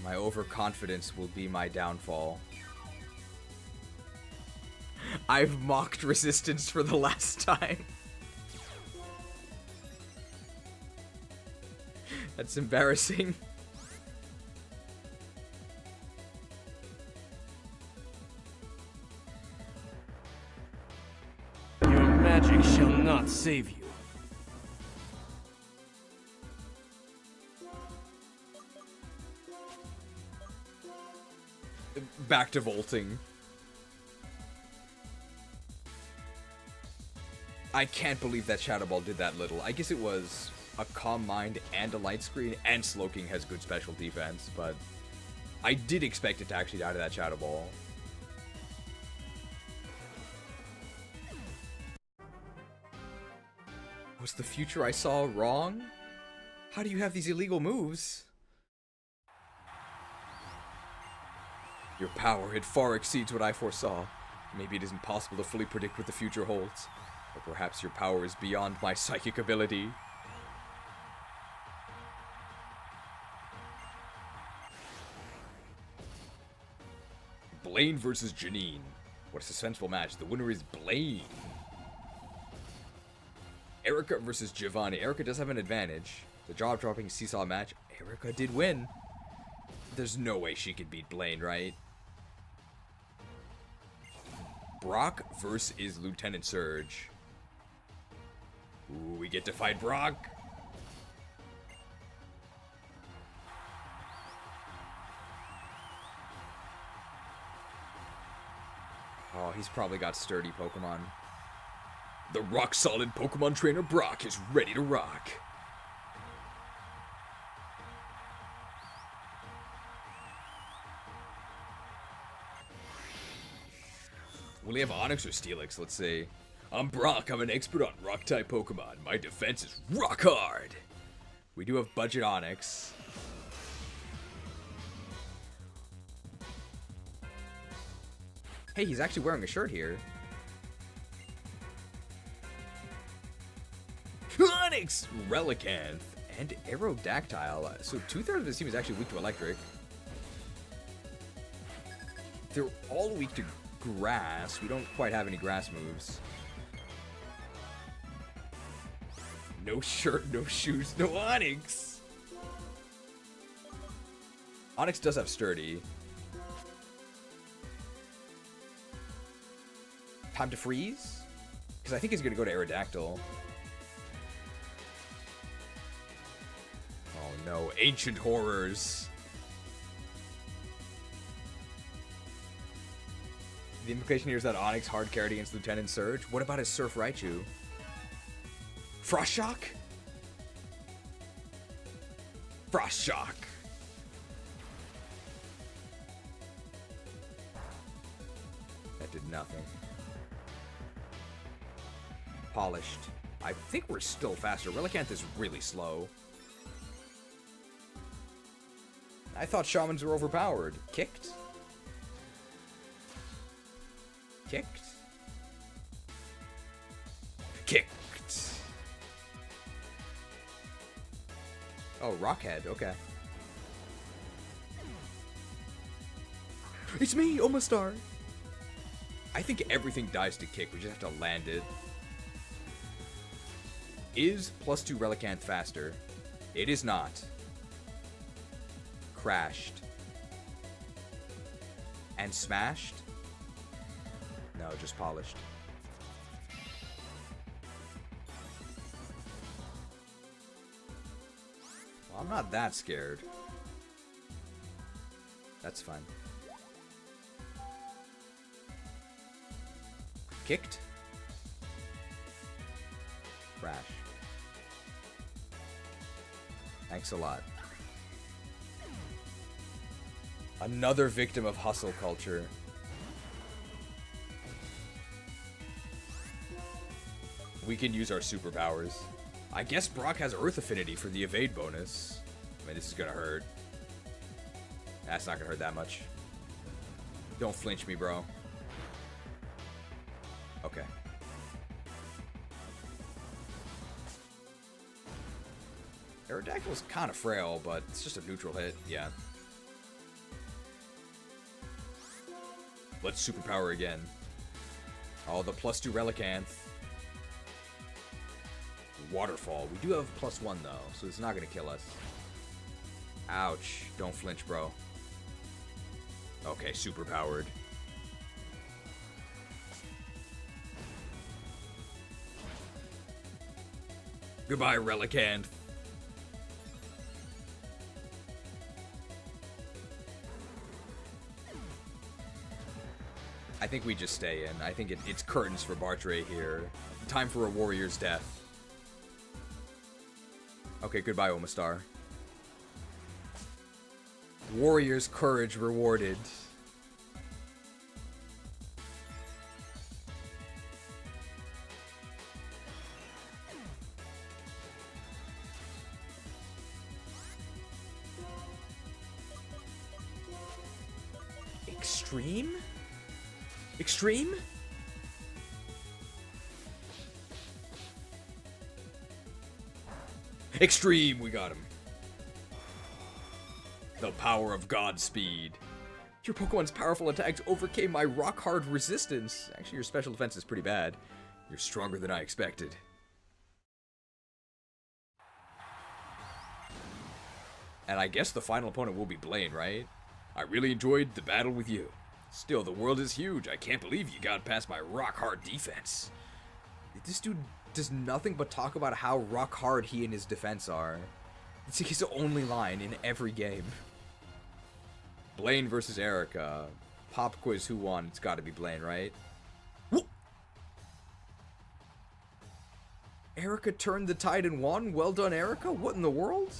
My overconfidence will be my downfall. I've mocked resistance for the last time. That's embarrassing. Your magic shall not save you. Back to vaulting. I can't believe that Shadow Ball did that little. I guess it was a Calm Mind and a light screen, and Slowking has good special defense, but I did expect it to actually die to that Shadow Ball. Was the future I saw wrong? How do you have these illegal moves? Your power, it far exceeds what I foresaw. Maybe it is impossible to fully predict what the future holds. Or perhaps your power is beyond my psychic ability. Blaine versus Janine. What a suspenseful match. The winner is Blaine. Erica versus Giovanni. Erica does have an advantage. The jaw-dropping seesaw match. Erica did win. There's no way she could beat Blaine, right? Brock versus Lieutenant Surge. Ooh, we get to fight Brock. Oh, he's probably got sturdy Pokemon. The rock-solid Pokemon trainer Brock is ready to rock. Will he have Onix or Steelix? Let's see. I'm Brock. I'm an expert on rock-type Pokemon. My defense is rock hard. We do have budget Onix. Hey, he's actually wearing a shirt here. Onix! Relicanth and Aerodactyl. So 2/3 of this team is actually weak to electric. They're all weak to grass. We don't quite have any grass moves. No shirt, no shoes, no Onix. Onix does have sturdy. Time to freeze? Because I think he's going to go to Aerodactyl. Oh no, ancient horrors. The implication here is that Onix hard carried against Lieutenant Surge. What about his Surf Raichu? Frost Shock? Frost Shock. That did nothing. Polished. I think we're still faster. Relicanth is really slow. I thought Shamans were overpowered. Kicked? Kicked? Kicked. Oh, Rockhead. Okay. It's me, Omastar. I think everything dies to kick. We just have to land it. Is +2 Relicanth faster? It is not. Crashed. And smashed? No, just polished. Well, I'm not that scared. That's fine. Kicked? Crash. Thanks a lot. Another victim of hustle culture. We can use our superpowers. I guess Brock has Earth Affinity for the evade bonus. I mean, this is gonna hurt. That's not gonna hurt that much. Don't flinch me, bro. Okay. Aerodactyl's kind of frail, but it's just a neutral hit. Yeah. Let's superpower again. Oh, the +2 Relicanth. Waterfall. We do have +1 though, so it's not gonna kill us. Ouch. Don't flinch, bro. Okay, superpowered. Goodbye, Relicanth. I think we just stay in. I think it's curtains for Bartray here. Time for a warrior's death. Okay, goodbye, Omastar. Warrior's courage rewarded. Extreme? Extreme? Extreme, we got him. The power of Godspeed. Your Pokemon's powerful attacks overcame my rock-hard resistance. Actually, your special defense is pretty bad. You're stronger than I expected. And I guess the final opponent will be Blaine, right? I really enjoyed the battle with you. Still, the world is huge. I can't believe you got past my rock-hard defense. This dude does nothing but talk about how rock-hard he and his defense are. It's his only line in every game. Blaine versus Erica. Pop quiz, who won? It's gotta be Blaine, right? Whoop! Erica turned the tide and won? Well done, Erica? What in the world?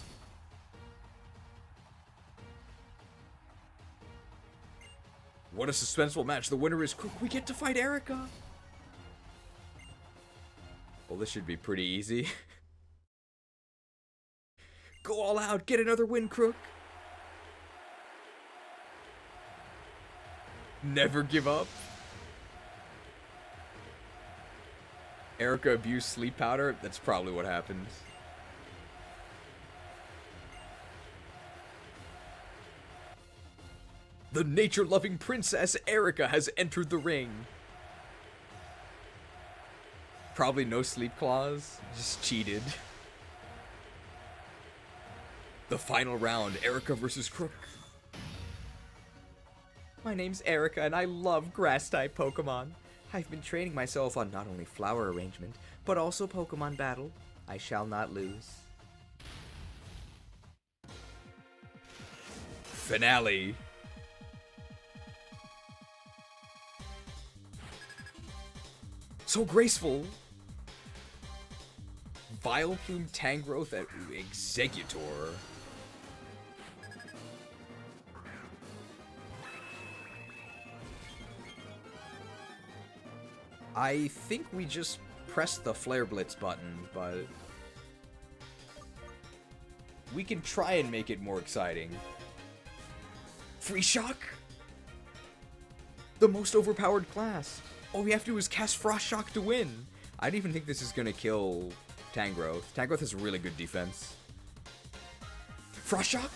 What a suspenseful match. The winner is Krook. We get to fight Erica. Well, this should be pretty easy. Go all out. Get another win, Krook. Never give up. Erica abused sleep powder. That's probably what happened. The nature-loving princess Erica has entered the ring. Probably no sleep clause. Just cheated. The final round, Erica versus Krook. My name's Erica and I love grass-type Pokemon. I've been training myself on not only flower arrangement, but also Pokemon battle. I shall not lose. Finale. So graceful. Vileplume Tangrowth at Executor. I think we just pressed the Flare Blitz button, but we can try and make it more exciting. Free Shock? The most overpowered class. All we have to do is cast Frost Shock to win. I don't even think this is gonna kill Tangrowth. Tangrowth has really good defense. Frost Shock?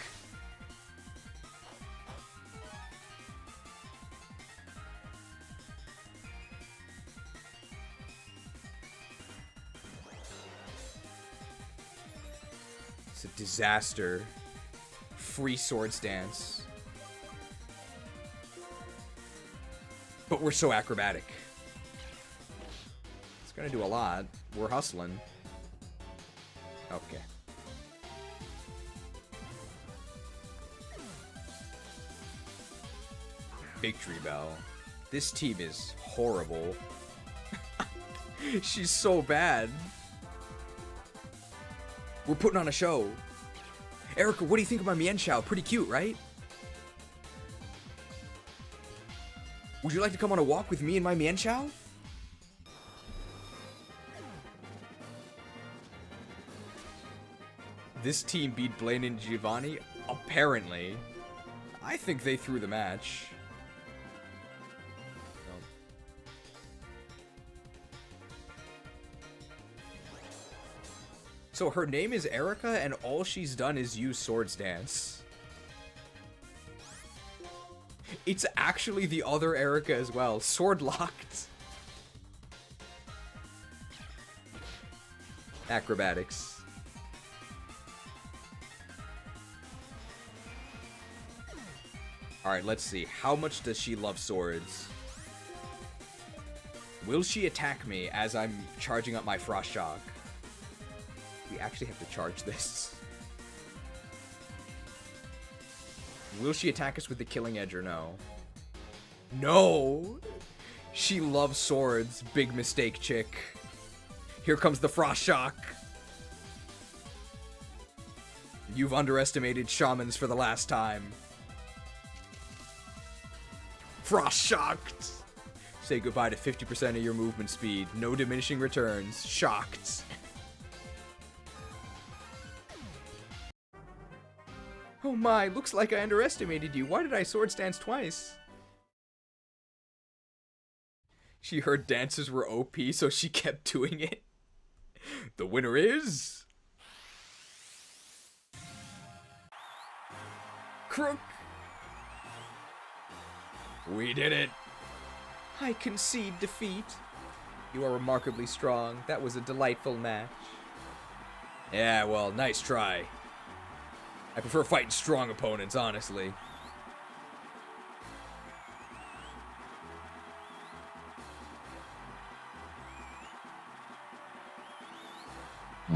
It's a disaster. Free Swords Dance. But we're so acrobatic. It's gonna do a lot. We're hustling. Okay. Victory Bell. This team is horrible. She's so bad. We're putting on a show. Erica, what do you think of my Mienshao? Pretty cute, right? Would you like to come on a walk with me and my Mienshao? This team beat Blaine and Giovanni? Apparently. I think they threw the match. So her name is Erica, and all she's done is use Swords Dance. It's actually the other Erica as well. Sword locked. Acrobatics. Alright, let's see. How much does she love swords? Will she attack me as I'm charging up my Frost Shock? We actually have to charge this. Will she attack us with the Killing Edge or no? No! She loves swords. Big mistake, chick. Here comes the Frost Shock. You've underestimated shamans for the last time. Frost Shocked! Say goodbye to 50% of your movement speed. No diminishing returns. Shocked. Oh my, looks like I underestimated you. Why did I Swords Dance twice? She heard dances were OP, so she kept doing it. The winner is... Krook! We did it! I concede defeat. You are remarkably strong. That was a delightful match. Yeah, well, nice try. I prefer fighting strong opponents, honestly.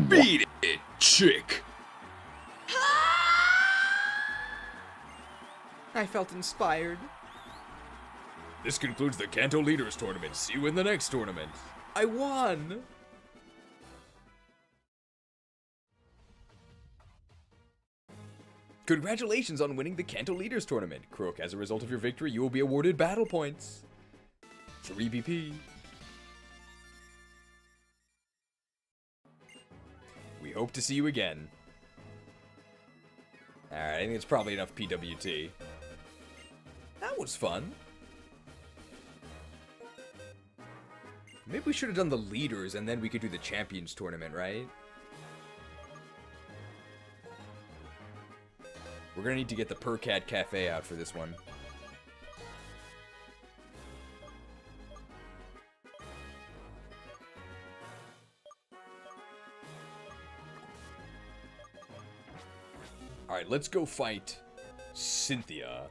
Beat it, chick! I felt inspired. This concludes the Kanto Leaders Tournament. See you in the next tournament. I won! Congratulations on winning the Kanto Leaders Tournament. Krook, as a result of your victory, you will be awarded battle points. 3 BP. We hope to see you again. Alright, I think it's probably enough PWT. That was fun. Maybe we should have done the leaders and then we could do the champions tournament, right? We're gonna need to get the Per-Cat Cafe out for this one. Alright, let's go fight Cynthia.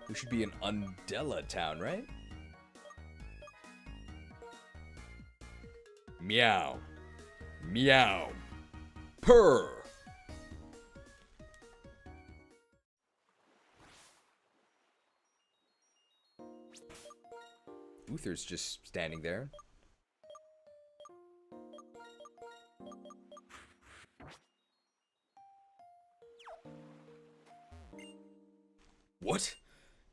We should be in Undella Town, right? Meow. Meow. Purr. Uther's just standing there. What?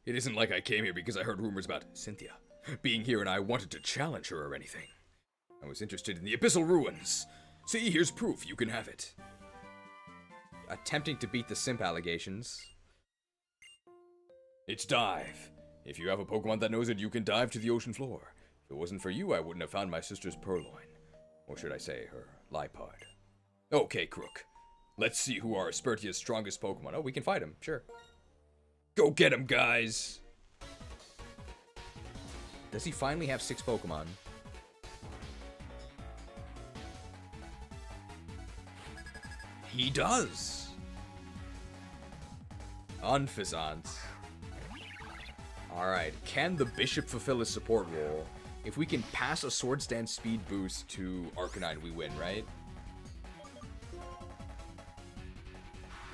It isn't like I came here because I heard rumors about Cynthia being here and I wanted to challenge her or anything. I was interested in the Abyssal Ruins. See, here's proof. You can have it. Attempting to beat the simp allegations. It's dive. If you have a Pokemon that knows it, you can dive to the ocean floor. If it wasn't for you, I wouldn't have found my sister's purloin. Or should I say, her lipod. Okay, Krook. Let's see who are Aspertia's strongest Pokemon. Oh, we can fight him, sure. Go get him, guys! Does he finally have 6 Pokemon? He does! Unfizant. Alright, can the Bishop fulfill his support role? If we can pass a Swords Dance speed boost to Arcanine, we win, right?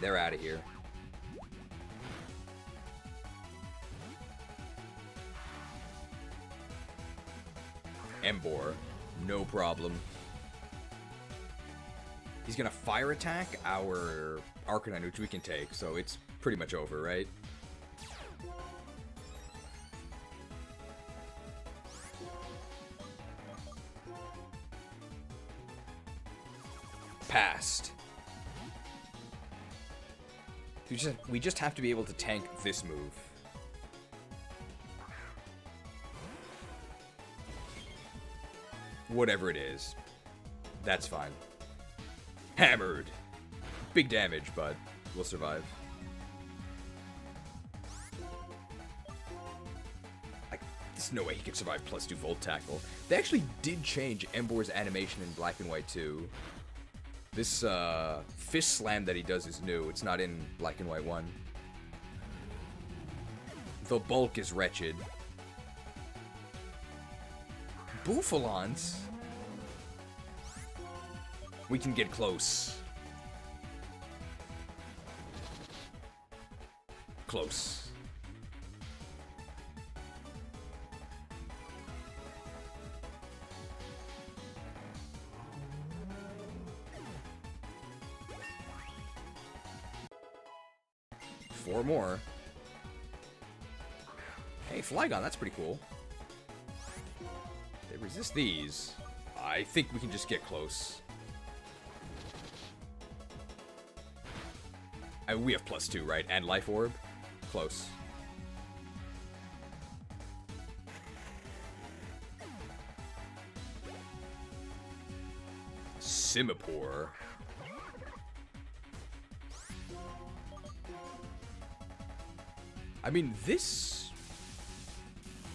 They're out of here. Embor, no problem. He's gonna fire attack our Arcanine, which we can take, so it's pretty much over, right? Passed. We just have to be able to tank this move. Whatever it is. That's fine. Hammered. Big damage, but we'll survive. There's no way he can survive +2 Volt Tackle. They actually did change Embor's animation in Black and White 2. This fist slam that he does is new. It's not in Black and White 1. The bulk is wretched. Bouffalons? We can get close. Close. Four more. Hey, Flygon, that's pretty cool. They resist these. I think we can just get close. We have +2, right? And Life Orb? Close. Simipour. I mean, this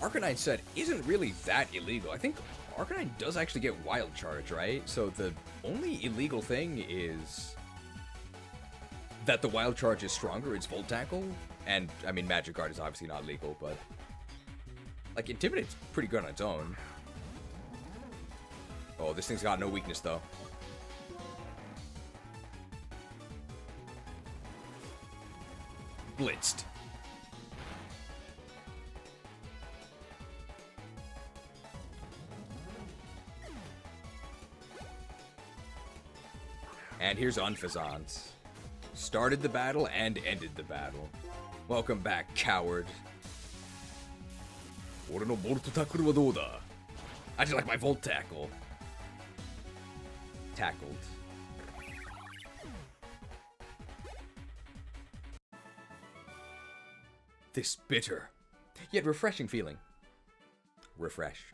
Arcanine set isn't really that illegal. I think Arcanine does actually get Wild Charge, right? So the only illegal thing is that the Wild Charge is stronger, it's Volt Tackle, and, I mean, Magic Guard is obviously not legal, but, like, Intimidate's pretty good on its own. Oh, this thing's got no weakness, though. Blitzed. And here's Unfazant. Started the battle and ended the battle. Welcome back, coward. I just like my Volt Tackle. Tackled. This bitter, yet refreshing feeling. Refreshed.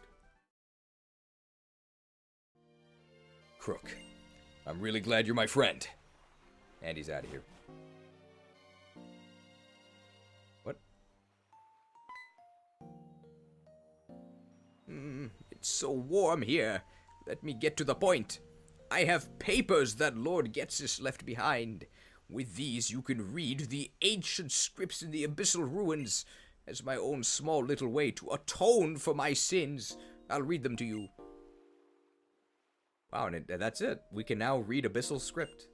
Krook, I'm really glad you're my friend. And he's out of here. What? It's so warm here. Let me get to the point. I have papers that Lord Getsis left behind. With these you can read the ancient scripts in the abyssal ruins as my own small little way to atone for my sins. I'll read them to you. Wow, and that's it. We can now read abyssal script.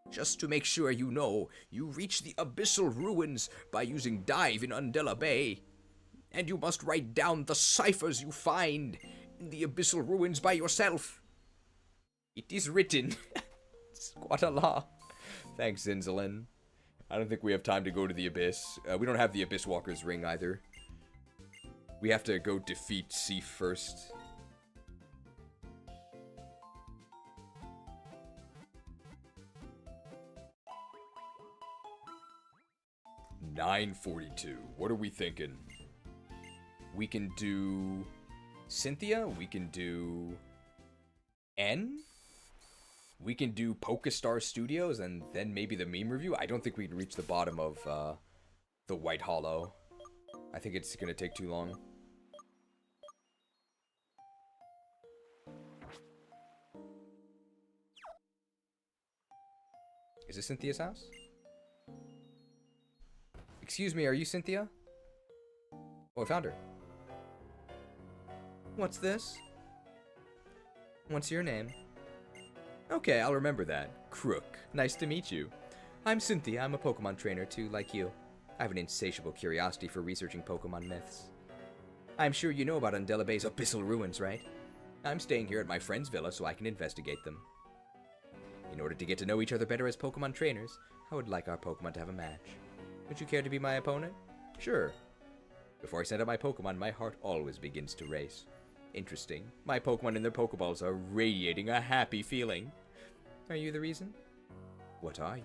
Just to make sure you know, you reach the abyssal ruins by using dive in Undella Bay. And you must write down the ciphers you find in the abyssal ruins by yourself. It is written. Squatala. Thanks, Zinzalin. I don't think we have time to go to the abyss. We don't have the Abyss Walker's ring either. We have to go defeat Seif first. $9.42. What are we thinking? We can do Cynthia. We can do N. We can do Pokestar Studios, and then maybe the meme review. I don't think we can reach the bottom of the White Hollow. I think it's gonna take too long. Is this Cynthia's house? Excuse me, are you Cynthia? Oh, I found her. What's this? What's your name? Okay, I'll remember that. Krook. Nice to meet you. I'm Cynthia. I'm a Pokemon trainer too, like you. I have an insatiable curiosity for researching Pokemon myths. I'm sure you know about Undelabey's abyssal ruins, right? I'm staying here at my friend's villa so I can investigate them. In order to get to know each other better as Pokemon trainers, I would like our Pokemon to have a match. Would you care to be my opponent? Sure. Before I send out my Pokemon, my heart always begins to race. Interesting. My Pokemon and their Pokeballs are radiating a happy feeling. Are you the reason? What are you?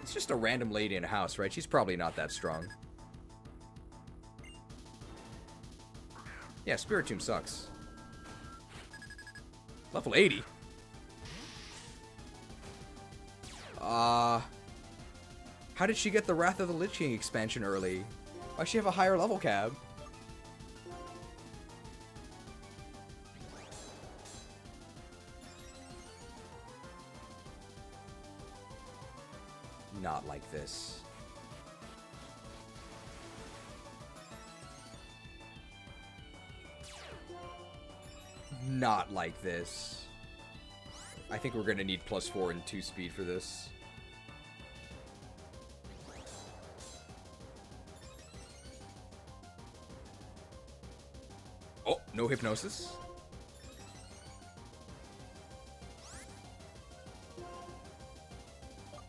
It's just a random lady in a house, right? She's probably not that strong. Yeah, Spiritomb sucks. Level 80. How did she get the Wrath of the Lich King expansion early? Why does she have a higher level cap? Not like this. Not like this. I think we're gonna need +4 and 2 speed for this. Oh, no hypnosis.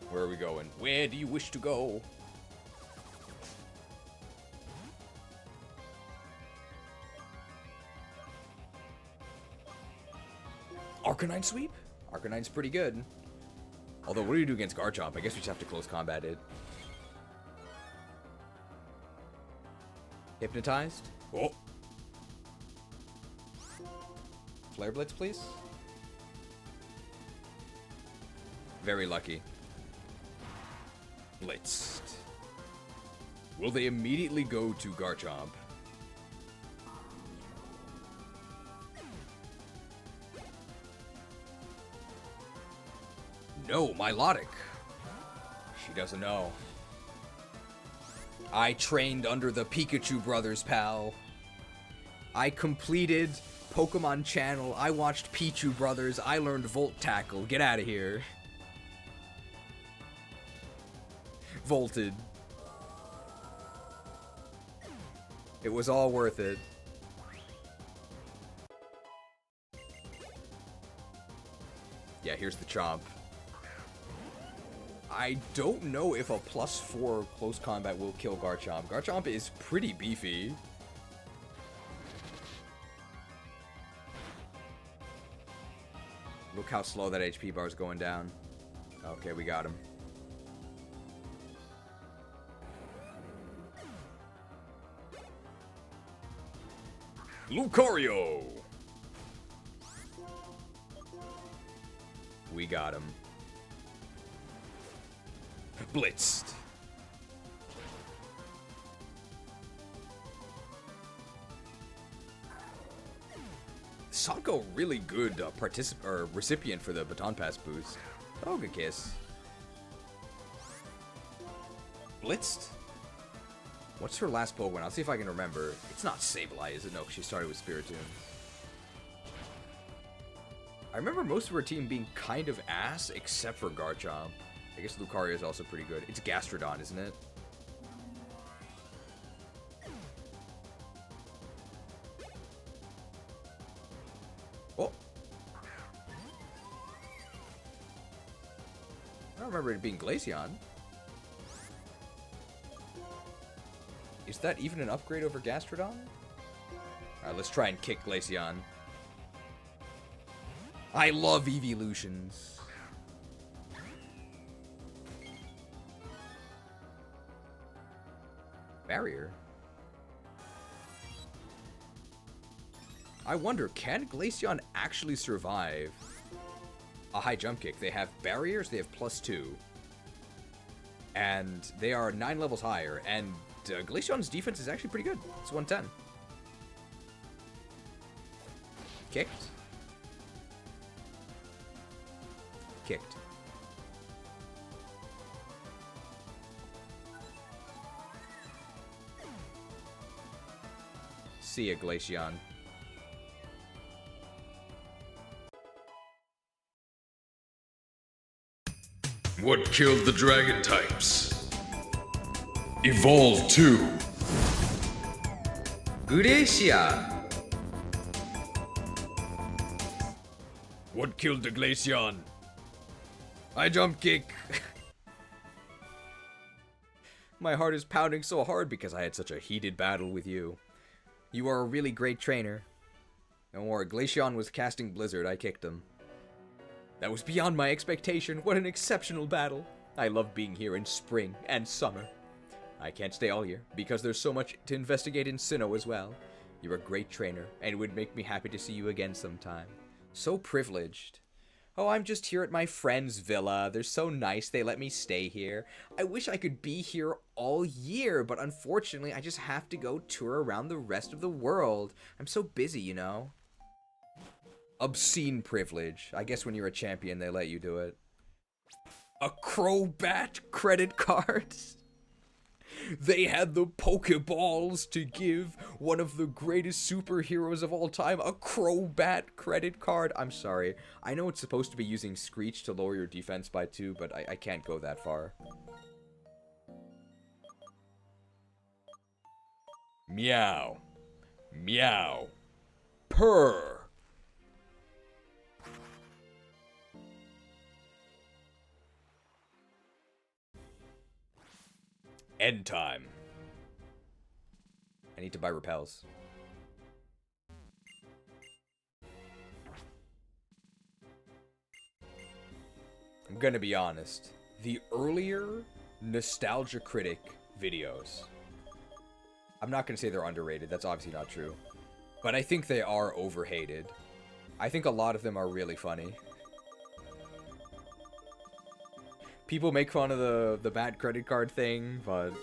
Where are we going? Where do you wish to go? Arcanine sweep? Arcanine's pretty good. Although, what do you do against Garchomp? I guess we just have to close combat it. Hypnotized? Oh. Flare Blitz, please. Very lucky. Blitzed. Will they immediately go to Garchomp? No, Milotic. She doesn't know. I trained under the Pikachu brothers, pal. I completed Pokemon Channel. I watched Pichu Brothers. I learned Volt Tackle. Get out of here. Volted. It was all worth it. Yeah, here's the Chomp. I don't know if a +4 close combat will kill Garchomp. Garchomp is pretty beefy. Look how slow that HP bar is going down. Okay, we got him. Lucario! We got him. Blitzed. Sanko really good recipient for the Baton Pass boost. Oh, good kiss. Blitzed? What's her last Pokemon? I'll see if I can remember. It's not Sableye, is it? No, she started with Spiritomb. I remember most of her team being kind of ass, except for Garchomp. I guess Lucario is also pretty good. It's Gastrodon, isn't it? Oh! I don't remember it being Glaceon. Is that even an upgrade over Gastrodon? Alright, let's try and kick Glaceon. I love Evolutions. Barrier? I wonder, can Glaceon actually survive a high jump kick? They have barriers, they have +2. And they are 9 levels higher, and Glaceon's defense is actually pretty good. It's 110. Kicked. Kicked. See ya, Glaceon. What killed the dragon types? Evolve 2. Glacia. What killed the Glaceon? I jump kick. My heart is pounding so hard because I had such a heated battle with you. You are a really great trainer. Don't worry, Glaceon was casting Blizzard, I kicked him. That was beyond my expectation. What an exceptional battle. I love being here in spring and summer. I can't stay all year because there's so much to investigate in Sinnoh as well. You're a great trainer and it would make me happy to see you again sometime. So privileged. Oh, I'm just here at my friend's villa. They're so nice they let me stay here. I wish I could be here all year, but unfortunately I just have to go tour around the rest of the world. I'm so busy, you know. Obscene privilege. I guess when you're a champion, they let you do it. A Crobat credit card? They had the Pokeballs to give one of the greatest superheroes of all time a Crobat credit card. I'm sorry. I know it's supposed to be using Screech to lower your defense by 2, but I can't go that far. Meow. Meow. Purr. End time. I need to buy repels. I'm gonna be honest. The earlier Nostalgia Critic videos, I'm not gonna say they're underrated, that's obviously not true. But I think they are overhated. I think a lot of them are really funny. People make fun of the bad credit card thing, but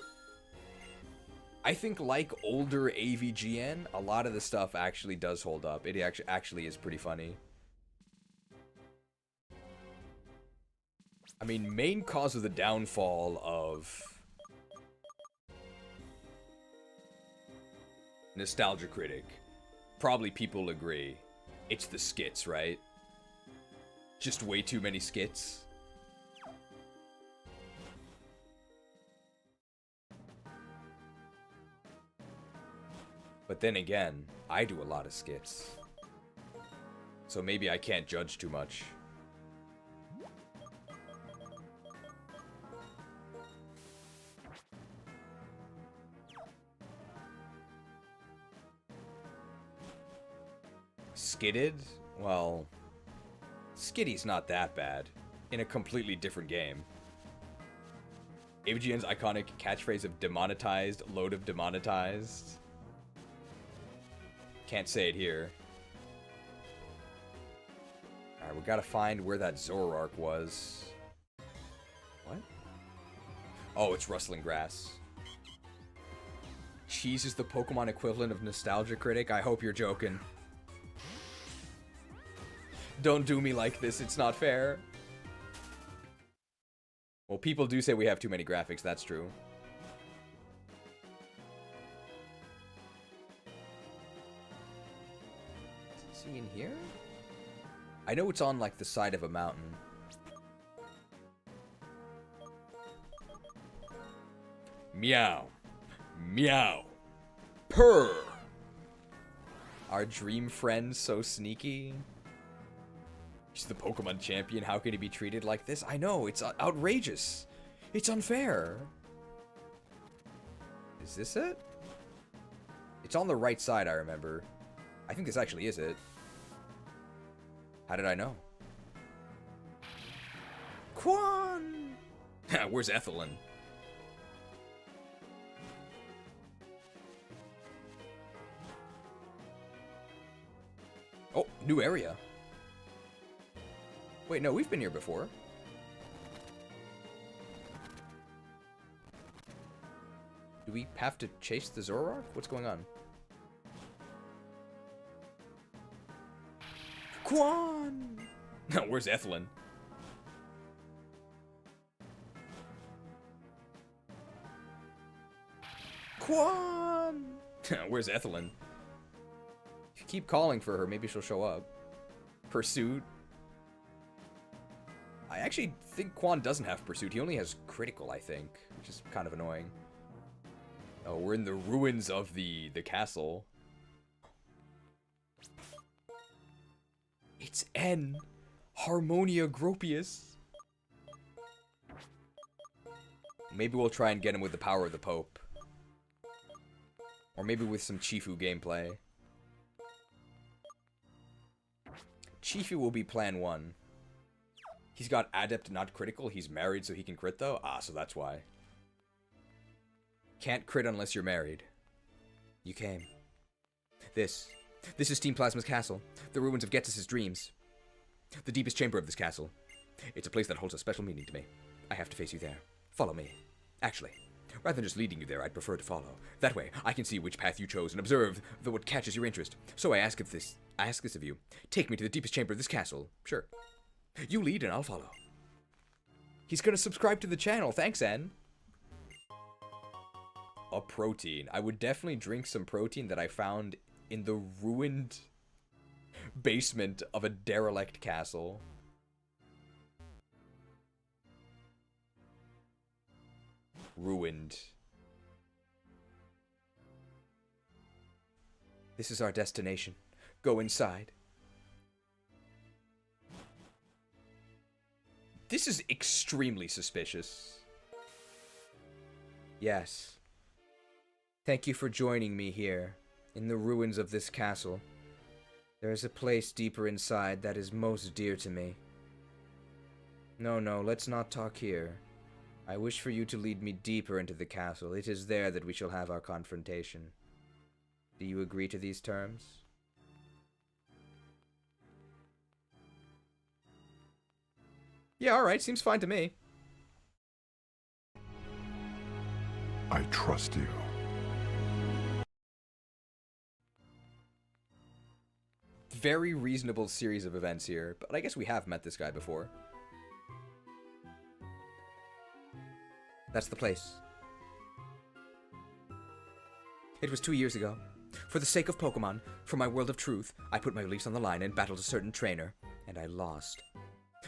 I think like older AVGN, a lot of the stuff actually does hold up. It actually is pretty funny. I mean, main cause of the downfall of Nostalgia Critic, probably people agree, it's the skits, right? Just way too many skits. But then again, I do a lot of skits. So maybe I can't judge too much. Skitted? Well, Skitty's not that bad. In a completely different game. AVGN's iconic catchphrase of demonetized, load of demonetized. Can't say it here. Alright, we gotta find where that Zoroark was. What? Oh, it's rustling grass. Cheese is the Pokemon equivalent of Nostalgia Critic? I hope you're joking. Don't do me like this, it's not fair. Well, people do say we have too many graphics, that's true. Is he in here? I know it's on, like, the side of a mountain. Meow. Meow. Purr. Our dream friend's so sneaky. He's the Pokemon champion. How can he be treated like this? I know, it's outrageous. It's unfair. Is this it? It's on the right side, I remember. I think this actually is it. How did I know? Quan! Where's Ethelyn? Oh, new area. Wait, no, we've been here before. Do we have to chase the Zoroark? What's going on? Quan! Where's Ethelyn? Quan! Where's Ethelyn? If you keep calling for her, maybe she'll show up. Pursuit. I actually think Quan doesn't have Pursuit. He only has Critical, I think, which is kind of annoying. Oh, we're in the ruins of the castle. It's N. Harmonia Gropius. Maybe we'll try and get him with the power of the Pope. Or maybe with some Chifu gameplay. Chifu will be plan 1. He's got Adept, not Critical. He's married, so he can crit, though? Ah, so that's why. Can't crit unless you're married. You came. This is Team Plasma's castle. The ruins of Getis' dreams. The deepest chamber of this castle. It's a place that holds a special meaning to me. I have to face you there. Follow me. Actually, rather than just leading you there, I'd prefer to follow. That way, I can see which path you chose and observe what catches your interest. So I ask this of you. Take me to the deepest chamber of this castle. Sure. You lead and I'll follow. He's gonna subscribe to the channel. Thanks, N. A protein. I would definitely drink some protein that I found in the ruined basement of a derelict castle. Ruined. This is our destination. Go inside. This is extremely suspicious. Yes. Thank you for joining me here, in the ruins of this castle. There is a place deeper inside that is most dear to me. No, let's not talk here. I wish for you to lead me deeper into the castle. It is there that we shall have our confrontation. Do you agree to these terms? Yeah, alright, seems fine to me. I trust you. Very reasonable series of events here, but I guess we have met this guy before. That's the place. It was 2 years ago. For the sake of Pokemon, for my world of truth, I put my beliefs on the line and battled a certain trainer, and I lost.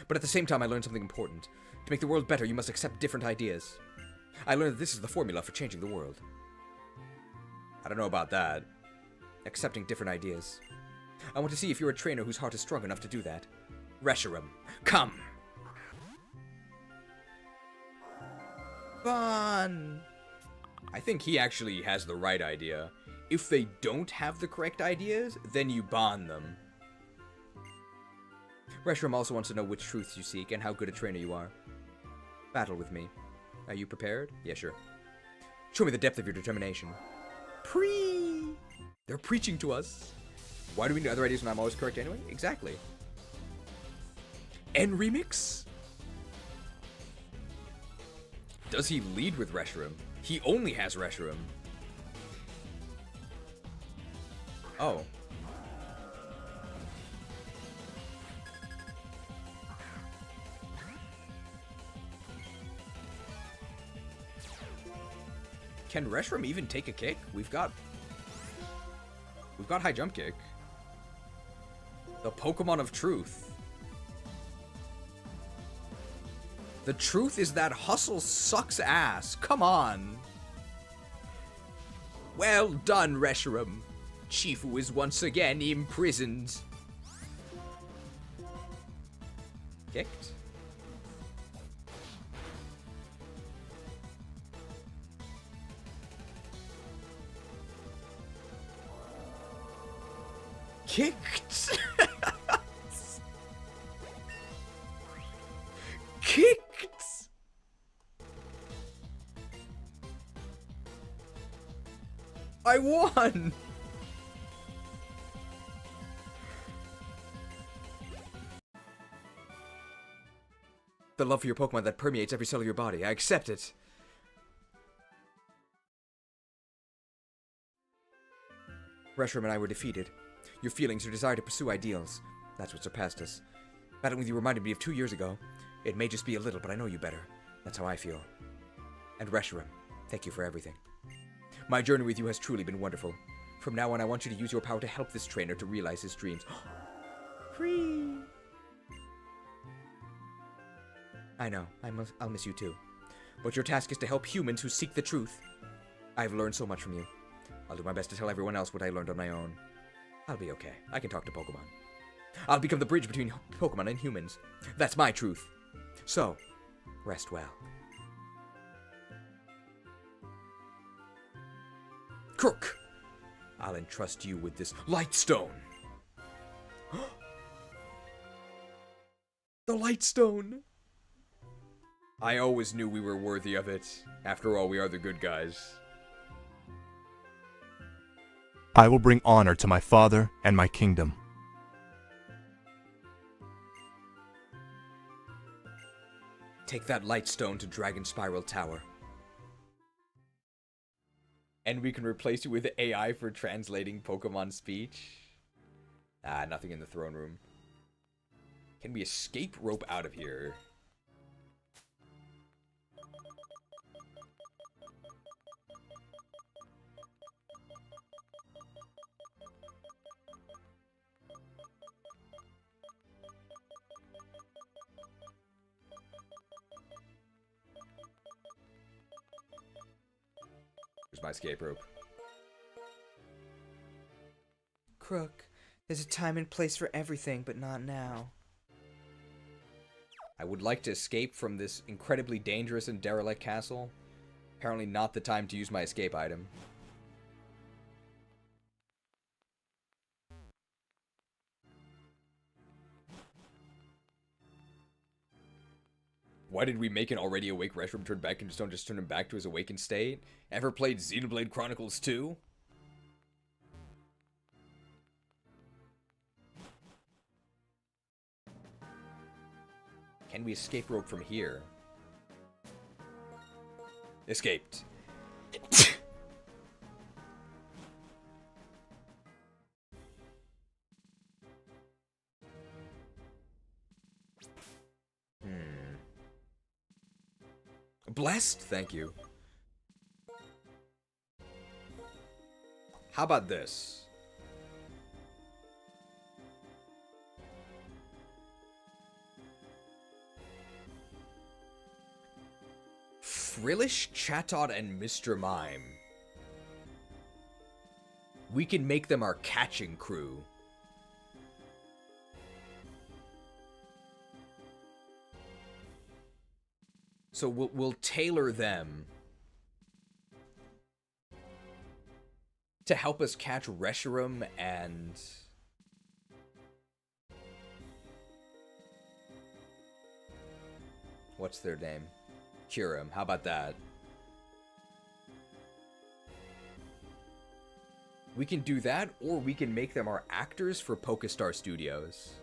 But at the same time, I learned something important. To make the world better, you must accept different ideas. I learned that this is the formula for changing the world. I don't know about that. Accepting different ideas. I want to see if you're a trainer whose heart is strong enough to do that. Reshiram, come! Fun! I think he actually has the right idea. If they don't have the correct ideas, then you bond them. Reshiram also wants to know which truths you seek and how good a trainer you are. Battle with me. Are you prepared? Yeah, sure. Show me the depth of your determination. They're preaching to us. Why do we need other ideas when I'm always correct anyway? Exactly. N remix? Does he lead with Reshiram? He only has Reshiram. Oh. Can Reshiram even take a kick? We've got high jump kick. The Pokemon of Truth. The truth is that hustle sucks ass. Come on. Well done, Reshiram. Chifu is once again imprisoned. Kicked? Kicked? Kicked? I won! The love for your Pokemon that permeates every cell of your body. I accept it. Reshiram and I were defeated. Your feelings, your desire to pursue ideals. That's what surpassed us. Battling with you reminded me of 2 years ago. It may just be a little, but I know you better. That's how I feel. And Reshiram, thank you for everything. My journey with you has truly been wonderful. From now on, I want you to use your power to help this trainer to realize his dreams. Free! I know, I'll miss you too. But your task is to help humans who seek the truth. I've learned so much from you. I'll do my best to tell everyone else what I learned on my own. I'll be okay. I can talk to Pokemon. I'll become the bridge between Pokemon and humans. That's my truth. So, rest well. Krook! I'll entrust you with this Lightstone. The Lightstone! I always knew we were worthy of it. After all, we are the good guys. I will bring honor to my father and my kingdom. Take that Lightstone to Dragon Spiral Tower. And we can replace you with AI for translating Pokemon speech. Ah, nothing in the throne room. Can we escape rope out of here? Here's my escape rope. Krook, there's a time and place for everything, but not now. I would like to escape from this incredibly dangerous and derelict castle. Apparently not the time to use my escape item. Why did we make an already awake Reshiram turn back into stone, just turn him back to his awakened state? Ever played Xenoblade Chronicles 2? Can we escape rope from here? Escaped. Blessed? Thank you. How about this? Frillish, Chatot, and Mr. Mime. We can make them our catching crew. So we'll tailor them to help us catch Reshiram and what's their name? Kyurem. How about that? We can do that, or we can make them our actors for Pokestar Studios.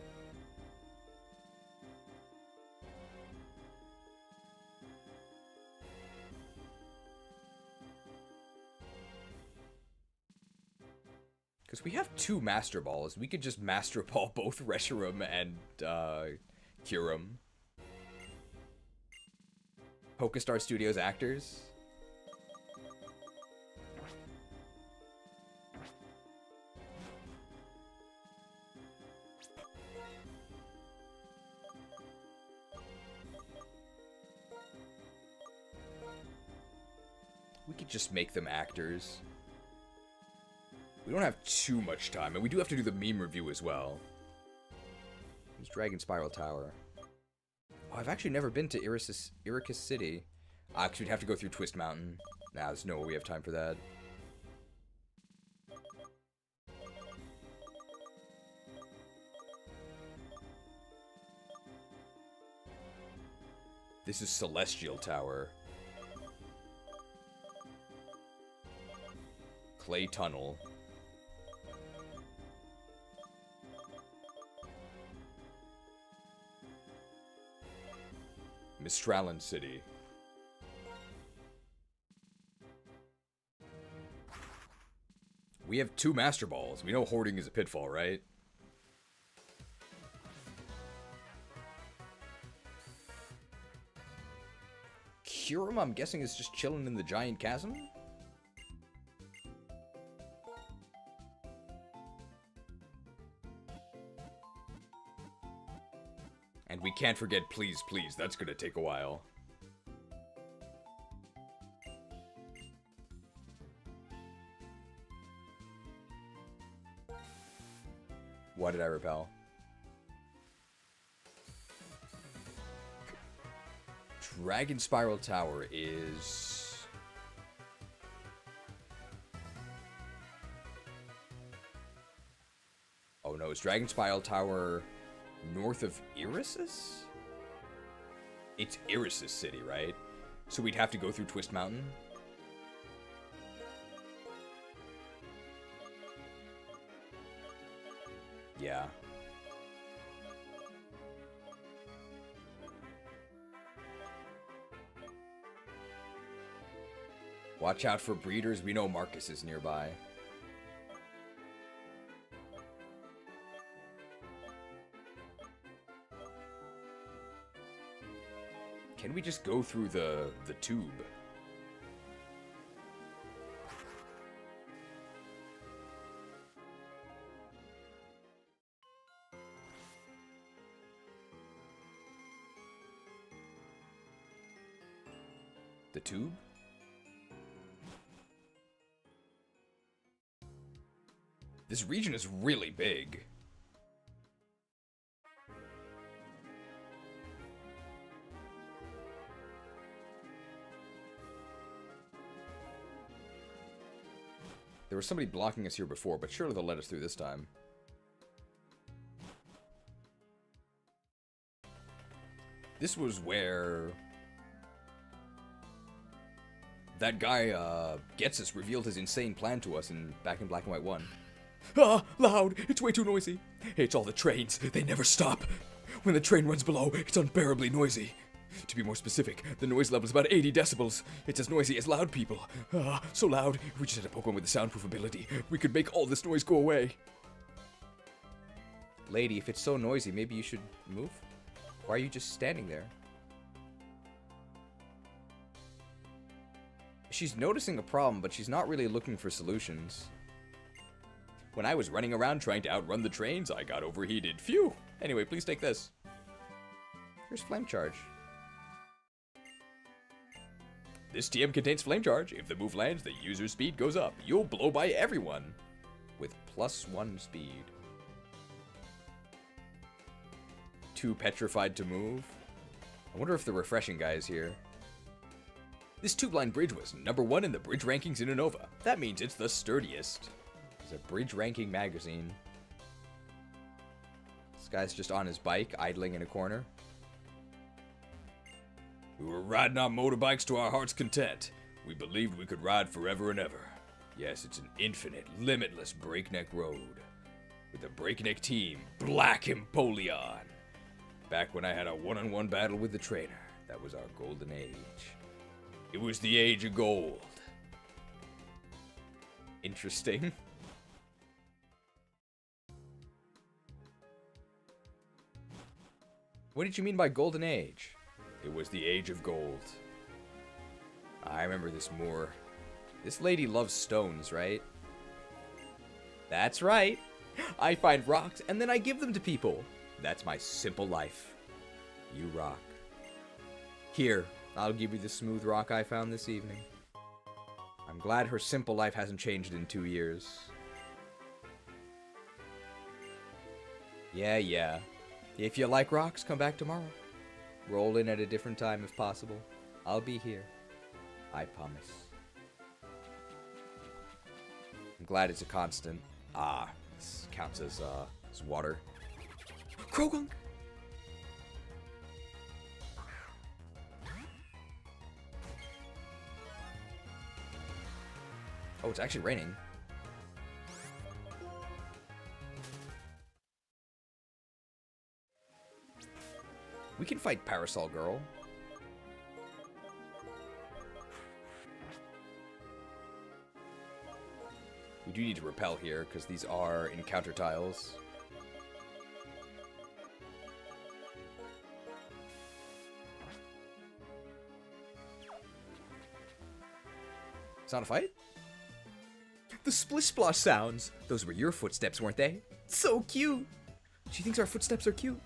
Because we have 2 Master Balls. We could just Master Ball both Reshiram and Kyurem. Pokestar Studios actors. We could just make them actors. We don't have too much time, and we do have to do the meme review as well. There's Dragon Spiral Tower. Oh, I've actually never been to Iricus City. Because we'd have to go through Twist Mountain. Nah, there's no way we have time for that. This is Celestial Tower. Clay Tunnel. Mistralan City. We have 2 Master Balls. We know hoarding is a pitfall, right? Kyurem, I'm guessing, is just chilling in the giant chasm? And we can't forget please, please. That's gonna take a while. Why did I repel? Dragon Spiral Tower is... Oh no, is Dragon Spiral Tower north of Irisis? It's Irisis City, right? So we'd have to go through Twist Mountain? Yeah. Watch out for breeders. We know Marcus is nearby. Can we just go through the tube? The tube? This region is really big. There was somebody blocking us here before, but surely they'll let us through this time. This was where that guy, Gets Us, revealed his insane plan to us back in Black and White 1. Ah, loud! It's way too noisy. It's all the trains. They never stop. When the train runs below, it's unbearably noisy. To be more specific, the noise level is about 80 decibels. It's as noisy as loud people. Ah, so loud. If we just had a Pokemon with the soundproof ability, we could make all this noise go away. Lady, if it's so noisy, maybe you should move? Why are you just standing there? She's noticing a problem, but she's not really looking for solutions. When I was running around trying to outrun the trains, I got overheated. Phew! Anyway, please take this. Here's Flame Charge. This TM contains Flame Charge. If the move lands, the user's speed goes up. You'll blow by everyone. With +1 speed. 2 petrified to move. I wonder if the refreshing guy is here. This tube-line bridge was #1 in the bridge rankings in Unova. That means it's the sturdiest. It's a bridge ranking magazine. This guy's just on his bike, idling in a corner. We were riding our motorbikes to our heart's content. We believed we could ride forever and ever. Yes, it's an infinite, limitless breakneck road. With a breakneck team, Black Empoleon. Back when I had a one-on-one battle with the trainer, that was our golden age. It was the age of gold. Interesting. What did you mean by golden age? It was the age of gold. I remember this more. This lady loves stones, right? That's right. I find rocks and then I give them to people. That's my simple life. You rock. Here, I'll give you the smooth rock I found this evening. I'm glad her simple life hasn't changed in 2 years. Yeah. If you like rocks, come back tomorrow. Roll in at a different time if possible. I'll be here. I promise. I'm glad it's a constant. Ah, this counts as water. Krogunk! Oh, it's actually raining. We can fight Parasol Girl. We do need to repel here, because these are encounter tiles. It's not a fight? The splish splosh sounds! Those were your footsteps, weren't they? So cute! She thinks our footsteps are cute.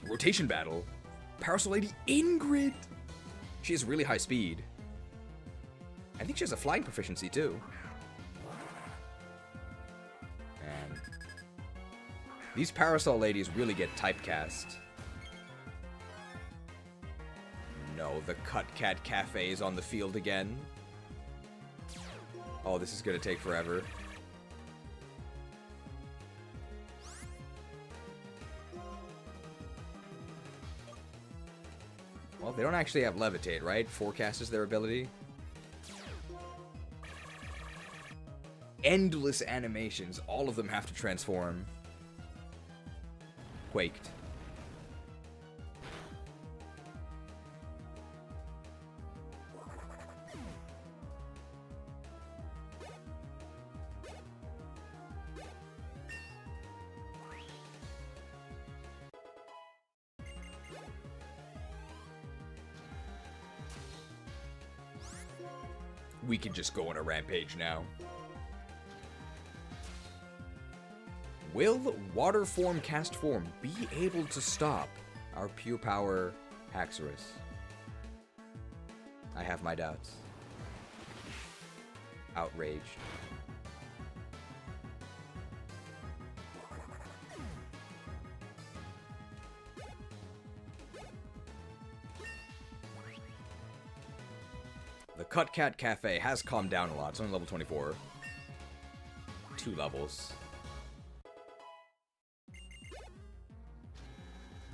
Rotation battle. Parasol Lady Ingrid. She has really high speed. I think she has a flying proficiency too. And these Parasol Ladies really get typecast. No, the Cut Cat Cafe is on the field again. Oh, this is gonna take forever. Well, they don't actually have Levitate, right? Forecast is their ability. Endless animations. All of them have to transform. Quaked. We can just go on a rampage now. Will water form cast form be able to stop our pure power Haxorus? I have my doubts. Outraged. The Cut Cat Cafe has calmed down a lot. It's only level 24. 2 levels.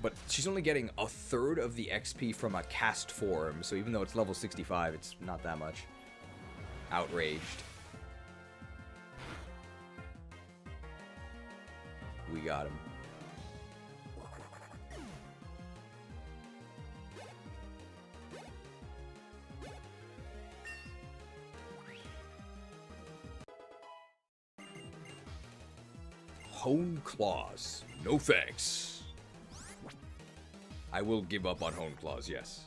But she's only getting a third of the XP from a cast form, so even though it's level 65, it's not that much. Outraged. We got him. Hone Claws. No thanks. I will give up on Hone Claws, yes.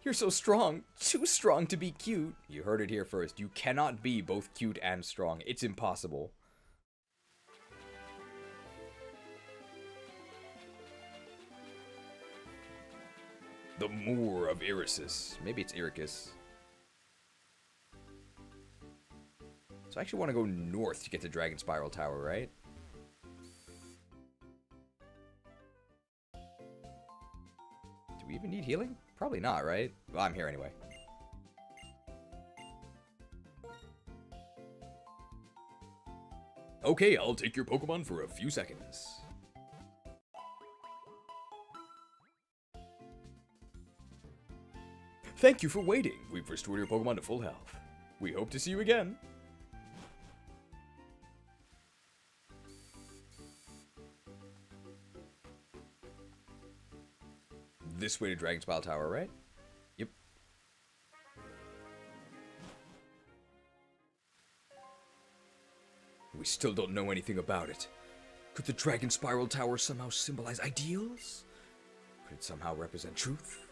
You're so strong. Too strong to be cute. You heard it here first. You cannot be both cute and strong. It's impossible. The Moor of Irisis. Maybe it's Iricus. So I actually want to go north to get to Dragon Spiral Tower, right? Do we even need healing? Probably not, right? Well, I'm here anyway. Okay, I'll take your Pokemon for a few seconds. Thank you for waiting. We've restored your Pokemon to full health. We hope to see you again. This way to Dragon Spiral Tower, right? Yep. We still don't know anything about it. Could the Dragon Spiral Tower somehow symbolize ideals? Could it somehow represent truth?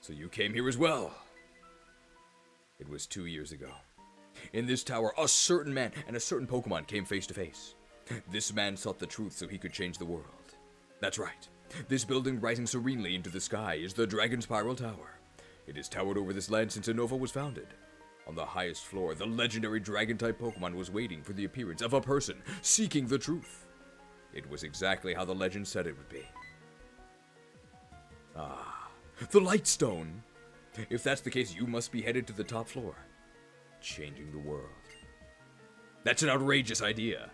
So you came here as well. It was 2 years ago. In this tower, a certain man and a certain Pokemon came face to face. This man sought the truth so he could change the world. That's right. This building rising serenely into the sky is the Dragon Spiral Tower. It has towered over this land since Unova was founded. On the highest floor, the legendary Dragon-type Pokemon was waiting for the appearance of a person seeking the truth. It was exactly how the legend said it would be. Ah, the Lightstone. If that's the case, you must be headed to the top floor. Changing the world. That's an outrageous idea.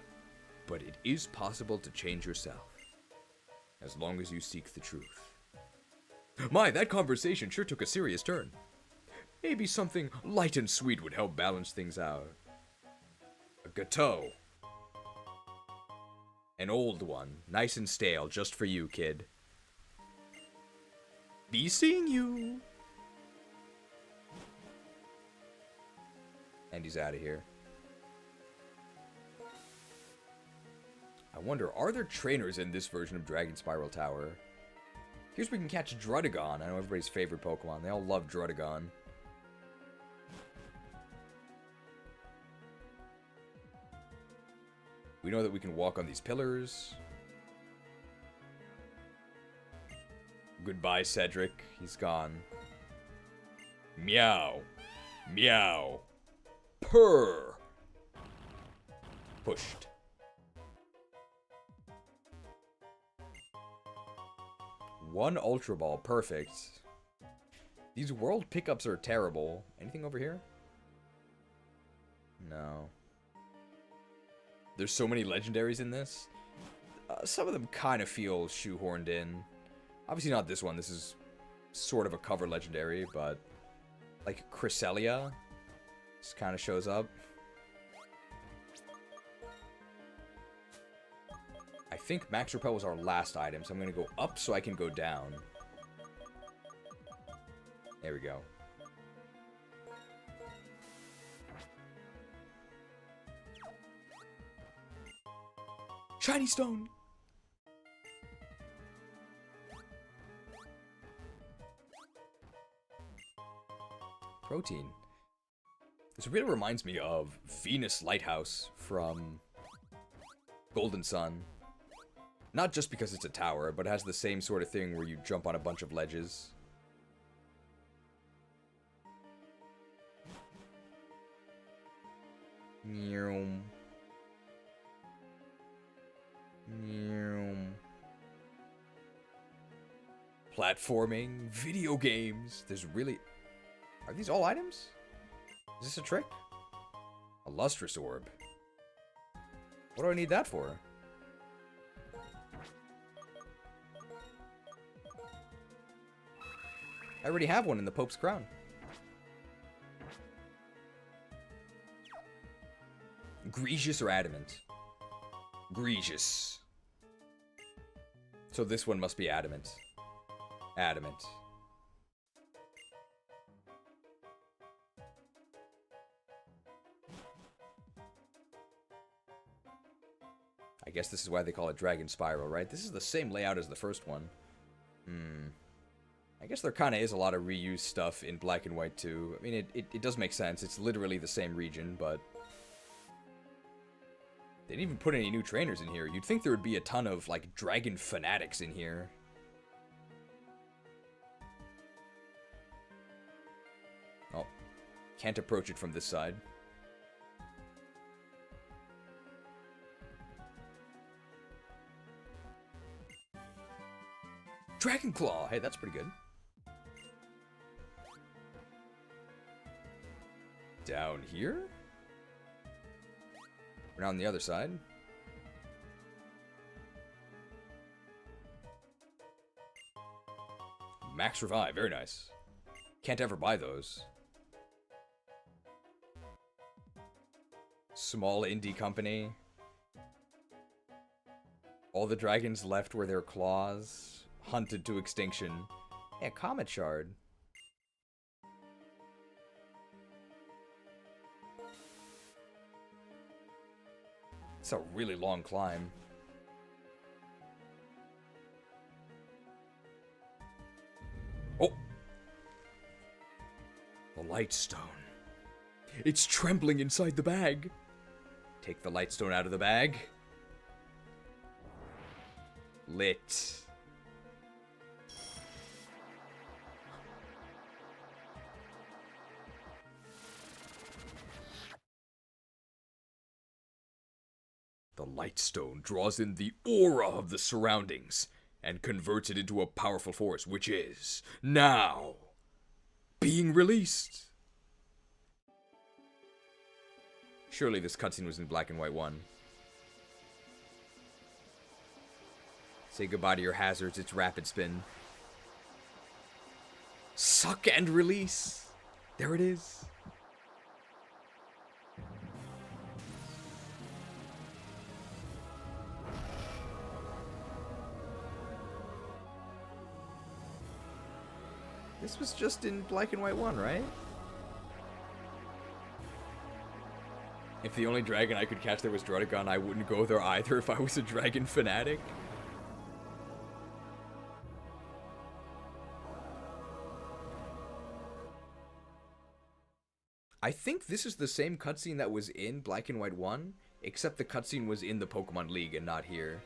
But it is possible to change yourself. As long as you seek the truth. My, that conversation sure took a serious turn. Maybe something light and sweet would help balance things out. A Gateau. An old one, nice and stale, just for you, kid. Be seeing you. And he's out of here. I wonder, are there trainers in this version of Dragon Spiral Tower? Here's where we can catch Druddigon. I know everybody's favorite Pokemon. They all love Druddigon. We know that we can walk on these pillars. Goodbye, Cedric. He's gone. Meow. Meow. Purr. Pushed. One Ultra Ball. Perfect. These world pickups are terrible. Anything over here? No. There's so many legendaries in this. Some of them kind of feel shoehorned in. Obviously not this one. This is sort of a cover legendary, but like Cresselia just kind of shows up. I think Max Repel was our last item, so I'm going to go up so I can go down. There we go. Shiny stone! Protein. This really reminds me of Venus Lighthouse from Golden Sun. Not just because it's a tower, but it has the same sort of thing where you jump on a bunch of ledges. Meow. Meow. Platforming, video games. There's really... Are these all items? Is this a trick? A lustrous orb. What do I need that for? I already have one in the Pope's crown. Grievous or adamant? Grievous. So this one must be adamant. Adamant. I guess this is why they call it Dragon Spiral, right? This is the same layout as the first one. I guess there kind of is a lot of reused stuff in Black and White too. I mean, it does make sense. It's literally the same region, but... They didn't even put any new trainers in here. You'd think there would be a ton of, like, dragon fanatics in here. Oh. Can't approach it from this side. Dragon Claw! Hey, that's pretty good. Down here? We're on the other side. Max Revive, very nice. Can't ever buy those. Small indie company. All the dragons left were their claws. Hunted to extinction. Yeah, Comet Shard. It's a really long climb. Oh! The Lightstone. It's trembling inside the bag. Take the Lightstone out of the bag. Lit. The Lightstone draws in the aura of the surroundings and converts it into a powerful force, which is now being released. Surely this cutscene was in Black and White 1. Say goodbye to your hazards, it's rapid spin. Suck and release. There it is. This was just in Black and White 1, right? If the only dragon I could catch there was Drotagon, I wouldn't go there either if I was a dragon fanatic. I think this is the same cutscene that was in Black and White 1, Except the cutscene was in the Pokemon League and not here.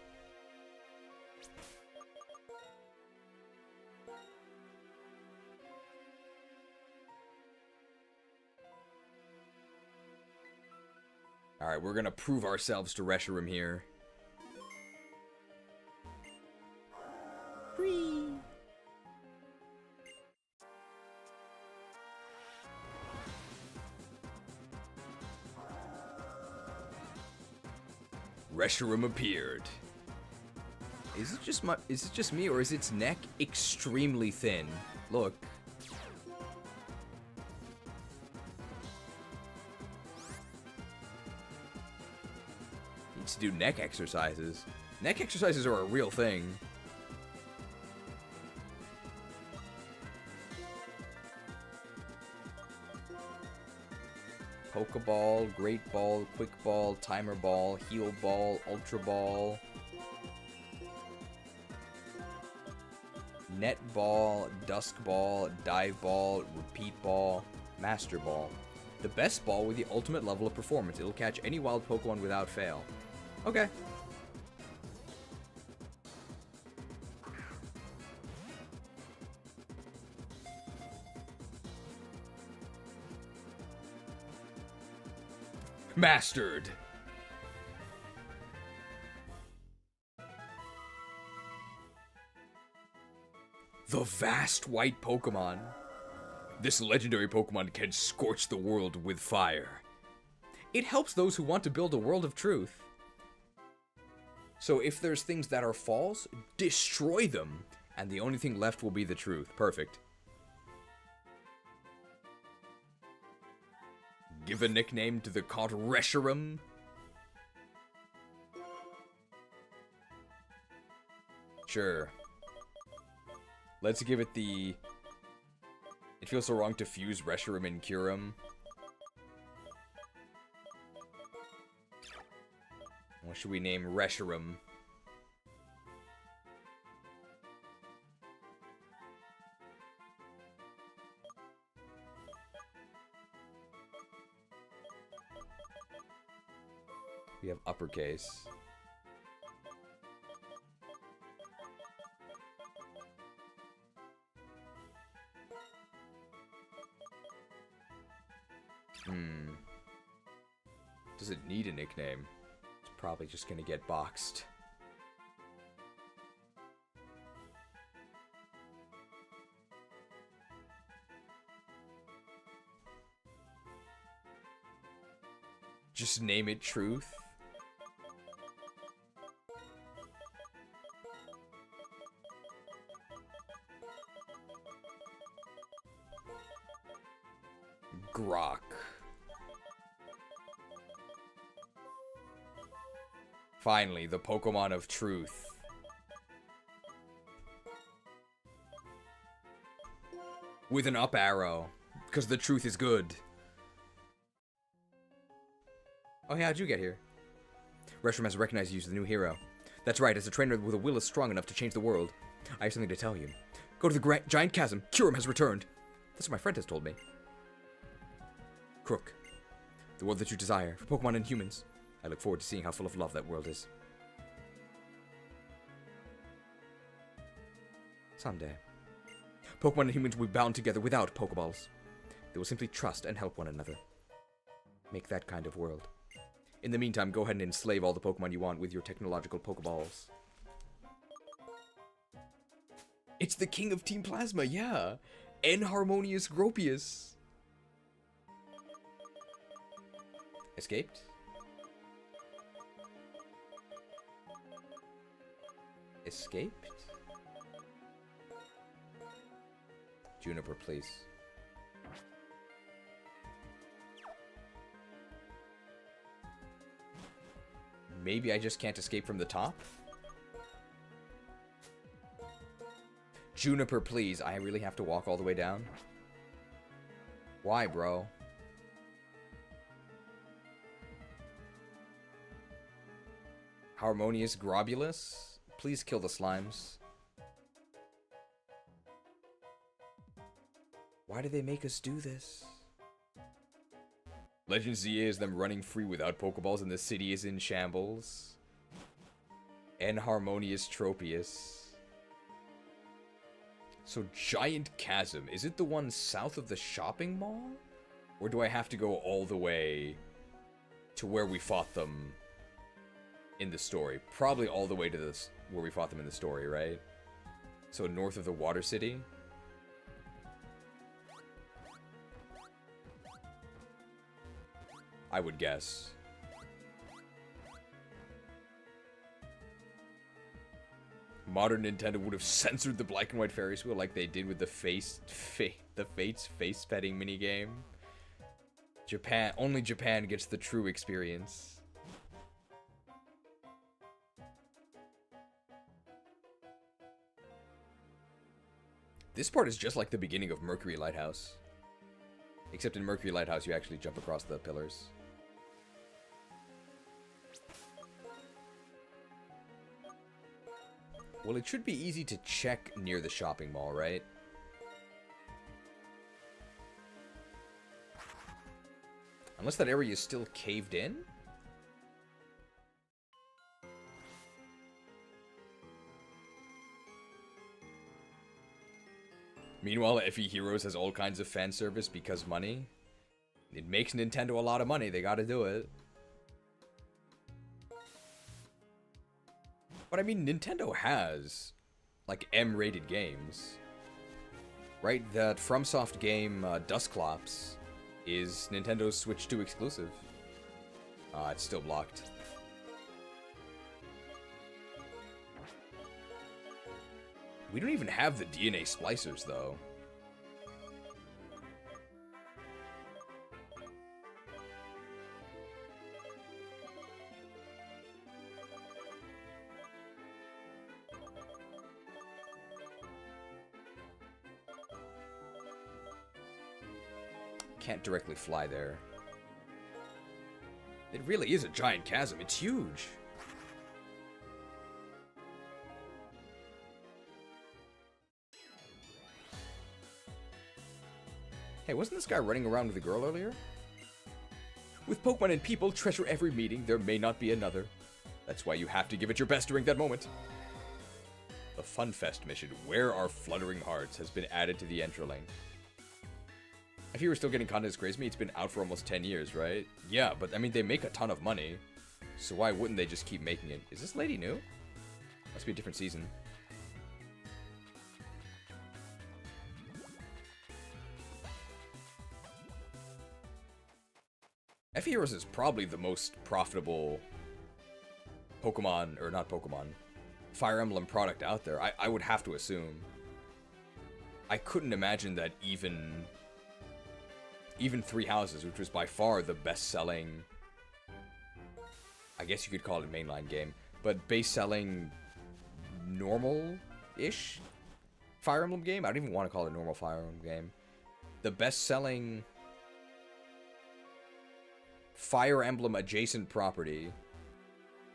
Alright, we're gonna prove ourselves to Reshiram here. Whee! Reshiram appeared. Is it just me, or is its neck extremely thin? Look. Needs to do neck exercises. Neck exercises are a real thing. Pokeball, Great Ball, Quick Ball, Timer Ball, Heal Ball, Ultra Ball, Net Ball, Dusk Ball, Dive Ball, Repeat Ball, Master Ball. The best ball with the ultimate level of performance. It'll catch any wild Pokemon without fail. Okay. Mastered. The vast white Pokemon. This legendary Pokemon can scorch the world with fire. It helps those who want to build a world of truth. So if there's things that are false, destroy them, and the only thing left will be the truth. Perfect. Give a nickname to the called Reshiram. Sure. Let's give it the... It feels so wrong to fuse Reshiram and Kyurem. What should we name Reshiram? We have uppercase. Does it need a nickname? It's probably just gonna get boxed. Just name it Truth. Grok. Finally, the Pokemon of truth. With an up arrow, because the truth is good. Oh, hey, how'd you get here? Reshiram has recognized you as the new hero. That's right, as a trainer with a will is strong enough to change the world. I have something to tell you. Go to the giant chasm. Kyurem has returned. That's what my friend has told me. Krook. The world that you desire, for Pokemon and humans. I look forward to seeing how full of love that world is. Someday. Pokemon and humans will be bound together without Pokeballs. They will simply trust and help one another. Make that kind of world. In the meantime, go ahead and enslave all the Pokemon you want with your technological Pokeballs. It's the king of Team Plasma, yeah! Enharmonious Gropius. Escaped? Escaped? Juniper, please. Maybe I just can't escape from the top? Juniper, please. I really have to walk all the way down? Why, bro? Harmonious Grobulus? Please kill the slimes. Why do they make us do this? Legend ZA is them running free without Pokeballs and the city is in shambles. Enharmonious Tropius. So Giant Chasm, is it the one south of the shopping mall? Or do I have to go all the way to where we fought them in the story? Probably all the way to this where we fought them in the story, right? So north of the Water City? I would guess. Modern Nintendo would have censored the black and white Ferris wheel like they did with the Fates face petting minigame. Only Japan gets the true experience. This part is just like the beginning of Mercury Lighthouse. Except in Mercury Lighthouse you actually jump across the pillars. Well, it should be easy to check near the shopping mall, right? Unless that area is still caved in? Meanwhile, FE Heroes has all kinds of fan service because money. It makes Nintendo a lot of money, they gotta do it. But I mean, Nintendo has, like, M-rated games. Right? That FromSoft game, Dustclops, is Nintendo's Switch 2 exclusive. It's still blocked. We don't even have the DNA splicers, though. Can't directly fly there. It really is a giant chasm. It's huge. Hey, wasn't this guy running around with a girl earlier? With Pokemon and people, treasure every meeting. There may not be another. That's why you have to give it your best during that moment. The Fun Fest mission, Where Are Fluttering Hearts, has been added to the Entralink. If you were still getting content as Crazy Me, it's been out for almost 10 years, right? Yeah, but I mean, they make a ton of money. So why wouldn't they just keep making it? Is this lady new? Must be a different season. FE Heroes is probably the most profitable Pokemon, or not Pokemon, Fire Emblem product out there. I would have to assume. I couldn't imagine that even Three Houses, which was by far the best-selling, I guess you could call it a mainline game, but base-selling normal-ish Fire Emblem game? I don't even want to call it a normal Fire Emblem game. The best-selling Fire Emblem adjacent property,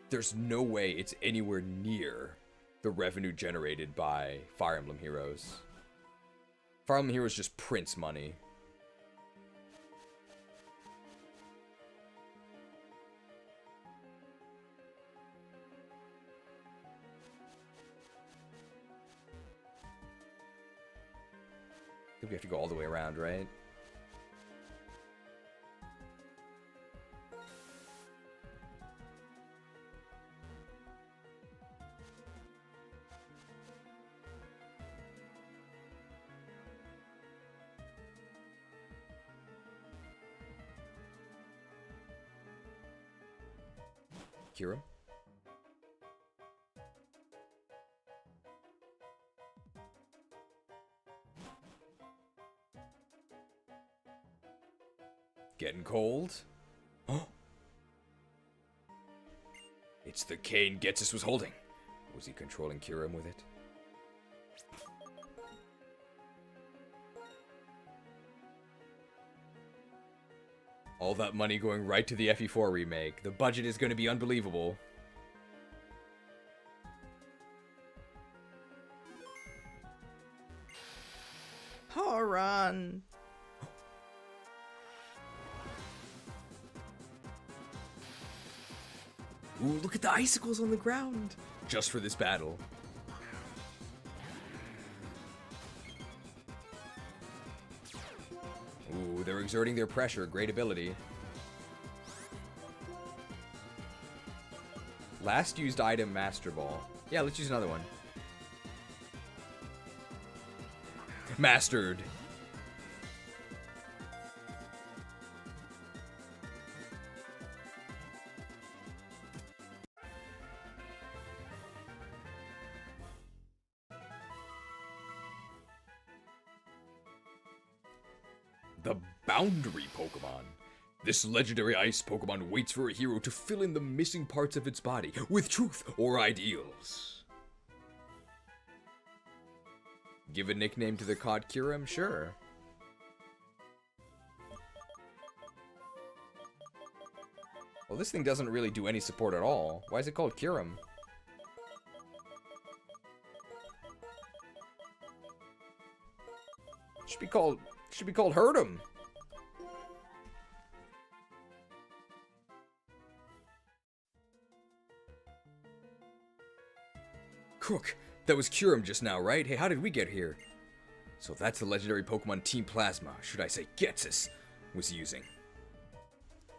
there's no way it's anywhere near the revenue generated by Fire Emblem Heroes. Fire Emblem Heroes just prints money. I think we have to go all the way around, right? Kyurem? Getting cold? Oh! It's the cane Getsus was holding. Was he controlling Kyurem with it? All that money going right to the FE4 remake. The budget is going to be unbelievable. Horan! Ooh, look at the icicles on the ground. Just for this battle. Ooh, they're exerting their pressure. Great ability. Last used item, Master Ball. Yeah, let's use another one. Mastered. The Boundary Pokemon. This legendary ice Pokemon waits for a hero to fill in the missing parts of its body with truth or ideals. Give a nickname to the COD Kyurem? Sure. Well, this thing doesn't really do any support at all. Why is it called Kyurem? Should be called Hertim. Krook, that was Kyurem just now, right? Hey, how did we get here? So that's the legendary Pokemon Team Plasma, should I say Getsus, was using.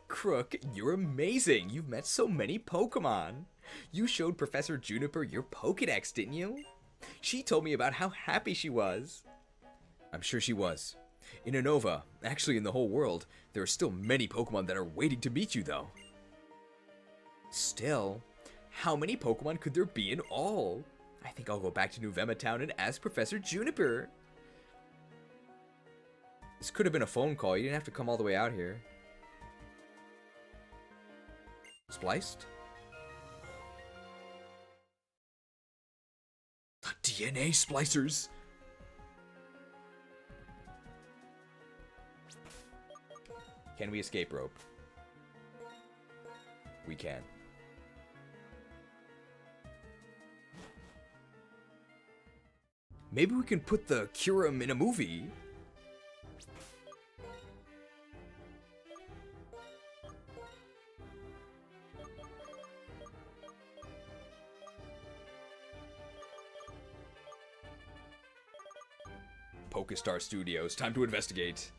Krook, you're amazing. You've met so many Pokemon. You showed Professor Juniper your Pokedex, didn't you? She told me about how happy she was. I'm sure she was. In Unova, actually in the whole world, there are still many Pokemon that are waiting to meet you, though. Still, how many Pokemon could there be in all? I think I'll go back to New Vema Town and ask Professor Juniper. This could have been a phone call. You didn't have to come all the way out here. Spliced? The DNA splicers. Can we escape rope? We can. Maybe we can put the Kyurem in a movie. Pokestar Studios, time to investigate.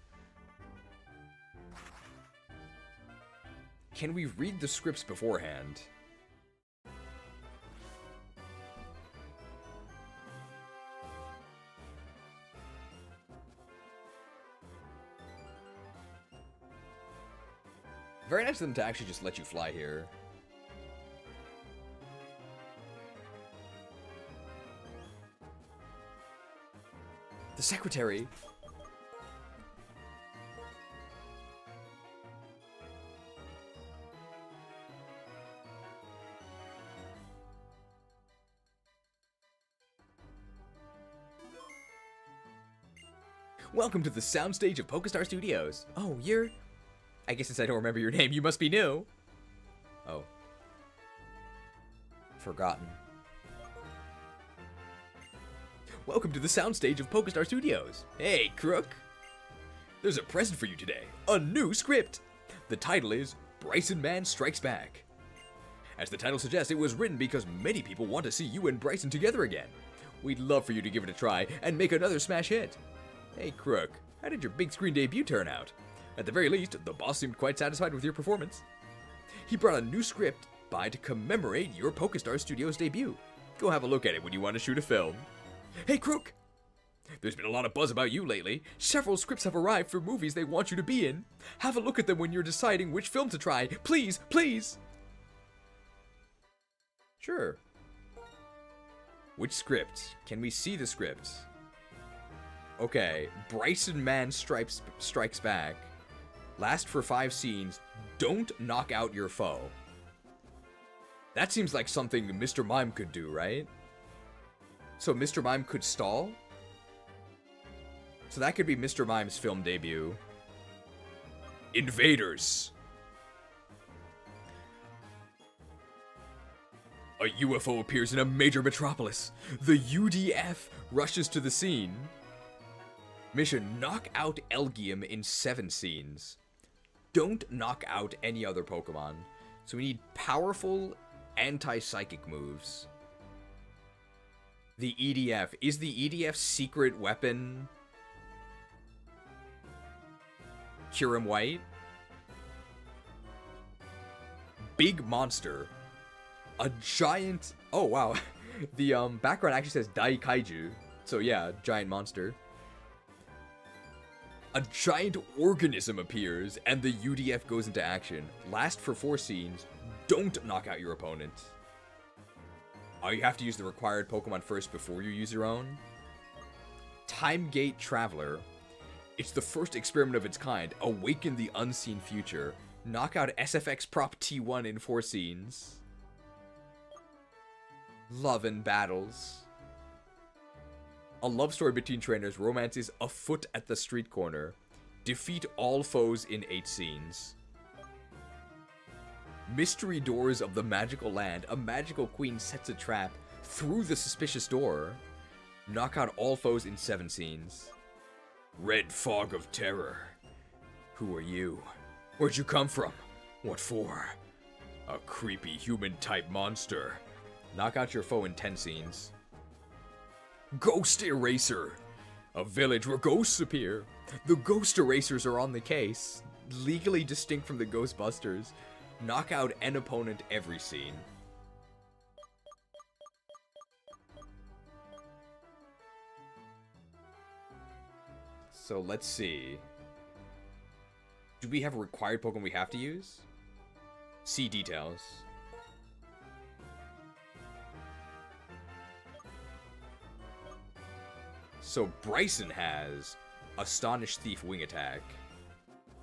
Can we read the scripts beforehand? Very nice of them to actually just let you fly here. The secretary. Welcome to the soundstage of Pokestar Studios. Oh, you're... I guess since I don't remember your name, you must be new. Oh. Forgotten. Welcome to the soundstage of Pokestar Studios. Hey, Krook. There's a present for you today. A new script. The title is Bryson Man Strikes Back. As the title suggests, it was written because many people want to see you and Bryson together again. We'd love for you to give it a try and make another smash hit. Hey, Krook, how did your big screen debut turn out? At the very least, the boss seemed quite satisfied with your performance. He brought a new script by to commemorate your Pokestar Studios debut. Go have a look at it when you want to shoot a film. Hey, Krook! There's been a lot of buzz about you lately. Several scripts have arrived for movies they want you to be in. Have a look at them when you're deciding which film to try. Please, please! Sure. Which script? Can we see the scripts? Okay, Bryson Man Strikes Back. Last for 5 scenes. Don't knock out your foe. That seems like something Mr. Mime could do, right? So Mr. Mime could stall? So that could be Mr. Mime's film debut. Invaders. A UFO appears in a major metropolis. The UDF rushes to the scene. Mission: knock out Elgium in 7 scenes. Don't knock out any other Pokemon. So we need powerful anti-psychic moves. The EDF. Is the EDF secret weapon Kyurem White? Big monster. A giant... Oh, wow. The background actually says Dai Kaiju. So yeah, giant monster. A giant organism appears, and the UDF goes into action. Last for 4 scenes. Don't knock out your opponent. Oh, you have to use the required Pokemon first before you use your own. Time Gate Traveler. It's the first experiment of its kind. Awaken the unseen future. Knock out SFX Prop T1 in 4 scenes. Love and Battles. A love story between trainers. Romance is afoot at the street corner. Defeat all foes in 8 scenes. Mystery Doors of the Magical Land. A magical queen sets a trap through the suspicious door. Knock out all foes in 7 scenes. Red Fog of Terror. Who are you? Where'd you come from? What for? A creepy human-type monster. Knock out your foe in 10 scenes. Ghost Eraser. A village where ghosts appear. The Ghost Erasers are on the case. Legally distinct from the Ghostbusters. Knock out an opponent every scene. So let's see. Do we have a required Pokemon we have to use? See details. So Bryson has Astonish Thief Wing Attack,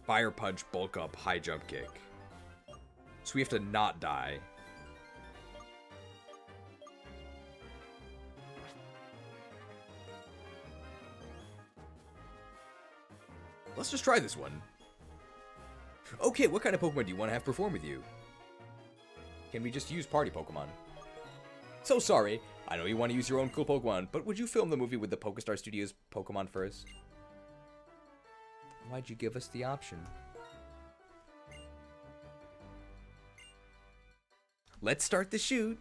Fire Punch Bulk Up High Jump Kick. So we have to not die. Let's just try this one. Okay, what kind of Pokemon do you want to have perform with you? Can we just use party Pokemon? So sorry, I know you want to use your own cool Pokemon, but would you film the movie with the Pokestar Studios Pokemon first? Why'd you give us the option? Let's start the shoot.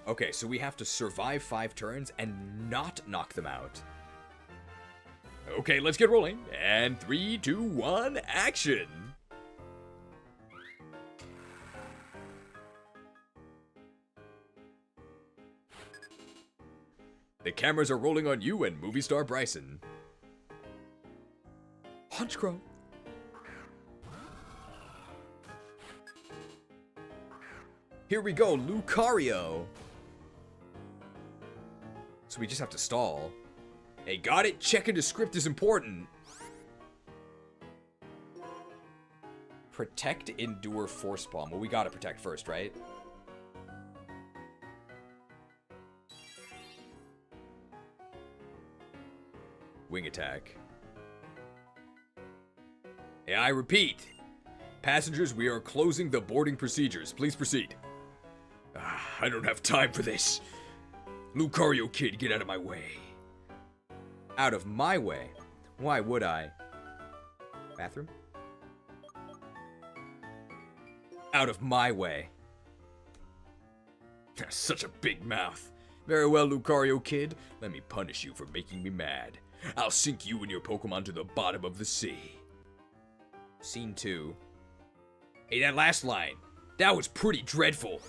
Okay, so we have to survive 5 turns and not knock them out. Okay, let's get rolling. And 3, 2, 1, action! The cameras are rolling on you and movie star Bryson. Honchkrow. Here we go, Lucario. So we just have to stall. Hey, got it? Checking the script is important. Protect, endure, force bomb. Well, we gotta protect first, right? Wing attack. Hey, I repeat. Passengers, we are closing the boarding procedures. Please proceed. I don't have time for this. Lucario kid, get out of my way. Out of my way? Why would I? Bathroom? Out of my way. Such a big mouth. Very well, Lucario kid. Let me punish you for making me mad. I'll sink you and your Pokemon to the bottom of the sea. Scene 2. Hey, that last line. That was pretty dreadful.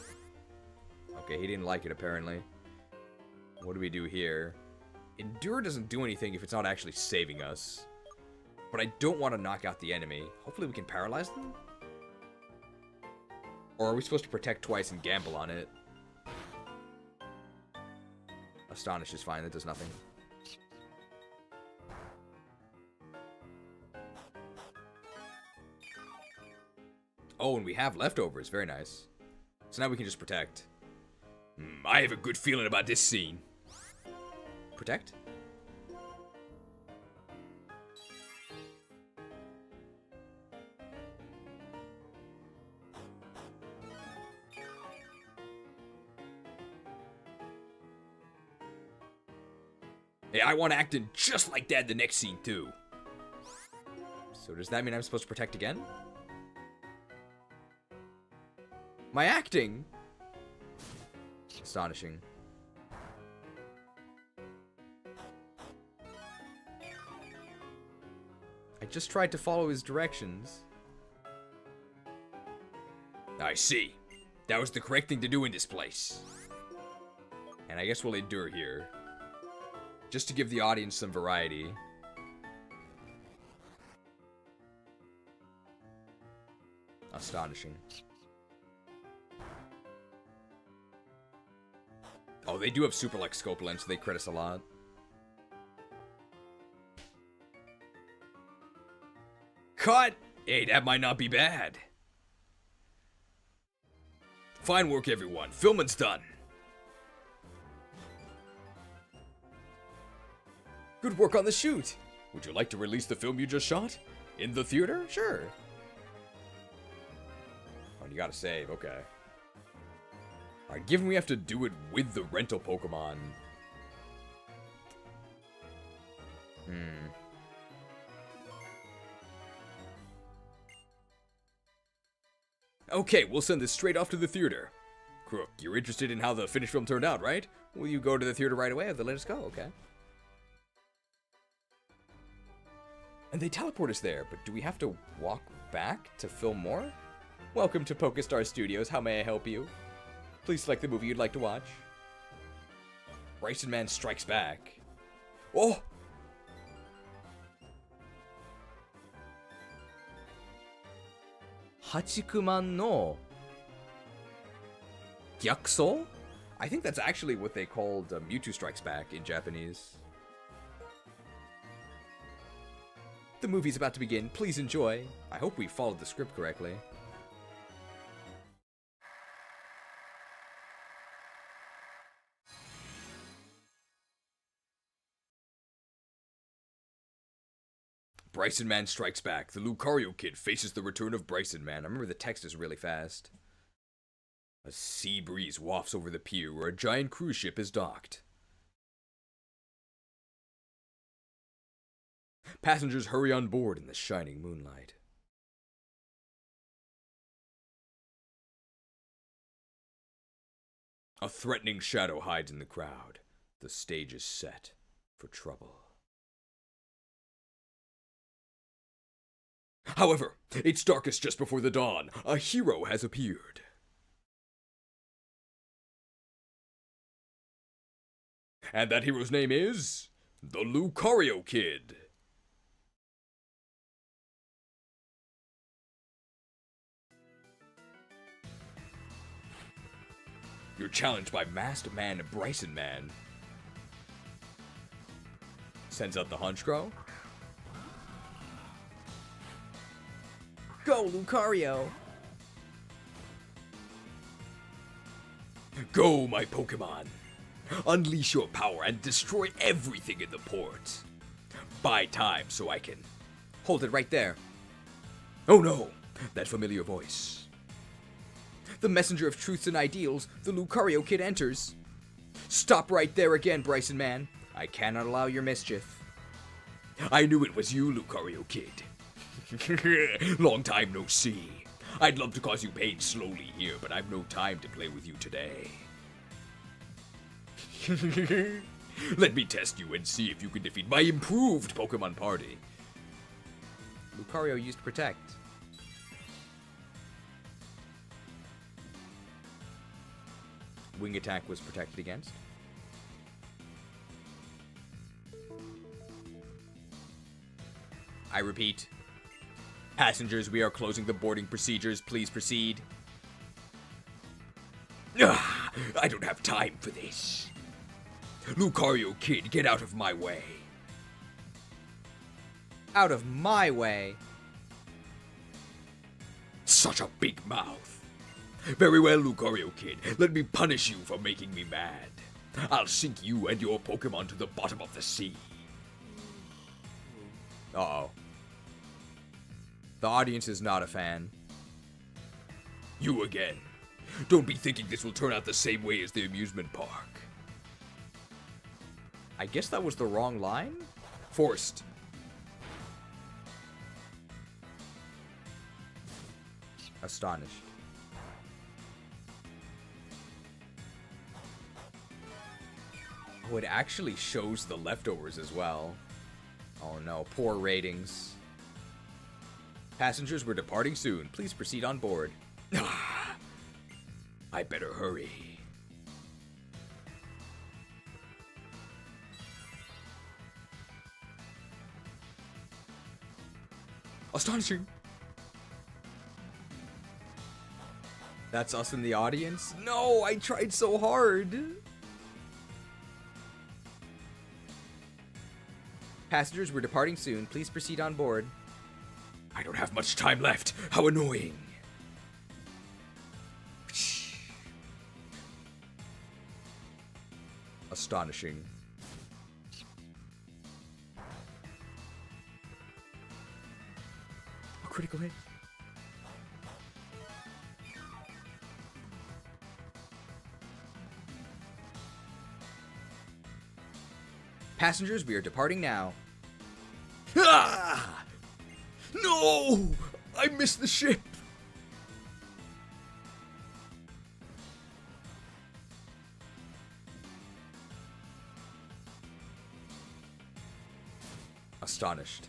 Okay, he didn't like it, apparently. What do we do here? Endure doesn't do anything if it's not actually saving us. But I don't want to knock out the enemy. Hopefully we can paralyze them? Or are we supposed to protect twice and gamble on it? Astonish is fine, that does nothing. Oh, and we have leftovers, very nice. So now we can just protect. I have a good feeling about this scene. Protect? Hey, I want acting just like that the next scene, too. So does that mean I'm supposed to protect again? My acting? Astonishing. I just tried to follow his directions. I see. That was the correct thing to do in this place. And I guess we'll endure here. Just to give the audience some variety. Astonishing. Oh, they do have super like scope lens, so they crit us a lot. Cut! Hey, that might not be bad. Fine work, everyone. Filming's done. Good work on the shoot. Would you like to release the film you just shot? In the theater? Sure. Oh, you gotta save. Okay. Alright, given we have to do it with the rental Pokemon. Okay, we'll send this straight off to the theater. Krook, you're interested in how the finished film turned out, right? Will you go to the theater right away or let us go? Okay. And they teleport us there, but do we have to walk back to film more? Welcome to Pokestar Studios. How may I help you? Please select the movie you'd like to watch. Bryson Man Strikes Back. Oh! Hachikuman no Gyakuso? I think that's actually what they called Mewtwo Strikes Back in Japanese. The movie's about to begin. Please enjoy. I hope we followed the script correctly. Bryson Man Strikes Back. The Lucario Kid faces the return of Bryson Man. I remember the text is really fast. A sea breeze wafts over the pier where a giant cruise ship is docked. Passengers hurry on board in the shining moonlight. A threatening shadow hides in the crowd. The stage is set for trouble. However, it's darkest just before the dawn. A hero has appeared. And that hero's name is the Lucario Kid. You're challenged by Masked Man Bryson Man. Sends out the Honchkrow. Go, Lucario! Go, my Pokemon! Unleash your power and destroy everything in the port. Buy time so I can... Hold it right there. Oh no! That familiar voice. The messenger of truths and ideals, the Lucario Kid enters. Stop right there again, Bryson Man. I cannot allow your mischief. I knew it was you, Lucario Kid. Long time no see. I'd love to cause you pain slowly here, but I've no time to play with you today. Let me test you and see if you can defeat my improved Pokemon party. Lucario used Protect. Wing attack was protected against. I repeat. Passengers, we are closing the boarding procedures. Please proceed. I don't have time for this. Lucario Kid, get out of my way. Out of my way? Such a big mouth. Very well, Lucario Kid. Let me punish you for making me mad. I'll sink you and your Pokemon to the bottom of the sea. Uh-oh. The audience is not a fan. You again. Don't be thinking this will turn out the same way as the amusement park. I guess that was the wrong line? Forced. Astonished. Oh, it actually shows the leftovers as well. Oh no, poor ratings. Passengers, we're departing soon. Please proceed on board. I better hurry. Astonishing. That's us in the audience? No, I tried so hard. Passengers, we're departing soon. Please proceed on board. I don't have much time left. How annoying. Astonishing. A critical hit. Passengers, we are departing now. Ah! No! I missed the ship! Astonished.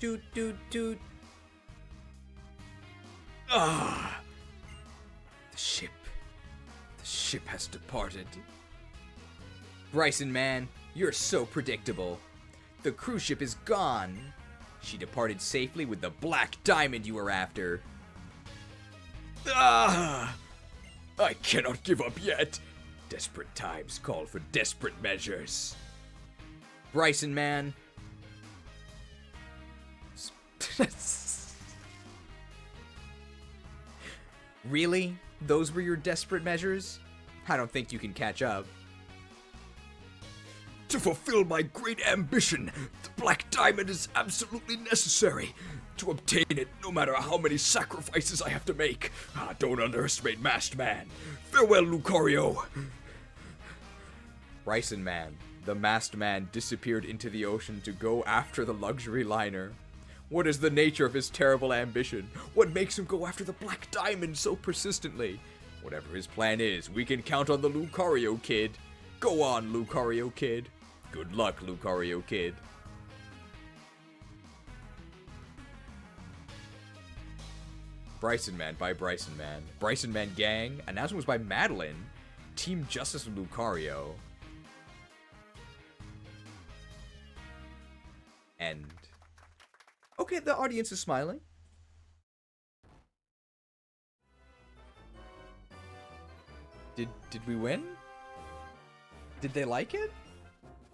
Doot doot doot. Ah! The ship. The ship has departed. Bryson, man, you're so predictable. The cruise ship is gone. She departed safely with the black diamond you were after. Ah! I cannot give up yet. Desperate times call for desperate measures. Bryson, man. Really? Those were your desperate measures? I don't think you can catch up. To fulfill my great ambition, the Black Diamond is absolutely necessary. To obtain it, no matter how many sacrifices I have to make. Don't underestimate Masked Man. Farewell, Lucario. Bryson, man. The masked man disappeared into the ocean to go after the luxury liner. What is the nature of his terrible ambition? What makes him go after the Black Diamond so persistently? Whatever his plan is, we can count on the Lucario Kid. Go on, Lucario Kid. Good luck, Lucario Kid. Bryson Man by Bryson Man. Bryson Man Gang. Announcement was by Madeline. Team Justice with Lucario. End. Okay, the audience is smiling. Did we win? Did they like it?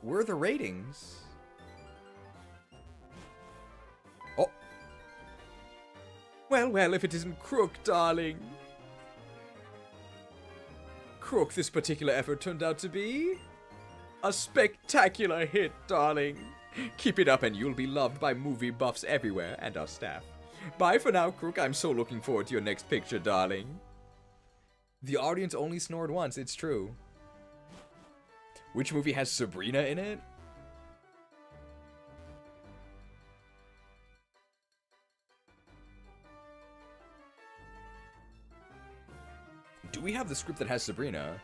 Where are the ratings? Oh. Well, if it isn't Krook, darling. Krook, this particular effort turned out to be a spectacular hit, darling. Keep it up and you'll be loved by movie buffs everywhere and our staff. Bye for now, Krook. I'm so looking forward to your next picture, darling. The audience only snored once, it's true. Which movie has Sabrina in it? Do we have the script that has Sabrina?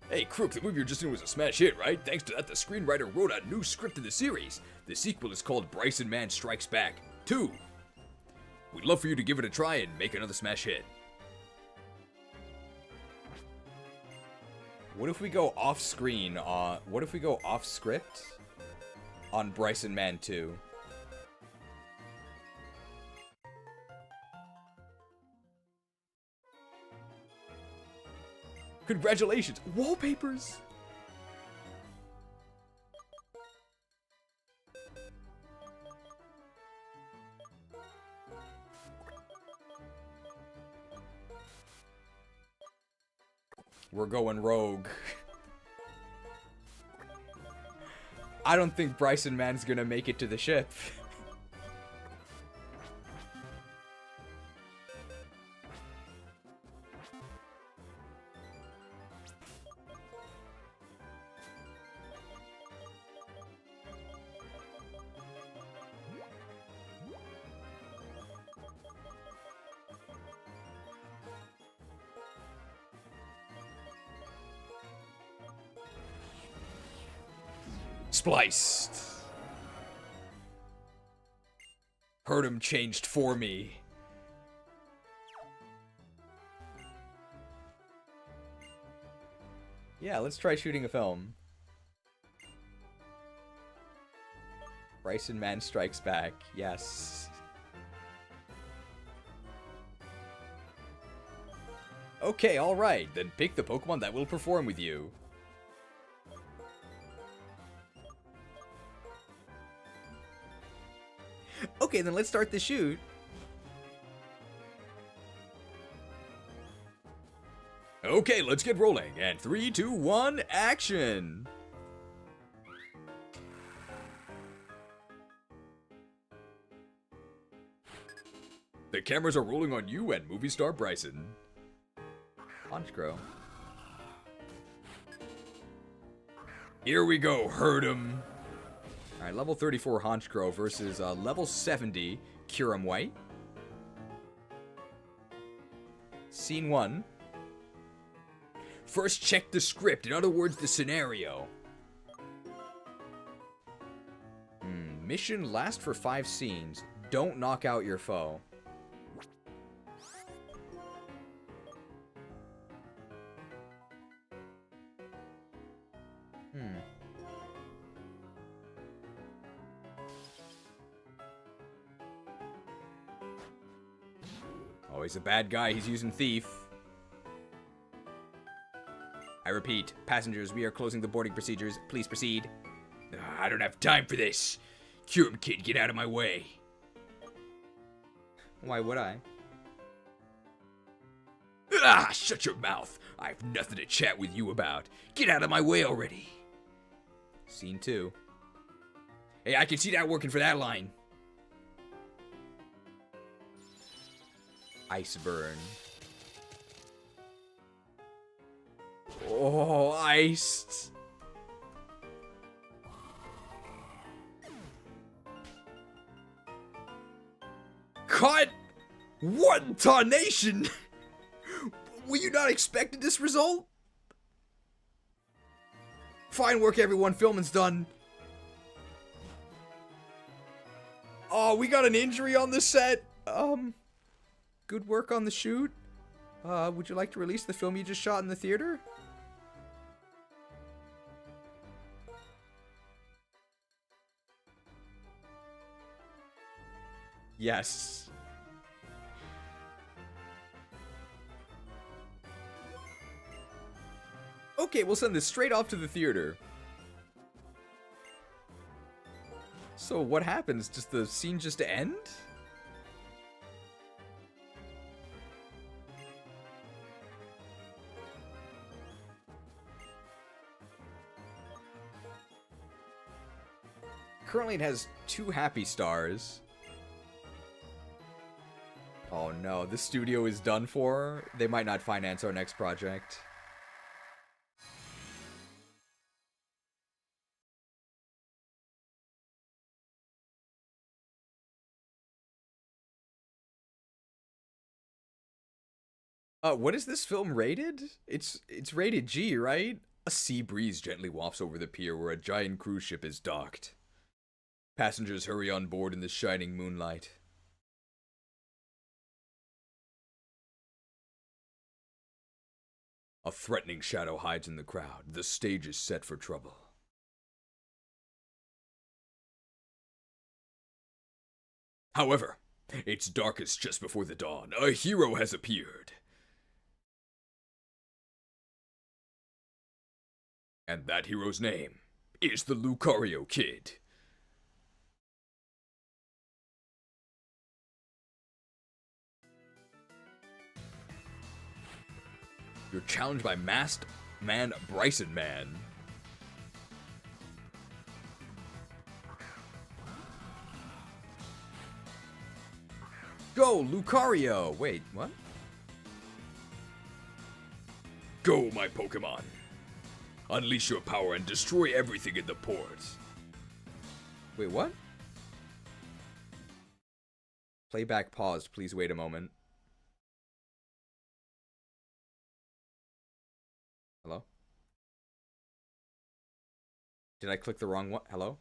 Hey, Krook, the movie you're just in was a smash hit, right? Thanks to that, the screenwriter wrote a new script in the series. The sequel is called Bryson Man Strikes Back 2. We'd love for you to give it a try and make another smash hit. What if we go off screen what if we go off script on Bryson Man 2? Congratulations! Wallpapers! We're going rogue. I don't think Bryson Man's gonna make it to the ship. Spliced. Heard him changed for me. Yeah, let's try shooting a film. Bryson Man Strikes Back. Yes. Okay, alright. Then pick the Pokemon that will perform with you. Okay, then let's start the shoot. Okay, let's get rolling. And 3, 2, 1, action! The cameras are rolling on you and movie star Bryson. Honchkrow. Here we go, hurt him. Alright, level 34 Honchkrow versus level 70 Kyurem White. Scene 1. First check the script, in other words, the scenario. Mission last for 5 scenes. Don't knock out your foe. Oh, he's a bad guy. He's using Thief. I repeat, passengers, we are closing the boarding procedures. Please proceed. I don't have time for this. Kyurem kid, get out of my way. Why would I? Ah, shut your mouth. I have nothing to chat with you about. Get out of my way already. Scene 2. Hey, I can see that working for that line. Ice burn. Oh, iced. Cut! What tarnation? Were you not expecting this result? Fine work, everyone. Filming's done. Oh, we got an injury on the set. Good work on the shoot. Would you like to release the film you just shot in the theater? Yes. Okay, we'll send this straight off to the theater. So what happens? Does the scene just end? Currently it has 2 happy stars. Oh no, the studio is done for. They might not finance our next project. What is this film rated? It's rated G, right? A sea breeze gently wafts over the pier where a giant cruise ship is docked. Passengers hurry on board in the shining moonlight. A threatening shadow hides in the crowd. The stage is set for trouble. However, it's darkest just before the dawn. A hero has appeared. And that hero's name is the Lucario Kid. You're challenged by Masked Man Bryson Man. Go, Lucario! Wait, what? Go, my Pokemon. Unleash your power and destroy everything in the port. Wait, what? Playback paused. Please wait a moment. Hello? Did I click the wrong one? Hello?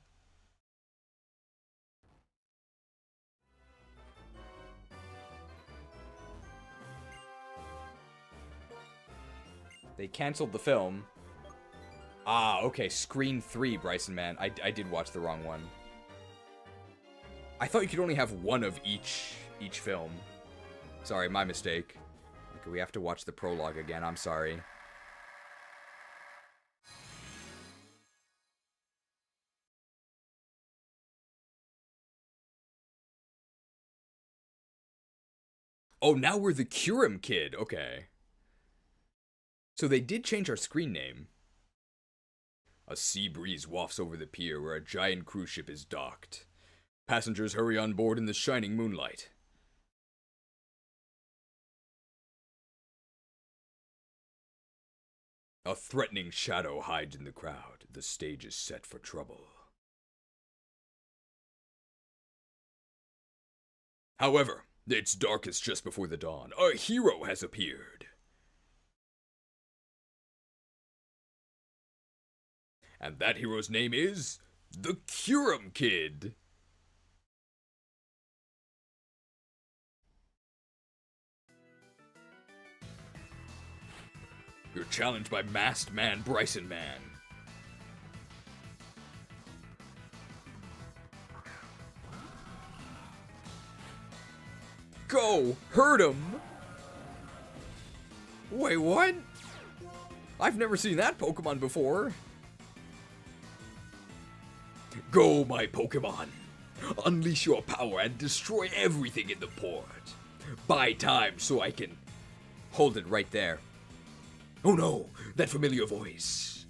They canceled the film. Ah, okay. Screen 3, Bryson Man. I did watch the wrong one. I thought you could only have one of each film. Sorry, my mistake. Okay, we have to watch the prologue again. I'm sorry. Oh, now we're the Kyurem kid. Okay. So they did change our screen name. A sea breeze wafts over the pier where a giant cruise ship is docked. Passengers hurry on board in the shining moonlight. A threatening shadow hides in the crowd. The stage is set for trouble. However, it's darkest just before the dawn. A hero has appeared. And that hero's name is the Kyurem Kid. You're challenged by masked man Bryson Man. Go! Hurt him! Wait, what? I've never seen that Pokemon before. Go, my Pokemon! Unleash your power and destroy everything in the port. Buy time so I can... Hold it right there. Oh no, that familiar voice.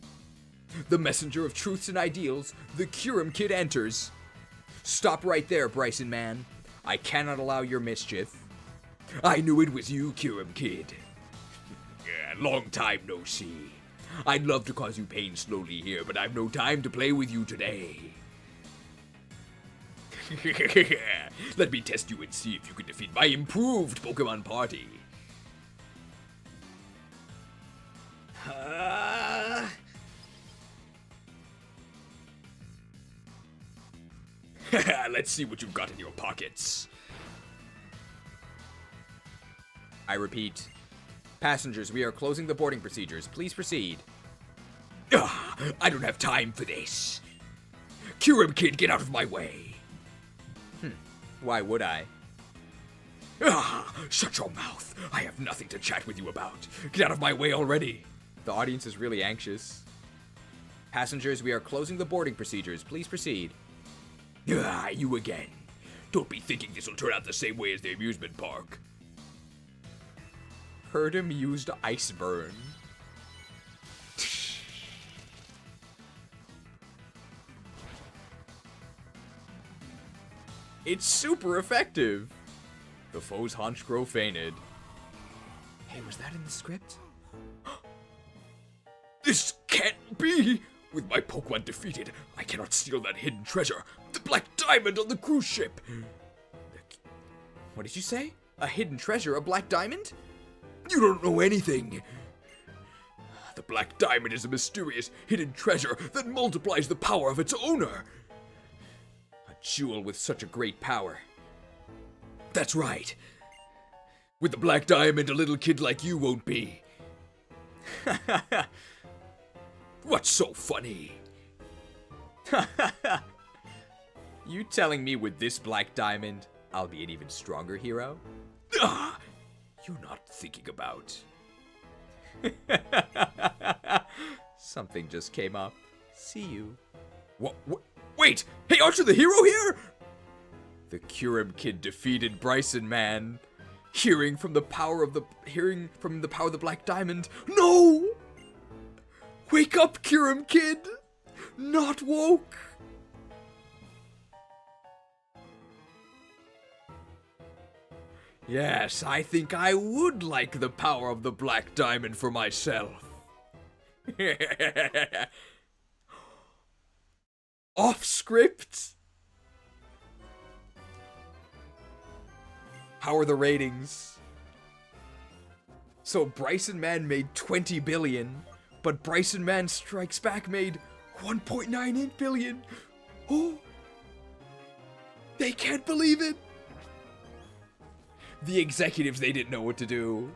The messenger of truths and ideals, the Kyurem Kid enters. Stop right there, Bryson Man. I cannot allow your mischief. I knew it was you, Kyurem Kid. Yeah, long time no see. I'd love to cause you pain slowly here, but I've no time to play with you today. Let me test you and see if you can defeat my improved Pokemon party. Let's see what you've got in your pockets. I repeat. Passengers, we are closing the boarding procedures. Please proceed. I don't have time for this. Kyurem Kid, get out of my way. Why would I? Shut your mouth. I have nothing to chat with you about. Get out of my way already. The audience is really anxious. Passengers, we are closing the boarding procedures. Please proceed. You again. Don't be thinking this will turn out the same way as the amusement park. Heard him used ice burn. It's super effective. The foe's haunch grow fainted. Hey, was that in the script? This can't be! With my Pokemon defeated, I cannot steal that hidden treasure. The black diamond on the cruise ship. What did you say? A hidden treasure? A black diamond? You don't know anything. The black diamond is a mysterious hidden treasure that multiplies the power of its owner. A jewel with such a great power. That's right. With the black diamond, a little kid like you won't be. What's so funny? You telling me with this black diamond, I'll be an even stronger hero? You're not thinking about... Something just came up. See you. What? Wait! Hey, aren't you the hero here? The Kyurem Kid defeated Bryson Man. Hearing from the power of the black diamond. No! Wake up, Kyurem Kid! Not woke! Yes, I think I would like the power of the black diamond for myself. Off script? How are the ratings? So Bryson Man made 20 billion, but Bryson Man Strikes Back made 1.98 billion. Oh, they can't believe it. The executives, they didn't know what to do.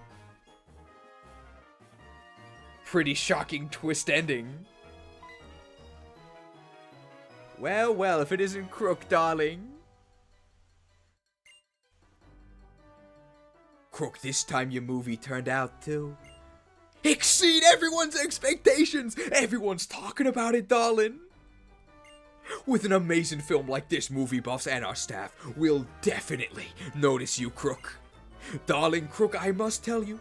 Pretty shocking twist ending. Well, well, if it isn't Krook, darling. Krook, this time your movie turned out to exceed everyone's expectations. Everyone's talking about it, darling. With an amazing film like this, movie buffs and our staff will definitely notice you, Krook. Darling Krook, I must tell you,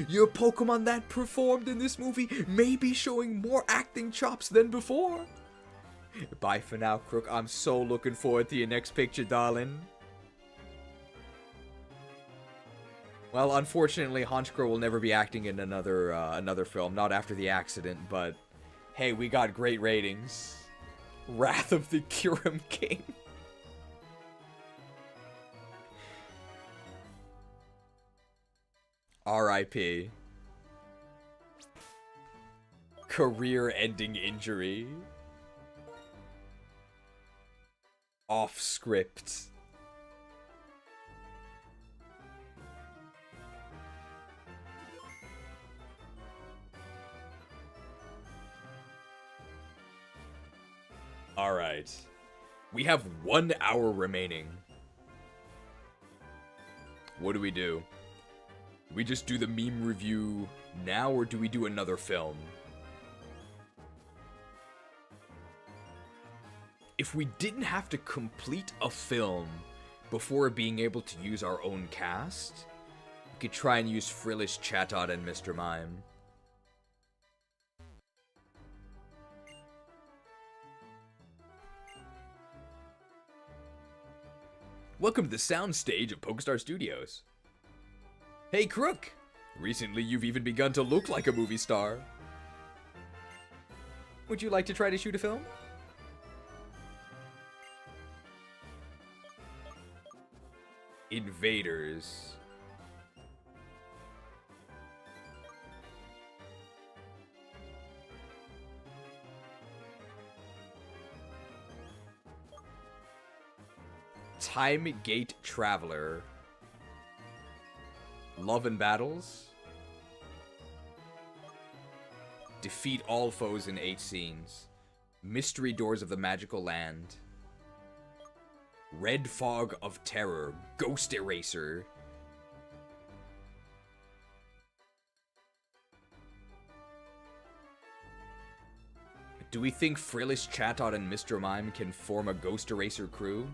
your Pokemon that performed in this movie may be showing more acting chops than before. Bye for now, Krook. I'm so looking forward to your next picture, darling. Well, unfortunately, Honchkrow will never be acting in another film, not after the accident, but hey, we got great ratings. Wrath of the Kyurem King. R.I.P. Career-ending injury. Off script. Alright. We have 1 hour remaining. What do? Do we just do the meme review now, or do we do another film? If we didn't have to complete a film before being able to use our own cast, we could try and use Frillish, Chatot, and Mr. Mime. Welcome to the soundstage of Pokestar Studios. Hey, Krook! Recently, you've even begun to look like a movie star. Would you like to try to shoot a film? Invaders. Time Gate Traveler. Love and Battles. Defeat all foes in 8 scenes. Mystery Doors of the Magical Land. Red Fog of Terror. Ghost Eraser. Do we think Frillish, Chatot, and Mr. Mime can form a Ghost Eraser crew?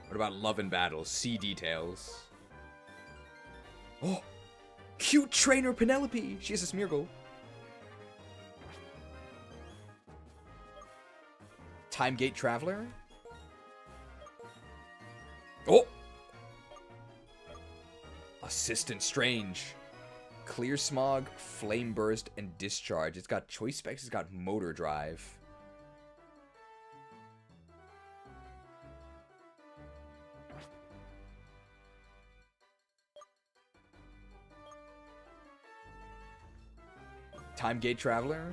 What about Love and Battles? See details. Oh! Cute trainer Penelope! She has a Smeargle. Time Gate Traveler? Oh! Assistant Strange. Clear Smog, Flame Burst, and Discharge. It's got choice specs, it's got Motor Drive. Time Gate Traveler?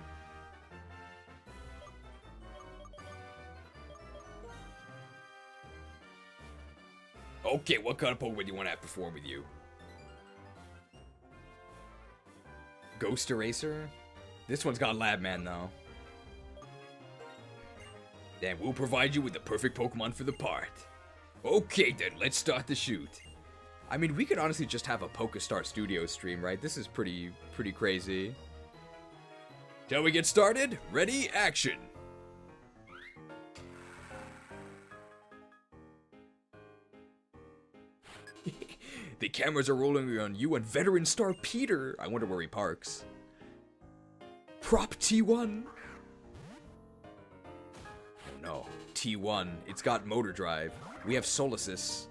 Okay, what kind of Pokemon do you want to have perform with you? Ghost Eraser? This one's got Labman, though. Then we'll provide you with the perfect Pokemon for the part. Okay, then, let's start the shoot. I mean, we could honestly just have a Pokestar Studios stream, right? This is pretty crazy. Shall we get started? Ready, action! The cameras are rolling on you and veteran star Peter. I wonder where he parks. Prop T1. Oh no, T1. It's got motor drive. We have Solasis.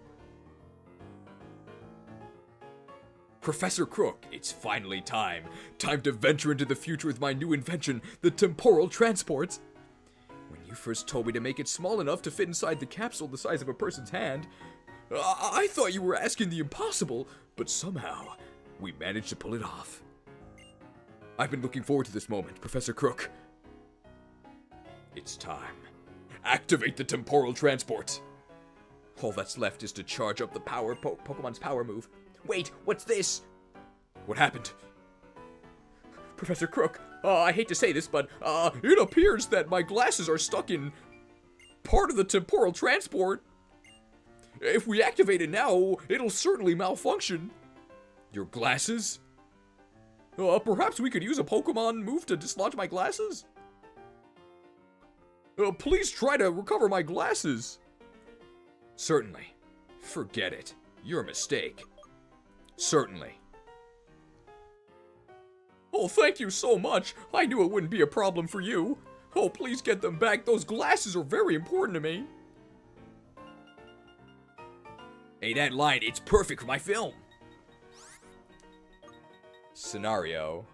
Professor Krook, it's finally time. Time to venture into the future with my new invention, the temporal transport. When you first told me to make it small enough to fit inside the capsule the size of a person's hand, I thought you were asking the impossible, but somehow, We managed to pull it off. I've been looking forward to this moment, Professor Krook. It's time. Activate the temporal transport. All that's left is to charge up the power Pokemon's power move. Wait, what's this? What happened? Professor Krook, I hate to say this, but it appears that my glasses are stuck in part of the temporal transport. If we activate it now, it'll certainly malfunction. Your glasses? Perhaps we could use a Pokemon move to dislodge my glasses? Please try to recover my glasses. Certainly. Forget it. Your mistake. Certainly. Oh, thank you so much. I knew it wouldn't be a problem for you. Oh, please get them back. Those glasses are very important to me. Hey, that line, it's perfect for my film. Scenario.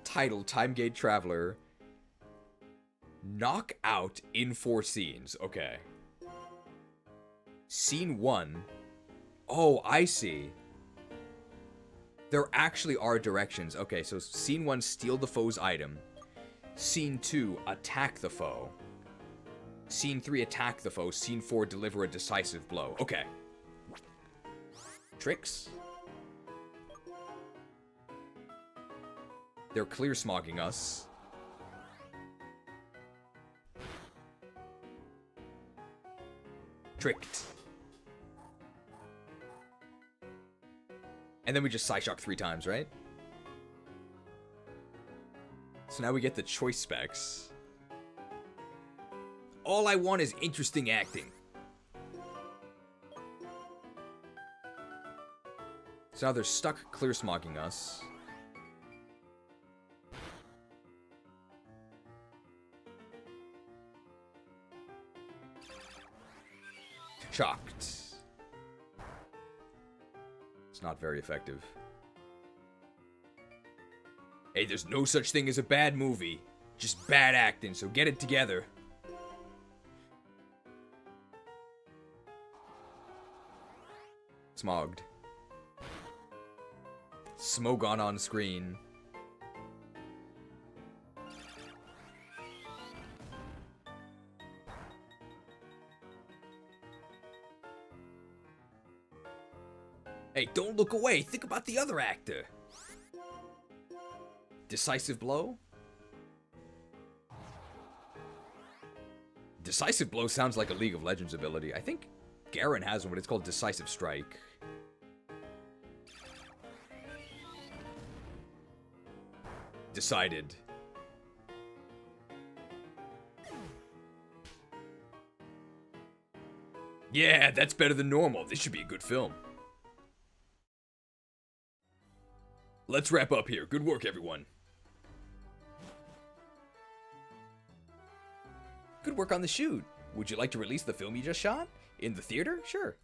Title, Time Gate Traveler. Knock out in 4 scenes. Okay. Scene 1. Oh, I see. There actually are directions. Okay, so scene 1, steal the foe's item. Scene 2, attack the foe. Scene 3, attack the foe. Scene 4, deliver a decisive blow. Okay. Tricks? They're clear smogging us. Tricked. And then we just Psyshock 3 times, right? So now we get the choice specs. All I want is interesting acting. So now they're stuck clear smogging us. Shocked. It's not very effective. Hey, there's no such thing as a bad movie. Just bad acting, so get it together. Smogged. Smogon on screen. Hey, don't look away. Think about the other actor. Decisive blow? Decisive blow sounds like a League of Legends ability. I think Garen has one, but it's called Decisive Strike. Decided. Yeah, that's better than normal. This should be a good film. Let's wrap up here. Good work, everyone. Good work on the shoot. Would you like to release the film you just shot? In the theater? Sure.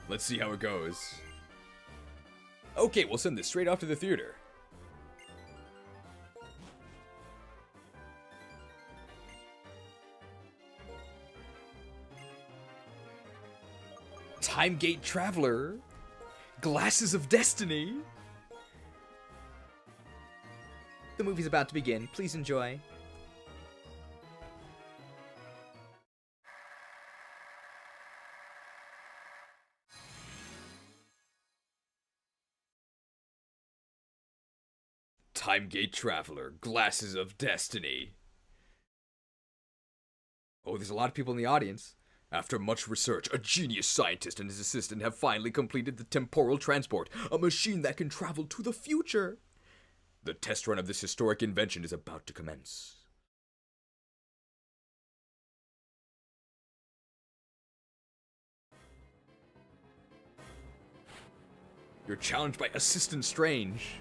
Let's see how it goes. Okay, we'll send this straight off to the theater. Time Gate Traveler. Glasses of Destiny. The movie's about to begin. Please enjoy. Time Gate Traveler. Glasses of Destiny. Oh, there's a lot of people in the audience. After much research, a genius scientist and his assistant have finally completed the temporal transport, a machine that can travel to the future. The test run of this historic invention is about to commence. You're challenged by Assistant Strange.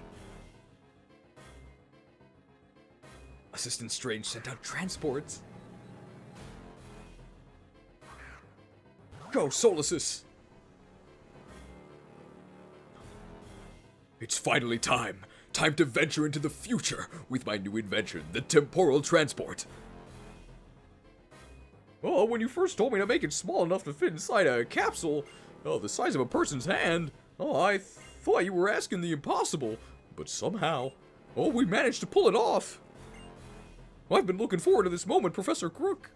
Assistant Strange sent out transports. Go, Solaces! It's finally time Time to venture into the future with my new invention, the temporal transport. Oh, when you first told me to make it small enough to fit inside a capsule, the size of a person's hand, I thought you were asking the impossible. But somehow, we managed to pull it off. I've been looking forward to this moment, Professor Krook.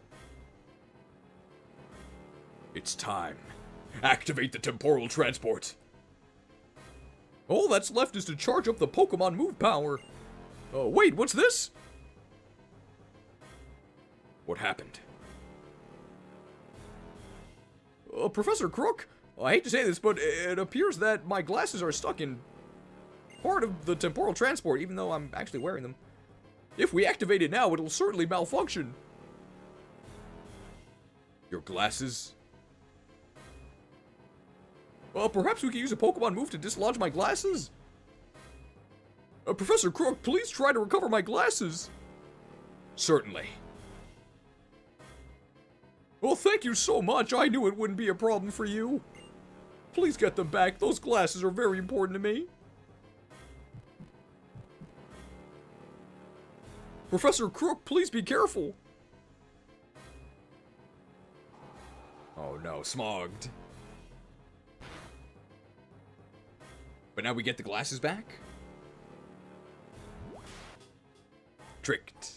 It's time. Activate the temporal transport. All that's left is to charge up the Pokemon move power. Oh, wait, what's this? What happened? Professor Krook, I hate to say this, but it appears that my glasses are stuck in part of the temporal transport, even though I'm actually wearing them. If we activate it now, it'll certainly malfunction. Your glasses? Perhaps we could use a Pokemon move to dislodge my glasses? Professor Krook, please try to recover my glasses. Certainly. Well, thank you so much. I knew it wouldn't be a problem for you. Please get them back. Those glasses are very important to me. Professor Krook, please be careful. Oh no, smogged. But now we get the glasses back? Tricked.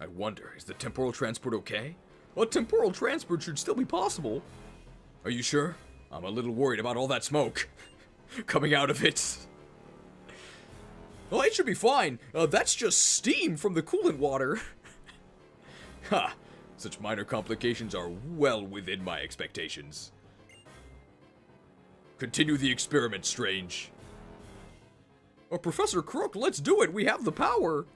I wonder, is the temporal transport okay? Well, temporal transport should still be possible. Are you sure? I'm a little worried about all that smoke coming out of it. Well, it should be fine. That's just steam from the coolant water. Ha! Such minor complications are well within my expectations. Continue the experiment, Strange. Professor Krook, let's do it. We have the power.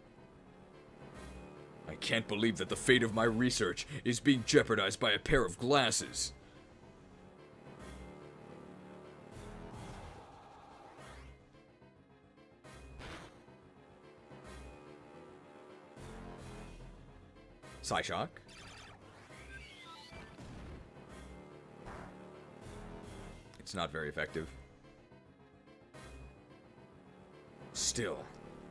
I can't believe that the fate of my research is being jeopardized by a pair of glasses. Psyshock. It's not very effective. Still,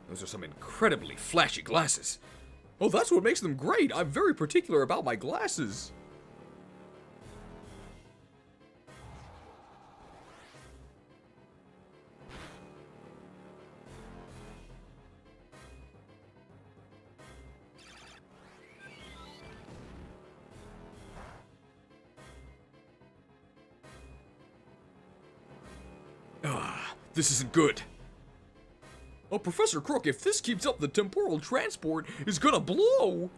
those are some incredibly flashy glasses. Oh, that's what makes them great. I'm very particular about my glasses. This isn't good. Professor Krook, if this keeps up, the temporal transport is gonna blow!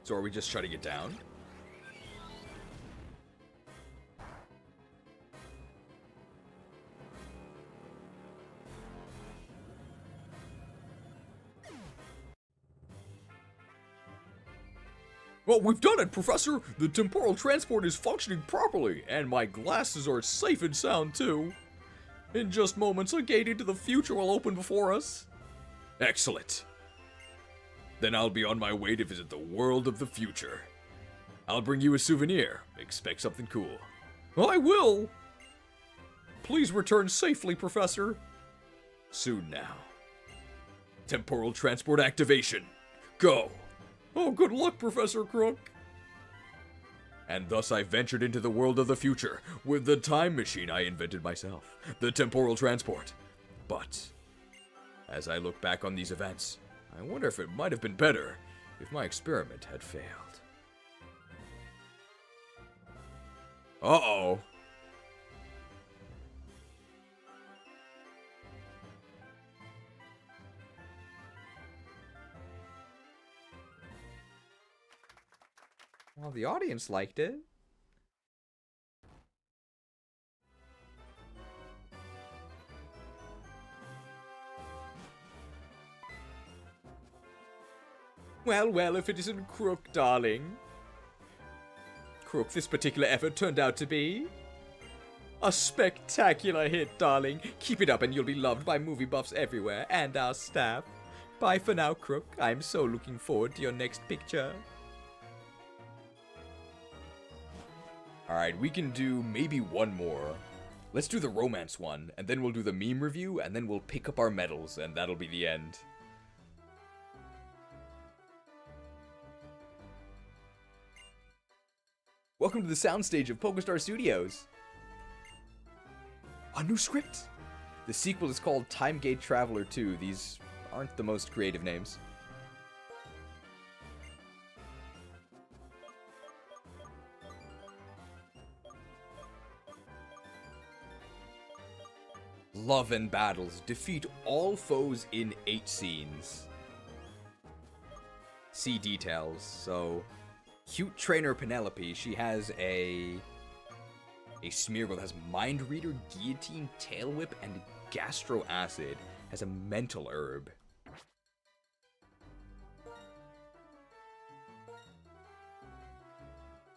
So are we just shutting it down? Well, we've done it, Professor! The temporal transport is functioning properly, and my glasses are safe and sound, too. In just moments, a gate into the future will open before us. Excellent. Then I'll be on my way to visit the world of the future. I'll bring you a souvenir. Expect something cool. I will! Please return safely, Professor. Soon now. Temporal transport activation. Go! Oh, good luck, Professor Krook. And thus I ventured into the world of the future with the time machine I invented myself, the temporal transport. But as I look back on these events, I wonder if it might have been better if my experiment had failed. Uh-oh. Well, the audience liked it. Well, if it isn't Krook, darling. Krook, this particular effort turned out to be a spectacular hit, darling. Keep it up and you'll be loved by movie buffs everywhere and our staff. Bye for now, Krook. I'm so looking forward to your next picture. Alright, we can do maybe one more. Let's do the romance one, and then we'll do the meme review, and then we'll pick up our medals, and that'll be the end. Welcome to the soundstage of Pokestar Studios. A new script! The sequel is called Time Gate Traveler 2. These aren't the most creative names. Love and battles. Defeat all foes in 8 scenes. See details. So, cute trainer Penelope, she has a Smeargle that has Mind Reader, Guillotine, Tail Whip, and Gastro Acid. Has a mental herb.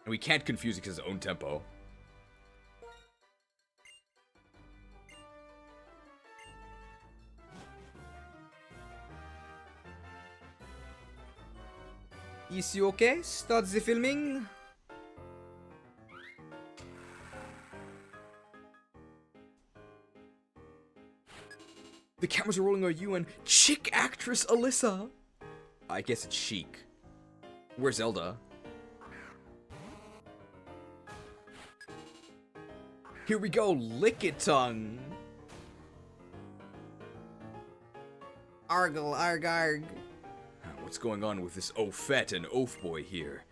And we can't confuse it because it's own tempo. Is you okay? Start the filming. The cameras are rolling on you and chick actress Alyssa. I guess it's chic. Where's Zelda? Here we go, Lickitung. Argle, arg, arg. What's going on with this Oafette and Oaf boy here?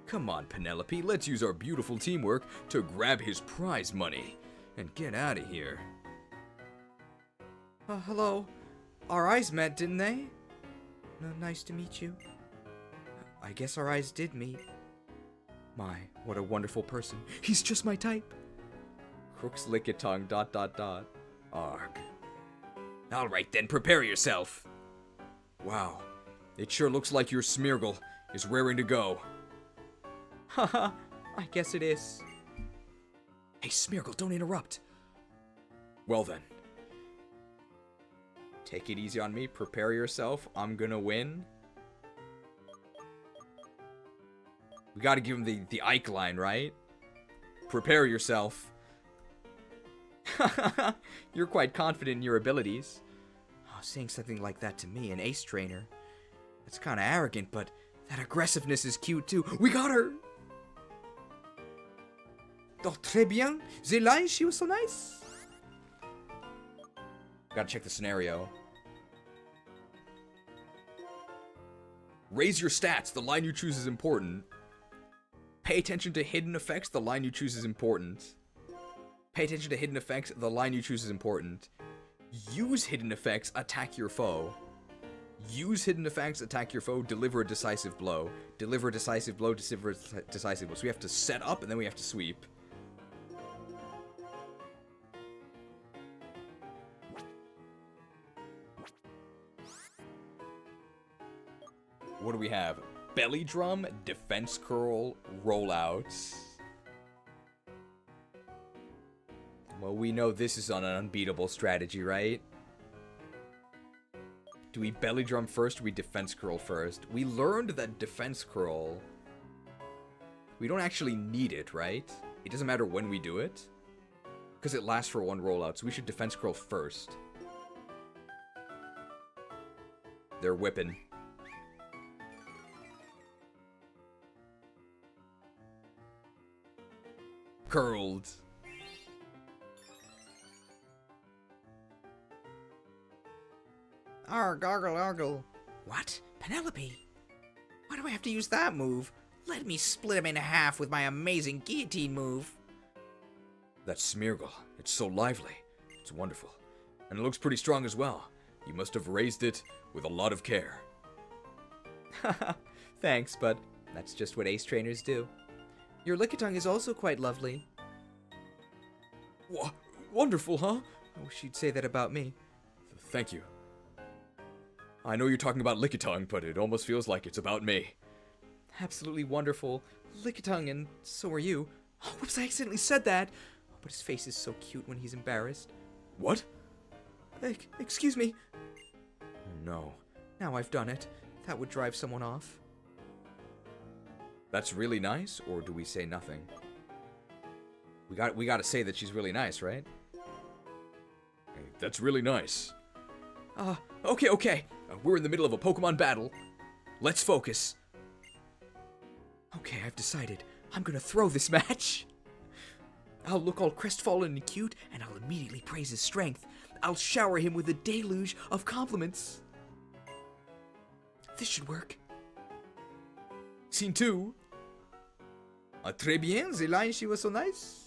Come on, Penelope, let's use our beautiful teamwork to grab his prize money and get out of here. Hello. Our eyes met, didn't they? Nice to meet you. I guess our eyes did meet. My, what a wonderful person. He's just my type. Krook's Lickitung, ... Arg. Alright then, prepare yourself. Wow, it sure looks like your Smeargle is raring to go. Haha, I guess it is. Hey Smeargle, don't interrupt. Well then. Take it easy on me, prepare yourself, I'm gonna win. We gotta give him the Ike line, right? Prepare yourself. You're quite confident in your abilities. Oh, saying something like that to me, an ace trainer. That's kinda arrogant, but that aggressiveness is cute too. We got her! Oh, très bien. The line, she was so nice. Gotta check the scenario. Raise your stats. The line you choose is important. Pay attention to hidden effects. The line you choose is important. Pay attention to hidden effects. The line you choose is important. Use hidden effects. Attack your foe. Use hidden effects. Attack your foe. Deliver a decisive blow. Deliver a decisive blow. Deliver a decisive blow. So we have to set up and then we have to sweep. What do we have? Belly drum, defense curl, rollouts. Well, we know this is on an unbeatable strategy, right? Do we belly drum first or we defense curl first? We learned that defense curl, we don't actually need it, right? It doesn't matter when we do it, because it lasts for one rollout, so we should defense curl first. They're whipping. Curled. Arg, argle, argle. What? Penelope? Why do I have to use that move? Let me split him in half with my amazing guillotine move. That Smeargle. It's so lively. It's wonderful. And it looks pretty strong as well. You must have raised it with a lot of care. Haha, thanks, but that's just what ace trainers do. Your Lickitung is also quite lovely. Wonderful, huh? I wish you'd say that about me. Thank you. I know you're talking about Lickitung, but it almost feels like it's about me. Absolutely wonderful. Lickitung, and so are you. Oh, whoops, I accidentally said that. Oh, but his face is so cute when he's embarrassed. What? Excuse me. Oh, no. Now I've done it. That would drive someone off. That's really nice, or do we say nothing? We gotta say that she's really nice, right? Hey, that's really nice. Okay. We're in the middle of a Pokemon battle. Let's focus. Okay, I've decided. I'm gonna throw this match. I'll look all crestfallen and cute, and I'll immediately praise his strength. I'll shower him with a deluge of compliments. This should work. Scene 2. Très bien, the line, she was so nice.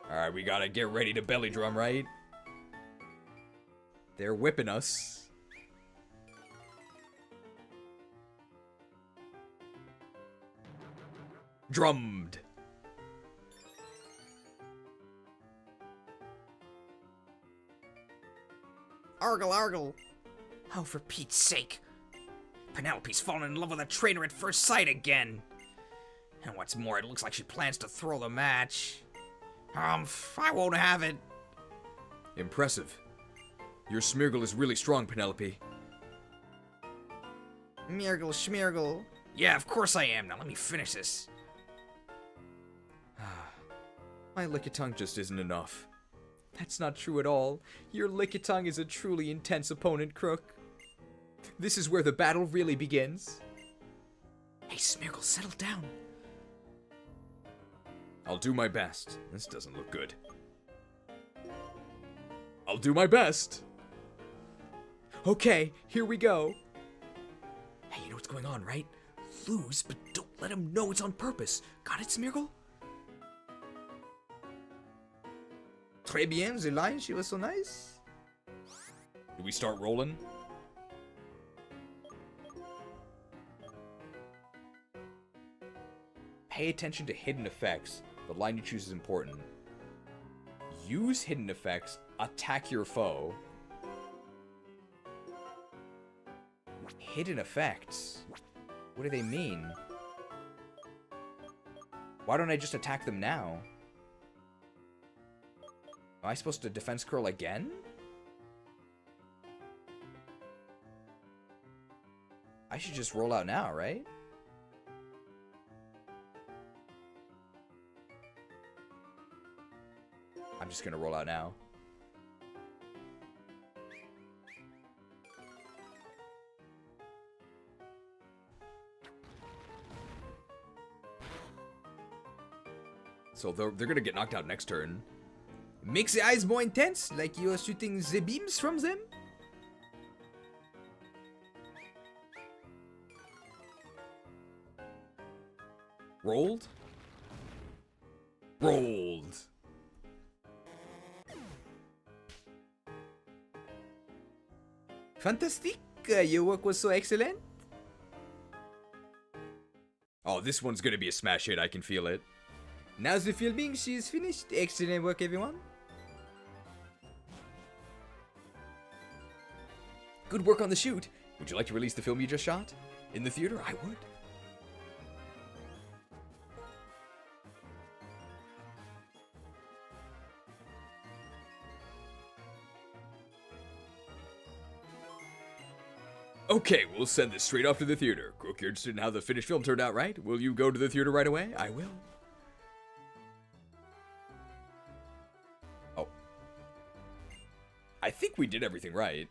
Alright, we gotta get ready to belly drum, right? They're whipping us. Drummed. Argle. Oh, for Pete's sake. Penelope's fallen in love with a trainer at first sight again. And what's more, it looks like she plans to throw the match. I won't have it. Impressive. Your Smeargle is really strong, Penelope. Smeargle, Schmeargle. Yeah, of course I am. Now let me finish this. My Lickitung just isn't enough. That's not true at all. Your Lickitung is a truly intense opponent, Krook. This is where the battle really begins. Hey, Smeargle, settle down. I'll do my best. This doesn't look good. I'll do my best. Okay, here we go. Hey, you know what's going on, right? Lose, but don't let him know it's on purpose. Got it, Smeargle? Très bien, the line, she was so nice. Do we start rolling? Pay attention to hidden effects. The line you choose is important. Use hidden effects. Attack your foe. Hidden effects? What do they mean? Why don't I just attack them now? Am I supposed to defense curl again? I should just roll out now, right? I'm just gonna roll out now. So they're gonna get knocked out next turn. Makes the eyes more intense, like you are shooting the beams from them. Rolled? Rolled. Fantastic! Your work was so excellent. Oh, this one's gonna be a smash hit, I can feel it. Now the filming, she is finished. Excellent work, everyone. Good work on the shoot. Would you like to release the film you just shot? In the theater? I would. Okay, we'll send this straight off to the theater. Krook, you're interested in how the finished film turned out, right? Will you go to the theater right away? I will. Oh. I think we did everything right.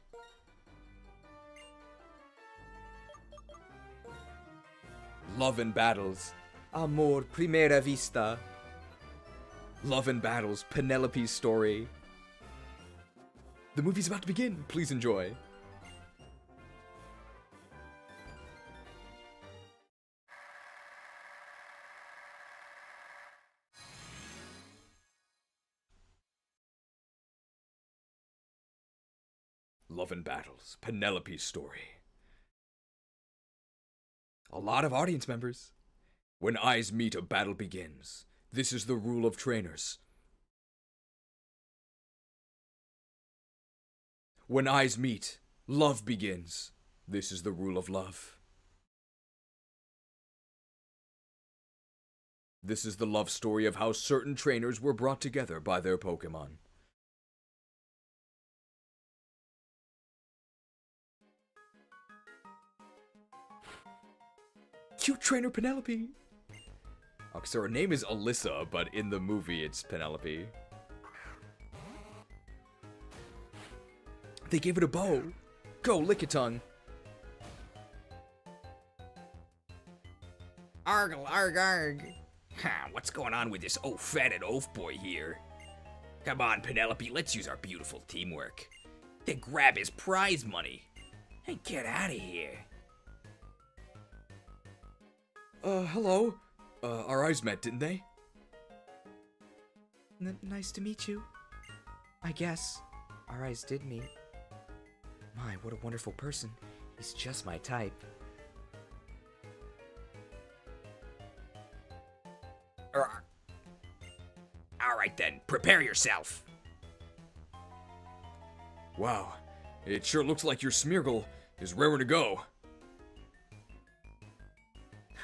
Love and Battles. Amor Primera Vista. Love and Battles. Penelope's story. The movie's about to begin. Please enjoy. Love and Battles. Penelope's story. A lot of audience members. When eyes meet, a battle begins. This is the rule of trainers. When eyes meet, love begins. This is the rule of love. This is the love story of how certain trainers were brought together by their Pokemon. Cute trainer Penelope! Oh, so her name is Alyssa, but in the movie it's Penelope. They gave it a bow! Go, Lickitung! Argle, arg, arg. Ha, what's going on with this fat and oaf boy here? Come on, Penelope, let's use our beautiful teamwork. Then grab his prize money and get out of here. Hello? Our eyes met, didn't they? Nice to meet you. I guess. Our eyes did meet. My, what a wonderful person. He's just my type. Alright then, prepare yourself. Wow, it sure looks like your Smeargle is raring to go.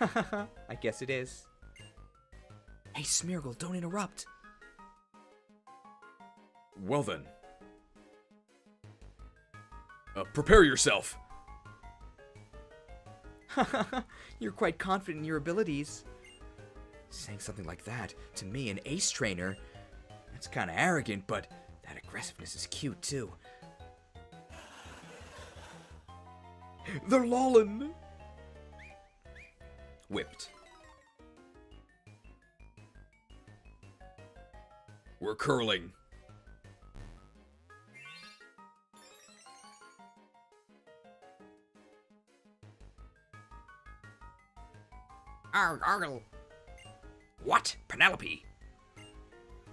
I guess it is. Hey, Smeargle, don't interrupt. Well then. Prepare yourself. You're quite confident in your abilities. Saying something like that to me, an ace trainer, that's kind of arrogant, but that aggressiveness is cute too. They're lolling. Whipped. We're curling. Argle. What? Penelope?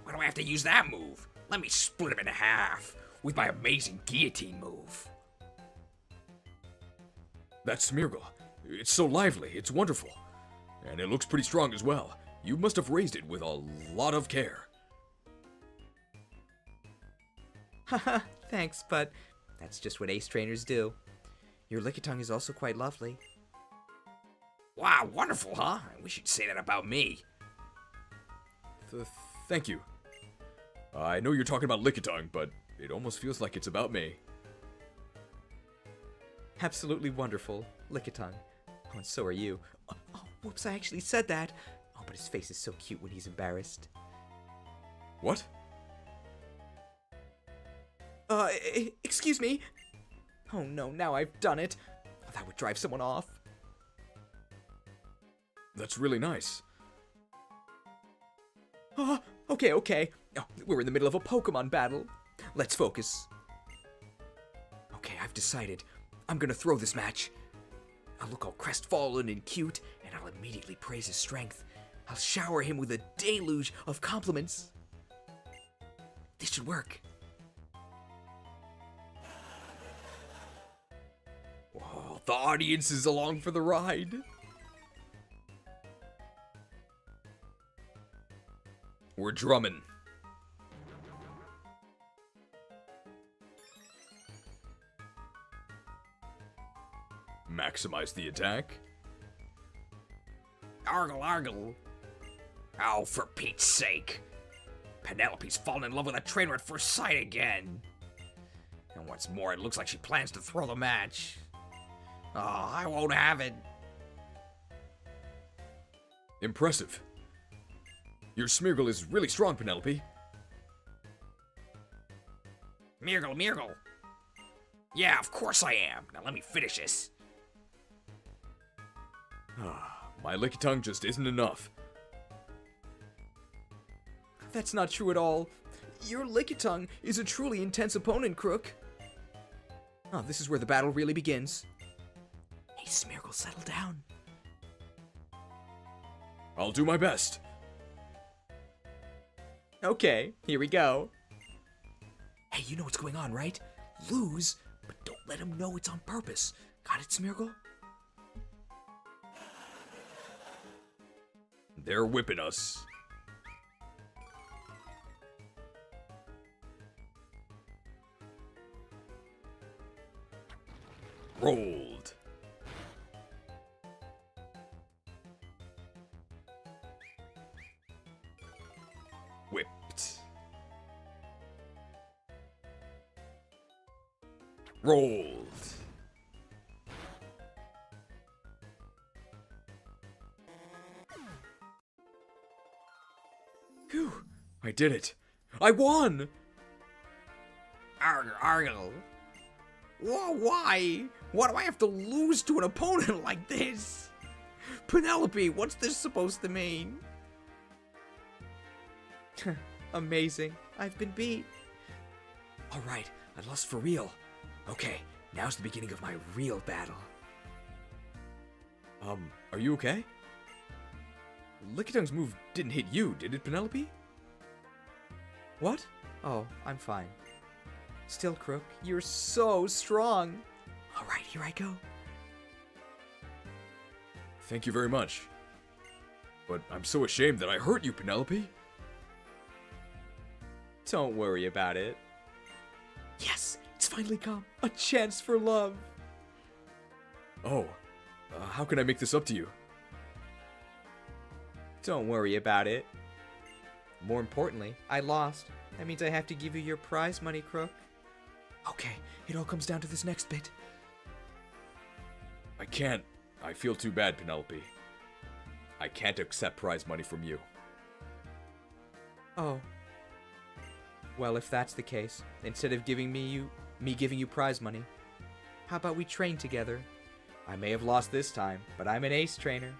Why do I have to use that move? Let me split him in half with my amazing guillotine move. That's Smeargle. It's so lively, it's wonderful. And it looks pretty strong as well. You must have raised it with a lot of care. Haha, thanks, but that's just what ace trainers do. Your Lickitung is also quite lovely. Wow, wonderful, huh? I wish you'd say that about me. Thank you. I know you're talking about Lickitung, but it almost feels like it's about me. Absolutely wonderful, Lickitung. Oh, and so are you. Oh, whoops, I actually said that. Oh, but his face is so cute when he's embarrassed. What? Excuse me? Oh no, now I've done it. Oh, that would drive someone off. That's really nice. Okay. Oh, we're in the middle of a Pokemon battle. Let's focus. Okay, I've decided. I'm gonna throw this match. I'll look all crestfallen and cute, and I'll immediately praise his strength. I'll shower him with a deluge of compliments. This should work. Oh, the audience is along for the ride. We're drumming. Maximize the attack. Argle. Oh, for Pete's sake. Penelope's fallen in love with a trainer at first sight again. And what's more, it looks like she plans to throw the match. Oh, I won't have it. Impressive. Your Smeargle is really strong, Penelope. Meargle. Yeah, of course I am. Now let me finish this. My Lickitung just isn't enough. That's not true at all. Your Lickitung is a truly intense opponent, Krook. Oh, this is where the battle really begins. Hey, Smeargle, settle down. I'll do my best. Okay, here we go. Hey, you know what's going on, right? Lose, but don't let him know it's on purpose. Got it, Smeargle? They're whipping us. Rolled. Rolled. Phew, I did it. I won! Argle. Why? Why do I have to lose to an opponent like this? Penelope, what's this supposed to mean? Amazing. I've been beat. Alright, I lost for real. Okay, now's the beginning of my real battle. Are you okay? Lickitongue's move didn't hit you, did it, Penelope? What? Oh, I'm fine. Still, Krook, you're so strong. Alright, here I go. Thank you very much. But I'm so ashamed that I hurt you, Penelope. Don't worry about it. Yes, it's finally come. A chance for love. Oh, how can I make this up to you? Don't worry about it. More importantly, I lost. That means I have to give you your prize money, Krook. Okay, it all comes down to this next bit. I can't. I feel too bad, Penelope. I can't accept prize money from you. Oh. Well, if that's the case, instead of giving me giving you prize money, how about we train together? I may have lost this time, but I'm an ace trainer.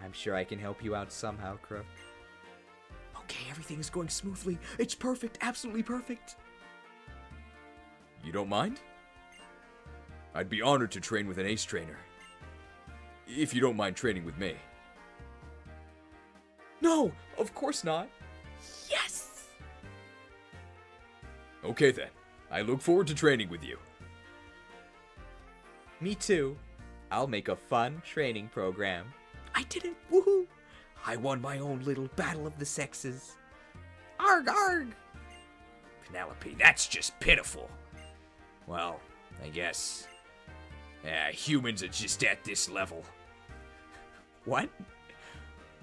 I'm sure I can help you out somehow, Krook. Okay, everything is going smoothly. It's perfect, absolutely perfect. You don't mind? I'd be honored to train with an ace trainer. If you don't mind training with me. No, of course not. Yes! Okay then. I look forward to training with you. Me too. I'll make a fun training program. I did it! Woohoo! I won my own little battle of the sexes. Arg, arg! Penelope, that's just pitiful. Well, I guess. Humans are just at this level. What?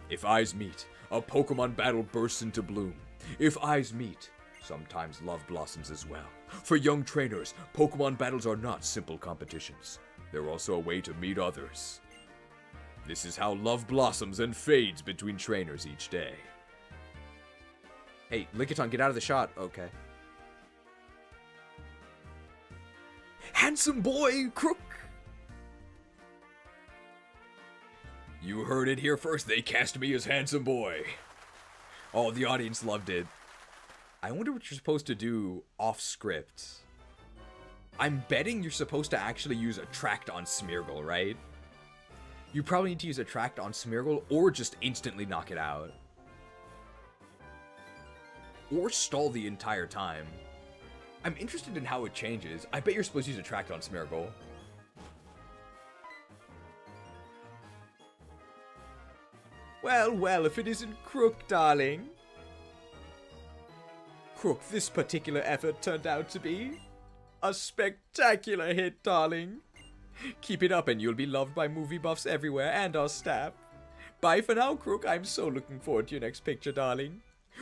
If eyes meet, a Pokemon battle bursts into bloom. If eyes meet, sometimes love blossoms as well. For young trainers, Pokemon battles are not simple competitions. They're also a way to meet others. This is how love blossoms and fades between trainers each day. Hey, Lickitung, get out of the shot. Okay. Handsome boy, Krook! You heard it here first, they cast me as handsome boy. Oh, the audience loved it. I wonder what you're supposed to do off script. I'm betting you're supposed to actually use Attract on Smeargle, right? You probably need to use Attract on Smeargle or just instantly knock it out. Or stall the entire time. I'm interested in how it changes. I bet you're supposed to use Attract on Smeargle. Well, well, if it isn't Krook, darling. Krook, this particular effort turned out to be a spectacular hit, darling. Keep it up and you'll be loved by movie buffs everywhere and our staff. Bye for now, Krook. I'm so looking forward to your next picture, darling.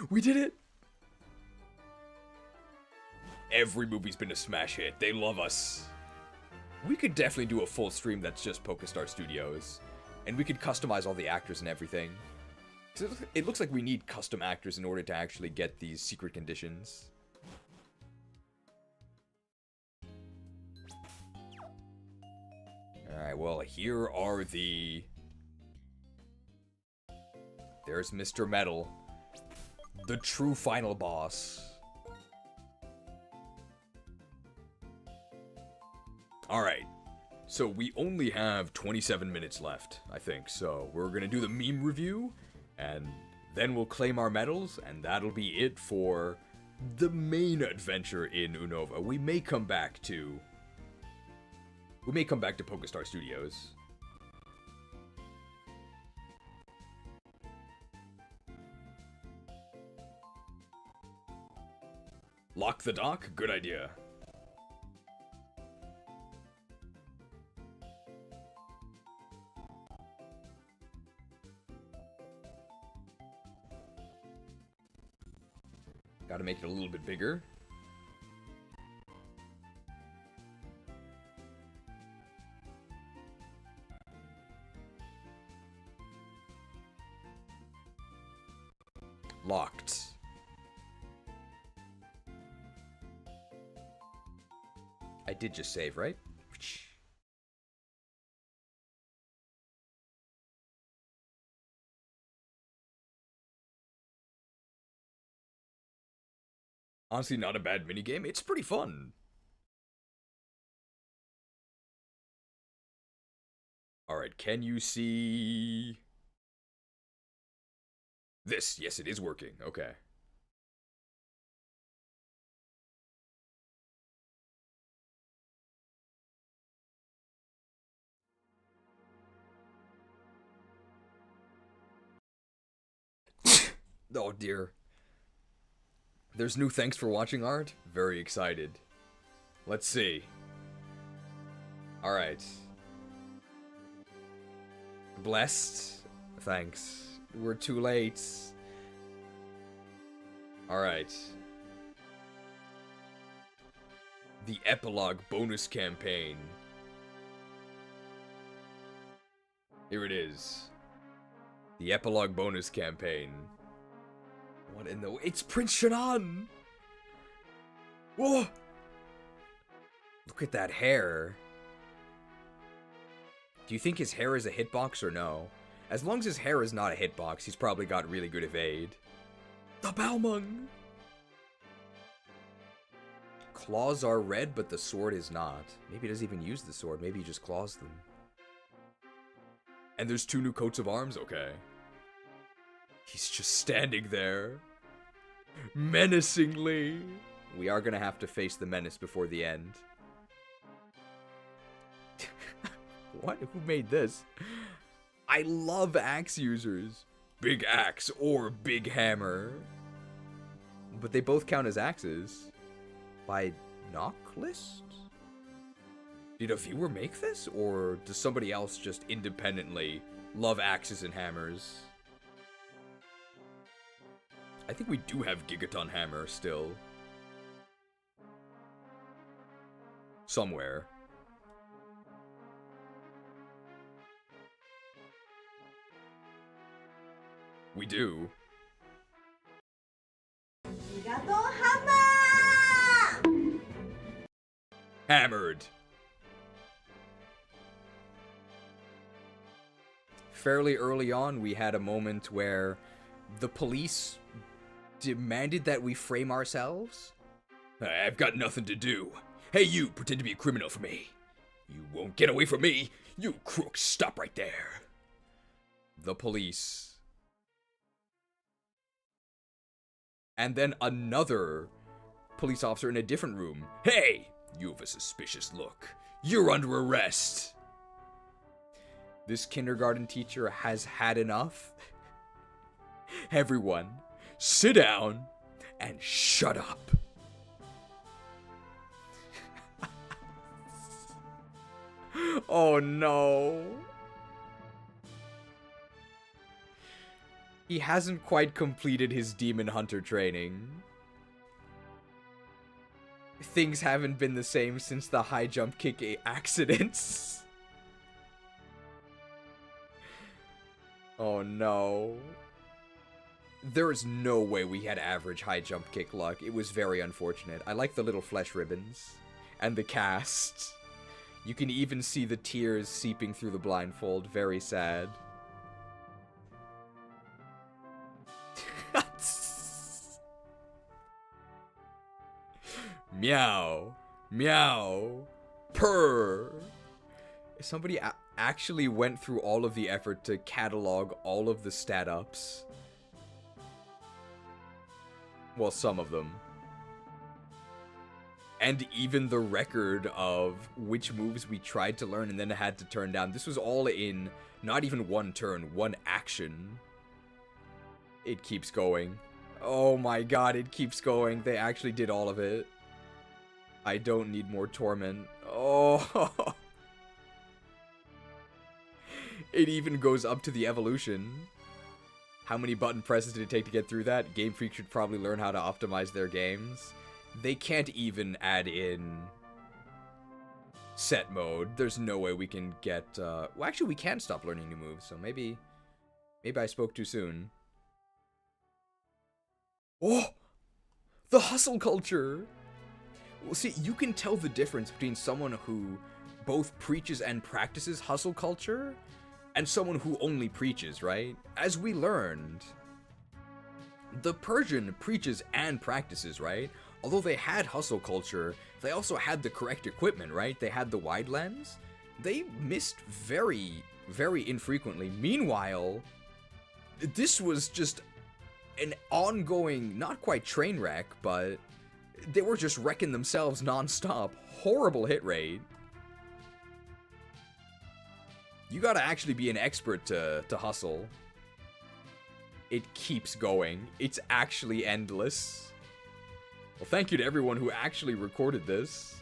We did it! Every movie's been a smash hit. They love us. We could definitely do a full stream that's just Pokestar Studios. And we could customize all the actors and everything. It looks like we need custom actors in order to actually get these secret conditions. Alright, well, here are the... There's Mr. Metal. The true final boss. Alright. So we only have 27 minutes left, I think. So we're gonna do the meme review, and then we'll claim our medals, and that'll be it for the main adventure in Unova. We may come back to Pokestar Studios. Lock the dock? Good idea. Gotta make it a little bit bigger. Locked. I did just save, right? Honestly, not a bad minigame. It's pretty fun. Alright, can you see this? Yes, it is working. Okay. Oh dear. There's new thanks for watching art? Very excited. Let's see. Alright. Blessed. Thanks. We're too late. Alright. The epilogue bonus campaign. Here it is. The epilogue bonus campaign. What in the... It's Prince Shannon! Whoa! Look at that hair. Do you think his hair is a hitbox or no? As long as his hair is not a hitbox, he's probably got really good evade. The Balmung! Claws are red, but the sword is not. Maybe he doesn't even use the sword. Maybe he just claws them. And there's 2 new coats of arms? Okay. He's just standing there. Menacingly. We are gonna have to face the menace before the end. What? Who made this? I love axe users. Big axe or big hammer. But they both count as axes. By knock list? Did a viewer make this? Or does somebody else just independently love axes and hammers? I think we do have Gigaton Hammer still. Somewhere. We do. Hammered. Fairly early on, we had a moment where the police demanded that we frame ourselves. I've got nothing to do. Hey, you, pretend to be a criminal for me. You won't get away from me. You crooks, stop right there. The police. And then another police officer in a different room. Hey, you have a suspicious look. You're under arrest. This kindergarten teacher has had enough. Everyone, sit down and shut up. Oh no. He hasn't quite completed his demon hunter training. Things haven't been the same since the high jump kick accidents. Oh no. There is no way we had average high jump kick luck. It was very unfortunate. I like the little flesh ribbons. And the cast. You can even see the tears seeping through the blindfold. Very sad. Meow. Meow. Purr. Somebody actually went through all of the effort to catalog all of the stat ups. Well, some of them. And even the record of which moves we tried to learn and then had to turn down. This was all in not even one turn, one action. It keeps going. Oh my god, it keeps going. They actually did all of it. I don't need more torment. Oh. It even goes up to the evolution. How many button presses did it take to get through that? Game Freak should probably learn how to optimize their games. They can't even add in set mode. There's no way we can get... well, actually, we can stop learning new moves, so maybe I spoke too soon. Oh! The hustle culture! Well, see, you can tell the difference between someone who both preaches and practices hustle culture and someone who only preaches, right? As we learned, the Persian preaches and practices, right? Although they had hustle culture, they also had the correct equipment, right? They had the wide lens. They missed very, very infrequently. Meanwhile, this was just an ongoing, not quite train wreck, but they were just wrecking themselves non-stop. Horrible hit rate. You gotta actually be an expert to hustle. It keeps going. It's actually endless. Well, thank you to everyone who actually recorded this.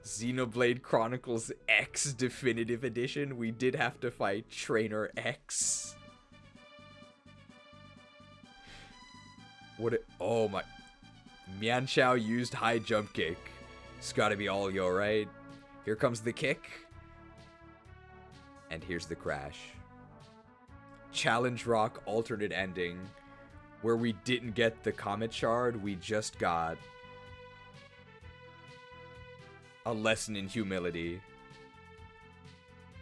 Xenoblade Chronicles X Definitive Edition. We did have to fight Trainer X. Oh my. Mianxiao used high jump kick. It's gotta be all yo, right? Here comes the kick. And here's the crash. Challenge Rock alternate ending. Where we didn't get the Comet Shard, we just got a lesson in humility.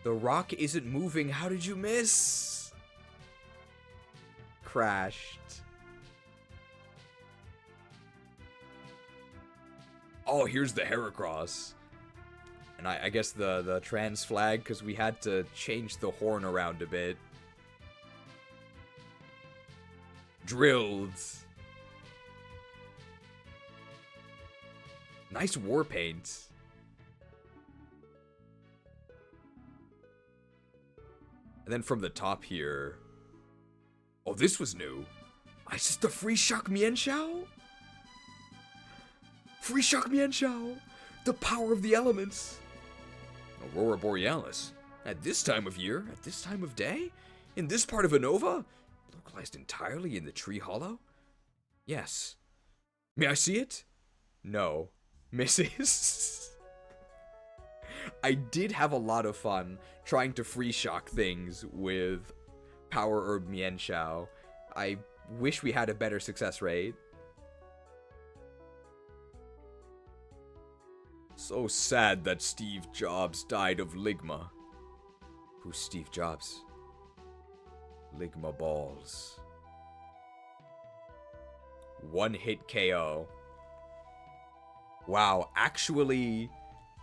The rock isn't moving. How did you miss? Crashed. Oh, here's the Heracross. And I guess the trans flag, because we had to change the horn around a bit. Drilled. Nice war paint. And then from the top here. Oh, this was new. It's just the free shock Mienshao? Free shock Mienshao! The power of the elements! Aurora Borealis. At this time of year, at this time of day, in this part of Unova, localized entirely in the tree hollow? Yes. May I see it? No. Misses. I did have a lot of fun trying to free shock things with Power Herb Mienshao. I wish we had a better success rate. So sad that Steve Jobs died of Ligma. Who's Steve Jobs? Ligma balls. One hit KO. Wow, actually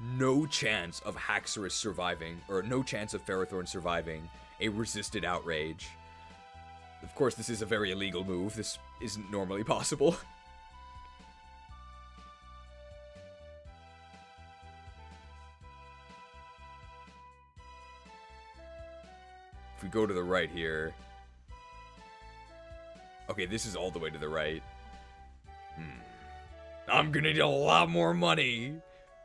no chance of Haxorus surviving, or no chance of Ferrothorn surviving a resisted outrage. Of course, this is a very illegal move. This isn't normally possible. If we go to the right here. Okay, this is all the way to the right. I'm gonna need a lot more money.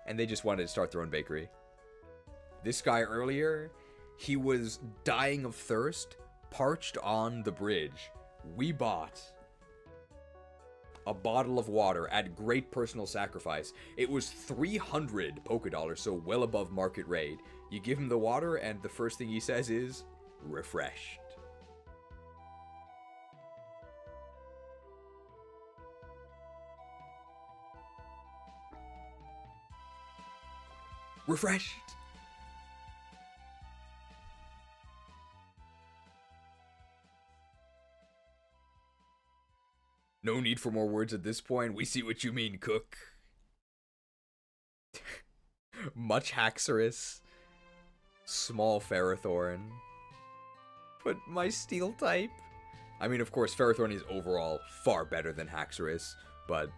And they just wanted to start their own bakery. This guy earlier, he was dying of thirst, parched on the bridge. We bought a bottle of water at great personal sacrifice. It was 300 Pokedollars, so well above market rate. You give him the water, and the first thing he says is, refreshed. Refreshed. No need for more words at this point. We see what you mean, Cook. Much Haxorus. Small Ferrothorn. But my Steel type? I mean, of course, Ferrothorn is overall far better than Haxorus, but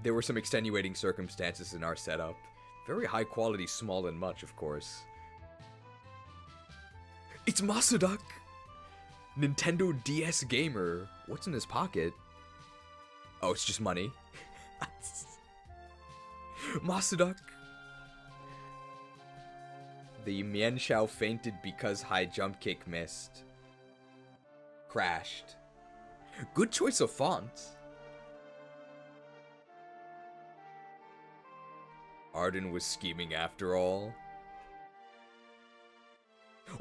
there were some extenuating circumstances in our setup. Very high quality, small and much, of course. It's Masuduk! Nintendo DS Gamer. What's in his pocket? Oh, it's just money. Masuduk. The Mienshao fainted because high jump kick missed. Crashed. Good choice of font. Arden was scheming after all.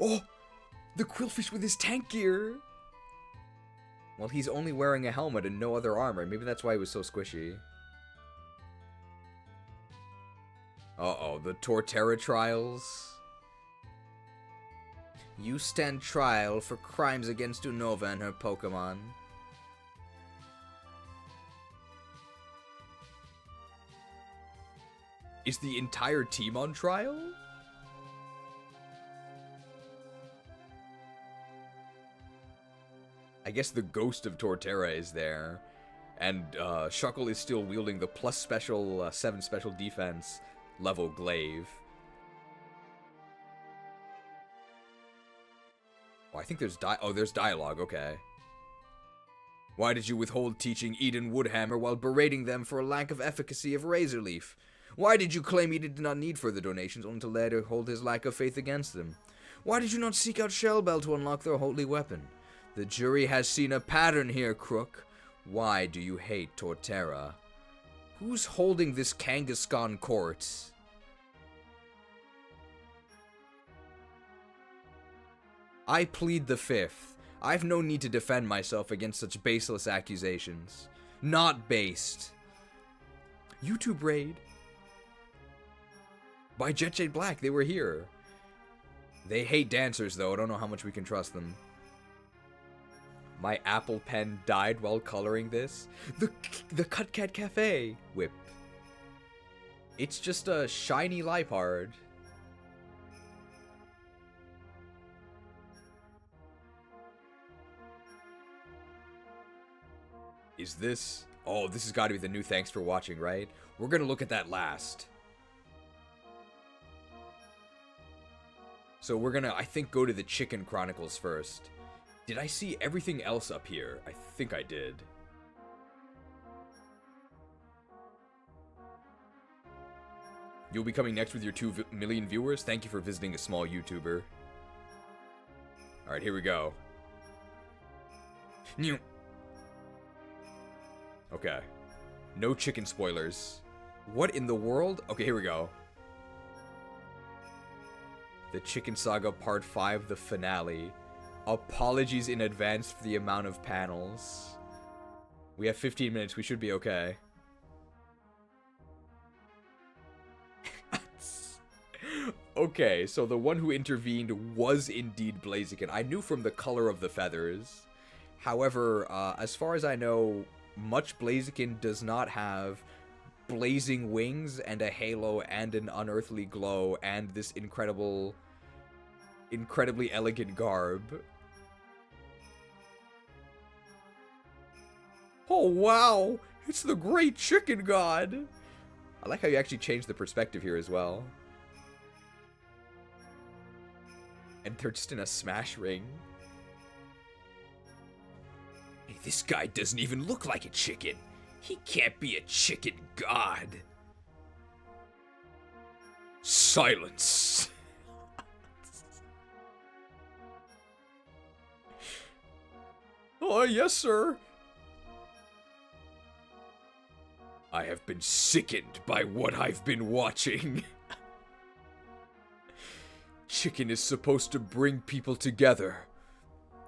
Oh! The Quillfish with his tank gear! Well, he's only wearing a helmet and no other armor. Maybe that's why he was so squishy. Uh-oh, the Torterra trials. You stand trial for crimes against Unova and her Pokemon. Is the entire team on trial? I guess the ghost of Torterra is there. And Shuckle is still wielding the plus special 7 special defense level glaive. Oh, I think there's there's dialogue, okay. Why did you withhold teaching Eden Woodhammer while berating them for a lack of efficacy of Razor Leaf? Why did you claim Eden did not need further donations only to later hold his lack of faith against them? Why did you not seek out Shellbell to unlock their holy weapon? The jury has seen a pattern here, Krook. Why do you hate Torterra? Who's holding this Kangaskhan court? I plead the fifth. I've no need to defend myself against such baseless accusations. Not based. YouTube raid. By Jet Shade Black, they were here. They hate dancers, though. I don't know how much we can trust them. My Apple Pen died while coloring this. The Cut Cat Cafe whip. It's just a shiny Liepard. Is this... Oh, this has got to be the new thanks for watching, right? We're going to look at that last. So we're going to, I think, go to the Chicken Chronicles first. Did I see everything else up here? I think I did. You'll be coming next with your 2 million viewers? Thank you for visiting a small YouTuber. Alright, here we go. Okay. No chicken spoilers. What in the world? Okay, here we go. The Chicken Saga Part 5, the finale. Apologies in advance for the amount of panels. We have 15 minutes, we should be okay. Okay, so the one who intervened was indeed Blaziken. I knew from the color of the feathers. However, as far as I know, much Blaziken does not have blazing wings and a halo and an unearthly glow and this incredibly elegant garb. Oh wow, it's the Great Chicken God. I like how you actually changed the perspective here as well. And they're just in a smash ring. Hey, this guy doesn't even look like a chicken. He can't be a chicken god. Silence. Oh, yes, sir. I have been sickened by what I've been watching. Chicken is supposed to bring people together,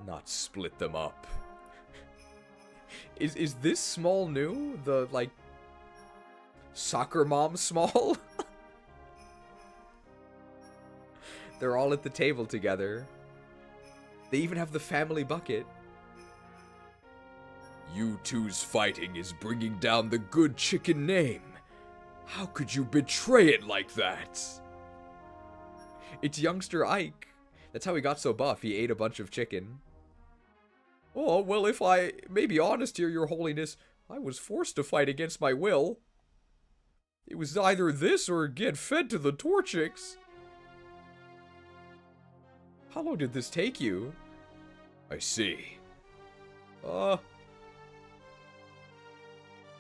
not split them up. Is this Small new? The, like, soccer mom Small? They're all at the table together. They even have the family bucket. You two's fighting is bringing down the good chicken name. How could you betray it like that? It's youngster Ike. That's how he got so buff. He ate a bunch of chicken. Oh, well, if I may be honest here, your holiness, I was forced to fight against my will. It was either this or get fed to the Torchics. How long did this take you? I see.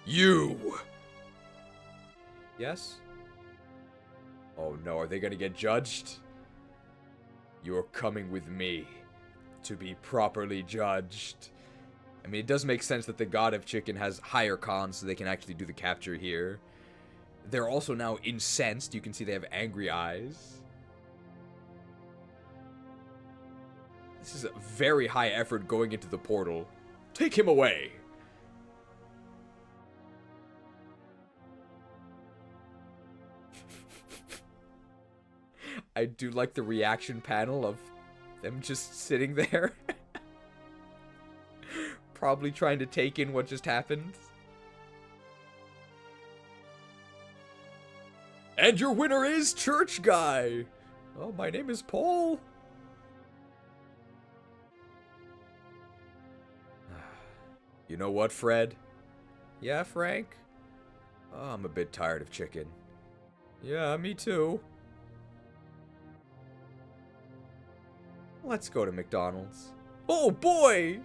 You! Yes? Oh no, are they gonna get judged? You're coming with me to be properly judged. I mean, it does make sense that the God of Chicken has higher cons so they can actually do the capture here. They're also now incensed. You can see they have angry eyes. This is a very high effort going into the portal. Take him away. I do like the reaction panel of them just sitting there. Probably trying to take in what just happened. And your winner is Church Guy. Oh, my name is Paul. You know what, Fred? Yeah, Frank? Oh, I'm a bit tired of chicken. Yeah, me too. Let's go to McDonald's. Oh, boy!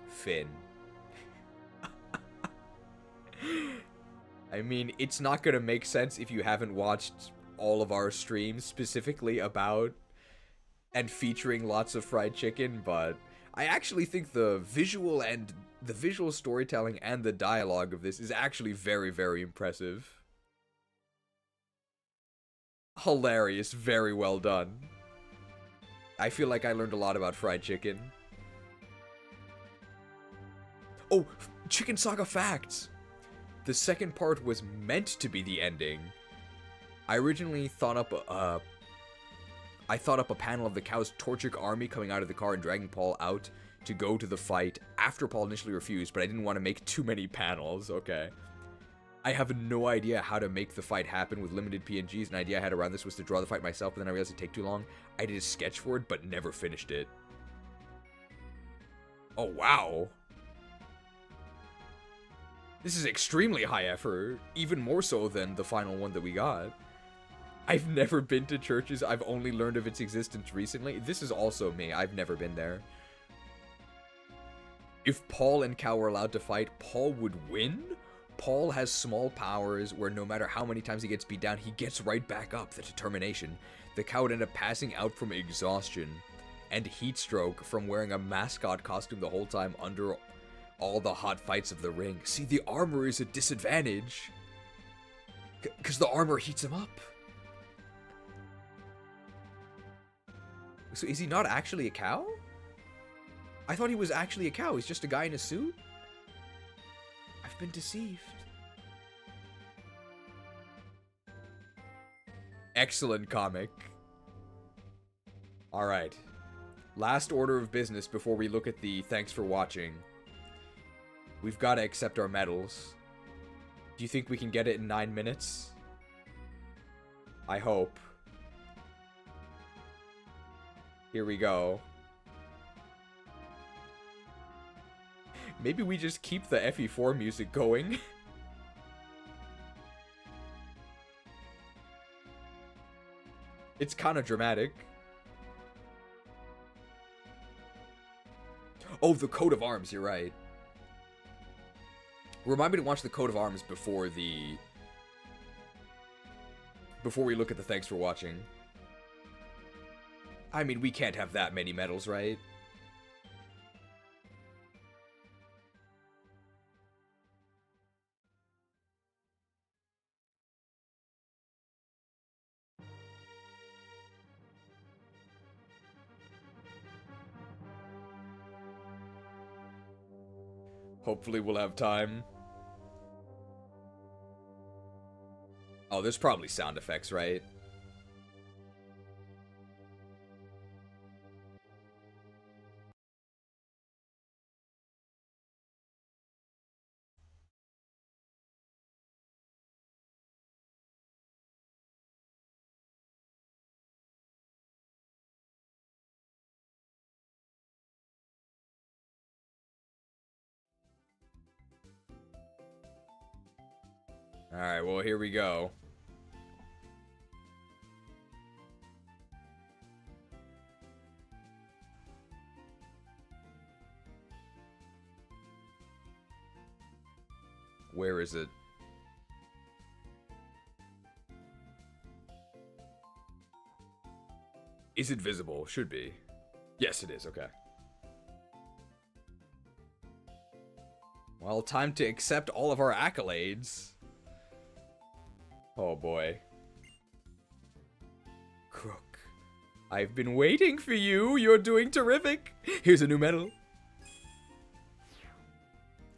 Finn. I mean, it's not gonna make sense if you haven't watched all of our streams specifically about and featuring lots of fried chicken, but I actually think the visual storytelling and the dialogue of this is actually very, very impressive. Hilarious, very well done. I feel like I learned a lot about fried chicken. Oh, Chicken Saga facts! The second part was meant to be the ending. I originally thought up a panel of the cow's Torchic army coming out of the car and dragging Paul out to go to the fight after Paul initially refused, but I didn't want to make too many panels, okay. I have no idea how to make the fight happen with limited PNGs. An idea I had around this was to draw the fight myself, but then I realized it'd take too long. I did a sketch for it, but never finished it. Oh, wow. This is extremely high effort, even more so than the final one that we got. I've never been to churches. I've only learned of its existence recently. This is also me. I've never been there. If Paul and Cow were allowed to fight, Paul would win? Paul has small powers where no matter how many times he gets beat down, he gets right back up. The determination. The Cow would end up passing out from exhaustion and heat stroke from wearing a mascot costume the whole time under all the hot fights of the ring. See, the armor is a disadvantage. Because the armor heats him up. So is he not actually a cow? I thought he was actually a cow. He's just a guy in a suit? I've been deceived. Excellent comic. Alright. Last order of business before we look at the thanks for watching. We've got to accept our medals. Do you think we can get it in 9 minutes? I hope. Here we go. Maybe we just keep the FE4 music going. It's kind of dramatic. Oh, the coat of arms, you're right. Remind me to watch the coat of arms before we look at the thanks for watching. I mean, we can't have that many medals, right? Hopefully we'll have time. Oh, there's probably sound effects, right? Alright, well, here we go. Where is it? Is it visible? Should be. Yes, it is. Okay. Well, time to accept all of our accolades. Oh boy. Krook, I've been waiting for you. You're doing terrific. Here's a new medal.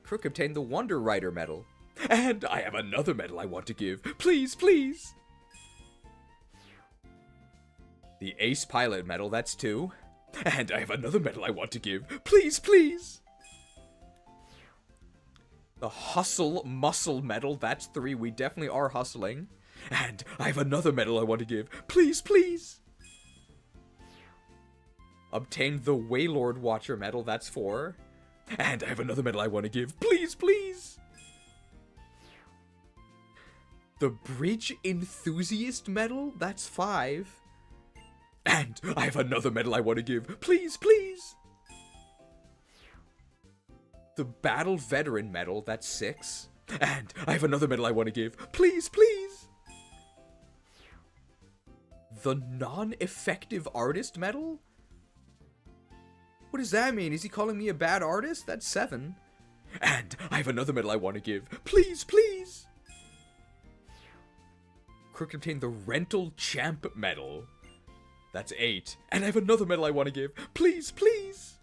Krook obtained the Wonder Rider medal. And I have another medal I want to give. Please, please! The Ace Pilot medal, that's 2. And I have another medal I want to give. Please, please! The Hustle Muscle medal, that's 3. We definitely are hustling. And I have another medal I want to give. Please, please! Obtained the Waylord Watcher medal, that's 4. And I have another medal I want to give. Please, please! The Bridge Enthusiast medal, that's 5. And I have another medal I want to give. Please, please! The Battle Veteran medal, that's 6. And I have another medal I want to give. Please, please! The Non-Effective Artist medal? What does that mean? Is he calling me a bad artist? That's 7. And I have another medal I want to give. Please, please! Krook obtained the Rental Champ medal. That's 8. And I have another medal I want to give. Please, please!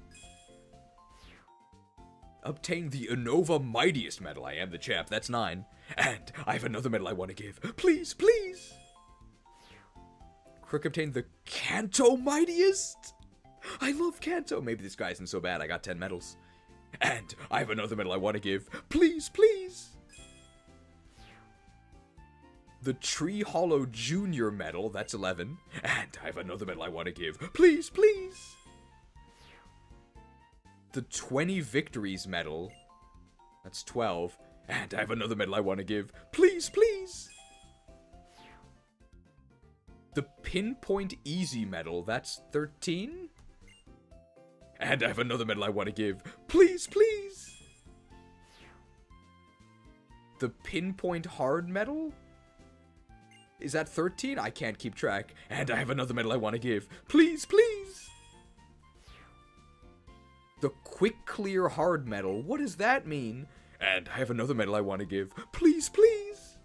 Obtained the Unova Mightiest medal. I am the champ. That's 9. And I have another medal I want to give. Please, please! Krook obtained the Kanto Mightiest. I love Kanto. Maybe this guy isn't so bad. I got 10 medals. And I have another medal I want to give. Please, please! The Tree Hollow Junior medal, that's 11. And I have another medal I want to give. Please, please! The 20 Victories medal, that's 12. And I have another medal I want to give. Please, please! The Pinpoint Easy medal, that's 13. And I have another medal I want to give. Please, please! The Pinpoint Hard medal? Is that 13? I can't keep track. And I have another medal I want to give. Please, please! The Quick Clear Hard medal. What does that mean? And I have another medal I want to give. Please, please!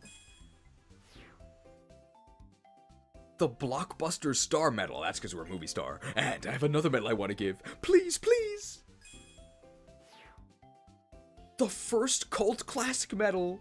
The Blockbuster Star medal. That's because we're a movie star. And I have another medal I want to give. Please, please! The First Cult Classic medal.